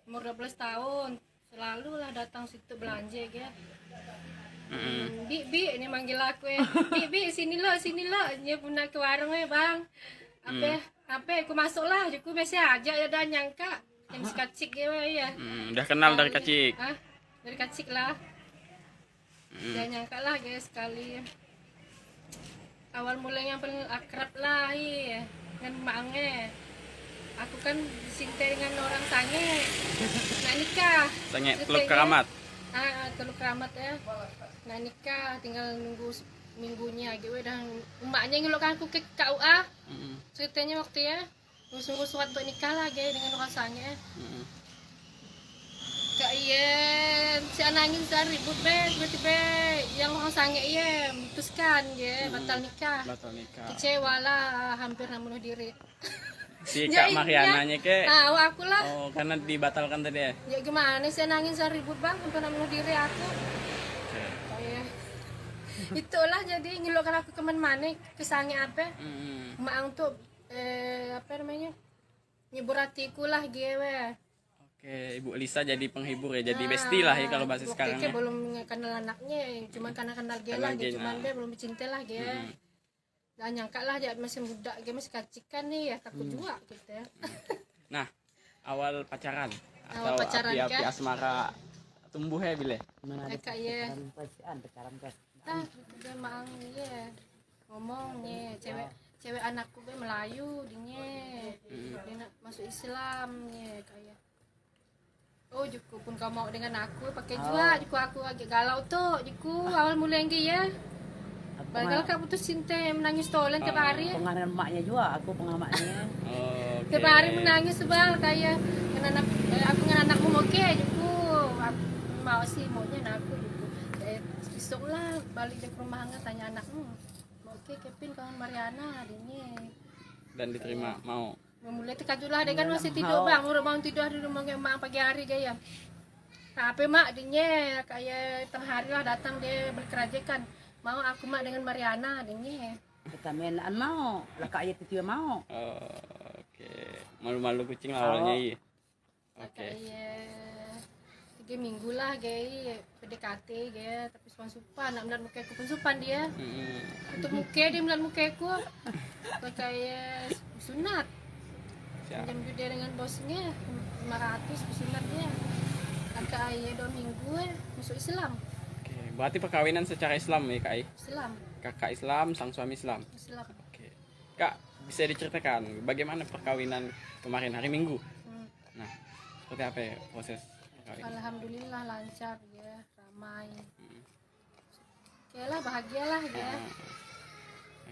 Umur 12 tahun selalu lah datang situ belanja ya. Bi ini manggil aku ya. Bi sini lo dia pun ke warung ya bang. Apa aku masuk lah, aku biasa aja ya dan nyangka yang si kacik ya. Udah kenal dari kecil. Dari kacik lah. Jangan nyangka lah guys sekali. Awal mulanya paling akrab lah ya dengan maknya. Aku kan disinta dengan orang sange. Nak nikah. Sange Teluk Keramat. Teluk Keramat ya. Nak nikah tinggal nunggu minggunya gitu dan emaknya ngelokkan aku ke KUA. Ceritanya waktu ya nunggu surat untuk nikah lah dengan orang sange. Kak iya, si anangin saya ribut tiba-tiba yang orang sange iya memutuskan batal nikah. Kecewa lah, hampir bunuh diri. Si Kak Mariananya ke? Aku lah. Oh, karena dibatalkan tadi ya? Ya gimana sih nangis saya ribut bang, hampir bunuh diri aku. Kayak itulah jadi ngelokkan aku kemana-mana, kesannya apa? Maang tuh apa namanya? Nyebur hatiku lah gue. Oke, Ibu Lisa jadi penghibur ya, jadi bestie lah ya kalau bahasa sekarang ya. Belum kenal anaknya, cuma karena kenal dia lah, cuman dia belum cinta lah dia. Gak nyangka lah dia masih muda, dia masih kacikan nih ya, takut juga gitu ya. Nah, awal pacaran Awal atau pacaran api-api asmara tumbuh ya bile? Kayak ya. Dia maang ya ngomongnya cewek anakku be Melayu dia nak masuk Islam ya kayak. Oh juku pun kau mau dengan aku pakai juga juku aku agak galau tuh juku awal mulai ya. Padahal kak putus cinta menangis tolen tiap hari. Pengaruh emaknya juga, aku pengamatnya. Tiap hari menangis sebal kayak aku dengan anakmu oke juku. Aku mau sih maunya aku juku. Besok lah balik ke rumah nggak tanya anakmu. Oke Kevin kawan Mariana adiknya. Dan diterima mau. Mulai terkajulah dia kan masih tidur bang, udah bangun tidur di rumah mak pagi hari gaya. Tapi mak adiknya kayak tengah hari lah datang dia berkerajakan. Mau aku mak dengan Mariana adiknya. Kita mainan mau, lah kak ayat itu mau. Oke, malu-malu kucing awalnya iya. Oke. 3 minggu lah gaya PDKT gaya tapi supan nak melihat muka aku pun supan dia. Untuk muka dia melihat muka aku kayak sunat. Jam dia dengan bosnya 500 sunatnya. Kakak ayah 2 minggu masuk Islam. Oke, berarti perkawinan secara Islam ya Kak? Islam. Kakak Islam, sang suami Islam. Islam. Oke. Kak, bisa diceritakan bagaimana perkawinan kemarin hari Minggu? Nah, seperti apa ya proses perkawinan? Alhamdulillah lancar ya, ramai. Oke lah, bahagialah ya.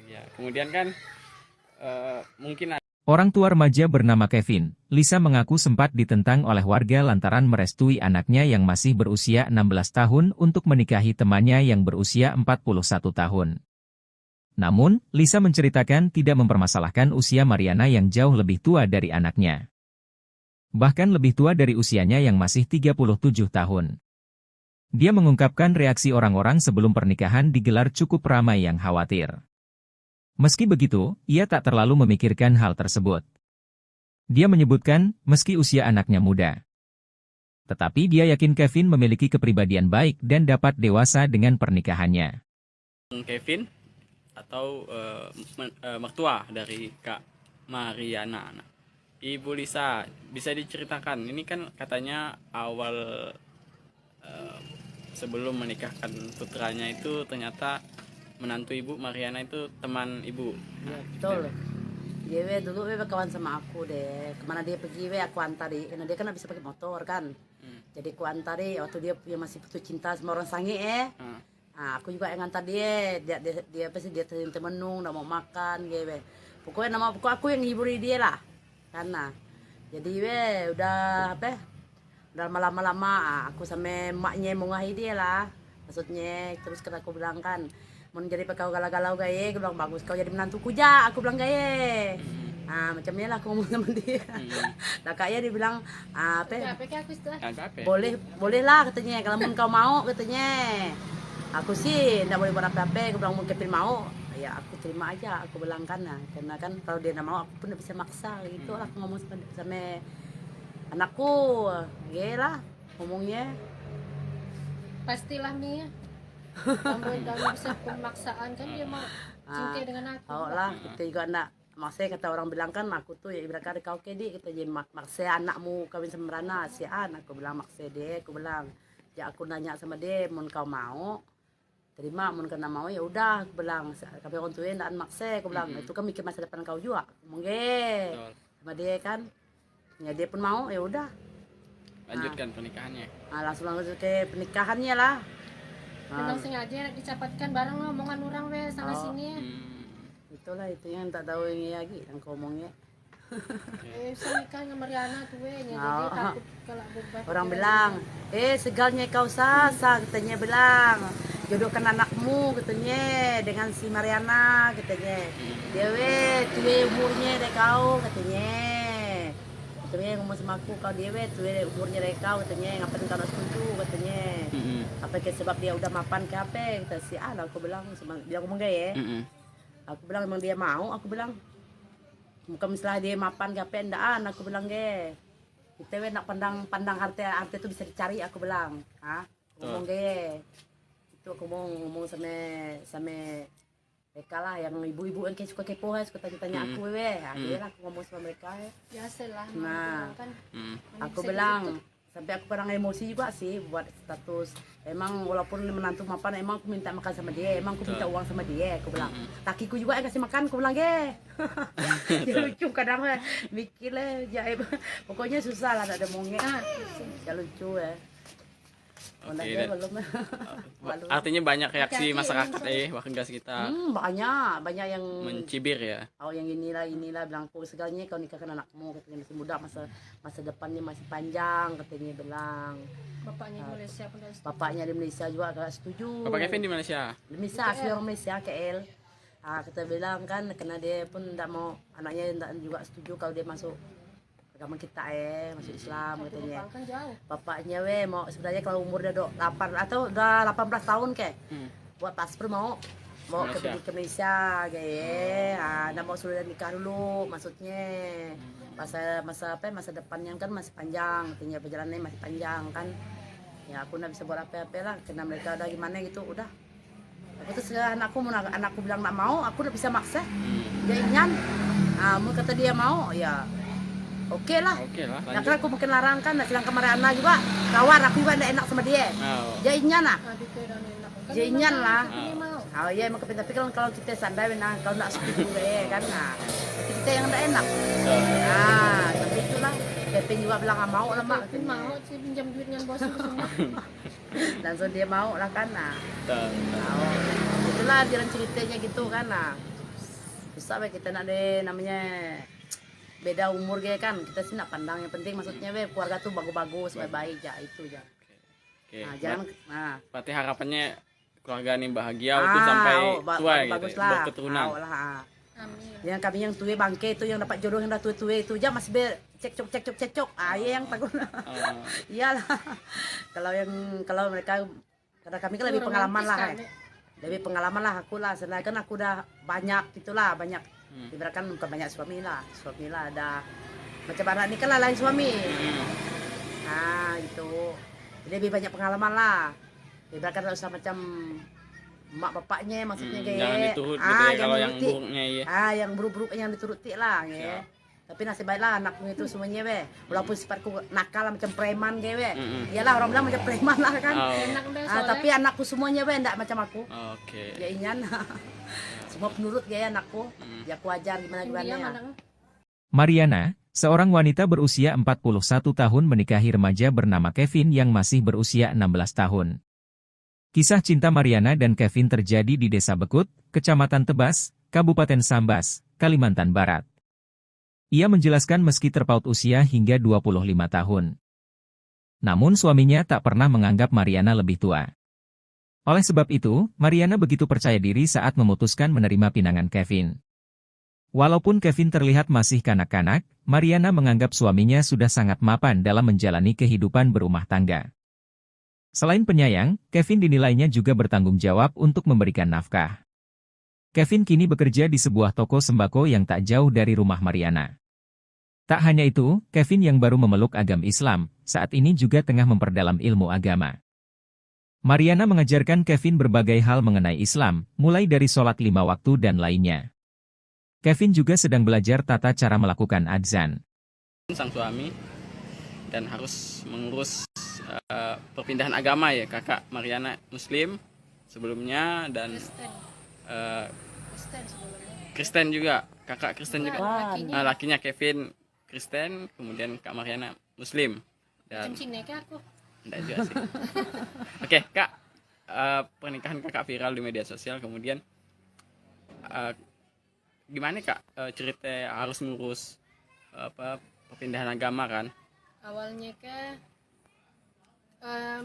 Ya, kemudian kan mungkin Orang tua remaja bernama Kevin, Lisa mengaku sempat ditentang oleh warga lantaran merestui anaknya yang masih berusia 16 tahun untuk menikahi temannya yang berusia 41 tahun. Namun, Lisa menceritakan tidak mempermasalahkan usia Mariana yang jauh lebih tua dari anaknya. bahkan lebih tua dari usianya yang masih 37 tahun. Dia mengungkapkan reaksi orang-orang sebelum pernikahan digelar cukup ramai yang khawatir. Meski begitu, ia tak terlalu memikirkan hal tersebut. Dia menyebutkan, meski usia anaknya muda, tetapi dia yakin Kevin memiliki kepribadian baik dan dapat dewasa dengan pernikahannya. Kevin atau mertua dari Kak Mariana. Nah, Ibu Lisa, bisa diceritakan, ini kan katanya awal sebelum menikahkan putranya itu ternyata menantu Ibu Mariana itu teman Ibu. Ya, betul. Dia dulu kawan sama aku deh. Kemana dia pergi aku antari. Karena dia kan bisa pakai motor kan. Jadi aku antari waktu dia masih putus cinta sama orang sange Nah, aku juga yang ngantar dia. Dia pasti dia temenung, nggak mau makan gitu. Pokoknya aku yang ngiburi dia lah. Karena jadi udah apa? Udah lama-lama aku sama emaknya mau ngahi dia lah. Maksudnya terus kata aku bilang kan, mau jadi kau galau-galau gaya, aku bilang bagus kau jadi menantuku ja, aku bilang gaya. Nah macamnya lah aku ngomong sama dia. Nah kayaknya dia bilang boleh lah katanya, kalau mau kau mau katanya. Aku sih nggak boleh buat apa-apa, aku bilang mau Kevin mau, ya aku terima aja, aku bilang kan. Nah, karena kan kalau dia nggak mau aku pun nggak bisa maksa gitu lah, aku ngomong sama anakku, lah ngomongnya. Pastilah Mia. Kamu bisa pemaksaan kan dia mau cinta dengan aku. Oh lah, kita juga anak. Maksudnya kata orang bilang kan aku tuh ya ibarat kata kau kedi kita jadi maksa anakmu kawin sama Rana si An, aku bilang maksa dia, aku bilang ya aku nanya sama dia mau kau mau terima, mau kena mau ya udah, aku bilang kami orang tua ndak maksa, aku bilang itu kan mikir masa depan kau juga, mungkin sama dia kan. Ya dia pun mau, ya udah. Lanjutkan pernikahannya. Nah, langsung ke pernikahannya lah. Memang sengaja dicapatkan bareng lo omongan orang sana sini. Itulah itu yang tak tahu ini lagi yang ngomongnya. Saya nikah sama Mariana tuh jadi takut kalau beban. Orang bilang, segalnya kau sasa katanya bilang. Jodohkan anakmu katanya dengan si Mariana katanya. Dia tua umurnya deh kau katanya. Katanya ngomong sama aku, kau dia tuh umurnya dari kau katanya, ngapain kau nak setuju katanya. Apa ke sebab dia udah mapan ke apa, kata si Ana, aku bilang ngomong gaya. Aku bilang emang dia mau, aku bilang bukan misalnya dia mapan ke apa endaan, aku bilang gaya. Kita nak pandang arti itu bisa dicari, aku bilang. Ngomong gaya. Itu aku mau ngomong sama mereka lah yang ibu-ibu yang suka kepo, suka tanya aku dia lah aku ngomong sama mereka biasalah. Nah kan aku bilang sampai aku kadang emosi juga sih buat status. Emang walaupun menantu mapan, emang aku minta makan sama dia, emang aku minta uang sama dia, aku bilang takiku juga yang kasih makan, aku bilang dia lucu kadang mikir lah jaib. Pokoknya susah lah, ada mongnya ya lucu belum. Artinya banyak reaksi masyarakat warga sekitar. Banyak yang mencibir ya. Oh yang inilah bilang aku segalanya kau nikahkan anakmu katanya, masih muda, masa depannya masih panjang katanya bilang. Bapaknya di Malaysia pun dah setuju. Bapaknya di Malaysia juga agak setuju. Bapak Kevin di Malaysia. Di Malaysia asli orang Malaysia KL. Kita bilang kan karena dia pun tidak mau, anaknya tidak juga setuju kalau dia masuk agama kita masuk Islam katanya. Bapaknya mau sebenarnya kalau umur udah 8 atau udah 18 tahun buat paspor mau ke Malaysia nggak mau sudah nikah dulu, maksudnya masa depannya kan masih panjang, katanya perjalanannya masih panjang kan. Ya aku nggak bisa buat apa-apa lah karena mereka udah gimana gitu, udah. Aku terus anakku bilang nggak mau, aku udah bisa maksa. Dia ingat, mau kata dia mau ya. Oke lah. Nah, kan aku mungkin larang kan, sedang kemarin anak juga kawan aku juga tidak enak sama dia. Jadinya lah. Jadinya lah. Oh iya emang tapi kalau kita sandai kalau tidak setuju kan, kita yang tidak enak. Tapi itulah. Kevin juga bilang nggak mau lah mak. Kevin mau sih pinjam duit dengan bos semua. Langsung dia mau lah kan. Itulah jalan ceritanya gitu kan. Susah kita nak namanya beda umur kan, kita sih nak pandang yang penting maksudnya keluarga tuh bagus-bagus, baik-baik ya itu aja. Berarti harapannya keluarga ini bahagia untuk sampai tua gitu, berketurunan. Amin. Yang kami yang tua bangke itu yang dapat jodoh yang dah tua-tua itu aja masih cekcok. Ya yang takut. Oh, Iyalah. kalau mereka karena kami kan lebih pengalaman lah. Lebih pengalaman lah aku lah. Sedangkan aku udah banyak itulah, banyak. Ibaratkan bukan banyak suami lah ada macam anak ini kan lah lain suami. Nah, itu. Jadi lebih banyak pengalaman lah. Ibaratkan tak usah macam mak bapaknya maksudnya kayak jangan diturut gitu ya, kalau yang dituruti. buruknya ya. Yang buruk-buruk yang dituruti lah ya. Siap. Tapi nasib baiklah anakku itu semuanya be. Walaupun sifatku nakal macam preman kayak be. Iyalah orang bilang macam preman lah kan. Oh, Enak be soalnya. Tapi anakku semuanya be enggak macam aku. oke. Ya inyan. Semua penurut ya anakku. Ya aku ajar Dia gimana ya. mana? Mariana, seorang wanita berusia 41 tahun menikahi remaja bernama Kevin yang masih berusia 16 tahun. Kisah cinta Mariana dan Kevin terjadi di Desa Bekut, Kecamatan Tebas, Kabupaten Sambas, Kalimantan Barat. Ia menjelaskan meski terpaut usia hingga 25 tahun. Namun suaminya tak pernah menganggap Mariana lebih tua. Oleh sebab itu, Mariana begitu percaya diri saat memutuskan menerima pinangan Kevin. Walaupun Kevin terlihat masih kanak-kanak, Mariana menganggap suaminya sudah sangat mapan dalam menjalani kehidupan berumah tangga. Selain penyayang, Kevin dinilainya juga bertanggung jawab untuk memberikan nafkah. Kevin kini bekerja di sebuah toko sembako yang tak jauh dari rumah Mariana. Tak hanya itu, Kevin yang baru memeluk agama Islam, saat ini juga tengah memperdalam ilmu agama. Mariana mengajarkan Kevin berbagai hal mengenai Islam, mulai dari sholat 5 waktu dan lainnya. Kevin juga sedang belajar tata cara melakukan adzan. Sang suami dan harus mengurus perpindahan agama ya, kakak Mariana Muslim sebelumnya dan Kristen sebelumnya. Kristen juga, kakak Kristen juga. Lakinya. Lakinya Kevin Kristen, kemudian kak Mariana Muslim dan Macam Cina ke aku? enggak juga sih. Oke kak, pernikahan kakak viral di media sosial, kemudian gimana kak cerita harus ngurus perpindahan agama kan? Awalnya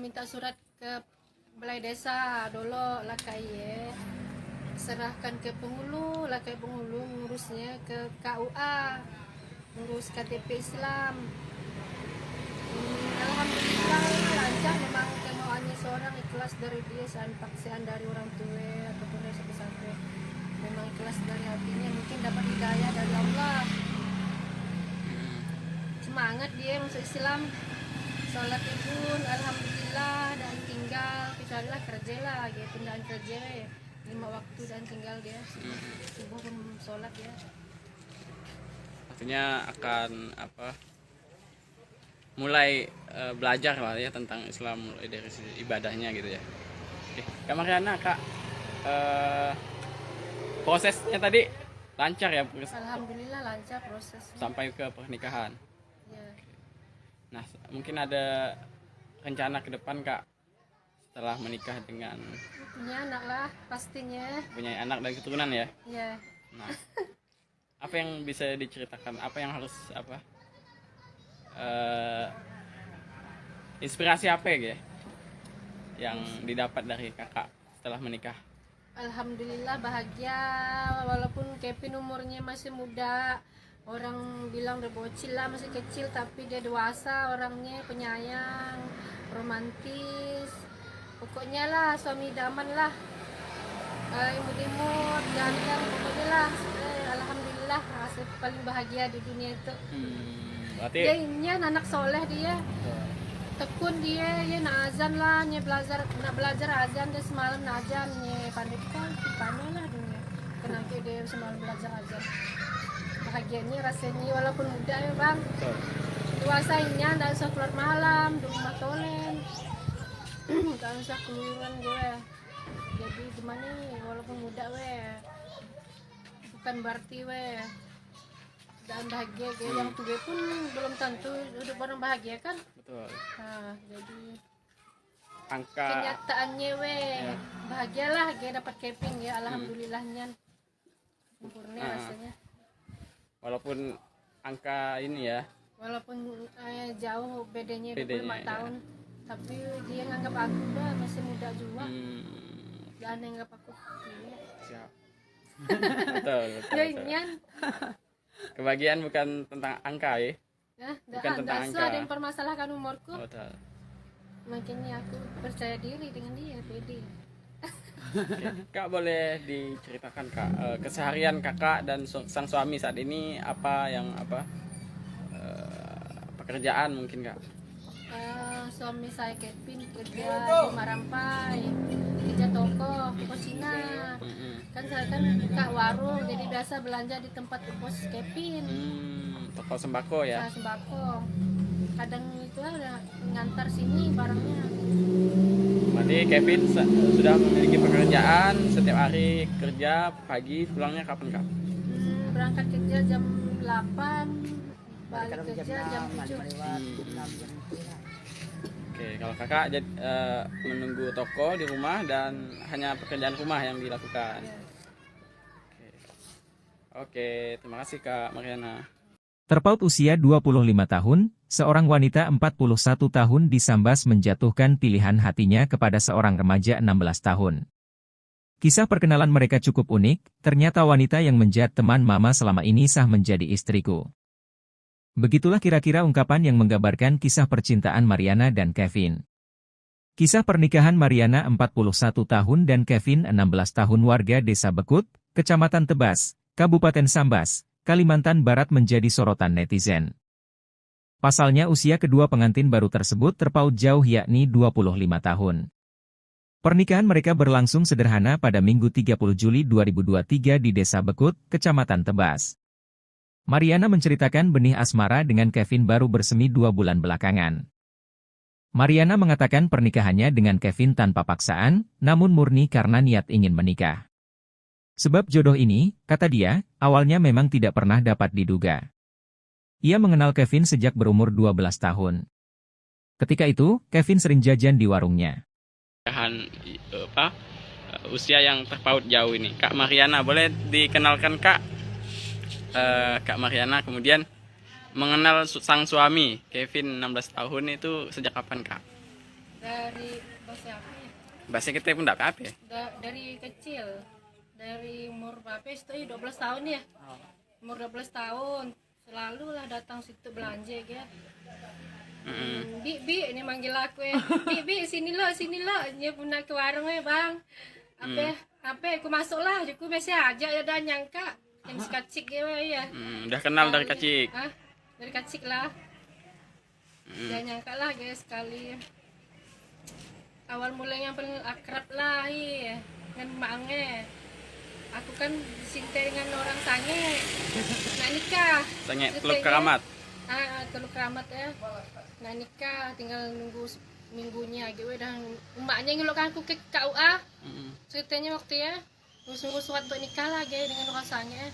minta surat ke balai desa dulu lah kayak serahkan ke penghulu lah kayak penghulu ngurusnya ke KUA ngurus KTP Islam. Alhamdulillah lancar, memang kemauannya seorang ikhlas dari dia, paksaan dari orang tua ataupun dari sampai memang ikhlas dari hatinya, mungkin dapat hidayah dari Allah, semangat dia masuk Islam, sholat pun alhamdulillah, dan tinggal kecuali kerja lah gitu, pindahan kerja 5 waktu dan tinggal dia subuh pun sholat ya. Artinya akan mulai belajar lah ya tentang Islam, mulai dari ibadahnya gitu ya. Oke, Kak Mariana, Kak, prosesnya tadi lancar ya? Alhamdulillah lancar prosesnya. Sampai ke pernikahan. Ya. Nah, mungkin ada rencana ke depan Kak setelah menikah dengan Punya anak lah pastinya. punya anak dan keturunan ya. Ya. Nah, apa yang bisa diceritakan? Apa yang harus inspirasi apa ya yang didapat dari kakak setelah menikah? Alhamdulillah bahagia, walaupun Kevin umurnya masih muda, orang bilang udah bocil lah, masih kecil, tapi dia dewasa orangnya, penyayang, romantis, pokoknya lah suami idaman lah, imut-imut, ganteng, pokoknya lah. Alhamdulillah masih paling bahagia di dunia itu. Berarti Dia ini anak soleh, dia tekun, dia ya nak azan lah, nak belajar azan, dia semalam nak azan, ya pandai lah dunia, kenapa dia semalam belajar azan. Bahagianya rasanya walaupun muda ya bang, dewasainya tidak usah keluar malam di rumah tolen, tidak usah keluaran gue. Jadi gimana nih, walaupun muda bukan berarti dan bahagia yang tua pun belum tentu hidup orang bahagia kan. betul. Nah, jadi Angka kenyataannya bahagialah dapat Kevin ya, alhamdulillahnya sempurna rasanya. Walaupun angka ini ya, Walaupun jauh bedanya 25 Bedanya, tahun, tapi dia nganggap aku masih muda juga. Dan nganggap aku siap. Betul, betul, Ya betul. nyan. Kebahagiaan bukan tentang angka ya. Ya, Bukan tentang nggak angka. ada yang permasalahkan umurku. Betul. Makanya aku percaya diri dengan dia, pede. Oke. Kak boleh diceritakan Kak keseharian kakak dan sang suami saat ini apa yang pekerjaan mungkin Kak? Suami saya Kevin kerja di Marampai, kerja toko Cina. Kan saya kan buka warung, jadi biasa belanja di tempat pos Kevin. Toko sembako ya. Saya sembako. Kadang itu ada ngantar sini barangnya. Berarti Kevin sudah memiliki pekerjaan setiap hari kerja pagi pulangnya kapan Kak? Berangkat kerja jam 8, balik Kadang kerja jam 7. lewat, jam 6, jam 7. Oke, kalau kakak menunggu toko di rumah dan hanya pekerjaan rumah yang dilakukan. Ya. Oke, terima kasih Kak Mariana. Terpaut usia 25 tahun, seorang wanita 41 tahun disambas menjatuhkan pilihan hatinya kepada seorang remaja 16 tahun. Kisah perkenalan mereka cukup unik, ternyata wanita yang menjadi teman mama selama ini sah menjadi istriku. Begitulah kira-kira ungkapan yang menggambarkan kisah percintaan Mariana dan Kevin. Kisah pernikahan Mariana 41 tahun dan Kevin 16 tahun warga Desa Bekut, Kecamatan Tebas, Kabupaten Sambas, Kalimantan Barat menjadi sorotan netizen. Pasalnya usia kedua pengantin baru tersebut terpaut jauh yakni 25 tahun. Pernikahan mereka berlangsung sederhana pada Minggu 30 Juli 2023 di Desa Bekut, Kecamatan Tebas. Mariana menceritakan benih asmara dengan Kevin baru bersemi 2 bulan belakangan. Mariana mengatakan pernikahannya dengan Kevin tanpa paksaan, namun murni karena niat ingin menikah. Sebab jodoh ini, kata dia, awalnya memang tidak pernah dapat diduga. Ia mengenal Kevin sejak berumur 12 tahun. Ketika itu, Kevin sering jajan di warungnya. Usia yang terpaut jauh ini. Kak Mariana, boleh dikenalkan Kak? Kak Mariana kemudian mengenal sang suami Kevin 16 tahun itu sejak kapan Kak? Dari bahasa apa ya? Bahasa kita pun tidak apa ya? Dari kecil, dari umur berapa itu 12 tahun ya. Umur 12 tahun selalu lah datang situ belanja ya. Bi ini manggil aku ya. Bi sini lo dia pun nak ke warung ya bang. Apa aku masuk lah, aku biasa aja ya dan nyangka yang kacik ya. Udah kenal dari kecil. Dari kacik lah. Jangan nyangka lah guys sekali. Awal mulanya yang paling akrab lah ya dengan maknya. Aku kan disintai dengan orang sange. Nak nikah. Sange Teluk Keramat. Teluk Keramat ya. Nak nikah tinggal nunggu minggunya gitu dan emaknya ngelokkan aku ke KUA. Ceritanya waktu ya nunggu surat untuk nikah lagi dengan orang sange.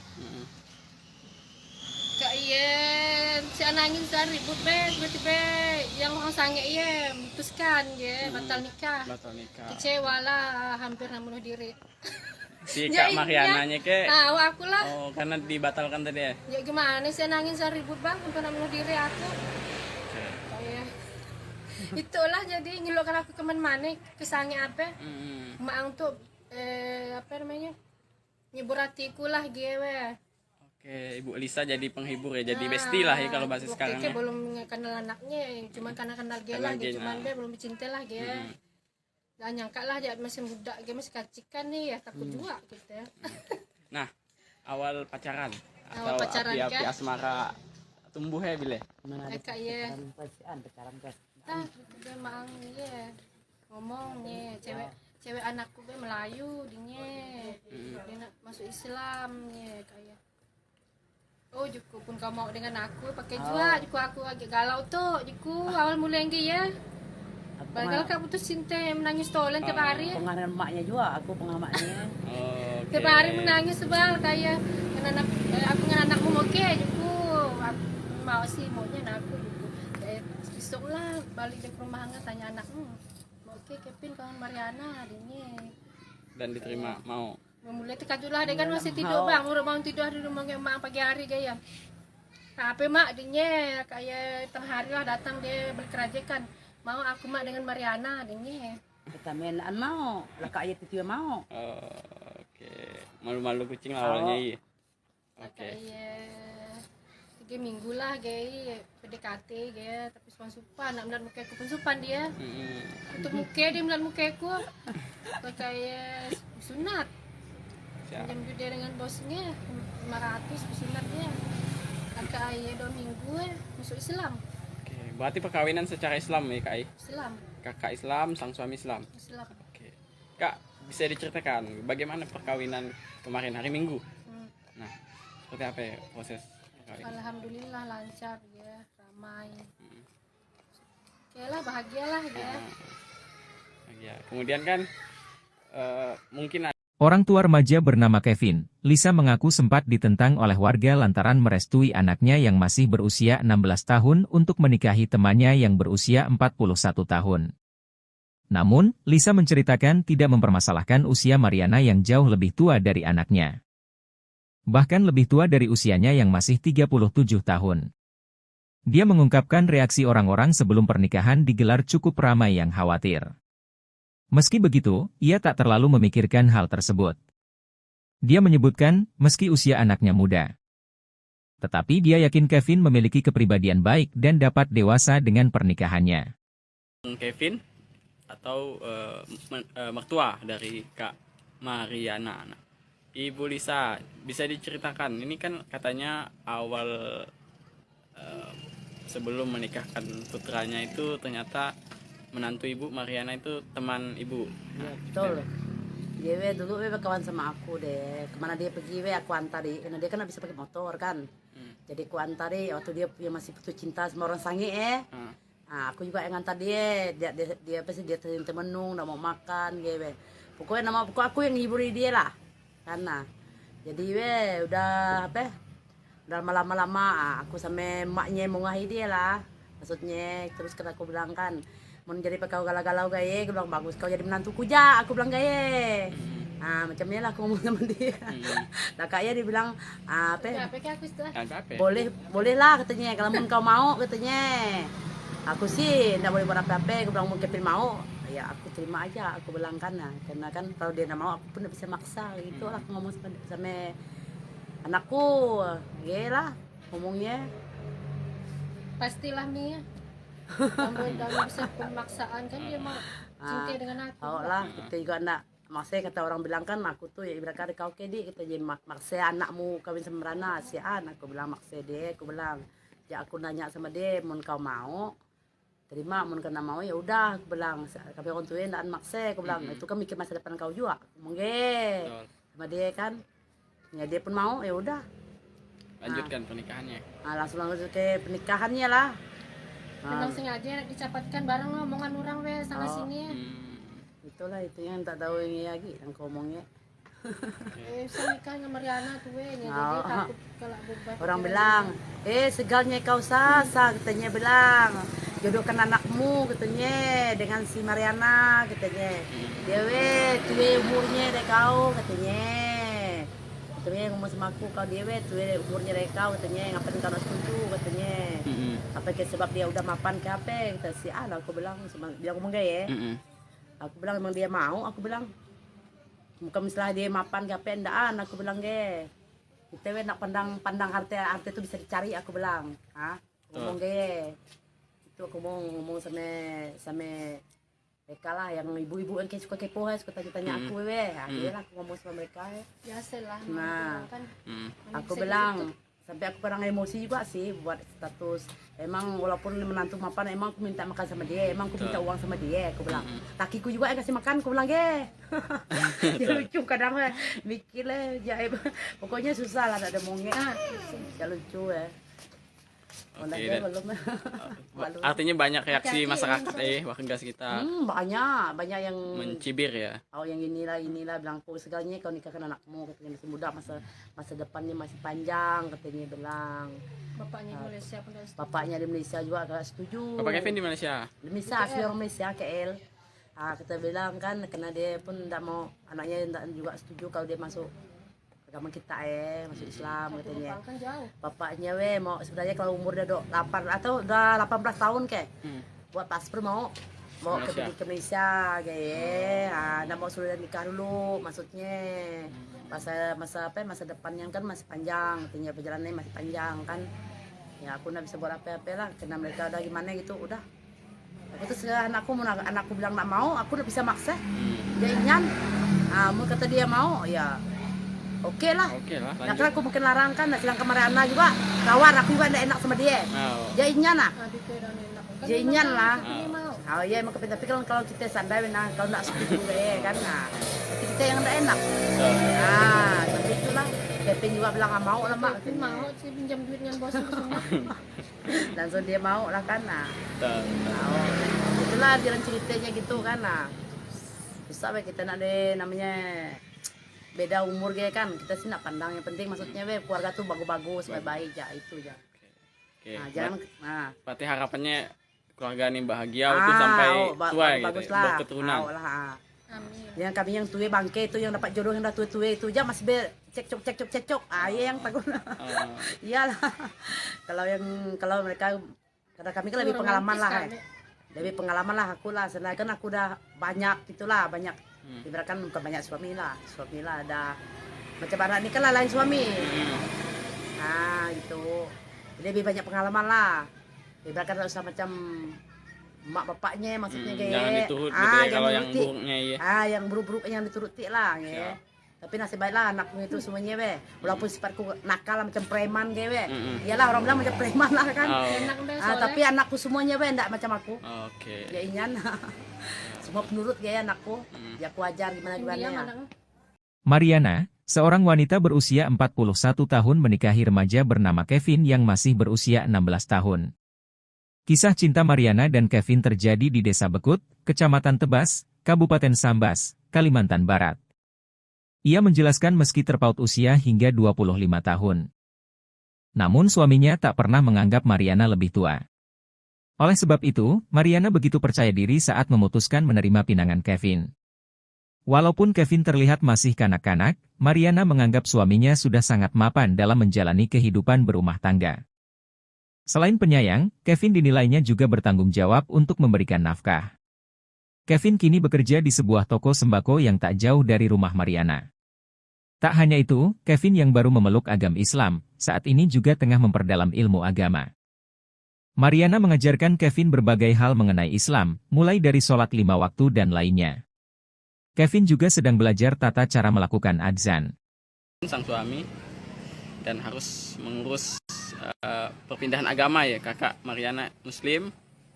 Kak Yen, si anangin saya ribut tiba-tiba yang orang sange ya memutuskan ya batal nikah. Kecewa lah, hampir bunuh diri. Si Kak Mariananya ke? Aku lah. Oh, karena dibatalkan tadi ya? Ya gimana sih anangin saya ribut bang, hampir bunuh diri aku. Kayak itulah jadi ngelokkan aku kemana-mana kesange apa? Maang tuh apa namanya? Nyebur hatiku lah gue. Oke, Ibu Elisa jadi penghibur ya, jadi bestie lah ya kalau bahasa sekarang ya. Belum kenal anaknya, cuma karena kenal dia lah, cuman dia belum cinta lah dia. Gak nyangka lah dia masih muda, dia masih kacikan nih ya, takut juga gitu ya. Nah, awal pacaran Awal atau pacaran api-api kan? asmara tumbuh ya bile? Mana ada Kayak ya, pacaran kan. dia maang ya ngomongnya cewek anakku gue Melayu dia nak masuk Islam ya kayak. Oh Juku pun kau mau dengan aku pakai juga aku agak galau tuh Juku awal mulai ya. Padahal kak putus cinta menangis tolen tiap hari. Pengaruh emaknya juga, aku pengamatnya. Tiap hari menangis sebal kayak aku dengan anakmu mau ke Juku. Aku mau sih maunya aku Juku. Besok lah balik ke rumah hangat tanya anakmu. Mau ke Kevin kawan Mariana adiknya. Dan diterima mau. Mulai terkajulah dia kan masih tidur bang, mau tidur di rumah emak pagi hari gaya. Apa mak dinya kayak tengah hari lah datang dia berkerajakan. Mau aku mak dengan Mariana dinya. Kita mainan mau, lah kak ayat itu mau. Oke. malu-malu kucing lah awalnya iya. Oke. Kayak 3 minggu lah gaya PDKT gaya tapi supan nak melihat muka aku pun supan dia. Untuk muka dia melihat muka aku. Kayak sunat. Jam dia dengan bosnya 500 sunat dia. Kakak ayah 2 minggu masuk Islam. Oke, berarti perkawinan secara Islam ya Kak? Islam. Kakak Islam, sang suami Islam. Islam. Oke. Kak, bisa diceritakan bagaimana perkawinan kemarin hari Minggu? Nah, seperti apa ya proses perkawinan? Alhamdulillah lancar ya, ramai. Oke lah, bahagialah ya. Ya, kemudian kan mungkin Orang tua remaja bernama Kevin, Lisa mengaku sempat ditentang oleh warga lantaran merestui anaknya yang masih berusia 16 tahun untuk menikahi temannya yang berusia 41 tahun. Namun, Lisa menceritakan tidak mempermasalahkan usia Mariana yang jauh lebih tua dari anaknya. Bahkan lebih tua dari usianya yang masih 37 tahun. Dia mengungkapkan reaksi orang-orang sebelum pernikahan digelar cukup ramai yang khawatir. Meski begitu, ia tak terlalu memikirkan hal tersebut. Dia menyebutkan, meski usia anaknya muda. Tetapi dia yakin Kevin memiliki kepribadian baik dan dapat dewasa dengan pernikahannya. Kevin atau mertua dari Kak Mariana. Nah, Ibu Lisa, bisa diceritakan, ini kan katanya awal sebelum menikahkan putranya itu ternyata menantu Ibu Mariana itu teman Ibu. Ya, betul. Dia dulu kawan sama aku deh. Kemana dia pergi aku antari. Karena dia kan bisa pakai motor kan. Jadi aku antari waktu dia masih putus cinta sama orang sange Nah, aku juga yang ngantar dia. Dia pasti dia temenung, nggak mau makan gitu. Pokoknya aku yang ngiburi dia lah. Karena jadi udah apa? Udah lama-lama aku sama emaknya mau ngahi dia lah. Maksudnya terus kan aku bilang kan mau jadi kau galau-galau gaya, aku bilang bagus kau jadi menantuku ja, aku bilang gaya. Nah macamnya lah aku ngomong sama dia. Nah kayaknya dia bilang apa? Boleh lah katanya, kalau mau kau mau katanya. Aku sih tidak boleh buat apa-apa, aku bilang mau Kevin mau, ya aku terima aja, aku bilang karena kan kalau dia tidak mau aku pun tidak bisa maksa, gitu lah aku ngomong sama anakku, ya lah ngomongnya. Pastilah Mia. Kamu bisa pemaksaan kan dia mau cinta dengan aku. Oh lah, kita juga enggak. Maksudnya kata orang bilang kan aku tuh ya ibarat kata kau kedi kita jadi maksa anakmu kawin sama Rana si An, aku bilang maksa dia, aku bilang ya aku nanya sama dia mau kau mau terima, mau kena mau ya udah, aku bilang kami orang tua enggak maksa, aku bilang itu kan mikir masa depan kau juga, mungkin sama dia kan ya dia pun mau ya udah lanjutkan pernikahannya. Nah, langsung ke pernikahannya lah. Memang sengaja dicapatkan bareng omongan orang sana sini. Itulah itu yang tak tahu ini lagi yang ngomongnya. Saya nikah sama Mariana tuh jadi takut kalau beban. Orang bilang, segalnya kau sasa katanya bilang. Jodohkan anakmu katanya dengan si Mariana katanya. Dia tuh umurnya deh kau katanya. Katanya ngomong sama aku kalau dia tuh umurnya deh kau katanya ngapain kau nak setuju katanya. Apa ke sebab dia udah mapan ke apa kata si Ana, aku bilang dia ngomong gaya. Aku bilang emang dia mau, aku bilang bukan misalnya dia mapan ke apa endaan, aku bilang ge kita nak pandang harta itu bisa dicari, aku bilang ngomong ge itu aku mau ngomong sama mereka lah yang ibu-ibu yang suka kepo suka tanya-tanya aku dia lah aku ngomong sama mereka biasalah. Nah kan aku bilang sampai aku kadang emosi juga sih buat status. Emang walaupun menantu mapan, emang aku minta makan sama dia, emang aku minta uang sama dia, aku bilang. Lakiku juga yang kasih makan, aku bilang dia lucu kadang mikir lah, pokoknya susah lah ada mongnya. Ya lucu ya. Artinya banyak reaksi masyarakat warga sekitar. Banyak yang mencibir ya. Oh yang inilah bilang segalanya kau nikahkan anakmu katanya masih muda, masa depannya masih panjang katanya bilang. Bapaknya di Malaysia pun Bapaknya di Malaysia juga agak setuju. Bapak Kevin di Malaysia. Di Malaysia asli orang Malaysia KL. Kita bilang kan karena dia pun tidak mau anaknya juga setuju kalau dia masuk agama kita masuk Islam katanya. Bapaknya mau sebenarnya kalau umur udah 8 atau udah 18 tahun buat paspor mau mau Malaysia. pergi ke Malaysia nak mau sudah nikah dulu maksudnya masa depannya kan masih panjang, tinggal perjalanannya masih panjang kan. Ya aku nggak bisa buat apa-apa lah karena mereka udah gimana gitu udah. Aku tuh anakku bilang nggak mau, aku udah bisa maksa. Dia ingin, mau kata dia mau ya oke lah. Oke lah, Nah, lanjut. kan aku mungkin larang kan, nah, sedang Mariana juga kawan aku juga nggak enak sama dia. Oh. Dia ingin lah. Aduh kayak udah enak kan Dia memang ingin lah. kan, ini mau Oh iya emang tapi kan kalau kita sandai nah kalau nggak setuju kan nah tapi kita yang nggak enak. Nah tapi itulah Kevin juga bilang nggak mau lah mak. Kevin mau sih pinjam duit dengan bos itu semua. Langsung dia mau lah kan nah. Betul. Nah, itulah jalan ceritanya gitu kan nah. Bisa we kita nak deh namanya beda umur gitu kan kita sih nak pandang yang penting maksudnya we keluarga tuh bagus-bagus baik-baik ya itu ya. Oke. Nah jangan nah. Berarti harapannya keluarga ini bahagia itu sampai tua gitu, bagus ya, lah. berketurunan. Lah. Amin. Yang kami yang tua bangke itu yang dapat jodoh yang udah tua itu aja masih cekcok iya yang takut. Oh. Iyalah. kalau mereka karena kami kan lebih Romantis pengalaman lah. kali. Lebih pengalaman lah aku lah. Sedangkan kan aku udah banyak gitulah, banyak. Ibaratkan bukan banyak suami lah ada macam anak ini kan lah lain suami. Nah, gitu. Jadi lebih banyak pengalaman lah. Ibaratkan usah macam mak bapaknya maksudnya kayak Jangan diturut gitu ya kalau yang nuruti. buruknya ya. Yang buruk-buruk yang dituruti lah ya. Siap. Tapi nasib baiklah anakku itu semuanya be. Walaupun sifatku nakal macam preman kayak be. Mm-mm. Iyalah orang bilang macam preman lah kan. Oh. Enak deh soalnya. Tapi anakku semuanya be enggak macam aku. Oke. Ya inyan. Semua penurut kayak anakku. Ya aku ajar gimana Dia ya. mana? Mariana, seorang wanita berusia 41 tahun menikahi remaja bernama Kevin yang masih berusia 16 tahun. Kisah cinta Mariana dan Kevin terjadi di Desa Bekut, Kecamatan Tebas, Kabupaten Sambas, Kalimantan Barat. Ia menjelaskan meski terpaut usia hingga 25 tahun. Namun suaminya tak pernah menganggap Mariana lebih tua. Oleh sebab itu, Mariana begitu percaya diri saat memutuskan menerima pinangan Kevin. Walaupun Kevin terlihat masih kanak-kanak, Mariana menganggap suaminya sudah sangat mapan dalam menjalani kehidupan berumah tangga. Selain penyayang, Kevin dinilainya juga bertanggung jawab untuk memberikan nafkah. Kevin kini bekerja di sebuah toko sembako yang tak jauh dari rumah Mariana. Tak hanya itu, Kevin yang baru memeluk agama Islam, saat ini juga tengah memperdalam ilmu agama. Mariana mengajarkan Kevin berbagai hal mengenai Islam, mulai dari sholat 5 waktu dan lainnya. Kevin juga sedang belajar tata cara melakukan adzan. Sang suami dan harus mengurus perpindahan agama ya. Kakak Mariana Muslim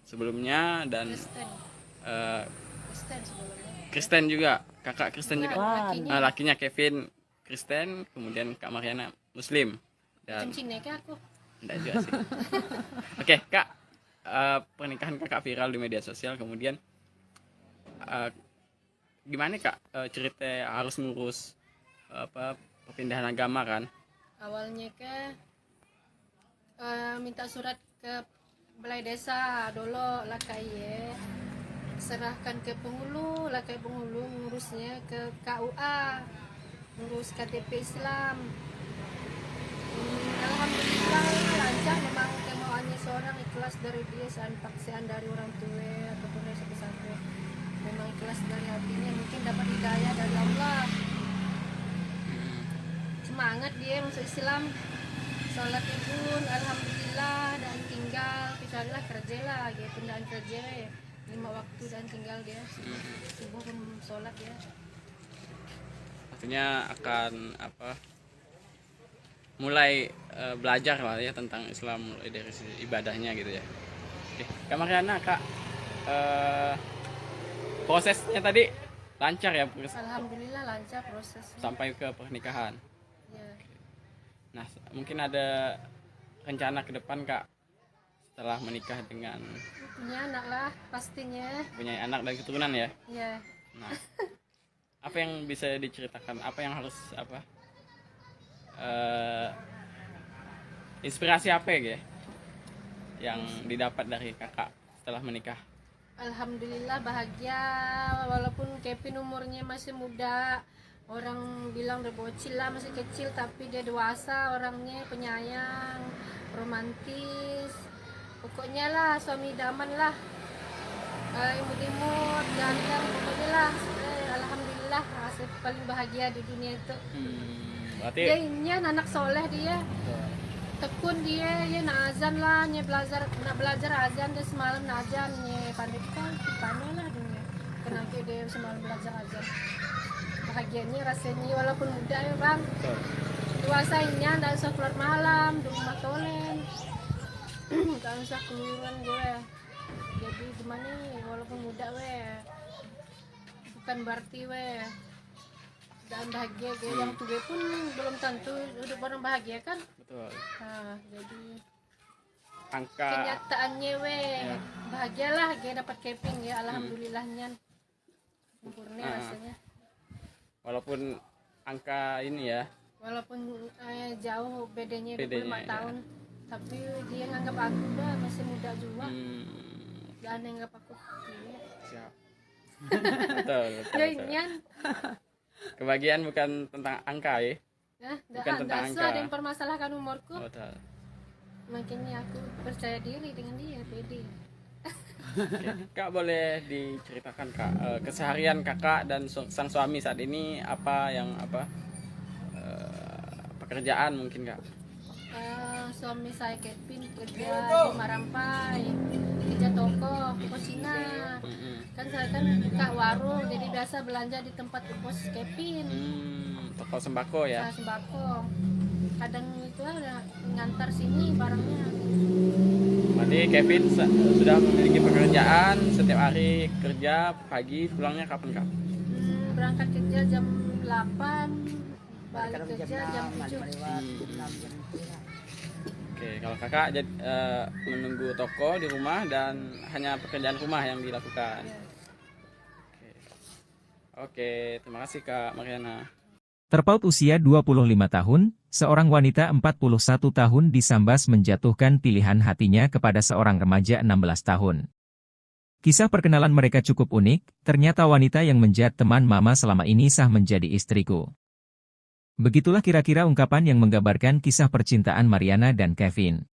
sebelumnya dan Kristen. Kristen sebelumnya. Kristen juga. Kakak Kristen juga. Lakinya. Lakinya Kevin Kristen, kemudian Kak Mariana Muslim. Dan Macam Cina kah aku? enggak juga sih. Oke, Kak. Pernikahan Kakak viral di media sosial, kemudian gimana Kak cerita harus ngurus perpindahan agama kan? Awalnya minta surat ke balai desa dulu lah kayak serahkan ke penghulu lah kayak penghulu ngurusnya ke KUA ngurus KTP Islam. Alhamdulillah lancar memang kemauannya seorang ikhlas dari dia paksaan dari orang tua ataupun dari siapa-siapa memang ikhlas dari hatinya mungkin dapat hidayah dari Allah semangat dia masuk Islam sholat pun alhamdulillah dan tinggal kecuali kerja lah gitu pindahan kerja ya 5 waktu dan tinggal dia subuh sholat ya Artinya akan mulai belajar lah ya tentang Islam mulai dari sisi ibadahnya gitu ya. Oke, Kak Mariana, Kak prosesnya tadi lancar ya alhamdulillah lancar prosesnya sampai ke pernikahan. ya. Nah, mungkin ada rencana ke depan Kak setelah menikah dengan Punya anak lah pastinya punya anak dan keturunan ya. ya Nah, apa yang bisa diceritakan? Apa yang harus inspirasi apa ya yang didapat dari kakak setelah menikah? alhamdulillah bahagia walaupun Kevin umurnya masih muda orang bilang udah bocil lah masih kecil tapi dia dewasa orangnya penyayang romantis pokoknya lah suami idaman lah imut-imut ganteng pokoknya lah. Alhamdulillah masih paling bahagia di dunia itu. Berarti Dia ini anak soleh dia. Tekun dia, ya nak azan lah, nak belajar azan dia semalam nak azan, ya pandai lah dunia. Kenapa dia semalam belajar azan? Bahagianya rasanya walaupun muda ya bang. Dewasanya nggak usah keluar malam, di rumah tolen, nggak usah keluaran gue. Jadi gimana nih, walaupun muda bukan berarti dan bahagia gue. Yang tua pun belum tentu hidup orang bahagia kan. betul. Nah, jadi Angka kenyataannya bahagialah gue dapat camping ya, alhamdulillahnya sempurna rasanya. walaupun angka ini ya, Walaupun jauh bedanya 25 Bedanya, ya. tahun, tapi dia nganggap aku udah masih muda juga. Dan nganggap aku siap. betul, betul, ya betul. inian. Kebahagiaan bukan tentang angka ya. Ya, Bukan tentang angka. ada yang permasalahkan umurku. Betul. Makanya aku percaya diri dengan dia, pede. Kak boleh diceritakan Kak keseharian kakak dan sang suami saat ini apa pekerjaan mungkin Kak? Suami saya Kevin kerja di Marampai, kerja toko Cina. Kan saya kan buka warung, jadi biasa belanja di tempat bos Kevin. Toko sembako ya. Saya sembako. Kadang itu udah ngantar sini barangnya. Berarti Kevin sudah memiliki pekerjaan, setiap hari kerja, pagi pulangnya kapan Kak? Berangkat kerja jam 8, balik Kadang kerja jam 7. Oke, kalau kakak menunggu toko di rumah dan hanya pekerjaan rumah yang dilakukan. Ya. Oke, terima kasih Kak Mariana. Terpaut usia 25 tahun, seorang wanita 41 tahun di Sambas menjatuhkan pilihan hatinya kepada seorang remaja 16 tahun. Kisah perkenalan mereka cukup unik, ternyata wanita yang menjadi teman mama selama ini sah menjadi istriku. Begitulah kira-kira ungkapan yang menggambarkan kisah percintaan Mariana dan Kevin.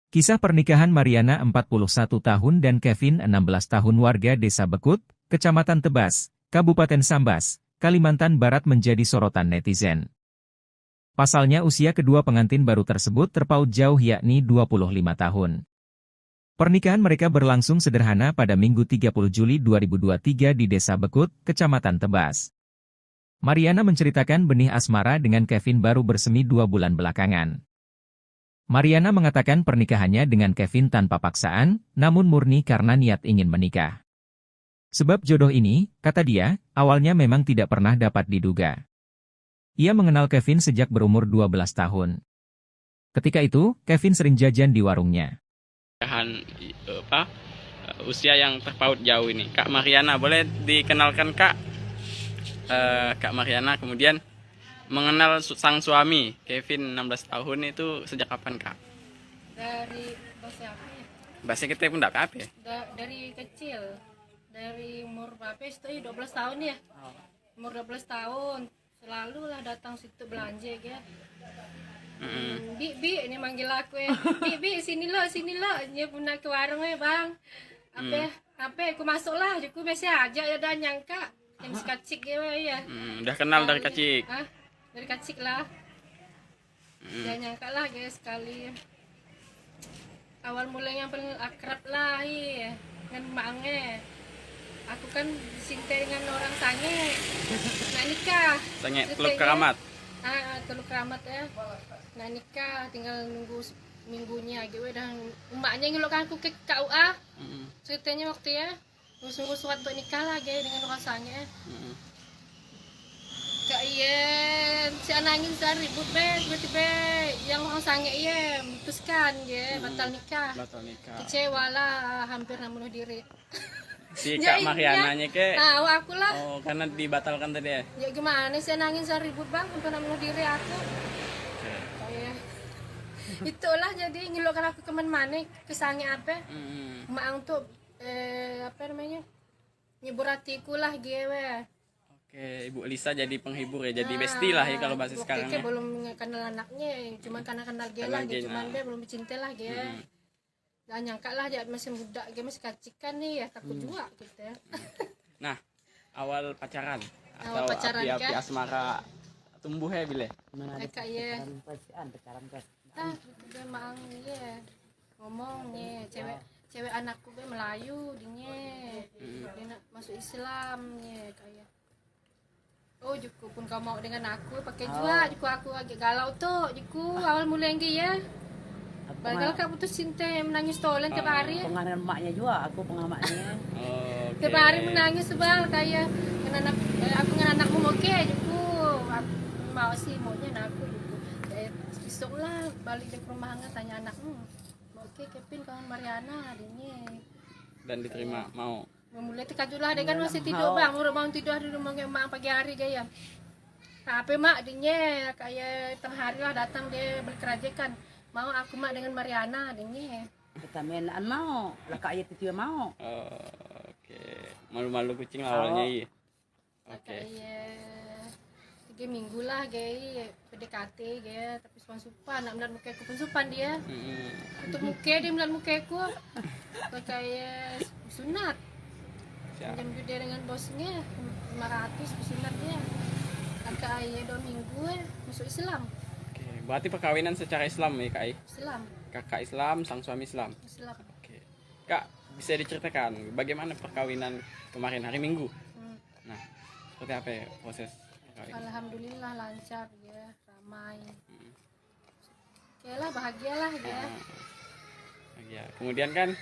Kisah pernikahan Mariana 41 tahun dan Kevin 16 tahun warga Desa Bekut, Kecamatan Tebas, Kabupaten Sambas, Kalimantan Barat menjadi sorotan netizen. Pasalnya usia kedua pengantin baru tersebut terpaut jauh yakni 25 tahun. Pernikahan mereka berlangsung sederhana pada Minggu 30 Juli 2023 di Desa Bekut, Kecamatan Tebas. Mariana menceritakan benih asmara dengan Kevin baru bersemi 2 bulan belakangan. Mariana mengatakan pernikahannya dengan Kevin tanpa paksaan, namun murni karena niat ingin menikah. Sebab jodoh ini, kata dia, awalnya memang tidak pernah dapat diduga. Ia mengenal Kevin sejak berumur 12 tahun. Ketika itu, Kevin sering jajan di warungnya. Usia yang terpaut jauh ini, Kak Mariana, boleh dikenalkan Kak? Kak Mariana kemudian mengenal sang suami Kevin 16 tahun itu sejak kapan Kak? Dari bahasa apa ya? Bahasa kita pun tidak apa ya? Dari kecil, dari umur berapa itu 12 tahun ya. Umur 12 tahun selalu lah datang situ belanja ya. Bi ini manggil aku ya. Bi sini lo dia pun nak ke warung ya bang. Apa aku masuk lah, aku biasa aja ya dan nyangka yang sekacik ya. Udah kenal dari kecil. Dari kecil lah. Jangan nyangka lah guys sekali. Awal mulanya yang paling akrab lah ya. Dengan maknya. Aku kan cinta dengan orang sange. Nak nikah. Sange Teluk Keramat. Teluk Keramat ya. Nak nikah tinggal nunggu minggunya gitu dan emaknya ngelokkan aku ke KUA. Ceritanya waktu ya. Nunggu surat untuk nikah lah dengan orang sange. Kak Iyen, si anangin saya ribut tiba-tiba yang orang sange iya memutuskan batal nikah. Kecewa lah, hampir bunuh diri. Si Kak Mariananya ke? Aku lah. Oh, karena dibatalkan tadi ya? Ya gimana sih nangis saya ribut bang, hampir bunuh diri aku. Itulah jadi ngelokkan aku kemana-mana, kesange apa? Maang tuh apa namanya? Nyebur hatiku lah gue. Oke, Ibu Elisa jadi penghibur ya, jadi bestie lah ya kalau bahasa sekarang ya. Belum kenal anaknya, cuma karena kenal dia lah, cuman dia belum cinta lah dia. Gak nyangka lah dia masih muda, dia masih kacikan nih ya, takut juga gitu ya. Nah, awal pacaran Awal atau pacaran, api-api kan? asmara tumbuh ya bile. Mana ada Kayak ya. pacaran pas. Nah, dia mang ya ngomong nih cewek anakku gue Melayu dia nak masuk Islam nih kayak oh juku pun kau mau dengan aku pakai juga juku aku agak galau tuh juku awal mulai ya bakal kak putus cinta menangis tolen tiap hari Pengaruh emaknya juga, aku pengamaknya. Oke. tiap hari menangis sebal kayak dengan anak aku dengan anakmu oke juku aku mau sih maunya aku juku besok lah balik ke rumah tanya anak oke Kevin kawan Mariana adanya Dan diterima mau. mulai tekadu lah dia kan masih tidur bang mau tidur di rumah emak pagi hari gaya tapi mak adanya kayak tengah hari lah datang dia berkerajakan mau aku mak dengan Mariana adanya Kita mainan mau, lah kak ayat itu mau. Oke. Malu-malu kucing awalnya iya. Oke. kayak 3 minggu lah gaya PDKT gaya tapi supan nak melihat muka aku pun supan dia untuk muka dia melihat muka aku kayak sunat Siap. jam dia dengan bosnya 500 sunat dia kakak ayah 2 minggu masuk Islam Oke. Berarti perkawinan secara Islam ya, Kak? Islam Kakak Islam, sang suami Islam. Islam Oke. Kak, bisa diceritakan bagaimana perkawinan kemarin hari Minggu? Nah, seperti apa ya proses perkawinan? alhamdulillah lancar ya ramai oke lah bahagialah ya Ya, kemudian kan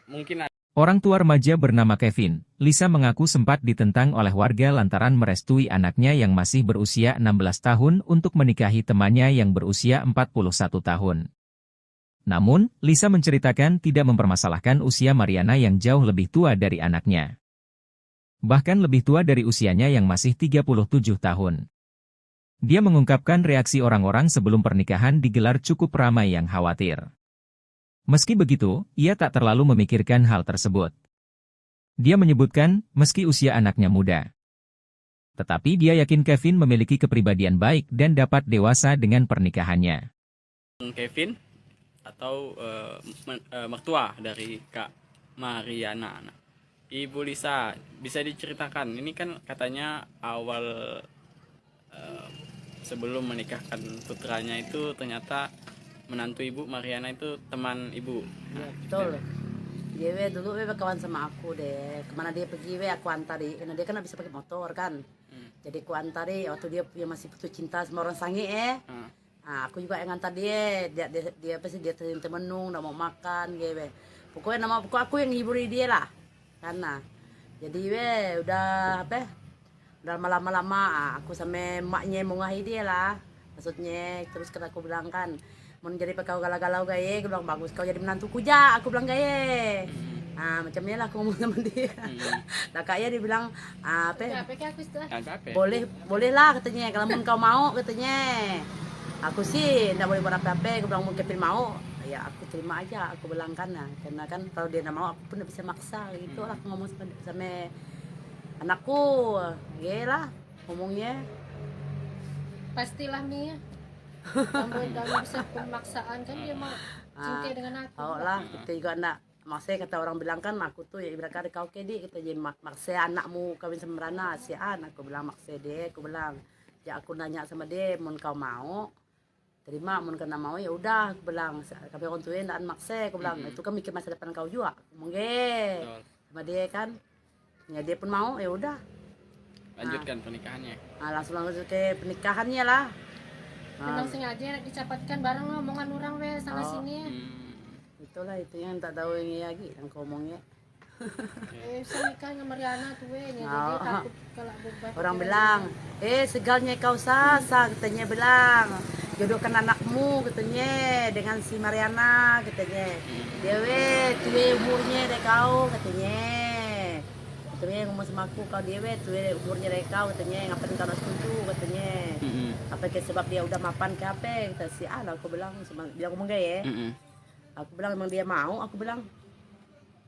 mungkin Orang tua remaja bernama Kevin, Lisa mengaku sempat ditentang oleh warga lantaran merestui anaknya yang masih berusia 16 tahun untuk menikahi temannya yang berusia 41 tahun. Namun, Lisa menceritakan tidak mempermasalahkan usia Mariana yang jauh lebih tua dari anaknya. Bahkan lebih tua dari usianya yang masih 37 tahun. Dia mengungkapkan reaksi orang-orang sebelum pernikahan digelar cukup ramai yang khawatir. Meski begitu, ia tak terlalu memikirkan hal tersebut. Dia menyebutkan, meski usia anaknya muda. Tetapi dia yakin Kevin memiliki kepribadian baik dan dapat dewasa dengan pernikahannya. Kevin atau mertua dari Kak Mariana. Nah, Ibu Lisa, bisa diceritakan, ini kan katanya awal sebelum menikahkan putranya itu ternyata menantu Ibu Mariana itu teman Ibu. Ya, betul. Dia dulu kawan sama aku deh. Kemana dia pergi aku antari. Karena dia kan nggak bisa pakai motor kan. Jadi aku antari waktu dia masih putus cinta sama orang sange Nah, aku juga yang antar dia. Dia apa sih dia temenung, nggak mau makan gitu. Pokoknya aku yang hiburi dia lah. Karena jadi udah apa? Udah lama-lama aku sama emaknya mengahi dia lah. Maksudnya terus kan aku bilang kan mau jadi kau galau-galau gaya, aku bilang bagus kau jadi menantuku ja, aku bilang gaya. Nah macamnya lah aku ngomong sama dia. Nah kayaknya dia bilang apa? Boleh lah katanya, kalau kau mau katanya. Aku sih nggak boleh buat apa-apa, aku bilang mau Kevin mau, ya aku terima aja, aku bilang kan, nah, karena kan kalau dia nggak mau aku pun nggak bisa maksa gitu lah, aku ngomong sama anakku, ya lah ngomongnya. pastilah Mia kamu bisa pemaksaan kan dia mau cinta dengan aku Oh lah kita juga nak maksudnya kata orang bilang kan aku tuh ya ibarat kau kedi kita jadi maksa anakmu kawin sama Rana si aku bilang maksa dia, aku bilang ya aku nanya sama dia mau kau mau terima, mau kena mau ya udah, aku bilang kami orang tuanya ndak maksa, aku bilang itu kan mikir masa depan kau juga, mungkin sama dia kan ya dia pun mau ya udah lanjutkan pernikahannya. Nah, langsung ke pernikahannya lah. memang sengaja dicapatkan bareng lo omongan orang we sana sini Itulah itu yang tak tahu ini lagi yang kau omongnya. saya nikah sama Mariana tuh we jadi takut kalau beban Orang bilang segalnya kau sasa katanya, bilang jodohkan anakmu katanya dengan si Mariana katanya. Dia tuwe umurnya deh kau katanya ngomong sama aku, kau dia tuwe umurnya deh kau katanya, ngapain kau nak setuju katanya. Apa ke sebab dia udah mapan ke apa kata si aku bilang sama dia ngomong gaya. Aku bilang emang dia mau, aku bilang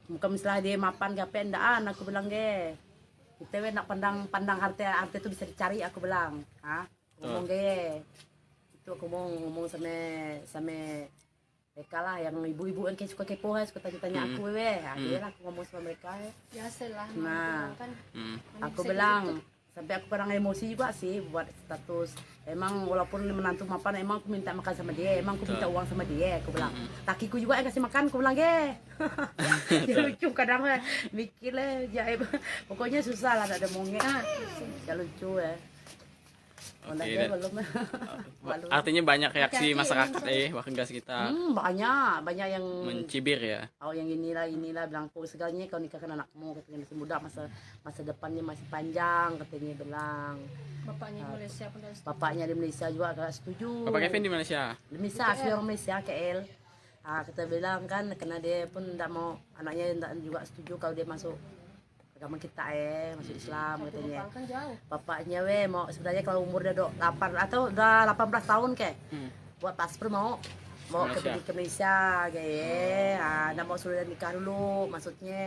bukan misalnya dia mapan ke apa endaan, aku bilang ge kita nak pandang harta itu bisa dicari, aku bilang ngomong ge itu aku mau ngomong sama mereka lah yang ibu-ibu yang suka kepo suka tanya-tanya aku dia lah aku ngomong sama mereka biasalah Nah. kan aku bilang sampai aku kadang emosi juga sih buat status emang walaupun menantu mapan emang aku minta makan sama dia emang aku minta uang sama dia aku bilang takiku juga yang kasih makan aku bilang dia lucu kadang mikir ya pokoknya susah lah ada mongnya ya lucu Oke, dia dan- belum Artinya banyak reaksi masyarakat warga sekitar banyak yang mencibir ya. yang inilah bilang kok segalanya kau nikahkan anakmu katanya masih muda masa depannya masih panjang katanya bilang bapaknya di Malaysia pun dah setuju. bapaknya di Malaysia juga agak setuju Bapak Kevin di Malaysia. di Malaysia asli orang Malaysia KL kita bilang kan karena dia pun tidak mau anaknya tidak juga setuju kalau dia masuk agama kita masuk Islam katanya kan jauh bapaknya mau sebenarnya kalau umur dia 8 atau udah 18 tahun buat paspor mau Malaysia. ke Malaysia nggak mau suruh dia nikah dulu maksudnya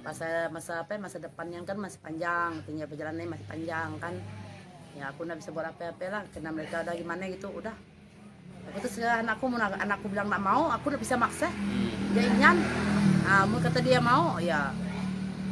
masa depannya kan masih panjang katanya perjalanannya masih panjang kan ya aku nggak bisa buat apa-apa lah karena mereka udah gimana gitu udah aku terus anakku bilang nggak mau aku udah bisa maksa dia ingin mau kata dia mau ya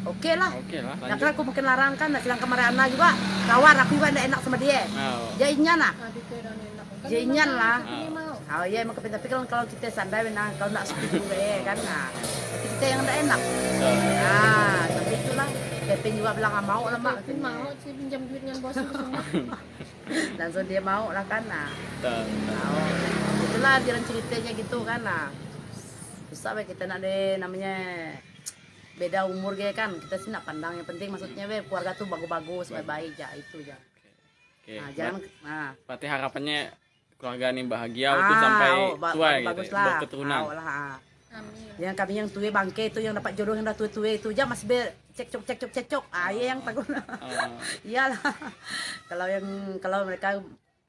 oke lah. Nah, lanjut. kan aku mungkin larang kan, sedang kemarin Ana juga kawan aku juga tidak enak sama dia. Oh. Dia inyan lah. adik dan enak kan Dia inyan lah. ini mau Oh iya emang tapi kalau kita sandai nah kalau nak setuju kan nah tapi kita yang tidak enak. Nah tapi itulah Kevin juga bilang nggak mau lah mak. Kevin mau sih pinjam duit dengan bos itu semua Langsung dia mau lah kan nah. Betul. Itulah jalan ceritanya gitu kan nah. Bisa kita nak deh namanya beda umur kan kita sih nak pandang yang penting maksudnya keluarga tuh bagus-bagus baik-baik ya itu ya. Oke. Nah, jangan Berarti harapannya keluarga ini bahagia untuk sampai tua gitu, bagus ya, lah. berketurunan. amin Yang kami yang tua bangke itu yang dapat jodoh yang udah tua itu aja masih cekcok. Iya yang takut. Iyalah. kalau mereka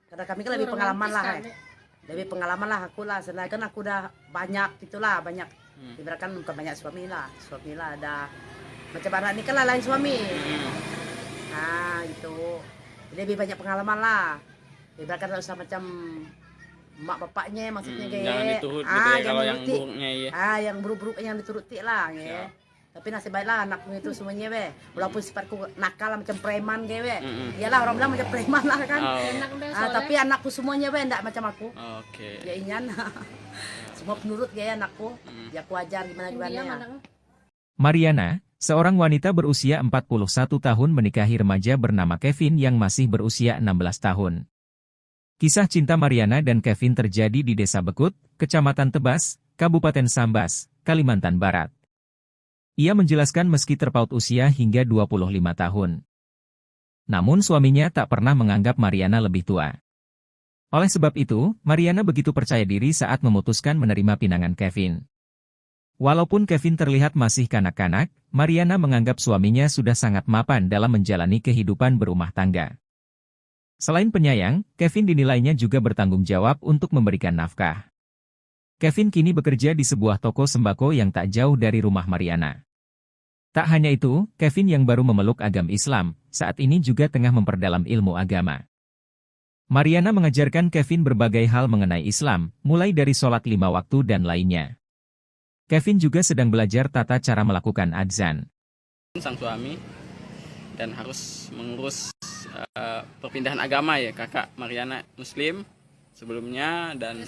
karena kami kan lebih pengalaman lah. Lebih pengalaman lah aku lah. Sedangkan kan aku udah banyak gitulah banyak. Ibaratkan bukan banyak suami lah ada macam anak ini kan lain suami. Nah gitu. Lebih banyak pengalaman lah. Ibaratkan tak usah macam mak bapaknya maksudnya kayak jangan diturut gitu ya kalau yang dituruti. buruknya ya. Yang buruk-buruk yang dituruti lah ya. Tapi nasib baiklah anakku itu semuanya walaupun sifatku nakal lah, macam preman iyalah orang bilang macam preman lah kan. enak deh Tapi anakku semuanya enggak macam aku. Oke. Ya inyan. Semua penurut anakku. Ya aku ajar gimana dia ya. mana Mariana, seorang wanita berusia 41 tahun menikahi remaja bernama Kevin yang masih berusia 16 tahun. Kisah cinta Mariana dan Kevin terjadi di Desa Bekut, Kecamatan Tebas, Kabupaten Sambas, Kalimantan Barat. Ia menjelaskan meski terpaut usia hingga 25 tahun. Namun suaminya tak pernah menganggap Mariana lebih tua. Oleh sebab itu, Mariana begitu percaya diri saat memutuskan menerima pinangan Kevin. Walaupun Kevin terlihat masih kanak-kanak, Mariana menganggap suaminya sudah sangat mapan dalam menjalani kehidupan berumah tangga. Selain penyayang, Kevin dinilainya juga bertanggung jawab untuk memberikan nafkah. Kevin kini bekerja di sebuah toko sembako yang tak jauh dari rumah Mariana. Tak hanya itu, Kevin yang baru memeluk agama Islam, saat ini juga tengah memperdalam ilmu agama. Mariana mengajarkan Kevin berbagai hal mengenai Islam, mulai dari sholat 5 waktu dan lainnya. Kevin juga sedang belajar tata cara melakukan adzan. Sang suami dan harus mengurus perpindahan agama ya, kakak Mariana Muslim sebelumnya dan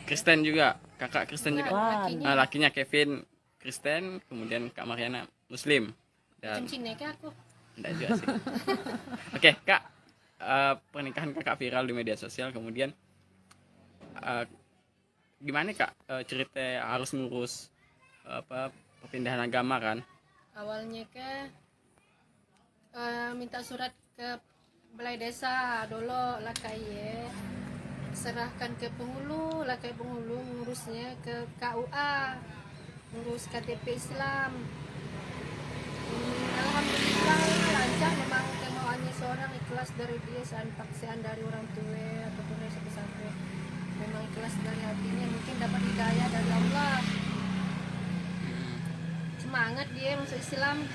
Kristen juga, kakak Kristen juga. Lakinya Kevin Kristen, kemudian Kak Mariana Muslim. Dan Cina kah aku enggak juga sih. Oke, Kak. Pernikahan Kakak viral di media sosial, kemudian gimana Kak cerita harus ngurus perpindahan agama kan? awalnya minta surat ke balai desa dulu lah kayak serahkan ke penghulu ngurusnya ke KUA ngurus KTP Islam. Alhamdulillah lancar, memang kemauannya seorang ikhlas dari dia paksaan dari orang tua ataupun dari siapa-siapa, memang ikhlas dari hatinya, mungkin dapat hidayah dari Allah, semangat dia masuk Islam,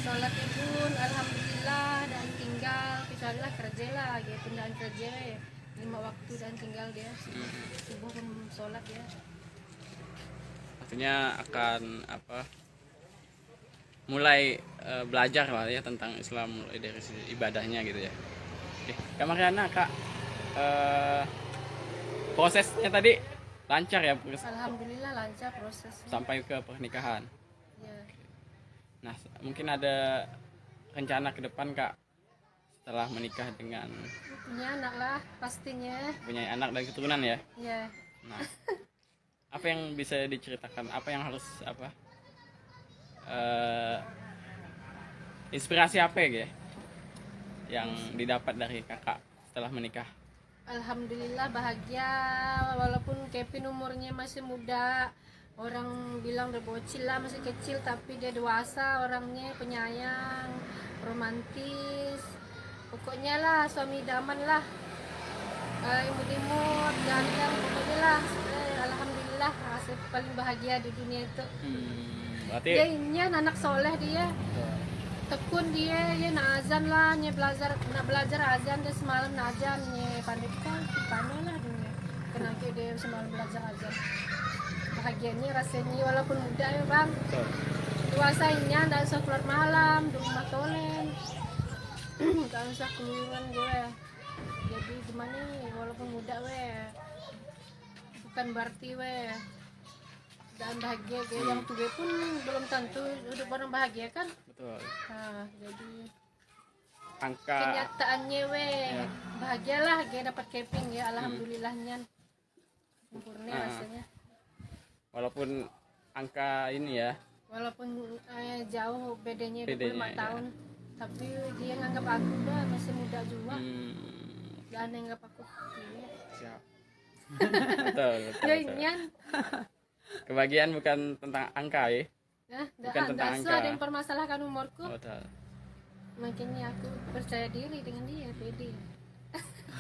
sholat pun alhamdulillah, dan tinggal kecuali lah kerja lah gitu, pindahan kerja ya. 5 waktu dan tinggal dia subuh pun sholat ya. Artinya akan mulai belajar lah ya tentang Islam mulai dari sisi ibadahnya gitu ya. Oke, Kak Mariana, Kak, prosesnya tadi lancar ya Alhamdulillah lancar prosesnya. sampai ke pernikahan. Ya. Nah, mungkin ada rencana ke depan Kak setelah menikah dengan Punya anak lah pastinya. punya anak dan keturunan ya. Ya. Nah, apa yang bisa diceritakan? Apa yang harus inspirasi apa ya yang didapat dari kakak setelah menikah? Alhamdulillah bahagia walaupun Kevin umurnya masih muda. Orang bilang udah bocil lah, masih kecil, tapi dia dewasa orangnya, penyayang, romantis. Pokoknya lah suami idaman lah. Imut-imut, ganteng, pokoknya lah. Alhamdulillah hasil paling bahagia di dunia itu. Berarti Dia ini anak soleh dia. Tekun dia nak azan lah, nak belajar azan dia semalam nak azan pandai lah dunia. Kenapa dia semalam belajar azan? Bahagianya rasanya walaupun muda ya bang. Dewasanya tidak usah keluar malam, di rumah tolen. Tidak usah keluaran gue. Jadi gimana nih walaupun muda bukan berarti dan bahagia gue yang tua pun belum tentu hidup orang bahagia kan. betul. Nah, jadi Angka kenyataannya bahagialah gue dapat Kevin ya, alhamdulillahnya sempurna rasanya. walaupun angka ini ya Walaupun jauh bedanya 25 Bedanya, tahun, tapi dia nganggap aku masih muda juga. Dan nganggap aku siap. betul. ya nyan. Kebahagiaan bukan tentang angka ya. Bukan tentang angka. Ada yang permasalahkan umurku. Betul. Makanya aku percaya diri dengan dia, pede.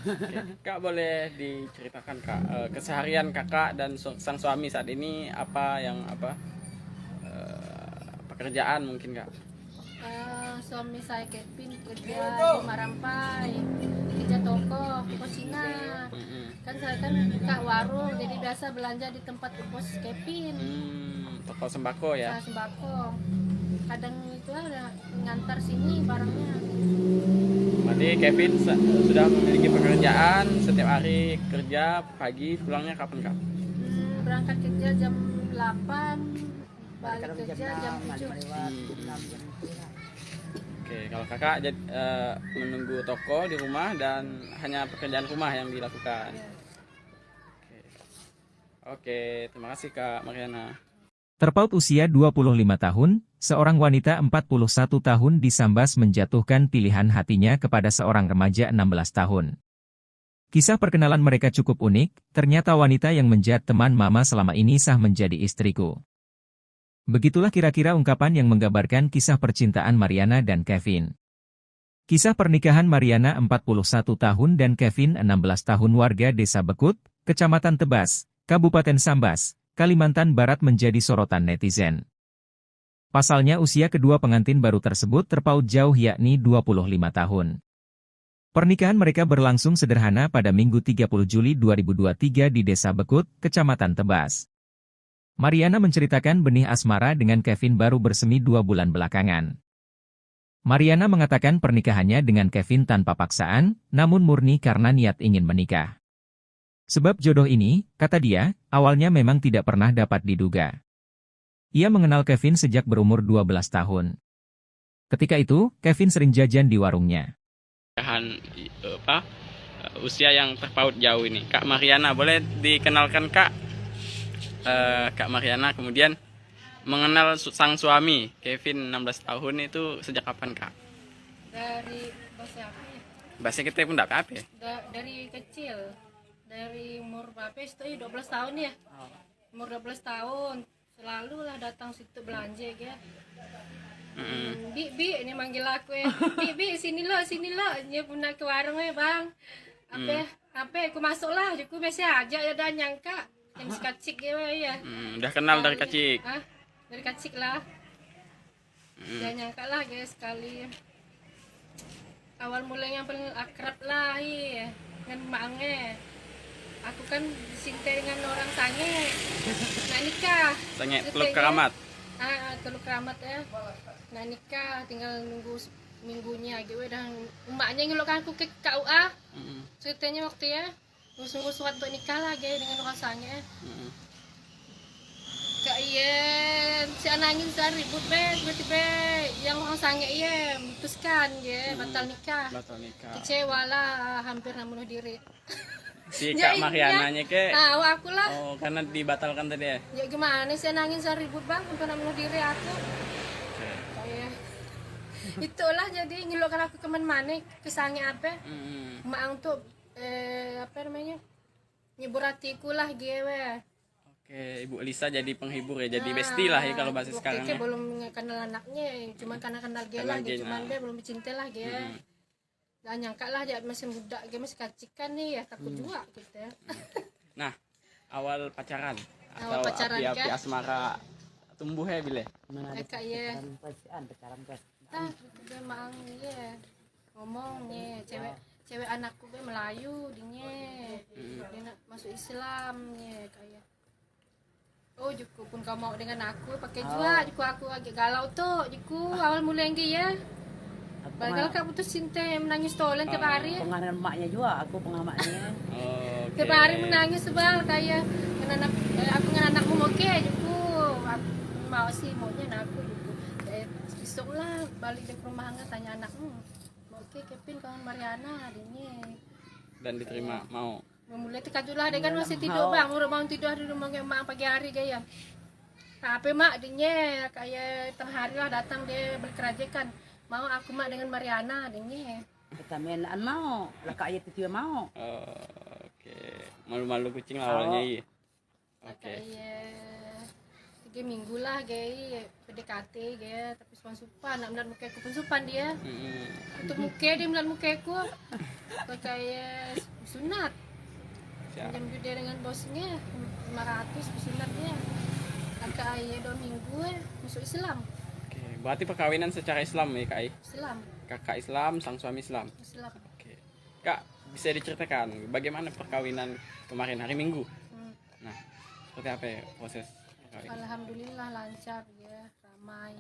Oke. Kak boleh diceritakan Kak keseharian kakak dan sang suami saat ini apa pekerjaan mungkin Kak? Suami saya Kevin kerja di Marampai, kerja toko Cina. Kan saya kan kak warung, jadi biasa belanja di tempat bos Kevin. Toko sembako ya. Saya sembako. Kadang itu ada ngantar sini barangnya. Berarti Kevin sudah memiliki pekerjaan, setiap hari kerja, pagi pulangnya kapan Kak? Berangkat kerja jam 8, balik kerja jam 7. Oke, kalau kakak menunggu toko di rumah dan hanya pekerjaan rumah yang dilakukan. Oke, terima kasih Kak Mariana. Terpaut usia 25 tahun, seorang wanita 41 tahun disambas menjatuhkan pilihan hatinya kepada seorang remaja 16 tahun. Kisah perkenalan mereka cukup unik, ternyata wanita yang menjadi teman mama selama ini sah menjadi istriku. Begitulah kira-kira ungkapan yang menggambarkan kisah percintaan Mariana dan Kevin. Kisah pernikahan Mariana 41 tahun dan Kevin 16 tahun warga Desa Bekut, Kecamatan Tebas, Kabupaten Sambas, Kalimantan Barat menjadi sorotan netizen. Pasalnya usia kedua pengantin baru tersebut terpaut jauh yakni 25 tahun. Pernikahan mereka berlangsung sederhana pada Minggu 30 Juli 2023 di Desa Bekut, Kecamatan Tebas. Mariana menceritakan benih asmara dengan Kevin baru bersemi 2 bulan belakangan. Mariana mengatakan pernikahannya dengan Kevin tanpa paksaan, namun murni karena niat ingin menikah. Sebab jodoh ini, kata dia, awalnya memang tidak pernah dapat diduga. Ia mengenal Kevin sejak berumur 12 tahun. Ketika itu, Kevin sering jajan di warungnya. Usia yang terpaut jauh ini, Kak Mariana, boleh dikenalkan Kak? Kak Mariana kemudian mengenal sang suami Kevin 16 tahun itu sejak kapan Kak? Dari bahasa apa ya? Bahasa kita pun tidak apa ya? Dari kecil. Dari umur berapa itu 12 tahun ya. Umur 12 tahun selalu lah datang situ belanja ya. Bi ini manggil aku ya. Bi sini lo dia punya ke warung ya bang. Apa aku masuk lah aku biasa aja ya dan nyangka yang sekacik ya. Udah kenal dari kecil. Dari kecil lah. Dan nyangka lah guys sekali. awal mulanya yang paling akrab lah dengan maknya. Aku kan disintai dengan orang sange, nak nikah. Sange Ceritanya, Teluk Keramat. Teluk Keramat ya. Nak nikah, tinggal nunggu minggunya gitu. Dan emaknya ngelokkan aku ke KUA. Ceritanya waktu ya, nunggu surat untuk nikah lah dengan orang sange. Kak si anangin saya ribut tiba-tiba yang orang sange memutuskan batal nikah. Kecewa lah, hampir bunuh diri. Si Kak Mariananya ke aku lah. Oh, karena dibatalkan tadi ya? Ya gimana sih nangis saya ribut bang untuk bunuh diri aku. Kayak itulah jadi nyelokkan aku kemana ke sange apa? Maang tuh apa namanya? Nyebur hatiku lah gue. Oke, Ibu Elisa jadi penghibur ya, jadi bestie lah ya kalau bahasa sekarang ya. Belum kenal anaknya, cuma karena kenal dia lah, cuman dia belum cinta lah dia. Gak nyangka lah dia masih muda, dia masih kacikan nih ya, takut juga gitu ya. Nah, awal pacaran Awal atau pacaran, api-api Kak. asmara tumbuh ya bile? Kak ya, dia mang ya ngomong ya, cewek anakku gue Melayu, dia nak masuk Islam ya kayak. Oh Juku pun kau mau dengan aku pakai juga Juku aku agak galau tuh Juku awal mulai yang ya Bagel kak putus cinta menangis tolen tiap hari Pengaruh emaknya juga, aku pengamatnya. tiap hari menangis sebal kayak anak aku dengan anakmu oke Juku aku mau sih maunya aku Juku besok lah balik ke rumah nggak tanya anakmu oke Kevin kawan Mariana adiknya Dan diterima mau. mulai lah dia kan masih tidur bang udah tidur di rumah emak pagi hari gaya apa mak adiknya kayak tengah hari lah datang dia berkerajakan mau aku mak dengan Mariana adiknya Kita mainan mau, laka ayat itu mau. Oke, malu-malu kucing lah awalnya iya. Oke. Kayak 3 minggu lah gaya PDKT gaya tapi supan nak melihat muka aku pun supan dia untuk muka dia melihat muka aku kayak sunat jam dia dengan bosnya 500 pesunatnya agak ayah 2 minggu masuk Islam. Oke, berarti perkawinan secara Islam ya Kak? Islam Kakak Islam, sang suami Islam. Oke. Kak, bisa diceritakan bagaimana perkawinan kemarin hari Minggu? Nah, seperti apa ya proses perkawinan? Alhamdulillah lancar ya, ramai.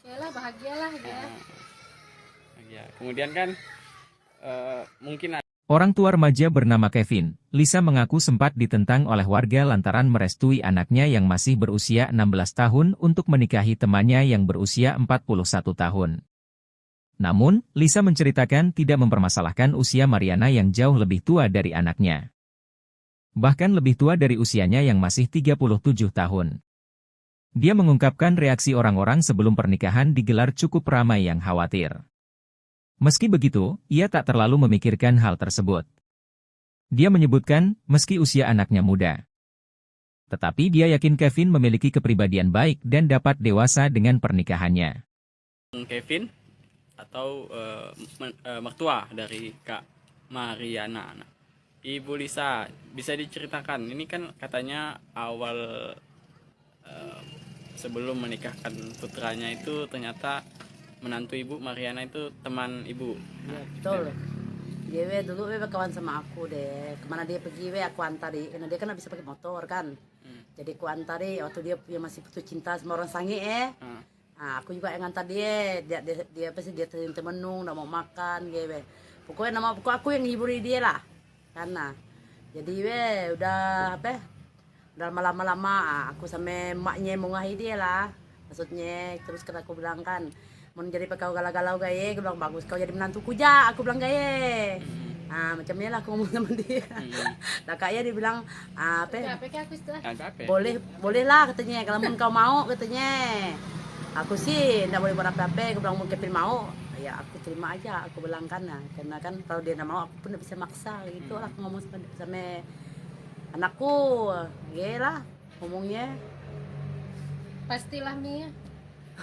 Oke lah, bahagialah ya. Ya, kemudian kan mungkin Orang tua remaja bernama Kevin, Lisa mengaku sempat ditentang oleh warga lantaran merestui anaknya yang masih berusia 16 tahun untuk menikahi temannya yang berusia 41 tahun. Namun, Lisa menceritakan tidak mempermasalahkan usia Mariana yang jauh lebih tua dari anaknya. Bahkan lebih tua dari usianya yang masih 37 tahun. Dia mengungkapkan reaksi orang-orang sebelum pernikahan digelar cukup ramai yang khawatir. Meski begitu, ia tak terlalu memikirkan hal tersebut. Dia menyebutkan, meski usia anaknya muda. Tetapi dia yakin Kevin memiliki kepribadian baik dan dapat dewasa dengan pernikahannya. Kevin atau mertua dari Kak Mariana. Nah, Ibu Lisa, bisa diceritakan, ini kan katanya awal sebelum menikahkan putranya itu ternyata menantu Ibu Mariana itu teman Ibu. Ya, betul. Dia dulu kawan sama aku deh. Kemana dia pergi aku antari. Karena dia kan bisa pakai motor kan. Jadi aku antari waktu dia masih putus cinta sama orang sange Nah, aku juga yang antar dia apa sih dia temenung, nggak mau makan gitu. Pokoknya aku yang hiburi dia lah. Karena jadi udah apa? Udah lama-lama aku sama emaknya mau ngahi dia lah. Maksudnya terus kata aku bilang kan mau jadi kau galau-galau gaya, aku bilang bagus kau jadi menantuku ja, aku bilang gaya. Nah macamnya lah aku ngomong sama dia. Nah kayaknya dia bilang apa? Boleh lah katanya kalau kau mau katanya. Aku sih nggak boleh buat apa-apa, aku bilang mau Kevin mau, ya aku terima aja, aku bilang kan, nah, karena kan kalau dia nggak mau aku pun nggak bisa maksa gitu lah, aku ngomong sama anakku, ya lah ngomongnya. Pastilah Mia.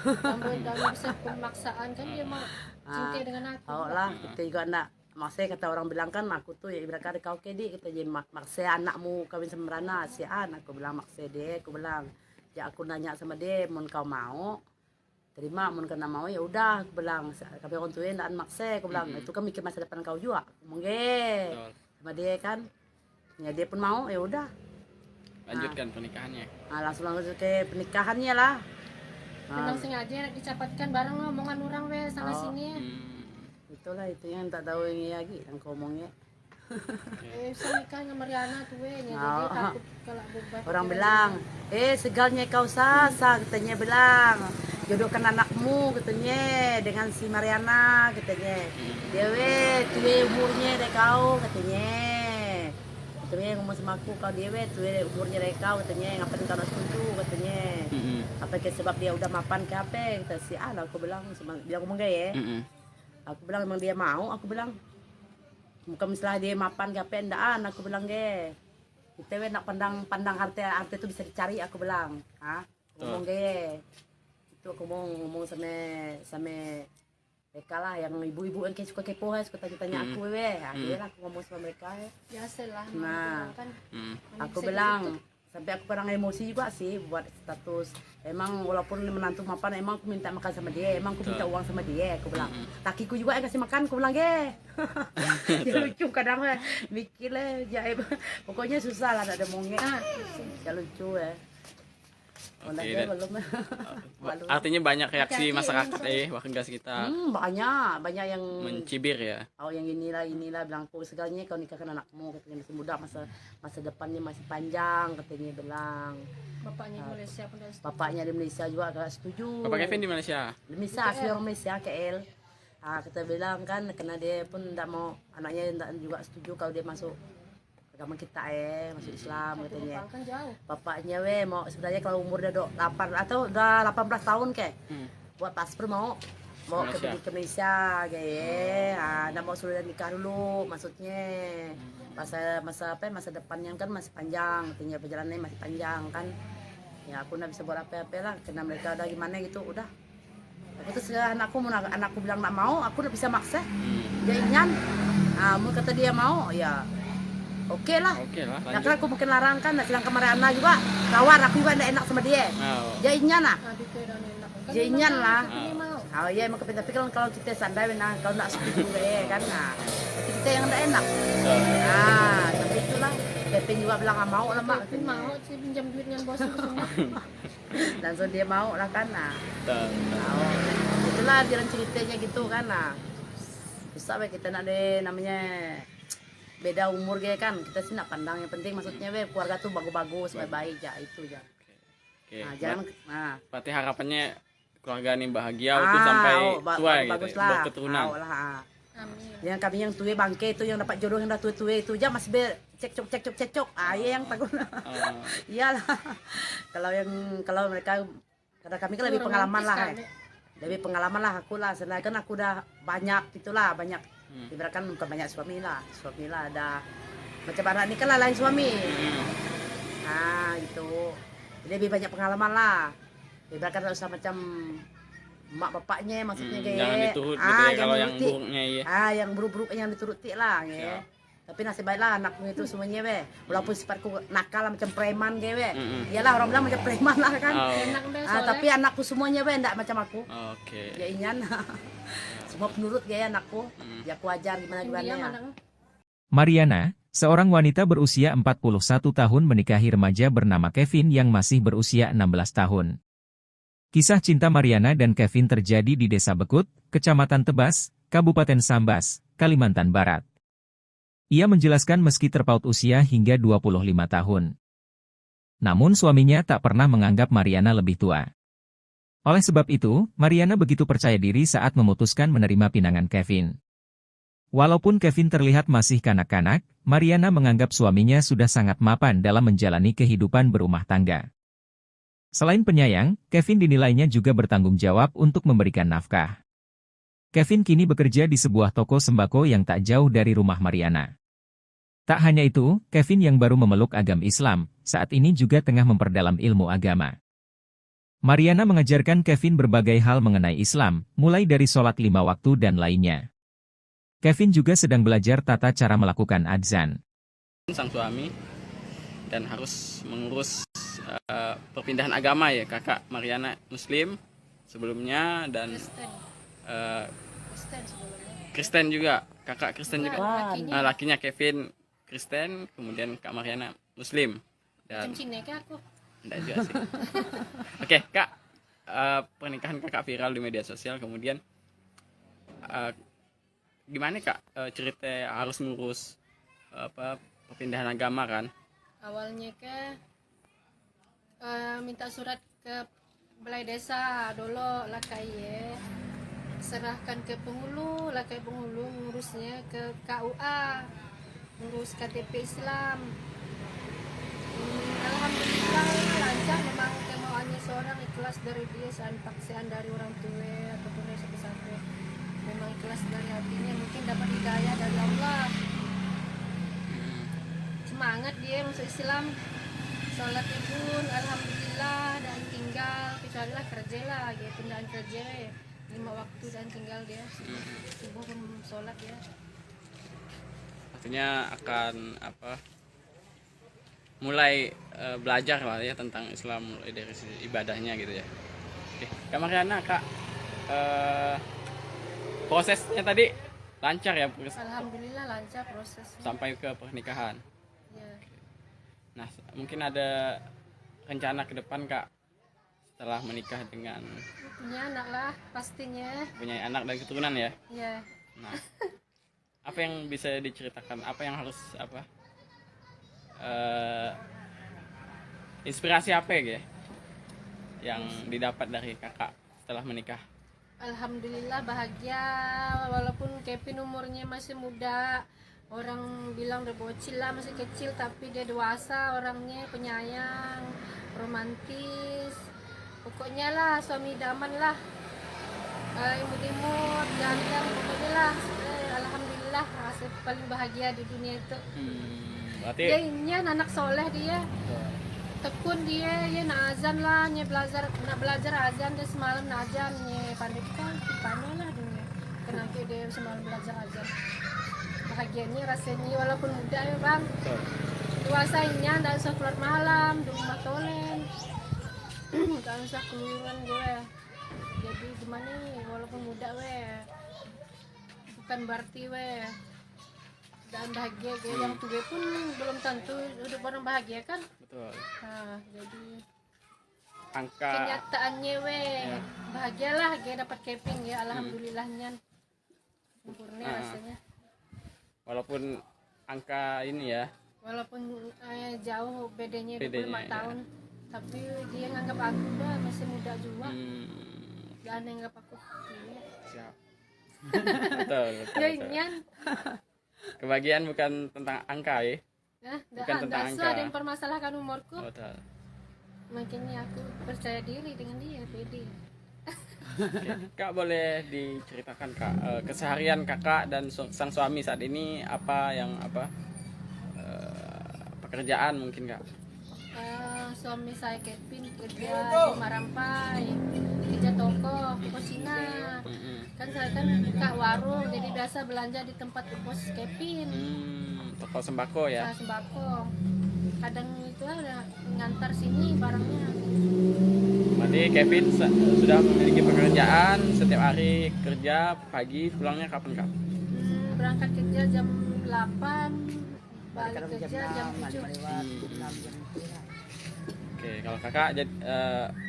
Kamu bisa pemaksaan kan dia mau cinta dengan aku. Oh lah, kita juga enggak. Maksudnya kata orang bilang kan aku tuh ya ibarat kata kau kedi kita jadi maksa anakmu kawin sama Rana aku bilang maksa dia, aku bilang ya aku nanya sama dia mau kau mau terima mun kena mau ya udah aku bilang kami orang tua ndak maksa aku bilang itu kan mikir masa depan kau juga mongge sama dia kan ya dia pun mau ya udah lanjutkan pernikahannya. Langsung ke pernikahannya lah. Memang sengaja dicapatkan bareng omongan orang sana sini. Itulah itu yang tak tahu ini lagi yang kau omongnya. Saya nikah sama Mariana tuh jadi takut kalau bebat. Orang bilang, segalnya kau sasa katanya bilang. Jodohkan anakmu katanya dengan si Mariana katanya. Dewe tuwe umurnya deh kau katanya. Katanya ngomong sama aku kau dewe tuwe umurnya deh kau katanya ngapain kau nak setuju katanya. Apa ke sebab dia udah mapan ke apa kata si Ana aku bilang bilang ngomong gaya. Aku bilang emang dia mau aku bilang. Bukan misalnya dia mapan ke apa endaan aku bilang ge. Kita nak pandang harta itu bisa dicari aku bilang. Ngomong ge. Itu aku mau ngomong sama mereka lah yang ibu-ibu yang suka kepo suka tanya aku akhirnya aku ngomong sama mereka biasalah kan aku bilang sampai aku pernah emosi juga sih buat status emang walaupun menantu mapan emang aku minta makan sama dia emang aku minta uang sama dia aku bilang lakiku juga yang kasih makan aku bilang dia lucu kadang mikir lah pokoknya susah lah ada mongnya ya lucu Oke, artinya banyak reaksi masyarakat warga sekitar. Banyak yang mencibir ya. Yang inilah bilang kok segalanya kau nikahkan anakmu katanya masih muda masa depannya masih panjang katanya bilang. Bapaknya di Malaysia pun setuju. Bapaknya di Malaysia juga agak setuju. Bapak Kevin di Malaysia. Di Malaysia asli orang Malaysia KL. Kita bilang kan karena dia pun tidak mau anaknya tidak juga setuju kalau dia masuk agama kita masuk Islam katanya. Bapaknya mau sebenarnya kalau umur udah 8 atau udah 18 tahun buat paspor mau ke Malaysia nggak mau sudah nikah dulu maksudnya masa depannya kan masih panjang katanya perjalanannya masih panjang kan ya aku nggak bisa buat apa-apa lah karena mereka udah gimana gitu udah aku terus anakku bilang nggak mau aku udah bisa maksa dia ingin mau kata dia mau ya Oke lah. Nah, kan aku mungkin larang kan, sedang kemarin Ana juga kawan aku juga tidak enak sama dia. Jadinya lah. Jadinya lah. Iya emang kepintar. Tapi kalau kita sandai, nah kalau nak setuju kan, nah kita yang tidak enak. Tapi itulah. Kevin juga bilang nggak mau lah mak. Kevin mau sih pinjam duit dengan bos semua. Langsung dia mau lah kan, nah. Itulah jalan ceritanya gitu kan, nah. Bisa kita nak deh namanya. Beda umur kan kita sih nak pandang yang penting maksudnya keluarga tuh bagus-bagus baik ya itu ya. Nah, jangan berarti harapannya keluarga ini bahagia itu sampai tua gitu berketurunan. Amin. Yang kami yang tua bangke itu yang dapat jodoh yang dah tua itu aja masih cekcok yang takut. Iyalah. kalau mereka karena kami kan lebih pengalaman lah. Lebih pengalaman lah aku lah, selain kan aku udah banyak gitulah, banyak ibaratkan bukan banyak suami lah ada macam anak ini kan lah lain suami. Gitu. Jadi lebih banyak pengalaman lah. Ibaratkan tak usah macam mak bapaknya maksudnya jangan diturut gitu ya kalau yang buruknya yang buruk-buruk yang dituruti lah ya. Tapi nasib baiklah anakku itu semuanya walaupun sifatku nakal lah, macam preman iyalah orang bilang macam preman lah kan. Tapi anakku semuanya enggak macam aku. Ya inyan semua penurut anakku ya aku ajar gimana ya. Mariana, seorang wanita berusia 41 tahun menikahi remaja bernama Kevin yang masih berusia 16 tahun. Kisah cinta Mariana dan Kevin terjadi di Desa Bekut, Kecamatan Tebas, Kabupaten Sambas, Kalimantan Barat. Ia menjelaskan meski terpaut usia hingga 25 tahun. Namun suaminya tak pernah menganggap Mariana lebih tua. Oleh sebab itu, Mariana begitu percaya diri saat memutuskan menerima pinangan Kevin. Walaupun Kevin terlihat masih kanak-kanak, Mariana menganggap suaminya sudah sangat mapan dalam menjalani kehidupan berumah tangga. Selain penyayang, Kevin dinilainya juga bertanggung jawab untuk memberikan nafkah. Kevin kini bekerja di sebuah toko sembako yang tak jauh dari rumah Mariana. Tak hanya itu, Kevin yang baru memeluk agama Islam, saat ini juga tengah memperdalam ilmu agama. Mariana mengajarkan Kevin berbagai hal mengenai Islam, mulai dari sholat 5 waktu dan lainnya. Kevin juga sedang belajar tata cara melakukan adzan. Sang suami dan harus mengurus perpindahan agama ya, kakak Mariana Muslim, sebelumnya dan Kristen eh, Kristen sebelumnya. Kristen juga, kakak Kristen juga. Lakinya Lakinya Kevin Kristen, kemudian Kak Mariana Muslim. macam Dan Cina kah aku. enggak juga sih. Oke, Kak, pernikahan kakak viral di media sosial, kemudian gimana Kak cerita harus ngurus perpindahan agama kan? Awalnya minta surat ke balai desa dulu lah kayak serahkan ke penghulu lah kayak penghulu ngurusnya ke KUA ngurus KTP Islam. Alhamdulillah lancar, memang kemauannya seorang ikhlas dari dia, paksaan dari orang tua ataupun dari sampai memang ikhlas dari hatinya, mungkin dapat hidayah dari Allah, semangat dia masuk Islam, sholatnya pun alhamdulillah dan tinggal kecuali lah kerja lah ya, pindahan kerja ya 5 waktu dan tinggal dia subuh pun sholat ya. Artinya akan mulai belajar lah ya tentang Islam mulai dari sisi ibadahnya gitu ya. Oke, Kak Mariana, Kak prosesnya tadi lancar ya Alhamdulillah lancar prosesnya sampai ke pernikahan. ya. Nah, mungkin ada rencana ke depan Kak setelah menikah dengan Punya anak lah pastinya punya anak dan keturunan ya. ya. Nah, apa yang bisa diceritakan? Apa yang harus inspirasi apa ya yang didapat dari kakak setelah menikah? Alhamdulillah bahagia, walaupun Kevin umurnya masih muda, orang bilang udah bocil lah, masih kecil, tapi dia dewasa orangnya, penyayang, romantis, pokoknya lah suami idaman lah, imut-imut, ganteng, pokoknya lah. Alhamdulillah rasa paling bahagia di dunia itu. Berarti Dia ini anak soleh dia, tekun dia, ya nak azan lah, nak belajar azan dia semalam nak azan, pandai lah dunia, kenapa dia semalam belajar azan. Bahagianya rasanya walaupun muda ya bang, dewasanya tidak usah keluar malam, di rumah tolen, tidak usah keluaran gue. Jadi gimana nih, walaupun muda bukan berarti dan bahagia yang tua pun belum tentu hidup orang bahagia kan. betul. Nah, jadi Angka kenyataannya bahagialah dapat keping ya, alhamdulillahnya sempurna rasanya. walaupun angka ini ya Walaupun jauh bedanya 25 Bedanya, ya. tahun, tapi dia nganggap aku masih muda juga. Dan nganggap aku siap. betul, ya betul. inyan. Kebahagiaan bukan tentang angka ya. Nah, Bukan tentang ada angka. yang mempermasalahkan umurku. Betul. Makanya aku percaya diri dengan dia, pede. Oke. Kak boleh diceritakan Kak keseharian kakak dan sang suami saat ini apa yang pekerjaan mungkin Kak? Suami saya Kevin kerja di Marampai, kerja toko Cina. Kan saya kan buka warung, jadi biasa belanja di tempat bos Kevin. Toko sembako ya. Saya sembako. Kadang itu ada ngantar sini barangnya. Berarti Kevin sudah memiliki pekerjaan, setiap hari kerja, pagi pulangnya kapan Kak? Berangkat kerja jam 8, balik kerja jam 7. Oke, kalau kakak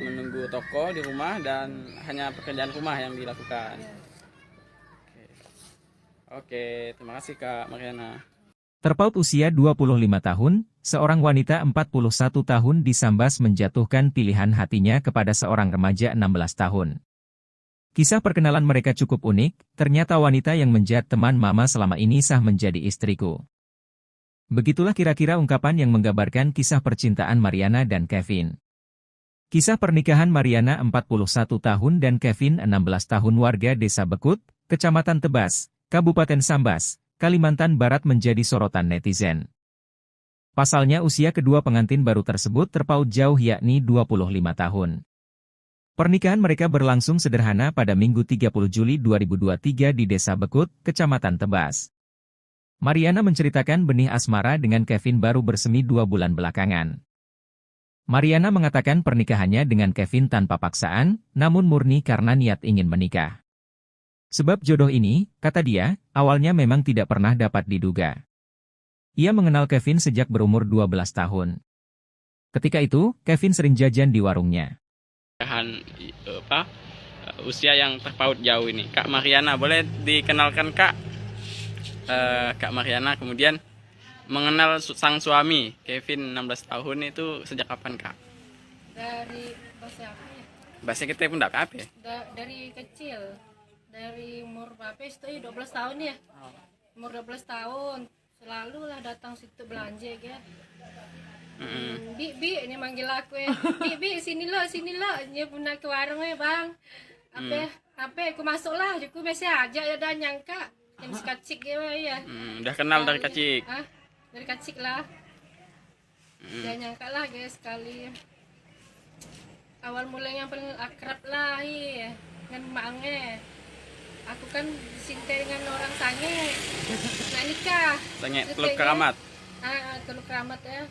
menunggu toko di rumah dan hanya pekerjaan rumah yang dilakukan. Ya. Oke, terima kasih Kak Mariana. Terpaut usia 25 tahun, seorang wanita 41 tahun di Sambas menjatuhkan pilihan hatinya kepada seorang remaja 16 tahun. Kisah perkenalan mereka cukup unik, ternyata wanita yang menjadi teman mama selama ini sah menjadi istriku. Begitulah kira-kira ungkapan yang menggambarkan kisah percintaan Mariana dan Kevin. Kisah pernikahan Mariana 41 tahun dan Kevin 16 tahun warga Desa Bekut, Kecamatan Tebas, Kabupaten Sambas, Kalimantan Barat menjadi sorotan netizen. Pasalnya usia kedua pengantin baru tersebut terpaut jauh yakni 25 tahun. Pernikahan mereka berlangsung sederhana pada Minggu 30 Juli 2023 di Desa Bekut, Kecamatan Tebas. Mariana menceritakan benih asmara dengan Kevin baru bersemi 2 bulan belakangan. Mariana mengatakan pernikahannya dengan Kevin tanpa paksaan, namun murni karena niat ingin menikah. Sebab jodoh ini, kata dia, awalnya memang tidak pernah dapat diduga. Ia mengenal Kevin sejak berumur 12 tahun. Ketika itu, Kevin sering jajan di warungnya. Usia yang terpaut jauh ini, Kak Mariana, boleh dikenalkan Kak? Kak Mariana kemudian mengenal sang suami Kevin 16 tahun itu sejak kapan Kak? Dari bahasa apa ya? Bahasa kita pun tidak apa ya? Dari kecil, dari umur berapa itu 12 tahun ya. Umur 12 tahun selalu lah datang situ belanja ya. Bi ini manggil aku ya. Bi sini lo dia pernah ke warung ya bang. Apa aku masuk lah aku biasa aja ya dan nyangka yang sekacik ya. Udah kenal dari kecil. Dari kecil lah. Jangan nyangka lah guys sekali. Awal mulanya yang paling akrab lah dengan maknya. Aku kan cinta dengan orang sange. Nah nikah. Sange Teluk Keramat. Teluk Keramat ya.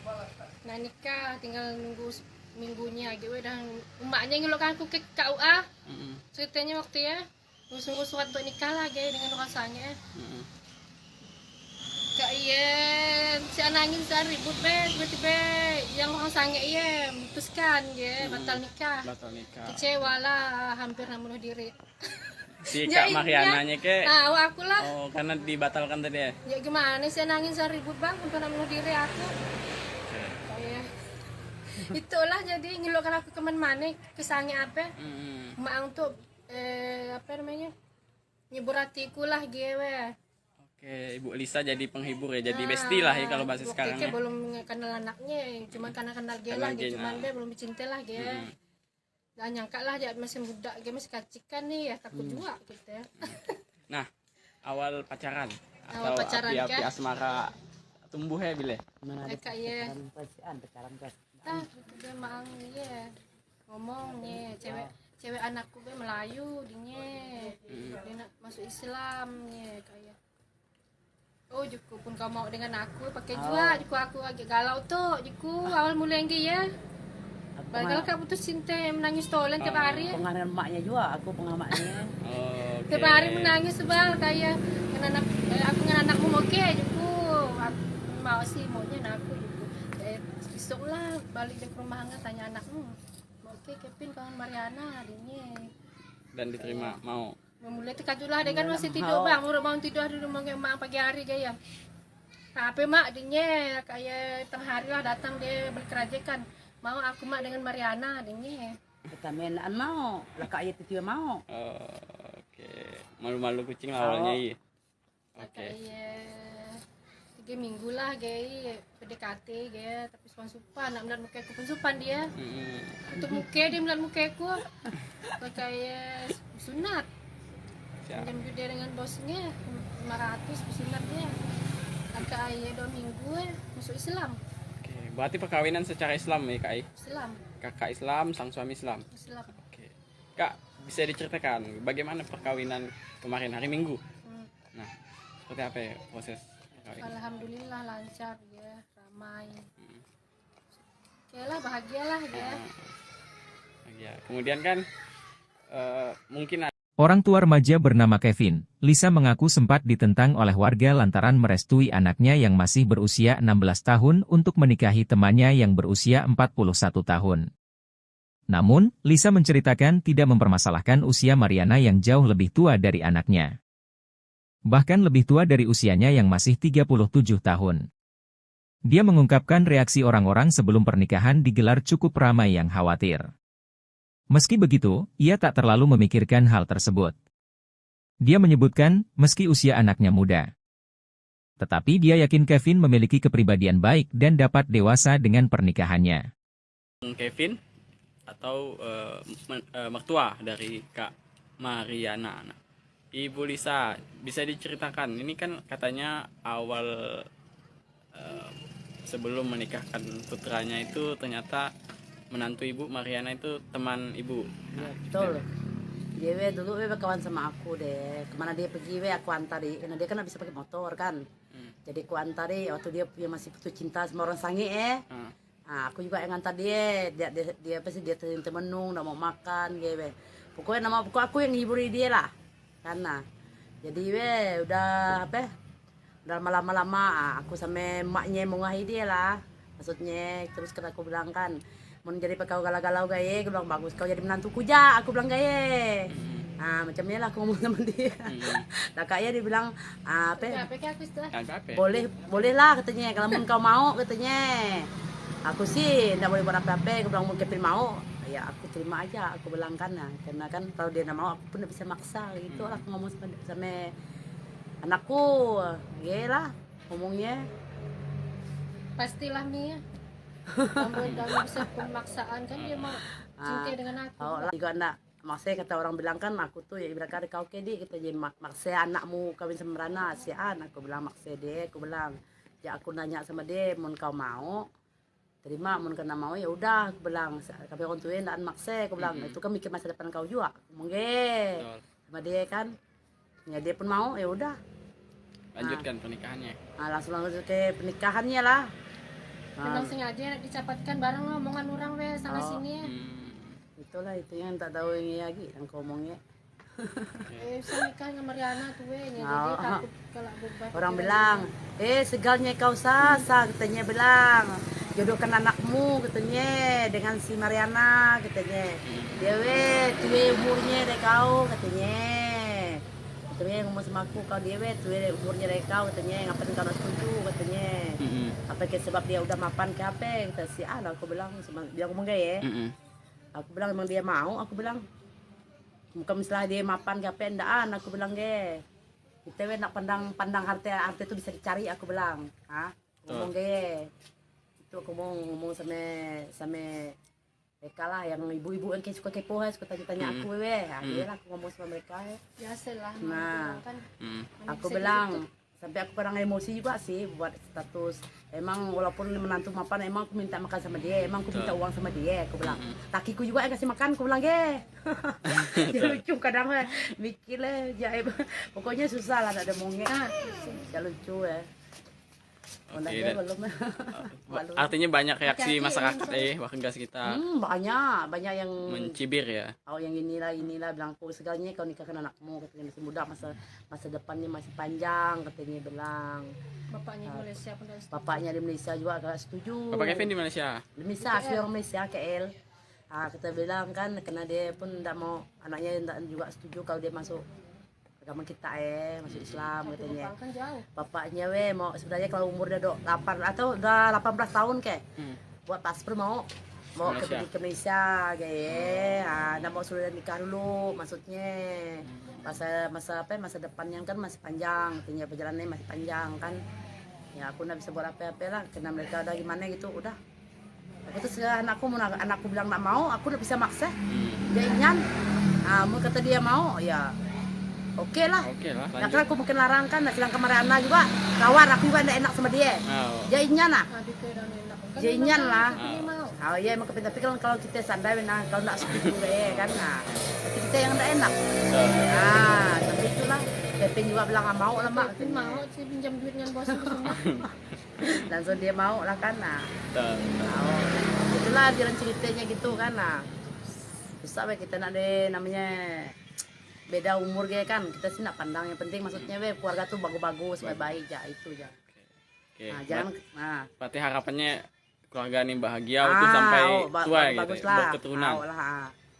Nah nikah tinggal nunggu minggunya gitu dan emaknya ngelokan aku ke KUA. Ceritanya waktu ya sungguh surat untuk nikah lah dengan orang sange. Kak si anangin saya ribut tiba-tiba yang orang sange memutuskan batal nikah. Kecewa lah hampir bunuh diri. Si Kak Mariananya ke aku lah. Oh karena dibatalkan tadi ya? Ya gimana sih nangis saya ribut bang hampir bunuh diri aku. Itulah jadi ngeluarkan aku kemana ke sange apa? Mak untuk apa namanya nyebur hatiku lah gue. Oke, Ibu Lisa jadi penghibur ya, jadi bestie lah ya kalau bahasa sekarang ya. Belum kenal anaknya, cuma karena kenal dia lah, cuman dia belum dicinta lah dia. Dan nyangka lah dia masih muda, dia masih kacikan nih ya, takut juga gitu ya. Nah, awal pacaran Awal atau pacaran, api-api Kak. asmara tumbuh ya bile? Mana ada Kak ya. pacaran guys. Dia mang ngomong cewek anakku gue Melayu dia nak masuk Islam kayak. Oh juku pun kau mau dengan aku pakai juga aku agak galau tuh awal mulai ya. Kalau kau putus cinta menangis tolen tiap hari. Pengaruh emaknya juga, aku pengamaknya. Tiap hari menangis sebal kayak aku dengan anakmu oke juku. Aku mau sih maunya aku juku. Besok lah balik ke rumah tanya anakmu. Oke Kevin kawan Mariana adiknya. Dan diterima mau. Memulai lah dia kan masih tidur bang, udah bangun tidur di rumah emak pagi hari kayak. Tapi mak adiknya kayak tengah hari lah datang dia berkerajakan. Mau aku mak dengan Mariana adiknya. Kita mainan mau, laka ayat itu mau. Oke, malu-malu kucing awalnya iya. Oke. 3 minggu lah gay PDKT gay tapi supan nak melihat muka aku pun supan dia. Untuk muka dia melihat muka aku kayak sunat. Jam dia dengan bosnya 500 pesunatnya. Agak ayah 2 minggu masuk Islam. Oke, berarti perkawinan secara Islam ya Kak? Islam. Kakak Islam, sang suami Islam. Islam. Oke. Kak, bisa diceritakan bagaimana perkawinan kemarin hari Minggu? Nah, seperti apa ya proses perkawinan? Alhamdulillah lancar ya, ramai. Oke lah, bahagialah ya. Ya. Kemudian kan mungkin Orang tua remaja bernama Kevin, Lisa mengaku sempat ditentang oleh warga lantaran merestui anaknya yang masih berusia 16 tahun untuk menikahi temannya yang berusia 41 tahun. Namun, Lisa menceritakan tidak mempermasalahkan usia Mariana yang jauh lebih tua dari anaknya. Bahkan lebih tua dari usianya yang masih 37 tahun. Dia mengungkapkan reaksi orang-orang sebelum pernikahan digelar cukup ramai yang khawatir. Meski begitu, ia tak terlalu memikirkan hal tersebut. Dia menyebutkan, meski usia anaknya muda. Tetapi dia yakin Kevin memiliki kepribadian baik dan dapat dewasa dengan pernikahannya. Kevin atau mertua dari Kak Mariana. Ibu Lisa, bisa diceritakan, ini kan katanya awal sebelum menikahkan putranya itu ternyata menantu ibu Mariana itu teman ibu. Ya, betul. Dia dulu kawan sama aku deh. Kemana dia pergi aku antari. Karena dia kan bisa pakai motor kan. Jadi aku antari waktu dia masih putus cinta sama orang sange Aku juga yang ngantar dia apa sih, dia temenung nggak mau makan gitu. Pokoknya aku yang hiburi dia lah, karena jadi udah apa, udah lama-lama aku sama emaknya mau ngahi dia lah, maksudnya. Terus kan aku bilang kan, mau jadi kau galau-galau gaya, aku bilang bagus kau jadi menantuku ja, aku bilang gaya. Macamnya lah aku ngomong sama dia. Nah kayaknya dia bilang boleh lah katanya, kalau kau mau katanya. Aku sih nggak boleh buat apa-apa, aku bilang mau Kevin mau, ya aku terima aja, aku bilang kan. Karena kan kalau dia nggak mau aku pun nggak bisa maksa gitu lah. Aku ngomong sama anakku, ya lah ngomongnya. Pastilah Mia. Kamu dalam bisa pemaksaan kan dia mau cinta dengan aku. Juga enggak, maksudnya kata orang bilang kan aku tuh ya ibarat kau kedi kita jadi maksa anakmu kawin sama Rana si An. Aku bilang maksa dia, aku bilang ya aku nanya sama dia, mau kau mau terima, mau kena mau ya udah, aku bilang kami orang tua ndak maksa, aku bilang itu kan mikir masa depan kau juga, mungkin sama dia kan. Ya dia pun mau, ya udah lanjutkan pernikahannya. Langsung ke pernikahannya lah. Memang sengaja dicapatkan bareng omongan orang sana sini ya. Itulah itu yang tak tahu ini lagi yang kau omongnya. Saya nikah sama Mariana tuh jadi takut kalau beban. Orang bilang, segalnya kau sasa, katanya bilang, jodohkan anakmu katanya dengan si Mariana katanya. Dia tuwe umurnya dari kau katanya. Katanya ngomong sama aku, kau dia tuwe umurnya dari kau katanya, ngapain kau tak setuju katanya. Apa sebab dia udah mapan ke apa? Kata si Ana, aku bilang, dia ngomong gaya. Aku bilang emang dia mau, aku bilang. Bukan misalnya dia mapan ke apa, endaan, aku bilang ge. Kita nak pandang harta itu bisa dicari, aku bilang. Ngomong ge. Itu aku mau ngomong sama mereka lah, yang ibu-ibu yang suka kepo, suka tanya aku lah aku ngomong sama mereka. Biasalah. Nah, Kan, aku bilang sampai aku kadang emosi juga sih buat status. Emang walaupun menantu mapan, emang aku minta makan sama dia, emang aku minta uang sama dia, aku bilang. Takiku juga yang kasih makan, aku bilang ge. Dia lucu kadang mikir lah, pokoknya susah lah, ada mongnya. Ya lucu ya. Artinya banyak reaksi masyarakat warga sekitar. Banyak yang mencibir ya. Yang inilah bilang aku segalanya kau nikahkan anakmu, katanya masih muda, masa depannya masih panjang, katanya bilang. Bapaknya di Malaysia pun Bapaknya di Malaysia juga agak setuju. Bapak Kevin di Malaysia? Di Malaysia, asli orang Malaysia, KL. Kita bilang kan, karena dia pun tidak mau, anaknya juga setuju kalau dia masuk agama kita masuk Islam katanya. Bapaknya mau sebenarnya kalau umur udah 8 atau udah 18 tahun buat paspor mau ke Malaysia kayak. Nggak mau sudah nikah dulu, maksudnya masa depannya kan masih panjang, katanya perjalanannya masih panjang kan. Ya aku nggak bisa buat apa-apa lah, karena mereka udah gimana gitu, udah. Aku terus anakku bilang nggak mau, aku udah bisa maksa. Dia ingin, mau kata dia mau, ya oke lah. Nah, kan aku mungkin larang kan, nak bilang ke Mariana juga, kawan aku juga nggak enak sama dia. Dia ingin lah. Dia ingin lah. Iya emang tapi kalau kita sadar, kalau nggak setuju kan, tapi kita yang nggak enak. Tapi itulah. Kevin juga bilang mau lah mak. Kevin mau sih pinjam duit dengan bos itu semua. Langsung dia mau lah kan. Itulah jalan ceritanya gitu kan. Susah kita nak namanya beda umur kan, kita sih nak pandang yang penting maksudnya keluarga tuh bagus-bagus, baik-baik ya itu ya. Berarti harapannya keluarga ini bahagia itu sampai tua gitu, berketurunan.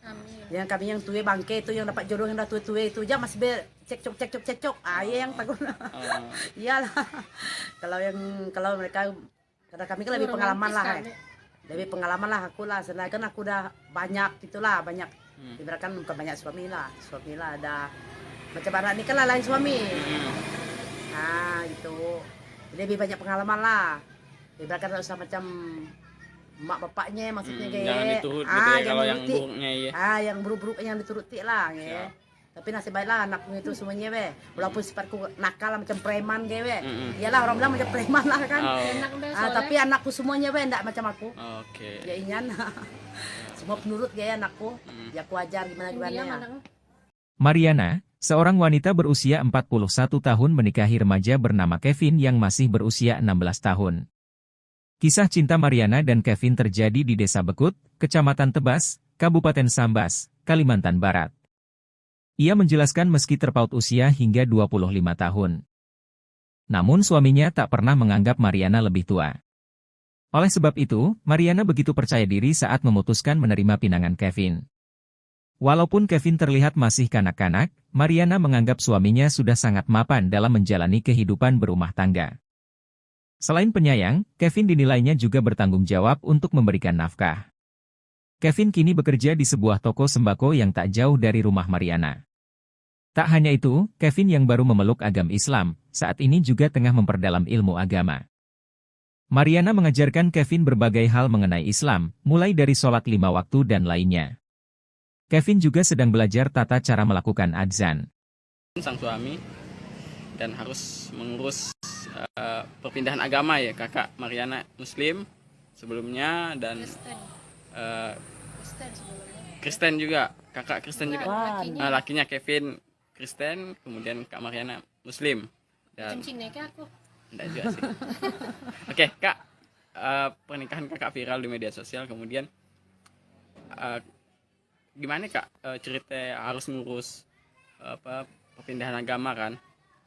Amin. Yang kami yang tua bangke itu yang dapat jodoh yang udah tua itu aja masih cekcok. Iya yang takut. Iyalah. Kalau mereka, karena kami kan lebih pengalaman lah. Lebih pengalaman lah aku lah, sedangkan aku udah banyak gitulah, banyak. Ibaratkan bukan banyak suami lah ada macam anak ini kan lah lain suami. Gitu. Lebih banyak pengalaman lah. Ibaratkan usah macam mak bapaknya maksudnya jangan diturut gitu ya, kalau yang buruknya yang buruk-buruk yang dituruti lah ya. Tapi nasib baiklah anakku itu semuanya walaupun sifatku nakal macam preman iyalah orang bilang macam preman lah kan. Tapi anakku semuanya enggak macam aku. Ya ingin semua penurut anakku. Ya aku ajar gimana ya. Mariana, seorang wanita berusia 41 tahun menikahi remaja bernama Kevin yang masih berusia 16 tahun. Kisah cinta Mariana dan Kevin terjadi di Desa Bekut, Kecamatan Tebas, Kabupaten Sambas, Kalimantan Barat. Ia menjelaskan meski terpaut usia hingga 25 tahun. Namun suaminya tak pernah menganggap Mariana lebih tua. Oleh sebab itu, Mariana begitu percaya diri saat memutuskan menerima pinangan Kevin. Walaupun Kevin terlihat masih kanak-kanak, Mariana menganggap suaminya sudah sangat mapan dalam menjalani kehidupan berumah tangga. Selain penyayang, Kevin dinilainya juga bertanggung jawab untuk memberikan nafkah. Kevin kini bekerja di sebuah toko sembako yang tak jauh dari rumah Mariana. Tak hanya itu, Kevin yang baru memeluk agama Islam, saat ini juga tengah memperdalam ilmu agama. Mariana mengajarkan Kevin berbagai hal mengenai Islam, mulai dari sholat 5 waktu dan lainnya. Kevin juga sedang belajar tata cara melakukan adzan. Sang suami dan harus mengurus perpindahan agama ya, kakak Mariana Muslim sebelumnya dan Kristen juga, kakak Kristen juga. Lakinya Kevin Kristen, kemudian Kak Mariana Muslim. Dan aku. Enggak juga sih. Oke, Kak, pernikahan kakak viral di media sosial, kemudian gimana Kak cerita harus ngurus perpindahan agama kan?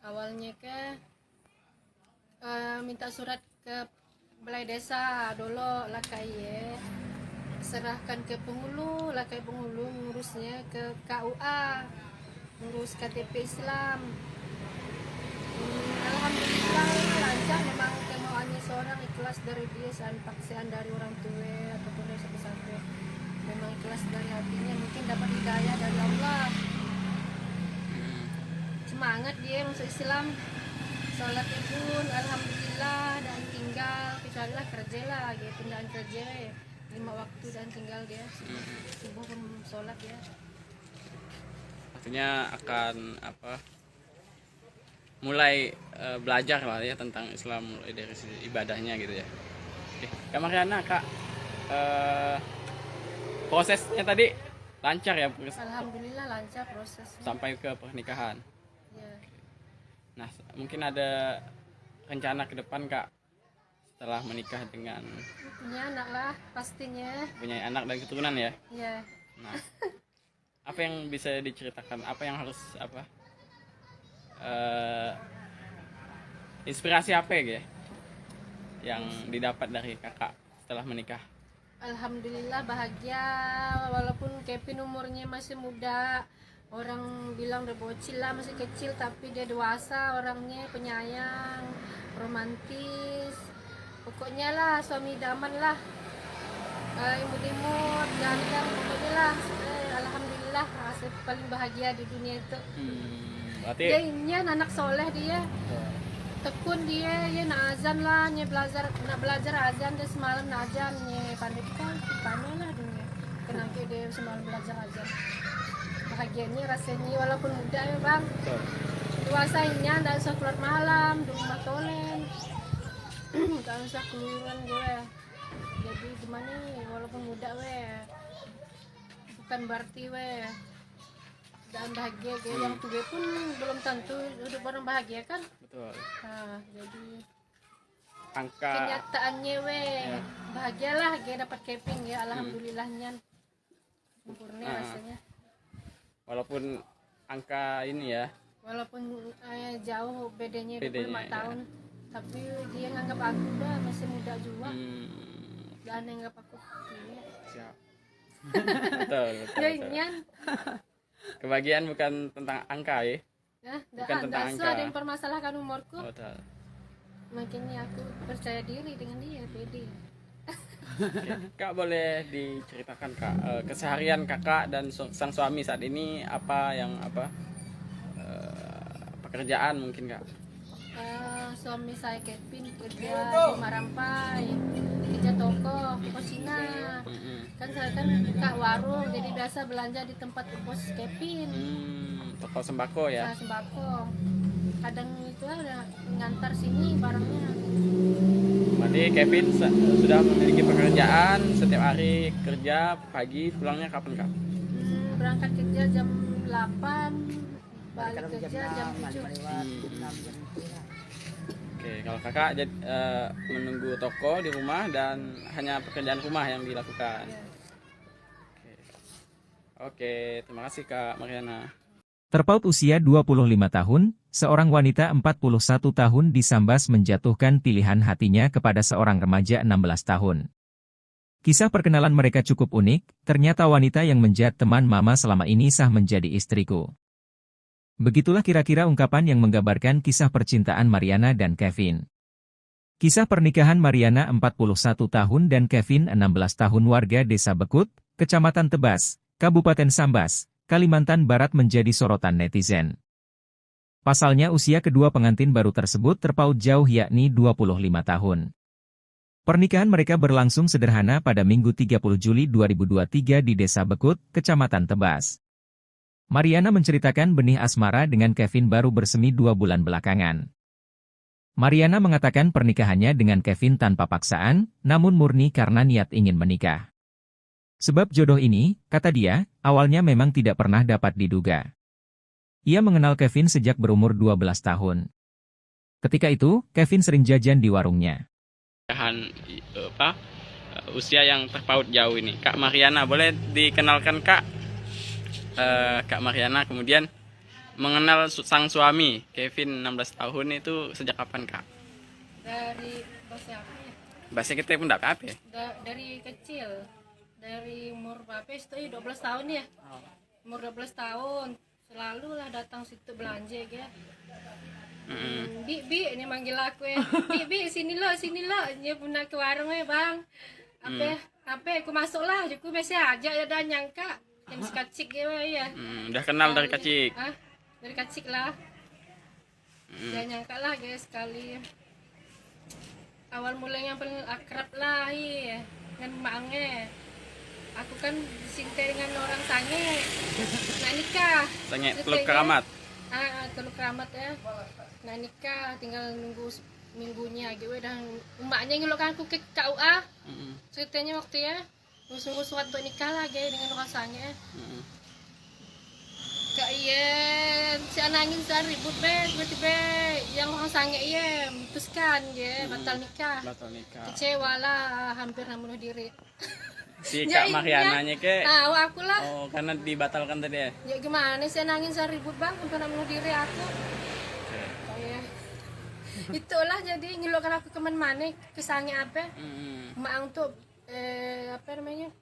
Awalnya minta surat ke balai desa dulu lah kayak serahkan ke penghulu lah kayak penghulu ngurusnya ke KUA, ngurus KTP Islam. Alhamdulillah lancar, memang kemauannya seorang ikhlas dari dia, paksaan dari orang tua ataupun dari siapa-siapa, memang ikhlas dari hatinya, mungkin dapat hidayah dari Allah, semangat dia masuk Islam, sholatnya pun alhamdulillah, dan tinggal kecuali lah kerja lah, gitu, pindahan kerja 5 waktu dan tinggal dia subuh pun sholat ya. Artinya akan mulai belajar lah ya tentang Islam, mulai dari ibadahnya gitu ya. Oke, Kak Mariana, Kak, prosesnya tadi lancar ya? Alhamdulillah lancar prosesnya sampai ke pernikahan ya. Nah, mungkin ada rencana ke depan Kak setelah menikah dengan punya anak lah pastinya, punya anak dan keturunan ya? Ya. Nah, apa yang bisa diceritakan, apa yang harus inspirasi apa ya yang didapat dari kakak setelah menikah? Alhamdulillah bahagia, walaupun Kevin umurnya masih muda, orang bilang udah bocil lah, masih kecil, tapi dia dewasa orangnya, penyayang, romantis, pokoknya lah suami idaman lah, imut-imut, ganteng, pokoknya lah. Alhamdulillah rasa paling bahagia di dunia itu. Berarti dia anak soleh, dia tekun, dia nak azan lah, nak belajar azan, dia semalam nak azan, pandai lah dunia, kenapa dia semalam belajar azan. Bahagianya rasanya walaupun muda ya bang, dewasanya tidak usah keluar malam, di rumah tolen, tidak usah keluaran gue. Jadi gimana nih, walaupun muda bukan berarti dan bahagia, yang tua pun belum tentu hidup orang bahagia kan. Betul. Nah, jadi angka kenyataannya bahagialah dapat Kevin ya, alhamdulillahnya sempurna rasanya. Walaupun angka ini ya, walaupun jauh bedanya 25 tahun, tapi dia nganggap aku masih muda juga, dan nganggap aku siap. betul. Kebahagiaan bukan tentang angka ya. Bukan tentang angka. Ada yang permasalahkan umurku. Betul. Makanya aku percaya diri dengan dia, pede. Kak, boleh diceritakan Kak keseharian kakak dan sang suami saat ini apa pekerjaan mungkin Kak? Suami saya Kevin kerja di Marampai, kerja toko Cina. Kan saya kan kak warung, jadi biasa belanja di tempat bos Kevin. Toko sembako ya? Nah, sembako. Kadang itu udah ngantar sini barangnya. Berarti Kevin sudah memiliki pekerjaan, setiap hari kerja, pagi pulangnya kapan Kak? Berangkat kerja jam 8, balik kerja jam 7. Oke, kalau kakak menunggu toko di rumah dan hanya pekerjaan rumah yang dilakukan. Iya. Oke, terima kasih Kak Mariana. Terpaut usia 25 tahun, seorang wanita 41 tahun di Sambas menjatuhkan pilihan hatinya kepada seorang remaja 16 tahun. Kisah perkenalan mereka cukup unik, ternyata wanita yang menjadi teman mama selama ini sah menjadi istriku. Begitulah kira-kira ungkapan yang menggambarkan kisah percintaan Mariana dan Kevin. Kisah pernikahan Mariana 41 tahun dan Kevin 16 tahun warga Desa Bekut, Kecamatan Tebas, Kabupaten Sambas, Kalimantan Barat menjadi sorotan netizen. Pasalnya usia kedua pengantin baru tersebut terpaut jauh yakni 25 tahun. Pernikahan mereka berlangsung sederhana pada Minggu 30 Juli 2023 di Desa Bekut, Kecamatan Tebas. Mariana menceritakan benih asmara dengan Kevin baru bersemi 2 bulan belakangan. Mariana mengatakan pernikahannya dengan Kevin tanpa paksaan, namun murni karena niat ingin menikah. Sebab jodoh ini, kata dia, awalnya memang tidak pernah dapat diduga. Ia mengenal Kevin sejak berumur 12 tahun. Ketika itu, Kevin sering jajan di warungnya. Usia yang terpaut jauh ini, Kak Mariana, boleh dikenalkan Kak? Kak Mariana kemudian mengenal sang suami Kevin 16 tahun itu sejak kapan Kak? Dari bahasa apa ya? Bahasa kita pun tidak apa ya? Dari kecil, dari umur berapa itu 12 tahun ya. Umur 12 tahun selalu lah datang situ belanja ya. Bi ini manggil aku ya. Bi sini lo dia pun nak ke warung ya bang. Apa aku masuk lah, aku biasa aja ya dah nyangka yang sekacik ya. Udah kenal dari kecil. Dari kecil lah. Dia nyangka lah guys sekali. Awal mulanya yang paling akrab lah ya dengan maknya. Aku kan disintai dengan orang sange. Nak nikah. Sange Teluk Keramat. Teluk Keramat ya. Nak nikah tinggal nunggu minggunya gitu dan emaknya ngelokkan aku ke KUA. Ceritanya waktu ya nunggu surat untuk nikah lah dengan orang sange. Kak iya, si anangin sehari ribut tiba-tiba yang orang sange iya memutuskan batal nikah. Kecewa lah, hampir bunuh diri. Si Kak Mariananya ke? Aku lah. Oh, karena dibatalkan tadi ya? Ya gimana sih nangis sehari ribut bang, hampir bunuh diri aku. Itulah jadi ngelokkan aku kemana-mana, kesannya apa? Mak untuk apa namanya?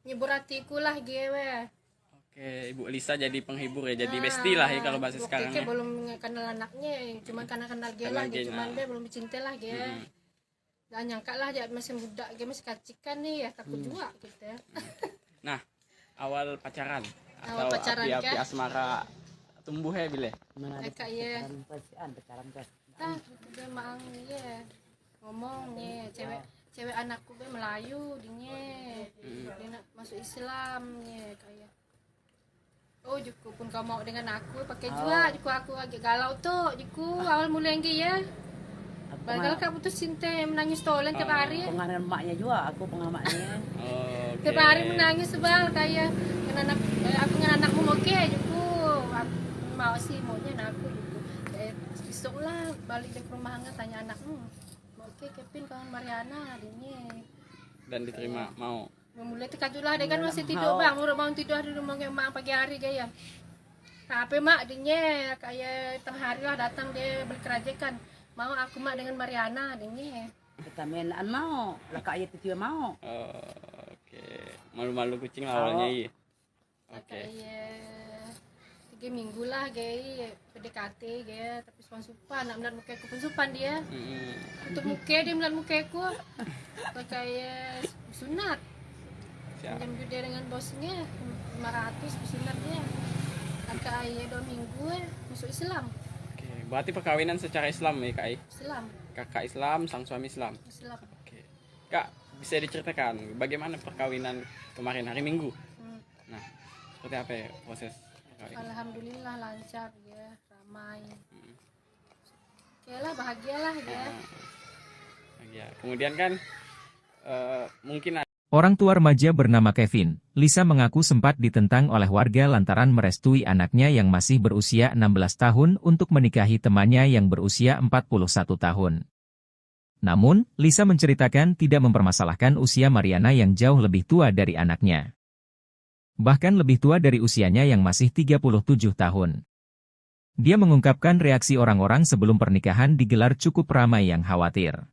Nyebur hatiku lah gue. Oke, Ibu Elisa jadi penghibur ya, jadi bestie lah ya kalau bahasa sekarang ya. Belum kenal anaknya, cuma karena kenal dia lah, cuma dia belum cinta lah dia. Gak nyangka lah dia masih muda, dia masih kacikan nih ya, takut juga gitu ya. Nah, awal pacaran Awal atau pacaran api-api asmara tumbuh ya bile? Kak ya. Dia mang ya ngomongnya cewek anakku be Melayu dia nak masuk Islam kayak. Oh juku pun kau mau dengan aku pakai juga aku agak galau tuh awal mulai ya. Padahal kak putus cinta menangis tolen tiap hari. Pengaruh emaknya juga, aku pengamatnya. Tiap hari menangis sebal kayak aku dengan anakmu oke juku. Aku mau sih maunya aku juku. Besok lah balik ke rumah tanya anakmu. Oke Kevin kawan Mariana adiknya. Dan diterima mau. Mulai terkajulah dia kan masih tidur bang, mau tidur di rumah emak pagi hari gaya. Tapi mak adiknya kayak tengah hari lah datang dia beli kerajikan. Mau aku mak dengan Mariana adiknya. Kita mainan mau, lah kak ayat itu mau. Oke, malu-malu kucing lah awalnya iya. Oke. 3 minggu lah gaya PDKT gaya tapi supan nak melihat muka aku pun supan dia. Untuk muka dia melihat muka aku kayak sunat. Jam dia dengan bosnya 500 sunat dia. Kakak ayah 2 minggu masuk Islam. Oke, berarti perkawinan secara Islam ya kak? Islam. Kakak Islam, sang suami Islam. Islam. Oke, kak bisa diceritakan bagaimana perkawinan kemarin hari Minggu? Nah, seperti apa ya proses perkawinan? Alhamdulillah lancar ya, ramai. Oke lah bahagialah ya. Ya, kemudian kan mungkin Orang tua remaja bernama Kevin, Lisa mengaku sempat ditentang oleh warga lantaran merestui anaknya yang masih berusia 16 tahun untuk menikahi temannya yang berusia 41 tahun. Namun, Lisa menceritakan tidak mempermasalahkan usia Mariana yang jauh lebih tua dari anaknya. Bahkan lebih tua dari usianya yang masih 37 tahun. Dia mengungkapkan reaksi orang-orang sebelum pernikahan digelar cukup ramai yang khawatir.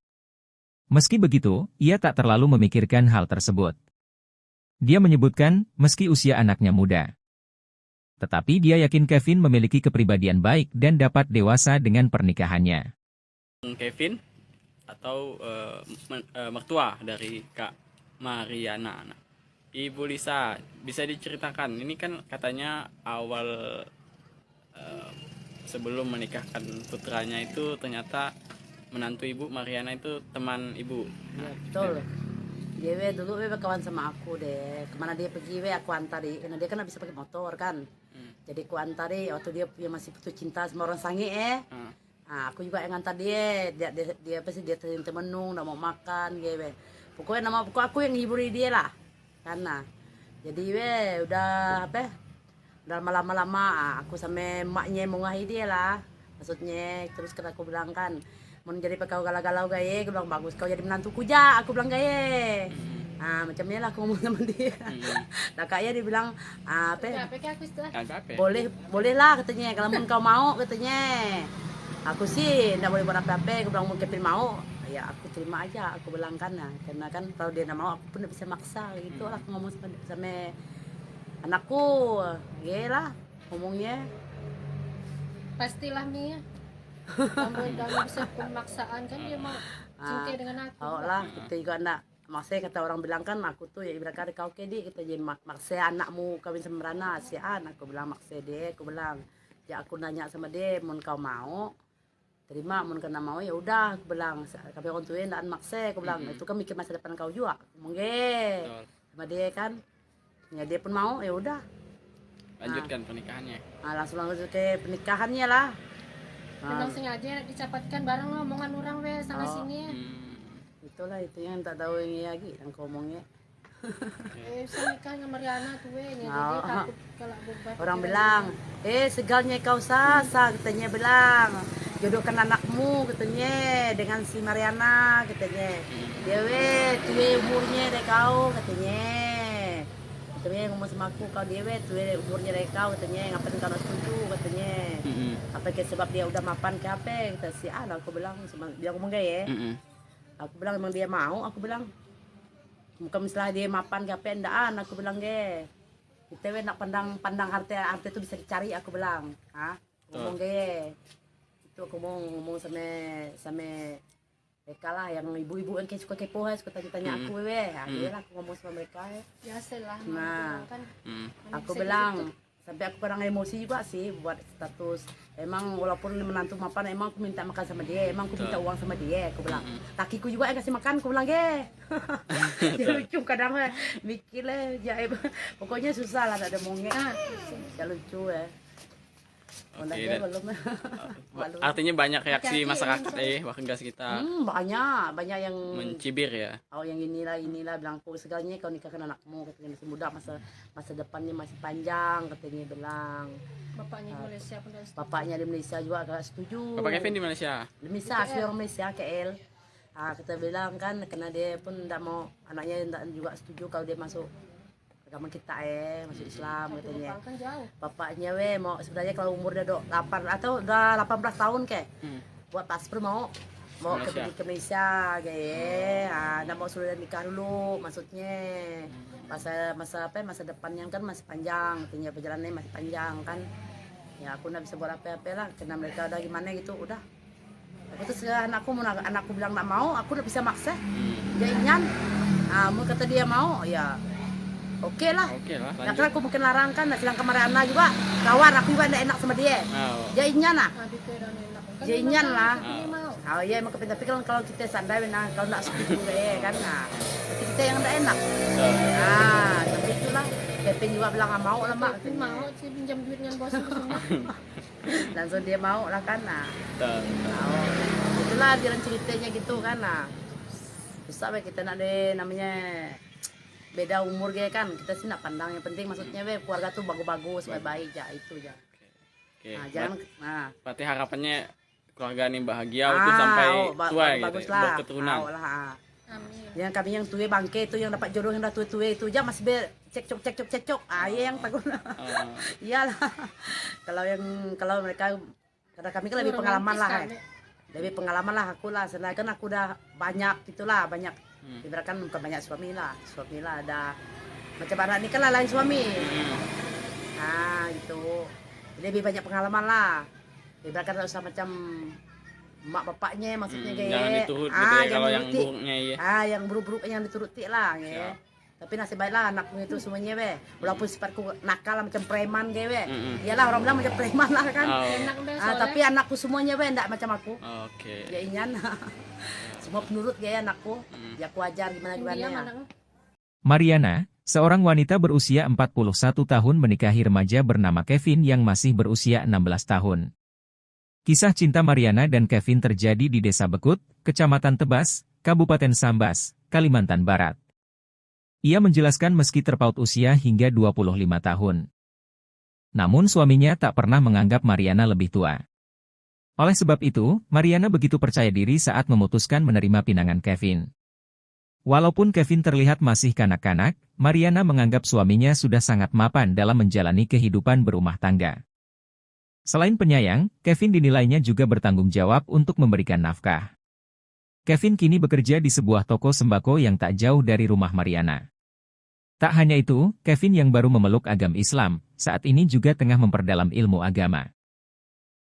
Meski begitu, ia tak terlalu memikirkan hal tersebut. Dia menyebutkan, meski usia anaknya muda. Tetapi dia yakin Kevin memiliki kepribadian baik dan dapat dewasa dengan pernikahannya. Kevin atau mertua dari Kak Mariana. Ibu Lisa, bisa diceritakan, ini kan katanya awal sebelum menikahkan putranya itu ternyata menantu ibu Mariana itu teman ibu. Ya, betul. Dia dulu kawan sama aku deh. Kemana dia pergi aku antari. Karena dia kan bisa pakai motor kan. Jadi aku antari waktu dia masih putus cinta sama orang sange Nah, aku juga yang ngantar dia. Dia pasti dia temenung, nggak mau makan gitu. Pokoknya aku yang ngiburi dia lah. Karena jadi udah udah lama-lama aku sama emaknya mau ngahi dia lah. Maksudnya terus kan aku bilang kan, mau jadi kau galau-galau gaya, aku bilang bagus kau jadi menantuku ja, aku bilang gaya. Nah macamnya lah aku ngomong sama dia. Nah kayaknya dia bilang boleh lah katanya, kalau mau kau mau katanya. Aku sih nggak boleh buat apa-apa, aku bilang mau Kevin mau, ya aku terima aja, aku bilang kan, nah, karena kan kalau dia nggak mau aku pun nggak bisa maksa gitu lah, aku ngomong sama anakku, ya lah ngomongnya. Pastilah Mia. Kamu udah bisa pemaksaan kan dia mau cinta dengan aku. Oh lah, kita juga nak maksudnya kata orang bilang kan aku tuh ya ibarat kau kedi kita jadi maksa anakmu kawin sama Rana si An, aku bilang maksa dia, aku bilang ya aku nanya sama dia, mau kau mau terima, mau kena mau ya udah, aku bilang kami orang tuanya ndak maksa, aku bilang itu kan mikir masa depan kau juga, mungkin sama dia kan, ya dia pun mau ya udah. Lanjutkan pernikahannya. Nah, langsung ke pernikahannya lah. Memang sengaja dicapatkan bareng lo omongan orang sana sini. Itulah itu yang tak tahu ini lagi yang ngomongnya. Saya nikah sama Mariana tuh jadi takut kalau beban. Orang bilang, segalnya kau sasa katanya bilang. Jodohkan anakmu katanya dengan si Mariana katanya. Dia tuh umurnya deh kau katanya. Katanya ngomong sama aku kau dia tuh umurnya dari kau katanya, ngapain kau setuju katanya. Apa ke sebab dia udah mapan ke apa kata si Ana, aku bilang dia ngomong gaya. Aku bilang emang dia mau, aku bilang bukan misalnya dia mapan ke apa endaan, aku bilang ge. Kita nak pandang harta itu bisa dicari, aku bilang. Ngomong ge. Itu aku mau ngomong sama mereka lah yang ibu-ibu yang suka kepo, suka tanya aku dia lah aku ngomong sama mereka biasalah. Nah kan aku bilang sampai aku kadang emosi juga sih buat status, emang walaupun menantu mapan emang aku minta makan sama dia, emang aku minta uang sama dia, aku bilang kakiku juga yang kasih makan, aku bilang dia lucu kadang mikir lah jaib, pokoknya susah lah ada mongnya ya lucu Oke, artinya banyak reaksi masyarakat warga sekitar. Banyak yang mencibir ya. Oh yang inilah bilang aku segalanya kau nikahkan anakmu katanya, masih muda, masa depannya masih panjang katanya bilang. Bapaknya di Malaysia pun bapaknya di Malaysia juga agak setuju. Bapak Kevin di Malaysia? Di Malaysia, asli orang Malaysia, KL. Kita bilang kan karena dia pun tidak mau, anaknya juga setuju kalau dia masuk agama kita masuk Islam katanya. Bapaknya mau sebenarnya kalau umur udah 8 atau udah 18 tahun buat paspor mau ke Malaysia nggak mau sudah nikah dulu, maksudnya masa depannya kan masih panjang, katanya perjalanannya masih panjang kan. Ya aku nggak bisa buat apa-apa lah karena mereka udah gimana gitu, udah. Aku terus anakku bilang nggak mau, aku udah bisa maksa. Dia ingin, mau kata dia mau ya. Oke lah. Nah, karena aku mungkin larang kan, sedang kemarin juga kawan aku juga tidak enak sama dia. Dia ingin lah. Dia ingin lah. Oh iya emang tapi kalau kita sadar kalau tidak setuju kan, tapi kita yang tidak enak. Tapi itulah. Kevin juga bilang nggak mau lah mak. Mau sih pinjam duit dengan bos itu semua. Langsung dia mau lah kan. Itulah jalan ceritanya gitu kan. Susah kita nak deh namanya. beda umur ge kan, kita sih nak pandang yang penting maksudnya we keluarga tuh bagus-bagus, baik-baik ya itu ya. Oke. Nah, jangan Berarti harapannya keluarga ini bahagia itu sampai tua gitu, bagus ya, lah. berketurunan. Amin. Yang kami yang tua bangke itu yang dapat jodoh yang udah tua-tua itu aja masih cekcok. Iya yang takut. Iyalah. kalau mereka karena kami kan lebih pengalaman lah. Lebih pengalaman lah aku lah. Sedangkan kan aku udah banyak gitulah, banyak. Ibaratkan bukan banyak suami lah ada macam anak ini kan lah lain suami. Nah gitu. Lebih banyak pengalaman lah. Ibaratkan usah macam mak bapaknya maksudnya kayak jangan diturut gitu ya, kalau yang buruknya ya. Yang buruk-buruk yang dituruti lah ya. Tapi nasib baiklah anakku itu semuanya be. Walaupun sifatku nakal macam preman ge be. Iyalah orang bilang macam preman lah kan. Tapi anakku semuanya be enggak macam aku. Oke. Ya inyan. Semua penurut ge anakku. Ya aku ajar gimana ya. Mariana, seorang wanita berusia 41 tahun menikahi remaja bernama Kevin yang masih berusia 16 tahun. Kisah cinta Mariana dan Kevin terjadi di Desa Bekut, Kecamatan Tebas, Kabupaten Sambas, Kalimantan Barat. Ia menjelaskan meski terpaut usia hingga 25 tahun. Namun suaminya tak pernah menganggap Mariana lebih tua. Oleh sebab itu, Mariana begitu percaya diri saat memutuskan menerima pinangan Kevin. Walaupun Kevin terlihat masih kanak-kanak, Mariana menganggap suaminya sudah sangat mapan dalam menjalani kehidupan berumah tangga. Selain penyayang, Kevin dinilainya juga bertanggung jawab untuk memberikan nafkah. Kevin kini bekerja di sebuah toko sembako yang tak jauh dari rumah Mariana. Tak hanya itu, Kevin yang baru memeluk agama Islam, saat ini juga tengah memperdalam ilmu agama.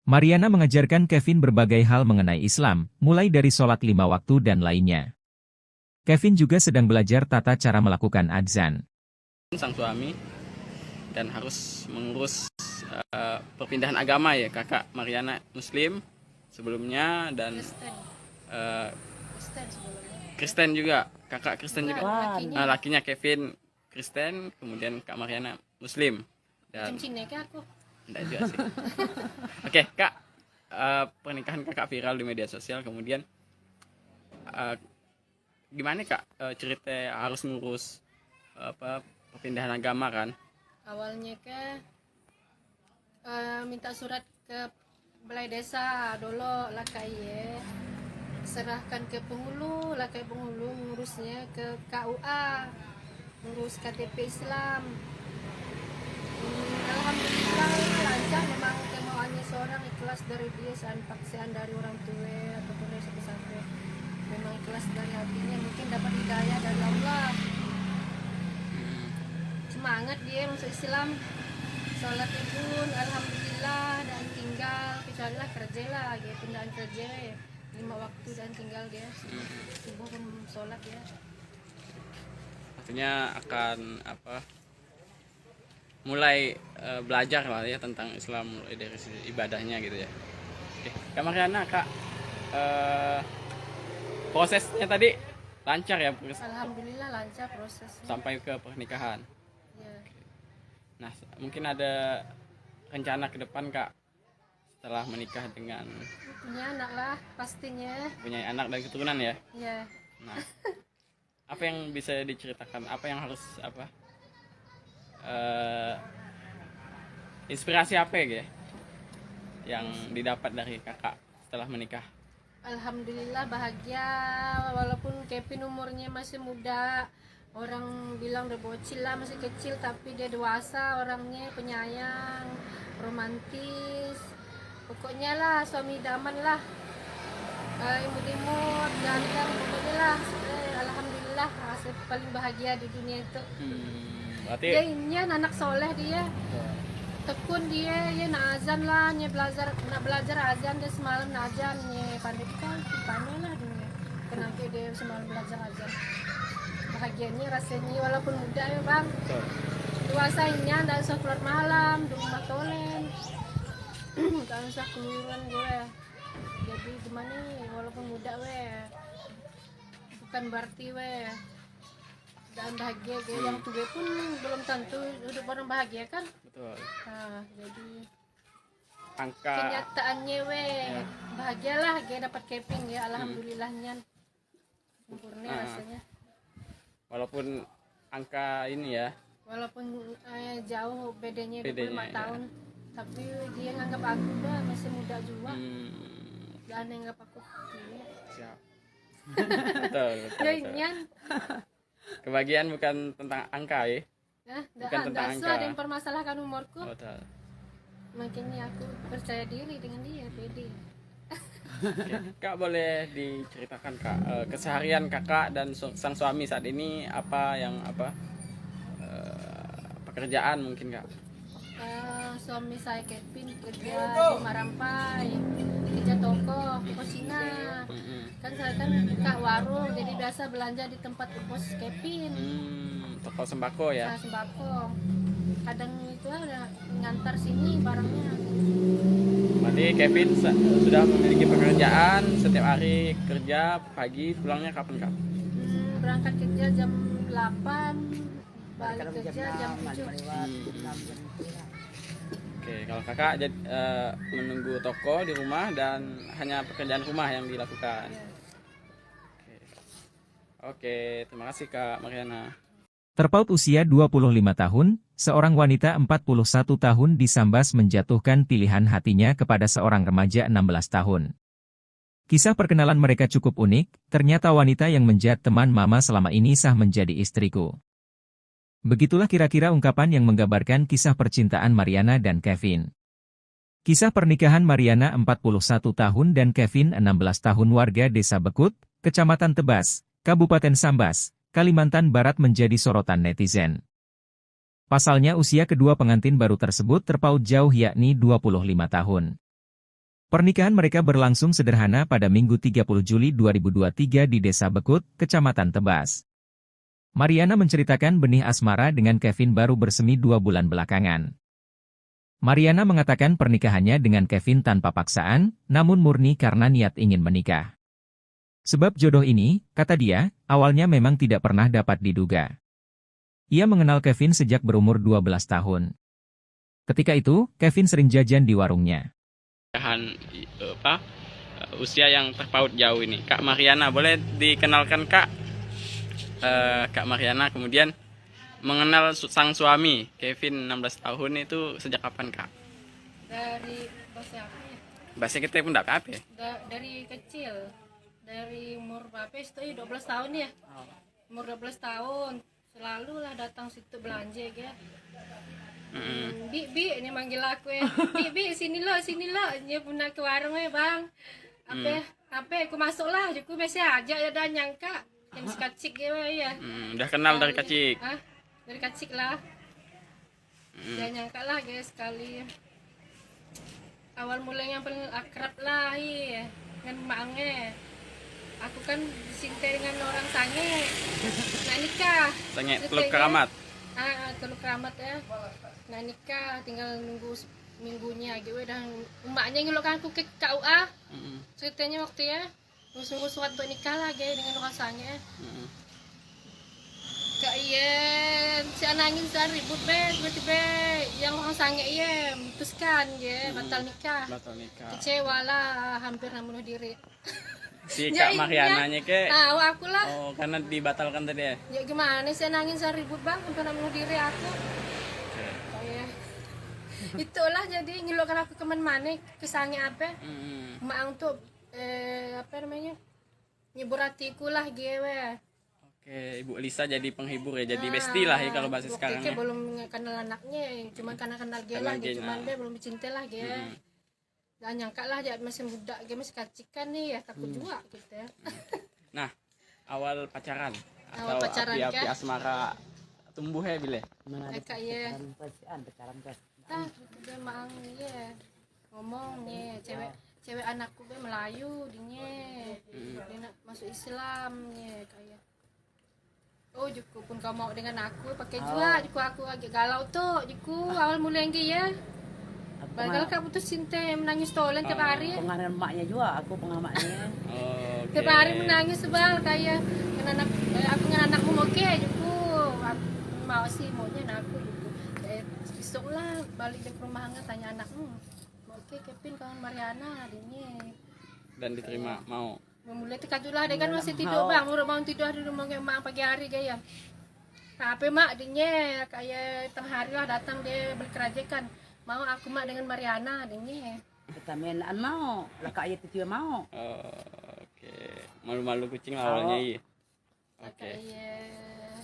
Mariana mengajarkan Kevin berbagai hal mengenai Islam, mulai dari sholat 5 waktu dan lainnya. Kevin juga sedang belajar tata cara melakukan adzan. Sang suami dan harus mengurus perpindahan agama ya, kakak Mariana Muslim sebelumnya dan Kristen juga, kakak Kristen juga. Lakinya Kevin Kristen, kemudian kak Mariana Muslim. Dan aku. Enggak juga sih. Oke, Kak. Pernikahan kakak viral di media sosial, kemudian gimana Kak cerita harus ngurus perpindahan agama kan? Awalnya minta surat ke balai desa dulu lah kayak serahkan ke penghulu lah kayak penghulu ngurusnya ke KUA, ngurus KTP Islam. Alhamdulillah lancar, memang kemauannya seorang ikhlas dari dia, paksaan dari orang tua ataupun dari siapa-siapa, memang ikhlas dari hatinya, mungkin dapat hidayah dari Allah, semangat dia masuk Islam, sholat pun alhamdulillah, dan tinggal kecuali lah kerja lah, gitu, pindahan kerja ya, 5 waktu dan tinggal dia subuh pun sholat ya. Artinya akan mulai belajar lah ya tentang Islam, mulai dari ibadahnya gitu ya. Oke, Kak Mariana, Kak, prosesnya tadi lancar ya? Alhamdulillah lancar prosesnya sampai ke pernikahan ya. Nah, mungkin ada rencana ke depan Kak setelah menikah dengan Punya anak lah pastinya. punya anak dan keturunan ya? Ya. Nah, apa yang bisa diceritakan? Apa yang harus inspirasi apa ya yang didapat dari kakak setelah menikah? Alhamdulillah bahagia, walaupun Kevin umurnya masih muda, orang bilang udah bocil lah, masih kecil, tapi dia dewasa orangnya, penyayang, romantis, pokoknya lah suami idaman lah, imut-imut, ganteng, pokoknya lah. Alhamdulillah rasa paling bahagia di dunia itu. Berarti Dia ini anak soleh, dia tekun, dia ya nak azan lah, nak belajar azan, dia semalam nak azan, ya pandai lah dunia, kenapa dia semalam belajar azan. Bahagianya rasanya walaupun muda ya bang, dewasanya tidak usah keluar malam di rumah tolen, tidak usah keluaran gue, jadi gimana walaupun muda bukan berarti dan bahagia yang tua pun belum tentu hidup orang bahagia kan. betul. Nah, jadi Angka kenyataannya bahagialah dapat Kevin ya, alhamdulillahnya sempurna rasanya. walaupun angka ini ya. Walaupun jauh bedanya 25 Bedanya, ya. tahun, tapi dia nganggap aku udah masih muda juga. Dan nganggap aku tua. Siap. Betul, betul, Ya betul. Nyan, Kebahagiaan bukan tentang angka ya. Bukan tentang dah angka. ada yang permasalahkan umurku. Betul. Makanya aku percaya diri dengan dia, pede. Kak boleh diceritakan Kak keseharian kakak dan sang suami saat ini apa pekerjaan mungkin Kak? Suami saya Kevin kerja di Marampai, kerja toko Cina. Kan saya kan kak warung, jadi biasa belanja di tempat bos Kevin. Toko sembako ya. Saya sembako. Kadang itu udah ngantar sini barangnya. Berarti Kevin sudah memiliki pekerjaan, setiap hari kerja, pagi pulangnya kapan Kak? Berangkat kerja jam 8, balik Kadang kerja jam 7. lewat 6 jam. Oke, kalau kakak menunggu toko di rumah dan hanya pekerjaan rumah yang dilakukan. Oke, terima kasih Kak Mariana. Terpaut usia 25 tahun, seorang wanita 41 tahun di Sambas menjatuhkan pilihan hatinya kepada seorang remaja 16 tahun. Kisah perkenalan mereka cukup unik, ternyata wanita yang menjadi teman mama selama ini sah menjadi istriku. Begitulah kira-kira ungkapan yang menggambarkan kisah percintaan Mariana dan Kevin. Kisah pernikahan Mariana 41 tahun dan Kevin 16 tahun warga Desa Bekut, Kecamatan Tebas, Kabupaten Sambas, Kalimantan Barat menjadi sorotan netizen. Pasalnya usia kedua pengantin baru tersebut terpaut jauh yakni 25 tahun. Pernikahan mereka berlangsung sederhana pada Minggu 30 Juli 2023 di Desa Bekut, Kecamatan Tebas. Mariana menceritakan benih asmara dengan Kevin baru bersemi 2 bulan belakangan. Mariana mengatakan pernikahannya dengan Kevin tanpa paksaan, namun murni karena niat ingin menikah. Sebab jodoh ini, kata dia, awalnya memang tidak pernah dapat diduga. Ia mengenal Kevin sejak berumur 12 tahun. Ketika itu, Kevin sering jajan di warungnya. Usia yang terpaut jauh ini, Kak Mariana, boleh dikenalkan Kak? Kak Mariana kemudian mengenal sang suami Kevin 16 tahun itu sejak kapan Kak? Dari bahasa apa ya? Bahasa kita pun tidak apa ya? Dari kecil, dari umur berapa itu 12 tahun ya. Umur 12 tahun selalu lah datang situ belanja ya. Bi ini manggil aku ya. Bi sini lo dia pun nak ke warung ya bang. Apa aku masuk lah, aku masih aja ya dan nyangka yang sekacik ya. Udah kenal dari kecil. Dari kecil lah. Dia nyangka lah guys sekali. Awal mulanya yang paling akrab lah ya dengan maknya. Aku kan disintai dengan orang sange. Nah nikah. Sange Teluk Keramat. Teluk Keramat ya. Nah nikah tinggal nunggu minggunya gitu dan emaknya ngelukan aku ke KUA. Ceritanya waktu ya nunggu surat buat nikah lah dengan orang sange. Kak Ien, si anangin sehari ribut tiba-tiba yang orang sange iya memutuskan batal nikah. Kecewa lah, hampir bunuh diri. Si Kak Mariananya ke? Aku lah. Oh, karena dibatalkan tadi ya? Ya gimana sih nangin sehari ribut bang, hampir bunuh diri aku. Itulah jadi ngeluarkan aku kemen manik, kesange apa? Maang tuh apa namanya? Nyebur hatiku lah gue. Oke, Ibu Elisa jadi penghibur ya, jadi bestie lah ya kalau bahasa sekarang ya. Belum kenal anaknya, cuma karena kenal dia lah, cuman dia belum dicintai lah dia. Dan nyangka lah dia masih muda, dia masih kacikan nih ya, takut juga gitu ya. Nah, awal pacaran Awal atau pacaran, api-api Kak. asmara tumbuh ya bile? Kak ya. Pacaran kan. Dia mang ya ngomong nih cewek anakku be Melayu dia nak masuk Islam nih kayak Juku pun kau mau dengan aku pakai juga Juku aku agak galau tuh Juku awal mulai lagi ya bakal kak putus cinta menangis tolen tiap hari Pengaruh emaknya juga, aku pengamaknya. tiap hari menangis sebal kayak aku dengan anakmu oke Juku aku mau sih maunya aku Juku besok lah balik ke rumah tanya anakmu oke Kevin kawan Mariana adiknya Dan diterima mau? mulai tekad lah dia kan masih tidur bang udah mau tidur di rumah emak pagi hari gaya Tapi mak adiknya kayak tengah hari lah datang dia beli kerajikan. Mau aku mak dengan Mariana adiknya. Kita mainan mau, lah kak itu juga mau. Oke, malu-malu kucing lah awalnya iya. Oke. Kayak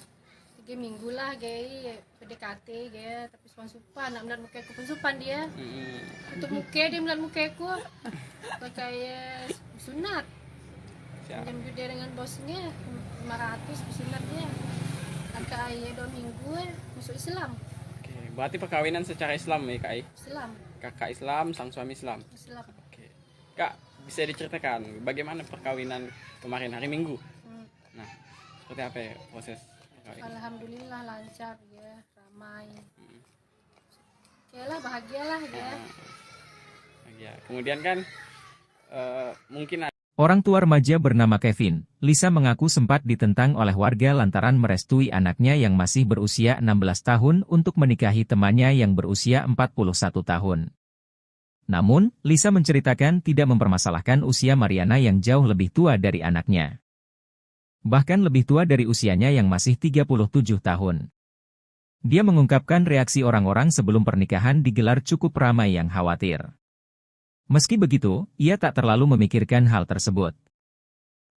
3 minggu lah gay PDKT gay tapi supan nak melihat muka aku pun supan dia. Untuk muka dia melihat muka aku. Kayak sunat. Siap. Jam dia dengan bosnya 500 sunat dia. Kakak ayah 2 minggu masuk Islam. Oke, berarti perkawinan secara Islam ya kak? Islam. Kakak Islam, sang suami Islam. Islam. Oke, kak bisa diceritakan bagaimana perkawinan kemarin hari Minggu? Nah, seperti apa ya proses perkawinan? Alhamdulillah lancar ya, ramai. Oke lah, bahagialah ya. Ya, kemudian kan mungkin Orang tua remaja bernama Kevin, Lisa mengaku sempat ditentang oleh warga lantaran merestui anaknya yang masih berusia 16 tahun untuk menikahi temannya yang berusia 41 tahun. Namun, Lisa menceritakan tidak mempermasalahkan usia Mariana yang jauh lebih tua dari anaknya. Bahkan lebih tua dari usianya yang masih 37 tahun. Dia mengungkapkan reaksi orang-orang sebelum pernikahan digelar cukup ramai yang khawatir. Meski begitu, ia tak terlalu memikirkan hal tersebut.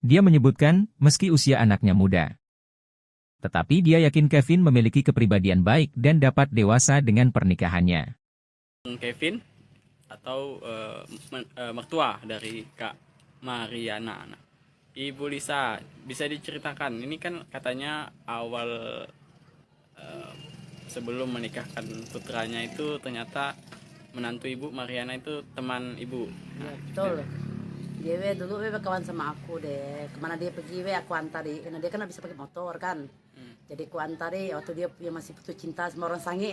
Dia menyebutkan, meski usia anaknya muda. Tetapi dia yakin Kevin memiliki kepribadian baik dan dapat dewasa dengan pernikahannya. Kevin atau mertua dari Kak Mariana. Nah, Ibu Lisa, bisa diceritakan, ini kan katanya awal sebelum menikahkan putranya itu ternyata menantu ibu Mariana itu teman ibu. Ya, betul. Dia dulu kawan sama aku deh. Kemana dia pergi aku antari. Karena dia kan bisa pakai motor kan. Jadi aku antari waktu dia masih putus cinta sama orang sange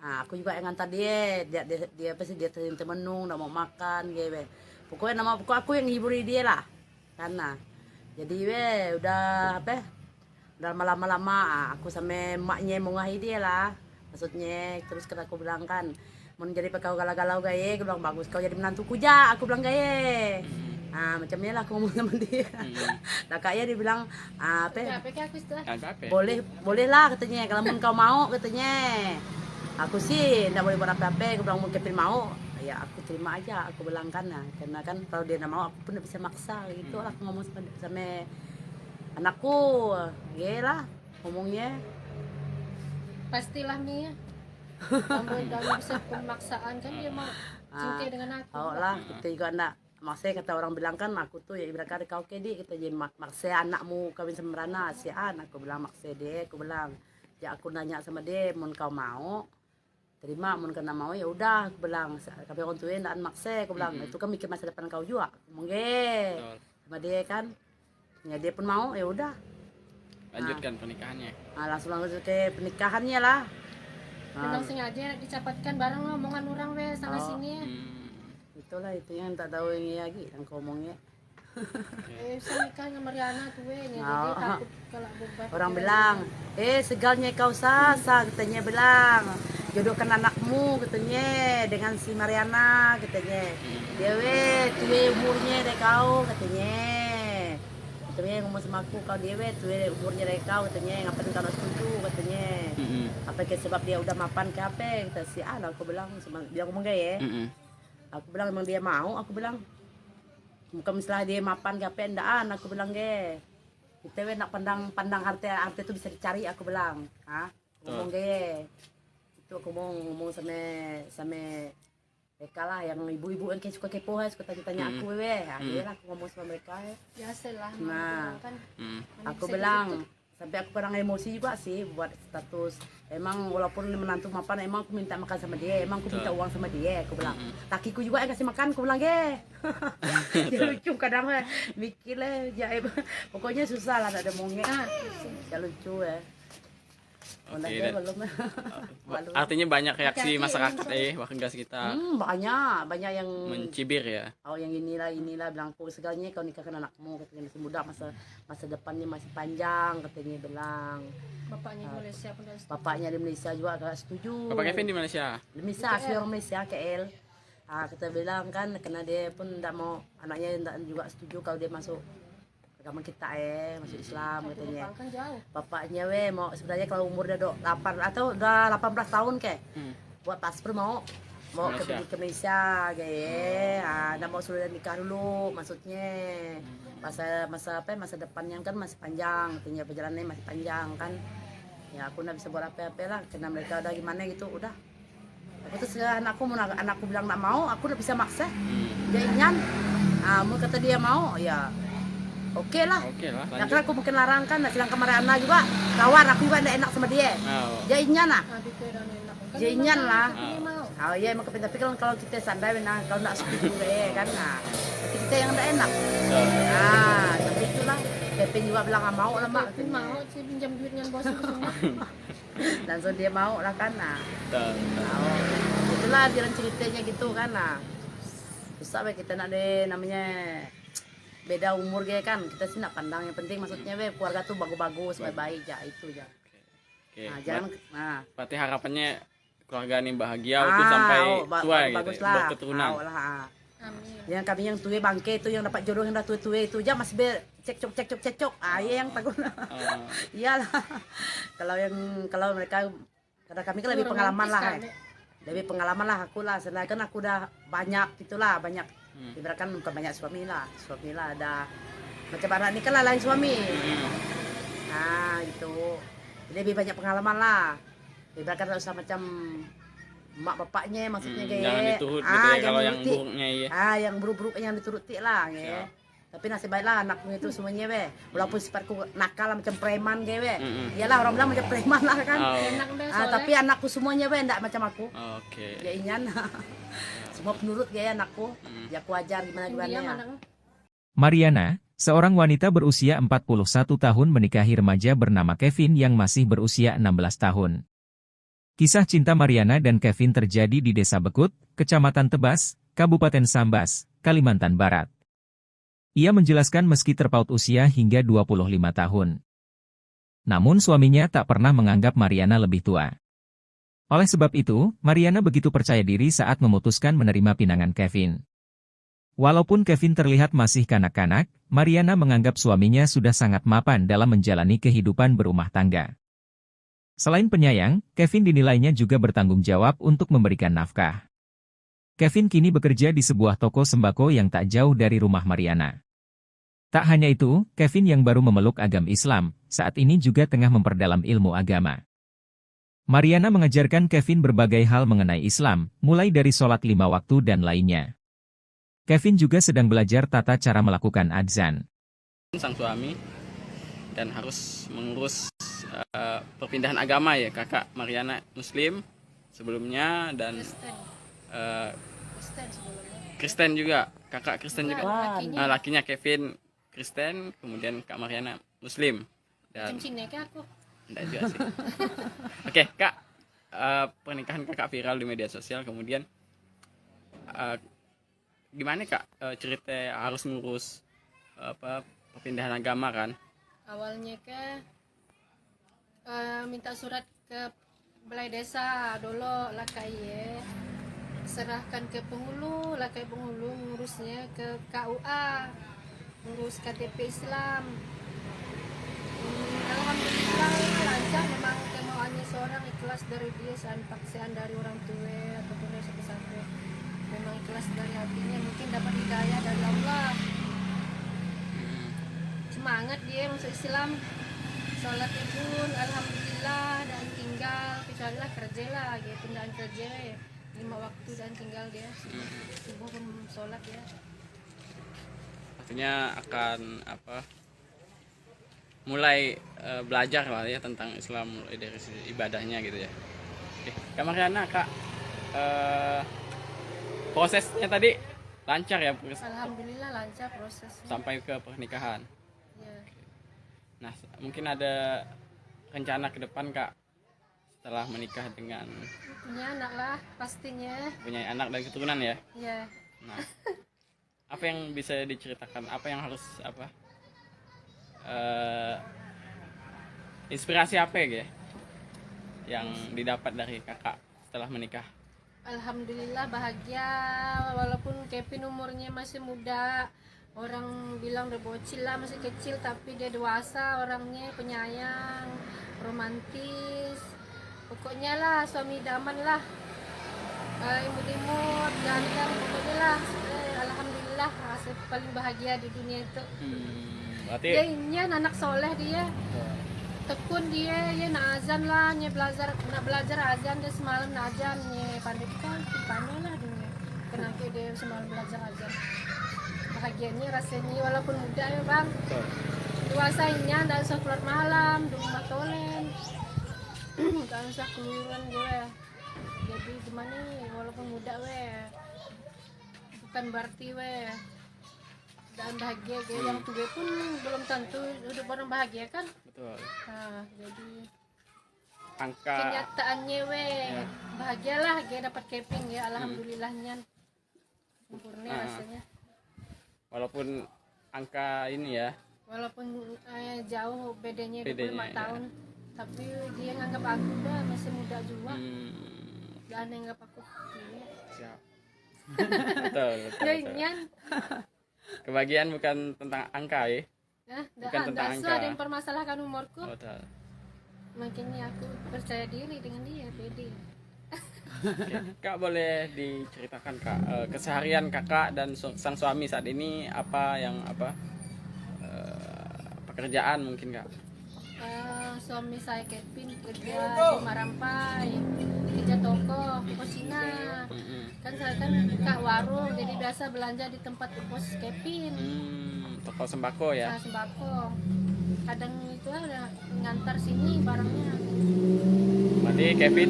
Nah, aku juga yang antar dia. Dia pasti dia temenung, nggak mau makan gitu. Pokoknya aku yang hiburi dia lah. Karena jadi udah udah lama-lama aku sama emaknya mengahi dia lah. Maksudnya terus kan aku bilang kan mau jadi kau galau-galau gaya, aku bilang bagus kau jadi menantuku ja, aku bilang gaya. Nah macamnya lah aku ngomong sama dia. Nah kayaknya dia bilang boleh lah katanya, kalau kau mau katanya. Aku sih nggak boleh buat apa-apa, aku bilang mau Kevin mau, ya aku terima aja, aku bilang kan, nah, karena kan kalau dia nggak mau aku pun nggak bisa maksa gitu lah, aku ngomong sama anakku, ya lah ngomongnya. Pastilah Mia. Kamu bisa pemaksaan kan dia mau cinta dengan aku. Oh lah, kita juga nak maksudnya kata orang bilang kan aku tuh ya ibarat kau kedi kita jadi maksa anakmu kawin sama Rana si aku bilang maksa dia, aku bilang ya aku nanya sama dia mau kau mau terima, mau kena mau ya udah aku bilang kami orang tuanya ndak maksa, aku bilang itu kan mikir masa depan kau juga mungkin sama dia kan ya dia pun mau ya udah lanjutkan pernikahannya. Nah, langsung ke pernikahannya lah. Memang sengaja dicapatkan bareng omongan orang sana sini. Itulah itu yang tak tahu ini lagi yang kau omongnya. Saya nikah sama Mariana tuh jadi takut kalau beban. Orang bilang, segalnya kau sasa katanya bilang. Jodohkan anakmu katanya dengan si Mariana katanya. Dia tuh umurnya deh kau katanya. Katanya ngomong sama aku kalau dia tuh umurnya deh kau katanya ngapain kalau setuju katanya. Apa ke sebab dia udah mapan ke apa kita si aku bilang sama dia ngomong gaya. Aku bilang emang dia mau, aku bilang bukan misalnya dia mapan ke apa endaan, aku bilang ge kita nak pandang harta itu bisa dicari, aku bilang ngomong ge itu aku mau ngomong sama mereka lah yang ibu-ibu yang suka kepo suka tanya aku dia lah aku ngomong sama mereka biasalah. Nah kan aku bilang sampai aku pernah emosi juga sih buat status. Emang walaupun menantu mapan, emang aku minta makan sama dia, emang aku minta uang sama dia, aku bilang. Lakiku juga yang kasih makan, aku bilang dia lucu kadang mikir lah, pokoknya susah lah ada mongnya. Ya lucu ya. Artinya banyak reaksi masyarakat warga sekitar. Banyak yang mencibir ya. Oh yang inilah bilang aku segalanya kau nikahkan anakmu katanya masih muda, masa depannya masih panjang katanya bilang. Bapaknya di Malaysia pun setuju. Bapaknya di Malaysia juga agak setuju. Bapak Kevin di Malaysia. Di Malaysia asli orang Malaysia KL. Kita bilang kan karena dia pun tidak mau anaknya tidak juga setuju kalau dia masuk agama kita masuk Islam Satu katanya. Jepang kan jauh. Bapaknya mau sebenarnya kalau umur udah 8 atau udah 18 tahun kayak buat paspor mau Malaysia. ke Malaysia kayak mau suruh nikah dulu maksudnya masa depannya kan masih panjang, tinggal perjalanannya masih panjang kan. Ya aku nggak bisa buat apa-apa lah karena mereka udah gimana gitu udah. Aku terus anakku bilang nggak mau, aku udah bisa maksa. Dia inyan, mau kata dia mau ya oke lah. Oke lah, Nah, lanjut. kan aku mungkin larang kan, sedangkan Mariana juga kawan aku juga nggak enak sama dia. Oh. Dia inyan lah. Habis itu udah enak. Kan Dia inyan memang lah. Kevin mau. Oh iya emang tapi kan kalau kita sandai nah kalau nggak setuju kan nah tapi kita yang nggak enak. Nah tapi itulah Kevin juga bilang nggak mau lah mak. Kevin mau sih pinjam duitnya bos itu semua. Langsung dia mau lah kan nah. Betul, betul. Nah, itulah jalan ceritanya gitu kan nah. Susah be kita nak deh namanya beda umur ya kan kita sih nak pandang yang penting maksudnya be keluarga tuh bagus-bagus baik-baik ya itu ya. Oke. Nah jangan nah Berarti harapannya keluarga ini bahagia itu sampai tua gitu, bagus ya, lah. berketurunan. Amin. Yang kami yang tua bangke itu yang dapat jodoh yang udah tua itu aja masih cekcok iya yang takut Oh. iyalah kalau mereka karena kami kan lebih pengalaman lah lebih pengalaman lah aku lah sedangkan kan aku udah banyak gitulah banyak ibaratkan bukan banyak suami lah ada macam anak ini kan lah lain suami nah gitu lebih banyak pengalaman lah ibaratkan usah macam mak bapaknya maksudnya kayak Jangan diturut gitu ya kalau yang nuruti. buruknya ya. Yang buruk-buruk yang dituruti lah ya. Siap. Tapi nasib baiklah anakku itu semuanya be. Walaupun sifatku nakal macam preman kayak be. Mm-mm. Iyalah orang bilang macam preman lah kan. Oh. Enak deh soalnya. Tapi anakku semuanya be enggak macam aku. Oke. Ya inyan. Semua penurut kayak anakku. Ya aku ajar gimana Dia ya. mana? Mariana, seorang wanita berusia 41 tahun menikahi remaja bernama Kevin yang masih berusia 16 tahun. Kisah cinta Mariana dan Kevin terjadi di Desa Bekut, Kecamatan Tebas, Kabupaten Sambas, Kalimantan Barat. Ia menjelaskan meski terpaut usia hingga 25 tahun. Namun suaminya tak pernah menganggap Mariana lebih tua. Oleh sebab itu, Mariana begitu percaya diri saat memutuskan menerima pinangan Kevin. Walaupun Kevin terlihat masih kanak-kanak, Mariana menganggap suaminya sudah sangat mapan dalam menjalani kehidupan berumah tangga. Selain penyayang, Kevin dinilainya juga bertanggung jawab untuk memberikan nafkah. Kevin kini bekerja di sebuah toko sembako yang tak jauh dari rumah Mariana. Tak hanya itu, Kevin yang baru memeluk agama Islam, saat ini juga tengah memperdalam ilmu agama. Mariana mengajarkan Kevin berbagai hal mengenai Islam, mulai dari sholat 5 waktu dan lainnya. Kevin juga sedang belajar tata cara melakukan adzan. Sang suami dan harus mengurus perpindahan agama ya. Kakak Mariana Muslim sebelumnya dan Kristen sebelumnya. Kristen juga. Kakak Kristen juga. Lakinya. Lakinya Kevin Kristen, kemudian Kak Mariana Muslim. Dan Cincin ya Kak aku. enggak juga sih. Oke, Kak. Pernikahan Kakak viral di media sosial, kemudian gimana Kak cerita harus ngurus perpindahan agama kan? Awalnya minta surat ke balai desa dulu lah kayak serahkan ke penghulu lah kayak penghulu ngurusnya ke KUA ngurus KTP Islam. Alhamdulillah lancar memang kemauannya seorang ikhlas dari dia paksaan dari orang tua ataupun dari siapa-siapa memang ikhlas dari hatinya mungkin dapat hidayah dari Allah semangat dia masuk Islam sholat itu alhamdulillah dan tinggal kecuali lah kerja lah gitu pindahan kerja ya 5 waktu dan tinggal dia subuh pun sholat ya Artinya akan mulai belajar lah ya tentang Islam mulai dari sisi ibadahnya gitu ya. Oke, Kak Mariana, Kak prosesnya tadi lancar ya alhamdulillah lancar prosesnya sampai ke pernikahan. ya. Nah, mungkin ada rencana ke depan Kak setelah menikah dengan Punya anak lah pastinya punya anak dan keturunan ya. ya Nah, apa yang bisa diceritakan? Apa yang harus inspirasi apa ya yang didapat dari kakak setelah menikah? alhamdulillah bahagia walaupun Kevin umurnya masih muda Orang bilang udah bocil lah, masih kecil, tapi dia dewasa orangnya, penyayang, romantis. Pokoknya lah suami idaman lah. Imut-imut, ganteng, pokoknya lah. Alhamdulillah, saya paling bahagia di dunia itu. Berarti Dia ini anak soleh dia. Tekun dia, ya nak azan lah, nak belajar azan dia semalam nak azan, ya pandai kan, pandai lah dia. Kenapa dia semalam belajar azan? Bahagianya rasanya walaupun muda ya bang, dewasanya tidak usah keluar malam, di rumah tolen, tidak usah keluyuran gue. Jadi gimana nih, walaupun muda bukan berarti dan bahagia gue. Yang tua pun belum tentu hidup orang bahagia kan. betul. Nah, jadi Angka kenyataannya bahagialah gue dapat keping ya, alhamdulillahnya sempurna rasanya. walaupun angka ini ya, Walaupun jauh bedanya 25 Bedanya, ya. tahun, tapi dia nganggap aku udah masih muda juga. Dan nganggap aku siap. Betul, betul, ya betul. inyan. Kebahagiaan bukan tentang angka ya. Bukan tentang angka. Ada yang permasalahkan umurku. Betul. Makanya aku percaya diri dengan dia, pede. Kak boleh diceritakan Kak keseharian kakak dan sang suami saat ini apa pekerjaan mungkin Kak? Suami saya Kevin kerja di Marampai, kerja toko Cina. Kan saya kan kak warung, jadi biasa belanja di tempat pos Kevin. Toko sembako ya. Nah, sembako. Kadang itu ada ngantar sini barangnya. Berarti Kevin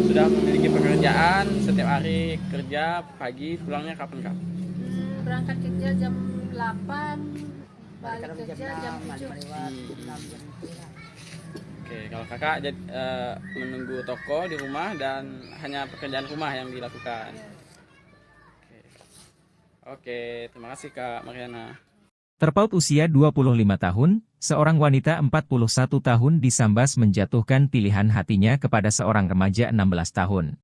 sudah memiliki pekerjaan, setiap hari kerja, pagi pulangnya kapan Kak? Berangkat kerja jam 8, balik Kadang kerja jam 7. Oke, kalau kakak menunggu toko di rumah dan hanya pekerjaan rumah yang dilakukan. Oke, terima kasih Kak Mariana. Terpaut usia 25 tahun, seorang wanita 41 tahun disambas menjatuhkan pilihan hatinya kepada seorang remaja 16 tahun.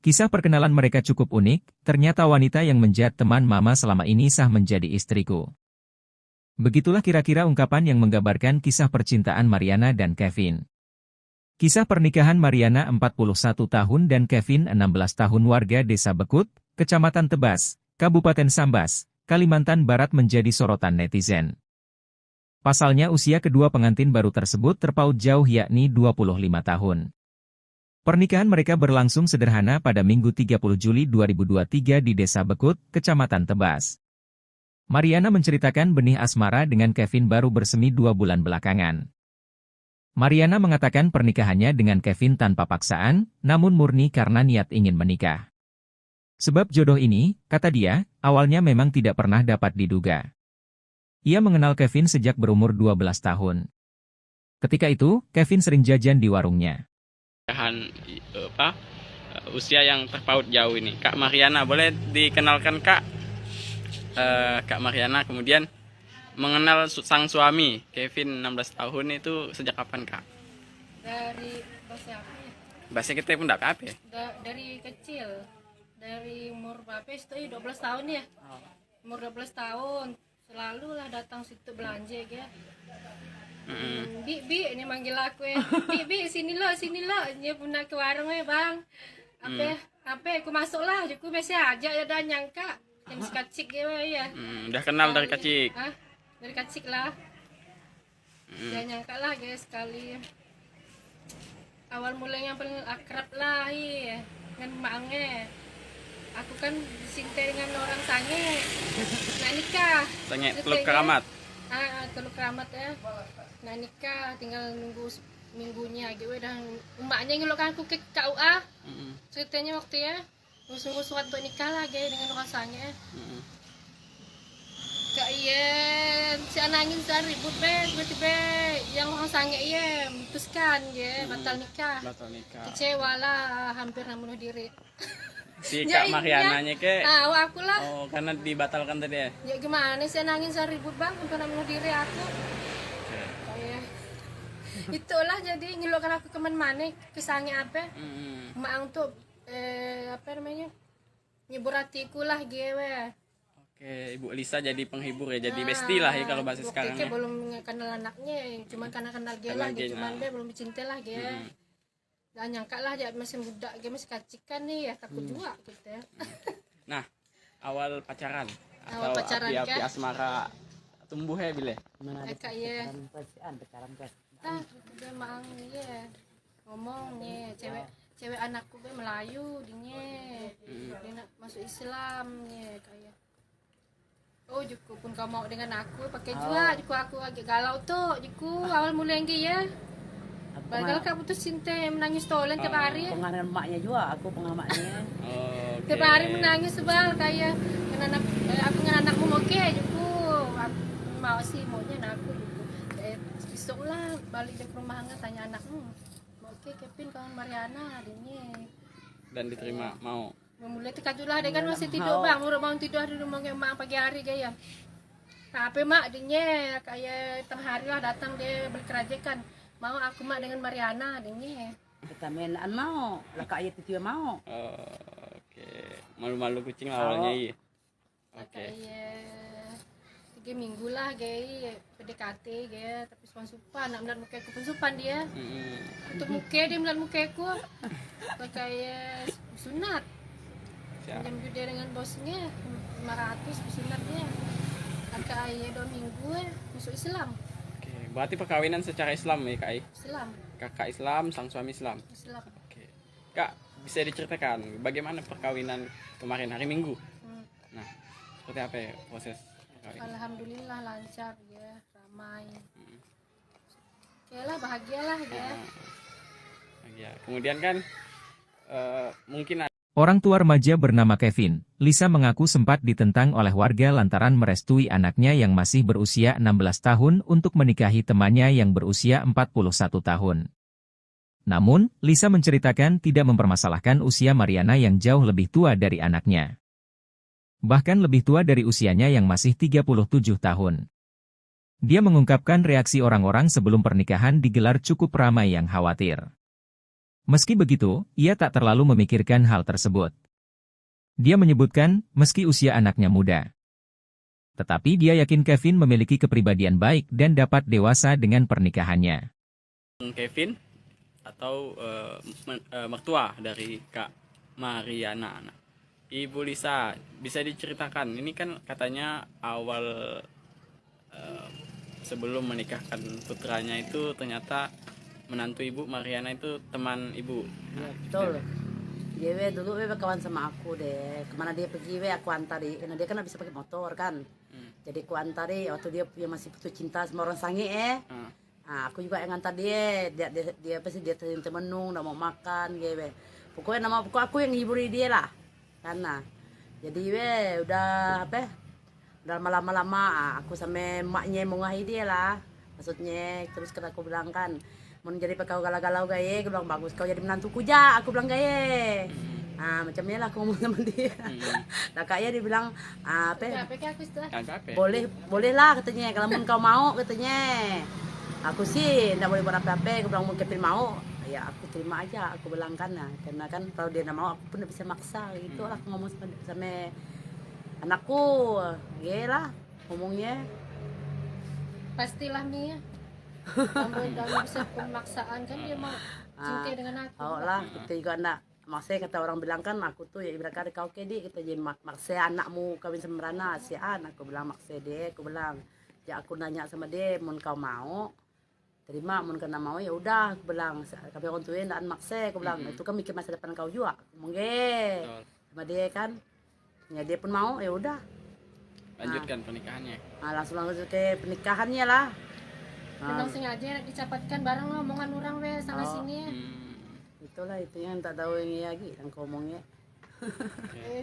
Kisah perkenalan mereka cukup unik, ternyata wanita yang menjadi teman mama selama ini sah menjadi istriku. Begitulah kira-kira ungkapan yang menggambarkan kisah percintaan Mariana dan Kevin. Kisah pernikahan Mariana 41 tahun dan Kevin 16 tahun warga Desa Bekut, Kecamatan Tebas, Kabupaten Sambas, Kalimantan Barat menjadi sorotan netizen. Pasalnya usia kedua pengantin baru tersebut terpaut jauh yakni 25 tahun. Pernikahan mereka berlangsung sederhana pada Minggu 30 Juli 2023 di Desa Bekut, Kecamatan Tebas. Mariana menceritakan benih asmara dengan Kevin baru bersemi 2 bulan belakangan. Mariana mengatakan pernikahannya dengan Kevin tanpa paksaan, namun murni karena niat ingin menikah. Sebab jodoh ini, kata dia, awalnya memang tidak pernah dapat diduga. Ia mengenal Kevin sejak berumur 12 tahun. Ketika itu, Kevin sering jajan di warungnya. Usia yang terpaut jauh ini, Kak Mariana, boleh dikenalkan Kak? Kak Mariana kemudian mengenal sang suami Kevin 16 tahun itu sejak kapan Kak? Dari bahasa apa ya? Bahasa kita pun tidak apa ya? Dari kecil, dari umur berapa itu 12 tahun ya. Umur 12 tahun selalu lah datang situ belanja ya. Bi ini manggil aku ya. Bi sini lo dia punya ke warung ya bang. Apa aku masuk lah, aku biasa aja ya dan nyangka yang kacik ya. Udah kenal dari kecil. Dari kecil lah. Dia nyangka lah guys sekali. Awal mulanya yang paling akrab lah ya dengan emaknya. Aku kan disintai dengan orang sange. Nah nikah. Sange Teluk Keramat. Teluk Keramat ya. Nah nikah tinggal nunggu minggunya gitu dan emaknya ngelukan aku ke KUA. Ceritanya waktu ya nunggu surat untuk nikah lah dengan orang sange. Kak iya si anangin saya ribut tiba-tiba yang orang sange iya memutuskan batal nikah. Kecewa lah hampir bunuh diri. Si Kak Mariananya ke aku lah. Oh karena dibatalkan tadi ya. Ya gimana sih nangis saya ribut bang hampir bunuh diri aku. Itulah jadi ngeluarkan aku kemana ke sange apa? Mak untuk apa namanya? Nyebur hatiku lah gue. Oke, Ibu Lisa jadi penghibur ya, jadi bestie lah ya kalau bahasa sekarang ya. belum kenal anaknya, cuman karena kenal dia lah, Kenal dia, cuman nah. dia belum cinta lah dia. Dan nyangka lah dia masih muda, dia masih kacikan nih ya, takut juga gitu ya. Nah, awal pacaran Awal atau pacaran, api-api kan? asmara tumbuh ya bile. Mana ada Kayak ya. pacaran pas. Ah, dia mang ya ngomongnya cewek anakku be Melayu dia nak masuk Islam ya kayak oh juku pun kau mau dengan aku pakai juga juku aku agak galau tuh juku awal mulai lagi ya Bagel kak putus cinta menangis tolen tiap hari ya. Pengaruh emaknya juga, aku pengamaknya. Tiap hari menangis sebal kayak anak aku dengan anakmu oke juku aku mau sih maunya aku juku besok lah balik ke rumah nggak tanya anakmu oke Kevin kawan Mariana adiknya Dan diterima mau. mulai tekadu lah dia kan masih tidur bang udah mau tidur di rumah emak pagi hari kayak tapi mak adiknya kayak tengah hari lah datang dia berkerajakan mau aku mak dengan Mariana adiknya Kita mainan mau, lah kayak itu juga mau. Oke, malu-malu kucing awalnya iya. Oke. kayak 3 minggu lah kayak PDKT kayak tapi supan nak melihat muka aku pun supan dia untuk muka dia melihat muka aku kayak sunat Siap. jam gede dengan bosnya 500 sunat dia agak ayah 2 minggu masuk Islam Oke, berarti perkawinan secara Islam ya Kak? Islam Kakak Islam, sang suami Islam. Islam Oke. Kak, bisa diceritakan bagaimana perkawinan kemarin hari Minggu? Nah, seperti apa ya proses perkawinan? Alhamdulillah lancar ya ramai oke lah bahagialah ya Ya, kemudian kan mungkin Orang tua remaja bernama Kevin, Lisa mengaku sempat ditentang oleh warga lantaran merestui anaknya yang masih berusia 16 tahun untuk menikahi temannya yang berusia 41 tahun. Namun, Lisa menceritakan tidak mempermasalahkan usia Mariana yang jauh lebih tua dari anaknya. Bahkan lebih tua dari usianya yang masih 37 tahun. Dia mengungkapkan reaksi orang-orang sebelum pernikahan digelar cukup ramai yang khawatir. Meski begitu, ia tak terlalu memikirkan hal tersebut. Dia menyebutkan, meski usia anaknya muda. Tetapi dia yakin Kevin memiliki kepribadian baik dan dapat dewasa dengan pernikahannya. Kevin atau mertua dari Kak Mariana. Nah, Ibu Lisa, bisa diceritakan, ini kan katanya awal sebelum menikahkan putranya itu ternyata menantu Ibu Mariana itu teman Ibu. Ya, betul. Dia dulu kawan sama aku deh. Kemana dia pergi aku antari. Karena dia kan bisa pakai motor kan. Jadi aku antari waktu dia masih putus cinta sama orang sange Nah, aku juga yang antar dia apa sih dia temenung, nggak mau makan gitu. Pokoknya aku yang hiburi dia lah. Karena jadi udah apa? Udah lama-lama aku sama emaknya mau ngahi dia lah. Maksudnya terus kata aku bilang kan mau jadi kau galau-galau gaya, aku bilang bagus kau jadi menantuku ja, aku bilang gaya. Nah macamnya lah aku ngomong sama dia. Nah kayaknya dia bilang apa? Boleh lah katanya kalau kau mau katanya. Aku sih nggak boleh buat apa-apa, aku bilang mau Kevin mau, ya aku terima aja, aku bilang kan nah, karena kan kalau dia nggak mau aku pun nggak bisa maksa gitu lah aku ngomong sama anakku, lah ngomongnya. pastilah Mia kalau bisa pemaksaan kan dia mau cinta dengan aku lah kita juga enggak maksudnya kata orang bilang kan aku tuh ya ibarat kau kedi kita jadi maksa anakmu kawin sama Rana si aku bilang maksa dia aku bilang ya aku nanya sama dia mau kau mau terima mau kena mau ya udah aku bilang tapi orang tua enggak maksa aku bilang itu kan mikir masa depan kau juga mungkin sama dia kan ya dia pun mau ya udah lanjutkan pernikahannya langsung ke pernikahannya lah. memang sengaja dicapatkan bareng omongan orang sana sini Itulah itu yang tak tahu ini lagi yang ngomongnya.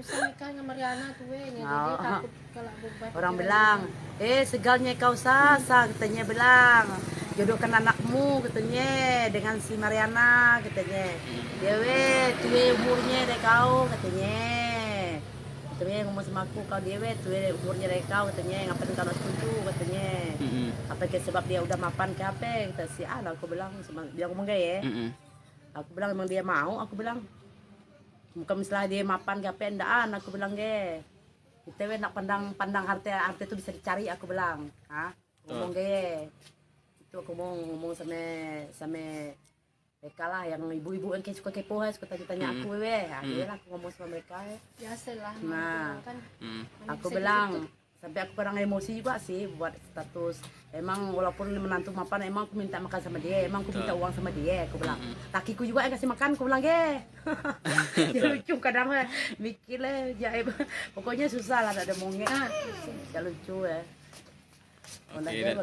Saya nikah sama Mariana tuh jadi takut kalau beban Orang bilang, segalnya kau sasa katanya bilang, jodohkan anakmu katanya dengan si Mariana katanya. Dia tuwe umurnya dari kau katanya. Katanya ngomong sama aku kau dia tuwe umurnya dari kau katanya ngapain kau setuju katanya. Apa ke sebab dia udah mapan ke apa kata si aku bilang sama dia ngomong gaya. Aku bilang emang dia mau, aku bilang bukan misalnya dia mapan ke apa endaan, aku bilang kita nak pandang harta itu bisa dicari, aku bilang. Ngomong gaya. Itu aku mau ngomong sama mereka lah, yang ibu-ibu yang suka kepo, suka tanya aku dia lah aku ngomong sama mereka. Biasalah. Nah, kan. Aku bilang, sampai aku kadang emosi juga sih buat status. Emang walaupun menantu mapan, emang aku minta makan sama dia, emang aku minta uang sama dia, aku bilang. Lakiku juga yang kasih makan, aku bilang dia lucu kadang mikir lah, pokoknya susah lah, ada mongek. Ya lucu ya. Oke,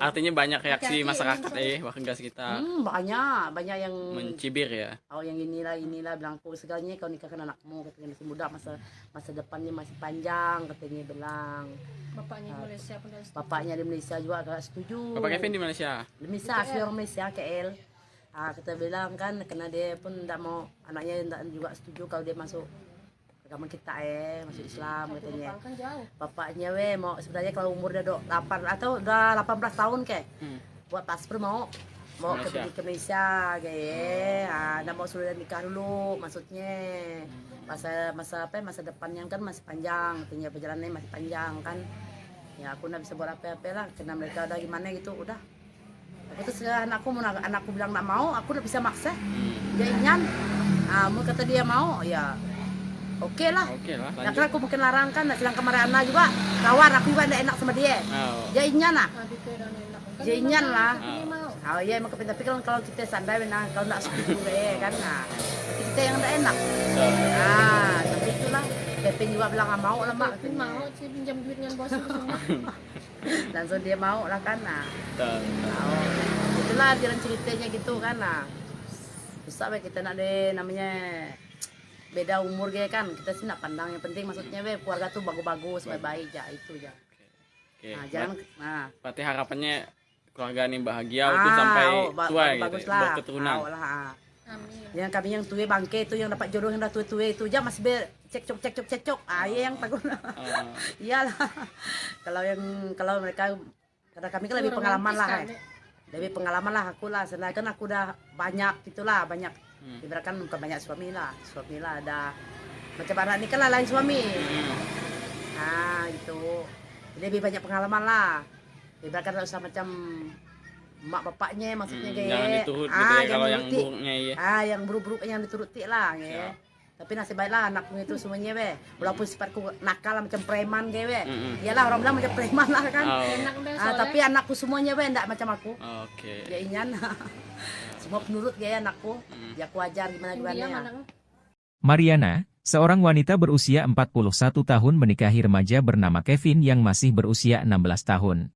artinya banyak reaksi masyarakat warga sekitar banyak yang mencibir ya. Oh, yang inilah bilang aku segalanya kau nikahkan anakmu, katanya masih muda, masa depannya masih panjang, katanya bilang. Bapaknya di Malaysia pun dah setuju. Bapaknya di Malaysia juga agak setuju. Bapak Kevin di Malaysia? Di Malaysia, asli orang Malaysia, KL. Kita bilang kan, karena dia pun tidak mau, anaknya tidak juga setuju kalau dia masuk agama kita masuk Islam, katanya. Kan jauh. Bapaknya mau sebenarnya kalau umur dia 8 atau udah 18 tahun buat paspor mau ke Malaysia kayak, nggak mau sudah nikah dulu, maksudnya masa depannya kan masih panjang, katanya perjalanannya masih panjang kan. Ya aku nggak bisa buat apa-apa lah, karena mereka udah gimana gitu, udah. Aku terus anakku bilang nggak mau, aku udah bisa maksa. Dia ingin, mau kata dia mau, ya oke lah. Nah, karena aku mungkin larang kan, sedangkan Mariana juga kawan, aku juga tidak enak sama dia. Dia ingin lah. Dia ingin lah. Oh iya emang kepintar, tapi kalau kita sandai, kalau tidak setuju kan, tapi kita yang tidak enak. Tapi itulah, Kevin juga bilang nggak mau lah mak. Kevin mau sih pinjam duit dengan bos semua. Langsung dia mau lah kan, itulah jalan ceritanya gitu kan, susah kita nak deh namanya beda umur kan, kita sih nak pandang yang penting maksudnya keluarga tuh bagus-bagus, baik-baik aja, itu aja. Jangan berarti harapannya keluarga ini bahagia itu sampai tua gitu, berketurunan. Amin. Yang kami yang tua bangke itu, yang dapat jodoh yang dah tua itu aja masih cekcok. Yang takut. Iyalah. kalau mereka, karena kami kan lebih pengalaman lah. Lebih pengalaman lah aku lah, sedangkan aku udah banyak gitulah, banyak. Ibaratkan bukan banyak suami lah ada macam anak ini kan lain suami. Gitu. Jadi lebih banyak pengalaman lah. Ibaratkan tak usah macam mak bapaknya, maksudnya jangan diturut gitu ya, kalau yang buruknya yang buruk-buruknya yang dituruti lah Tapi nasib baiklah anakku itu semuanya walaupun sifatku nakal macam preman iyalah orang bilang macam preman lah kan. Tapi anakku semuanya enggak macam aku. Ya inyan. Semua penurut anakku. Ya aku ajar gimana. Mariana, seorang wanita berusia 41 tahun menikahi remaja bernama Kevin yang masih berusia 16 tahun.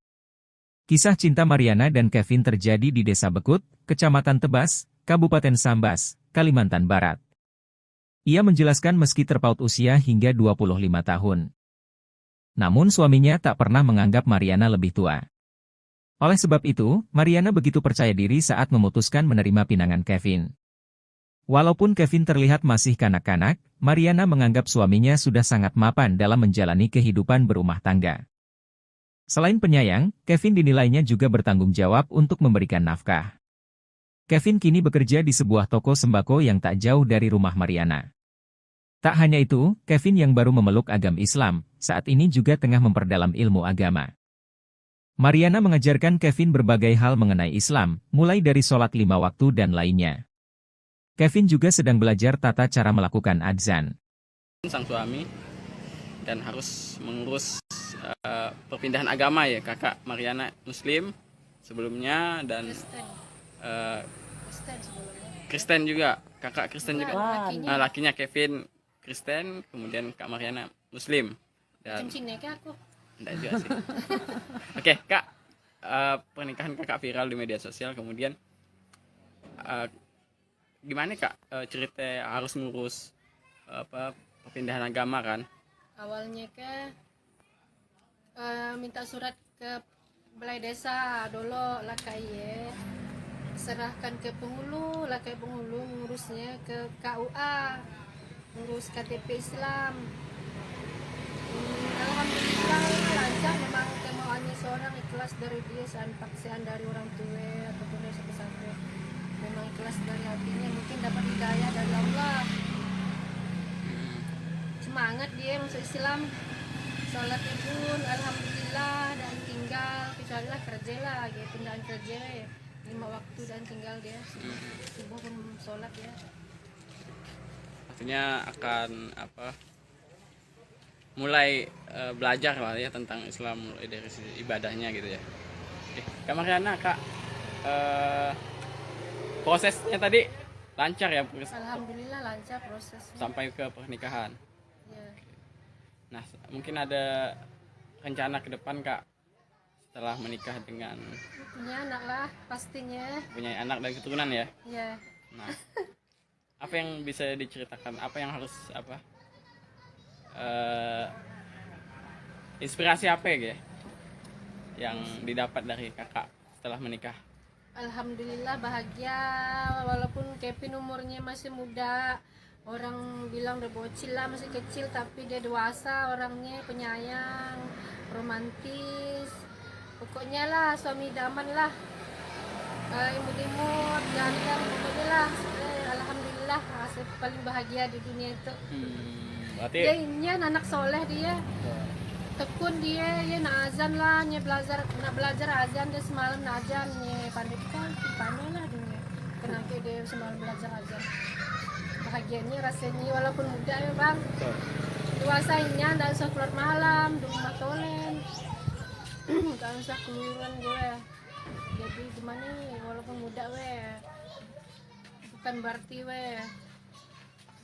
Kisah cinta Mariana dan Kevin terjadi di Desa Bekut, Kecamatan Tebas, Kabupaten Sambas, Kalimantan Barat. Ia menjelaskan meski terpaut usia hingga 25 tahun. Namun suaminya tak pernah menganggap Mariana lebih tua. Oleh sebab itu, Mariana begitu percaya diri saat memutuskan menerima pinangan Kevin. Walaupun Kevin terlihat masih kanak-kanak, Mariana menganggap suaminya sudah sangat mapan dalam menjalani kehidupan berumah tangga. Selain penyayang, Kevin dinilainya juga bertanggung jawab untuk memberikan nafkah. Kevin kini bekerja di sebuah toko sembako yang tak jauh dari rumah Mariana. Tak hanya itu, Kevin yang baru memeluk agama Islam, saat ini juga tengah memperdalam ilmu agama. Mariana mengajarkan Kevin berbagai hal mengenai Islam, mulai dari sholat 5 waktu dan lainnya. Kevin juga sedang belajar tata cara melakukan adzan. Sang suami dan harus mengurus perpindahan agama ya, kakak Mariana Muslim sebelumnya dan Kristen juga, kakak Kristen juga. Lakinya Kevin Kristen, kemudian kak Mariana Muslim. Dan Cina ke aku? Enggak juga sih. Oke, Kak, pernikahan kakak viral di media sosial, kemudian gimana Kak cerita harus ngurus perpindahan agama kan? Awalnya minta surat ke balai desa dulu lah serahkan ke penghulu lah, kayak penghulu ngurusnya ke KUA, ngurus KTP Islam. Alhamdulillah lancar, memang kemauannya seorang ikhlas dari dia, paksaan dari orang tua ataupun dari sampai memang ikhlas dari hatinya, mungkin dapat hidayah dari Allah. Cuma semangat dia masuk Islam. Sholatnya pun alhamdulillah dan tinggal kecuali lah kerja lah, dia pindahan kerja ya. 5 waktu dan tinggal dia. Subuh pun sholat ya. Artinya akan mulai belajar lah ya tentang Islam mulai dari sisi ibadahnya gitu ya. Oke, Kak Mariana, Kak, prosesnya tadi lancar ya Alhamdulillah lancar prosesnya. sampai ke pernikahan. Ya. Nah, mungkin ada rencana ke depan Kak setelah menikah dengan Punya anak lah pastinya. punya anak dan keturunan ya. Ya. Nah, apa yang bisa diceritakan? Apa yang harus inspirasi apa ya yang didapat dari kakak setelah menikah? Alhamdulillah bahagia walaupun Kevin umurnya masih muda. Orang bilang udah bocil lah, masih kecil, tapi dia dewasa orangnya, penyayang, romantis. Pokoknya lah suami idaman lah. Imut-imut, ganteng, pokoknya lah. Alhamdulillah, saya paling bahagia di dunia itu. Berarti Dia ini anak soleh dia. Tekun dia nak azan lah, nak belajar azan dia semalam nak azan, pandai lah dia. Kenapa dia semalam belajar azan? Bahagianya rasanya walaupun muda ya bang. Dewasanya tidak usah keluar malam, di rumah tolen, tidak usah keluaran gue. Jadi gimana nih, walaupun muda bukan berarti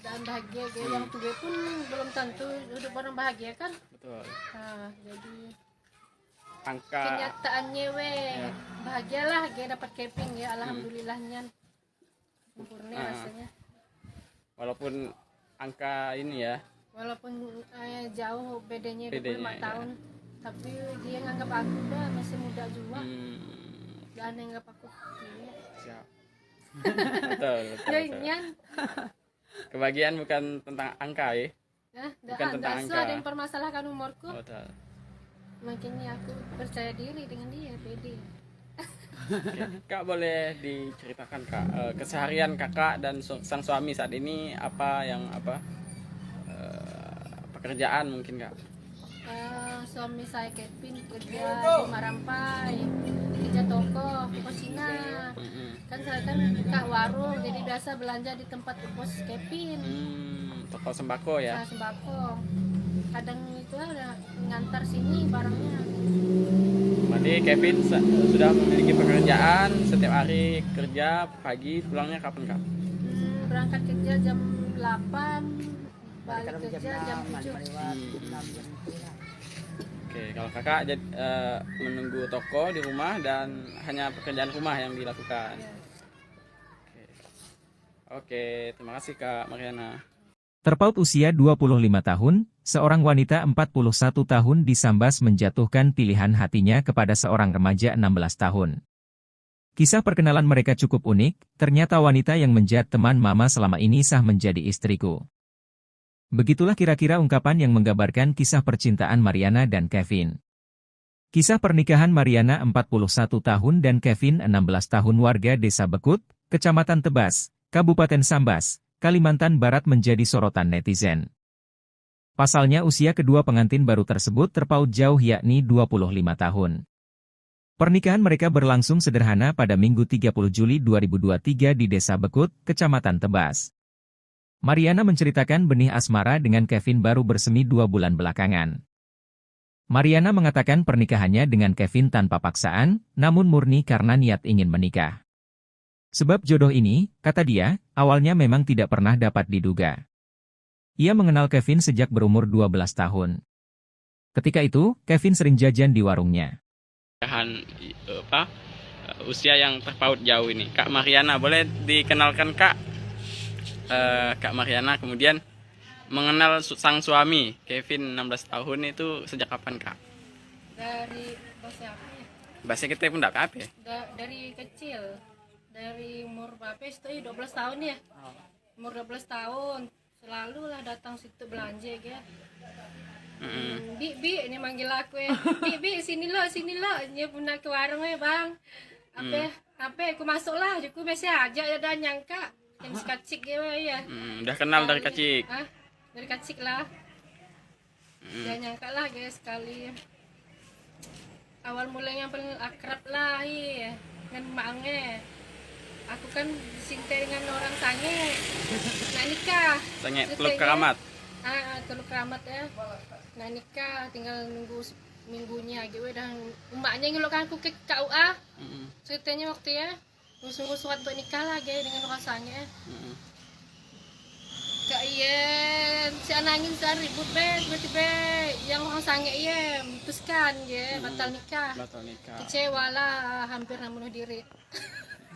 dan bahagia gue. Yang tua pun belum tentu hidup orang bahagia kan. betul. Nah, jadi Angka kenyataannya bahagialah gue dapat keping ya, alhamdulillahnya sempurna rasanya. walaupun angka ini ya, Walaupun jauh bedanya 25 Bedanya, tahun, tapi dia nganggap aku masih muda juga. Dan nganggap aku siap. betul, betul, ya betul. nyan. Kebahagiaan bukan tentang angka ya. Bukan tentang Nggak angka. ada yang permasalahkan umurku. Betul. Makanya aku percaya diri dengan dia, pede. Oke. Kak, boleh diceritakan Kak keseharian kakak dan sang suami saat ini apa pekerjaan mungkin Kak? Suami saya Kevin kerja di Marampai, kerja toko Cina. Kan saya kan buka warung, jadi biasa belanja di tempat bos Kevin. Toko sembako ya. Nah, sembako. Kadang itu ada ngantar sini barangnya. Berarti Kevin sudah memiliki pekerjaan, setiap hari kerja, pagi pulangnya kapan Kak? Berangkat kerja jam 8, balik kerja jam 7. Oke, kalau kakak menunggu toko di rumah dan hanya pekerjaan rumah yang dilakukan. Oke, terima kasih Kak Mariana. Terpaut usia 25 tahun, seorang wanita 41 tahun disambas menjatuhkan pilihan hatinya kepada seorang remaja 16 tahun. Kisah perkenalan mereka cukup unik, ternyata wanita yang menjadi teman mama selama ini sah menjadi istriku. Begitulah kira-kira ungkapan yang menggambarkan kisah percintaan Mariana dan Kevin. Kisah pernikahan Mariana 41 tahun dan Kevin 16 tahun warga Desa Bekut, Kecamatan Tebas, Kabupaten Sambas, Kalimantan Barat menjadi sorotan netizen. Pasalnya usia kedua pengantin baru tersebut terpaut jauh yakni 25 tahun. Pernikahan mereka berlangsung sederhana pada Minggu 30 Juli 2023 di Desa Bekut, Kecamatan Tebas. Mariana menceritakan benih asmara dengan Kevin baru bersemi 2 bulan belakangan. Mariana mengatakan pernikahannya dengan Kevin tanpa paksaan, namun murni karena niat ingin menikah. Sebab jodoh ini, kata dia, awalnya memang tidak pernah dapat diduga. Ia mengenal Kevin sejak berumur 12 tahun. Ketika itu, Kevin sering jajan di warungnya. Usia yang terpaut jauh ini, Kak Mariana, boleh dikenalkan Kak? Kak Mariana kemudian mengenal sang suami Kevin 16 tahun itu sejak kapan Kak? Dari bahasa apa ya? Bahasa kita pun enggak apa ya? Dari kecil. Dari umur berapa itu 12 tahun ya. Umur 12 tahun selalu lah datang situ belanja ya. Bi ini manggil aku ya. Bi sini lo. Dia pernah ke warung ya, Bang. Apa aku masuk lah, aku biasa aja ya dan nyangka yang sekacik ya. Udah kenal dari kecil. Dari kecil lah. Gak nyangka lah guys sekali. Awal mulanya paling akrab lah dengan maknya. Aku kan cinta dengan orang sange. Nah nikah. Sange Ceritanya- Teluk Keramat. Teluk Keramat ya. Nah nikah tinggal nunggu minggunya gitu dan emaknya ngelukan aku ke KUA. Ceritanya waktu ya ngusung surat untuk nikah lah guys dengan orang sange. Kak iya, si nangin saya ribut tiba-tiba yang orang sange iya memutuskan ya batal nikah. Batal nikah. Kecewa lah, hampir bunuh diri.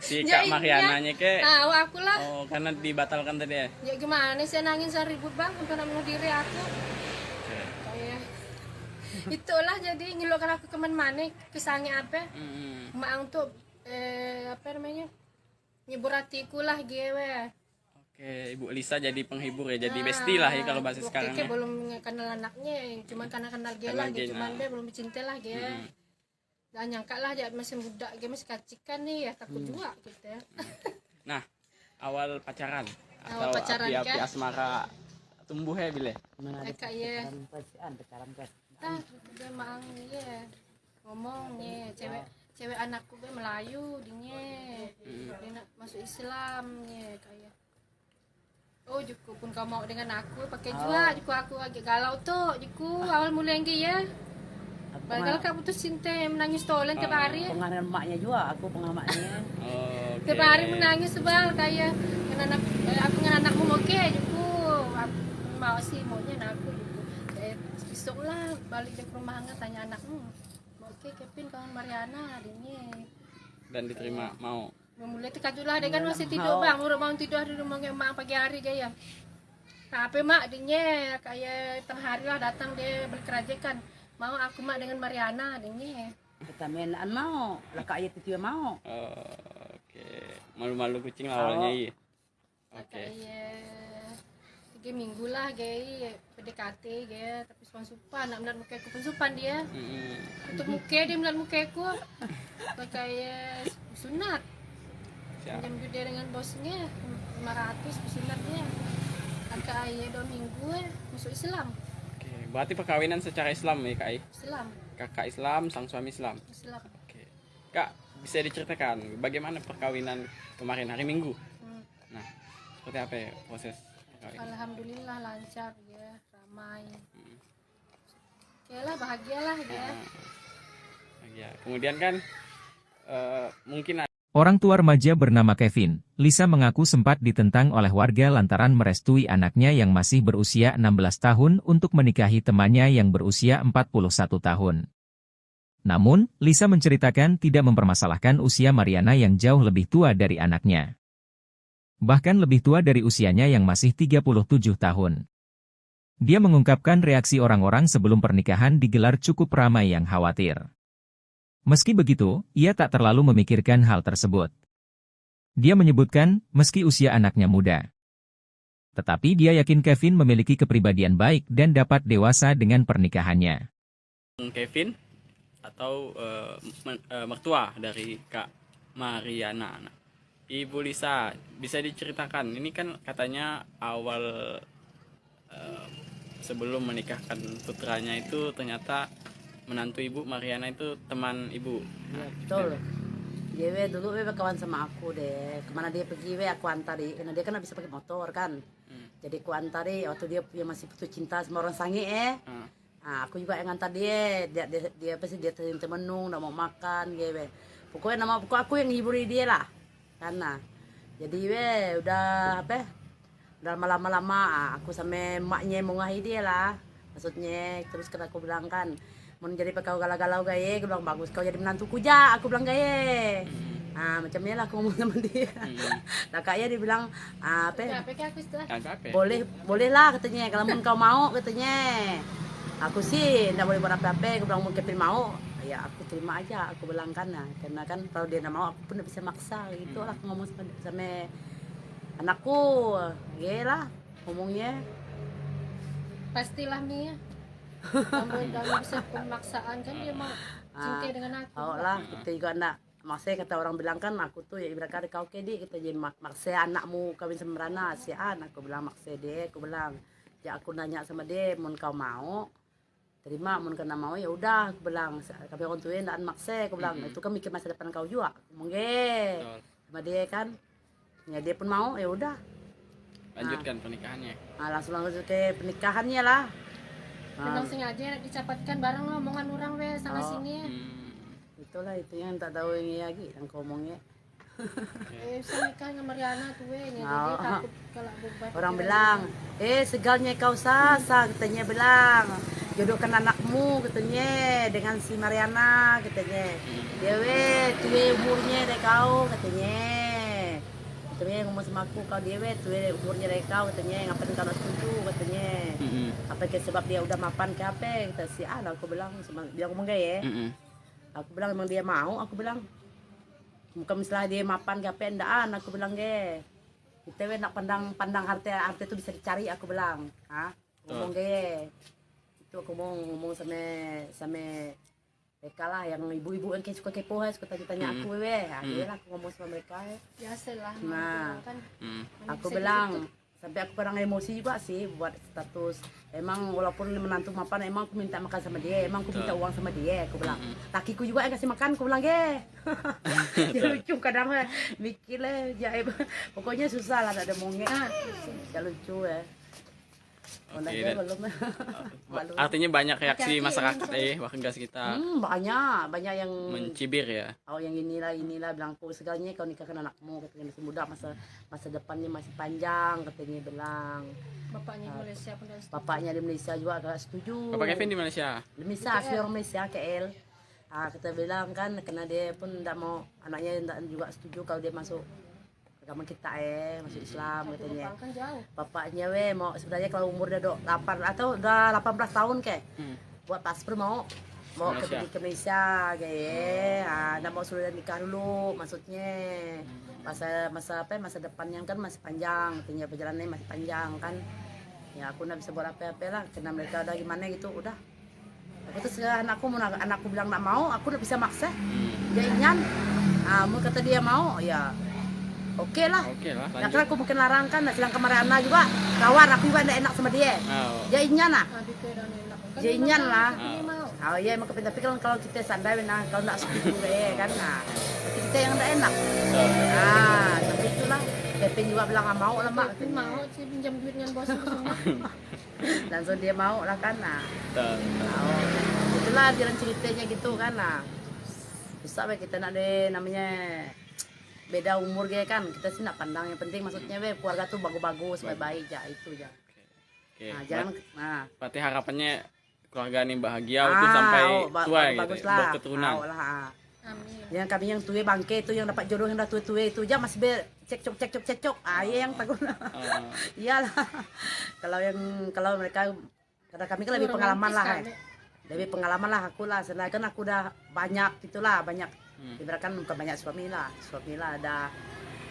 Si Ya, Kak Mariananya ke Aku lah. oh karena dibatalkan tadi ya. Ya gimana sih nangin saya ribut bang untuk bunuh diri aku. Kayak itulah jadi ngeluarkan aku kemana-mana kesange apa? Mak untuk apa namanya nyebur hatiku lah gue. Oke, Ibu Lisa jadi penghibur ya, jadi bestie lah ya kalau bahasa sekarang ya. Belum kenal anaknya, cuman karena kenal dia Kenal lah, dia, cuman nah. dia belum cinta lah dia. Gak nyangka lah dia masih muda, dia masih kacikan nih ya takut juga gitu ya. Nah, awal pacaran Awal atau pacaran, api-api Kak. asmara tumbuh ya bile. Mana ada Kayak ya. pacaran kan. Tah, dia mang ya ngomong ya cewek anakku gue Melayu dia nak masuk Islam ya kayak oh juku pun kau mau dengan aku pakai juga juku aku agak galau tuh juku awal mulai yang ya padahal kau putus cinta menangis tolen tiap hari Pengaruh emaknya juga, aku pengamatnya. Oke. tiap hari menangis sebal kayak dengan anak aku dengan anakmu oke juku aku mau sih maunya aku juku besok lah balik ke rumah nggak tanya anakmu oke Kevin kawan Mariana adiknya Dan diterima mau. mulai lah dia kan masih tidur bang udah bangun tidur di rumah emak pagi hari gaya apa mak adiknya kayak tengah hari lah datang dia berkerajakan mau aku mak dengan Mariana adiknya Kita mainan mau, lah kak ayat itu mau. Oke, malu-malu kucing lah awalnya iya. Oke. kayak 3 minggu lah gaya PDKT gaya tapi supan nak muka aku pensupan dia untuk muka dia melihat muka aku kayak sunat Siap. jam gede dengan bosnya 500 sunatnya kakak ayah 2 minggu masuk Islam Oke, berarti perkawinan secara Islam ya Kak? Islam Kakak Islam, sang suami Islam. Islam Oke. Kak, bisa diceritakan bagaimana perkawinan kemarin hari Minggu? Nah, seperti apa ya proses perkawinan? Alhamdulillah lancar ya ramai oke lah bahagia lah ya Ya, kemudian kan mungkin Orang tua remaja bernama Kevin, Lisa mengaku sempat ditentang oleh warga lantaran merestui anaknya yang masih berusia 16 tahun untuk menikahi temannya yang berusia 41 tahun. Namun, Lisa menceritakan tidak mempermasalahkan usia Mariana yang jauh lebih tua dari anaknya. Bahkan lebih tua dari usianya yang masih 37 tahun. Dia mengungkapkan reaksi orang-orang sebelum pernikahan digelar cukup ramai yang khawatir. Meski begitu, ia tak terlalu memikirkan hal tersebut. Dia menyebutkan, meski usia anaknya muda. Tetapi dia yakin Kevin memiliki kepribadian baik dan dapat dewasa dengan pernikahannya. Kevin atau mertua dari Kak Mariana. Nah, Ibu Lisa, bisa diceritakan, ini kan katanya awal sebelum menikahkan putranya itu ternyata menantu Ibu Mariana itu teman Ibu. Ya, betul. Dia dulu kawan sama aku deh. Kemana dia pergi aku antari. Karena dia kan bisa pakai motor kan. Jadi aku antari waktu dia masih putus cinta sama orang sange Nah, aku juga yang antar dia. Dia pasti dia temenung, nggak mau makan gitu. Pokoknya aku yang ngiburi dia lah. Karena jadi udah apa? Udah lama-lama aku sama emaknya mau ngahi dia lah. Maksudnya terus kan aku bilang kan mau jadi kau galau-galau gaya, aku bilang bagus kau jadi menantuku ja, aku bilang gaya. Nah macamnya lah aku ngomong sama dia. Nah kayaknya dia bilang apa? Boleh lah katanya kalau mau kau mau katanya. Aku sih nggak boleh buat apa-apa, aku bilang mau Kevin mau, ya aku terima aja, aku bilang karena kan kalau dia nggak mau aku pun nggak bisa maksa gitu lah aku ngomong sama anakku, ya lah ngomongnya. pastilah Mia kamu bisa pemaksaan kan dia mau cinta dengan aku Oh lah kita juga anak maksudnya kata orang bilang kan aku tuh ya ibarat kata kau kedi kita jadi maksa anakmu kawin sama Rana si aku bilang maksa dia aku bilang ya aku nanya sama dia mau kau mau terima mun kena mau ya udah aku bilang kami orang tua ndak maksa aku bilang itu kan mikir masa depan kau juga mongge Betul. sama dia kan ya dia pun mau ya udah Lanjutkan pernikahannya. langsung ke pernikahannya lah. Memang sengaja dicapatkan bareng lo omongan orang we sana sini. Itulah itu yang tak tahu ini lagi yang kau omongnya. Bisa nikah sama Mariana tuh we nih. Jadi takut kalau beban. Orang bilang, segalnya kau sasa katanya bilang. Jodohkan anakmu katanya dengan si Mariana katanya. Dewe tuwe umurnya dari kau katanya. Katanya ngomong sama aku kau dewe tuwe umurnya dari kau katanya ngapain kau nak setuju katanya. Apa ke sebab dia udah mapan ke apa kata si Ana aku bilang sama bilang ngomong gaya. Aku bilang emang dia mau aku bilang. Bukan misalnya dia mapan ke apa endaan aku bilang ge. Kita we nak pandang harta itu bisa dicari aku bilang. Ngomong ge. Itu aku mau ngomong sama mereka lah yang ibu-ibu yang suka kepo suka tanya aku we. Dia lah aku ngomong sama mereka. Biasalah. Nah, kan. aku bilang sampai aku kadang emosi juga sih buat status. Emang walaupun menantu mapan emang aku minta makan sama dia, emang aku minta uang sama dia, aku bilang. Lakiku juga yang kasih makan, aku bilang ge. Dia lucu kadang mikir lah, jaib. Pokoknya susah lah ada mongnya. Ya lucu ya. Oke, artinya banyak reaksi masyarakat warga sekitar banyak yang mencibir ya. Oh yang inilah bilang segalanya kau nikahkan anakmu katanya masih muda masa depannya masih panjang katanya bilang. Bapaknya di Malaysia pun dah setuju. Bapaknya di Malaysia juga agak setuju. Bapak Kevin di Malaysia. Di Malaysia asli orang Malaysia KL. Kita bilang kan karena dia pun tidak mau anaknya tidak juga setuju kalau dia masuk agama kita masuk Islam katanya. Kan jauh. Bapaknya mau sebenarnya kalau umur dia 8 atau udah 18 tahun buat paspor mau ke Malaysia kayak nggak mau suruh nikah dulu maksudnya masa depannya kan masih panjang katanya perjalanannya masih panjang kan ya aku nggak bisa buat apa-apa lah karena mereka udah gimana gitu udah aku terus anakku bilang nggak mau aku udah bisa maksa dia ingin mau kata dia mau ya Oke lah. Nah, kan aku mungkin larang kan, sedang kemarin Ana juga kawan aku juga tidak enak sama dia. Jadinya nah. Jadinya lah. Oh iya emang tapi kalau kita sandai nah kalau tidak setuju kan nah. Kita yang tidak enak. Tapi itulah Kevin juga bilang nggak mau lah mak. Mau sih pinjam duit dengan bos semua. Langsung dia mau lah kan nah. Itulah jalan ceritanya gitu kan nah. Bisa kita nak deh namanya beda umur kayak kan kita sih nak pandang yang penting maksudnya keluarga tuh bagus-bagus baik-baik ya itu ya. Nah, jangan berarti harapannya keluarga ini bahagia untuk sampai tua gitu ya, berketurunan. Amin. Yang kami yang tua bangke itu yang dapat jodoh yang dah tua itu aja masih cekcok. Iya yang takut. Iyalah. kalau mereka karena kami kan lebih pengalaman lah. Lebih pengalaman lah aku lah. Sedangkan aku udah banyak itulah banyak. Ibaratkan bukan banyak suami lah ada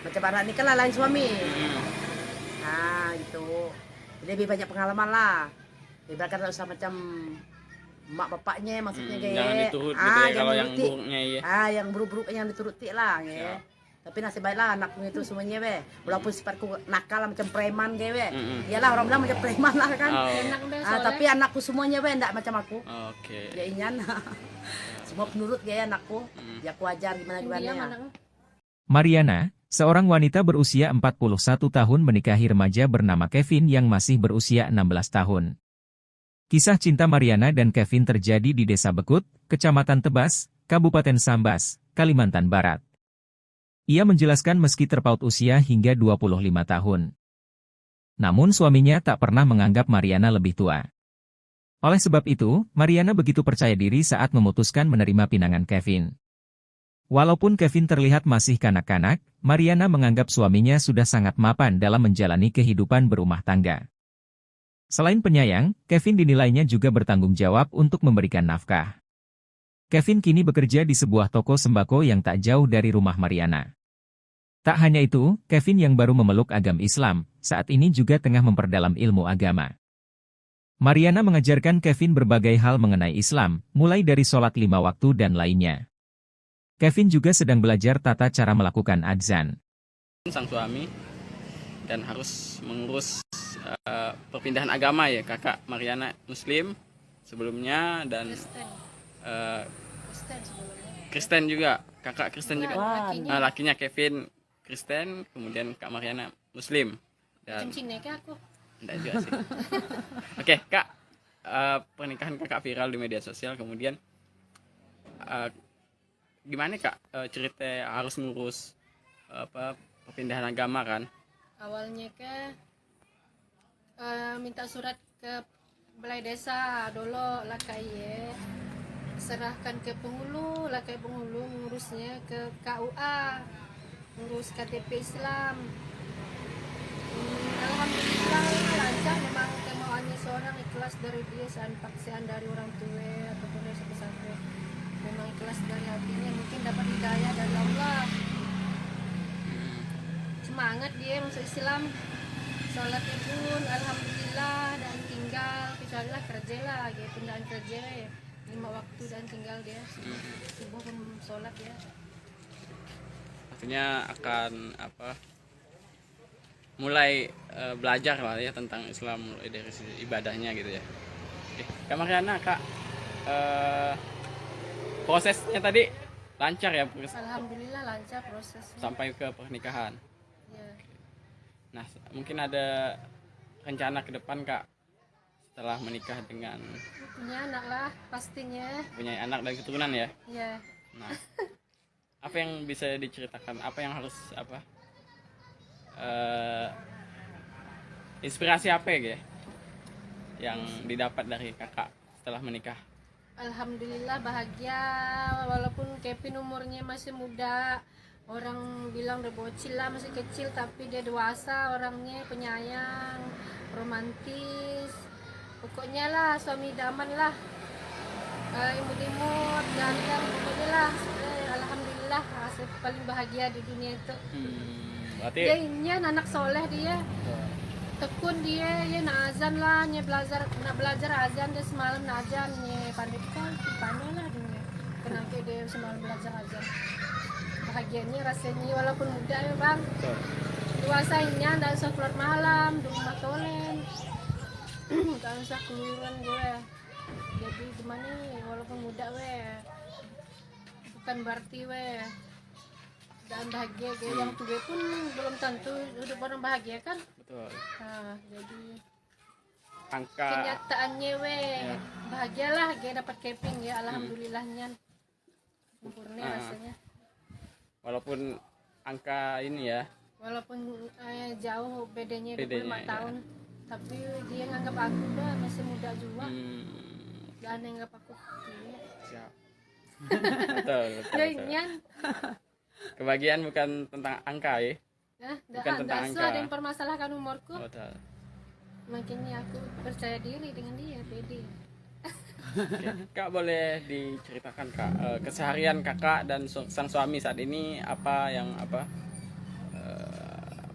macam anak ini kan lain suami gitu jadi lebih banyak pengalaman lah ibaratkan usah macam mak bapaknya maksudnya kayak jangan diturut gitu ya kalau yang buruknya yang buruk-buruk yang dituruti lah tapi nasib baiklah anakku itu semuanya walaupun sifatku nakal macam preman iyalah orang bilang macam preman lah kan tapi anakku semuanya enggak macam aku ya inyan semua penurut anakku ya aku ajar gimana Mariana, seorang wanita berusia 41 tahun menikahi remaja bernama Kevin yang masih berusia 16 tahun. Kisah cinta Mariana dan Kevin terjadi di Desa Bekut, Kecamatan Tebas, Kabupaten Sambas, Kalimantan Barat. Ia menjelaskan meski terpaut usia hingga 25 tahun. Namun suaminya tak pernah menganggap Mariana lebih tua. Oleh sebab itu, Mariana begitu percaya diri saat memutuskan menerima pinangan Kevin. Walaupun Kevin terlihat masih kanak-kanak, Mariana menganggap suaminya sudah sangat mapan dalam menjalani kehidupan berumah tangga. Selain penyayang, Kevin dinilainya juga bertanggung jawab untuk memberikan nafkah. Kevin kini bekerja di sebuah toko sembako yang tak jauh dari rumah Mariana. Tak hanya itu, Kevin yang baru memeluk agama Islam, saat ini juga tengah memperdalam ilmu agama. Mariana mengajarkan Kevin berbagai hal mengenai Islam, mulai dari sholat 5 waktu dan lainnya. Kevin juga sedang belajar tata cara melakukan adzan. Sang suami dan harus mengurus perpindahan agama ya kakak Mariana Muslim sebelumnya dan Kristen. eh, Kristen sebelumnya. Kristen juga, kakak Kristen juga. Lakinya Lakinya Kevin Kristen, kemudian Kak Mariana Muslim. Dan cincin ke aku. enggak juga sih. Oke, Kak, pernikahan kakak viral di media sosial, kemudian gimana Kak cerita harus ngurus perpindahan agama kan? Awalnya minta surat ke balai desa dulu lah kayak serahkan ke penghulu lah kayak penghulu ngurusnya ke KUA, ngurus KTP Islam. Alhamdulillah lancar, memang kemauannya seorang ikhlas dari dia, paksaan dari orang tua ataupun dari siapa-siapa, memang ikhlas dari hatinya, mungkin dapat hidayah dari Allah, semangat dia masuk Islam, sholatnya pun alhamdulillah, dan tinggal kecuali lah kerja lah, dia pindahan kerja 5 waktu dan tinggal dia subuh pun sholat ya. Artinya akan mulai belajar lah ya tentang Islam, mulai dari sisi ibadahnya gitu ya. Oke, Kak Mariana, Kak, prosesnya tadi lancar ya Alhamdulillah lancar prosesnya. sampai ke pernikahan. Ya. Nah, mungkin ada rencana ke depan Kak setelah menikah dengan Punya anak lah pastinya. punya anak dan keturunan ya. Ya. Nah, apa yang bisa diceritakan? Apa yang harus inspirasi apa ya yang didapat dari kakak setelah menikah? Alhamdulillah bahagia, walaupun Kevin umurnya masih muda, orang bilang udah bocil lah, masih kecil, tapi dia dewasa, orangnya penyayang, romantis, pokoknya lah suami idaman lah, imut-imut, ganteng, pokoknya lah. Alhamdulillah rasa paling bahagia di dunia itu. Berarti Dia ini anak soleh, dia tekun, dia ya nak azan lah, nya nak belajar azan, dia semalam nak azan, nya pandai lah dia, kenapa dia semalam belajar azan. Bahagianya rasanya walaupun muda ya bang, dewasanya ndak usah keluar malam di rumah tolen, ndak usah keluaran gue. Jadi gimana walaupun muda bukan berarti dan bahagia yang tua pun belum tentu hidup orang bahagia kan. betul. Nah, jadi Angka kenyataannya bahagialah dapat Kevin ya, alhamdulillahnya sempurna rasanya. walaupun angka ini ya, Walaupun jauh bedanya 25 Bedanya, ya. tahun, tapi dia nganggap aku udah masih muda juga, dan nganggap aku siap. betul, betul, ya betul. nyan. Kebahagiaan bukan tentang angka ya. Bukan tentang Dah angka. ada yang permasalahkan umurku, Betul. makanya aku percaya diri dengan dia, pede. Oke. Kak, boleh diceritakan Kak keseharian kakak dan sang suami saat ini apa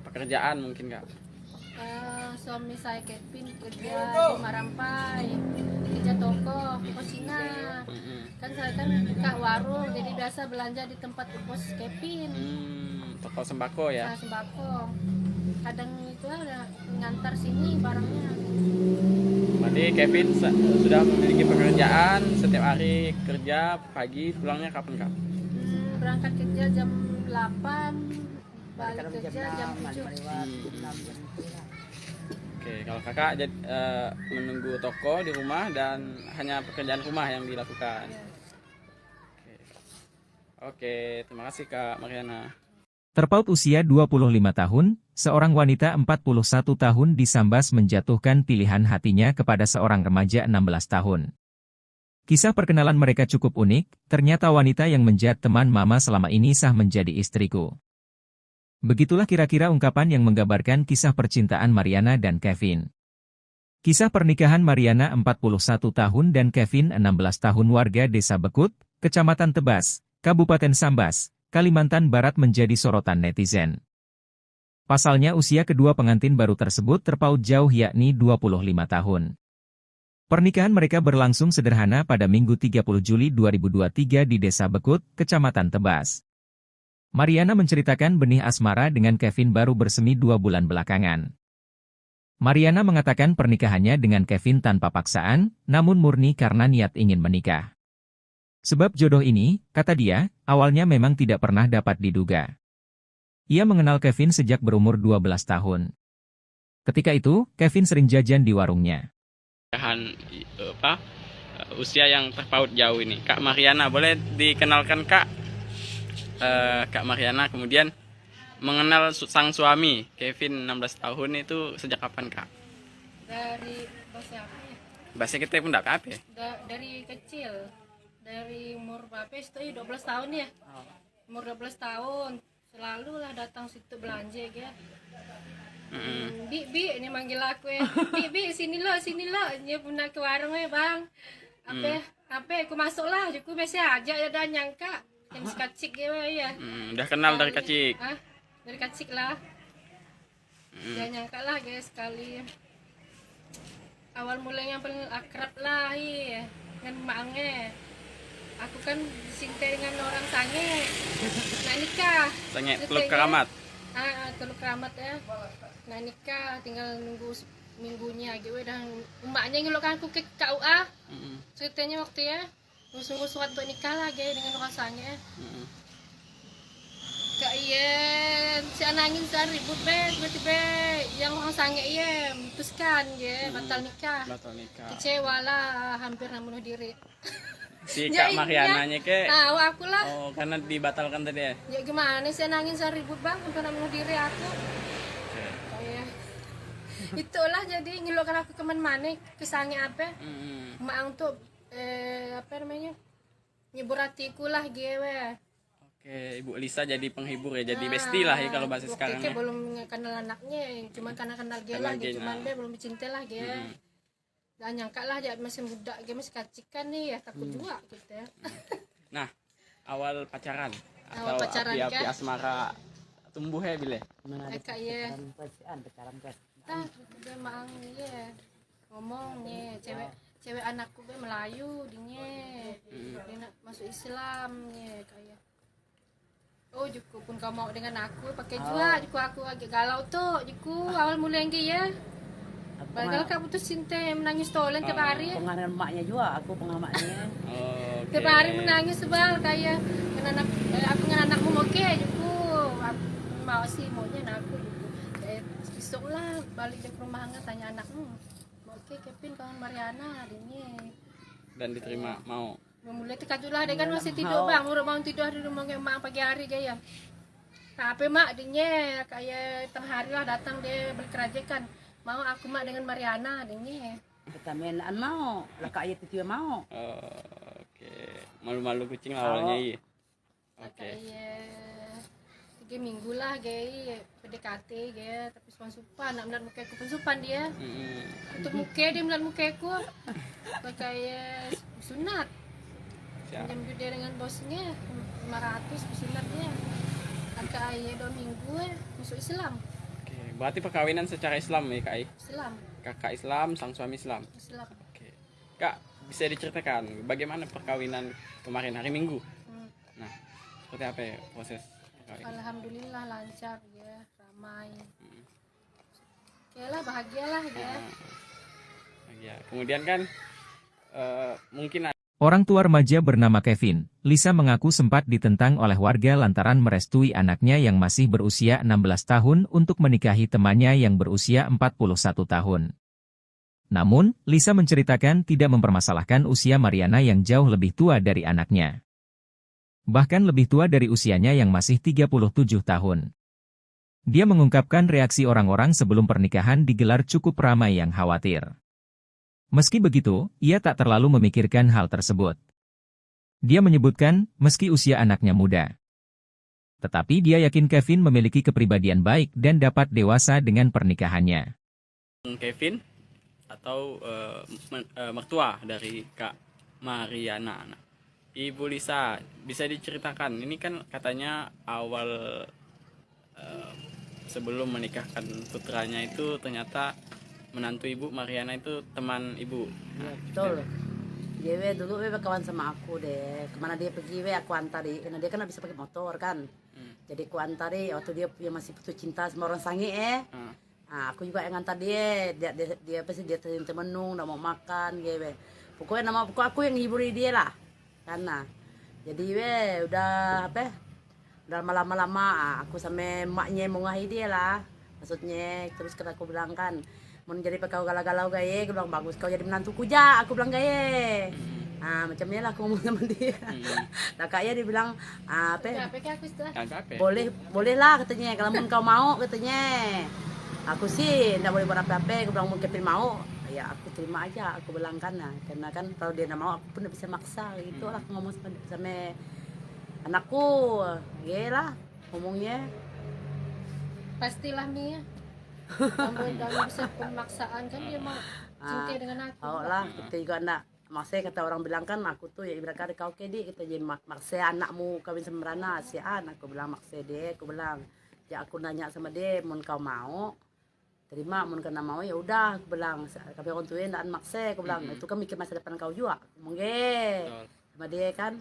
pekerjaan mungkin Kak? Suami saya Kevin kerja di Marampai, kerja toko Cina. Kan saya kan kak warung, jadi biasa belanja di tempat pos Kevin. Toko sembako ya. Nah, sembako. Kadang itu ada ngantar sini barangnya. Berarti Kevin sudah memiliki pekerjaan, setiap hari kerja, pagi pulangnya kapan Kak? Berangkat kerja jam 8, balik kerja jam 7. Oke, kalau kakak menunggu toko di rumah dan hanya pekerjaan rumah yang dilakukan. Ya. Oke, terima kasih Kak Mariana. Terpaut usia 25 tahun, seorang wanita 41 tahun disambas menjatuhkan pilihan hatinya kepada seorang remaja 16 tahun. Kisah perkenalan mereka cukup unik, ternyata wanita yang menjadi teman mama selama ini sah menjadi istriku. Begitulah kira-kira ungkapan yang menggambarkan kisah percintaan Mariana dan Kevin. Kisah pernikahan Mariana 41 tahun dan Kevin 16 tahun warga Desa Bekut, Kecamatan Tebas, Kabupaten Sambas, Kalimantan Barat menjadi sorotan netizen. Pasalnya usia kedua pengantin baru tersebut terpaut jauh yakni 25 tahun. Pernikahan mereka berlangsung sederhana pada Minggu 30 Juli 2023 di Desa Bekut, Kecamatan Tebas. Mariana menceritakan benih asmara dengan Kevin baru bersemi 2 bulan belakangan. Mariana mengatakan pernikahannya dengan Kevin tanpa paksaan, namun murni karena niat ingin menikah. Sebab jodoh ini, kata dia, awalnya memang tidak pernah dapat diduga. Ia mengenal Kevin sejak berumur 12 tahun. Ketika itu, Kevin sering jajan di warungnya. Usia yang terpaut jauh ini, Kak Mariana, boleh dikenalkan Kak? Kak Mariana kemudian mengenal sang suami Kevin 16 tahun itu sejak kapan Kak? Dari bahasa apa ya? Bahasa kita pun tidak apa ya? Dari kecil, dari umur berapa itu 12 tahun ya. Umur 12 tahun selalu lah datang situ belanja ya. Bi ini manggil aku ya. Bi sini lo dia pernah ke warung ya bang. Apa aku masuk lah, aku biasa aja ya dan nyangka yang si kacik ya. Udah kenal dari kecil. Dari kacik lah. Dia nyangka lah guys sekali. Awal mulanya paling akrab lah iya dengan maknya. Aku kan cinta dengan orang sange. Nah nikah. Sange Teluk Keramat. Teluk Keramat ya. Nah nikah tinggal nunggu minggunya gitu dan emaknya ngelukan aku ke KUA. Ceritanya waktu ya nunggu surat untuk nikah lagi dengan orang sange. Kak iya si anangin saya ribut tiba-tiba yang orang sange iya memutuskan ya batal nikah. Kecewa lah hampir bunuh diri. Si Kak Mariananya ke aku lah. Oh karena dibatalkan tadi ya? Ya gimana sih nangis saya ribut bang hampir bunuh diri aku. Kayak itulah jadi ngeluarkan aku kemana-mana kesannya apa? Mak untuk apa namanya nyebur hatiku lah gue. Oke, Ibu Lisa jadi penghibur ya, jadi bestie lah ya kalau bahasa sekarang ya. Belum kenal anaknya, cuma karena kenal dia lah, cuman dia belum cinta lah dia. Gak nyangka lah dia masih muda, dia masih kacikan nih ya, takut juga gitu ya. Nah, awal pacaran Awal atau pacaran api-api kan? asmara tumbuh ya bile? Kayak ya, dia mang ya ngomongnya cewek anakku dia Melayu dia nak masuk Islam ya kayak. Oh juku pun kau mau dengan aku pakai juga juku aku agak galau tuh juku awal mulai ya. Padahal kamu tuh cinta menangis tolen tiap hari. Pengaruh emaknya juga, aku pengamatnya. Okay. Tiap hari menangis sebal kayak aku dengan anakmu oke juku. Aku mau sih maunya aku juku. Besok lah balik ke rumah tanya anakmu. Oke Kevin kawan Mariana adiknya. Dan diterima mau. Mulai terkejut lah dia kan masih tidur bang, mau tidur di rumah emak pagi hari gaya. Tapi mak adiknya kayak tengah hari lah datang dia berkerajakan. Mau aku mak dengan Mariana adiknya. Kita mainan mau, lah kak ayat itu mau. Oke, malu-malu kucing awalnya iya. Oke. 3 minggu lah gaya PDKT gaya tapi supan nak muka aku supan dia. Untuk muka dia melihat muka aku kayak sunat. Jam dia dengan bosnya 500 sunatnya. Agak ayah 2 minggu masuk Islam. Oke, berarti perkawinan secara Islam ya Kak? Islam. Kakak Islam, sang suami Islam. Islam. Oke. Kak, bisa diceritakan bagaimana perkawinan kemarin hari Minggu? Nah, seperti apa ya proses perkawinan? Alhamdulillah lancar ya, ramai. Okelah bahagialah ya. Ya, kemudian kan mungkin Orang tua remaja bernama Kevin, Lisa mengaku sempat ditentang oleh warga lantaran merestui anaknya yang masih berusia 16 tahun untuk menikahi temannya yang berusia 41 tahun. Namun, Lisa menceritakan tidak mempermasalahkan usia Mariana yang jauh lebih tua dari anaknya. Bahkan lebih tua dari usianya yang masih 37 tahun. Dia mengungkapkan reaksi orang-orang sebelum pernikahan digelar cukup ramai yang khawatir. Meski begitu, ia tak terlalu memikirkan hal tersebut. Dia menyebutkan, meski usia anaknya muda. Tetapi dia yakin Kevin memiliki kepribadian baik dan dapat dewasa dengan pernikahannya. Kevin atau mertua dari Kak Mariana. Ibu Lisa, bisa diceritakan, ini kan katanya awal sebelum menikahkan putranya itu ternyata menantu ibu Mariana itu teman ibu. Ya, betul. Dia dulu kawan sama aku deh. Kemana dia pergi aku antari. Karena dia kan bisa pakai motor kan. Jadi aku antari waktu dia masih putus cinta sama orang sange Aku juga yang ngantar dia pasti dia temenung, nggak mau makan, gitu. Pokoknya aku yang ngiburi dia lah, karena jadi udah apa? Udah lama-lama aku sama emaknya mau ngahi dia lah, maksudnya terus kan aku bilang kan, mau jadi kau galau-galau gaya, aku bilang bagus kau jadi menantuku ja, aku bilang gaya. Macamnya lah aku ngomong sama dia. Nah kayaknya dia bilang apa? Boleh lah katanya, kalau kau mau katanya. Aku sih nggak boleh buat apa-apa, aku bilang mau Kevin mau, ya aku terima aja, aku bilang karena kan kalau dia nggak mau aku pun nggak bisa maksa gitu lah, aku ngomong sama anakku, ya lah ngomongnya. Pastilah Mia. Kamu bisa pemaksaan kan dia mau cengke dengan aku. Oh lah, kita juga nak maksudnya kata orang bilang kan aku tuh ya ibarat kau kedi kita jadi maksa anakmu kawin sama Rana si aku bilang maksa dia, aku bilang ya aku nanya sama dia mau kau mau terima, mau kena mau ya udah, aku bilang kami orang tua ndak maksa, aku bilang itu kan mikir masa depan kau juga, mungkin sama dia kan,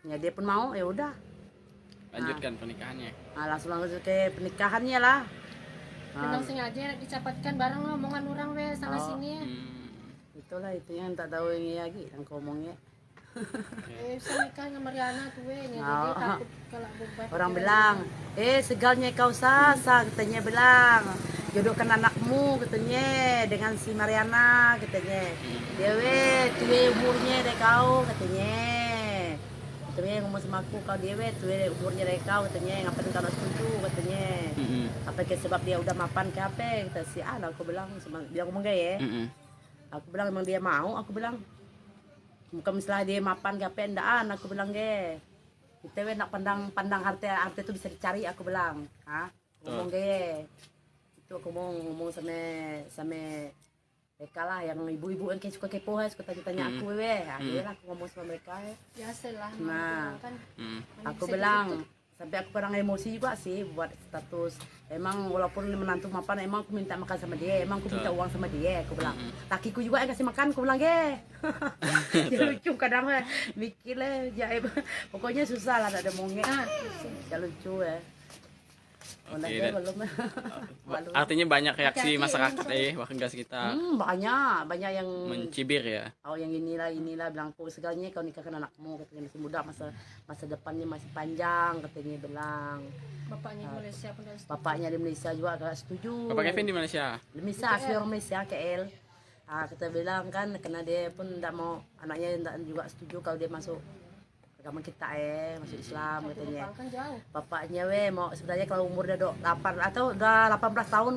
ya dia pun mau ya udah lanjutkan pernikahannya. Langsung ke pernikahannya lah. Memang sengaja dicapatkan barang lah omongan orang sana sini ya. Itulah itu yang tak tahu ini lagi yang ngomongnya. Bisa nikah sama Mariana tuh jadi takut kalau berbuat. Orang bilang, segalnya kau sasa, katanya bilang, jodohkan anakmu katanya dengan si Mariana katanya. Dewe, tuwe umurnya deh kau katanya. Katanya ngomong sama aku, kau dewe, tuwe umurnya deh kau katanya, ngapain kau nak setuju katanya. Apa ke sebab dia udah mapan ke apa? Kata si aku bilang, dia ngomong gaya. Aku bilang emang dia mau, aku bilang. Bukan misalnya dia mapan ke apa endaan, aku bilang ge. Kita nak pandang harta itu bisa dicari, aku bilang. Ngomong ge. Itu aku mau ngomong sama mereka lah yang ibu-ibu yang suka kepo, suka tanya aku lah aku ngomong sama mereka. Biasalah. Nah, kan. Aku bilang sampai aku kadang emosi juga sih buat status. Emang walaupun menantu mapan, emang aku minta makan sama dia, emang aku minta uang sama dia, aku bilang. Lakiku juga yang kasih makan, aku bilang ge. Ya lucu kadang mikir lah, jaib. Pokoknya susah lah, ada mongek. Ya lucu ya. Oke, artinya banyak reaksi masyarakat warga sekitar. Banyak yang mencibir ya. Oh yang inilah bilang aku segalanya kau nikahkan anakmu, katanya masih muda, masa depannya masih panjang, katanya bilang. Bapaknya di Malaysia pun setuju. Bapaknya di Malaysia juga agak setuju. Bapak Kevin di Malaysia? Di Malaysia, asli orang Malaysia, KL. Kita bilang kan karena dia pun tidak mau, anaknya juga setuju kalau dia masuk agama kita masuk Islam katanya. Bapaknya mau sebenarnya kalau umur udah 8 atau udah 18 tahun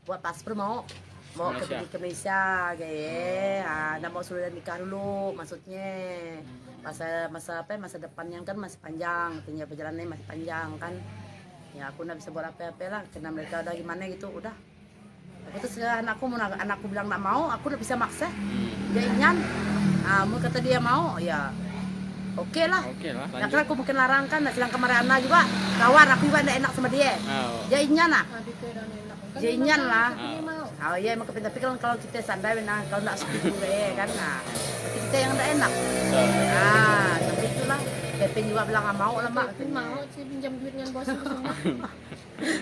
buat paspor mau ke Malaysia kayak mau suruh nikah dulu maksudnya. Masa depannya kan masih panjang, katanya perjalanannya masih panjang kan. Ya aku nggak bisa buat apa-apa lah karena mereka udah gimana gitu udah. Aku terus anakku bilang nggak mau, aku udah bisa maksa. Dia inyan. Mau kata dia mau ya. Oke lah. Nah, karena aku mungkin larang kan, silang kemarin juga kawan aku juga tidak enak sama dia. Dia inyan lah. Dia inyan lah. Oh iya emang tapi kalau kita sandai kalau tidak setuju kan, kita yang tidak enak. Tapi itulah. Kevin juga bilang nggak mau lah mak. Mau sih pinjam duit dengan bos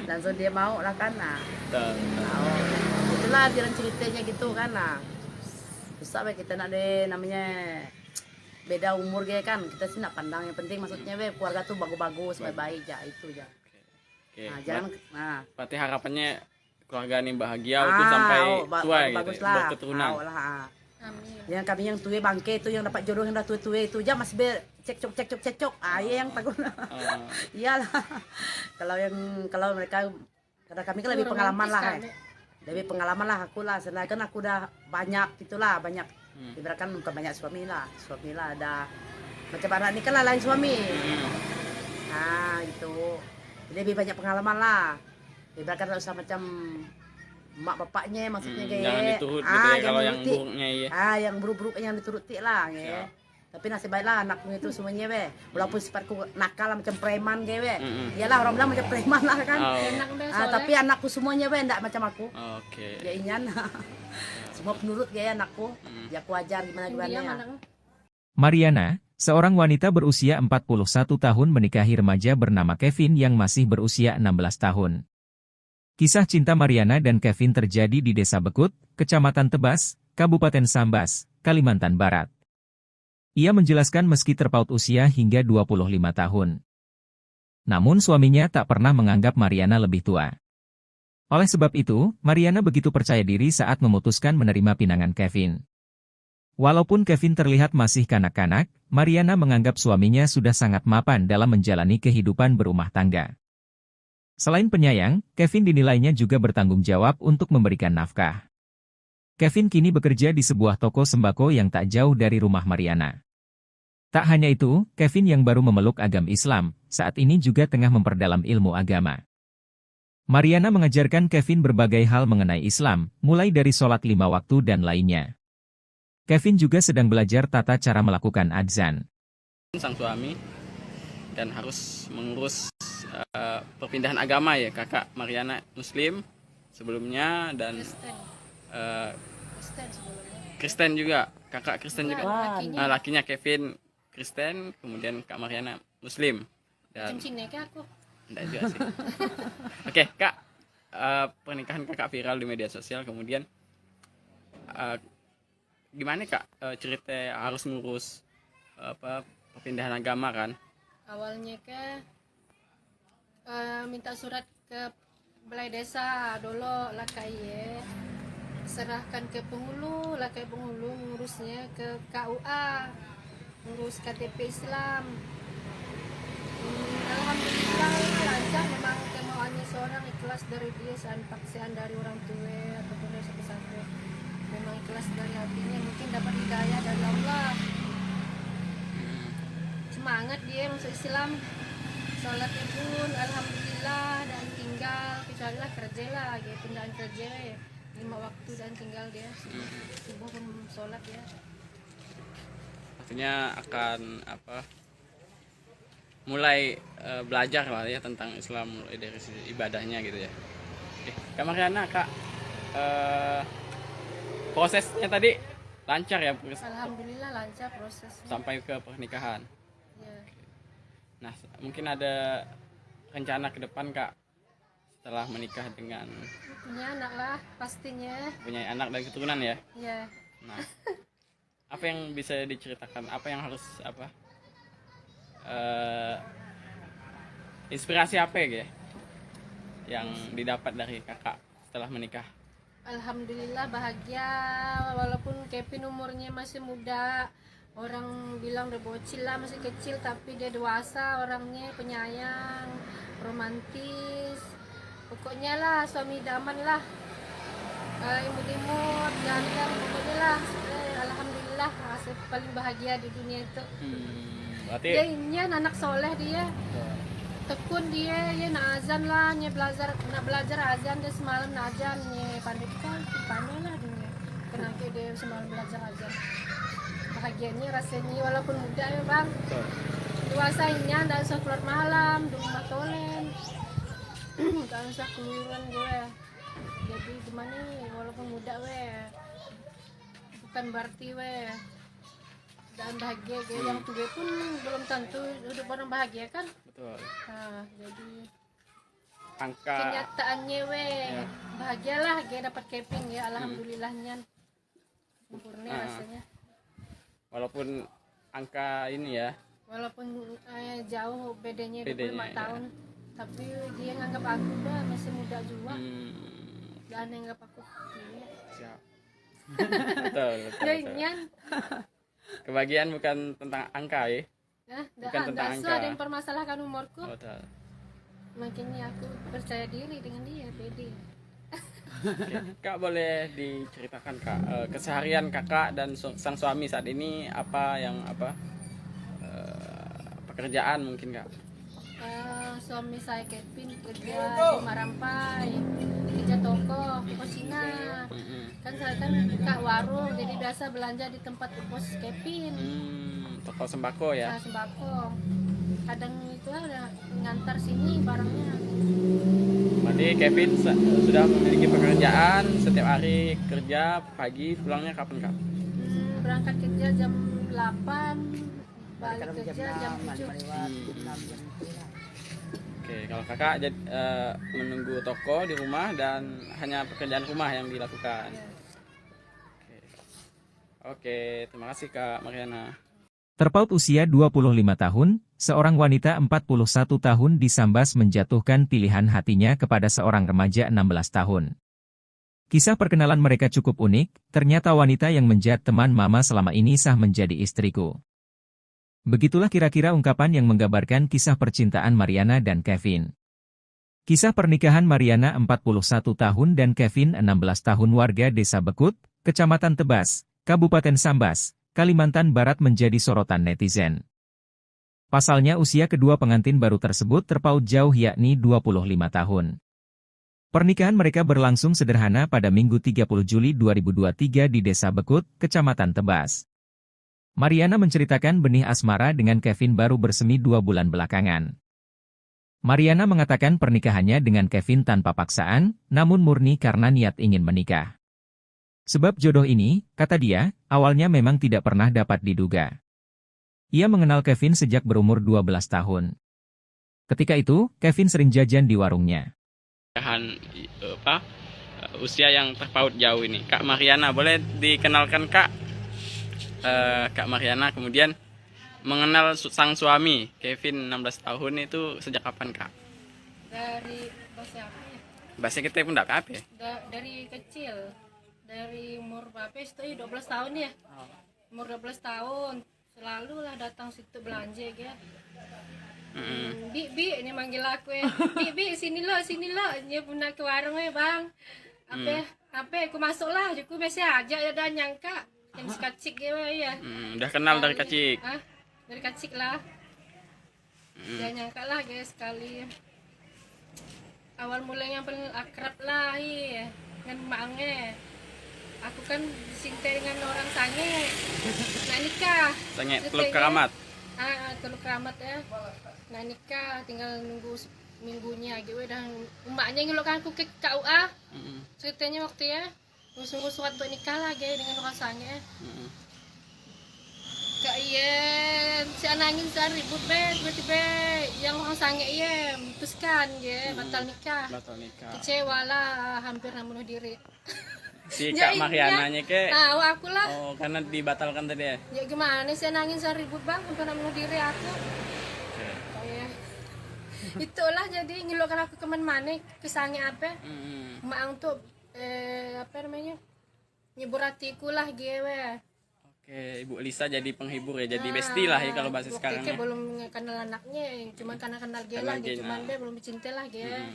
langsung dia mau lah kan. Itulah jalan ceritanya gitu kan. Susah kita nak namanya beda umur kan, kita sih nak pandang yang penting maksudnya keluarga tuh bagus-bagus, baik-baik aja itu aja. Berarti harapannya keluarga ini bahagia untuk sampai tua gitu, berketurunan. Amin. Yang kami yang tua bangke itu yang dapat jodoh yang dah tua itu aja masih cekcok. Yang takut. Iyalah. Kalau mereka karena kami kan lebih pengalaman lah. Lebih pengalaman lah aku lah, sedangkan aku udah banyak gitulah, banyak. Ibaratkan bukan banyak suami lah ada macam anak ini kan lah lain suami. Gitu. Jadi lebih banyak pengalaman lah. Ibaratkan usah macam mak bapaknya maksudnya jangan diturut gitu ya, kalau yang buruknya yang buruk-buruk yang dituruti lah Tapi nasib baiklah anakku itu semuanya walaupun sifatku nakal macam preman iyalah orang bilang macam preman lah kan. Tapi anakku semuanya enggak macam aku. Ya inyan. Semua penurut anakku. Ya aku ajar gimana ya. Mariana, seorang wanita berusia 41 tahun menikahi remaja bernama Kevin yang masih berusia 16 tahun. Kisah cinta Mariana dan Kevin terjadi di Desa Bekut, Kecamatan Tebas, Kabupaten Sambas, Kalimantan Barat. Ia menjelaskan meski terpaut usia hingga 25 tahun. Namun suaminya tak pernah menganggap Mariana lebih tua. Oleh sebab itu, Mariana begitu percaya diri saat memutuskan menerima pinangan Kevin. Walaupun Kevin terlihat masih kanak-kanak, Mariana menganggap suaminya sudah sangat mapan dalam menjalani kehidupan berumah tangga. Selain penyayang, Kevin dinilainya juga bertanggung jawab untuk memberikan nafkah. Kevin kini bekerja di sebuah toko sembako yang tak jauh dari rumah Mariana. Tak hanya itu, Kevin yang baru memeluk agama Islam, saat ini juga tengah memperdalam ilmu agama. Mariana mengajarkan Kevin berbagai hal mengenai Islam, mulai dari sholat 5 waktu dan lainnya. Kevin juga sedang belajar tata cara melakukan adzan. Sang suami dan harus mengurus perpindahan agama ya, kakak Mariana Muslim sebelumnya dan Kristen juga, kakak Kristen juga. Lakinya Kevin Kristen, kemudian kak Mariana Muslim. Dan aku. enggak juga sih. Oke, Kak. Pernikahan kakak viral di media sosial, kemudian gimana Kak cerita harus ngurus perpindahan agama kan? Awalnya minta surat ke balai desa dulu lah kayak serahkan ke penghulu lah kayak penghulu ngurusnya ke KUA, ngurus KTP Islam. Alhamdulillah lancar, memang kemauannya seorang ikhlas dari dia, paksaan dari orang tua ataupun dari siapa-siapa, memang ikhlas dari hatinya, mungkin dapat hidayah dari Allah, semangat dia masuk Islam, sholat pun alhamdulillah, dan tinggal kecuali lah kerja lah, gitu, pindahan kerja 5 waktu dan tinggal dia subuh pun sholat ya. Artinya akan mulai belajar lah ya tentang Islam, mulai dari sisi ibadahnya gitu ya. Oke, Kak Mariana, Kak, prosesnya tadi lancar ya? Alhamdulillah lancar prosesnya sampai ke pernikahan ya. Nah, mungkin ada rencana ke depan Kak setelah menikah dengan Punya anak lah pastinya. punya anak dan keturunan ya? Ya. Nah, apa yang bisa diceritakan? Apa yang harus inspirasi apa ya yang didapat dari kakak setelah menikah? Alhamdulillah bahagia, walaupun Kevin umurnya masih muda, orang bilang udah bocil lah, masih kecil, tapi dia dewasa orangnya, penyayang, romantis, pokoknya lah suami idaman lah, imut-imut, ganteng, pokoknya lah. Alhamdulillah masih paling bahagia di dunia itu. Berarti Dia ini anak soleh, dia tekun, dia ya nak azan lah, nya belajar azan, dia semalam nak azan, nya pandai lah dia, kenapa dia semalam belajar azan. Bahagianya rasanya walaupun muda ya bang, dewasanya ndak usah keluar malam, di rumah tolen, ndak usah keluaran gue. Jadi gimana nih, walaupun muda bukan berarti dan bahagia, yang tua pun belum tentu hidup orang bahagia kan. betul. Nah, jadi Angka kenyataannya bahagialah dapat Kevin ya, alhamdulillahnya sempurna rasanya. Walaupun angka ini ya, Walaupun jauh bedanya 25 Bedanya, tahun, tapi dia nganggap aku masih muda juga, dan nganggap aku siap. betul. ya. Kebahagiaan bukan tentang angka ya. Bukan tentang Dah angka. ada yang permasalahkan umurku, Betul. makanya aku percaya diri dengan dia, pede. Oke. Kak, boleh diceritakan Kak keseharian kakak dan sang suami saat ini apa pekerjaan mungkin Kak? Suami saya Kevin kerja di Marampai, kerja toko Cina. Kan saya kan kak warung, jadi biasa belanja di tempat bos Kevin. Toko sembako ya? Nah, sembako. Kadang itu udah ngantar sini barangnya. Berarti Kevin sudah memiliki pekerjaan, setiap hari kerja, pagi pulangnya kapan Kak? Berangkat kerja jam 8, balik kerja jam 7. Oke. Oke, kalau kakak menunggu toko di rumah dan hanya pekerjaan rumah yang dilakukan. Ya. Oke, terima kasih Kak Mariana. Terpaut usia 25 tahun, seorang wanita 41 tahun di Sambas menjatuhkan pilihan hatinya kepada seorang remaja 16 tahun. Kisah perkenalan mereka cukup unik, ternyata wanita yang menjadi teman mama selama ini sah menjadi istriku. Begitulah kira-kira ungkapan yang menggambarkan kisah percintaan Mariana dan Kevin. Kisah pernikahan Mariana 41 tahun dan Kevin 16 tahun warga Desa Bekut, Kecamatan Tebas, Kabupaten Sambas, Kalimantan Barat menjadi sorotan netizen. Pasalnya usia kedua pengantin baru tersebut terpaut jauh yakni 25 tahun. Pernikahan mereka berlangsung sederhana pada Minggu 30 Juli 2023 di Desa Bekut, Kecamatan Tebas. Mariana menceritakan benih asmara dengan Kevin baru bersemi 2 bulan belakangan. Mariana mengatakan pernikahannya dengan Kevin tanpa paksaan, namun murni karena niat ingin menikah. Sebab jodoh ini, kata dia, awalnya memang tidak pernah dapat diduga. Ia mengenal Kevin sejak berumur 12 tahun. Ketika itu, Kevin sering jajan di warungnya. Usia yang terpaut jauh ini, Kak Mariana, boleh dikenalkan Kak? Kak Mariana kemudian mengenal sang suami Kevin 16 tahun itu sejak kapan Kak? Dari bahasa apa ya? Bahasa kita pun enggak apa ya? Dari kecil, dari umur berapa itu 12 tahun ya. Umur 12 tahun selalu lah datang situ belanja ya. Bi ini manggil aku ya. Bi sini lo dia pun nak ke warung ya bang. Apa aku masuk lah, aku biasa aja ya dan nyangka yang kacik ya. Udah kenal dari kecil. Dari kecil lah. Dia nyangka lah guys sekali. Awal mulanya paling akrab lah ya dengan maknya. Aku kan disintai dengan orang sange. Nah nikah. Sange Teluk Keramat. Teluk Keramat ya. Nah nikah tinggal nunggu minggunya gitu dan emaknya ngelukan aku ke KUA. Ceritanya waktu ya nunggu surat untuk nikah lah dengan orang sange. Kak iya, si anangin sehari ribut tiba-tiba yang orang sange iya memutuskan ya batal nikah. Kecewa lah, hampir bunuh diri. Si Kak Mariananya ke? Aku lah. Oh, karena dibatalkan tadi ya? Ya gimana sih anangin sehari ribut bang, hampir bunuh diri aku. Kayak itulah jadi ngeluarkan aku kemana-mana, kesannya apa? Maang tuh apa namanya? Nyebur hatiku lah gue. Oke, Ibu Lisa jadi penghibur ya, jadi bestie lah ya kalau bahasa sekarang ya. Belum kenal anaknya, cuma karena kenal dia lah, cuman dia belum cinta lah dia.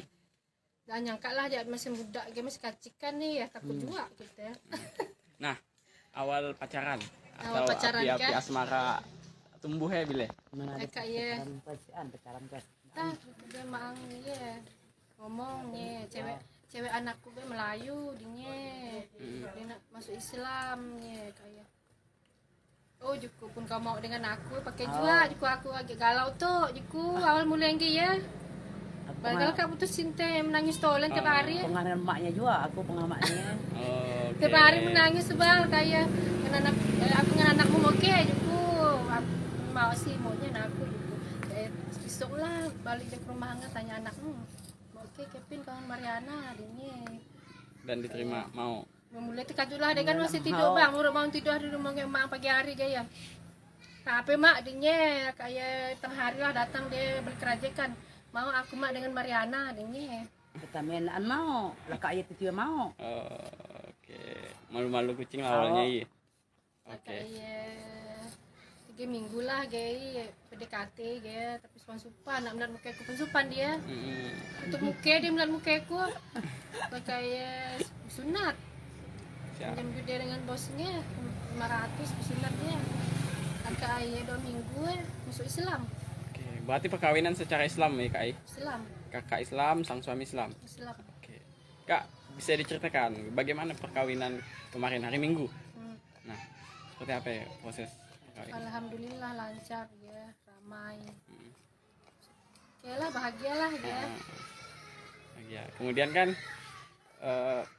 Dan nyangka lah dia masih muda, dia masih kacikan nih ya, takut juga gitu ya. Nah, awal pacaran Awal atau pacaran api-api kan? asmara tumbuh ya bile? Kayak ya. Dia maang ya ngomongnya cewek anakku gue Melayu dia nak masuk Islam ya kayak. Oh Juku pun kau mau dengan aku pakai juga Juku aku agak galau tuh Juku awal mulai ya. Padahal kak putus cinta menangis tolen tiap hari. Pengaruh emaknya juga, aku pengamatnya. Tiap hari menangis sebal kayak aku dengan anakmu oke Juku. Aku mau sih maunya aku Juku. Besok lah balik ke rumah tanya anakmu. Oke Kevin kawan Mariana adiknya. Dan diterima mau. Mulai terkajulah dia kan masih tidur bang, mau tidur di rumah emak pagi hari gaya. Tapi mak dinya kayak tengah hari lah datang dia beli kerajakan. Mau aku mak dengan Mariana dinya. Kita mainan mau, lah kak ayat itu mau. Oke, malu-malu kucing lah awalnya iya. Oke. 3 minggu lah gaya PDKT gaya tapi supan nak melihat muka aku pun supan dia. Untuk muka dia melihat muka aku kayak sunat. Jam dia dengan bosnya 500 sunatnya. Kakak ayah 2 minggu masuk Islam. Oke, berarti perkawinan secara Islam ya Kak? Islam. Kakak Islam, sang suami Islam. Islam. Oke. Kak, bisa diceritakan bagaimana perkawinan kemarin hari Minggu? Nah, seperti apa ya proses perkawinan? Alhamdulillah lancar ya, ramai. Oke lah, bahagialah ya. Ya. Kemudian kan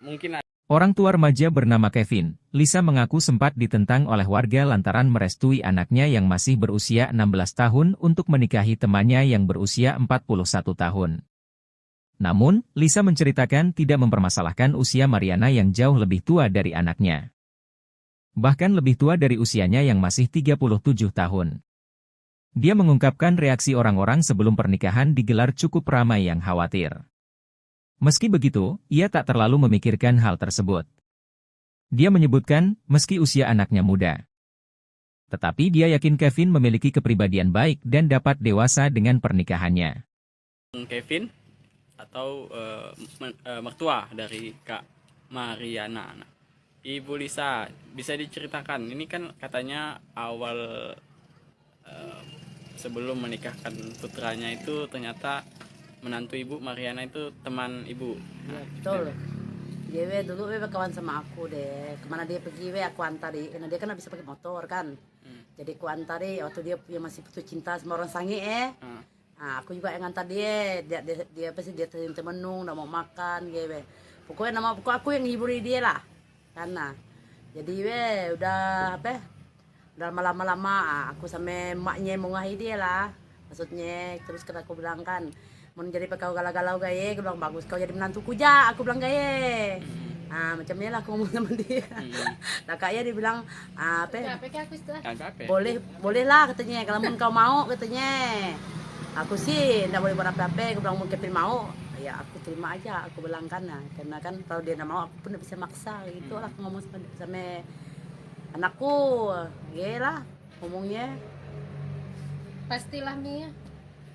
mungkin Orang tua remaja bernama Kevin, Lisa mengaku sempat ditentang oleh warga lantaran merestui anaknya yang masih berusia 16 tahun untuk menikahi temannya yang berusia 41 tahun. Namun, Lisa menceritakan tidak mempermasalahkan usia Mariana yang jauh lebih tua dari anaknya. Bahkan lebih tua dari usianya yang masih 37 tahun. Dia mengungkapkan reaksi orang-orang sebelum pernikahan digelar cukup ramai yang khawatir. Meski begitu, ia tak terlalu memikirkan hal tersebut. Dia menyebutkan, meski usia anaknya muda. Tetapi dia yakin Kevin memiliki kepribadian baik dan dapat dewasa dengan pernikahannya. Kevin atau mertua dari Kak Mariana. Ibu Lisa, bisa diceritakan, ini kan katanya awal sebelum menikahkan putranya itu ternyata menantu ibu Mariana itu teman ibu. Ya, betul. Dia dulu kawan sama aku deh. Kemana dia pergi aku antari. Karena dia kan bisa pakai motor kan. Jadi aku antari waktu dia masih putus cinta sama orang sange Nah, aku juga yang antar dia. Dia pasti dia menung, nggak mau makan gitu. Pokoknya aku yang ngiburi dia lah. Karena jadi udah udah lama-lama aku sama emaknya mengahi dia lah. Maksudnya terus kan aku bilang kan, mau jadi kau galau-galau gaya, aku bilang bagus kau jadi menantuku ja, aku bilang gaya. Nah macamnya lah aku ngomong sama dia. Nah kayaknya dia bilang boleh lah katanya, kalau kau mau katanya. Aku sih nggak boleh buat apa-apa, aku bilang mau Kevin mau, ya aku terima aja, aku bilang kan, nah, karena kan kalau dia nggak mau aku pun nggak bisa maksa gitu lah, aku ngomong sama anakku, ya lah ngomongnya. Pastilah Mia.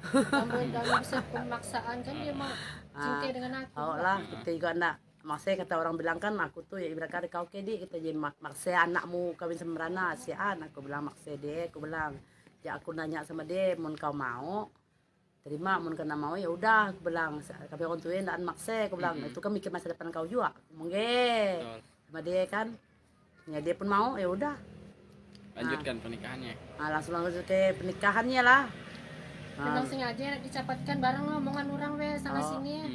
Kamu udah bisa pemaksaan kan dia mau cinta dengan aku. Oh lah, kita juga enggak. Maksudnya kata orang bilang kan aku tuh ya ibarat kau kedi kita jadi maksa anakmu kawin sama Rana si aku bilang maksa dia, aku bilang ya aku nanya sama dia mau kau mau terima, mau kena mau ya udah aku bilang kami orang tua enggak maksa, aku bilang itu kan mikir masa depan kau juga mungkin sama dia kan ya dia pun mau ya udah lanjutkan pernikahannya. Nah, langsung ke pernikahannya lah. Memang sengaja dicapatkan bareng omongan orang sana sini.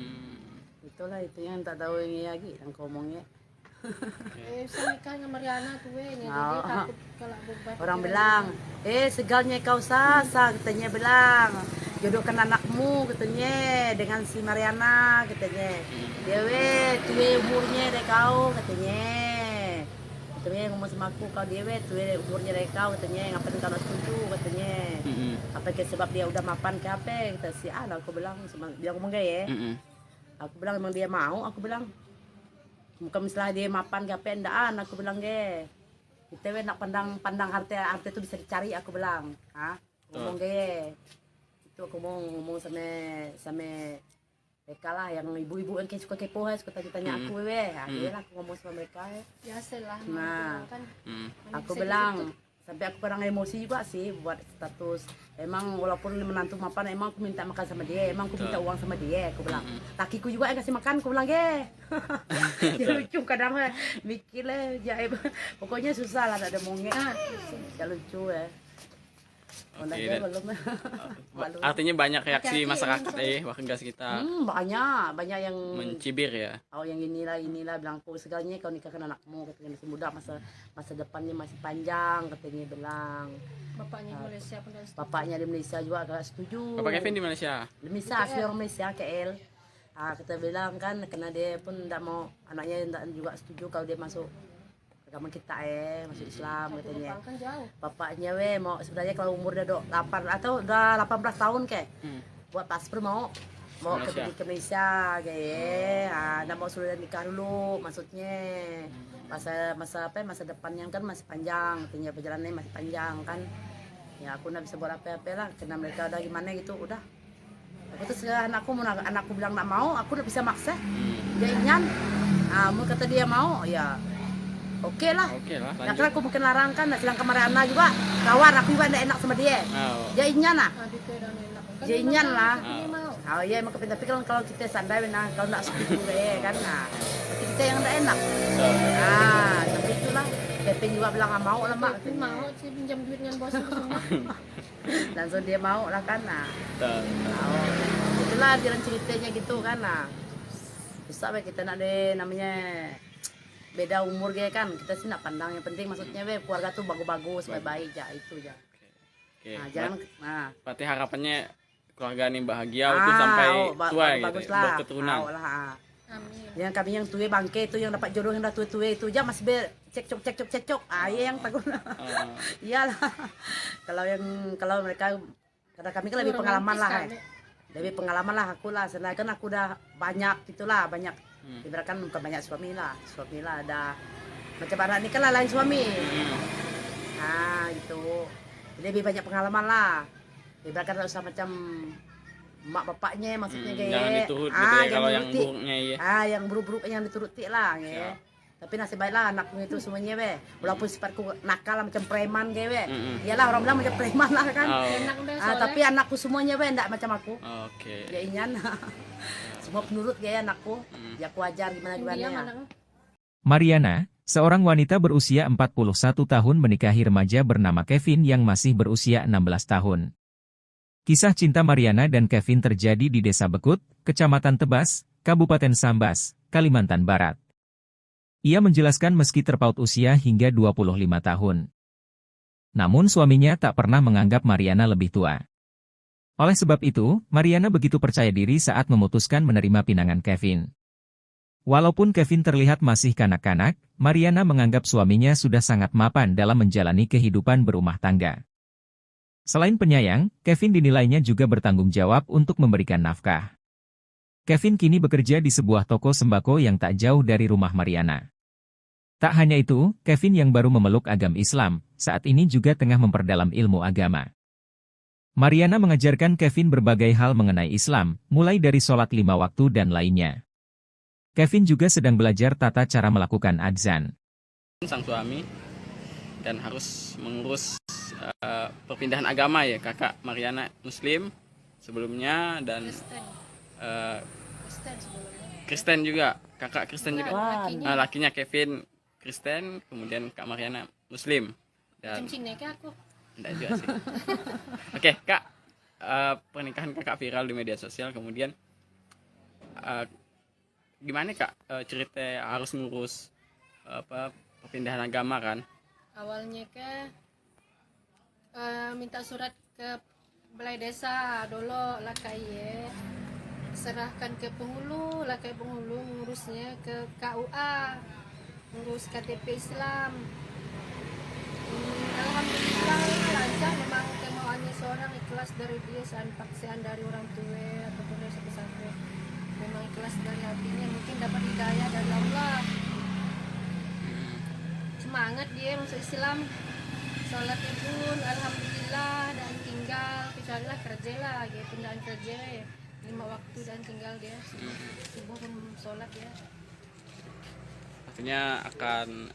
Itulah itu yang tak tahu ini lagi yang kau omongnya. Saya nikah sama Mariana tuh ini jadi takut kalau beban. Orang bilang, segalnya kau sasa katanya bilang. Jodohkan anakmu katanya dengan si Mariana katanya. Dia tuh umurnya deh kau katanya. Katanya ngomong sama aku kau dia tuh umurnya deh kau katanya ngapain kau setuju katanya. Apa ke sebab dia udah mapan ke apa kita si aku bilang sama dia ngomong gaya. Aku bilang emang dia mau, aku bilang bukan misalnya dia mapan ke apa endaan, aku bilang kita nak pandang harta itu bisa dicari, aku bilang ngomong itu aku mau ngomong sama mereka lah yang ibu-ibu yang suka kepo suka tanya aku lah aku ngomong sama mereka biasalah. Nah kan aku bilang sampai aku kadang emosi juga sih buat status. Emang walaupun menantu mapan, emang aku minta makan sama dia, emang aku minta uang sama dia, aku bilang. Lakiku juga yang kasih makan, aku bilang ya lucu kadang mikir lah, pokoknya susah lah, ada mongek. Ya lucu ya. Artinya banyak reaksi masyarakat warga sekitar. Banyak yang mencibir ya. Oh yang inilah bilang aku segalanya kau nikahkan anakmu katanya masih muda, masa depannya masih panjang katanya bilang. Bapaknya di Malaysia pun bapaknya di Malaysia juga agak setuju. Bapak Kevin di Malaysia. Di Malaysia asli orang Malaysia KL. Kita bilang kan karena dia pun tidak mau anaknya tidak juga setuju kalau dia masuk agama kita masuk Islam katanya. Bapaknya mau sebenarnya kalau umur udah 8 atau udah 18 tahun buat paspor mau ke Malaysia nggak mau sudah nikah dulu maksudnya masa depannya kan masih panjang katanya, perjalanannya masih panjang kan ya aku nggak bisa buat apa-apa lah karena mereka udah gimana gitu udah aku terus anakku bilang nggak mau aku udah bisa maksa dia ingin mau kata dia mau ya oke lah. Nah, karena aku mungkin larang kan, sedang kemarin Ana juga kawan aku juga tidak enak sama dia. Dia ingin lah. Dia ingin lah. Oh iya emang tapi kalau kita sadar kalau tidak setuju kan, berarti kita yang tidak enak. Tapi itulah. Kevin juga bilang nggak mau lah mak. Mau sih pinjam duit dengan bos itu semua. Langsung dia mau lah kan. Itulah jalan ceritanya gitu kan. Susah kita nak deh namanya. beda umur ge kan, kita sih nak pandang yang penting maksudnya we keluarga tuh bagus-bagus, baik-baik ya itu ya. Oke. Nah, jangan Berarti harapannya keluarga ini bahagia itu sampai tua gitu, bagus ya, lah. berketurunan. Amin. Yang kami yang tua bangke itu yang dapat jodoh yang udah tua-tua itu aja masih cekcok. Iya yang takut. Iyalah. kalau mereka karena kami kan lebih pengalaman lah. Lebih pengalaman lah aku lah. Sedangkan kan aku udah banyak gitulah, banyak. Ibaratkan bukan banyak suami lah ada macam anak ini kan lah lain suami. Nah gitu. Lebih banyak pengalaman lah. Ibaratkan usah macam mak bapaknya maksudnya kayak jangan diturut gitu ya kalau yang buruknya ya. Yang buruk-buruk yang dituruti lah ya. Tapi nasib baiklah anakku itu semuanya we. Walaupun sifatku nakal macam preman kayak we. Iyalah orang bilang macam preman lah kan. Tapi anakku semuanya we ndak macam aku. Oke. Ya inyan. Semua penurut kayak anakku. Ya aku ajar gimana ya. Mariana, seorang wanita berusia 41 tahun menikahi remaja bernama Kevin yang masih berusia 16 tahun. Kisah cinta Mariana dan Kevin terjadi di Desa Bekut, Kecamatan Tebas, Kabupaten Sambas, Kalimantan Barat. Ia menjelaskan meski terpaut usia hingga 25 tahun. Namun suaminya tak pernah menganggap Mariana lebih tua. Oleh sebab itu, Mariana begitu percaya diri saat memutuskan menerima pinangan Kevin. Walaupun Kevin terlihat masih kanak-kanak, Mariana menganggap suaminya sudah sangat mapan dalam menjalani kehidupan berumah tangga. Selain penyayang, Kevin dinilainya juga bertanggung jawab untuk memberikan nafkah. Kevin kini bekerja di sebuah toko sembako yang tak jauh dari rumah Mariana. Tak hanya itu, Kevin yang baru memeluk agama Islam, saat ini juga tengah memperdalam ilmu agama. Mariana mengajarkan Kevin berbagai hal mengenai Islam, mulai dari sholat 5 waktu dan lainnya. Kevin juga sedang belajar tata cara melakukan adzan. Sang suami dan harus mengurus perpindahan agama ya, kakak Mariana Muslim sebelumnya dan Kristen juga, kakak Kristen juga. Lakinya Kevin Kristen, kemudian Kak Mariana Muslim. Dan aku. Enggak juga sih. Oke, Kak, pernikahan kakak viral di media sosial, kemudian gimana Kak cerita harus ngurus perpindahan agama kan? Awalnya minta surat ke balai desa dulu lah kayak serahkan ke penghulu lah kayak penghulu ngurusnya ke KUA, ngurus KTP Islam. Alhamdulillah lancar, memang kemauannya seorang ikhlas dari dia, paksaan dari orang tua ataupun dari siapa-siapa. Memang ikhlas dari hatinya, mungkin dapat hidayah dari Allah. Semangat dia masuk Islam, sholat pun alhamdulillah, dan tinggal kecuali lah kerja lah, gitu pindahan kerja ya. 5 waktu dan tinggal dia subuh sholat ya. Artinya akan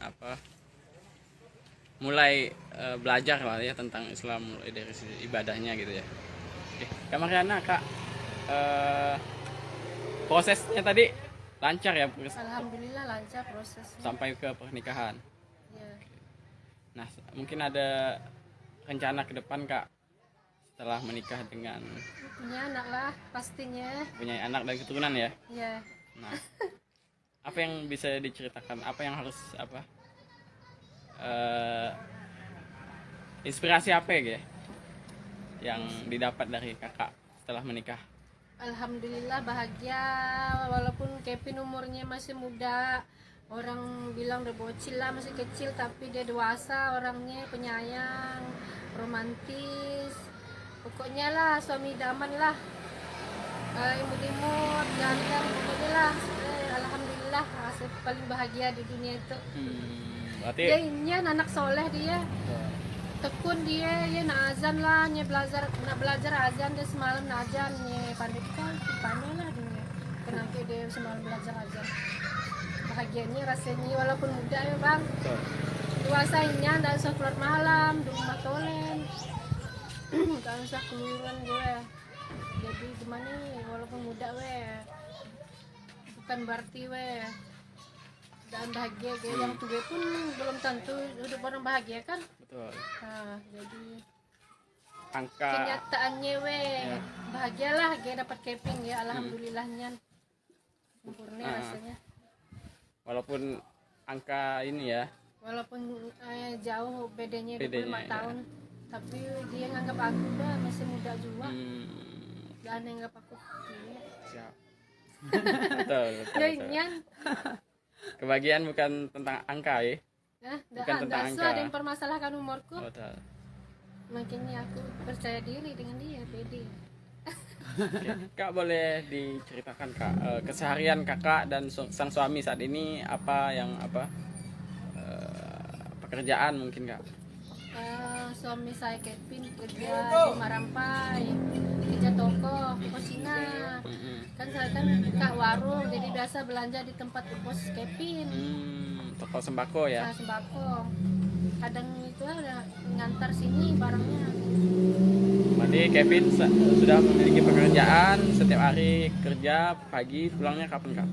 mulai belajar lah ya tentang Islam, mulai dari ibadahnya gitu ya. Oke, Kak Mariana, Kak, prosesnya tadi lancar ya? Alhamdulillah lancar prosesnya. Sampai ke pernikahan. Ya. Nah, mungkin ada rencana ke depan Kak setelah menikah dengan Punya anak lah pastinya. punya anak dan keturunan ya? Ya. Nah, apa yang bisa diceritakan? Apa yang harus inspirasi apa ya yang didapat dari kakak setelah menikah? Alhamdulillah bahagia, walaupun Kevin umurnya masih muda, orang bilang udah bocil lah, masih kecil, tapi dia dewasa orangnya, penyayang, romantis, pokoknya lah suami idaman lah, imut-imut, ganteng, pokoknya lah. Alhamdulillah paling bahagia di dunia itu. Berarti Dia ini anak soleh, dia tekun, dia ya nak azan lah, nak belajar azan, dia semalam nak azan, ya pandai lah dia, kenapa dia semalam belajar azan. Bahagianya rasanya walaupun muda ya bang, dewasanya ndak usah keluar malam di rumah tolen, ndak usah keluaran gue. Jadi gimana walaupun muda bukan berarti dan bahagia dia yang tua pun belum tentu hidup orang bahagia kan. betul. Nah, jadi Angka kenyataannya bahagialah dia dapat Kevin ya, alhamdulillahnya sempurna rasanya. walaupun angka ini ya. Walaupun jauh bedanya 25 Bedanya, ya. tahun, tapi dia nganggap aku udah masih muda juga. Hmm, Dan nganggap aku tua. siap. Betul, betul, Ya, betul. Nyan. Kebahagiaan bukan tentang angka ya. Nah, Bukan tentang angka. ada yang permasalahkan umurku. Betul. Makanya aku percaya diri dengan dia, pede. Oke. Kak boleh diceritakan Kak keseharian kakak dan sang suami saat ini apa pekerjaan mungkin Kak? Suami saya Kevin kerja di Marampai, kerja toko Cina. Kan saya kan kak warung, jadi biasa belanja di tempat bos Kevin. Toko sembako ya. Nah, sembako. Kadang itu udah ngantar sini barangnya. Berarti Kevin sudah memiliki pekerjaan, setiap hari kerja, pagi pulangnya kapan Kak?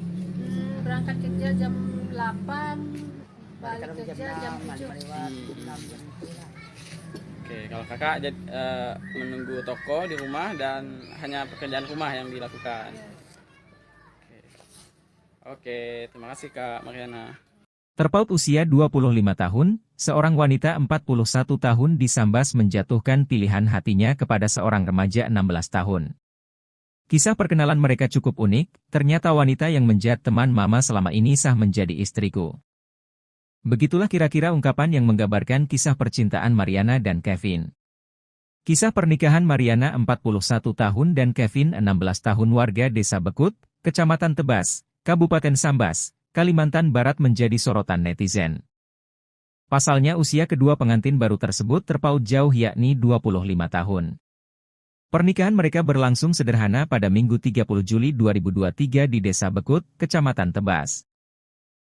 Berangkat kerja jam 8, balik Kadang kerja jam 7. lewat, jam 6. Oke, kalau kakak menunggu toko di rumah dan hanya pekerjaan rumah yang dilakukan. Ya. Oke, terima kasih Kak Mariana. Terpaut usia 25 tahun, seorang wanita 41 tahun di Sambas menjatuhkan pilihan hatinya kepada seorang remaja 16 tahun. Kisah perkenalan mereka cukup unik, ternyata wanita yang menjadi teman mama selama ini sah menjadi istriku. Begitulah kira-kira ungkapan yang menggambarkan kisah percintaan Mariana dan Kevin. Kisah pernikahan Mariana 41 tahun dan Kevin 16 tahun warga Desa Bekut, Kecamatan Tebas, Kabupaten Sambas, Kalimantan Barat menjadi sorotan netizen. Pasalnya usia kedua pengantin baru tersebut terpaut jauh yakni 25 tahun. Pernikahan mereka berlangsung sederhana pada Minggu 30 Juli 2023 di Desa Bekut, Kecamatan Tebas.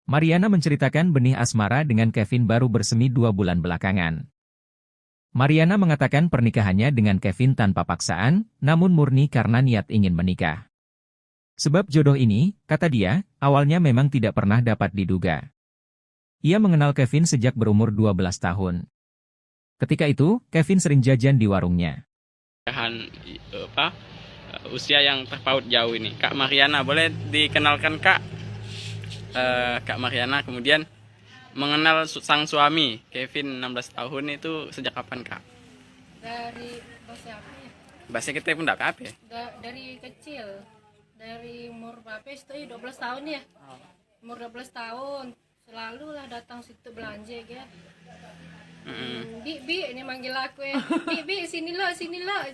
Mariana menceritakan benih asmara dengan Kevin baru bersemi 2 bulan belakangan. Mariana mengatakan pernikahannya dengan Kevin tanpa paksaan, namun murni karena niat ingin menikah. Sebab jodoh ini, kata dia, awalnya memang tidak pernah dapat diduga. Ia mengenal Kevin sejak berumur 12 tahun. Ketika itu, Kevin sering jajan di warungnya. Usia yang terpaut jauh ini. Kak Mariana, boleh dikenalkan Kak? Kak Mariana kemudian mengenal sang suami Kevin 16 tahun itu sejak kapan Kak? Dari bahasa apa ya? Bahasa kita pun enggak apa ya? Dari kecil, dari umur berapa itu 12 tahun ya. Umur 12 tahun selalu lah datang situ belanja ya. Bi ini manggil aku ya. Bi sini lo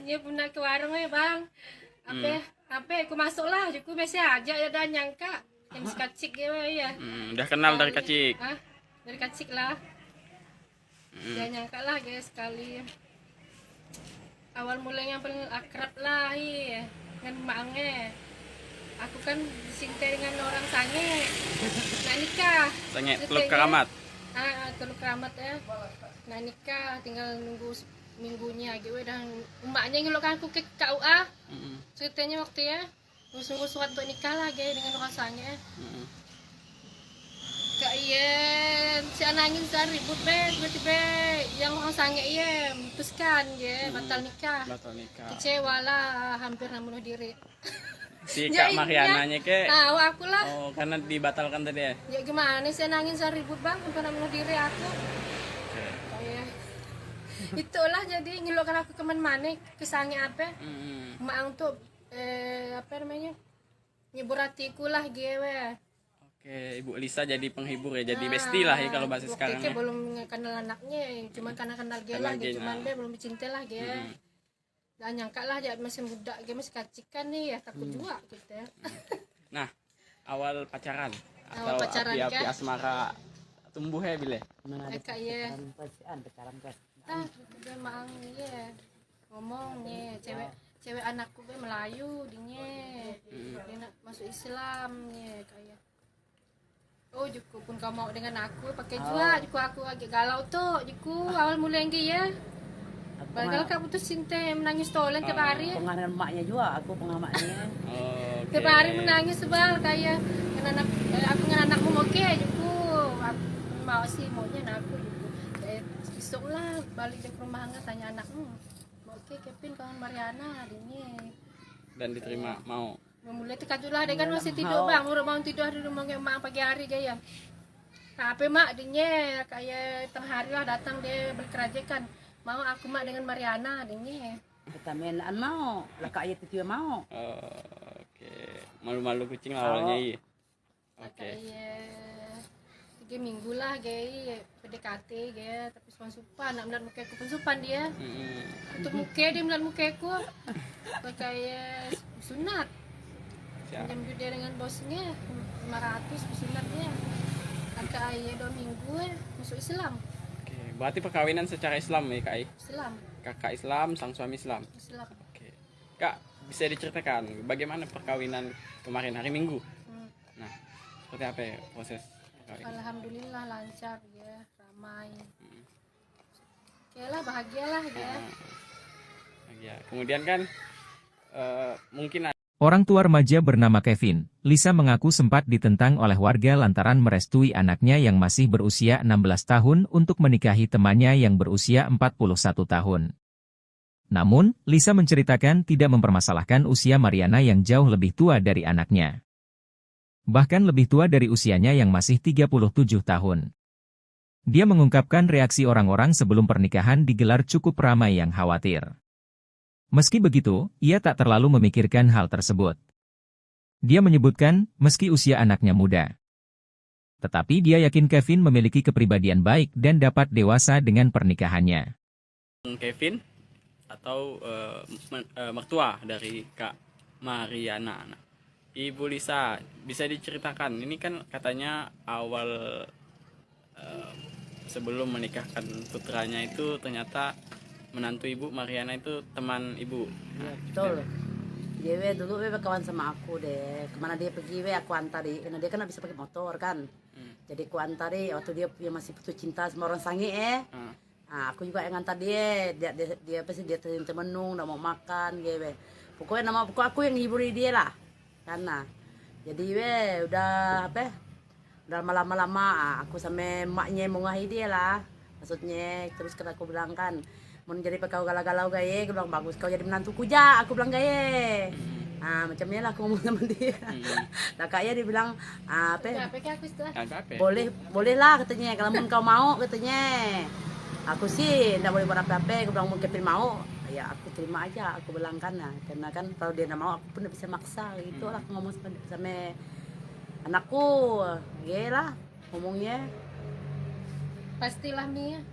dia pernah ke warung ya bang. Apa aku masuk lah, aku biasa aja ya dan nyangka yang kacik ya. Udah kenal dari kecil. Dari kacik lah. Dia nyangka lah guys sekali. Awal mulanya paling akrab lah ya dengan maknya. Aku kan disintai dengan orang sange. Nah nikah. Sange Teluk Keramat. Teluk Keramat ya. Nah nikah tinggal nunggu minggunya gitu dan emaknya ngelukan aku ke KUA. Ceritanya waktu ya nunggu surat untuk nikah lah dengan orang sange. Kak iya, si anangin saya ribut tiba-tiba yang orang sange iya memutuskan batal nikah. Kecewa lah, hampir bunuh diri. Si Kak Mariananya ke? Tahu aku lah. Oh, karena dibatalkan tadi ya? Ya gimana sih nangin saya ribut bang, hampir bunuh diri aku. Kayak itulah jadi ngeluarkan aku kemana-mana, kesannya apa? Mak untuk apa namanya? Nyebur hatiku lah gue. Oke, Ibu Lisa jadi penghibur ya, jadi bestie lah ya kalau bahasa sekarang ya. Belum kenal anaknya, cuma karena kenal dia lah, cuman dia belum cinta lah dia. Dan nyangka lah dia masih muda, dia masih kacikan nih ya, takut juga gitu ya. Nah, awal pacaran Awal atau pacaran, api-api kan? asmara tumbuh ya bile? Mana ada Kayak ya. pacaran pas. Dia mang ya ngomongnya cewek anakku gue Melayu dia nak masuk Islam ya kayak. Oh Juku pun kau mau dengan aku pakai juga Juku aku agak galau tuh Juku awal mulai ya. Padahal kak putus cinta menangis tolen tiap hari. Penganan emaknya juga, aku pengamatnya. Tiap hari menangis sebal kayak aku dengan anakmu mau ke Juku. Aku mau sih maunya aku Juku. Besok lah balik ke rumah hangat tanya anakmu. Mau ke Kevin kawan Mariana adiknya. Dan diterima mau. Mulai tekatulah dia kan masih tidur bang, mau tidur di rumah emak pagi hari gaya. Tapi mak dinya kayak tengah hari lah datang dia berkerajakan. Mau aku mak dengan Mariana dinya. Kita mainan mau, lah kak ayat itu mau. Oke, malu-malu kucing lah awalnya iya. Oke. Kayak 3 minggu lah gaya PDKT gaya tapi supan nak melihat muka aku supan dia. Untuk muka dia melihat muka aku. Kayak sunat. Siap. Pinjam dia dengan bosnya 500 sunat dia. Kakak ayah 2 minggu masuk Islam. Oke, berarti perkawinan secara Islam ya Kak Ai? Islam. Kakak Islam, sang suami Islam. Islam. Oke. Kak, bisa diceritakan bagaimana perkawinan kemarin hari Minggu? Nah, seperti apa ya proses perkawinan? Alhamdulillah lancar ya, ramai. Oke lah, bahagialah ya. Ya, kemudian kan mungkin Orang tua remaja bernama Kevin, Lisa mengaku sempat ditentang oleh warga lantaran merestui anaknya yang masih berusia 16 tahun untuk menikahi temannya yang berusia 41 tahun. Namun, Lisa menceritakan tidak mempermasalahkan usia Mariana yang jauh lebih tua dari anaknya. Bahkan lebih tua dari usianya yang masih 37 tahun. Dia mengungkapkan reaksi orang-orang sebelum pernikahan digelar cukup ramai yang khawatir. Meski begitu, ia tak terlalu memikirkan hal tersebut. Dia menyebutkan, meski usia anaknya muda. Tetapi dia yakin Kevin memiliki kepribadian baik dan dapat dewasa dengan pernikahannya. Kevin atau mertua dari Kak Mariana. Nah, Ibu Lisa, bisa diceritakan, ini kan katanya awal sebelum menikahkan putranya itu ternyata menantu Ibu Mariana itu teman Ibu. Ya, betul. Dia dulu kawan sama aku deh. Kemana dia pergi aku antari. Karena dia kan nggak bisa pakai motor kan. Jadi aku antari waktu dia masih putus cinta sama orang sange Nah, aku juga yang ngantar dia. Dia pasti dia termenung, nggak mau makan gitu. Pokoknya aku yang ngiburi dia lah. Karena jadi udah apa? Udah lama-lama aku sama emaknya mengahi dia lah. Maksudnya terus kan aku bilang kan mau jadi kau galau-galau gaya, aku bilang bagus kau jadi menantuku ja, aku bilang gaya. Nah macamnya lah aku ngomong sama dia. Nah kayaknya dia bilang apa? Boleh lah katanya, kalau mau kau mau katanya. Aku sih tidak boleh buat apa-apa, aku bilang mau Kevin mau, ya aku terima aja, aku bilang karena kan kalau dia tidak mau aku pun tidak bisa maksa gitu lah aku ngomong sama anakku, ya lah ngomongnya. Pastilah Mia.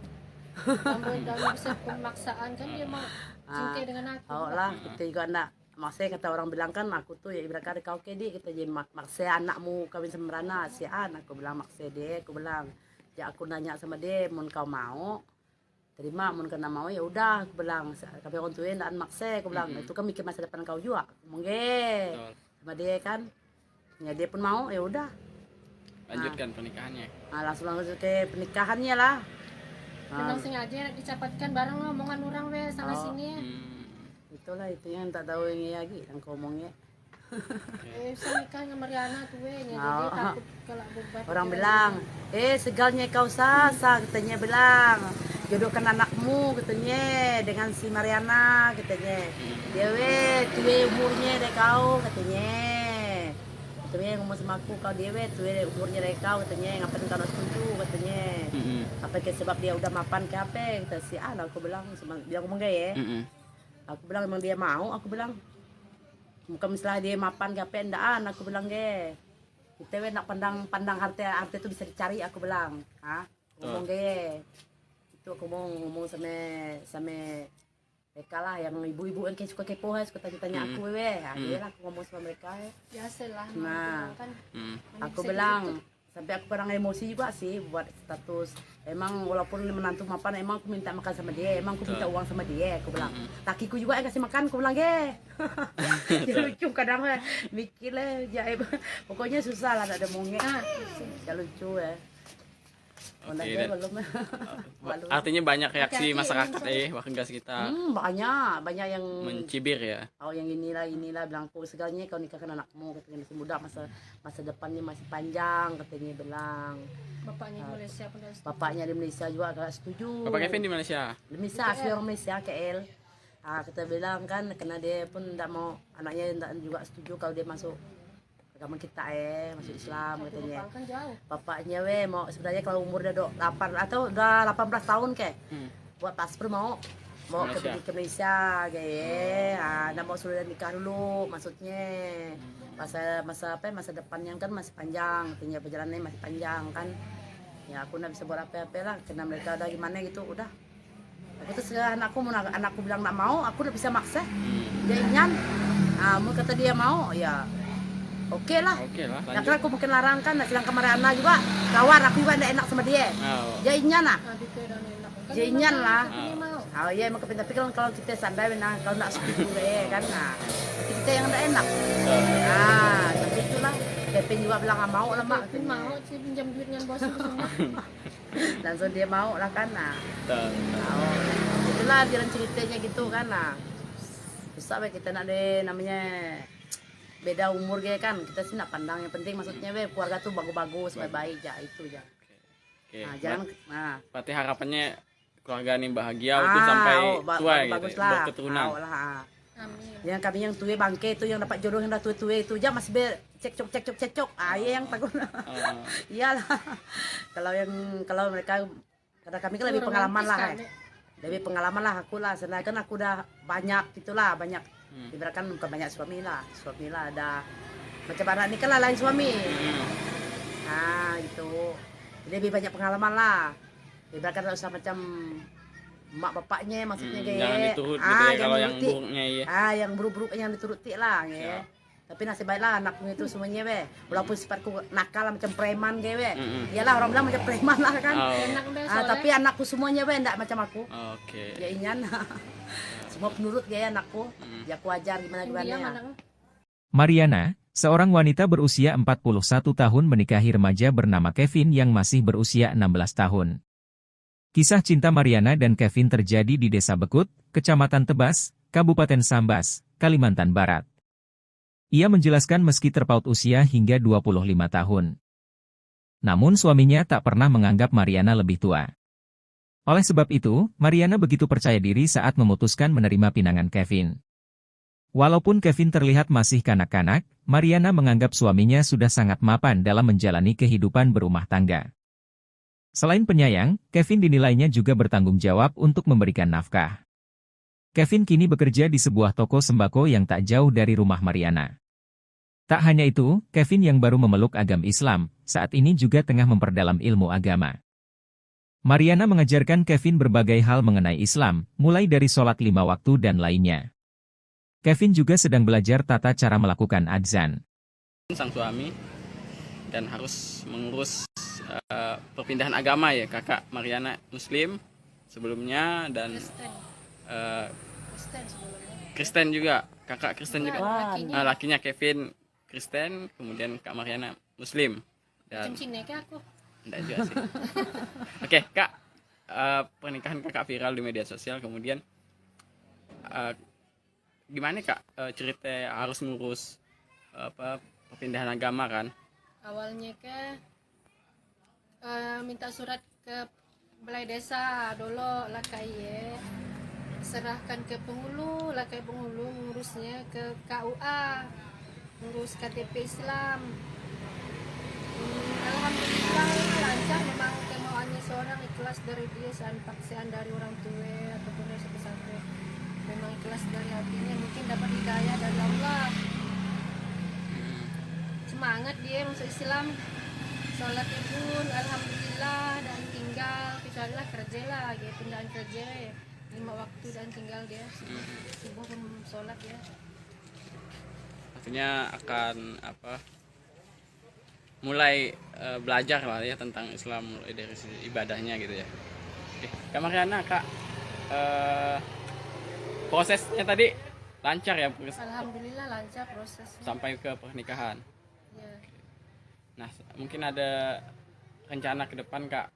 Dalam bisa pemaksaan kan dia mau cinta dengan aku. Oh lah, kita juga nak maksudnya kata orang bilang kan aku tuh ya ibarat kau kedi kita jadi maksa anakmu kawin sama Rana si aku bilang maksa dia, aku bilang ya aku nanya sama dia mau kau mau terima, mau kena mau ya udah aku bilang tapi orang tuanya ndak maksa, aku bilang itu kan mikir masa depan kau juga mungkin sama dia kan ya dia pun mau ya udah lanjutkan pernikahannya. Nah, langsung ke pernikahannya lah. Memang sengaja dicapatkan bareng omongan orang sana sini. Itulah itu yang tak tahu ini lagi yang kau omongnya. Saya nikah sama Mariana tuh jadi takut kalau beban. Orang bilang, segalnya kau sasa katanya bilang. Jodohkan anakmu katanya dengan si Mariana katanya. Dia tuwe umurnya deh kau katanya. Katanya ngomong sama aku kau dia tuwe umurnya deh kau katanya ngapain kau setuju katanya. Apa ke sebab dia udah mapan ke apa kata si aku bilang dia ngomong gaya. Aku bilang memang dia mau, aku bilang bukan misalnya dia mapan ke apa endaan, aku bilang ge kita nak pandang harta itu bisa dicari, aku bilang ngomong ge itu aku mau ngomong sama mereka lah yang ibu-ibu yang suka kepo suka tanya aku dia lah aku ngomong sama mereka biasalah. Nah kan aku bilang sampai aku kadang emosi juga sih buat status. Emang walaupun menantu mapan, emang aku minta makan sama dia, emang aku minta uang sama dia, aku bilang. Lakiku juga yang kasih makan, aku bilang dia lucu kadang mikir lah, pokoknya susah lah, ada mongnya. Ya lucu ya. Artinya banyak reaksi masyarakat warga sekitar. Banyak yang mencibir ya. Oh yang inilah bilang aku segalanya kau nikahkan anakmu katanya masih muda, masa depannya masih panjang katanya bilang. Bapaknya di Malaysia pun bapaknya di Malaysia juga agak setuju. Bapak Kevin di Malaysia? Di Malaysia, asli orang Malaysia, KL. Kita bilang kan karena dia pun tidak mau anaknya tidak juga setuju kalau dia masuk agama kita masuk Islam katanya. Numpang kan jauh. Bapaknya mau sebenarnya kalau umur udah 8 atau udah 18 tahun kayak buat paspor mau Malaysia. ke Malaysia kayak nak mau sudah nikah dulu maksudnya masa depannya kan masih panjang, tinggal perjalanannya masih panjang kan. Ya aku nggak bisa buat apa-apa lah karena mereka udah gimana gitu udah. Aku terus anakku bilang nggak mau, aku udah bisa maksa. Dia ingin, mau kata dia mau ya. Oke lah. Oke lah, Nah, lanjut. kan aku mungkin larang kan, sedang Mariana juga kawan aku juga tidak enak sama dia. Oh. Dia ingin lah. Habis itu udah enak. Kan Dia ingin lah. Ini mau. Oh iya emang kepintar tapi kalau kita sandai kalau nak setuju deh kan, tapi kita yang tidak enak. Tapi itulah. Kevin juga bilang nggak mau lah mak. Kevin mau sih pinjam duit dengan bos itu semua. Langsung dia mau lah kan. Betul. Itulah jalan ceritanya gitu kan. Susah kita nak deh namanya beda umur ya kan, kita sih nak pandang yang penting maksudnya keluarga tuh bagus-bagus baik-baik ya itu ya. Oke. Jangan Berarti harapannya keluarga ini bahagia itu sampai tua gitu, bagus ya, lah. berketurunan. Amin. Yang kami yang tua bangke itu yang dapat jodoh yang udah tua itu aja masih cekcok. Iya yang takut. Iyalah. kalau mereka karena kami kan lebih pengalaman lah. Lebih pengalaman lah aku lah, sedangkan aku udah banyak gitulah, banyak ibaratkan bukan banyak suami lah ada macam anak ini kan lah lain suami. Gitu lebih banyak pengalaman lah, ibaratkan usah macam mak bapaknya maksudnya kayak jangan diturut gitu ya kalau yang dituruti. buruknya ya. Yang buruk-buruk yang dituruti lah ya. Tapi nasib baiklah anakku itu semuanya walaupun sifatku nakal macam preman iyalah orang bilang macam preman lah kan. Enak deh soalnya. Tapi anakku semuanya enggak macam aku. Oke. Ya inyan. Semua penurut anakku. Ya aku ajar gimana Dia ya. mana? Mariana, seorang wanita berusia 41 tahun menikahi remaja bernama Kevin yang masih berusia 16 tahun. Kisah cinta Mariana dan Kevin terjadi di Desa Bekut, Kecamatan Tebas, Kabupaten Sambas, Kalimantan Barat. Ia menjelaskan meski terpaut usia hingga 25 tahun. Namun suaminya tak pernah menganggap Mariana lebih tua. Oleh sebab itu, Mariana begitu percaya diri saat memutuskan menerima pinangan Kevin. Walaupun Kevin terlihat masih kanak-kanak, Mariana menganggap suaminya sudah sangat mapan dalam menjalani kehidupan berumah tangga. Selain penyayang, Kevin dinilainya juga bertanggung jawab untuk memberikan nafkah. Kevin kini bekerja di sebuah toko sembako yang tak jauh dari rumah Mariana. Tak hanya itu, Kevin yang baru memeluk agama Islam, saat ini juga tengah memperdalam ilmu agama. Mariana mengajarkan Kevin berbagai hal mengenai Islam, mulai dari sholat 5 waktu dan lainnya. Kevin juga sedang belajar tata cara melakukan adzan. Sang suami dan harus mengurus perpindahan agama ya, kakak Mariana Muslim sebelumnya dan Kristen sebelumnya. Kristen juga, kakak Kristen juga. Lakinya. Lakinya Kevin Kristen, kemudian Kak Mariana Muslim. Macam Dan Cina kayak aku. enggak juga sih. Oke, Kak, pernikahan kakak viral di media sosial, kemudian gimana Kak cerita harus ngurus perpindahan agama kan? Awalnya minta surat ke balai desa dulu lah kayak serahkan ke penghulu lah kayak penghulu ngurusnya ke KUA ngurus KTP Islam. Alhamdulillah lancar, memang kemauannya seorang ikhlas dari dia paksaan dari orang tua ataupun dari pesantren, memang ikhlas dari hatinya, mungkin dapat hidayah dari Allah, semangat dia masuk Islam, sholat pun alhamdulillah, dan tinggal kecuali lah kerja lah gitu, pindahan kerja 5 waktu dan tinggal dia subuh sholat ya. Artinya akan mulai belajar lah ya tentang Islam, mulai dari sisi ibadahnya gitu ya. Oke, Kak Mariana, Kak, prosesnya tadi lancar ya Alhamdulillah lancar prosesnya sampai ke pernikahan. ya. Nah, mungkin ada rencana ke depan Kak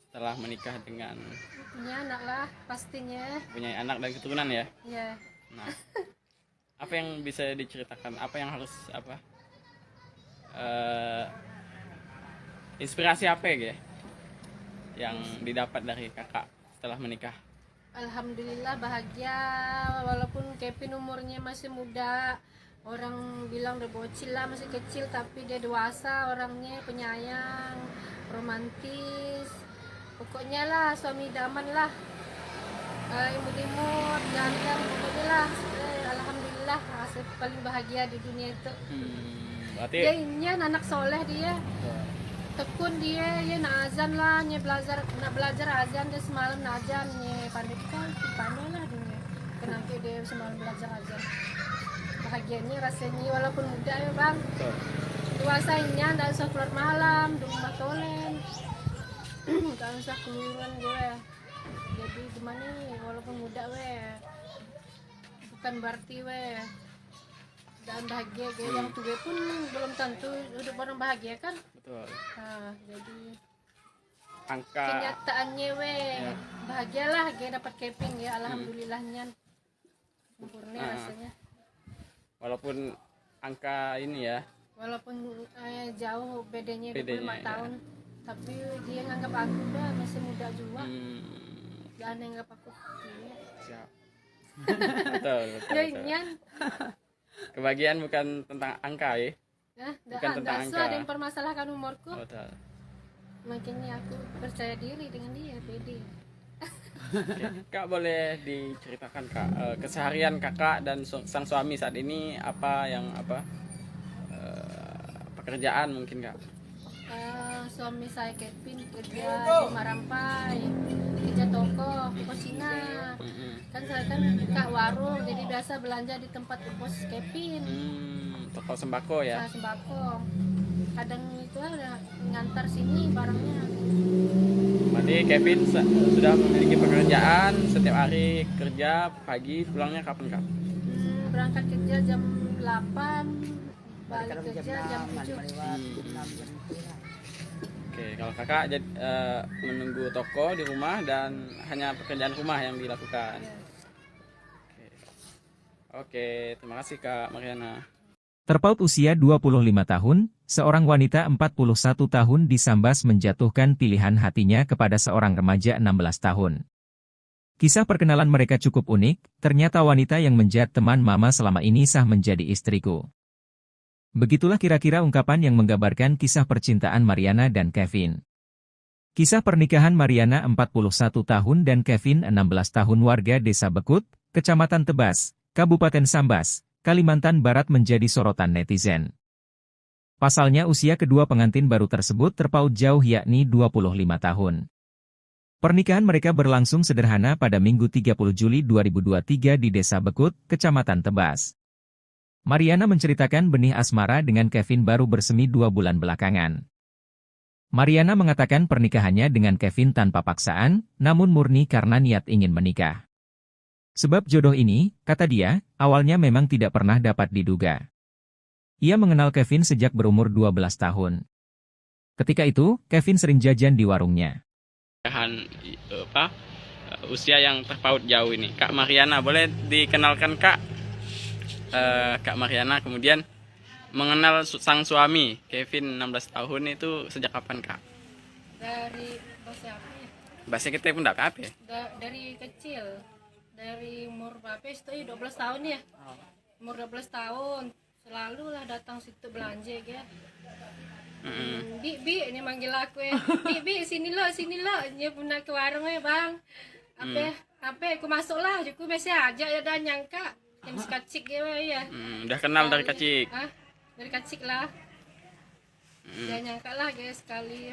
setelah menikah dengan Punya anak lah pastinya punya anak dan keturunan ya. ya. Nah, apa yang bisa diceritakan? Apa yang harus inspirasi apa ya yang didapat dari kakak setelah menikah? Alhamdulillah bahagia, walaupun Kevin umurnya masih muda, orang bilang udah bocil lah, masih kecil, tapi dia dewasa orangnya, penyayang, romantis, pokoknya lah suami idaman lah. Imut-imut, ganteng, pokoknya lah. Alhamdulillah, hasil paling bahagia di dunia itu. Berarti Dia ini anak soleh dia, tekun dia, ya nak azan lah, nak belajar azan dia semalam nak azan, pandai kan, pandai lah dia. Kenapa dia semalam belajar azan? Bahagianya rasanya walaupun muda ya bang, dewasanya nggak usah keluar malam, di rumah tolen, nggak usah keluaran gue. Jadi gimana nih, walaupun muda bukan berarti dan bahagia gue. Yang tua pun belum tentu hidup orang bahagia kan. betul. Nah, jadi Angka kenyataannya bahagialah gue dapat Kevin ya, alhamdulillahnya sempurna rasanya. walaupun angka ini ya, Walaupun jauh bedanya 25 Bedanya, ya. tahun, tapi dia nganggap aku udah masih muda juga. Dan nganggap aku tua. siap. betul, betul, Ya betul. inyan, Kebahagiaan bukan tentang angka ya. Bukan tentang ada angka. yang mempermasalahkan umurku. Betul. Makanya aku percaya diri dengan dia, pede. Kak boleh diceritakan Kak keseharian kakak dan sang suami saat ini apa pekerjaan mungkin Kak? Suami saya Kevin kerja di Marampai, kerja toko Cina. Kan saya kan kak warung, jadi biasa belanja di tempat bos Kevin. Toko sembako ya. Nah, sembako. Kadang itu udah ngantar sini barangnya. Berarti Kevin sudah memiliki pekerjaan, setiap hari kerja, pagi pulangnya kapan Kak? Berangkat kerja jam 8, balik kerja jam 7. Oke, kalau kakak menunggu toko di rumah dan hanya pekerjaan rumah yang dilakukan. Oke, terima kasih Kak Mariana. Terpaut usia 25 tahun, seorang wanita 41 tahun di Sambas menjatuhkan pilihan hatinya kepada seorang remaja 16 tahun. Kisah perkenalan mereka cukup unik, ternyata wanita yang menjadi teman mama selama ini sah menjadi istriku. Begitulah kira-kira ungkapan yang menggambarkan kisah percintaan Mariana dan Kevin. Kisah pernikahan Mariana 41 tahun dan Kevin 16 tahun warga Desa Bekut, Kecamatan Tebas, Kabupaten Sambas, Kalimantan Barat menjadi sorotan netizen. Pasalnya usia kedua pengantin baru tersebut terpaut jauh yakni 25 tahun. Pernikahan mereka berlangsung sederhana pada Minggu 30 Juli 2023 di Desa Bekut, Kecamatan Tebas. Mariana menceritakan benih asmara dengan Kevin baru bersemi 2 bulan belakangan. Mariana mengatakan pernikahannya dengan Kevin tanpa paksaan, namun murni karena niat ingin menikah. Sebab jodoh ini, kata dia, awalnya memang tidak pernah dapat diduga. Ia mengenal Kevin sejak berumur 12 tahun. Ketika itu, Kevin sering jajan di warungnya. Usia yang terpaut jauh ini, Kak Mariana, boleh dikenalkan Kak? Kak Mariana kemudian mengenal sang suami Kevin 16 tahun itu sejak kapan Kak? Dari bahasa apa ya? Bahasa kita pun tidak apa ya? Dari kecil, dari umur berapa itu 12 tahun ya. Umur 12 tahun selalu lah datang situ belanja ya. Bi ini manggil aku ya. Bi sini lo dia pernah ke warung ya bang. Apa aku masuk lah, aku biasa aja ya dan nyangka yang sekacik ya. Udah kenal dari kecil. Dari kecil lah. Dia nyangka lah guys sekali.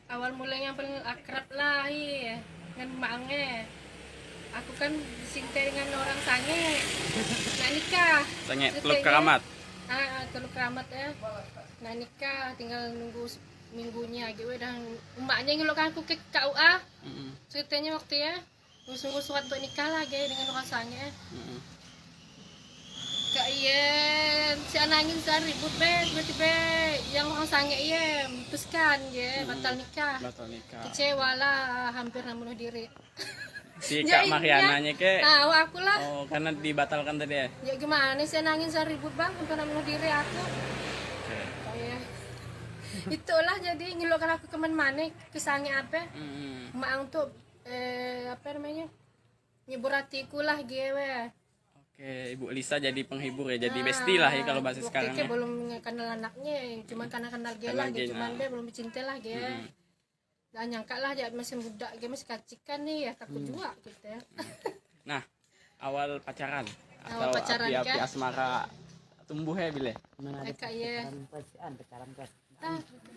Awal mulanya yang paling akrab lah ya dengan maknya. Aku kan disintai dengan orang sange. Nah nikah. Sange Teluk Keramat. Teluk Keramat ya. Nah nikah tinggal nunggu minggunya gitu dan emaknya ngelukan aku ke KUA. Ceritanya waktu ya nunggu surat untuk nikah lah dengan orang sange. Kak iya si anangin sehari ribut tiba-tiba yang orang sange iya memutuskan batal nikah. Kecewa lah hampir bunuh diri. Si Kak Mariananya ke aku lah. Oh karena dibatalkan tadi ya? Ya gimana sih nangin sehari ribut bang hampir bunuh diri aku. Itulah jadi ngeluarkan aku kemana kisahnya apa? Mak untuk apa namanya nyebur hatiku lah gue. Oke, Ibu Lisa jadi penghibur ya, jadi bestie lah ya kalau bahasa sekarang Waktu ya. belum kenal anaknya, cuman karena kenal dia lah, Kenal dia, cuman nah. dia belum cinta lah dia. Gak nyangka lah dia masih muda, dia masih kacikan nih ya, takut juga gitu ya. Nah, awal pacaran Awal atau pacaran, api-api kan? asmara tumbuh ya bile. Mana ada Kayak ya, pacaran kelas.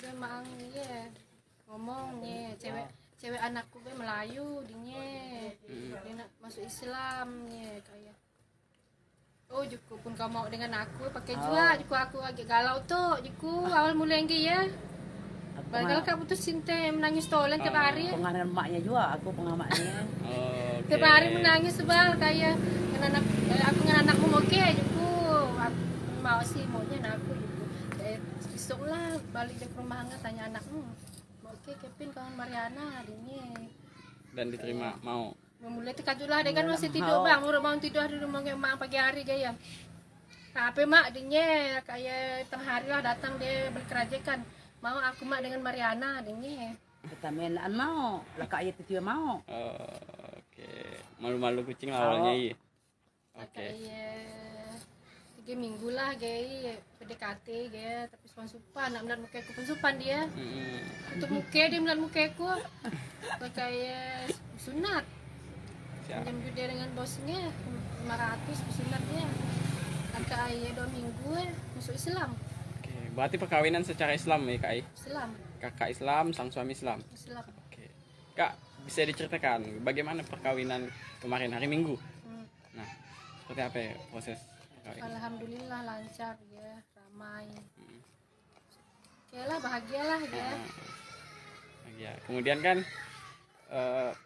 dia mang ya ngomongnya cewek anakku gue Melayu dia nak masuk Islam ya kayak oh juku pun kau mau dengan aku pakai juga juku aku agak galau tuh juku awal mulai lagi ya padahal kamu tuh cinta menangis tolen tiap hari ya. Penganan emaknya juga, aku pengamaknya. Oke. Tiap hari menangis sebal kayak dengan anak aku dengan anakmu oke juku aku mau sih maunya anak aku juku besok lah balik ke rumah nggak tanya anakmu oke Kevin kawan Mariana adiknya Dan diterima mau. mulai tekad lah dia kan masih tidur bang udah mau tidur di rumah emak pagi hari gaya tapi mak adiknya kayak tengah hari lah datang dia berkeraja kan mau aku mak dengan Mariana adiknya Kita mainan mau, lah kak ayat itu mau. Oke, malu-malu kucing lah awalnya iya. Oke. kayak 3 minggu lah gaya PDKT gaya tapi supan nak melihat muka aku pun supan dia untuk muka dia melihat muka aku kayak sunat Siap. jam dia dengan bosnya 500 sunat dia kakak ayah 2 minggu masuk Islam Oke, berarti perkawinan secara Islam ya Kak Ai? Islam Kakak Islam, sang suami Islam. Islam Oke. Kak, bisa diceritakan bagaimana perkawinan kemarin hari Minggu? Nah, seperti apa ya proses perkawinan? alhamdulillah lancar ya ramai oke lah bahagialah ya Ya, kemudian kan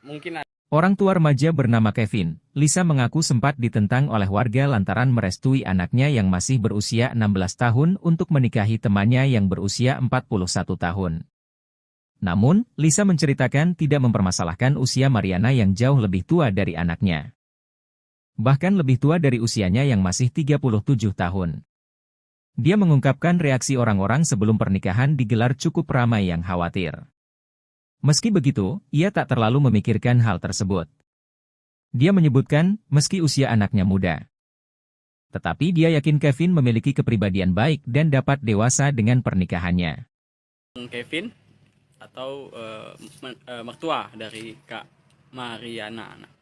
mungkin Orang tua remaja bernama Kevin, Lisa mengaku sempat ditentang oleh warga lantaran merestui anaknya yang masih berusia 16 tahun untuk menikahi temannya yang berusia 41 tahun. Namun, Lisa menceritakan tidak mempermasalahkan usia Mariana yang jauh lebih tua dari anaknya. Bahkan lebih tua dari usianya yang masih 37 tahun. Dia mengungkapkan reaksi orang-orang sebelum pernikahan digelar cukup ramai yang khawatir. Meski begitu, ia tak terlalu memikirkan hal tersebut. Dia menyebutkan, meski usia anaknya muda. Tetapi dia yakin Kevin memiliki kepribadian baik dan dapat dewasa dengan pernikahannya. Kevin atau mertua dari Kak Mariana. Nah,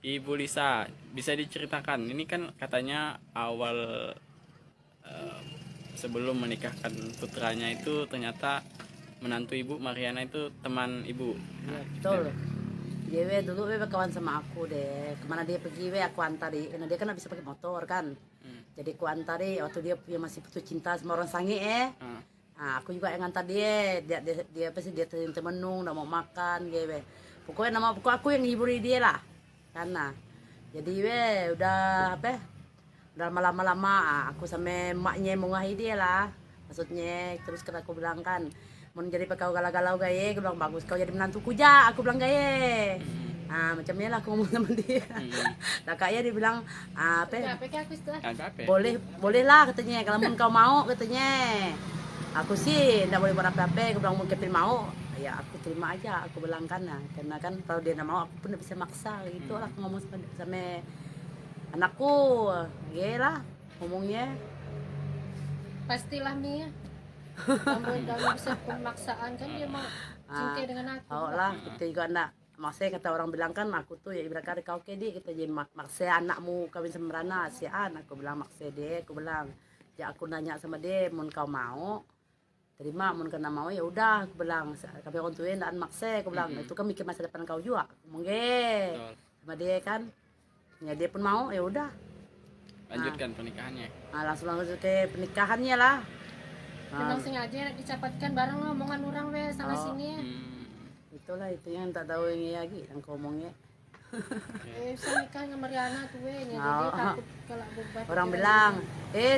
Ibu Lisa, bisa diceritakan, ini kan katanya awal sebelum menikahkan putranya itu ternyata menantu Ibu Mariana itu teman Ibu. Ya, betul. Dia dulu kawan sama aku deh. Kemana dia pergi aku antari. Karena dia kan nggak bisa pakai motor kan. Jadi aku antari waktu dia masih putus cinta sama orang sange Nah, aku juga yang ngantar dia. Dia pasti dia temenung, udah mau makan gitu. Pokoknya aku yang ngiburi dia lah. Karena jadi udah apa? Udah lama-lama aku sama emaknya mengahi dia lah. Maksudnya terus kan aku bilang kan mau jadi kau galau-galau gaya, aku bilang bagus kau jadi menantuku ja, aku bilang gaya. Nah macamnya lah aku ngomong sama dia. Nah kayaknya dia bilang apa? Boleh lah katanya, kalau mau kau mau katanya. Aku sih nggak boleh buat apa-apa, aku bilang mau Kevin mau, ya aku terima aja, aku bilang kan, nah, karena kan kalau dia nggak mau aku pun nggak bisa maksa gitu lah, aku ngomong sama anakku, ya lah ngomongnya. pastilah Mia dalam bisa pemaksaan kan dia mau cinta dengan aku Oh lah kita juga nak maksudnya kata orang bilang kan aku tuh ya ibarat kau kedi kita jadi maksa anakmu kawin sama Rana si aku bilang maksa dia, aku bilang ya aku nanya sama dia mau kau mau terima, mau kena mau ya udah, aku bilang kami orang tuanya ndak maksa, aku bilang itu kan mikir masa depan kau juga mungkin sama dia kan ya dia pun mau ya udah lanjutkan pernikahannya. Nah, langsung ke pernikahannya lah. memang sengaja dicapatkan bareng lah omongan orang weh sana sini Itulah itu yang tak tahu ini lagi yang kau omongnya. bisa nikah sama Mariana tuh weh jadi takut kalau beban Orang bilang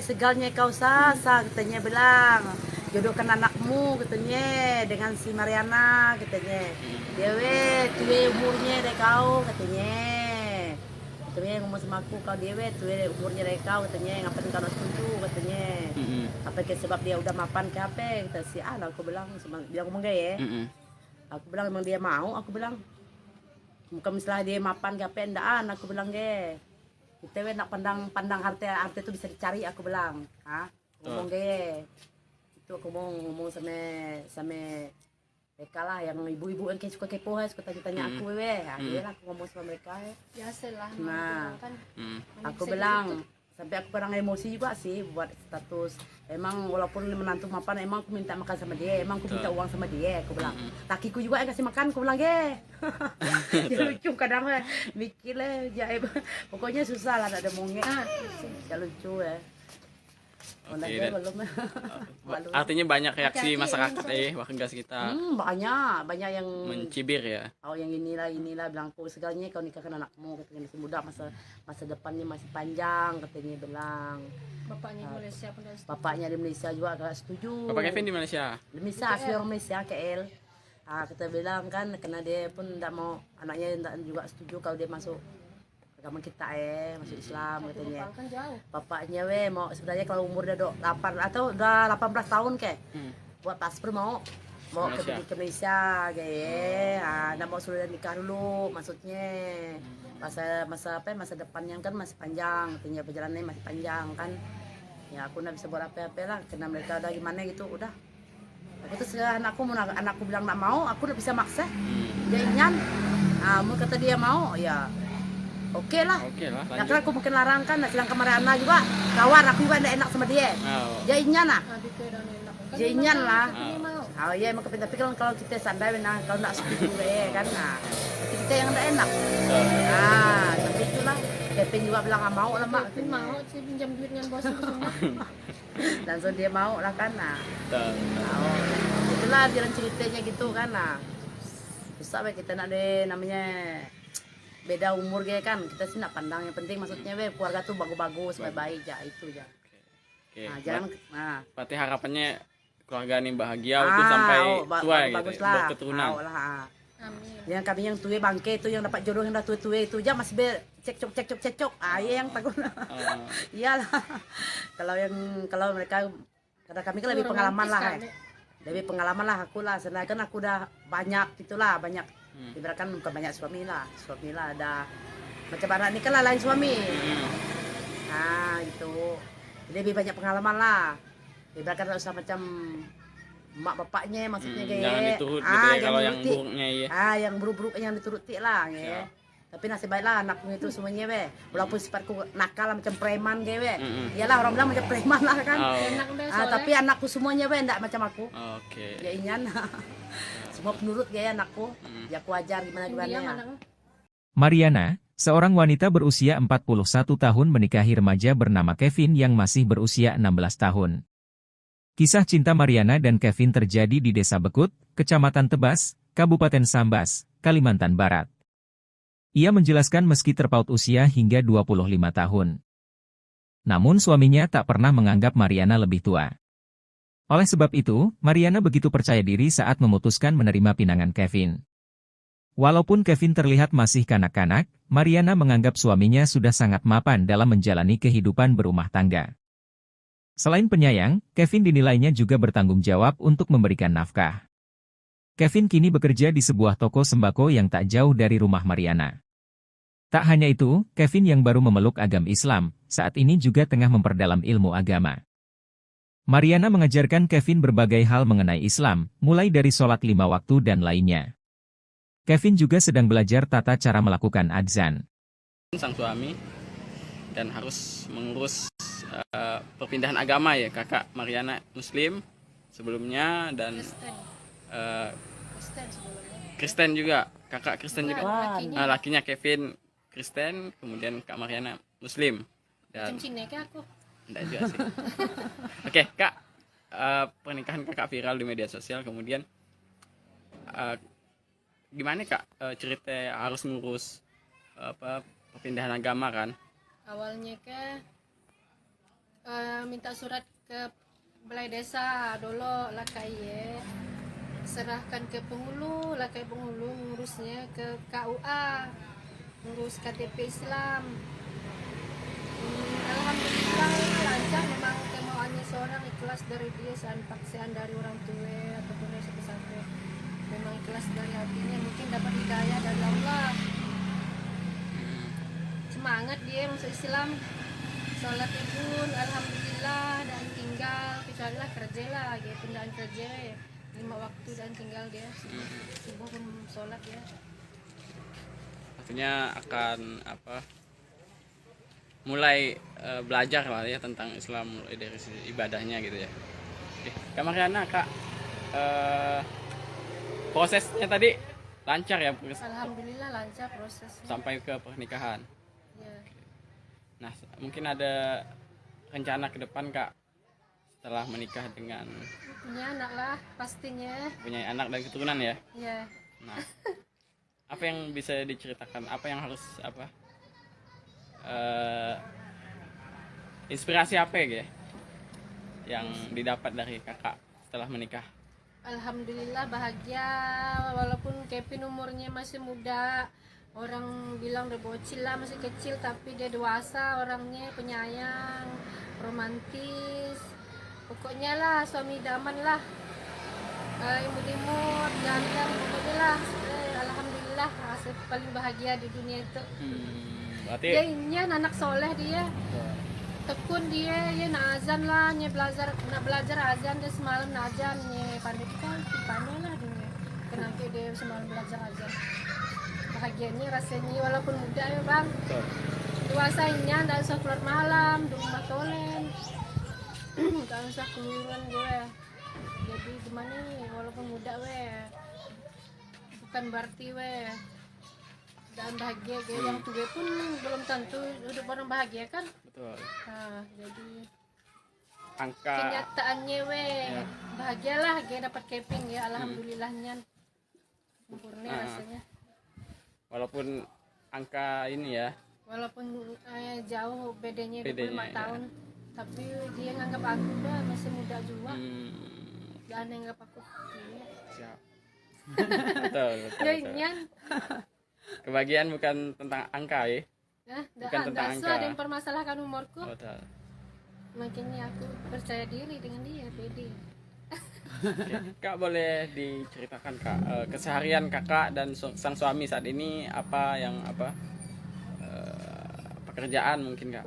segalnya kau sasa katanya, bilang jodohkan anakmu katanya dengan si Mariana katanya. Dia tuh umurnya deh kau katanya ngomong sama aku, kau dia tuh umurnya deh kau katanya, ngapain kau setuju katanya. Apa ke sebab dia udah mapan ke apa kata si aku bilang dia ngomong gaya. Aku bilang emang dia mau, aku bilang bukan misalnya dia mapan ke apa ndaan, aku bilang ge kita nak pandang harta itu bisa dicari, aku bilang. Ngomong gaya. Itu aku mau ngomong sama mereka lah, yang ibu-ibu yang suka kepo, suka tanya-tanya aku, dia lah aku ngomong sama mereka. Biasalah. Nah, Kan. aku bilang, sampai aku kadang emosi juga sih buat status. Emang walaupun menantu mapan, emang aku minta makan sama dia, emang aku minta uang sama dia, aku bilang. Lakiku juga yang kasih makan, aku bilang dia lucu kadang mikir lah, pokoknya susah lah, ada mongek. Ya lucu ya. Oke, Belum. artinya banyak reaksi masyarakat warga sekitar banyak yang mencibir ya. Oh, yang inilah bilang aku segalanya kau nikahkan anakmu, katanya masih muda, masa depannya masih panjang, katanya bilang. Bapaknya di Malaysia pun dah setuju. Bapaknya di Malaysia juga agak setuju. Bapak Kevin di Malaysia. Di Malaysia, asli orang Malaysia, KL. Kita bilang kan, karena dia pun tidak mau, anaknya tidak juga setuju kalau dia masuk agama kita masuk Islam, katanya. Kan jauh. Bapaknya mau sebenarnya kalau umur udah 8 atau udah 18 tahun buat paspor mau ke Malaysia kayak, nggak mau sudah nikah dulu, maksudnya masa depannya kan masih panjang, katanya perjalanannya masih panjang kan. Ya aku nggak bisa buat apa-apa lah, karena mereka udah gimana gitu, udah. Aku terus anakku bilang nggak mau, aku udah bisa maksa. Dia ingin, mau kata dia mau, ya oke lah. Nah, kan aku mungkin larang kan, sedang kemarin Ana juga kawan aku juga tidak enak sama dia. Dia ingin lah. Dia ingin lah. Oh iya emang kepintar, tapi kalau kita sadar kalau tidak setuju kan, kita yang tidak enak. Tapi itulah. Kevin juga bilang nggak mau lah mak. Kevin mau sih pinjam duit dengan bos itu semua. Langsung dia mau lah kan. Itulah jalan ceritanya gitu kan. Susah kita nak ada namanya beda umur kan, kita sih nak pandang, yang penting maksudnya keluarga tuh bagus-bagus, baik-baik aja, itu aja. Jangan berarti harapannya keluarga ini bahagia untuk sampai tua gitu, berketurunan. Amin. Yang kami yang tua bangke itu, yang dapat jodoh yang dah tua itu aja masih cekcok. Yang takut. Iyalah. kalau mereka, karena kami kan lebih pengalaman lah. Lebih pengalaman lah aku lah, sebenarnya kan aku udah banyak gitulah, banyak. Ibaratkan bukan banyak suami lah ada macam anak ini kan lain suami. Gitu. Jadi lebih banyak pengalaman lah. Ibaratkan tak usah macam mak bapaknya, maksudnya kayak. Jangan diturut gitu ya, kalau yang buruknya ya. Yang buruk-buruk yang dituruti lah ya. Tapi nasib baiklah anakku itu semuanya walaupun sifatku nakal macam preman iyalah orang bilang macam preman lah kan. Tapi anakku semuanya enggak macam aku. Ya ingin semua penurut anakku. Ya aku ajar gimana ya. Mariana, seorang wanita berusia 41 tahun menikahi remaja bernama Kevin yang masih berusia 16 tahun. Kisah cinta Mariana dan Kevin terjadi di Desa Bekut, Kecamatan Tebas, Kabupaten Sambas, Kalimantan Barat. Ia menjelaskan meski terpaut usia hingga 25 tahun. Namun suaminya tak pernah menganggap Mariana lebih tua. Oleh sebab itu, Mariana begitu percaya diri saat memutuskan menerima pinangan Kevin. Walaupun Kevin terlihat masih kanak-kanak, Mariana menganggap suaminya sudah sangat mapan dalam menjalani kehidupan berumah tangga. Selain penyayang, Kevin dinilainya juga bertanggung jawab untuk memberikan nafkah. Kevin kini bekerja di sebuah toko sembako yang tak jauh dari rumah Mariana. Tak hanya itu, Kevin yang baru memeluk agama Islam, saat ini juga tengah memperdalam ilmu agama. Mariana mengajarkan Kevin berbagai hal mengenai Islam, mulai dari sholat 5 waktu dan lainnya. Kevin juga sedang belajar tata cara melakukan adzan. Sang suami dan harus mengurus perpindahan agama ya, kakak Mariana Muslim sebelumnya dan Kristen juga, kakak Kristen juga. Lakinya Kevin Kristen, kemudian Kak Mariana Muslim. Dan aku. Enggak juga sih. Oke, Kak. Pernikahan Kakak viral di media sosial, kemudian gimana Kak cerita harus ngurus perpindahan agama kan? Awalnya minta surat ke balai desa dulu lah kayak serahkan ke penghulu lah, kayak penghulu ngurusnya ke KUA, ngurus KTP Islam. Alhamdulillah lancar, memang kemauannya seorang ikhlas dari dia, paksaan dari orang tua ataupun dari siapa-siapa, memang ikhlas dari hatinya, mungkin dapat hidayah dari Allah. Cuma semangat dia masuk Islam. Sholat pun alhamdulillah dan tinggal kecuali lah kerja lah gitu, pindaan kerja ya. 5 waktu dan tinggal dia subuh pun sholat ya. Artinya akan apa? Mulai belajar lah ya tentang Islam mulai dari sisi ibadahnya gitu ya. Oke, Kak Mariana, Kak, prosesnya tadi lancar ya Alhamdulillah lancar prosesnya. sampai ke pernikahan. Ya. Nah, mungkin ada rencana ke depan Kak setelah menikah dengan Punya anak lah pastinya. punya anak dan keturunan ya. Ya. Nah, apa yang bisa diceritakan? Apa yang harus apa? Inspirasi apa ya yang didapat dari kakak setelah menikah? Alhamdulillah bahagia walaupun Kevin umurnya masih muda. Orang bilang udah bocil lah, masih kecil, tapi dia dewasa orangnya, penyayang, romantis. Pokoknya lah suami idaman lah. Imut-imut, ganteng, pokoknya lah. Alhamdulillah, rasa paling bahagia di dunia itu. Berarti Dia ini anak soleh dia. Tekun dia nak azan lah, nak belajar azan dia semalam nak azan pandai lah dia. Kenapa dia semalam belajar azan? Bahagianya rasanya walaupun muda ya bang. Dewasanya tidak usah keluar malam, di rumah tolen. Tidak usah keluaran gue. Jadi gimana nih walaupun muda bukan berarti dan bahagia gue yang tua pun belum tentu hidup orang bahagia kan. betul. Nah, jadi Angka kenyataannya bahagialah gue dapat Kevin ya, alhamdulillahnya sempurna rasanya. walaupun angka ini ya Walaupun jauh bedanya 25 Bedanya, tahun, tapi dia nganggap aku masih muda juga. Dan nganggap aku siap. betul, betul, ya betul. nyan. Kebahagiaan bukan tentang angka ya. Bukan tentang angka. Ada yang permasalahkan umurku. Betul. Makanya aku percaya diri dengan dia, pede. Oke. Kak boleh diceritakan Kak keseharian kakak dan sang suami saat ini apa yang pekerjaan mungkin Kak?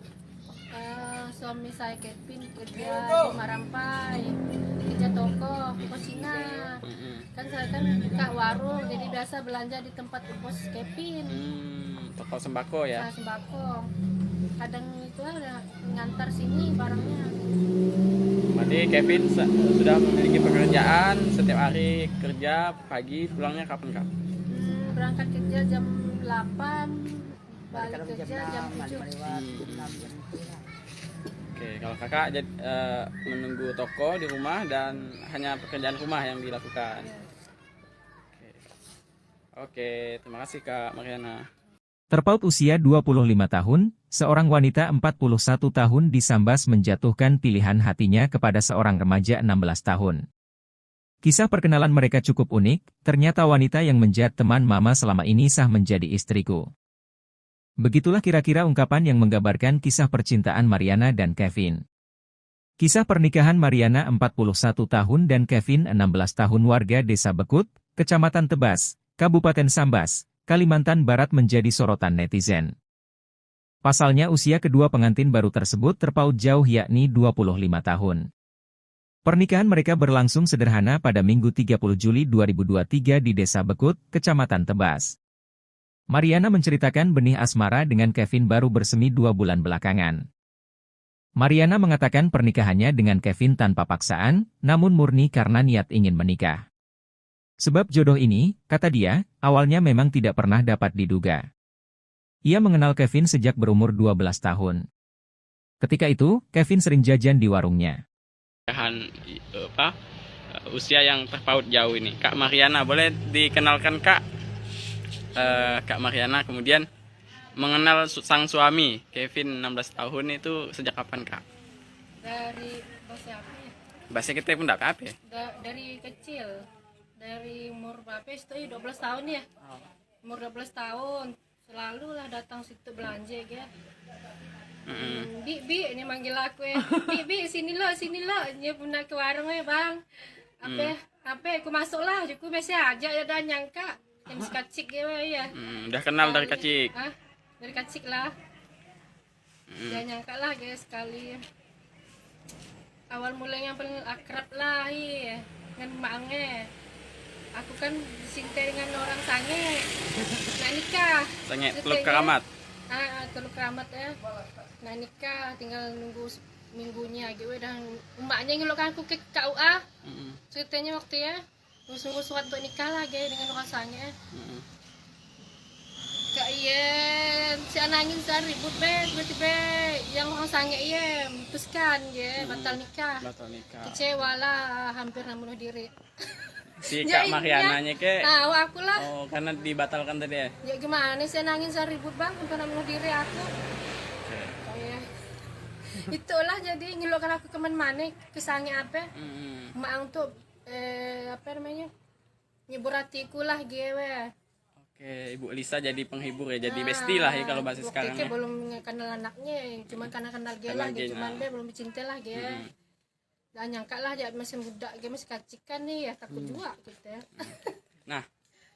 Suami saya Kevin kerja di Marampai, kerja toko Cina. Kan saya kan buka warung, jadi biasa belanja di tempat bos Kevin. Toko sembako ya. Nah, sembako. Kadang itu ada ngantar sini barangnya. Berarti Kevin sudah memiliki pekerjaan, setiap hari kerja, pagi pulangnya kapan Kak? Berangkat kerja jam 8, balik Kadang kerja jam 7. Oke, kalau kakak menunggu toko di rumah dan hanya pekerjaan rumah yang dilakukan. Oke, terima kasih Kak Mariana. Terpaut usia 25 tahun, seorang wanita 41 tahun disambas menjatuhkan pilihan hatinya kepada seorang remaja 16 tahun. Kisah perkenalan mereka cukup unik, ternyata wanita yang menjadi teman mama selama ini sah menjadi istriku. Begitulah kira-kira ungkapan yang menggambarkan kisah percintaan Mariana dan Kevin. Kisah pernikahan Mariana 41 tahun dan Kevin 16 tahun warga Desa Bekut, Kecamatan Tebas, Kabupaten Sambas, Kalimantan Barat menjadi sorotan netizen. Pasalnya usia kedua pengantin baru tersebut terpaut jauh yakni 25 tahun. Pernikahan mereka berlangsung sederhana pada Minggu 30 Juli 2023 di Desa Bekut, Kecamatan Tebas. Mariana menceritakan benih asmara dengan Kevin baru bersemi 2 bulan belakangan. Mariana mengatakan pernikahannya dengan Kevin tanpa paksaan, namun murni karena niat ingin menikah. Sebab jodoh ini, kata dia, awalnya memang tidak pernah dapat diduga. Ia mengenal Kevin sejak berumur 12 tahun. Ketika itu, Kevin sering jajan di warungnya. Usia yang terpaut jauh ini. Kak Mariana, boleh dikenalkan Kak? Kak Mariana kemudian mengenal sang suami, Kevin 16 tahun itu sejak kapan Kak? Dari bahasa apa ya? Bahasa kita pun tidak apa ya? Dari kecil. Dari umur berapa itu 12 tahun ya. Umur 12 tahun selalu lah datang situ belanja ya. Bi ini manggil aku ya. Bi sini lo dia pernah ke warung ya bang. Apa aku masuk lah aku biasa aja ya dan nyangka yang kacik ya. Udah kenal dari kecil. Dari kecil lah. Jangan nyangka lah guys, sekali awal mulanya paling akrab lah dengan maknya. Aku kan disintai dengan orang sange, nah nikah. Sange Ceritanya, Teluk Keramat. Teluk Keramat ya. Nah nikah, tinggal nunggu minggunya gitu. Dan emaknya ngelokkan aku ke KUA. Ceritanya waktu ya, nunggu surat untuk nikah lah guys dengan orang sange. Kak iya, si anangin saya ribut tiba-tiba yang orang sange iya memutuskan ya batal nikah. Kecewa lah, hampir bunuh diri. Si Kak Mariananya ke tahu aku lah. Oh, karena dibatalkan tadi ya. Ya gimana sih nangis saya ribut bang untuk bunuh diri aku. Kayak itulah jadi nyelokkan aku ke mana ke sange apa? Mak untuk apa namanya? Nyebur hatiku lah gue. Oke, Ibu Lisa jadi penghibur ya, jadi bestie lah ya kalau bahasa sekarang ya. Belum kenal anaknya, cuma karena kenal dia lah, cuman dia belum cinta lah dia. Dan nyangka lah dia masih muda, dia masih kacikan nih ya, takut juga gitu ya. Nah,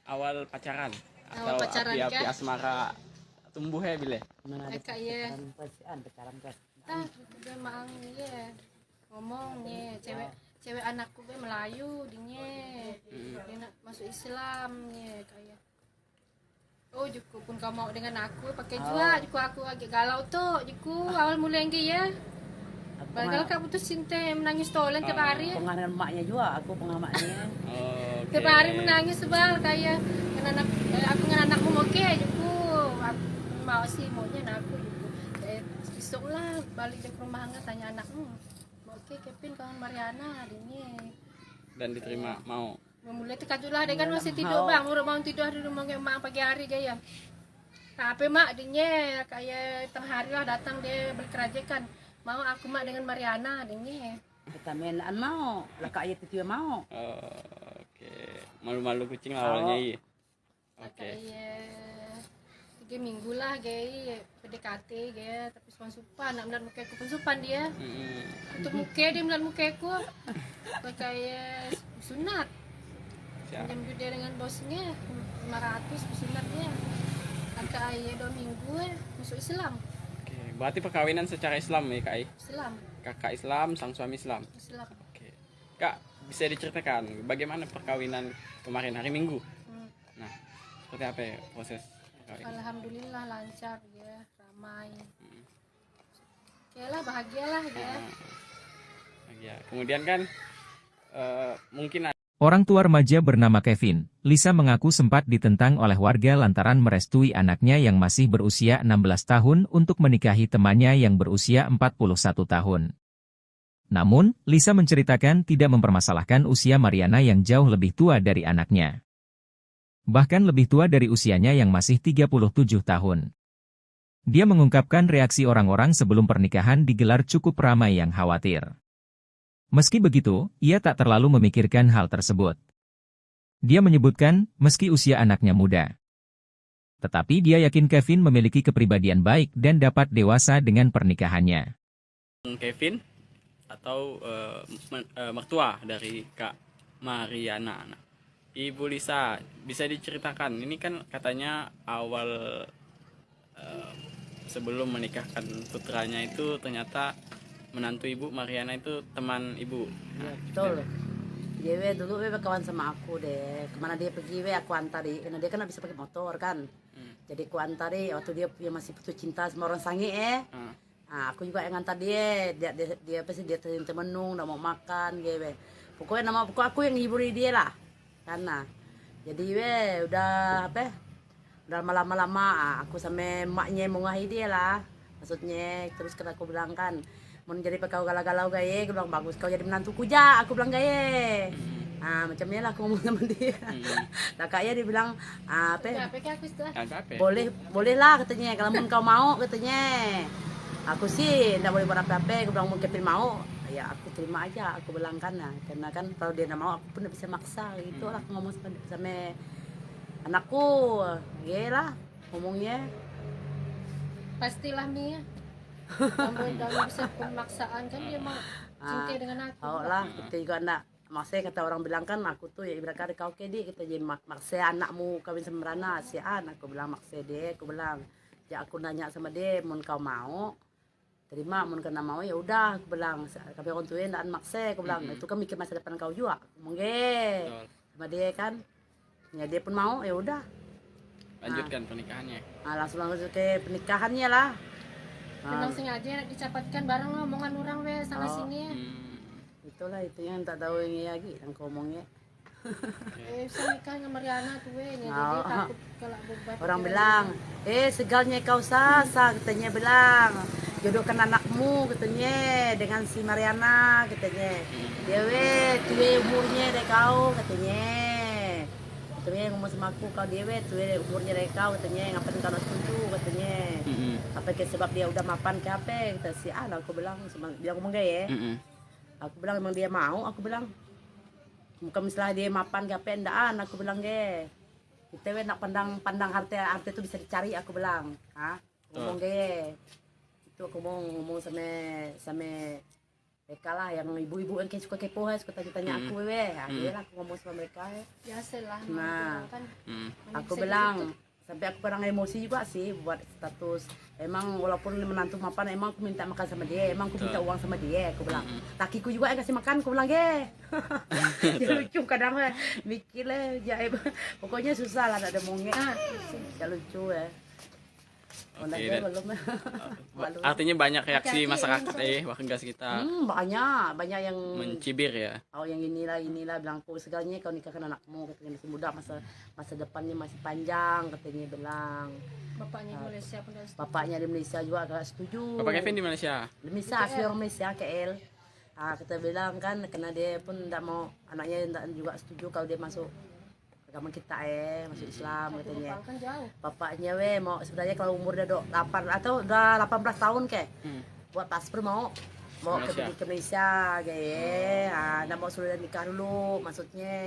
awal pacaran Awal atau pacaran, api-api kan? asmara tumbuh ya bile. Mana ada Kayak pacaran kan. dia mang ya ngomong nih cewek anakku gue Melayu dia nak masuk Islam nih kayak oh juku pun kau mau dengan aku pakai juga juku aku agak galau tuh juku awal mulai ya bakal kau putus cinta menangis tolan tiap hari Pengaruh emaknya juga, aku pengamatnya. tiap hari menangis sebal kayak anak aku dengan anakmu oke juku aku mau sih maunya aku juku besok lah balik ke rumah nggak tanya anakmu oke Kevin kawan Mariana ini Dan diterima mau. mulai tekadu lah dia kan masih tidur bang udah mau tidur di rumah mak pagi hari gaya tapi mak dinya kayak tengah hari lah datang dia berkerajakan mau aku mak dengan Mariana dinya Kita mainan mau, laka ayat itu mau. Oke, malu-malu kucing awalnya iya. Oke. kayak 3 minggu lah gaya PDKT gaya tapi supan nak melihat muka aku pun supan dia untuk muka dia melihat muka aku kayak sunat jam dia dengan bosnya 500 sunatnya agak ayah 2 minggu masuk Islam. Oke, berarti perkawinan secara Islam ya Kak? Islam Kakak Islam, sang suami Islam. Oke. Kak, bisa diceritakan bagaimana perkawinan kemarin hari Minggu? Nah, seperti apa ya proses perkawinan? Alhamdulillah lancar ya, ramai. Oke lah, bahagialah ya. Ya, kemudian kan mungkin Orang tua remaja bernama Kevin, Lisa mengaku sempat ditentang oleh warga lantaran merestui anaknya yang masih berusia 16 tahun untuk menikahi temannya yang berusia 41 tahun. Namun, Lisa menceritakan tidak mempermasalahkan usia Mariana yang jauh lebih tua dari anaknya. Bahkan lebih tua dari usianya yang masih 37 tahun. Dia mengungkapkan reaksi orang-orang sebelum pernikahan digelar cukup ramai yang khawatir. Meski begitu, ia tak terlalu memikirkan hal tersebut. Dia menyebutkan, meski usia anaknya muda. Tetapi dia yakin Kevin memiliki kepribadian baik dan dapat dewasa dengan pernikahannya. Kevin atau mertua dari Kak Mariana. Nah, Ibu Lisa, bisa diceritakan, ini kan katanya awal sebelum menikahkan putranya itu ternyata menantu Ibu Mariana itu teman Ibu. Ya, betul. Dia dulu kawan sama aku deh. Kemana dia pergi aku antari. Karena dia kan bisa pakai motor kan. Jadi aku antari waktu dia masih putus cinta sama orang sange Nah, aku juga yang antar dia apa sih dia temenung, udah mau makan gitu. Pokoknya aku yang hiburi dia lah. Karena jadi udah apa? Udah lama-lama aku sama emaknya mengahi dia lah. Maksudnya terus kan aku bilang kan mau jadi kau galau-galau gaya, aku bilang bagus kau jadi menantuku ja, aku bilang gaya. Nah macamnya lah aku ngomong sama dia. Nah kayaknya dia bilang apa? Boleh lah katanya kalau kau mau katanya. Aku sih tidak boleh buat apa-apa, aku bilang mau Kevin mau, ya aku terima aja, aku bilang karena kan kalau dia tidak mau aku pun tidak bisa maksa gitu lah aku ngomong sama anakku, lah ngomongnya. Pastilah Mia. Kamu bisa pemaksaan kan dia mau cinta dengan aku. Oh lah, kita juga enggak. Maksudnya kata orang bilang kan aku tuh ya ibarat kau kedi kita jadi maksa anakmu kawin sama Rana si aku bilang maksa dia, aku bilang ya aku nanya sama dia mau kau mau terima mun kena mau ya udah aku bilang kami orang tua ndak maksa aku bilang itu kan mikir masa depan kau juga ngomong Betul. sama dia kan ya dia pun mau ya udah Lanjutkan pernikahannya. langsung ke pernikahannya lah. Memang sengaja dicapatkan bareng omongan orang we sana sini. Itulah itu yang tak tahu ini lagi yang kau omongnya. Bisa nikah sama Mariana tuh we, jadi takut kalau bebat. Orang bilang, segalnya kau sasa, katanya bilang, jodohkan anakmu, katanya, dengan si Mariana, katanya. Dewe, tuwe umurnya dari kau, katanya. Katanya ngomong sama aku, kau dewe, tuwe umurnya dari kau, katanya, ngapain kau nak setuju, katanya. Apa ke sebab dia udah mapan ke apa, kata si anak, aku bilang, bilang ngomong gaya. Aku bilang emang dia mau, aku bilang. Bukan misalnya dia mapan ke apa, endaan, aku bilang gaya. Kita nak pandang harta itu bisa dicari, aku bilang. Ngomong gaya. Itu aku mau ngomong sama mereka lah yang ibu-ibu yang suka kepo, suka tanya aku dia lah aku ngomong sama mereka. Biasalah. Nah, kan. aku bilang sampai aku kadang emosi juga sih buat status. Emang walaupun menantu mapan, emang aku minta makan sama dia, emang aku minta uang sama dia, aku bilang. Lakiku juga yang kasih makan, aku bilang dia lucu kadang mikir lah, pokoknya susah lah, ada mongnya. Ya lucu ya. Oke, artinya banyak reaksi masyarakat warga sekitar banyak yang mencibir ya. Oh yang inilah bilang aku segalanya kau nikahkan anakmu, katanya masih muda, masa depannya masih panjang, katanya bilang. Bapaknya di Malaysia pun dah setuju. Bapaknya di Malaysia juga agak setuju. Bapak Kevin di Malaysia. Di Malaysia, asli orang Malaysia, KL. Kita bilang kan karena dia pun tidak mau anaknya tidak juga setuju kalau dia masuk agama kita masuk Islam, katanya. Kan jauh. Bapaknya mau sebenarnya kalau umur dia 8 atau udah 18 tahun buat paspor mau ke Malaysia kayak nggak mau sudah nikah dulu, maksudnya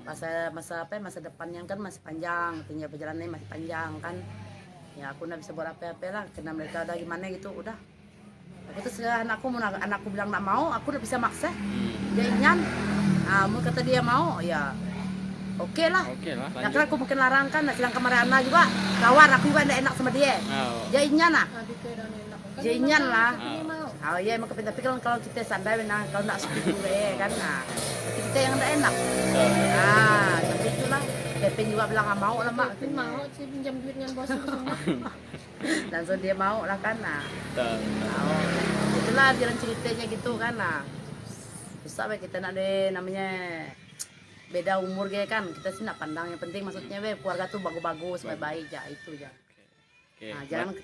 masa depannya kan masih panjang, katanya perjalanannya masih panjang kan. Ya aku nggak bisa buat apa-apa lah karena mereka udah gimana gitu, udah aku tuh anakku bilang nggak mau, aku udah bisa maksa dia ingin. Mau kata dia mau ya oke lah. Nah, karena aku mungkin larang kan, sedangkan Mariana juga kawan aku juga tidak enak sama dia. Dia inyan lah. Dia inyan lah. Oh iya emang kepintar, tapi kalau kita sandai kalau nak setuju kan, tapi kita yang tidak enak. Tapi itulah. Kevin juga bilang nggak mau lah mak. Kevin mau sih pinjam duit dengan bos semua. Langsung dia mau lah kan. Itulah jalan ceritanya gitu kan. Susah kita nak deh namanya beda umur kan, kita sih nak pandang yang penting maksudnya keluarga tuh bagus-bagus, baik-baik ya itu ya. Jangan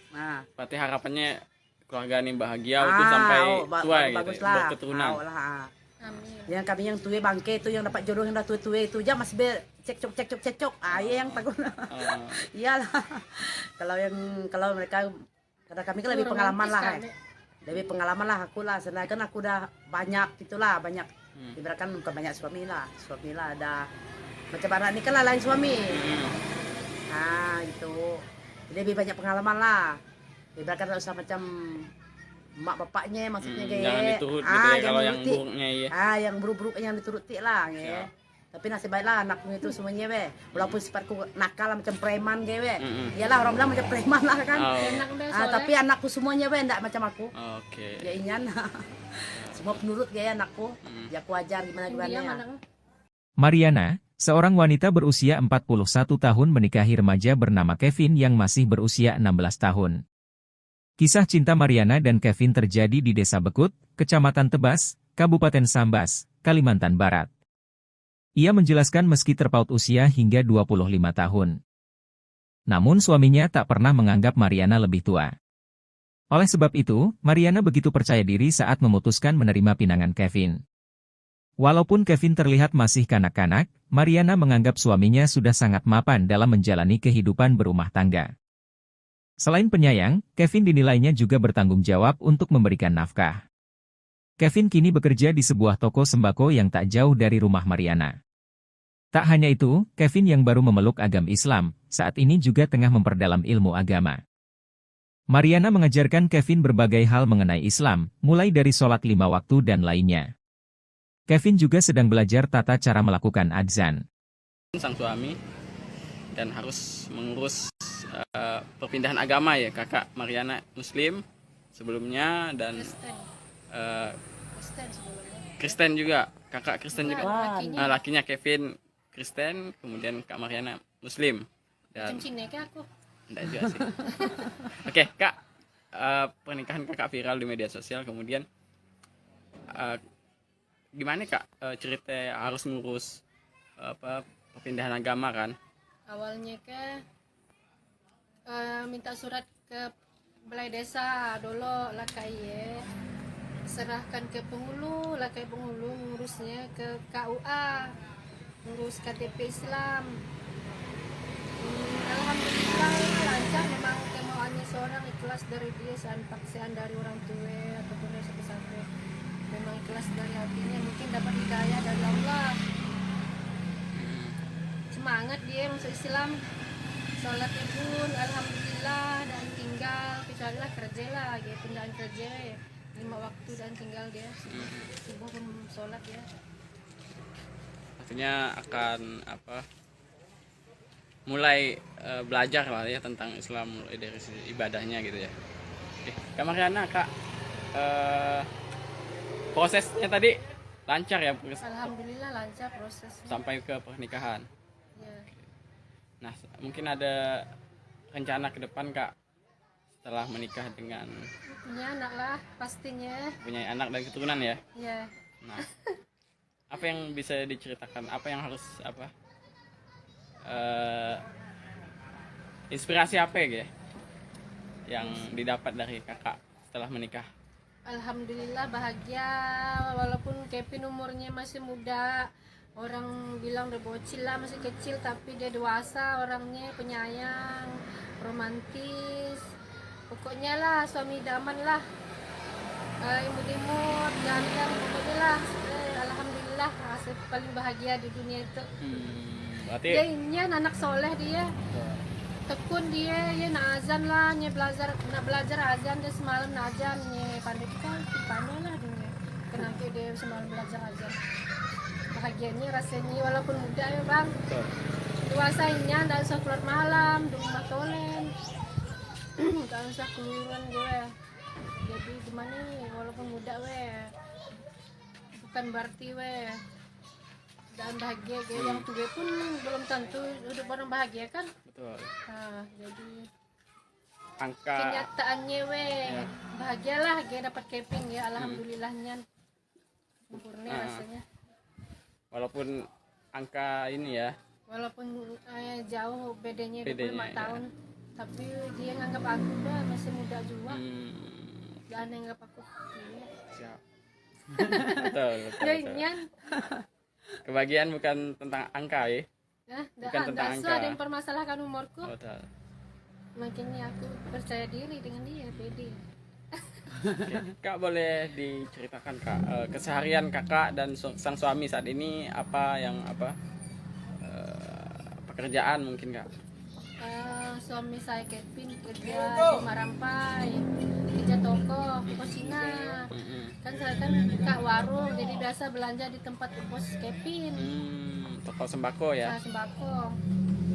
berarti harapannya keluarga ini bahagia itu sampai tua gitu, berketurunan. Amin. Yang kami yang tua bangke itu yang dapat jodoh yang dah tua itu aja masih cekcok. Yang takut. Iyalah. kalau mereka karena kami kan lebih pengalaman lah. Lebih pengalaman lah aku lah, sedangkan aku udah banyak gitulah, banyak ibaratkan bukan banyak suami lah ada macam anak ini kan lain suami. Gitu jadi lebih banyak pengalaman lah, ibaratkan tak usah macam mak bapaknya maksudnya jangan diturut gitu ya, kalau yang buruknya yang buruk-buruk yang dituruti lah tapi nasib baiklah anakku itu semuanya walaupun sifatku nakal macam preman iyalah orang bilang macam preman lah kan. Tapi anakku semuanya enggak macam aku. Ya inyan. Semua penurut anakku. Ya aku ajar gimana ya. Mariana, seorang wanita berusia 41 tahun menikahi remaja bernama Kevin yang masih berusia 16 tahun. Kisah cinta Mariana dan Kevin terjadi di Desa Bekut, Kecamatan Tebas, Kabupaten Sambas, Kalimantan Barat. Ia menjelaskan meski terpaut usia hingga 25 tahun. Namun suaminya tak pernah menganggap Mariana lebih tua. Oleh sebab itu, Mariana begitu percaya diri saat memutuskan menerima pinangan Kevin. Walaupun Kevin terlihat masih kanak-kanak, Mariana menganggap suaminya sudah sangat mapan dalam menjalani kehidupan berumah tangga. Selain penyayang, Kevin dinilainya juga bertanggung jawab untuk memberikan nafkah. Kevin kini bekerja di sebuah toko sembako yang tak jauh dari rumah Mariana. Tak hanya itu, Kevin yang baru memeluk agama Islam, saat ini juga tengah memperdalam ilmu agama. Mariana mengajarkan Kevin berbagai hal mengenai Islam, mulai dari sholat 5 waktu dan lainnya. Kevin juga sedang belajar tata cara melakukan adzan. Sang suami dan harus mengurus perpindahan agama ya, kakak Mariana Muslim, sebelumnya dan Kristen. eh, Kristen sebelumnya. Kristen juga, kakak Kristen juga. Lakinya Lakinya Kevin Kristen, kemudian Kak Mariana Muslim. macam Dan Cina kayak aku. enggak juga sih. Oke, Kak, pernikahan kakak viral di media sosial, kemudian gimana Kak cerita harus ngurus perpindahan agama kan? Awalnya minta surat ke balai desa dulu lah kayak serahkan ke penghulu lah kayak penghulu ngurusnya ke KUA, ngurus KTP Islam. Alhamdulillah lancar, memang kemauannya seorang ikhlas dari dia, paksaan dari orang tua ataupun dari sampai memang ikhlas dari hatinya, mungkin dapat hidayah dari Allah. Semangat dia masuk Islam, sholatnya pun alhamdulillah, dan tinggal kecuali lah kerja lah, dia pindahan kerja 5 waktu dan tinggal dia subuh pun sholat ya. Artinya akan mulai belajar lah ya tentang Islam, mulai dari ibadahnya gitu ya. Oke, Kak Mariana, Kak, prosesnya tadi lancar ya Alhamdulillah lancar prosesnya. sampai ke pernikahan. Ya. Nah, mungkin ada rencana ke depan Kak setelah menikah dengan Punya anak lah pastinya. punya anak dan keturunan ya. Ya. Nah, apa yang bisa diceritakan? Apa yang harus inspirasi apa ya yang didapat dari kakak setelah menikah? Alhamdulillah bahagia, walaupun Kevin umurnya masih muda, orang bilang udah bocil lah, masih kecil, tapi dia dewasa, orangnya penyayang, romantis, pokoknya lah suami idaman lah, imut-imut, ganteng, pokoknya lah. Alhamdulillah rasa paling bahagia di dunia itu. Berarti Dia ini anak soleh, dia tekun, dia ya nak azan lah, nak belajar azan, dia semalam nak azan, pandai lah dia, kenapa dia semalam belajar azan. Bahagianya rasanya walaupun muda ya bang, dewasanya tidak usah keluar malam di rumah tolen, tidak usah keluaran gue. Jadi gimana nih, walaupun muda bukan berarti dan bahagia yang tua pun belum tentu hidup orang bahagia kan. betul. Nah, jadi Angka kenyataannya bahagialah dapat Kevin ya, alhamdulillahnya sempurna rasanya. walaupun angka ini ya, Walaupun jauh bedanya 25 Bedanya, ya. tahun, tapi dia nganggap aku masih muda juga, dan nganggap aku siap. betul. ya nyan. Kebahagiaan bukan tentang angka ya. Bukan tentang angka. Ada yang permasalahkan umurku, Betul. makanya aku percaya diri dengan dia, pede. Oke. Kak, boleh diceritakan Kak keseharian kakak dan sang suami saat ini apa pekerjaan mungkin Kak? Suami saya Kevin kerja di Marampai, kerja toko Cina. Kan saya kan buka warung, jadi biasa belanja di tempat bos Kevin. Toko sembako ya. Nah, sembako.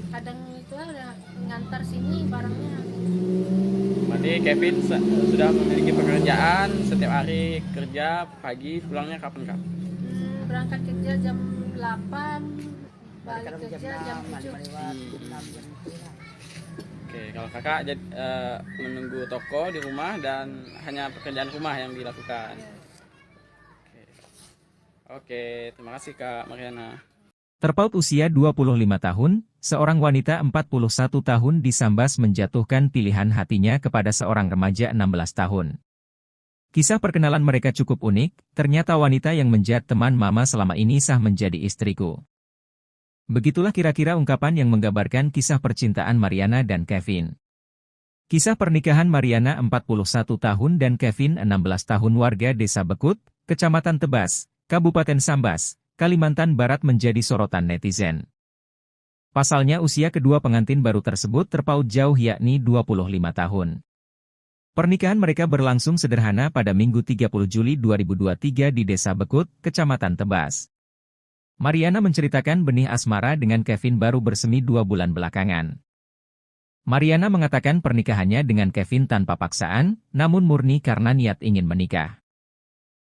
Kadang itu ada ngantar sini barangnya. Berarti Kevin sudah memiliki pekerjaan, setiap hari kerja, pagi pulangnya kapan Kak? Berangkat kerja jam 8, balik kerja jam 7. Oke, kalau kakak menunggu toko di rumah dan hanya pekerjaan rumah yang dilakukan. Oke, terima kasih Kak Mariana. Terpaut usia 25 tahun, seorang wanita 41 tahun disambas menjatuhkan pilihan hatinya kepada seorang remaja 16 tahun. Kisah perkenalan mereka cukup unik, ternyata wanita yang menjadi teman mama selama ini sah menjadi istriku. Begitulah kira-kira ungkapan yang menggambarkan kisah percintaan Mariana dan Kevin. Kisah pernikahan Mariana 41 tahun dan Kevin 16 tahun warga Desa Bekut, Kecamatan Tebas, Kabupaten Sambas, Kalimantan Barat menjadi sorotan netizen. Pasalnya usia kedua pengantin baru tersebut terpaut jauh yakni 25 tahun. Pernikahan mereka berlangsung sederhana pada Minggu 30 Juli 2023 di Desa Bekut, Kecamatan Tebas. Mariana menceritakan benih asmara dengan Kevin baru bersemi 2 bulan belakangan. Mariana mengatakan pernikahannya dengan Kevin tanpa paksaan, namun murni karena niat ingin menikah.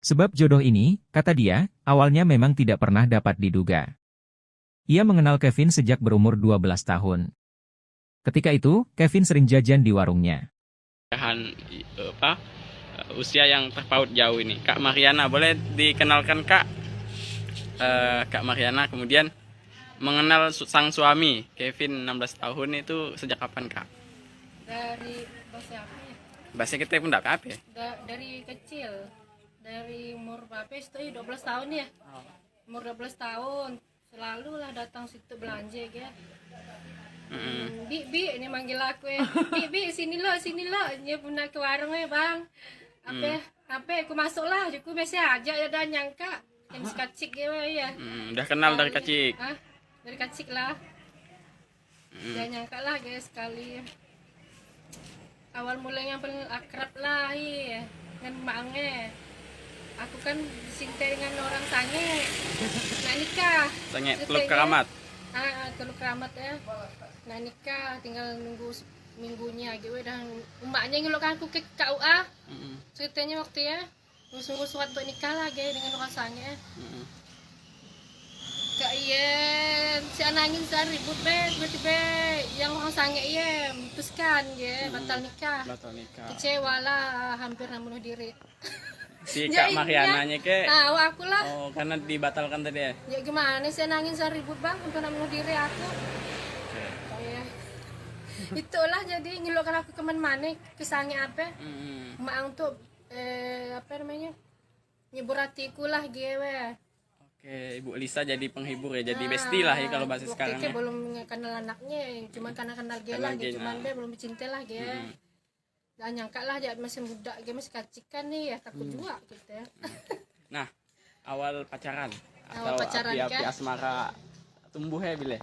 Sebab jodoh ini, kata dia, awalnya memang tidak pernah dapat diduga. Ia mengenal Kevin sejak berumur 12 tahun. Ketika itu, Kevin sering jajan di warungnya. Usia yang terpaut jauh ini, Kak Mariana, boleh dikenalkan Kak? Kak Mariana kemudian mengenal sang suami Kevin 16 tahun itu sejak kapan Kak? Dari bahasa apa ya? Bahasa kita pun tidak apa ya? Dari kecil, dari umur berapa itu 12 tahun ya. Umur 12 tahun selalu lah datang situ belanja ya. Bi ini manggil aku ya. Bi sini lo dia pernah ke warung ya bang. Apa aku masuk lah aku biasa aja ya dan nyangka yang kacik ya. Udah kenal dari kecil. Dari kacik lah. Jangan nyangka lah guys sekali. Awal mulanya paling akrab lah ya dengan maknya. Aku kan cinta dengan orang sange. Nah nikah. Sange Teluk Keramat. Teluk Keramat ya. Nah nikah tinggal nunggu minggunya gitu dan emaknya ngelok aku ke KUA. Ceritanya waktu ya nunggu suatu nikah lagi dengan orang sange. Kak iya si anangin sehari ribut tiba-tiba yang orang sange iya memutuskan ya batal nikah. Kecewa lah hampir bunuh diri. Si Kak Mariananya ke aku lah. Oh karena dibatalkan tadi ya. Ya gimana sih nangis sehari ribut bang untuk bunuh diri aku. Kayak itulah jadi nyelokkan aku kemana-mana kesange apa. Mak untuk apa namanya nyebur hatiku lah gue. Oke, Ibu Lisa jadi penghibur ya, jadi bestie lah ya kalau bahasa sekarang ya. Belum kenal anaknya, cuma karena kenal dia lah, cuman dia belum cinta lah dia. Dan nyangka lah dia masih muda, dia masih kacikan nih ya, takut juga gitu ya. Nah, awal pacaran atau api-api asmara tumbuh ya bile?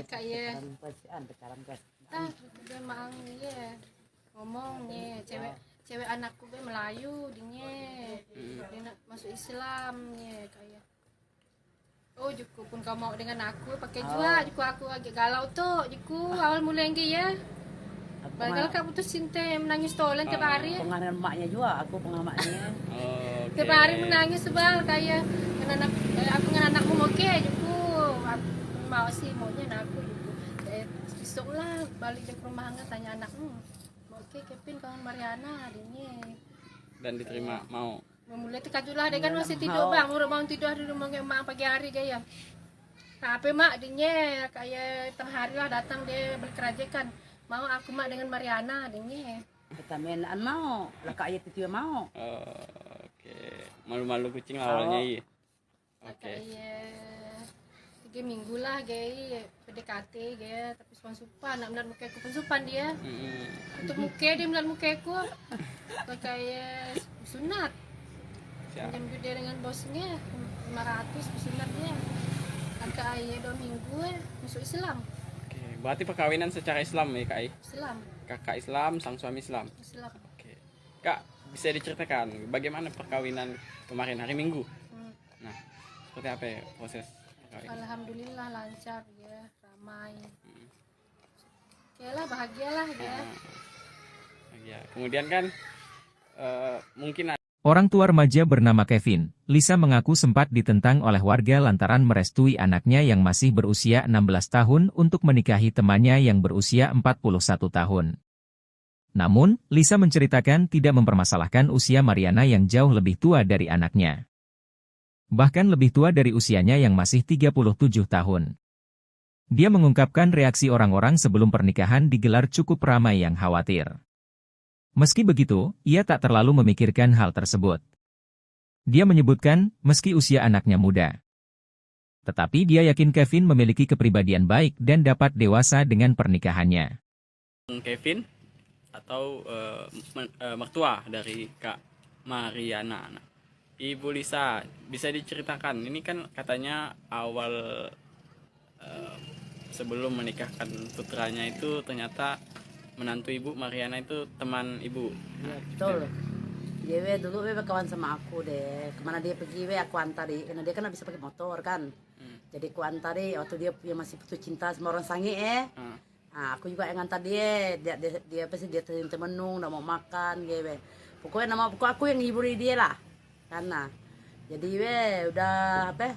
Kayak pacaran guys. Dia mang ya ngomong nih cewek anakku gue Melayu dia masuk Islam nih kayak. Oh Juku pun kau mau dengan aku pakai juga Juku aku agak galau tuh Juku awal mulai yang ya bakal kau putus cinta menangis tolan tiap hari pengaruh emaknya juga aku pengamatnya tiap hari menangis sebal kayak aku dengan anakmu oke Juku mau sih maunya aku Juku besok lah balik ke rumah nggak tanya anakmu oke Kevin kawan Mariana adiknya dan diterima mau mulai tekajulah dia kan masih tidur bang udah bangun tidur di rumah emak pagi hari gaya tapi mak adiknya kayak tengah hari lah datang dia berkerajakan mau aku mak dengan Mariana adiknya kita mainan mau lah kayak itu mau oke malu-malu kucing awalnya iya oke tiga minggu lah gaya PDKT gaya tapi supan nak melihat muka aku pun supan dia untuk muka dia melihat muka aku kayak sunat jam gede dengan bosnya 500 sunatnya agak ayah 2 minggu masuk Islam. Oke, berarti perkawinan secara Islam ya Kak? Islam. Kakak Islam, sang suami Islam. Islam. Oke. Kak, bisa diceritakan bagaimana perkawinan kemarin hari Minggu? Nah, seperti apa ya proses perkawinan? Alhamdulillah lancar ya, ramai. Oke lah, bahagialah ya. Ya, kemudian kan mungkin Orang tua remaja bernama Kevin, Lisa mengaku sempat ditentang oleh warga lantaran merestui anaknya yang masih berusia 16 tahun untuk menikahi temannya yang berusia 41 tahun. Namun, Lisa menceritakan tidak mempermasalahkan usia Mariana yang jauh lebih tua dari anaknya. Bahkan lebih tua dari usianya yang masih 37 tahun. Dia mengungkapkan reaksi orang-orang sebelum pernikahan digelar cukup ramai yang khawatir. Meski begitu, ia tak terlalu memikirkan hal tersebut. Dia menyebutkan, meski usia anaknya muda. Tetapi dia yakin Kevin memiliki kepribadian baik dan dapat dewasa dengan pernikahannya. Kevin atau mertua dari Kak Mariana. Ibu Lisa, bisa diceritakan, ini kan katanya awal sebelum menikahkan putranya itu ternyata menantu ibu Mariana itu teman ibu. Ya, betul. Dia dulu kawan sama aku deh. Kemana dia pergi aku antari. Karena dia kan bisa pakai motor kan. Jadi aku antari waktu dia masih putus cinta sama orang sange Aku juga yang ngantar dia apa sih, dia temenung, nggak mau makan, gitu. Pokoknya aku yang hiburi dia lah, karena jadi udah apa,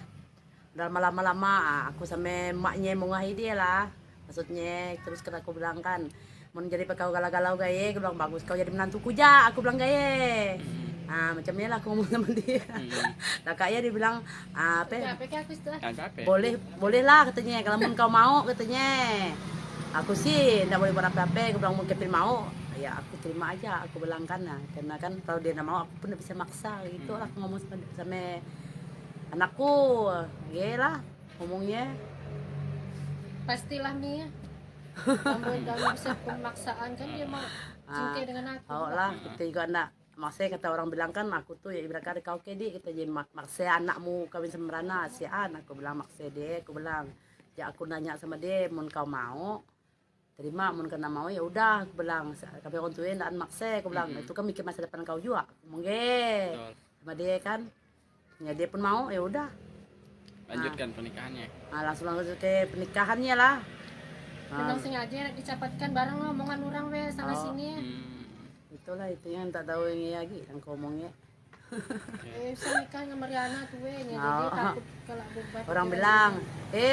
udah lama-lama aku sama emaknya mau ngahi dia lah, maksudnya terus kan aku bilang kan, mau jadi kau galau-galau gaya, aku bilang bagus kau jadi menantuku ja, aku bilang gaya. Macamnya lah aku ngomong sama dia. Nah kayaknya dia bilang apa? Boleh lah katanya, kalau kau mau katanya. Aku sih nggak boleh buat apa-apa, aku bilang mau Kevin mau, ya aku terima aja, aku bilang karena kan kalau dia nggak mau aku pun nggak bisa maksa gitu lah, aku ngomong sama anakku, ya lah ngomongnya. Pastilah Mia. Kalau bisa pemaksaan kan dia mau cinta dengan aku. Oh lah, kita juga enggak. Maksudnya kata orang bilang kan aku tuh ya ibarat kau kedi kita jadi maksa anakmu kawin sama Rana si An, aku bilang maksa dia, aku bilang ya aku nanya sama dia, mau kau mau terima, mau kena mau ya udah, aku bilang kami orang tua ndak maksa, aku bilang itu kan mikir masa depan kau juga, mungkin sama dia kan, ya dia pun mau ya udah. Lanjutkan pernikahannya. Langsung ke pernikahannya lah. Memang sengaja dicapatkan bareng omongan orang sana sini. Itulah itu yang tak tahu yang lagi yang kau omongnya. Saya nikah sama Mariana tuh jadi takut kalau orang bilang,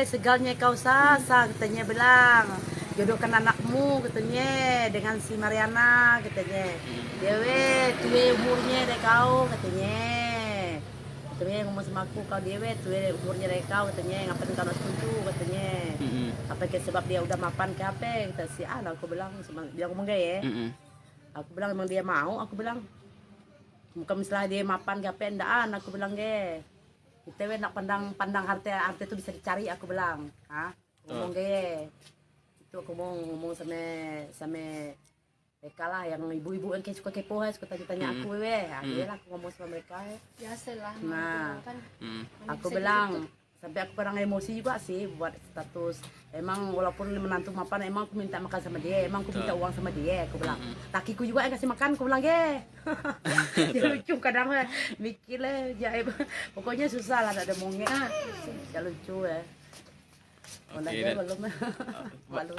segalnya kau sasa, katanya bilang, jodohkan anakmu katanya dengan si Mariana katanya. Dewe tuwe umurnya deh kau katanya. Katanya ngomong sama aku, kau dewe tuwe umurnya deh kau katanya, ngapain kau nak setuju katanya. Apa ke sebab dia udah mapan ke apa? Kata si An, aku bilang bilang ngomong gaya. Aku bilang emang dia mau, aku bilang bukan misalnya dia mapan gape ndaan, aku bilang ge kita nak pandang harta itu bisa dicari, aku bilang ngomong ge itu aku mau ngomong sama mereka lah yang ibu-ibu yang suka kepo suka tanya aku dia lah aku ngomong sama mereka biasalah. Nah kan aku bilang sampai aku kadang emosi juga sih buat status. Emang walaupun menantu mapan, emang aku minta makan sama dia, emang aku minta uang sama dia, aku bilang lakiku juga yang kasih makan, aku bilang dia lucu kadang mikir lah jaib, pokoknya susah lah ada mongnya, ya lucu ya.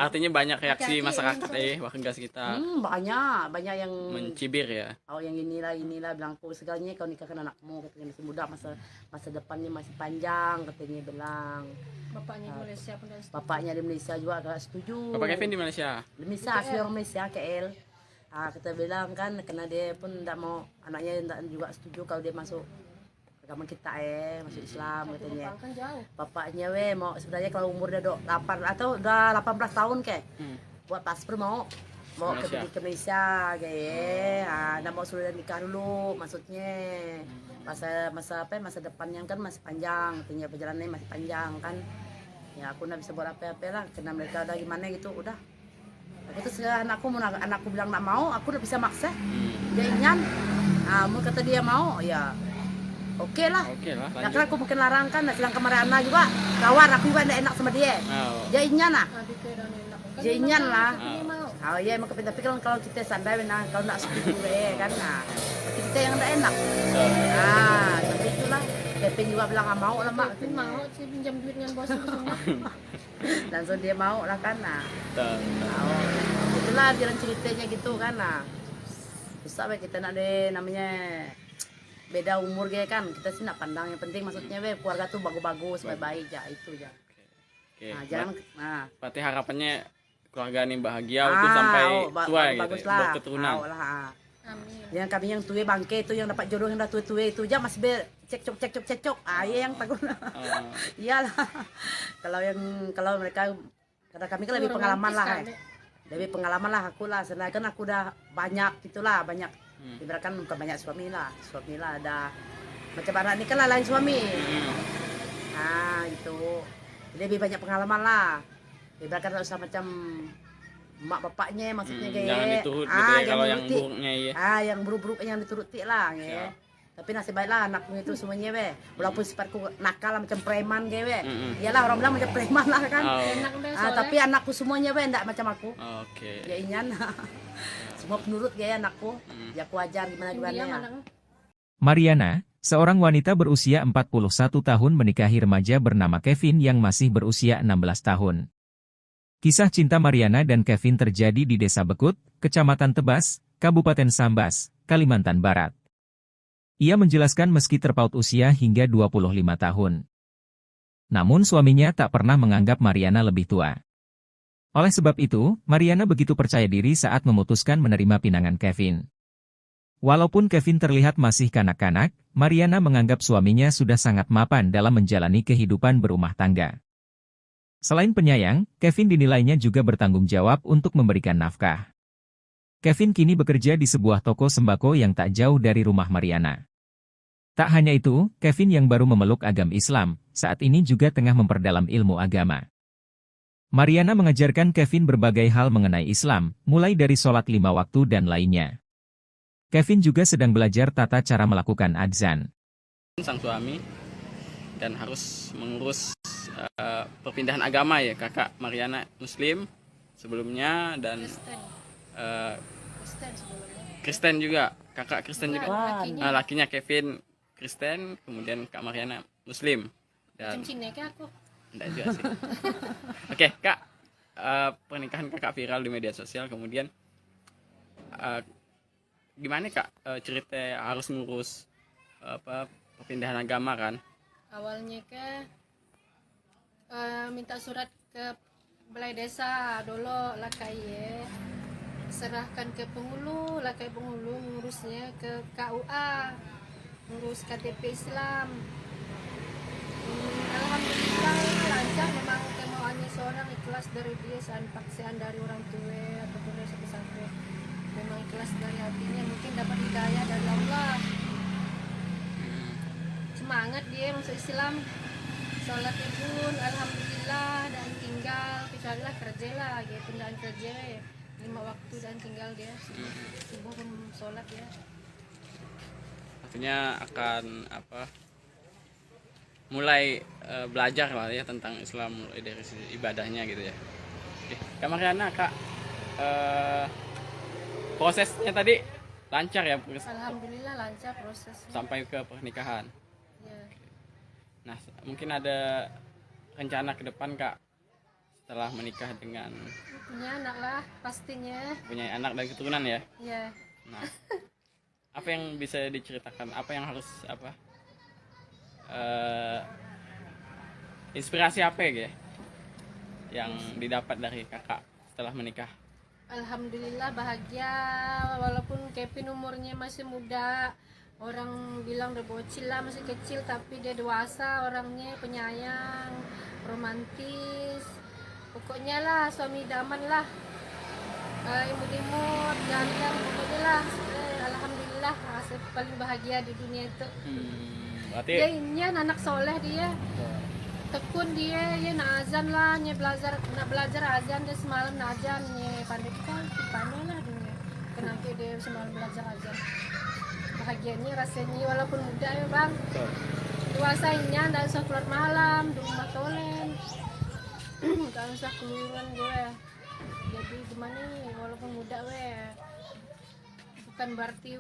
Artinya banyak reaksi masyarakat warga sekitar. Banyak yang mencibir ya. Oh yang inilah bilang aku segalanya kau nikahkan anakmu katanya, masih muda, masa depannya masih panjang katanya bilang. Bapaknya di Malaysia pun dah setuju. Bapaknya di Malaysia juga agak setuju. Bapak Kevin di Malaysia. Di Malaysia, asli orang Malaysia KL. Kita bilang kan karena dia pun tidak mau anaknya tidak juga setuju kalau dia masuk agama kita masuk Islam katanya. Kan jauh. Bapaknya mau sebenarnya kalau umur dia 8 atau udah 18 tahun buat paspor mau ke Malaysia kayak nggak mau sudah nikah dulu maksudnya masa depannya kan masih panjang, katanya perjalanannya masih panjang kan ya aku nggak bisa buat apa-apa lah karena mereka udah gimana gitu udah aku tuh anakku bilang nggak mau, aku udah bisa maksa dia ingin mau kata dia mau ya oke lah. Nah, karena aku mungkin larang kan, sedang kemarin Ana juga kawan aku juga tidak enak sama dia. Dia inyan lah. Dia inyan lah. Oh iya emang kepintar, tapi kalau kita sandai kalau nak setuju kan, tapi kita yang tidak enak. Tapi itulah. Kevin juga bilang nggak mau lah mak. Kevin mau sih pinjam duit dengan bos semua. Langsung dia mau lah kan. Itulah jalan ceritanya gitu kan. Susah kita nak deh namanya. Beda umur kan kita sih nak pandang yang penting maksudnya keluarga tuh bagus-bagus baik-baik aja itu aja. Jangan berarti harapannya keluarga ini bahagia untuk sampai tua gitu berketurunan. Amin. Yang kami yang tua bangke itu yang dapat jodoh yang dah tua itu aja masih cekcok yang takut. Iyalah. kalau mereka karena kami kan lebih pengalaman lah. Lebih pengalaman lah aku lah, sebenarnya kan aku udah banyak gitulah, banyak ibaratkan bukan banyak suami lah ada macam anak ini kan lain suami. Itu jadi lebih banyak pengalaman lah, ibaratkan tak usah macam mak bapaknya maksudnya jangan diturut gitu ya, kalau yang buruknya yang buruk-buruk yang dituruti lah ya. Tapi nasib baiklah anakku itu semuanya walaupun sifatku nakal lah, macam preman iyalah orang bilang macam preman lah kan. Tapi anakku semuanya enggak macam aku. Ya inyan. Semua penurut anakku. Ya aku ajar gimana ya. Mariana, seorang wanita berusia 41 tahun menikahi remaja bernama Kevin yang masih berusia 16 tahun. Kisah cinta Mariana dan Kevin terjadi di Desa Bekut, Kecamatan Tebas, Kabupaten Sambas, Kalimantan Barat. Ia menjelaskan meski terpaut usia hingga 25 tahun. Namun suaminya tak pernah menganggap Mariana lebih tua. Oleh sebab itu, Mariana begitu percaya diri saat memutuskan menerima pinangan Kevin. Walaupun Kevin terlihat masih kanak-kanak, Mariana menganggap suaminya sudah sangat mapan dalam menjalani kehidupan berumah tangga. Selain penyayang, Kevin dinilainya juga bertanggung jawab untuk memberikan nafkah. Kevin kini bekerja di sebuah toko sembako yang tak jauh dari rumah Mariana. Tak hanya itu, Kevin yang baru memeluk agama Islam, saat ini juga tengah memperdalam ilmu agama. Mariana mengajarkan Kevin berbagai hal mengenai Islam, mulai dari sholat 5 waktu dan lainnya. Kevin juga sedang belajar tata cara melakukan adzan. Sang suami dan harus mengurus perpindahan agama ya, kakak Mariana Muslim sebelumnya dan Kristen. Kristen sebelumnya. Kristen juga, kakak Kristen juga. Lakinya. Lakinya Kevin Kristen, kemudian kak Mariana Muslim. Macam Dan Cina ke aku. enggak juga sih. Oke, kak, pernikahan kakak viral di media sosial, kemudian gimana kak cerita harus ngurus perpindahan agama kan? Awalnya minta surat ke balai desa dulu lah kayak serahkan ke penghulu lah kayak penghulu ngurusnya ke KUA, ngurus KTP Islam. Alhamdulillah lancar, memang kemauannya seorang ikhlas dari dia, paksaan dari orang tua ataupun dari sampai memang ikhlas dari hatinya, mungkin dapat hidayah dari Allah. Semangat dia masuk Islam, sholatnya pun alhamdulillah, dan tinggal kecuali lah kerja lah, dia pindahan kerja 5 waktu dan tinggal dia subuh pun sholat ya. Artinya akan mulai belajar lah ya tentang Islam, mulai dari sisi ibadahnya gitu ya. Oke, Kak Mariana, kak prosesnya tadi lancar ya Alhamdulillah lancar prosesnya. sampai ke pernikahan. Ya. Nah, mungkin ada rencana ke depan kak setelah menikah dengan Punya anak lah pastinya. punya anak dan keturunan ya. Ya. Nah, apa yang bisa diceritakan? Apa yang harus inspirasi apa ya yang didapat dari kakak setelah menikah? Alhamdulillah bahagia, walaupun Kevin umurnya masih muda, orang bilang udah bocil lah, masih kecil, tapi dia dewasa, orangnya penyayang, romantis, pokoknya lah suami idaman lah, imut-imut, ganteng, pokoknya lah. Alhamdulillah rasa paling bahagia di dunia itu. Berarti Dia ini anak soleh, dia tekun, dia nak azan lah, nak belajar azan, dia semalam nak azan, pandai lah dia, kenapa dia semalam belajar azan. Bahagianya rasanya walaupun muda ya bang, dewasanya tidak usah keluar malam di rumah tolen, tidak usah keluaran gue. Jadi gimana nih, walaupun muda bukan berarti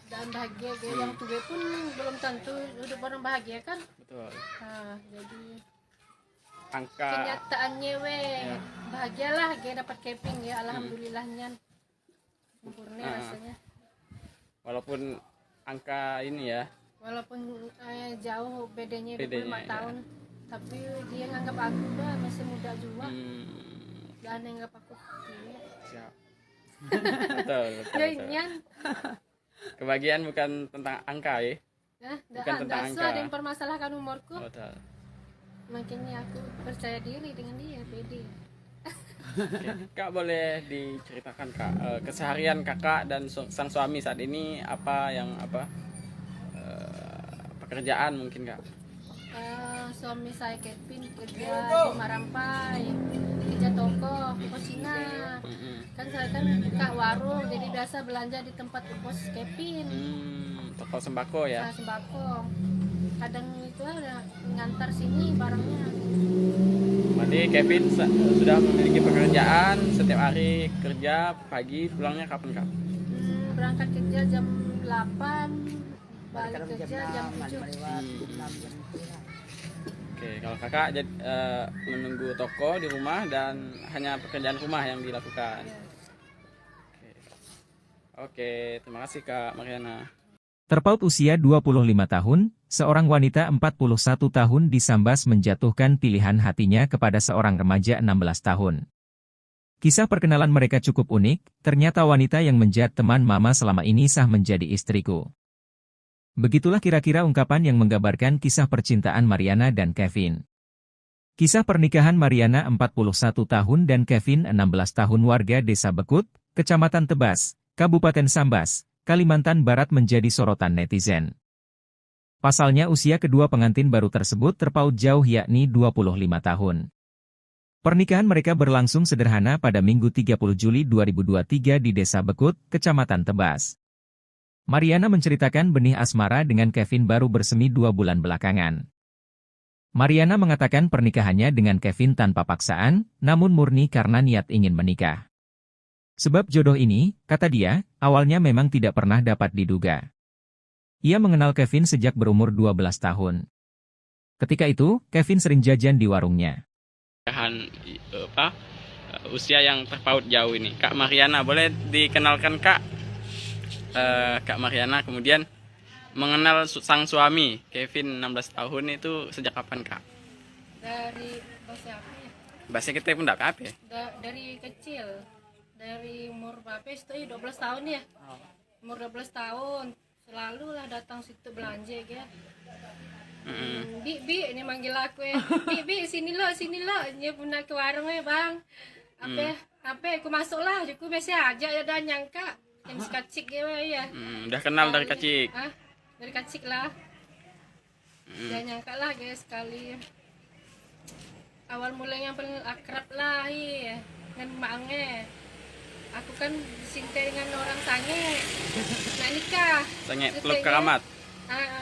dan bahagia yang tua pun belum tentu hidup orang bahagia kan. betul. Nah, jadi Angka kenyataannya bahagialah dapat Kevin ya, alhamdulillahnya sempurna rasanya. walaupun angka ini ya, Walaupun jauh bedanya 25 Bedanya, ya. tahun, tapi dia nganggap aku masih muda juga, dan nganggap aku siap. betul. ya inyan. Kebahagiaan bukan tentang angka ya. Bukan tentang angka. Ada yang permasalahkan umurku, Betul. makanya aku percaya diri dengan dia, pede. Oke. Kak, boleh diceritakan kak keseharian kakak dan sang suami saat ini apa pekerjaan mungkin kak? Suami saya Kevin kerja di Marampai, kerja toko Cina. Kan saya kan buka warung, jadi biasa belanja di tempat kos Kevin. Toko sembako ya. Nah, sembako. Kadang itu ada ngantar sini barangnya. Berarti Kevin sudah memiliki pekerjaan, setiap hari kerja, pagi pulangnya kapan kak? Berangkat kerja jam 8, balik kerja jam 7. Oke, kalau kakak menunggu toko di rumah dan hanya pekerjaan rumah yang dilakukan. Ya. Oke, terima kasih Kak Mariana. Terpaut usia 25 tahun, seorang wanita 41 tahun di Sambas menjatuhkan pilihan hatinya kepada seorang remaja 16 tahun. Kisah perkenalan mereka cukup unik, ternyata wanita yang menjadi teman mama selama ini sah menjadi istriku. Begitulah kira-kira ungkapan yang menggambarkan kisah percintaan Mariana dan Kevin. Kisah pernikahan Mariana 41 tahun dan Kevin 16 tahun warga Desa Bekut, Kecamatan Tebas, Kabupaten Sambas, Kalimantan Barat menjadi sorotan netizen. Pasalnya usia kedua pengantin baru tersebut terpaut jauh yakni 25 tahun. Pernikahan mereka berlangsung sederhana pada Minggu 30 Juli 2023 di Desa Bekut, Kecamatan Tebas. Mariana menceritakan benih asmara dengan Kevin baru bersemi 2 bulan belakangan. Mariana mengatakan pernikahannya dengan Kevin tanpa paksaan, namun murni karena niat ingin menikah. Sebab jodoh ini, kata dia, awalnya memang tidak pernah dapat diduga. Ia mengenal Kevin sejak berumur 12 tahun. Ketika itu, Kevin sering jajan di warungnya. Usia yang terpaut jauh ini, Kak Mariana, boleh dikenalkan Kak? Kak Mariana kemudian mengenal sang suami Kevin 16 tahun itu sejak kapan Kak? Dari bahasa apa ya? Bahasa kita pun tidak apa ya? Dari kecil, dari umur berapa itu 12 tahun ya. Umur 12 tahun selalu lah datang situ belanja ya. Bi ini manggil aku ya. Bi sini lo dia pernah ke warung ya bang. Apa aku masuk lah aku biasa aja ya dan nyangka yang kacik ya. Udah kenal dari kecil. Dari kacik lah. Jangan nyangka lah guys sekali. Awal mulanya paling akrab lah ya dengan maknya. Aku kan cinta dengan orang sange. Nah nikah. Sange Teluk Keramat.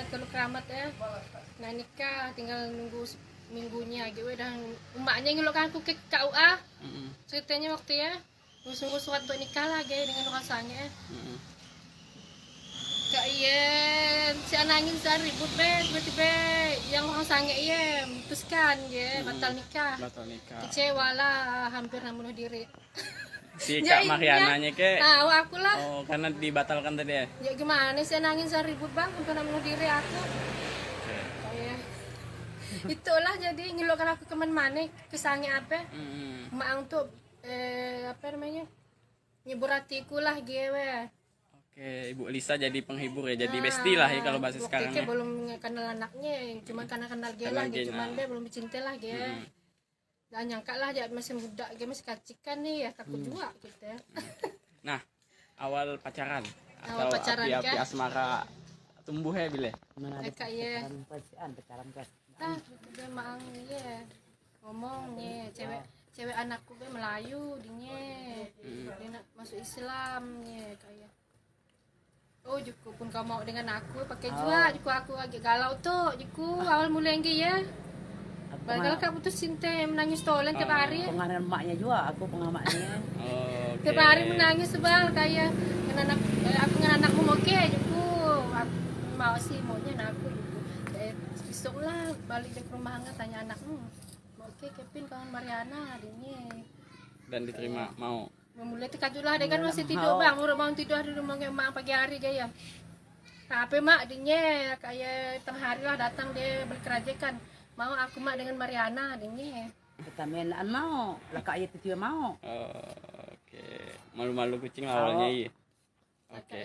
Teluk Keramat ya. Nah nikah tinggal nunggu minggunya gitu dan emaknya ngelokkan aku ke KUA. Ceritanya waktu ya sungguh suatu nikah lah dengan orang sange. Kak iya, si anangin saya ribut tiba-tiba yang orang sange iya memutuskan ya batal nikah. Kecewa lah, hampir bunuh diri. Si Kak Mariananya ke? Aku lah. Oh, karena dibatalkan tadi ya? Ya gimana sih nangis saya ribut bang, hampir bunuh diri aku. Kayak itulah jadi ngelokkan aku kemana-mana, kesange apa? Maang tuh apa namanya? Nyebur hatiku lah gue. Oke, Ibu Lisa jadi penghibur ya, jadi bestie lah ya kalau bahasa sekarang ya. Belum kenal anaknya, cuma karena kenal dia lah, cuman dia belum cinta lah dia. Dan nyangka lah dia masih muda, dia masih kacikan nih ya, takut juga gitu ya. Nah, awal pacaran Awal atau pacaran, api-api kan? asmara tumbuh ya bile? Kayak pacaran kan. dia maang ya ngomong nih cewek anakku gue Melayu dia nak masuk Islam nih kayak oh juku pun kau mau dengan aku pakai juga juku aku agak galau tuh juku awal mulai ya kalau kau putus cinta menangis tolen tiap hari Pengaruh emaknya juga, aku pengamatnya. tiap hari menangis sebal kayak aku dengan anakmu mau ke juku aku mau sih maunya aku juku besok lah balik ke rumah nggak tanya anakmu mau ke Kevin kawan Mariana adiknya Dan diterima mau. Memulai tekad lah dia kan masih tidur bang, udah bangun tidur di rumah emak pagi hari dia. Tapi mak adiknya kayak tengah hari lah datang dia berkerajakan. Mau aku mak dengan Mariana adiknya. Kita mainan mau, laka ayat itu mau. Oke, malu-malu kucing awalnya iya. Oke.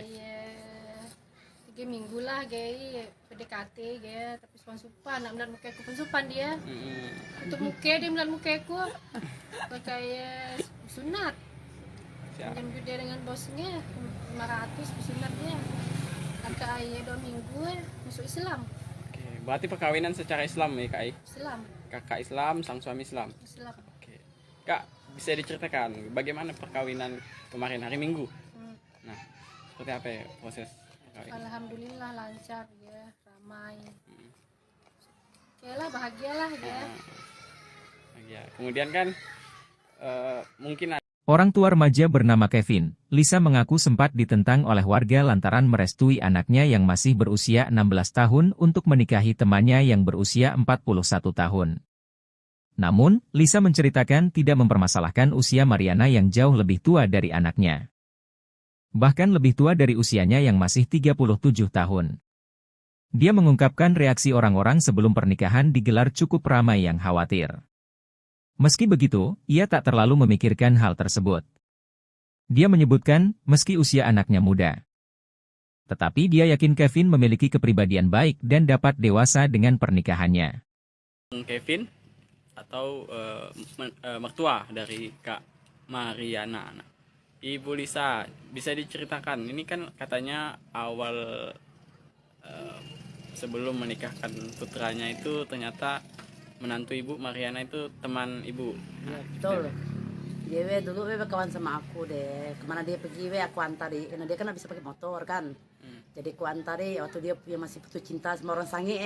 3 minggu lah gay PDKT gay tapi supan nak melihat muka aku pun supan dia. Untuk muka dia melihat muka aku kayak sunat. Jam dia dengan bosnya 500 sunatnya. Kakak ayah 2 minggu masuk Islam. Oke, berarti perkawinan secara Islam ya Kak? Islam. Kakak Islam, sang suami Islam. Islam. Oke. Kak, bisa diceritakan bagaimana perkawinan kemarin hari Minggu? Nah, seperti apa ya proses perkawinan? Alhamdulillah lancar ya, ramai. Oke lah, bahagialah ya. Ya. Kemudian kan mungkin Orang tua remaja bernama Kevin, Lisa mengaku sempat ditentang oleh warga lantaran merestui anaknya yang masih berusia 16 tahun untuk menikahi temannya yang berusia 41 tahun. Namun, Lisa menceritakan tidak mempermasalahkan usia Mariana yang jauh lebih tua dari anaknya. Bahkan lebih tua dari usianya yang masih 37 tahun. Dia mengungkapkan reaksi orang-orang sebelum pernikahan digelar cukup ramai yang khawatir. Meski begitu, ia tak terlalu memikirkan hal tersebut. Dia menyebutkan, meski usia anaknya muda. Tetapi dia yakin Kevin memiliki kepribadian baik dan dapat dewasa dengan pernikahannya. Kevin atau mertua dari Kak Mariana. Ibu Lisa, bisa diceritakan, ini kan katanya awal sebelum menikahkan putranya itu ternyata menantu ibu Mariana itu teman ibu. Ya, betul. Dia dulu kawan sama aku deh. Kemana dia pergi aku antari. Karena dia kan bisa pakai motor kan. Jadi aku antari waktu dia masih putus cinta sama orang sange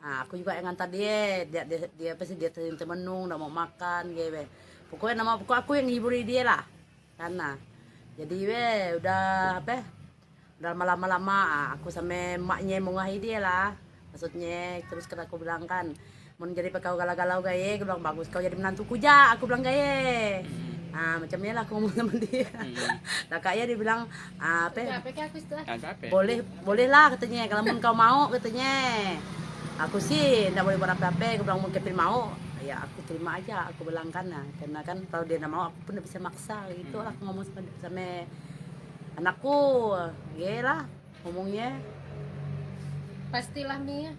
Nah, aku juga yang antar dia. Dia pasti dia menung, nggak mau makan gitu. Pokoknya aku yang hiburi dia lah. Karena jadi udah udah lama-lama aku sama emaknya mengahi dia lah. Maksudnya terus kan aku bilang kan, mau jadi kau galau-galau gaya, aku bilang bagus kau jadi menantuku ja, aku bilang gaya. Nah macamnya lah aku ngomong sama dia. Nah kayaknya dia bilang boleh lah katanya, kalau mau kau mau katanya. Aku sih nggak boleh buat apa-apa, aku bilang mau Kevin mau, ya aku terima aja, aku bilang kan, nah, karena kan kalau dia nggak mau aku pun nggak bisa maksa gitu lah, aku ngomong sama anakku, ya lah ngomongnya. Pastilah Mia.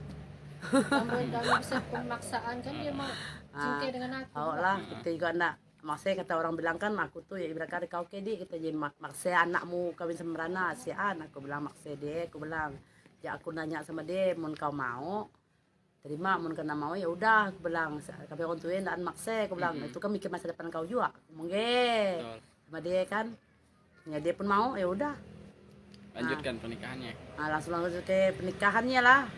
Kalau bisa pemaksaan kan dia mau cinta dengan aku. Oh lah, kita juga enggak. Maksudnya kata orang bilang kan aku tuh ya ibarat kau kedi kita jadi maksa anakmu kawin sama Rana si An, aku bilang maksa dia, aku bilang ya aku nanya sama dia, mau kau mau terima, mau kena mau ya udah, aku bilang kami orang tua ndak maksa, aku bilang itu kan mikir masa depan kau juga, mungkin sama dia kan, ya dia pun mau ya udah. Lanjutkan pernikahannya. Nah, langsung ke pernikahannya lah.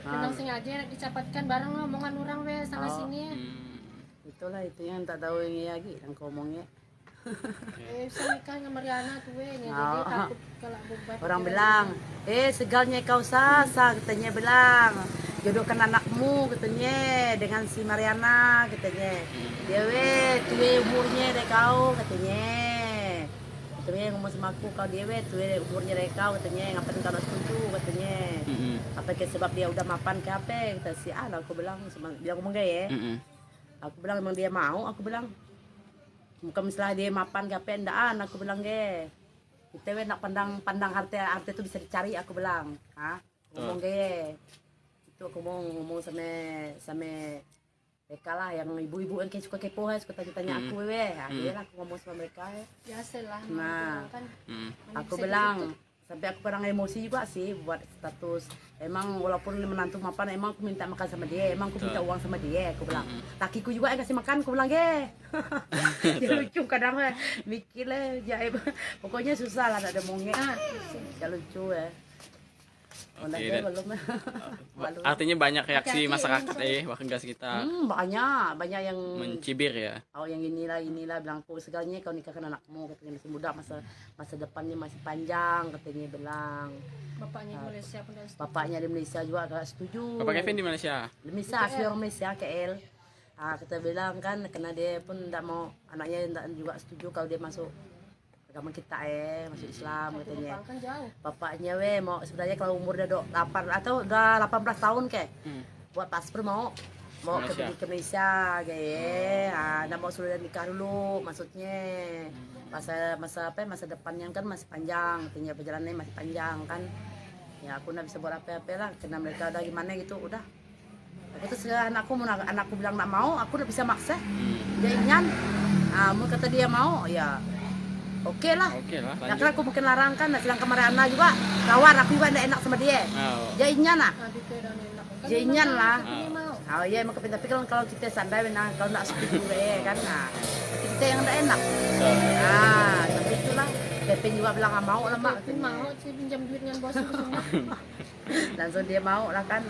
Memang sengaja dicapatkan bareng omongan orang sana sini. Itulah itu yang tak tahu yang lagi yang kau omongnya. Bisa nikah sama Mariana tuh jadi takut kalau beban. Orang bilang, segalnya kau sasa katanya bilang, jodohkan anakmu katanya dengan si Mariana katanya. Dia tuh umurnya deh kau katanya. Katanya ngomong sama aku, kau dia tuh umurnya deh kau katanya, ngapain kau nak setuju katanya. Apa ke sebab dia udah mapan ke apa kata si An, aku bilang bilang ngomong gaya. Aku bilang emang dia mau, aku bilang bukan misalnya dia mapan ke apa endaan, aku bilang ge kita nak pandang harta itu bisa dicari, aku bilang ngomong ge itu aku mau ngomong sama mereka lah yang ibu-ibu yang suka kepo suka tanya aku dia lah aku ngomong sama mereka biasalah. Nah kan aku bilang sampai aku kadang emosi juga sih buat status. Emang walaupun menantu mapan, emang aku minta makan sama dia, emang aku minta uang sama dia, aku bilang lakiku juga yang kasih makan, aku bilang dia lucu kadang mikir lah jaib. Pokoknya susah lah, ada mongnya ya lucu Oke, artinya banyak reaksi masyarakat warga sekitar. Banyak yang mencibir ya. Oh yang inilah bilang aku segalanya kau nikahkan anakmu katanya, masih muda, masa depannya masih panjang katanya bilang. Bapaknya di Malaysia pun dah setuju. Bapaknya di Malaysia juga agak setuju. Bapak Kevin di Malaysia. Di Malaysia, asli orang Malaysia KL. Kita bilang kan karena dia pun tidak mau anaknya tidak juga setuju kalau dia masuk agama kita masuk Islam katanya. Kan jauh. Bapaknya mau sebenarnya kalau umur udah 8 atau udah 18 tahun buat paspor mau ke Malaysia kayak nggak mau sudah nikah dulu maksudnya masa depannya kan masih panjang, tinggal perjalanannya masih panjang kan ya aku nggak bisa buat apa-apa lah karena mereka udah gimana gitu udah aku tuh anakku bilang nggak mau, aku udah bisa maksa dia ingin mau kata dia mau ya oke lah. Nah, karena aku mungkin larang kan, sedangkan Mariana juga kawan aku juga tidak enak sama dia. Dia ingin lah. Dia ingin lah. Oh iya emang kepintar, tapi kalau kita sandai kalau tidak setuju kan, kita yang tidak enak. Tapi itulah. Kevin juga bilang nggak mau lah mak. Kevin mau sih pinjam duit dengan bos semua. Langsung dia mau lah kan.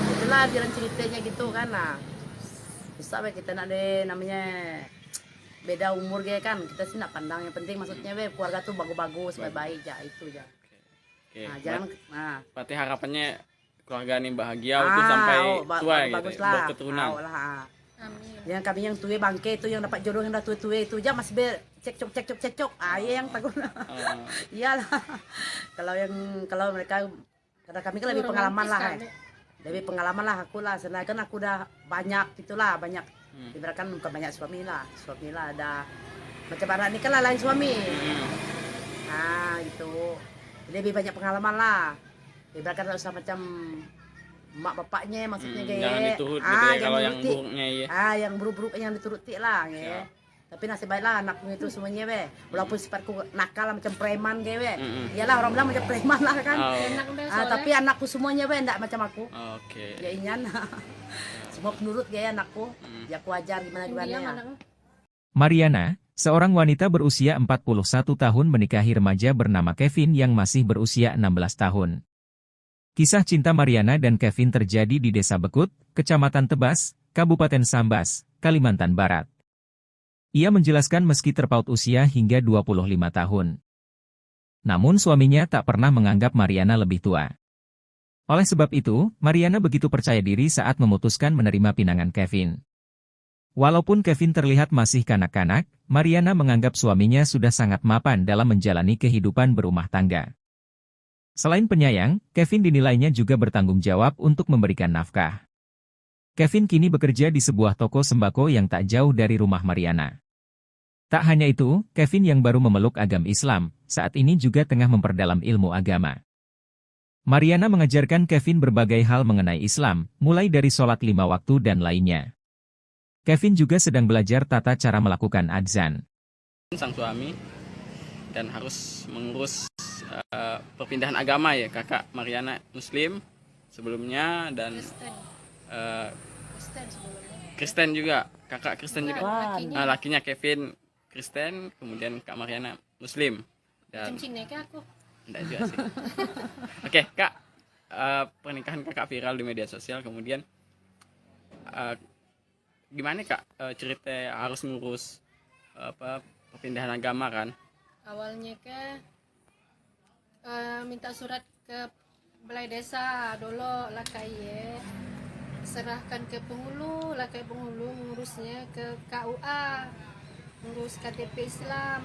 Itulah jalan ceritanya gitu kan. Susah kita nak namanya beda umur ge kan, kita sih nak pandang yang penting maksudnya keluarga tuh bagus-bagus, baik-baik ya itu ya. Oke. Nah, jangan Berarti harapannya keluarga ini bahagia untuk sampai tua gitu, bagus ya, lah. berketurunan. Amin. Yang kami yang tua bangke itu yang dapat jodoh yang udah tua itu aja masih cekcok. Iya yang takut. Iyalah. kalau mereka karena kami kan lebih pengalaman lah. Lebih pengalaman lah aku lah. Soalnya kan aku udah banyak gitulah, banyak. Ibaratkan bukan banyak suami lah ada macam anak ini kan lah lain suami. Nah gitu. Jadi lebih banyak pengalaman lah. Ibaratkan tak usah macam mak bapaknya maksudnya jangan diturut gitu ya, kalau yang buruknya ya. Yang buruk-buruk yang dituruti lah ya. Tapi nasib baiklah anakku itu semuanya walaupun sifatku nakal macam preman iyalah orang bilang macam preman lah kan. Tapi anakku semuanya enggak macam aku. Oke. Ya inyan. Semua penurut anakku. Ya aku ajar gimana ya. Mariana, seorang wanita berusia 41 tahun menikahi remaja bernama Kevin yang masih berusia 16 tahun. Kisah cinta Mariana dan Kevin terjadi di Desa Bekut, Kecamatan Tebas, Kabupaten Sambas, Kalimantan Barat. Ia menjelaskan meski terpaut usia hingga 25 tahun. Namun suaminya tak pernah menganggap Mariana lebih tua. Oleh sebab itu, Mariana begitu percaya diri saat memutuskan menerima pinangan Kevin. Walaupun Kevin terlihat masih kanak-kanak, Mariana menganggap suaminya sudah sangat mapan dalam menjalani kehidupan berumah tangga. Selain penyayang, Kevin dinilainya juga bertanggung jawab untuk memberikan nafkah. Kevin kini bekerja di sebuah toko sembako yang tak jauh dari rumah Mariana. Tak hanya itu, Kevin yang baru memeluk agama Islam, saat ini juga tengah memperdalam ilmu agama. Mariana mengajarkan Kevin berbagai hal mengenai Islam, mulai dari sholat 5 waktu dan lainnya. Kevin juga sedang belajar tata cara melakukan adzan. Sang suami dan harus mengurus perpindahan agama ya, kakak Mariana Muslim sebelumnya dan Kristen juga, kakak Kristen juga. Lakinya Kevin Kristen, kemudian kak Mariana Muslim. Dan aku. Enggak juga sih. Oke, Kak, pernikahan kakak viral di media sosial, kemudian gimana Kak cerita harus ngurus perpindahan agama kan? Awalnya minta surat ke balai desa dulu lah serahkan ke penghulu ngurusnya ke KUA, ngurus KTP Islam.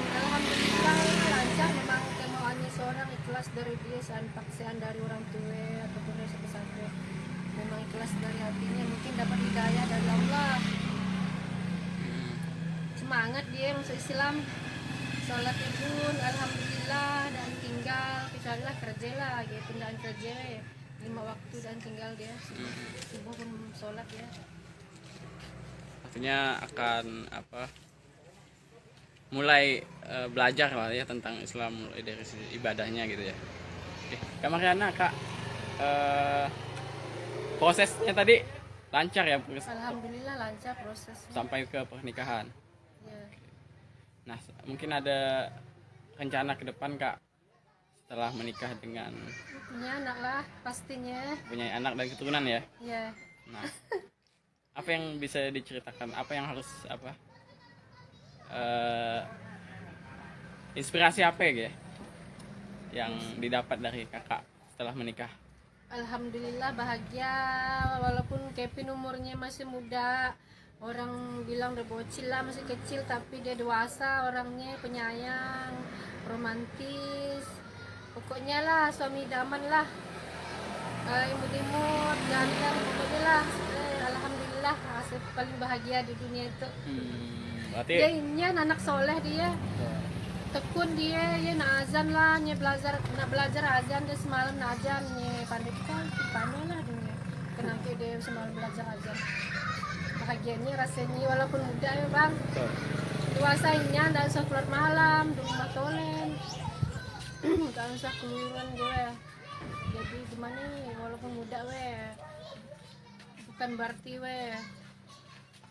Alhamdulillah lancar, memang kemauannya seorang ikhlas dari dia, paksaan dari orang tua ataupun dari sampai memang ikhlas dari hatinya, mungkin dapat hidayah dari Allah. Semangat dia masuk Islam, sholat pun alhamdulillah, dan tinggal insyaAllah kerja lah, pindahan kerja 5 waktu dan tinggal dia subuh pun sholat ya. Artinya akan mulai belajar lah ya tentang Islam, mulai dari ibadahnya gitu ya. Oke, Kak Mariana, Kak, prosesnya tadi lancar ya? Alhamdulillah lancar prosesnya sampai ke pernikahan ya. Nah, mungkin ada rencana ke depan Kak setelah menikah dengan punya anak lah pastinya, punya anak dan keturunan ya? Ya. Nah, apa yang bisa diceritakan, apa yang harus inspirasi apa ya yang didapat dari kakak setelah menikah? Alhamdulillah bahagia, walaupun Kevin umurnya masih muda, orang bilang udah bocil lah, masih kecil, tapi dia dewasa orangnya, penyayang, romantis, pokoknya lah suami idaman lah, imut-imut, ganteng, pokoknya lah. Alhamdulillah hasil paling bahagia di dunia itu. Berarti dia ini anak soleh, dia tekun, dia nak azan lah, nak belajar azan, dia semalam nak azan, pandai lah dia, kenapa dia semalam belajar azan. Bahagianya rasanya walaupun muda ya bang, dewasanya tidak usah keluar malam di rumah tolen, tidak usah keluaran gue. Jadi gimana walaupun muda bukan berarti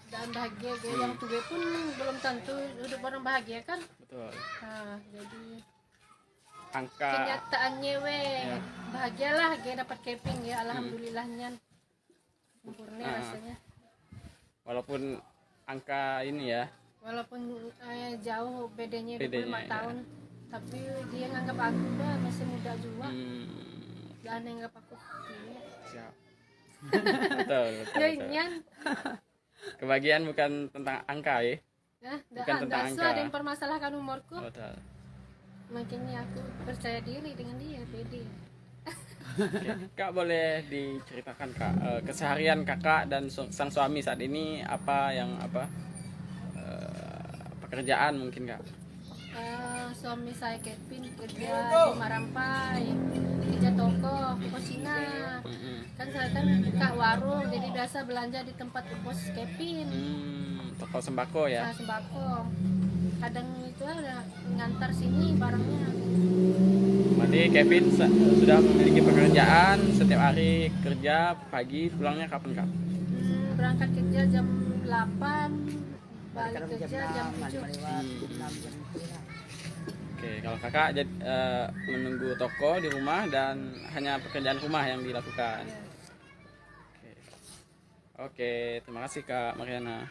dan bahagia yang tua pun belum tentu hidup orang bahagia kan. Betul. Nah, jadi angka kenyataannya bahagialah dapat keping ya, alhamdulillahnya sempurna rasanya. Walaupun angka ini ya. Walaupun jauh bedanya 25 Bedanya, ya. tahun, tapi dia nganggap aku udah masih muda juga. Dan nganggap aku tua. Siap. Betul, betul, Ya, betul. Nyan. Kebahagiaan bukan tentang angka ya. Ya, Bukan tentang ada angka. yang mempermasalahkan umurku. Betul. Makanya aku percaya diri dengan dia, pede. Oke. Kak, boleh diceritakan Kak keseharian kakak dan sang suami saat ini apa pekerjaan mungkin Kak? Suami saya Kevin kerja di Marampai, kerja toko Cina. Kan saya kan buka warung, jadi biasa belanja di tempat bos Kevin. Toko sembako ya. Nah, sembako. Kadang itu ada ngantar sini barangnya. Berarti Kevin sudah memiliki pekerjaan, setiap hari kerja, pagi pulangnya kapan Kak? Berangkat kerja jam 8, balik Kadang kerja jam 7. Oke, kalau kakak menunggu toko di rumah dan hanya pekerjaan rumah yang dilakukan. Oke, terima kasih Kak Mariana.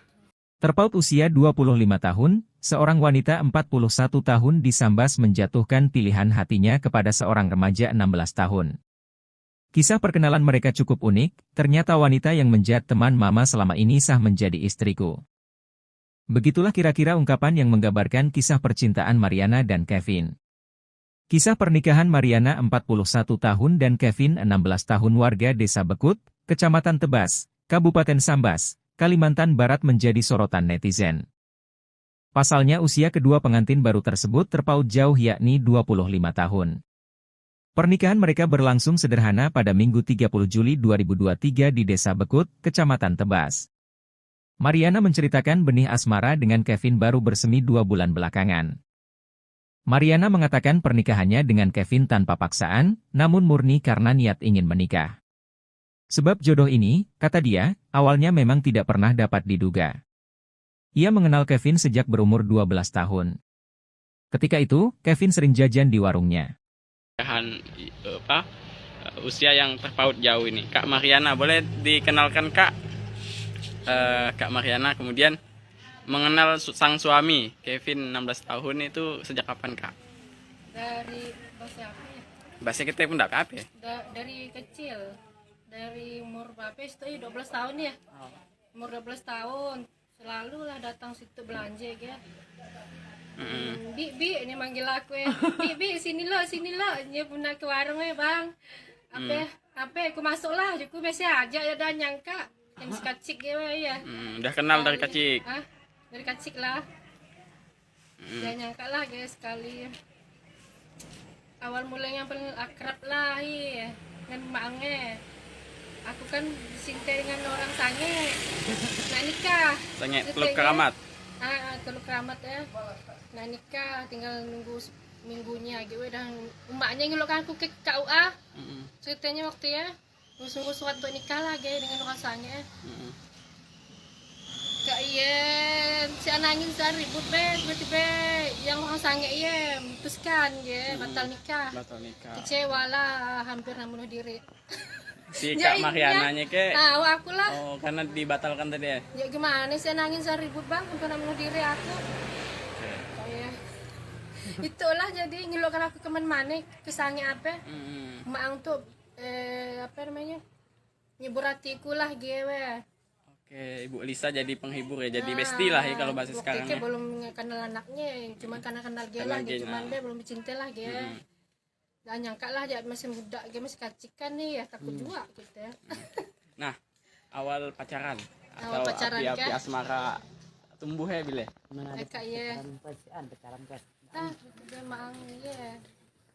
Terpaut usia 25 tahun, seorang wanita 41 tahun di Sambas menjatuhkan pilihan hatinya kepada seorang remaja 16 tahun. Kisah perkenalan mereka cukup unik, ternyata wanita yang menjadi teman mama selama ini sah menjadi istriku. Begitulah kira-kira ungkapan yang menggambarkan kisah percintaan Mariana dan Kevin. Kisah pernikahan Mariana 41 tahun dan Kevin 16 tahun warga Desa Bekut, Kecamatan Tebas, Kabupaten Sambas, Kalimantan Barat menjadi sorotan netizen. Pasalnya usia kedua pengantin baru tersebut terpaut jauh yakni 25 tahun. Pernikahan mereka berlangsung sederhana pada Minggu 30 Juli 2023 di Desa Bekut, Kecamatan Tebas. Mariana menceritakan benih asmara dengan Kevin baru bersemi 2 bulan belakangan. Mariana mengatakan pernikahannya dengan Kevin tanpa paksaan, namun murni karena niat ingin menikah. Sebab jodoh ini, kata dia, awalnya memang tidak pernah dapat diduga. Ia mengenal Kevin sejak berumur 12 tahun. Ketika itu, Kevin sering jajan di warungnya. Usia yang terpaut jauh ini. Kak Mariana, boleh dikenalkan Kak? Kak Mariana kemudian mengenal sang suami, Kevin 16 tahun itu sejak kapan Kak? Dari bahasa apa ya? Bahasa kita pun enggak apa ya? Dari kecil. Dari umur berapa itu 12 tahun ya. Umur 12 tahun selalu lah datang situ belanja ya. Bi ini manggil aku ya. Bi sini lo dia pernah ke warung ya bang. Apa aku masuk lah aku biasa aja ya dan nyangka yang sekacik ya. Udah kenal dari kecil. Dari kecil lah. Ya nyangka lah guys sekali. Awal mulanya paling akrab lah ya dengan maknya. Aku kan disintai dengan orang sange. Nah nikah. Sange Teluk Keramat. Teluk Keramat ya. Nah nikah tinggal nunggu minggunya gitu dan emaknya ngelukan aku ke KUA. Ceritanya waktu ya sungguh surat untuk nikah lah dengan orang sange. Kak iya, si anangin saya ribut tiba-tiba yang orang sange iya memutuskan batal nikah. Kecewa lah, hampir bunuh diri. Si Kak Mariananya ke? Aku lah. Oh, karena dibatalkan tadi ya? Ya gimana sih nangis saya ribut bang untuk bunuh diri aku. Kayak itulah jadi ngeluhkan aku kemana-mana kesannya apa? Maang tuh apa namanya? Nyebur hatiku lah gue. Oke, Ibu Lisa jadi penghibur ya, jadi bestie lah ya kalau bahasa sekarang ya. Belum kenal anaknya, cuma karena kenal dia lah, cuman dia belum cinta lah dia. Gak nyangka lah dia masih muda, dia masih kacikan nih ya, takut juga gitu ya. Nah, awal pacaran atau api-api asmara tumbuh ya Bile? Kayak pacaran kan. Dia maang ya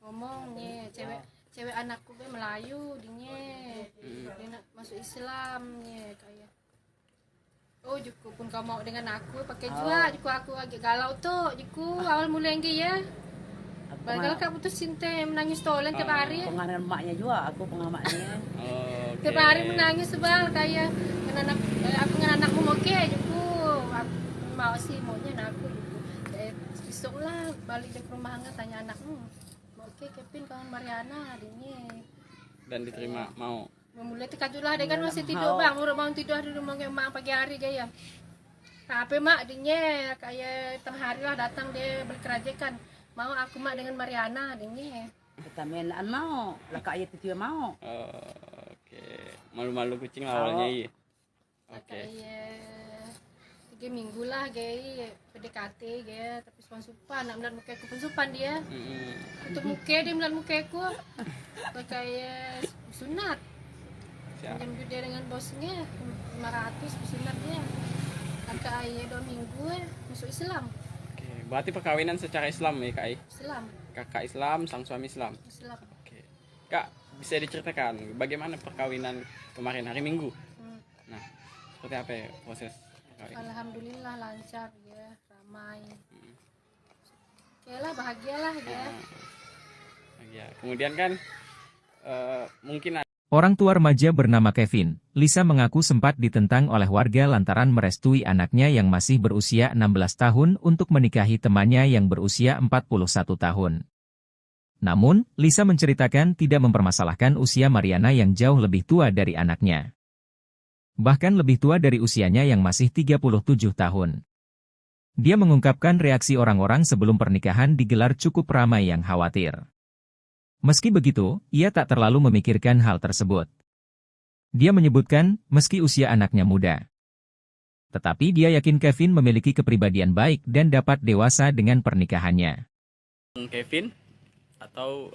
ngomong ya cewek anakku be Melayu dia nak masuk Islam ya kayak oh juku pun kau mau dengan aku pakai jual juku aku agak galau tuh juku awal mulai ya padahal kak putus cinta menangis tolen tiap hari Penganan emaknya juga aku pengamatnya. Tiap hari menangis sebal kayak aku dengan anakmu oke juku aku mau sih maunya aku juku besok lah balik ke rumah nggak tanya anakmu oke Kevin kawan Mariana adiknya dan diterima mau mulai terkajut lah dia kan masih tidur bang udah bangun tidur di rumah emak pagi hari gaya Apa mak adiknya kayak tengah hari lah datang dia berkerajakan. Mau aku mak dengan Mariana adiknya. Kita mainan mau, lah kak ayah itu mau. Oke. Malu-malu kucing lah awalnya iya. Oke. Kayak 3 minggu lah gay PDKT gay tapi supan nak melihat muka aku pun supan dia. Untuk muka dia melihat muka aku kayak sunat. Siap. Jam dia dengan bosnya 500 sunat dia. Kakak ayah 2 minggu masuk Islam. Oke. Berarti perkawinan secara Islam ya Kak? Islam. Kakak Islam, sang suami Islam. Islam. Oke. Kak, bisa diceritakan bagaimana perkawinan kemarin hari Minggu? Nah, seperti apa ya proses perkawinan? Alhamdulillah lancar ya, ramai. Oke lah, bahagialah ya. Ya. Kemudian kan mungkin Orang tua remaja bernama Kevin, Lisa mengaku sempat ditentang oleh warga lantaran merestui anaknya yang masih berusia 16 tahun untuk menikahi temannya yang berusia 41 tahun. Namun, Lisa menceritakan tidak mempermasalahkan usia Mariana yang jauh lebih tua dari anaknya. Bahkan lebih tua dari usianya yang masih 37 tahun. Dia mengungkapkan reaksi orang-orang sebelum pernikahan digelar cukup ramai yang khawatir. Meski begitu, ia tak terlalu memikirkan hal tersebut. Dia menyebutkan, meski usia anaknya muda. Tetapi dia yakin Kevin memiliki kepribadian baik dan dapat dewasa dengan pernikahannya. Kevin atau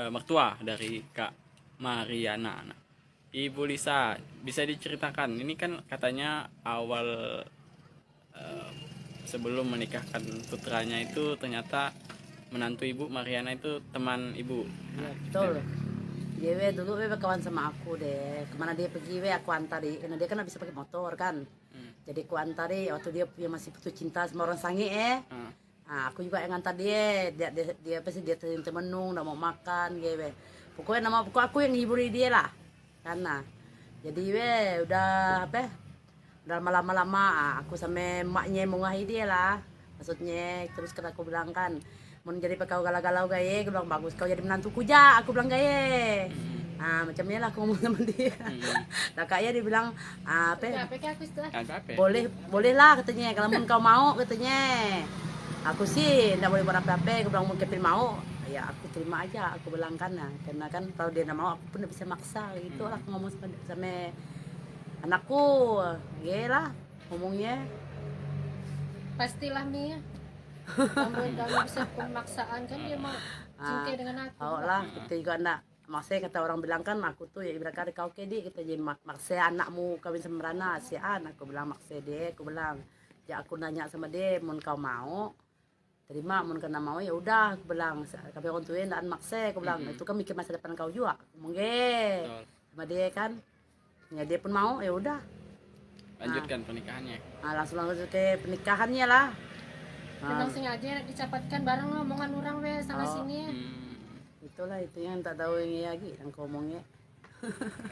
mertua dari Kak Mariana. Nah, Ibu Lisa, bisa diceritakan, ini kan katanya awal sebelum menikahkan putranya itu ternyata menantu ibu Mariana itu teman ibu. Ya, betul. Dia dulu kawan sama aku deh. Kemana dia pergi aku antari. Karena dia kan bisa pakai motor kan. Jadi aku antari waktu dia masih putus cinta sama orang sange Nah, aku juga yang antar dia. Dia pasti dia menung, nggak mau makan gitu. Pokoknya aku yang ngiburi dia lah. Karena jadi udah apa? Udah lama-lama aku sama emaknya mengahi dia lah. Maksudnya terus kan aku bilang kan, mau jadi kau galau-galau gaya, aku bilang bagus kau jadi menantuku ja, aku bilang gaya. Nah macamnya lah aku ngomong sama dia. Nah kayaknya dia bilang boleh lah katanya, kalau mau kau mau katanya. Aku sih nggak boleh buat apa-apa, aku bilang mau Kevin mau, ya aku terima aja, aku bilang karena kan kalau dia nggak mau aku pun nggak bisa maksa gitu lah, aku ngomong sama anakku, ya lah ngomongnya. Pastilah Mia. Kamu bisa pemaksaan kan dia mau cinta dengan aku. Oh lah, kita juga enggak. Maksudnya kata orang bilang kan aku tuh ya ibarat kali kau kedi kita jadi maksa anakmu kawin sama Rana si An, aku bilang maksa dia, aku bilang ya aku nanya sama dia, mau kau mau terima, mau kena mau ya udah, aku bilang tapi orang tuanya enggak maksa, aku bilang itu kan mikir masa depan kau juga, mungkin sama dia kan, ya dia pun mau ya udah. Lanjutkan pernikahannya. Nah, langsung ke pernikahannya lah. Memang sengaja dicapatkan bareng omongan orang sana sini. Itulah itu yang tak tahu ini lagi yang ngomongnya.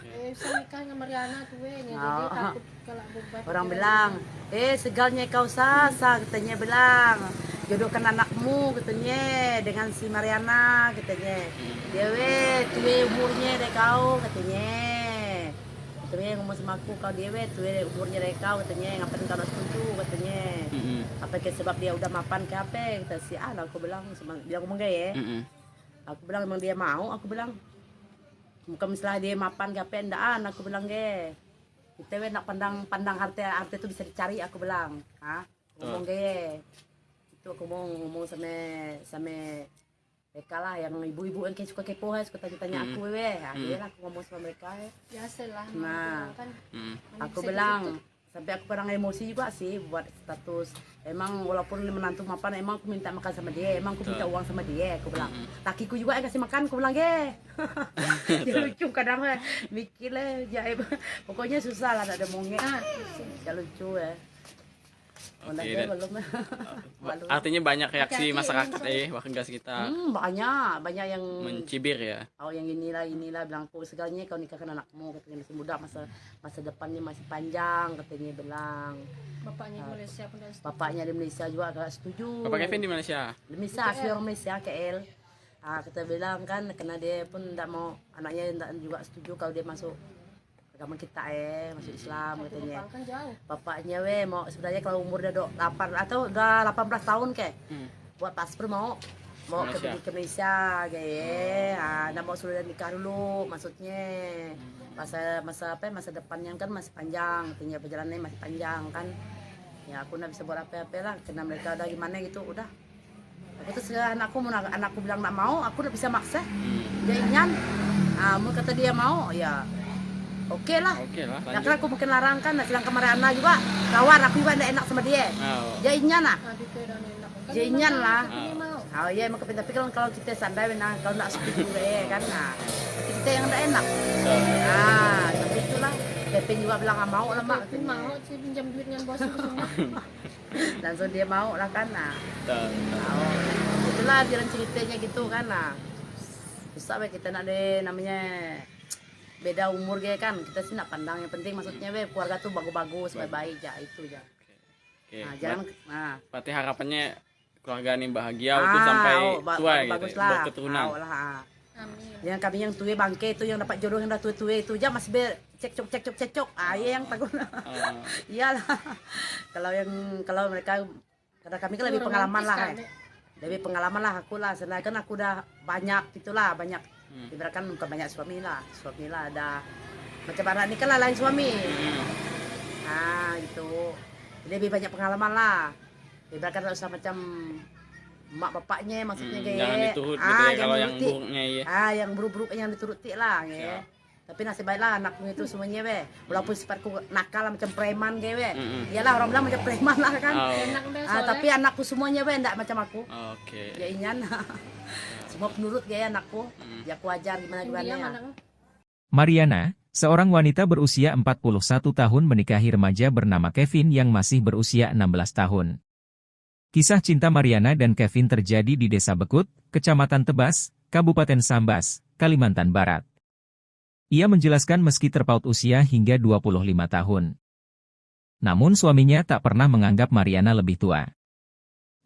Bisa nikah sama Mariana tuh jadi takut kalau beban. Orang bilang, segalnya kau sasa katanya bilang. Jodohkan anakmu katanya dengan si Mariana katanya. Dia tuwe umurnya deh kau katanya. Katanya ngomong sama aku, kau dia tuwe umurnya deh kau katanya, ngapain kau nak setuju katanya. Apa ke sebab dia udah mapan ke apa kata si An, aku bilang sama dia ngomong gaya. Aku bilang emang dia mau, aku bilang bukan misalnya dia mapan ke apa endaan, aku bilang ge kita nak pandang harta itu bisa dicari, aku bilang ngomong ge itu aku mau ngomong sama mereka lah yang ibu-ibu yang kayak suka kepo suka tanya aku akhirnya aku ngomong sama mereka biasalah. Nah kan aku bilang sampai aku kadang emosi juga sih buat status. Emang walaupun menantu mapan, emang aku minta makan sama dia, emang aku minta uang sama dia, aku bilang. Lakiku juga yang kasih makan, aku bilang ge. Dia lucu kadang mikir lah, jaib. Pokoknya susah lah, ada mongnya. Ya lucu ya. Oke, artinya banyak reaksi masyarakat warga sekitar. Banyak yang mencibir ya. Oh yang inilah bilang segalanya kau nikahkan anakmu, katanya masih muda, masa depannya masih panjang, katanya bilang. Bapaknya di Malaysia pun dah setuju. Bapaknya di Malaysia juga agak setuju. Bapak Kevin di Malaysia? Di Malaysia, asli orang Malaysia, KL. Kita bilang kan karena dia pun tidak mau, anaknya tidak juga setuju kalau dia masuk agama kita masuk Islam katanya. Kan jauh. Bapaknya mau sebenarnya kalau umur udah 8 atau udah 18 tahun kayak buat paspor mau ke Malaysia kayak nah mau sudah nikah dulu maksudnya masa depannya kan masih panjang katanya, perjalanannya masih panjang kan ya aku nggak bisa buat apa-apa lah karena mereka udah gimana gitu udah aku terus anakku bilang nggak mau aku udah bisa maksa dia ingin mau kata dia mau ya oke lah. Nah, karena aku mungkin larang kan, sedangkan Mariana juga kawan aku juga nggak enak sama dia. Dia inyan lah. Dia inyan lah. Oh iya emang tapi kalau kita sandai kalau nggak seperti gue kan, nah kita yang nggak enak. Nah tapi itulah. Kevin juga bilang nggak mau lah mak. Kevin mau sih pinjam duit dengan bos semua. Langsung dia mau lah kan, nah. Itulah jalan ceritanya gitu kan, nah. Susah kita nak deh namanya. Beda umur kayak kan kita sih nak pandang yang penting maksudnya keluarga tuh bagus-bagus baik-baik ya itu ya. Nah, jangan berarti harapannya keluarga ini bahagia untuk sampai tua gitu ya, berketurunan. Amin. Yang kami yang tua bangke itu yang dapat jodoh yang dah tua itu aja masih cekcok iya yang takut. Iyalah. kalau mereka karena kami kan lebih pengalaman lah. Lebih pengalaman lah aku lah, sedangkan aku udah banyak itulah banyak. Ibaratkan bukan banyak suami lah ada macam anak ini kan lah lain suami gitu lebih banyak pengalaman lah ibaratkan usah macam mak bapaknya maksudnya kayak jangan diturut gitu ya kalau yang buruknya yang buruk-buruk yang dituruti lah tapi nasib baiklah anakku itu semuanya walaupun sifatku nakal macam preman kayak iyalah orang bilang macam preman lah kan tapi anakku semuanya enggak macam aku ya inyan semua penurut kayak anakku ya aku ajar gimana ya. Mariana, seorang wanita berusia 41 tahun menikahi remaja bernama Kevin yang masih berusia 16 tahun. Kisah cinta Mariana dan Kevin terjadi di Desa Bekut, Kecamatan Tebas, Kabupaten Sambas, Kalimantan Barat. Ia menjelaskan meski terpaut usia hingga 25 tahun. Namun suaminya tak pernah menganggap Mariana lebih tua.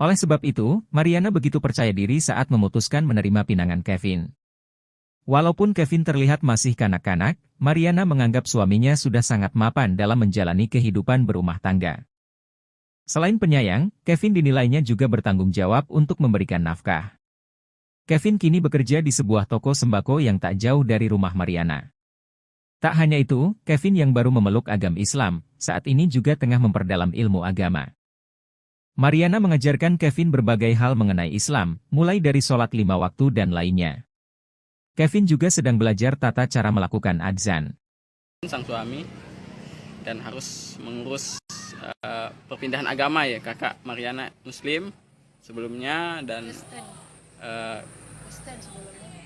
Oleh sebab itu, Mariana begitu percaya diri saat memutuskan menerima pinangan Kevin. Walaupun Kevin terlihat masih kanak-kanak, Mariana menganggap suaminya sudah sangat mapan dalam menjalani kehidupan berumah tangga. Selain penyayang, Kevin dinilainya juga bertanggung jawab untuk memberikan nafkah. Kevin kini bekerja di sebuah toko sembako yang tak jauh dari rumah Mariana. Tak hanya itu, Kevin yang baru memeluk agama Islam, saat ini juga tengah memperdalam ilmu agama. Mariana mengajarkan Kevin berbagai hal mengenai Islam, mulai dari sholat 5 waktu dan lainnya. Kevin juga sedang belajar tata cara melakukan adzan. Sang suami dan harus mengurus perpindahan agama ya, kakak Mariana Muslim sebelumnya dan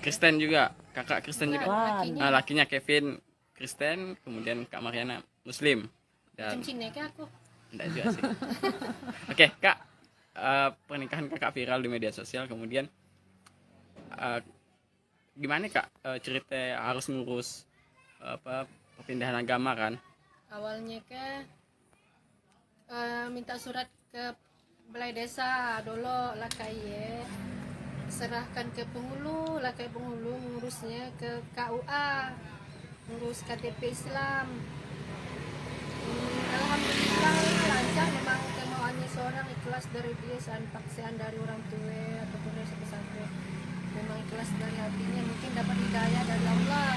Kristen juga, kakak Kristen juga. Lakinya Kevin Kristen, kemudian Kak Mariana Muslim. Dan aku. Enggak juga sih. Oke, Kak. Pernikahan kakak viral di media sosial, kemudian gimana Kak cerita harus ngurus perpindahan agama kan? Awalnya minta surat ke balai desa dulu lah kayak serahkan ke penghulu lah kayak penghulu ngurusnya ke KUA ngurus KTP Islam. Alhamdulillah lancar, memang kemauannya seorang ikhlas dari dia paksaan dari orang tua ataupun dari siapa-siapa memang ikhlas dari hatinya, mungkin dapat hidayah dari Allah,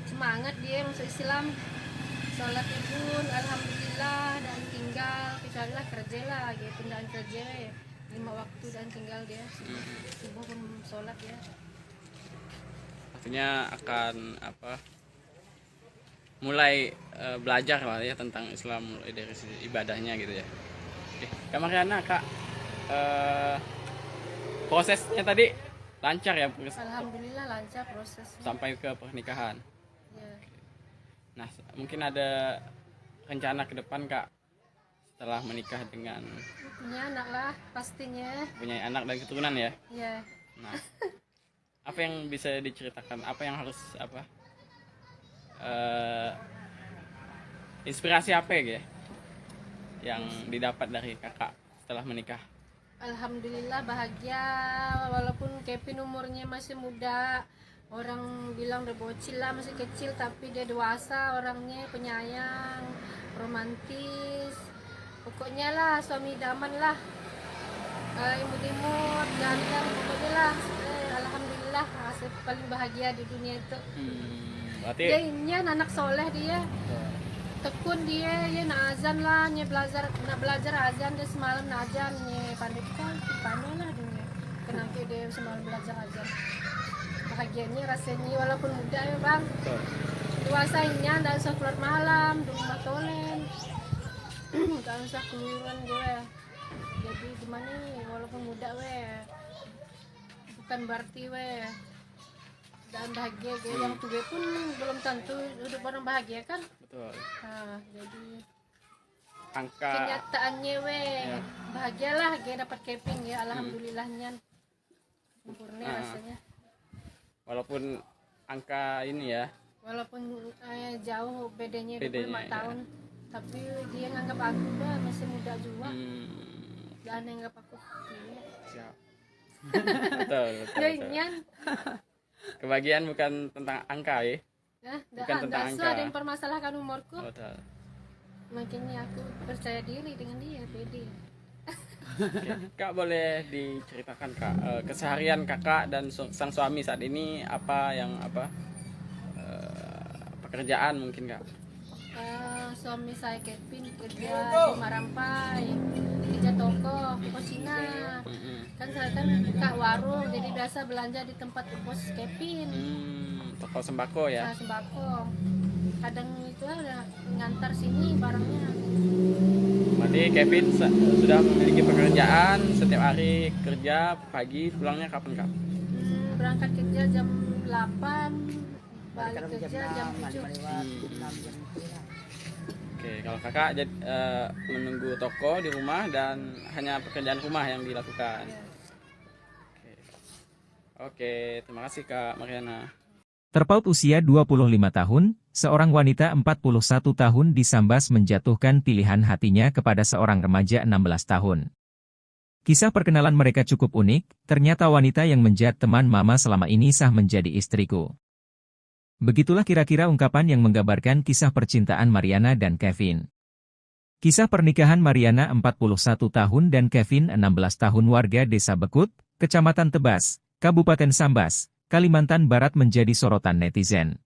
semangat dia masuk Islam, sholatnya pun alhamdulillah dan tinggal kecuali kerja lah gitu, pindahan kerja 5 waktu dan tinggal dia subuh pun sholat ya. Artinya akan mulai belajar lah ya tentang Islam mulai dari ibadahnya gitu ya. Oke, Kak Mariana, Kak prosesnya tadi lancar ya? Alhamdulillah lancar prosesnya sampai ke pernikahan ya. Nah mungkin ada rencana ke depan Kak setelah menikah dengan punya anak lah pastinya, punya anak dan keturunan ya? Iya. Nah apa yang bisa diceritakan, apa yang harus inspirasi apa ya yang didapat dari kakak setelah menikah? Alhamdulillah bahagia, walaupun Kevin umurnya masih muda, orang bilang udah bocil lah, masih kecil, tapi dia dewasa orangnya, penyayang, romantis, pokoknya lah suami idaman lah. Imut-imut, ganteng, pokoknya lah. Alhamdulillah, saya paling bahagia di dunia itu. Berarti Dia ini anak soleh dia, tekun dia, ya nak azan lah, dia nak belajar azan, dia semalam nak azan, dia pandai lah dia. Kenapa dia semalam belajar azan? Bahagianya rasanya walaupun muda ya bang, dewasanya nggak usah keluar malam, di rumah tolen, nggak usah keluaran gue. Jadi gimana nih, walaupun muda weh, bukan berarti weh dan bahagia gue. Yang tua pun belum tentu hidup orang bahagia kan. betul. Nah, jadi Angka kenyataannya weh bahagialah gue dapat keping ya, alhamdulillahnya sempurna rasanya. walaupun angka ini ya, Walaupun jauh bedanya 25 Bedanya, tahun, tapi dia nganggap aku masih muda juga. Dan nganggap aku tua. siap. betul, betul, Ya betul. inyan, Kebahagiaan bukan tentang angka ya. Bukan tentang ada angka. yang permasalahkan umurku. Betul. Makanya aku percaya diri dengan dia, pede. Oke. Kak boleh diceritakan Kak keseharian kakak dan sang suami saat ini apa pekerjaan mungkin Kak? Suami saya Kevin kerja di Marampai, kerja toko Cina. Kan saya kan kak warung, jadi biasa belanja di tempat bos Kevin. Toko sembako ya. Nah, sembako. Kadang itu ada ngantar sini barangnya. Berarti Kevin sudah memiliki pekerjaan, setiap hari kerja, pagi pulangnya kapan Kak? Berangkat kerja jam 8, balik kerja jam 7. Oke, kalau kakak menunggu toko di rumah dan hanya pekerjaan rumah yang dilakukan. Oke, terima kasih Kak Mariana. Terpaut usia 25 tahun, seorang wanita 41 tahun di Sambas menjatuhkan pilihan hatinya kepada seorang remaja 16 tahun. Kisah perkenalan mereka cukup unik, ternyata wanita yang menjadi teman mama selama ini sah menjadi istriku. Begitulah kira-kira ungkapan yang menggambarkan kisah percintaan Mariana dan Kevin. Kisah pernikahan Mariana 41 tahun dan Kevin 16 tahun warga Desa Bekut, Kecamatan Tebas, Kabupaten Sambas, Kalimantan Barat menjadi sorotan netizen.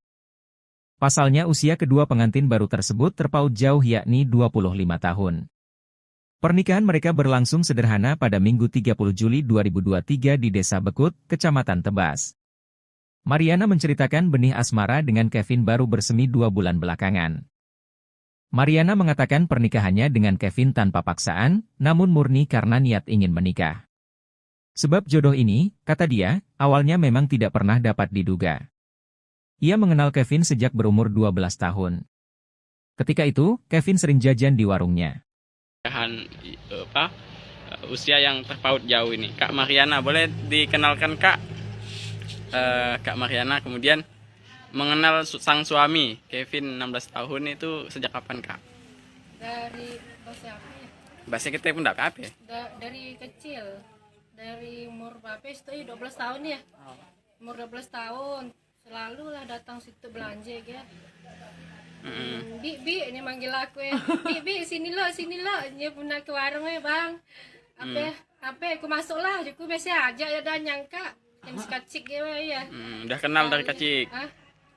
Pasalnya usia kedua pengantin baru tersebut terpaut jauh yakni 25 tahun. Pernikahan mereka berlangsung sederhana pada Minggu 30 Juli 2023 di Desa Bekut, Kecamatan Tebas. Mariana menceritakan benih asmara dengan Kevin baru bersemi 2 bulan belakangan. Mariana mengatakan pernikahannya dengan Kevin tanpa paksaan, namun murni karena niat ingin menikah. Sebab jodoh ini, kata dia, awalnya memang tidak pernah dapat diduga. Ia mengenal Kevin sejak berumur 12 tahun. Ketika itu, Kevin sering jajan di warungnya. Usia yang terpaut jauh ini, Kak Mariana, boleh dikenalkan Kak? Kak Mariana kemudian mengenal sang suami Kevin 16 tahun itu sejak kapan Kak? Dari bahasa apa ya? Bahasa kita pun tidak apa ya? Dari kecil, dari umur berapa itu 12 tahun ya. Umur 12 tahun selalu lah datang situ belanja ya. Bi ini manggil aku ya. Bi sini lo dia pernah ke warung ya bang. Apa aku masuk lah, aku biasa aja ya dan nyangka yang kacik ya. Udah kenal dari kecil.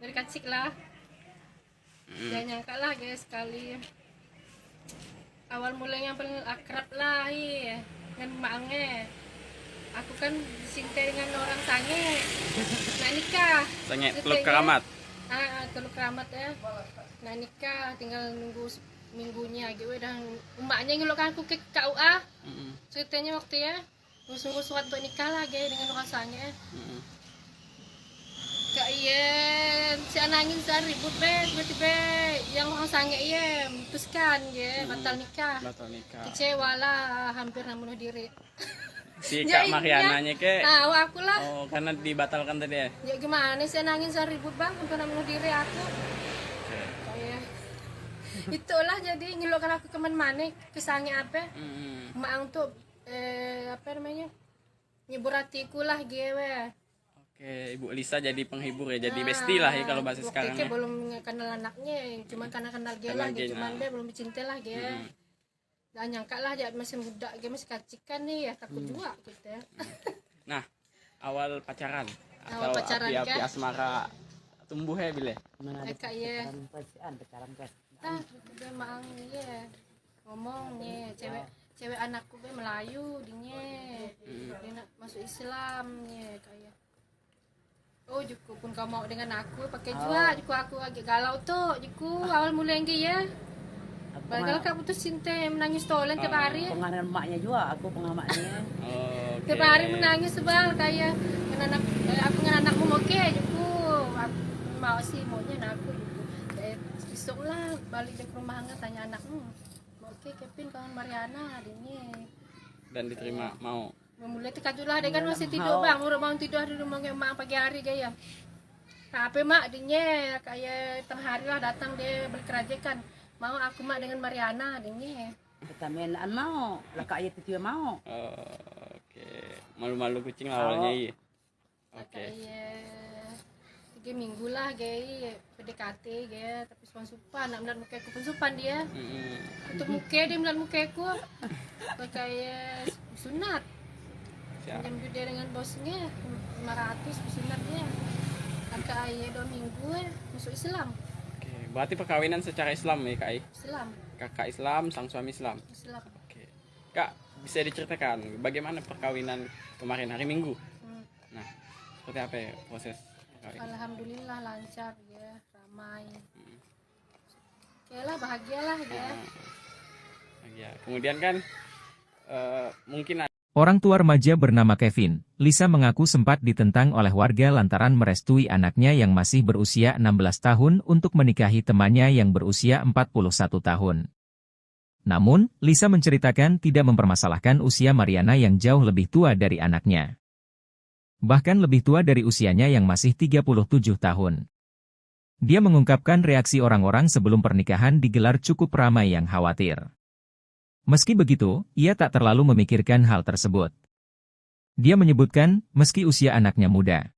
Dari kacik lah. Dia nyangka lah guys sekali. Awal mulanya paling akrab lah ya dengan maknya. Aku kan cinta dengan orang sange. Nah nikah. Sange Teluk Keramat. Teluk Keramat ya. Nah nikah tinggal nunggu minggunya gitu dan emaknya ngelukan aku ke KUA. Ceritanya waktu ya sungguh suatu untuk nikah lah dengan orang sange. Kak iya, si anangin saya ribut tiba-tiba yang orang sange iya memutuskan batal nikah. Kecewa lah, hampir bunuh diri. Si Kak Mariananya ke? Aku lah. Oh, karena dibatalkan tadi ya? Ya gimana sih nangis saya ribut bang, hampir bunuh diri aku. Kayak itulah jadi ngeluhkan aku kemana-mana, kesannya apa? Mak untuk apa namanya? Nyebur hatiku lah gue. Oke, Ibu Lisa jadi penghibur ya, jadi bestie lah ya kalau bahasa sekarang Waktu ya. belum kenal anaknya, cuma karena kenal dia lah, Kenal cuman dia, dia belum cinta lah dia. Gak nyangka lah dia masih muda, dia masih kacikan nih ya, takut juga gitu ya. Nah, awal pacaran Awal atau pacaran api-api kah? asmara tumbuh ya bile. Mana ada Kak ya, pacaran kan. nah dia mang ya ngomongnya cewek anakku be Melayu dia nak masuk Islam ya kayak. Oh juku pun kau mau dengan aku pakai juga juku aku agak galau tuh juku awal mulai enggak ya. Padahal kak putus cinta menangis tolen tiap hari. Pengaruh emaknya juga, aku pengamatnya. Oke. Tiap hari menangis sebal kayak dengan anak aku dengan anakmu mau ke juku aku mau sih maunya anak aku juku. Besok lah balik ke rumah enggak tanya anakmu mau ke Kevin kawan Mariana adiknya. Dan diterima mau. Memulai tekajulah dia kan masih tidur bang, udah bangun tidur di rumah emak pagi hari gaya. Tapi mak dinya kayak tengah hari lah datang dia berkerajakan. Mau aku mak dengan Mariana dinya. Kita mainan mau, lah kak ayat itu mau. Oke, malu-malu kucing awalnya iya. Oke. Kayak 3 minggu lah gaya PDKT gaya tapi supan nak melihat muka aku pun supan dia. Untuk muka dia melihat muka aku kayak sunat. Jam dia dengan bosnya 500 sunatnya. Kakak ayah 2 minggu masuk Islam. Oke, berarti perkawinan secara Islam ya Kak? Islam. Kakak Islam, sang suami Islam. Islam. Oke. Kak, bisa diceritakan bagaimana perkawinan kemarin hari Minggu? Nah, seperti apa ya proses perkawinan? Alhamdulillah lancar ya, ramai. Oke lah, bahagialah ya. Ya, kemudian kan mungkin Orang tua remaja bernama Kevin, Lisa mengaku sempat ditentang oleh warga lantaran merestui anaknya yang masih berusia 16 tahun untuk menikahi temannya yang berusia 41 tahun. Namun, Lisa menceritakan tidak mempermasalahkan usia Mariana yang jauh lebih tua dari anaknya. Bahkan lebih tua dari usianya yang masih 37 tahun. Dia mengungkapkan reaksi orang-orang sebelum pernikahan digelar cukup ramai yang khawatir. Meski begitu, ia tak terlalu memikirkan hal tersebut. Dia menyebutkan, meski usia anaknya muda.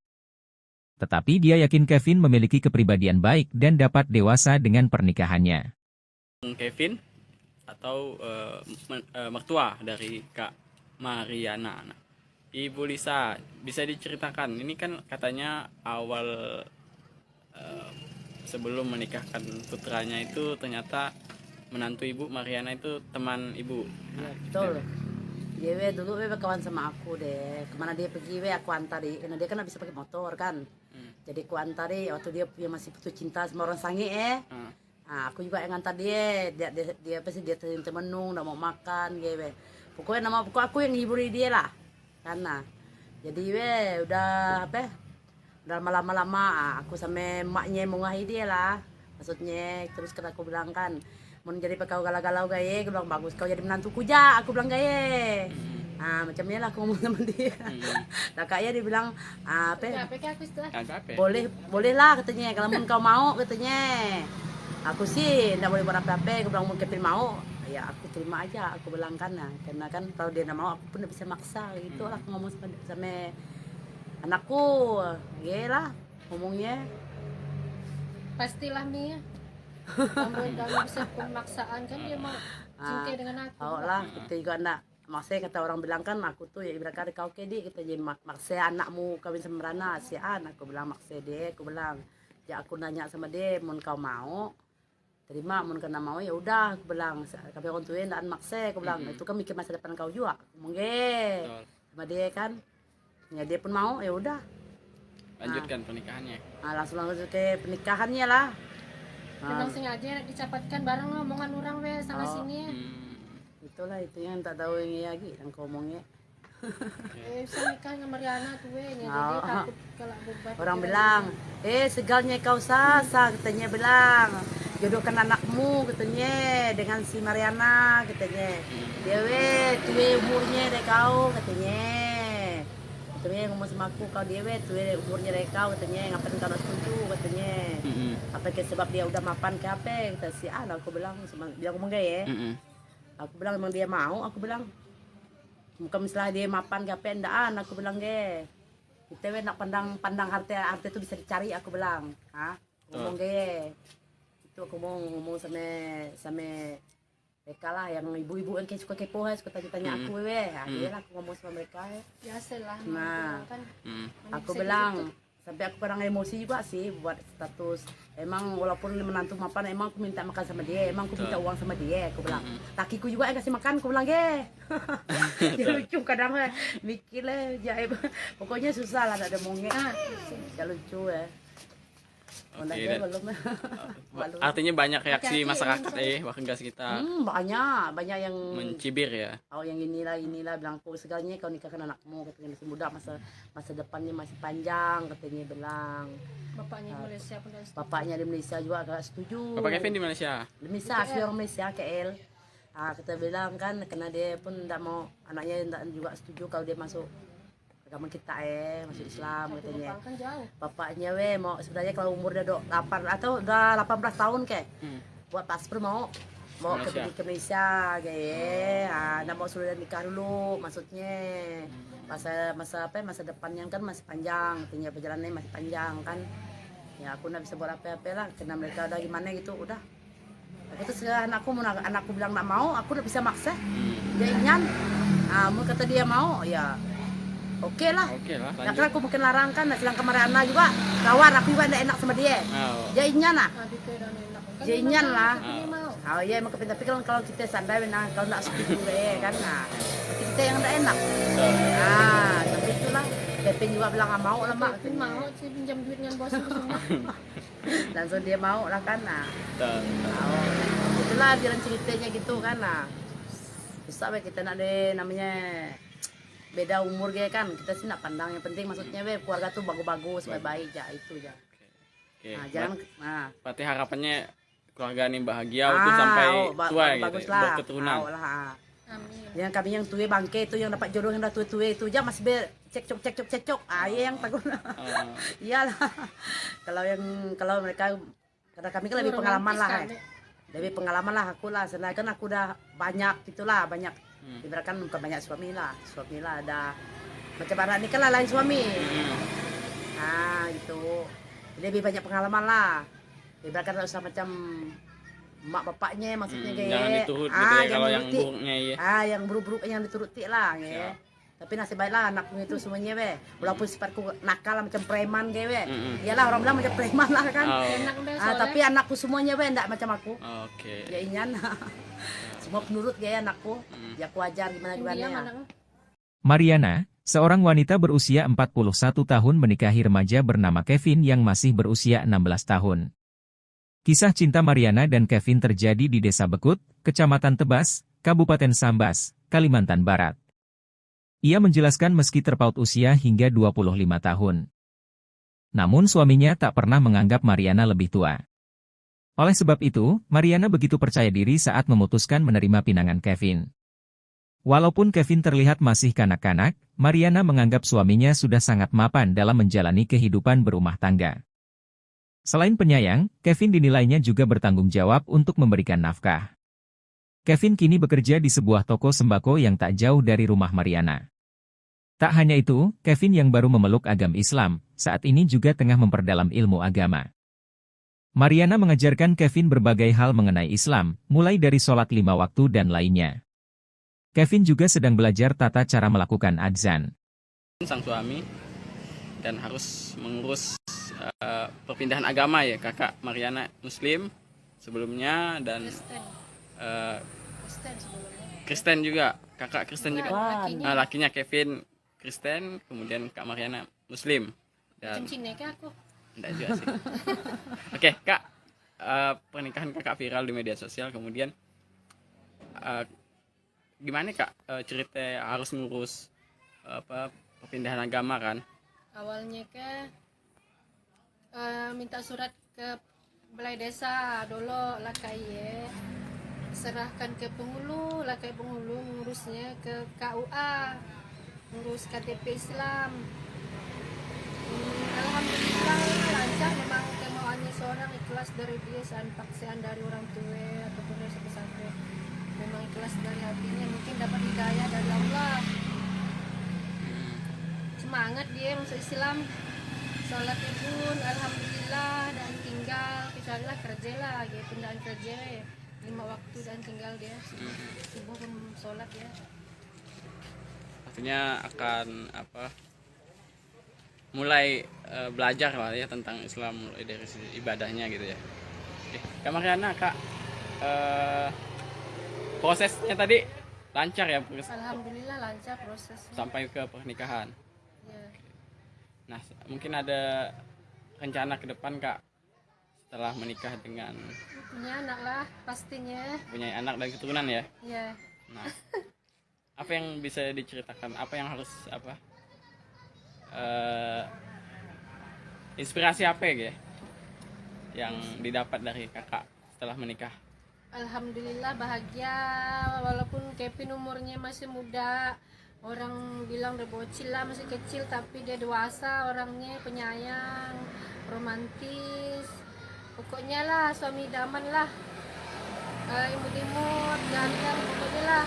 Tetapi dia yakin Kevin memiliki kepribadian baik dan dapat dewasa dengan pernikahannya. Kevin atau mertua dari Kak Mariana. Nah, Ibu Lisa, bisa diceritakan, ini kan katanya awal sebelum menikahkan putranya itu ternyata menantu Ibu Mariana itu teman Ibu. Ya, betul. Dia dulu kawan sama aku deh. Kemana dia pergi aku antari. Karena dia kan bisa pakai motor kan. Jadi aku antari waktu dia masih putus cinta sama orang sange Nah, aku juga yang ngantar dia. Dia pasti dia temenung, udah mau makan gitu. Pokoknya aku yang ngiburi dia lah. Karena jadi udah apa? Udah lama-lama aku sama emaknya mau ngahi dia lah. Maksudnya terus kan aku bilang kan mau jadi kau galau-galau gaya, aku bilang bagus kau jadi menantuku ja, aku bilang gaya. Nah macamnya lah aku ngomong sama dia. Nah kayaknya dia bilang apa? Boleh lah katanya, kalau mau kau mau katanya. Aku sih tidak boleh buat apa-apa, aku bilang mau Kevin mau, ya aku terima aja, aku bilang karena kan kalau dia tidak mau aku pun tidak bisa maksa gitu lah aku ngomong sama anakku, ya lah ngomongnya. Pastilah Mia. Kamu bisa pemaksaan kan dia mau cinta dengan aku. Oh lah, kita juga anak. Maksudnya kata orang bilang kan aku tuh ya ibarat kata kau kedi kita jadi maksa anakmu kawin sama Rana si An, aku bilang maksa dia, aku bilang ya aku nanya sama dia mau kau mau terima, mau kena mau ya udah aku bilang tapi orang tuanya ndak maksa, aku bilang itu kan mikir masa depan kau juga mungkin sama dia kan ya dia pun mau ya udah lanjutkan pernikahannya. Nah, langsung ke pernikahannya lah. Memang sengaja dicapatkan bareng omongan orang sana sini. Itulah itu yang tak tahu ini lagi yang ngomongnya. Bisa nikah sama Mariana tuh jadi takut kalau beban. Orang bilang, segalnya kau sasa katanya bilang. Jodohkan anakmu katanya dengan si Mariana katanya. Dia tuh umurnya deh kau katanya. Katanya ngomong sama aku kau dia tuh umurnya deh kau katanya ngapain kau setuju katanya. Apa ke sebab dia udah mapan ke apa kata si An, aku bilang dia ngomong gak ya. Aku bilang emang dia mau, aku bilang bukan misalnya dia mapan ke apa endaan, aku bilang gak kita nak pandang harta itu bisa dicari, aku bilang. Ngomong gaya. Itu aku mau ngomong sama mereka lah, yang ibu-ibu yang suka kepo, suka tanya-tanya aku dia lah aku ngomong sama mereka. Biasalah. Nah, kan. aku bilang sampai aku kadang emosi juga sih buat status. Emang walaupun menantu mapan, emang aku minta makan sama dia, emang aku minta uang sama dia, aku bilang. Lakiku juga yang kasih makan, aku bilang dia lucu kadang mikir lah, jaib. Pokoknya susah lah, ada mongek. Ya lucu ya. Oke, artinya banyak reaksi masyarakat warga sekitar. Banyak yang mencibir ya. Oh, yang inilah bilang kau segalanya kau nikahkan anakmu, katanya masih muda, masa depannya masih panjang, katanya bilang. Bapaknya di Malaysia pun setuju. Bapaknya di Malaysia juga agak setuju. Bapak Kevin di Malaysia. Di Malaysia, asli orang Malaysia, KL. Kita bilang kan karena dia pun tidak mau, anaknya tidak juga setuju kalau dia masuk agama kita masuk Islam, katanya. Kan jauh. Bapaknya mau sebenarnya kalau umur udah 8 atau udah 18 tahun buat paspor mau ke Malaysia nggak mau sudah nikah dulu, maksudnya masa depannya kan masih panjang, katanya, perjalanannya masih panjang kan. Ya aku nggak bisa buat apa-apa lah, karena mereka udah gimana gitu, udah. Aku terus anakku bilang nggak mau, aku udah bisa maksa. Dia ingin, mau kata dia mau, ya oke lah. Ya kan aku mungkin larang kan, sedang kemarin Ana juga kawan aku juga tidak enak sama dia. Dia inyan lah. Dia inyan lah. Oh iya emang tapi kalau kita sadar kalau tidak setuju kan, kita yang tidak enak. Tapi itulah. Kevin juga bilang nggak mau lah mak. Kevin mau sih pinjam duit dengan bos itu semua. Langsung dia mau lah kan. Itulah jalan ceritanya gitu kan. Susah kita nak namanya beda umur kan, kita sih nak pandang, yang penting maksudnya keluarga tuh bagus-bagus, baik-baik aja, itu aja. Berarti harapannya keluarga ini bahagia untuk sampai tua gitu, berketurunan. Amin. Yang kami yang tua bangke itu yang dapat jodoh yang dah tua itu aja masih cekcok. Yang takut. Iyalah. kalau mereka, karena kami kan lebih pengalaman lah. Lebih pengalaman lah aku lah, sedangkan aku udah banyak gitulah, banyak. Ibaratkan bukan banyak suami lah ada macam mana ini kan lah lain suami. Gitu. Jadi lebih banyak pengalaman lah. Ibaratkan usah macam mak bapaknya, maksudnya jangan diturut gitu ya, kalau yang buruknya yang buruk-buruk yang dituruti lah Tapi nasib baiklah anakku itu semuanya walaupun sifatku nakal macam preman iyalah orang bilang macam preman lah kan. Tapi anakku semuanya enggak macam aku. Ya inyan. Semua penurut anakku. Ya aku ajar gimana ya. Mariana, seorang wanita berusia 41 tahun menikahi remaja bernama Kevin yang masih berusia 16 tahun. Kisah cinta Mariana dan Kevin terjadi di Desa Bekut, Kecamatan Tebas, Kabupaten Sambas, Kalimantan Barat. Ia menjelaskan meski terpaut usia hingga 25 tahun. Namun suaminya tak pernah menganggap Mariana lebih tua. Oleh sebab itu, Mariana begitu percaya diri saat memutuskan menerima pinangan Kevin. Walaupun Kevin terlihat masih kanak-kanak, Mariana menganggap suaminya sudah sangat mapan dalam menjalani kehidupan berumah tangga. Selain penyayang, Kevin dinilainya juga bertanggung jawab untuk memberikan nafkah. Kevin kini bekerja di sebuah toko sembako yang tak jauh dari rumah Mariana. Tak hanya itu, Kevin yang baru memeluk agama Islam, saat ini juga tengah memperdalam ilmu agama. Mariana mengajarkan Kevin berbagai hal mengenai Islam, mulai dari sholat 5 waktu dan lainnya. Kevin juga sedang belajar tata cara melakukan adzan. Sang suami dan harus mengurus perpindahan agama ya, kakak Mariana Muslim sebelumnya dan Kristen juga, kakak Kristen juga. Lakinya Kevin Kristen, kemudian Kak Mariana Muslim. Dan aku. Enggak juga sih. Oke, Kak. Pernikahan kakak viral di media sosial, kemudian gimana Kak cerita harus ngurus perpindahan agama kan? Awalnya minta surat ke balai desa dulu lakai serahkan ke penghulu, lakai penghulu ngurusnya ke KUA, ngurus KTP Islam. Alhamdulillah lancar, memang kemauannya seorang ikhlas dari dia, paksaan dari orang tua ataupun dari siapa-siapa, memang ikhlas dari hatinya, mungkin dapat hidayah dari Allah. semangat dia masuk Islam. Sholat pun alhamdulillah dan tinggal kecuali lah kerja lah dia pindahan kerja 5 waktu dan tinggal dia subuh pun sholat ya. Artinya akan mulai belajar lah ya tentang Islam mulai dari sisi ibadahnya gitu ya. Oke, Kak Mariana, Kak, prosesnya tadi lancar ya Alhamdulillah lancar prosesnya. sampai ke pernikahan. Ya. Nah, mungkin ada rencana ke depan Kak setelah menikah dengan Punya anak lah pastinya. punya anak dan keturunan ya. Ya. Nah, apa yang bisa diceritakan? Apa yang harus inspirasi apa ya yang didapat dari kakak setelah menikah? Alhamdulillah bahagia walaupun Kevin umurnya masih muda. Orang bilang udah bocil lah, masih kecil, tapi dia dewasa orangnya, penyayang, romantis. Pokoknya lah suami idaman lah. Imut-imut, ganteng, pokoknya lah.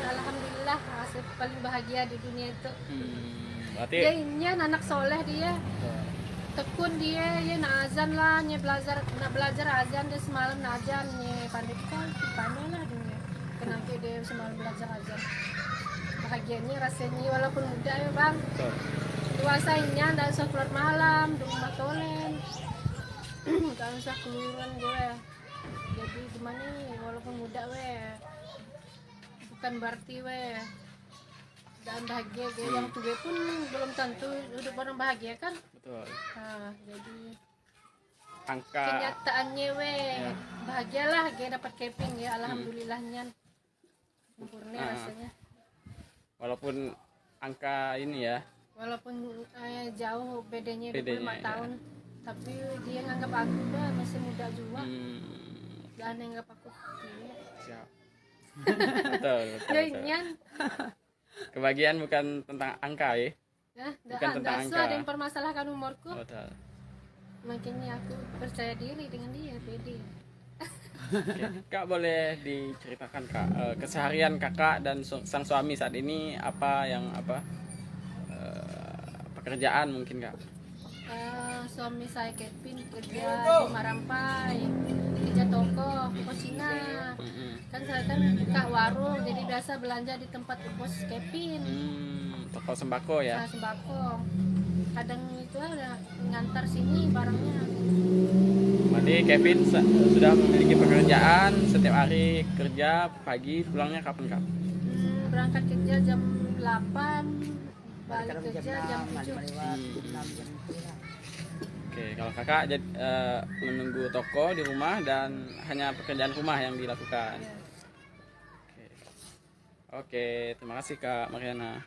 Alhamdulillah, masih paling bahagia di dunia itu. Berarti Dia ini anak soleh dia. Tekun dia, ya nak azan lah, nak belajar azan dia semalam nak azan, pandai lah dia. Kenapa dia semalam belajar azan? Bahagianya rasanya walaupun muda ya bang, dewasanya nggak usah keluar malam, di rumah tolen, nggak usah keluaran gue. Jadi gimana nih, walaupun muda bukan berarti dan bahagia gue yang tua pun belum tentu hidup orang bahagia kan. betul. Nah, jadi Angka kenyataannya bahagialah gue dapat keping ya, alhamdulillahnya sempurna rasanya. walaupun angka ini ya, Walaupun jauh bedanya 25 Bedanya, ya. tahun, tapi dia nganggap aku masih muda juga. Dan nganggap aku siap. betul, betul, ya betul. nyan. Kebahagiaan bukan tentang angka ya. Bukan tentang Nggak angka. ada yang permasalahkan umurku. Betul. Makanya aku percaya diri dengan dia, pede. Oke. Kak, boleh diceritakan Kak keseharian kakak dan sang suami saat ini apa pekerjaan mungkin Kak? Suami saya Kevin kerja di Marampai, kerja toko Cina. Kan saya kan buka warung, jadi biasa belanja di tempat bos Kevin. Toko sembako ya. Nah, sembako. Kadang itu ada ngantar sini barangnya. Berarti Kevin sudah memiliki pekerjaan, setiap hari kerja, pagi pulangnya kapan Kak? Berangkat kerja jam 8, balik kerja jam 7. Oke, kalau kakak menunggu toko di rumah dan hanya pekerjaan rumah yang dilakukan. Oke, terima kasih Kak Mariana.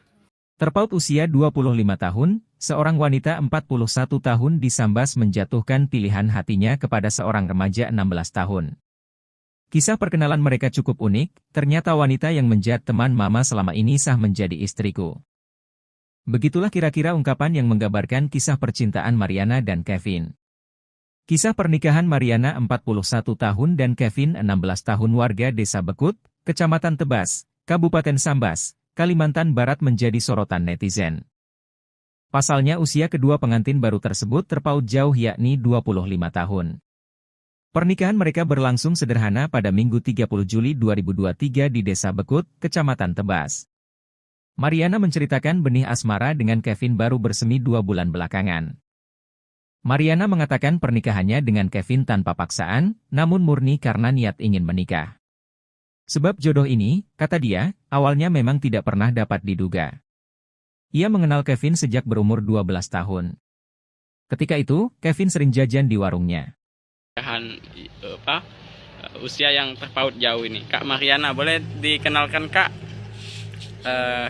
Terpaut usia 25 tahun, seorang wanita 41 tahun disambas menjatuhkan pilihan hatinya kepada seorang remaja 16 tahun. Kisah perkenalan mereka cukup unik, ternyata wanita yang menjadi teman mama selama ini sah menjadi istriku. Begitulah kira-kira ungkapan yang menggambarkan kisah percintaan Mariana dan Kevin. Kisah pernikahan Mariana 41 tahun dan Kevin 16 tahun warga Desa Bekut, Kecamatan Tebas, Kabupaten Sambas, Kalimantan Barat menjadi sorotan netizen. Pasalnya usia kedua pengantin baru tersebut terpaut jauh yakni 25 tahun. Pernikahan mereka berlangsung sederhana pada Minggu 30 Juli 2023 di Desa Bekut, Kecamatan Tebas. Mariana menceritakan benih asmara dengan Kevin baru bersemi 2 bulan belakangan. Mariana mengatakan pernikahannya dengan Kevin tanpa paksaan, namun murni karena niat ingin menikah. Sebab jodoh ini, kata dia, awalnya memang tidak pernah dapat diduga. Ia mengenal Kevin sejak berumur 12 tahun. Ketika itu, Kevin sering jajan di warungnya. Usia yang terpaut jauh ini, Kak Mariana, boleh dikenalkan Kak?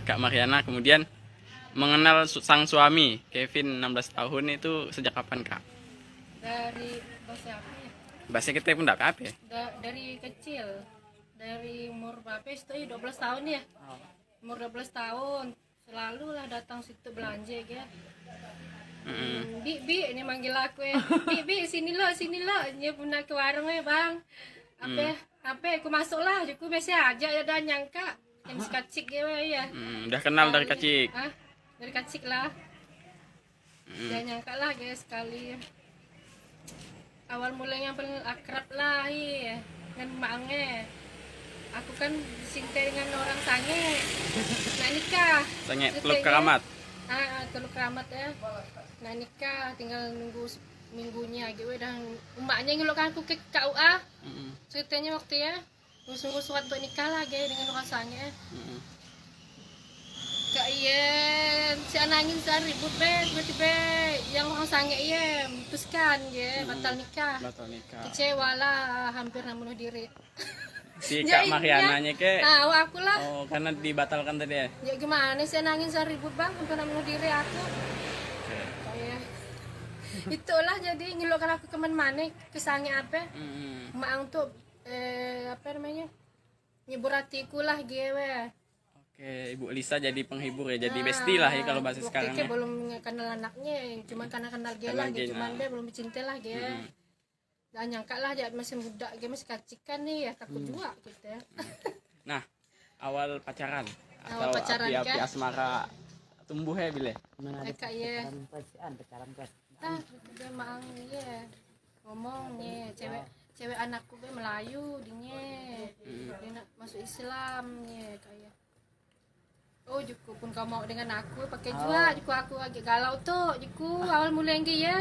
Kak Mariana kemudian mengenal sang suami Kevin 16 tahun itu sejak kapan Kak? Dari bahasa apa ya? Bahasa kita pun enggak apa ya? Dari kecil. Dari umur berapa itu 12 tahun ya. Umur 12 tahun selalu lah datang situ belanja ya. Bi ini manggil aku ya. Bi sini lo dia pernah ke warung ya bang. Apa aku masuk lah aku biasa aja ya dan nyangka yang kacik ya. Udah kenal dari kecil. Dari kecil lah. Gak nyangka lah guys sekali. Awal mulanya paling akrab lah dengan maknya. Aku kan disintai dengan orang sange. Nah nikah. Sange Teluk Keramat. Teluk Keramat ya. Nah nikah tinggal nunggu minggunya gitu dan emaknya ngelokkan aku ke KUA. Ceritanya waktu ya nunggu surat untuk nikah lah dengan orang sange. Kak iya, si anangin sehari ribut tiba-tiba yang orang sange iya memutuskan batal nikah. Kecewa lah, hampir bunuh diri. Si Kak Mariananya ke? Aku lah. Oh, karena dibatalkan tadi ya? Ya gimana sih nangis sehari ribut bang, hampir bunuh diri aku. Kayak itulah jadi ngelokkan aku kemana-mana kesannya apa? Maang tuh apa namanya? Nyebur hatiku lah gue. Oke, Ibu Lisa jadi penghibur ya, jadi bestie lah ya kalau bahasa sekarang ya. Belum kenal anaknya, cuma karena kenal dia lah, cuman dia belum dicintai lah dia. Gak nyangka lah dia masih muda, dia masih kacikan nih ya, takut juga gitu ya. Nah, awal pacaran Awal atau pacaran, api-api kan? asmara tumbuh ya bile? Kak ya. Pacaran pas. Dia maang ya ngomongnya cewek anakku dia Melayu dia nak masuk Islam ya kayak. Oh Juku pun kau mau dengan aku pakai juga Juku aku agak galau tuh Juku awal mulai yang ya.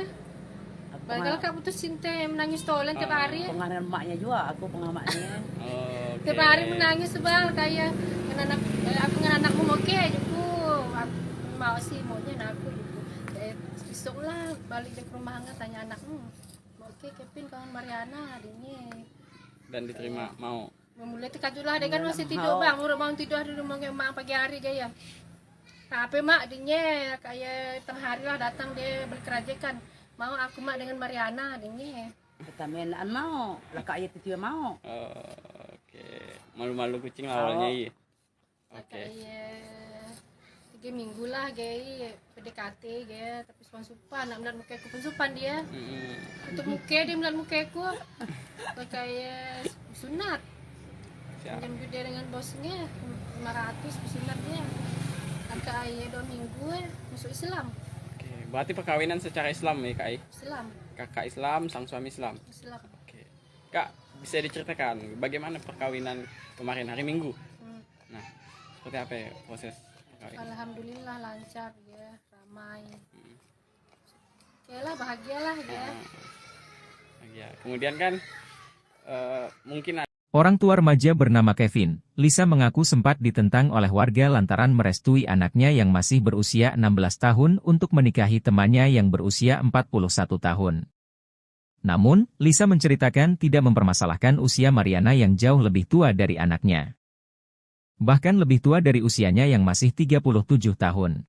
Padahal kak putus cinta menangis tolen tiap hari. Penganan emaknya juga, aku pengamaknya. Tiap hari menangis sebal kayak aku dengan anakmu mau ke Juku. Aku mau sih maunya aku Juku. Besok lah balik ke rumah hangat tanya anakmu. Mau ke Kevin kawan Mariana adiknya. Dan diterima mau. Mulai terkajulah dia kan masih tidur bang, mau tidur di rumah emak pagi hari dia ya. Tapi mak dinya kayak tengah hari lah datang dia beli kerajikan. Mau aku mak dengan Mariana dinya. Kita mainan mau, lah kak ayat itu mau. Oke, malu-malu kucing lah awalnya iya. Oke. Tiga minggu lah gay PDKT gay tapi supan nak melihat muka aku pun supan dia. Untuk muka dia melihat muka aku kayak sunat. Pinjam dia dengan bosnya 500 sunatnya. Kakak ayah 2 minggu masuk Islam. Oke, berarti perkawinan secara Islam ya Kak? Islam. Kakak Islam, sang suami Islam. Islam. Oke. Kak, bisa diceritakan bagaimana perkawinan kemarin hari Minggu? Nah, seperti apa ya proses perkawinan? Alhamdulillah lancar ya, ramai. Oke lah, bahagialah ya. Ya, kemudian kan mungkin Orang tua remaja bernama Kevin, Lisa mengaku sempat ditentang oleh warga lantaran merestui anaknya yang masih berusia 16 tahun untuk menikahi temannya yang berusia 41 tahun. Namun, Lisa menceritakan tidak mempermasalahkan usia Mariana yang jauh lebih tua dari anaknya. Bahkan lebih tua dari usianya yang masih 37 tahun.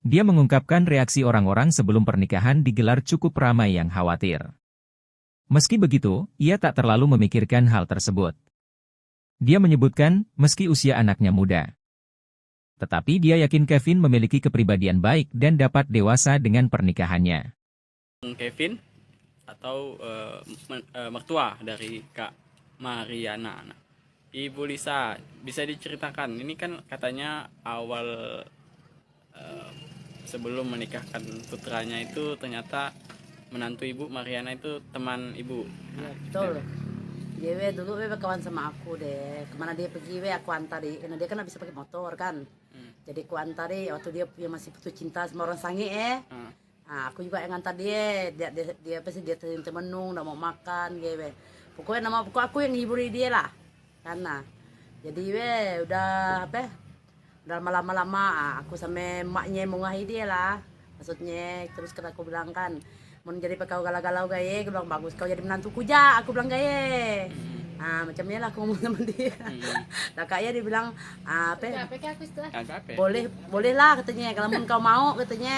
Dia mengungkapkan reaksi orang-orang sebelum pernikahan digelar cukup ramai yang khawatir. Meski begitu, ia tak terlalu memikirkan hal tersebut. Dia menyebutkan, meski usia anaknya muda. Tetapi dia yakin Kevin memiliki kepribadian baik dan dapat dewasa dengan pernikahannya. Kevin atau mertua dari Kak Mariana. Ibu Lisa, bisa diceritakan, ini kan katanya awal sebelum menikahkan putranya itu ternyata menantu Ibu Mariana itu teman Ibu. Ya, betul. Dia dulu kawan sama aku deh. Kemana dia pergi aku antari. Karena dia kan bisa pakai motor kan. Jadi aku antari waktu dia masih putus cinta sama orang sange Nah, aku juga yang antar dia. Dia pasti dia menung, udah mau makan gitu. Pokoknya aku yang ngiburi dia lah. Karena jadi udah apa? Udah lama-lama aku sama emaknya mengahi dia lah. Maksudnya terus kan aku bilang kan mau jadi kau galau-galau gaya, aku bilang bagus kau jadi menantuku ja, aku bilang gaya. Nah macamnya lah aku ngomong sama dia. Nah kayaknya dia bilang apa? Boleh lah katanya, kalau mau kau mau katanya.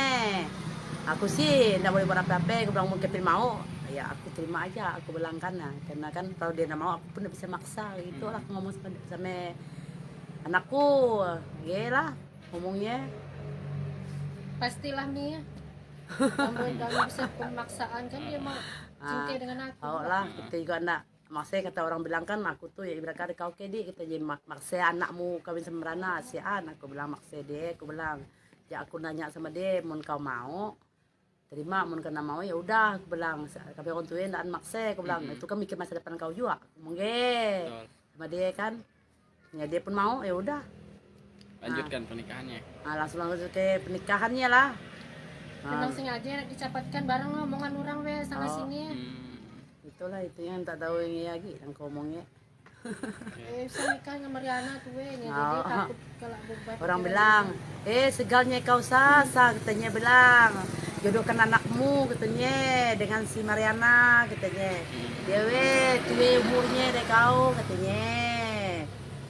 Aku sih nggak boleh buat apa-apa, aku bilang mau Kevin mau, ya aku terima aja, aku bilang karena kan kalau dia nggak mau aku pun nggak bisa maksa, gitu lah aku ngomong sama anakku, ya lah ngomongnya. Pastilah Mia. Kamu bisa pemaksaan kan dia mau cinta dengan aku. Oh lah, kita juga enggak. Maksudnya kata orang bilang kan aku tuh ya ibarat kau kedi kita jadi maksa anakmu kawin sama Rana si aku bilang maksa dia, aku bilang ya aku nanya sama dia mau kau mau terima mun kena mau ya udah aku bilang kami orang tua ndak maksa aku bilang itu kan mikir masa depan kau juga mungkin Betul. sama dia kan ya dia pun mau ya udah Lanjutkan pernikahannya. langsung ke pernikahannya lah. Memang sengaja dicapatkan bareng omongan orang we sana sini. Itulah itu yang tak tahu ini lagi yang kau omongnya. Bisa nikah sama Mariana tuh we, jadi takut kalau beban. Orang bilang, segalnya kau sasa, katanya bilang, jodohkan anakmu, katanya, dengan si Mariana, katanya. Dia tuwe umurnya deh kau, katanya.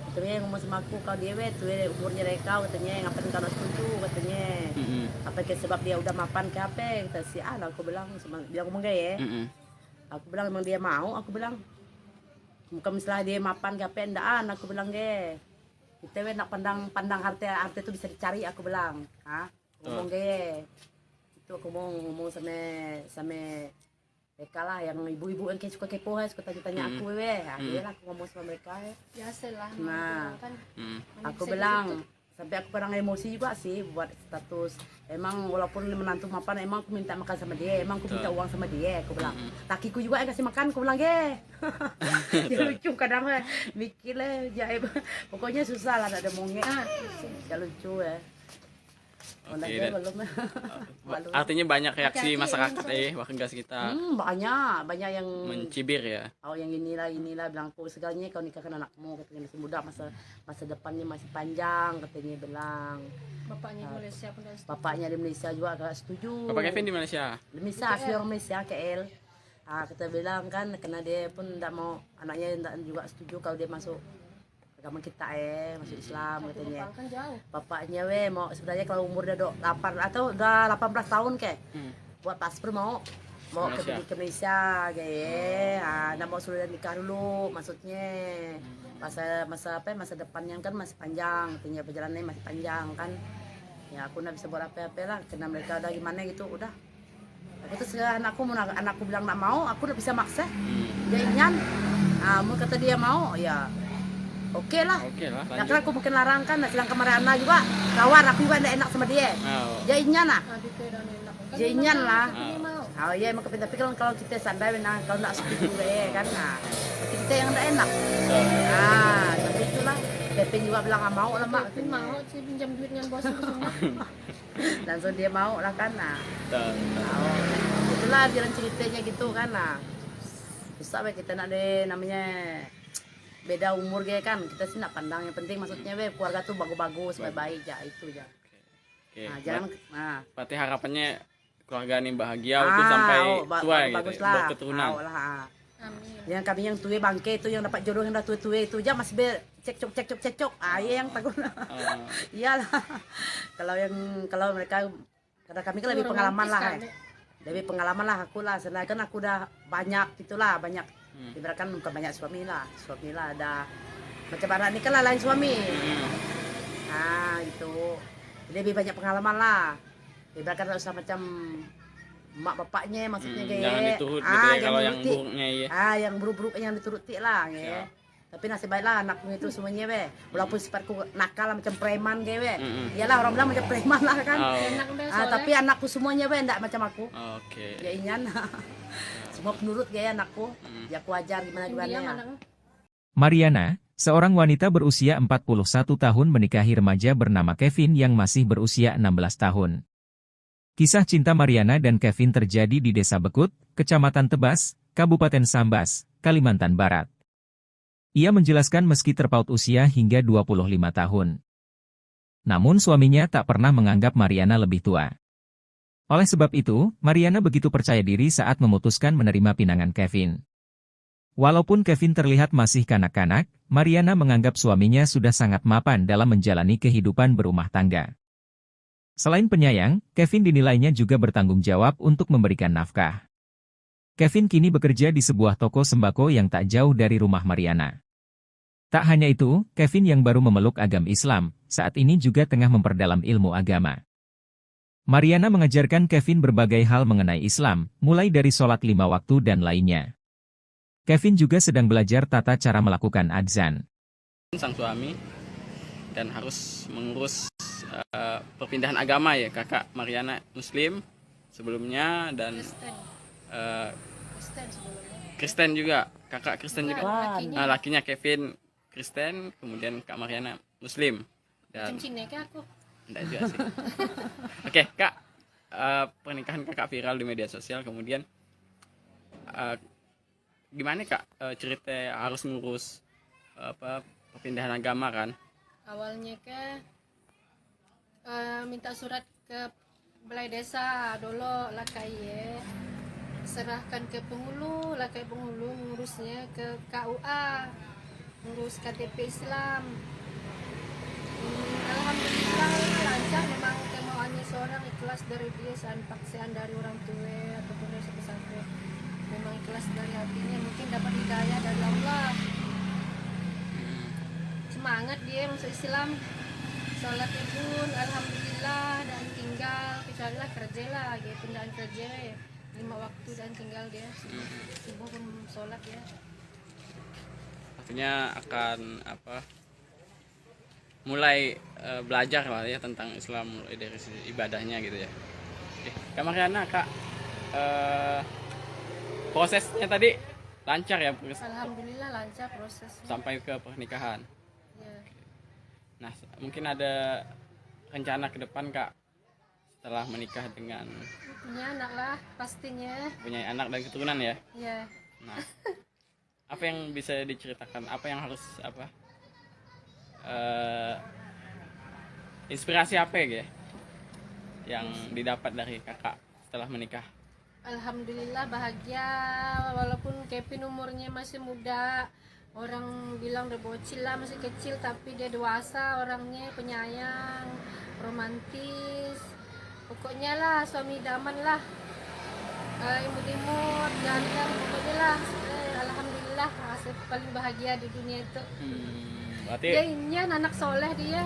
Katanya ngomong sama aku, kau dia tuwe umurnya deh kau, katanya, ngapain kau nak setuju, katanya. Apa ke sebab dia udah mapan ke apa, kata si Al, aku bilang, dia ngomong gaya. Aku bilang memang dia mau, aku bilang. Bukan misalnya dia mapan ke apa, endaan, aku bilang ge. Kita nak pandang harta itu bisa dicari, aku bilang. Ngomong ge. Itu aku mau ngomong sama mereka lah, yang ibu-ibu yang suka kepo, suka tanya-tanya aku Dia lah aku ngomong sama mereka. Biasalah. Nah, kan. aku bilang, sampai aku kadang emosi juga sih buat status. Emang walaupun menantu mapan, emang aku minta makan sama dia, emang aku minta uang sama dia, aku bilang. Lakiku juga yang kasih makan, aku bilang ge. Dia lucu kadang mikir lah, pokoknya susah lah ada mongnya. Ya lucu ya. Oke, Belum. artinya banyak reaksi masyarakat warga sekitar banyak yang mencibir ya. yang inilah bilang aku segalanya kau nikahkan anakmu, katanya masih muda, masa depannya masih panjang, katanya bilang. Bapaknya di Malaysia pun dah setuju. Bapaknya di Malaysia juga agak setuju. Bapak Kevin di Malaysia. Di Malaysia, asli orang Malaysia, KL. Kita bilang kan, karena dia pun tidak mau, anaknya tidak juga setuju kalau dia masuk agama kita masuk Islam, katanya. Kan jauh. Bapaknya mau sebenarnya kalau umur udah 8 atau udah 18 tahun buat paspor mau ke Malaysia kayak nggak mau sudah nikah dulu, maksudnya masa depannya kan masih panjang, katanya, perjalanannya masih panjang kan. Ya aku nggak bisa buat apa-apa lah, karena mereka udah gimana gitu, udah. Aku terus anakku bilang nggak mau, aku udah bisa maksa. Dia ingin, mau kata dia mau, ya oke lah. Nah, kan aku mungkin larang kan, sedang kemarin juga kawan aku juga tidak enak sama dia. Dia ingin lah. Dia ingin lah. Oh iya, emang tapi kalau kita sadar, kalau tidak setuju kan, kita yang tidak enak. Tapi itulah. Kevin juga bilang nggak mau lah mak. Kevin mau sih pinjam duit dengan bos itu semua. Langsung dia mau lah kan. Itulah jalan ceritanya gitu kan. Susah kita nak namanya beda umur kan, kita sih nak pandang yang penting maksudnya keluarga tuh bagus-bagus, baik-baik ya itu ya. Jangan berarti harapannya keluarga ini bahagia itu sampai tua gitu, berketurunan. Amin. Yang kami yang tua bangke itu yang dapat jodoh yang udah tua itu aja masih cekcok. Iya yang takut. Iyalah. Kalau mereka, karena kami kan lebih pengalaman lah. Lebih pengalaman lah aku lah, sedangkan kan aku udah banyak gitulah, banyak. Ibaratkan bukan banyak suami lah ada macam anak ini kan lah lain suami. Gitu lebih banyak pengalaman lah, ibaratkan usah macam mak bapaknya maksudnya jangan diturut gitu ya, kalau yang buruknya yang buruk-buruk yang dituruti lah tapi nasib baiklah anakku itu semuanya walaupun sifatku nakal macam preman iyalah orang bilang macam preman lah kan. Tapi anakku semuanya enggak macam aku. Ya inyan. Semua penurut anakku. Ya aku ajar gimana ya. Mariana, seorang wanita berusia 41 tahun menikahi remaja bernama Kevin yang masih berusia 16 tahun. Kisah cinta Mariana dan Kevin terjadi di Desa Bekut, Kecamatan Tebas, Kabupaten Sambas, Kalimantan Barat. Ia menjelaskan meski terpaut usia hingga 25 tahun. Namun suaminya tak pernah menganggap Mariana lebih tua. Oleh sebab itu, Mariana begitu percaya diri saat memutuskan menerima pinangan Kevin. Walaupun Kevin terlihat masih kanak-kanak, Mariana menganggap suaminya sudah sangat mapan dalam menjalani kehidupan berumah tangga. Selain penyayang, Kevin dinilainya juga bertanggung jawab untuk memberikan nafkah. Kevin kini bekerja di sebuah toko sembako yang tak jauh dari rumah Mariana. Tak hanya itu, Kevin yang baru memeluk agama Islam, saat ini juga tengah memperdalam ilmu agama. Mariana mengajarkan Kevin berbagai hal mengenai Islam, mulai dari sholat 5 waktu dan lainnya. Kevin juga sedang belajar tata cara melakukan adzan. Sang suami dan harus mengurus perpindahan agama ya, kakak Mariana Muslim, sebelumnya dan Kristen. eh, Kristen sebelumnya. Kristen juga, kakak Kristen juga. Wah, Lakinya. Lakinya Kevin Kristen, kemudian Kak Mariana Muslim. Dan Cincin ya aku. enggak juga sih. Oke, Kak. Pernikahan Kakak viral di media sosial, kemudian gimana Kak cerita harus ngurus perpindahan agama kan? Awalnya minta surat ke balai desa dulu lah kayak serahkan ke penghulu lah kayak penghulu ngurusnya ke KUA, ngurus KTP Islam. Alhamdulillah lancar, memang kemauannya seorang ikhlas dari dia, paksaan dari orang tua ataupun dari pesantren, memang ikhlas dari hatinya, mungkin dapat hidayah dari Allah, semangat dia masuk Islam, sholat pun alhamdulillah, dan tinggal kecuali lah kerja lah gitu, pindahan kerja ya 5 waktu dan tinggal dia subuh pun sholat ya. Artinya akan mulai belajar lah ya tentang Islam, mulai dari sisi ibadahnya gitu ya. Oke, Kak Mariana, Kak, prosesnya tadi lancar ya Alhamdulillah lancar prosesnya sampai ke pernikahan. ya. Nah, mungkin ada rencana ke depan Kak setelah menikah dengan Punya anak lah pastinya punya anak dan keturunan ya. ya. Nah, apa yang bisa diceritakan? Apa yang harus inspirasi apa ya yang didapat dari kakak setelah menikah? Alhamdulillah bahagia, walaupun Kevin umurnya masih muda, orang bilang udah bocil lah, masih kecil, tapi dia dewasa orangnya, penyayang, romantis, pokoknya lah suami idaman lah, imut-imut, ganteng, pokoknya lah. Alhamdulillah hasil paling bahagia di dunia itu. Berarti Dia ini anak soleh, dia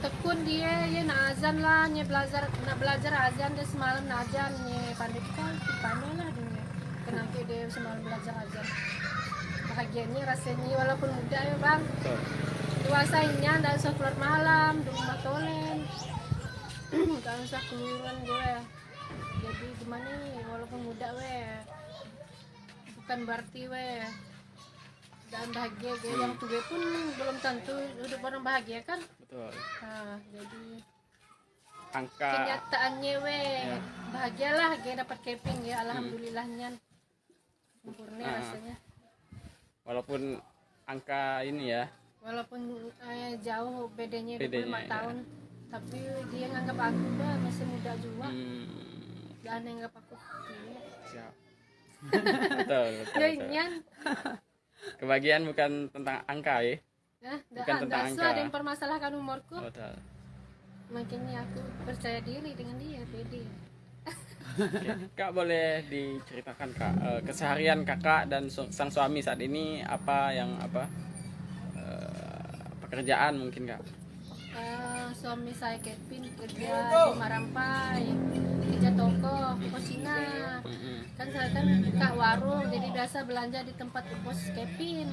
tekun, dia ya nak azan lah, nya nak belajar azan, dia semalam nak azan, nya pandai lah dia, kenapa dia semalam belajar azan. Bahagianya rasanya walaupun muda ya bang, dewasanya ndak usah keluar malam di rumah tolen, ndak usah keluaran gue, jadi gimana nih, walaupun muda bukan berarti dan bahagia gue, yang tua pun belum tentu hidup orang bahagia kan. betul. Nah, jadi Angka kenyataannya bahagialah gue dapat Kevin ya, alhamdulillahnya sempurna rasanya. walaupun angka ini ya, Walaupun jauh bedanya 25 Bedanya, ya. tahun, tapi dia nganggap aku masih muda juga, dan nganggap aku siap. betul, betul, ya betul. inyan. Kebahagiaan bukan tentang angka ya. Bukan tentang angka. Ada yang permasalahkan umurku, Betul. makanya aku percaya diri dengan dia, pede. Oke. Kak, boleh diceritakan Kak keseharian kakak dan sang suami saat ini apa pekerjaan mungkin Kak? Suami saya Kevin kerja di Marampai, kerja toko Cina. Kan saya kan kak warung, jadi biasa belanja di tempat bos Kevin.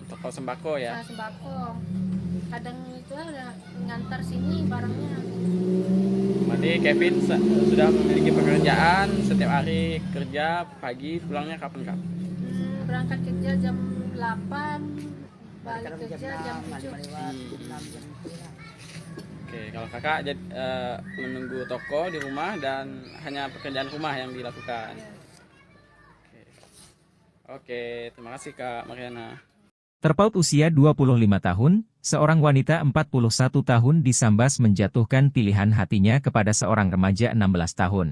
Toko sembako ya. Nah, sembako. Kadang itu udah ngantar sini barangnya. Berarti Kevin sudah memiliki pekerjaan, setiap hari kerja, pagi pulangnya kapan Kak? Berangkat kerja jam 8, balik kerja jam 7. Oke, kalau kakak menunggu toko di rumah dan hanya pekerjaan rumah yang dilakukan. Ya. Oke, terima kasih Kak Mariana. Terpaut usia 25 tahun, seorang wanita 41 tahun di Sambas menjatuhkan pilihan hatinya kepada seorang remaja 16 tahun.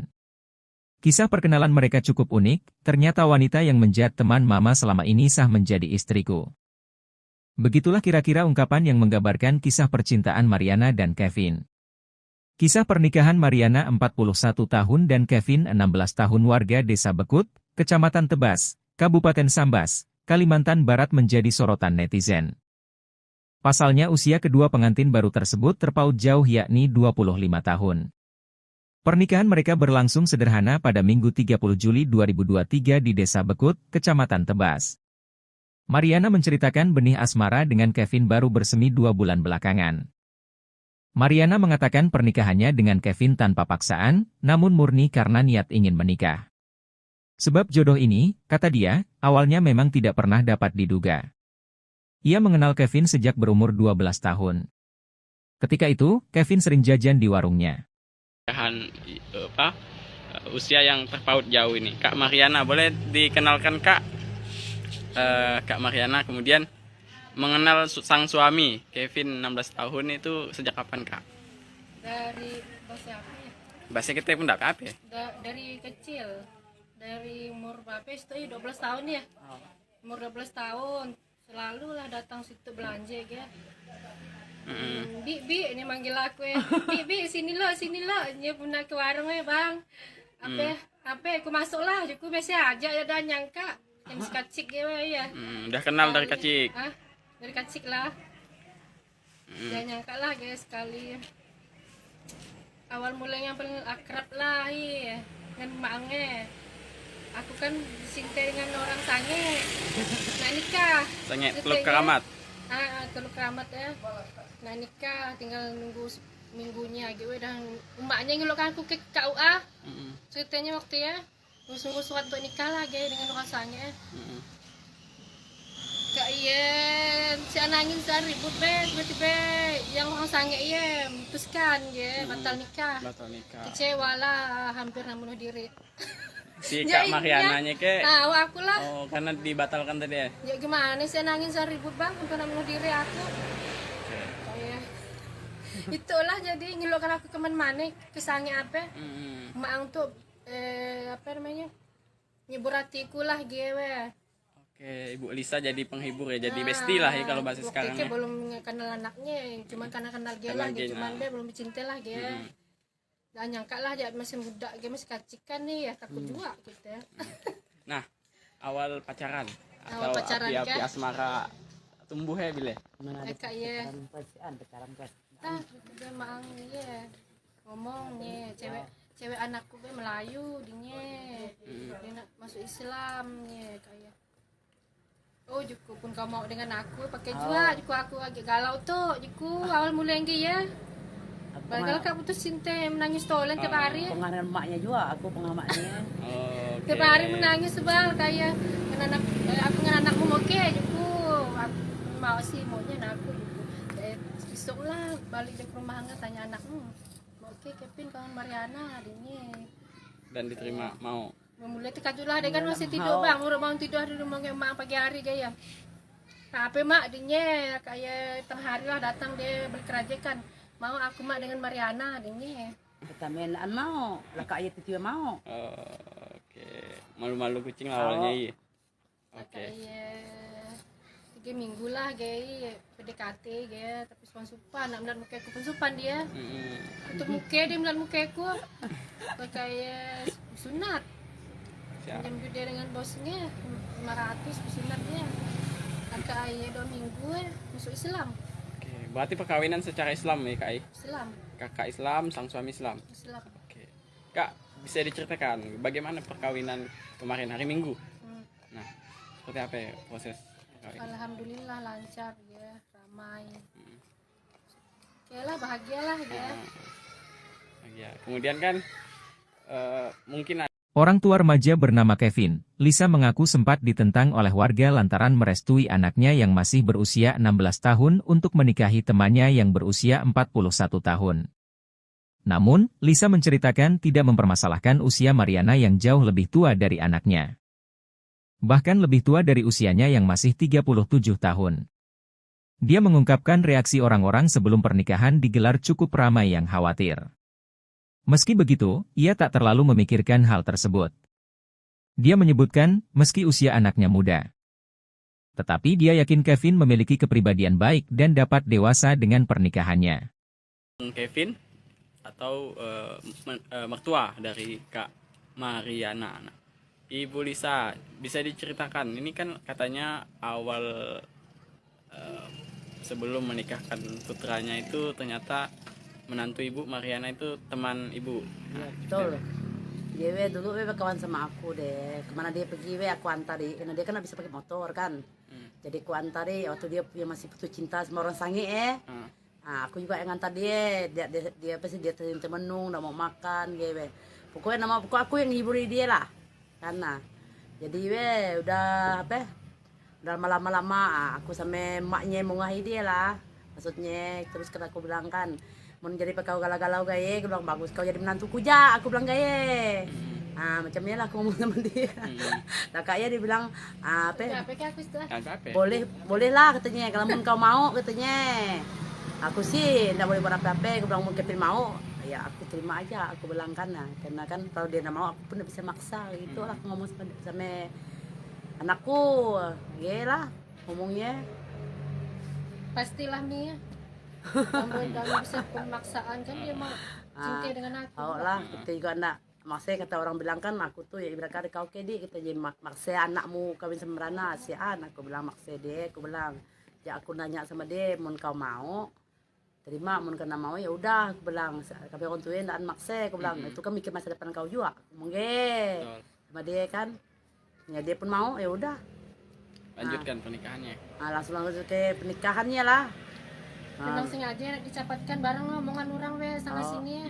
Kisah perkenalan mereka cukup unik, ternyata wanita yang menjadi teman mama selama ini sah menjadi istriku. Begitulah kira-kira ungkapan yang menggambarkan kisah percintaan Mariana dan Kevin. Kisah pernikahan Mariana 41 tahun dan Kevin 16 tahun warga Desa Bekut, Kecamatan Tebas, Kabupaten Sambas, Kalimantan Barat menjadi sorotan netizen. Pasalnya usia kedua pengantin baru tersebut terpaut jauh yakni 25 tahun. Pernikahan mereka berlangsung sederhana pada Minggu 30 Juli 2023 di Desa Bekut, Kecamatan Tebas. Mariana menceritakan benih asmara dengan Kevin baru bersemi 2 bulan belakangan. Mariana mengatakan pernikahannya dengan Kevin tanpa paksaan, namun murni karena niat ingin menikah. Sebab jodoh ini, kata dia, awalnya memang tidak pernah dapat diduga. Ia mengenal Kevin sejak berumur 12 tahun. Ketika itu, Kevin sering jajan di warungnya. Usia yang terpaut jauh ini, Kak Mariana, boleh dikenalkan Kak? Kak Mariana kemudian mengenal sang suami Kevin 16 tahun itu sejak kapan Kak? Dari bahasa apa ya? Bahasa kita pun tidak apa ya? Dari kecil, dari umur berapa itu 12 tahun ya. Umur 12 tahun selalu lah datang situ belanja ya. Bi ini manggil aku ya. Bi sini lo dia pernah ke warung ya bang. Apa aku masuk lah, aku biasa aja ya dan nyangka yang sekacik ya. Udah kenal dari kecil. Dari kecil lah. Jangan nyangka lah guys sekali. Awal mulanya yang paling akrab lah ya. Dengan maknya. Aku kan cinta dengan orang sange. Nah nikah. Sange Teluk Keramat. Teluk Keramat ya. Nah nikah tinggal nunggu minggunya gitu dan emaknya ngelukan aku ke KUA. Ceritanya waktu ya. Nunggu surat untuk nikah lah dengan orang sange. Kak iya, si anangin saya ribut tiba-tiba yang orang sange iya memutuskan ya batal nikah. Kecewa lah, hampir bunuh diri. Si Kak Mariananya ke? Aku lah. Oh, karena dibatalkan tadi ya? Ya gimana sih anangin saya ribut bang, hampir bunuh diri aku. Iya. Itulah jadi ngeluarkan aku kemana-mana, kesange apa? Maang tuh apa namanya? Nyebur hatiku lah gue. Oke, Ibu Lisa jadi penghibur ya, jadi bestie lah ya kalau bahasa sekarang ya. Belum kenal anaknya, cuma karena kenal dia lah, cuman dia belum cinta lah dia. Dan nyangka lah dia masih muda, dia masih kacikan nih ya, takut juga gitu ya. Nah, awal pacaran Awal atau pacaran, api-api kan? asmara tumbuh ya bile? Kak ya. Pacaran. Dia maang ya ngomongnya cewek anakku gue Melayu dia nak masuk Islam ya kayak. Oh Juku pun kau mau dengan aku pakai juga Juku aku agak galau tuh Juku awal mulai lagi ya. Bagel kak putus cinta menangis tolen tiap hari. Pengaruh emaknya juga, aku pengamaknya. Tiap hari menangis sebal kayak aku dengan anakmu mau ke Juku. Aku mau sih maunya aku Juku. Besok lah balik ke rumah nggak tanya anakmu. Mau ke Kevin kawan Mariana adiknya. Dan diterima mau. Mulai tekajulah dia kan masih tidur bang, udah mau tidur di rumah emak pagi hari gaya. Nah, apa mak dia kayak tengah hari lah datang dia berkerajakan. Mau aku mak dengan Mariana dia. Kita mainan mau, lah kak ayah itu mau. Oke, malu-malu kucing awalnya iya. Oke. 3 minggu lah gaya PDKT gaya tapi supan nak melihat muka aku pun supan dia. Untuk muka dia melihat muka aku kayak sunat. Jam dia dengan bosnya 500 pesanannya. Kakak ayah 2 minggu masuk Islam. Oke, berarti perkawinan secara Islam ya Kak? Islam. Kakak Islam, sang suami Islam. Islam. Oke. Kak, bisa diceritakan bagaimana perkawinan kemarin hari Minggu? Nah, seperti apa ya proses perkawinan? Alhamdulillah lancar ya, ramai. Okelah bahagialah ya. Ya. Kemudian kan mungkin Orang tua remaja bernama Kevin, Lisa mengaku sempat ditentang oleh warga lantaran merestui anaknya yang masih berusia 16 tahun untuk menikahi temannya yang berusia 41 tahun. Namun, Lisa menceritakan tidak mempermasalahkan usia Mariana yang jauh lebih tua dari anaknya. Bahkan lebih tua dari usianya yang masih 37 tahun. Dia mengungkapkan reaksi orang-orang sebelum pernikahan digelar cukup ramai yang khawatir. Meski begitu, ia tak terlalu memikirkan hal tersebut. Dia menyebutkan, meski usia anaknya muda. Tetapi dia yakin Kevin memiliki kepribadian baik dan dapat dewasa dengan pernikahannya. Kevin atau mertua dari Kak Mariana. Ibu Lisa, bisa diceritakan, ini kan katanya awal sebelum menikahkan putranya itu ternyata menantu ibu Mariana itu teman ibu. Iya betul. Dia dulu kawan sama aku deh. Kemana dia pergi aku antari. Karena dia kan bisa pakai motor kan. Jadi aku antari waktu dia masih putus cinta sama orang sange Aku juga yang ngantar dia apa sih, dia temenung, nggak mau makan, gitu. Pokoknya pokok aku yang hiburi dia lah, karena jadi udah apa, udah lama-lama aku sama emaknya mengahi dia lah, maksudnya terus kan aku bilang kan, mau jadi kau galau-galau gaya, aku bilang bagus kau jadi menantuku ja, aku bilang gaya. Macamnya lah aku ngomong sama dia. Nah kayaknya dia bilang apa? Boleh lah katanya, kalau mau kau mau katanya. Aku sih nggak boleh buat apa-apa, aku bilang mau Kevin mau, ya aku terima aja, aku bilang kan, karena kan kalau dia nggak mau aku pun nggak bisa maksa gitu lah, aku ngomong sama anakku, ya lah ngomongnya. Pastilah Mia. Kamu bisa pemaksaan kan dia mau cinta dengan aku. Oh lah, kita juga enggak. Maksudnya kata orang bilang kan aku tuh ya ibarat kau kedi kita jadi maksa anakmu kawin sama Rana si aku bilang maksa dia, aku bilang ya aku nanya sama dia mau kau mau terima, mau kena mau ya udah, aku bilang kami orang tua ndak maksa, aku bilang itu kan mikir masa depan kau juga, mungkin sama dia kan ya dia pun mau ya udah lanjutkan pernikahannya. Langsung ke pernikahannya lah. Memang sengaja dicapatkan bareng omongan orang sana sini.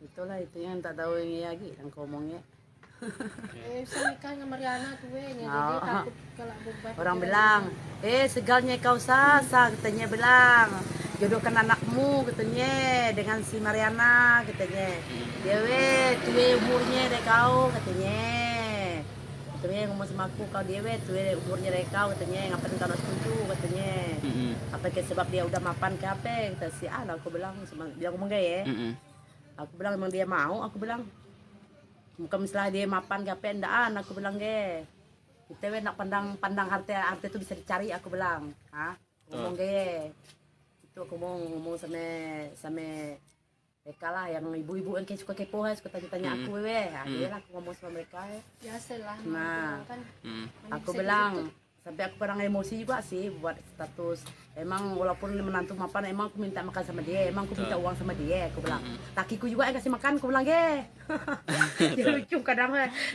Itulah itu yang tak tahu ini lagi yang kau omongnya. Bisa nikah sama Mariana tuh jadi takut kalau beban. Orang bilang segalnya kau sasa katanya, bilang jodohkan anakmu katanya dengan si Mariana katanya. Dia tuwe umurnya deh kau katanya. Katanya ngomong sama aku, kau dia tuwe umurnya deh kau katanya, ngapain kau setuju katanya. Apa ke sebab dia udah mapan ke apa kata si aku bilang dia ngomong gaya. Aku bilang emang dia mau, aku bilang bukan misalnya dia mapan ke apa endaan, aku bilang kita nak pandang harta itu bisa dicari, aku bilang ngomong itu aku mau ngomong sama mereka lah yang ibu-ibu yang suka kepo, suka tanya aku lah aku ngomong sama mereka biasalah. Kan aku bilang sampai aku pernah emosi juga sih buat status. Emang walaupun menantu mapan, emang aku minta makan sama dia, emang aku minta uang sama dia, aku bilang lakiku juga yang kasih makan, aku bilang dia lucu kadang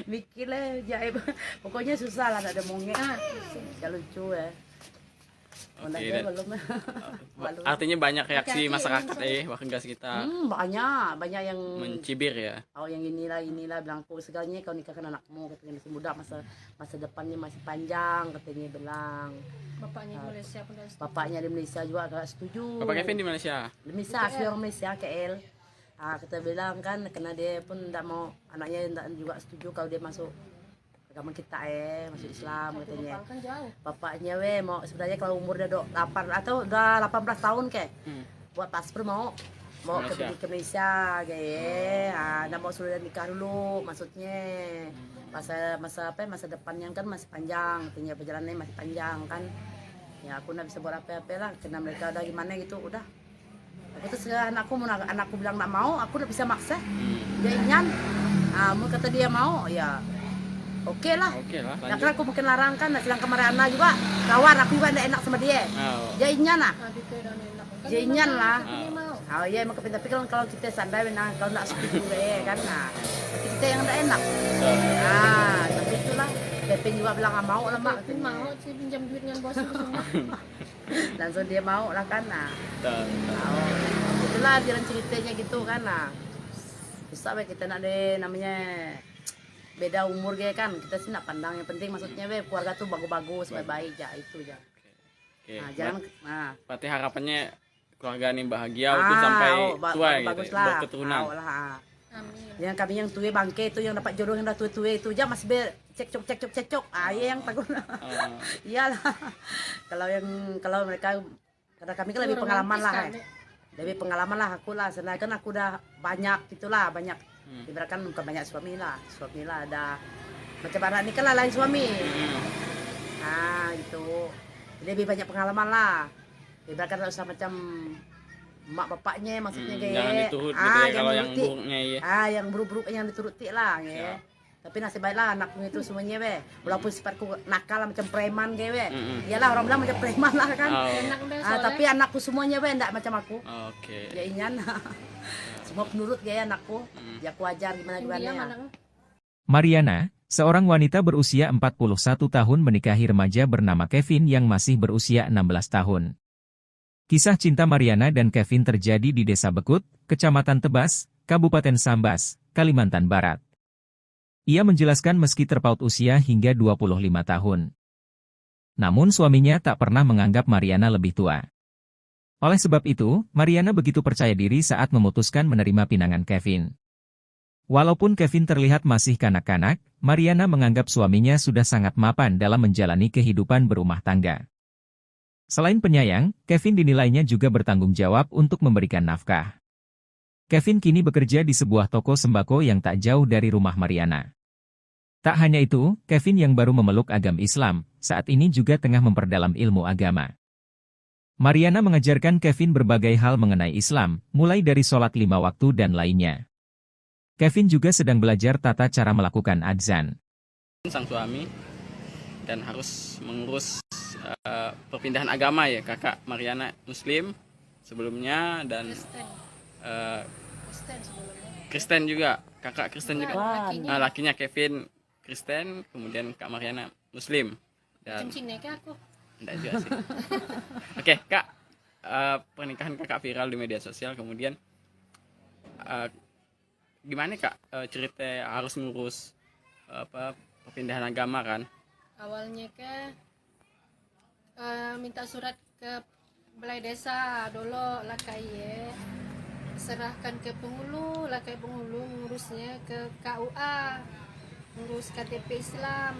mikir lah jaib. Pokoknya susah lah ada mongnya ya lucu ya. Artinya banyak reaksi masyarakat warga sekitar. Banyak yang mencibir ya. Yang inilah bilangku segalanya kau nikahkan anakmu katanya, masih muda, masa depannya masih panjang katanya, bilang. Bapaknya di Malaysia pun setuju. Bapaknya di Malaysia juga agak setuju. Bapak Kevin di Malaysia. Di Malaysia, asli orang Malaysia, KL. Kita bilang kan karena dia pun tidak mau, anaknya tidak juga setuju kalau dia masuk agama kita masuk Islam katanya. Bapaknya mau sebenarnya kalau umur udah 8 atau udah 18 tahun buat paspor mau ke Malaysia kayak nggak mau sudah nikah dulu, maksudnya masa depannya kan masih panjang, katanya perjalanannya masih panjang kan ya, aku nggak bisa buat apa-apa lah karena mereka udah gimana gitu, udah aku terus anakku bilang nggak mau, aku udah bisa maksa dia ingin mau kata dia mau ya oke lah. Nah, kan aku mungkin larang kan, sedang kemarin juga kawan aku juga tidak enak sama dia. Dia inyan lah. Dia inyan lah. Oh iya emang tapi kalau kita sadar kalau tidak setuju kan, kita yang tidak enak. Tapi itulah. Kevin juga bilang nggak mau lah mak. Mau sih pinjam duit dengan bos semua. Langsung dia mau lah kan. Itulah jalan ceritanya gitu kan. Bisa kita nak ada namanya beda umur kan, kita sih nak pandang yang penting maksudnya keluarga tuh bagus-bagus, baik-baik aja itu aja. Jangan berarti harapannya keluarga ini bahagia waktu sampai tua gitu, berketurunan. Yang kami yang tua bangke itu yang dapat jodoh yang udah tua itu aja masih cekcok yang takut. Iyalah. Kalau mereka, karena kami kan lebih pengalaman lah. Lebih pengalaman lah aku lah, sebenarnya kan aku udah banyak gitulah, banyak ibaratkan bukan banyak suami lah ada macam anak ini kan lain suami gitu, lebih banyak pengalaman lah, ibaratkan usah macam mak bapaknya maksudnya jangan diturut gitu ya, kalau yang buruknya yang buruk-buruk yang dituruti lah tapi nasib baiklah anakku itu semuanya walaupun sifatku nakal macam preman iyalah orang bilang macam preman lah kan tapi anakku semuanya enggak macam aku ya inyan semua penurut anakku ya aku ajar gimana ya. Mariana, seorang wanita berusia 41 tahun menikahi remaja bernama Kevin yang masih berusia 16 tahun. Kisah cinta Mariana dan Kevin terjadi di Desa Bekut, Kecamatan Tebas, Kabupaten Sambas, Kalimantan Barat. Ia menjelaskan meski terpaut usia hingga 25 tahun. Namun suaminya tak pernah menganggap Mariana lebih tua. Oleh sebab itu, Mariana begitu percaya diri saat memutuskan menerima pinangan Kevin. Walaupun Kevin terlihat masih kanak-kanak, Mariana menganggap suaminya sudah sangat mapan dalam menjalani kehidupan berumah tangga. Selain penyayang, Kevin dinilainya juga bertanggung jawab untuk memberikan nafkah. Kevin kini bekerja di sebuah toko sembako yang tak jauh dari rumah Mariana. Tak hanya itu, Kevin yang baru memeluk agama Islam, saat ini juga tengah memperdalam ilmu agama. Mariana mengajarkan Kevin berbagai hal mengenai Islam, mulai dari sholat 5 waktu dan lainnya. Kevin juga sedang belajar tata cara melakukan adzan. Sang suami dan harus mengurus perpindahan agama ya. Kakak Mariana Muslim sebelumnya dan Kristen juga. Kakak Kristen juga. Lakinya Kevin Kristen, kemudian Kak Mariana Muslim. Dan aku. enggak juga sih. Oke, Kak. Pernikahan Kakak viral di media sosial, kemudian gimana Kak cerita harus ngurus perpindahan agama kan? Awalnya minta surat ke balai desa dulu lah kayak serahkan ke penghulu lah kayak penghulu ngurusnya ke KUA, ngurus KTP Islam.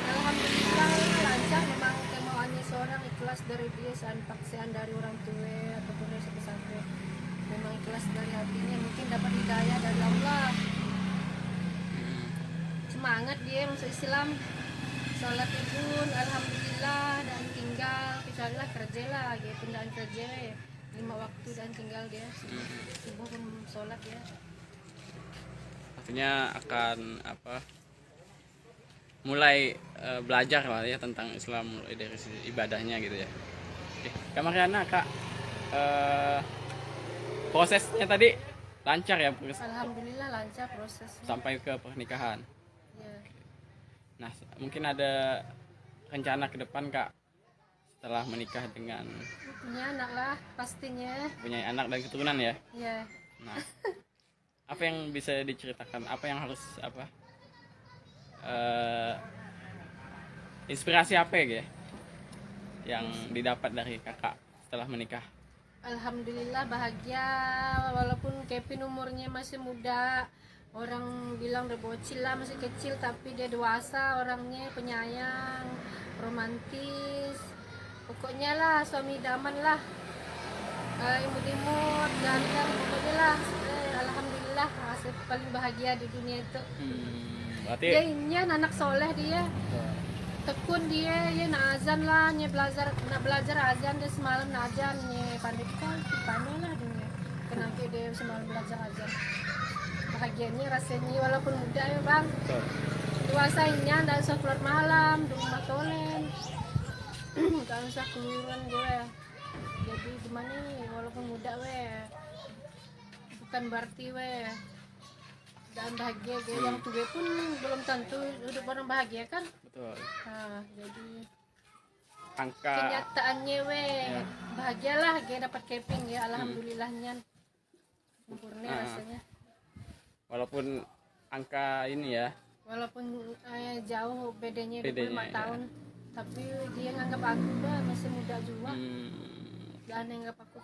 Alhamdulillah lancar, memang kemauannya seorang ikhlas dari dia, paksaan dari orang tua ataupun dari sampai memang ikhlas dari hatinya, mungkin dapat hidayah dari Allah. Semangat dia masuk Islam, sholat pun alhamdulillah, dan tinggal kecuali kerja lah, gitu pindahan kerja 5 waktu dan tinggal dia subuh pun sholat ya. Artinya akan mulai belajar lah ya tentang Islam, mulai dari sisi ibadahnya gitu ya. Oke, Kak Mariana, Kak prosesnya tadi lancar ya? Alhamdulillah lancar prosesnya Sampai ke pernikahan. ya. Nah, mungkin ada rencana ke depan Kak setelah menikah dengan Punya anak lah pastinya. punya anak dan keturunan ya. Ya. Nah, apa yang bisa diceritakan? Apa yang harus inspirasi apa ya yang didapat dari kakak setelah menikah? Alhamdulillah bahagia, walaupun Kevin umurnya masih muda, orang bilang udah bocil lah, masih kecil, tapi dia dewasa orangnya, penyayang, romantis, pokoknya lah suami idaman lah, imut-imut, ganteng, pokoknya lah. Alhamdulillah hasil paling bahagia di dunia itu. Berarti Dia ini anak soleh, dia tekun, dia ya nak azan lah, nak belajar azan, dia semalam nak azan, pandai lah dia, kenapa dia semalam belajar azan. Bahagianya rasanya walaupun muda ya bang, dewasanya ndak usah keluar malam, di rumah tolen, nggak usah keluaran gue. Jadi gimana nih, walaupun muda bukan berarti dan bahagia gue, yang tua pun belum tentu hidup orang bahagia kan. betul. Nah, jadi Angka kenyataannya bahagialah gue dapat Kevin ya, alhamdulillahnya sempurna rasanya. walaupun angka ini ya, Walaupun jauh bedanya 25 Bedanya, tahun, tapi dia nganggap aku masih muda juga, dan nganggap aku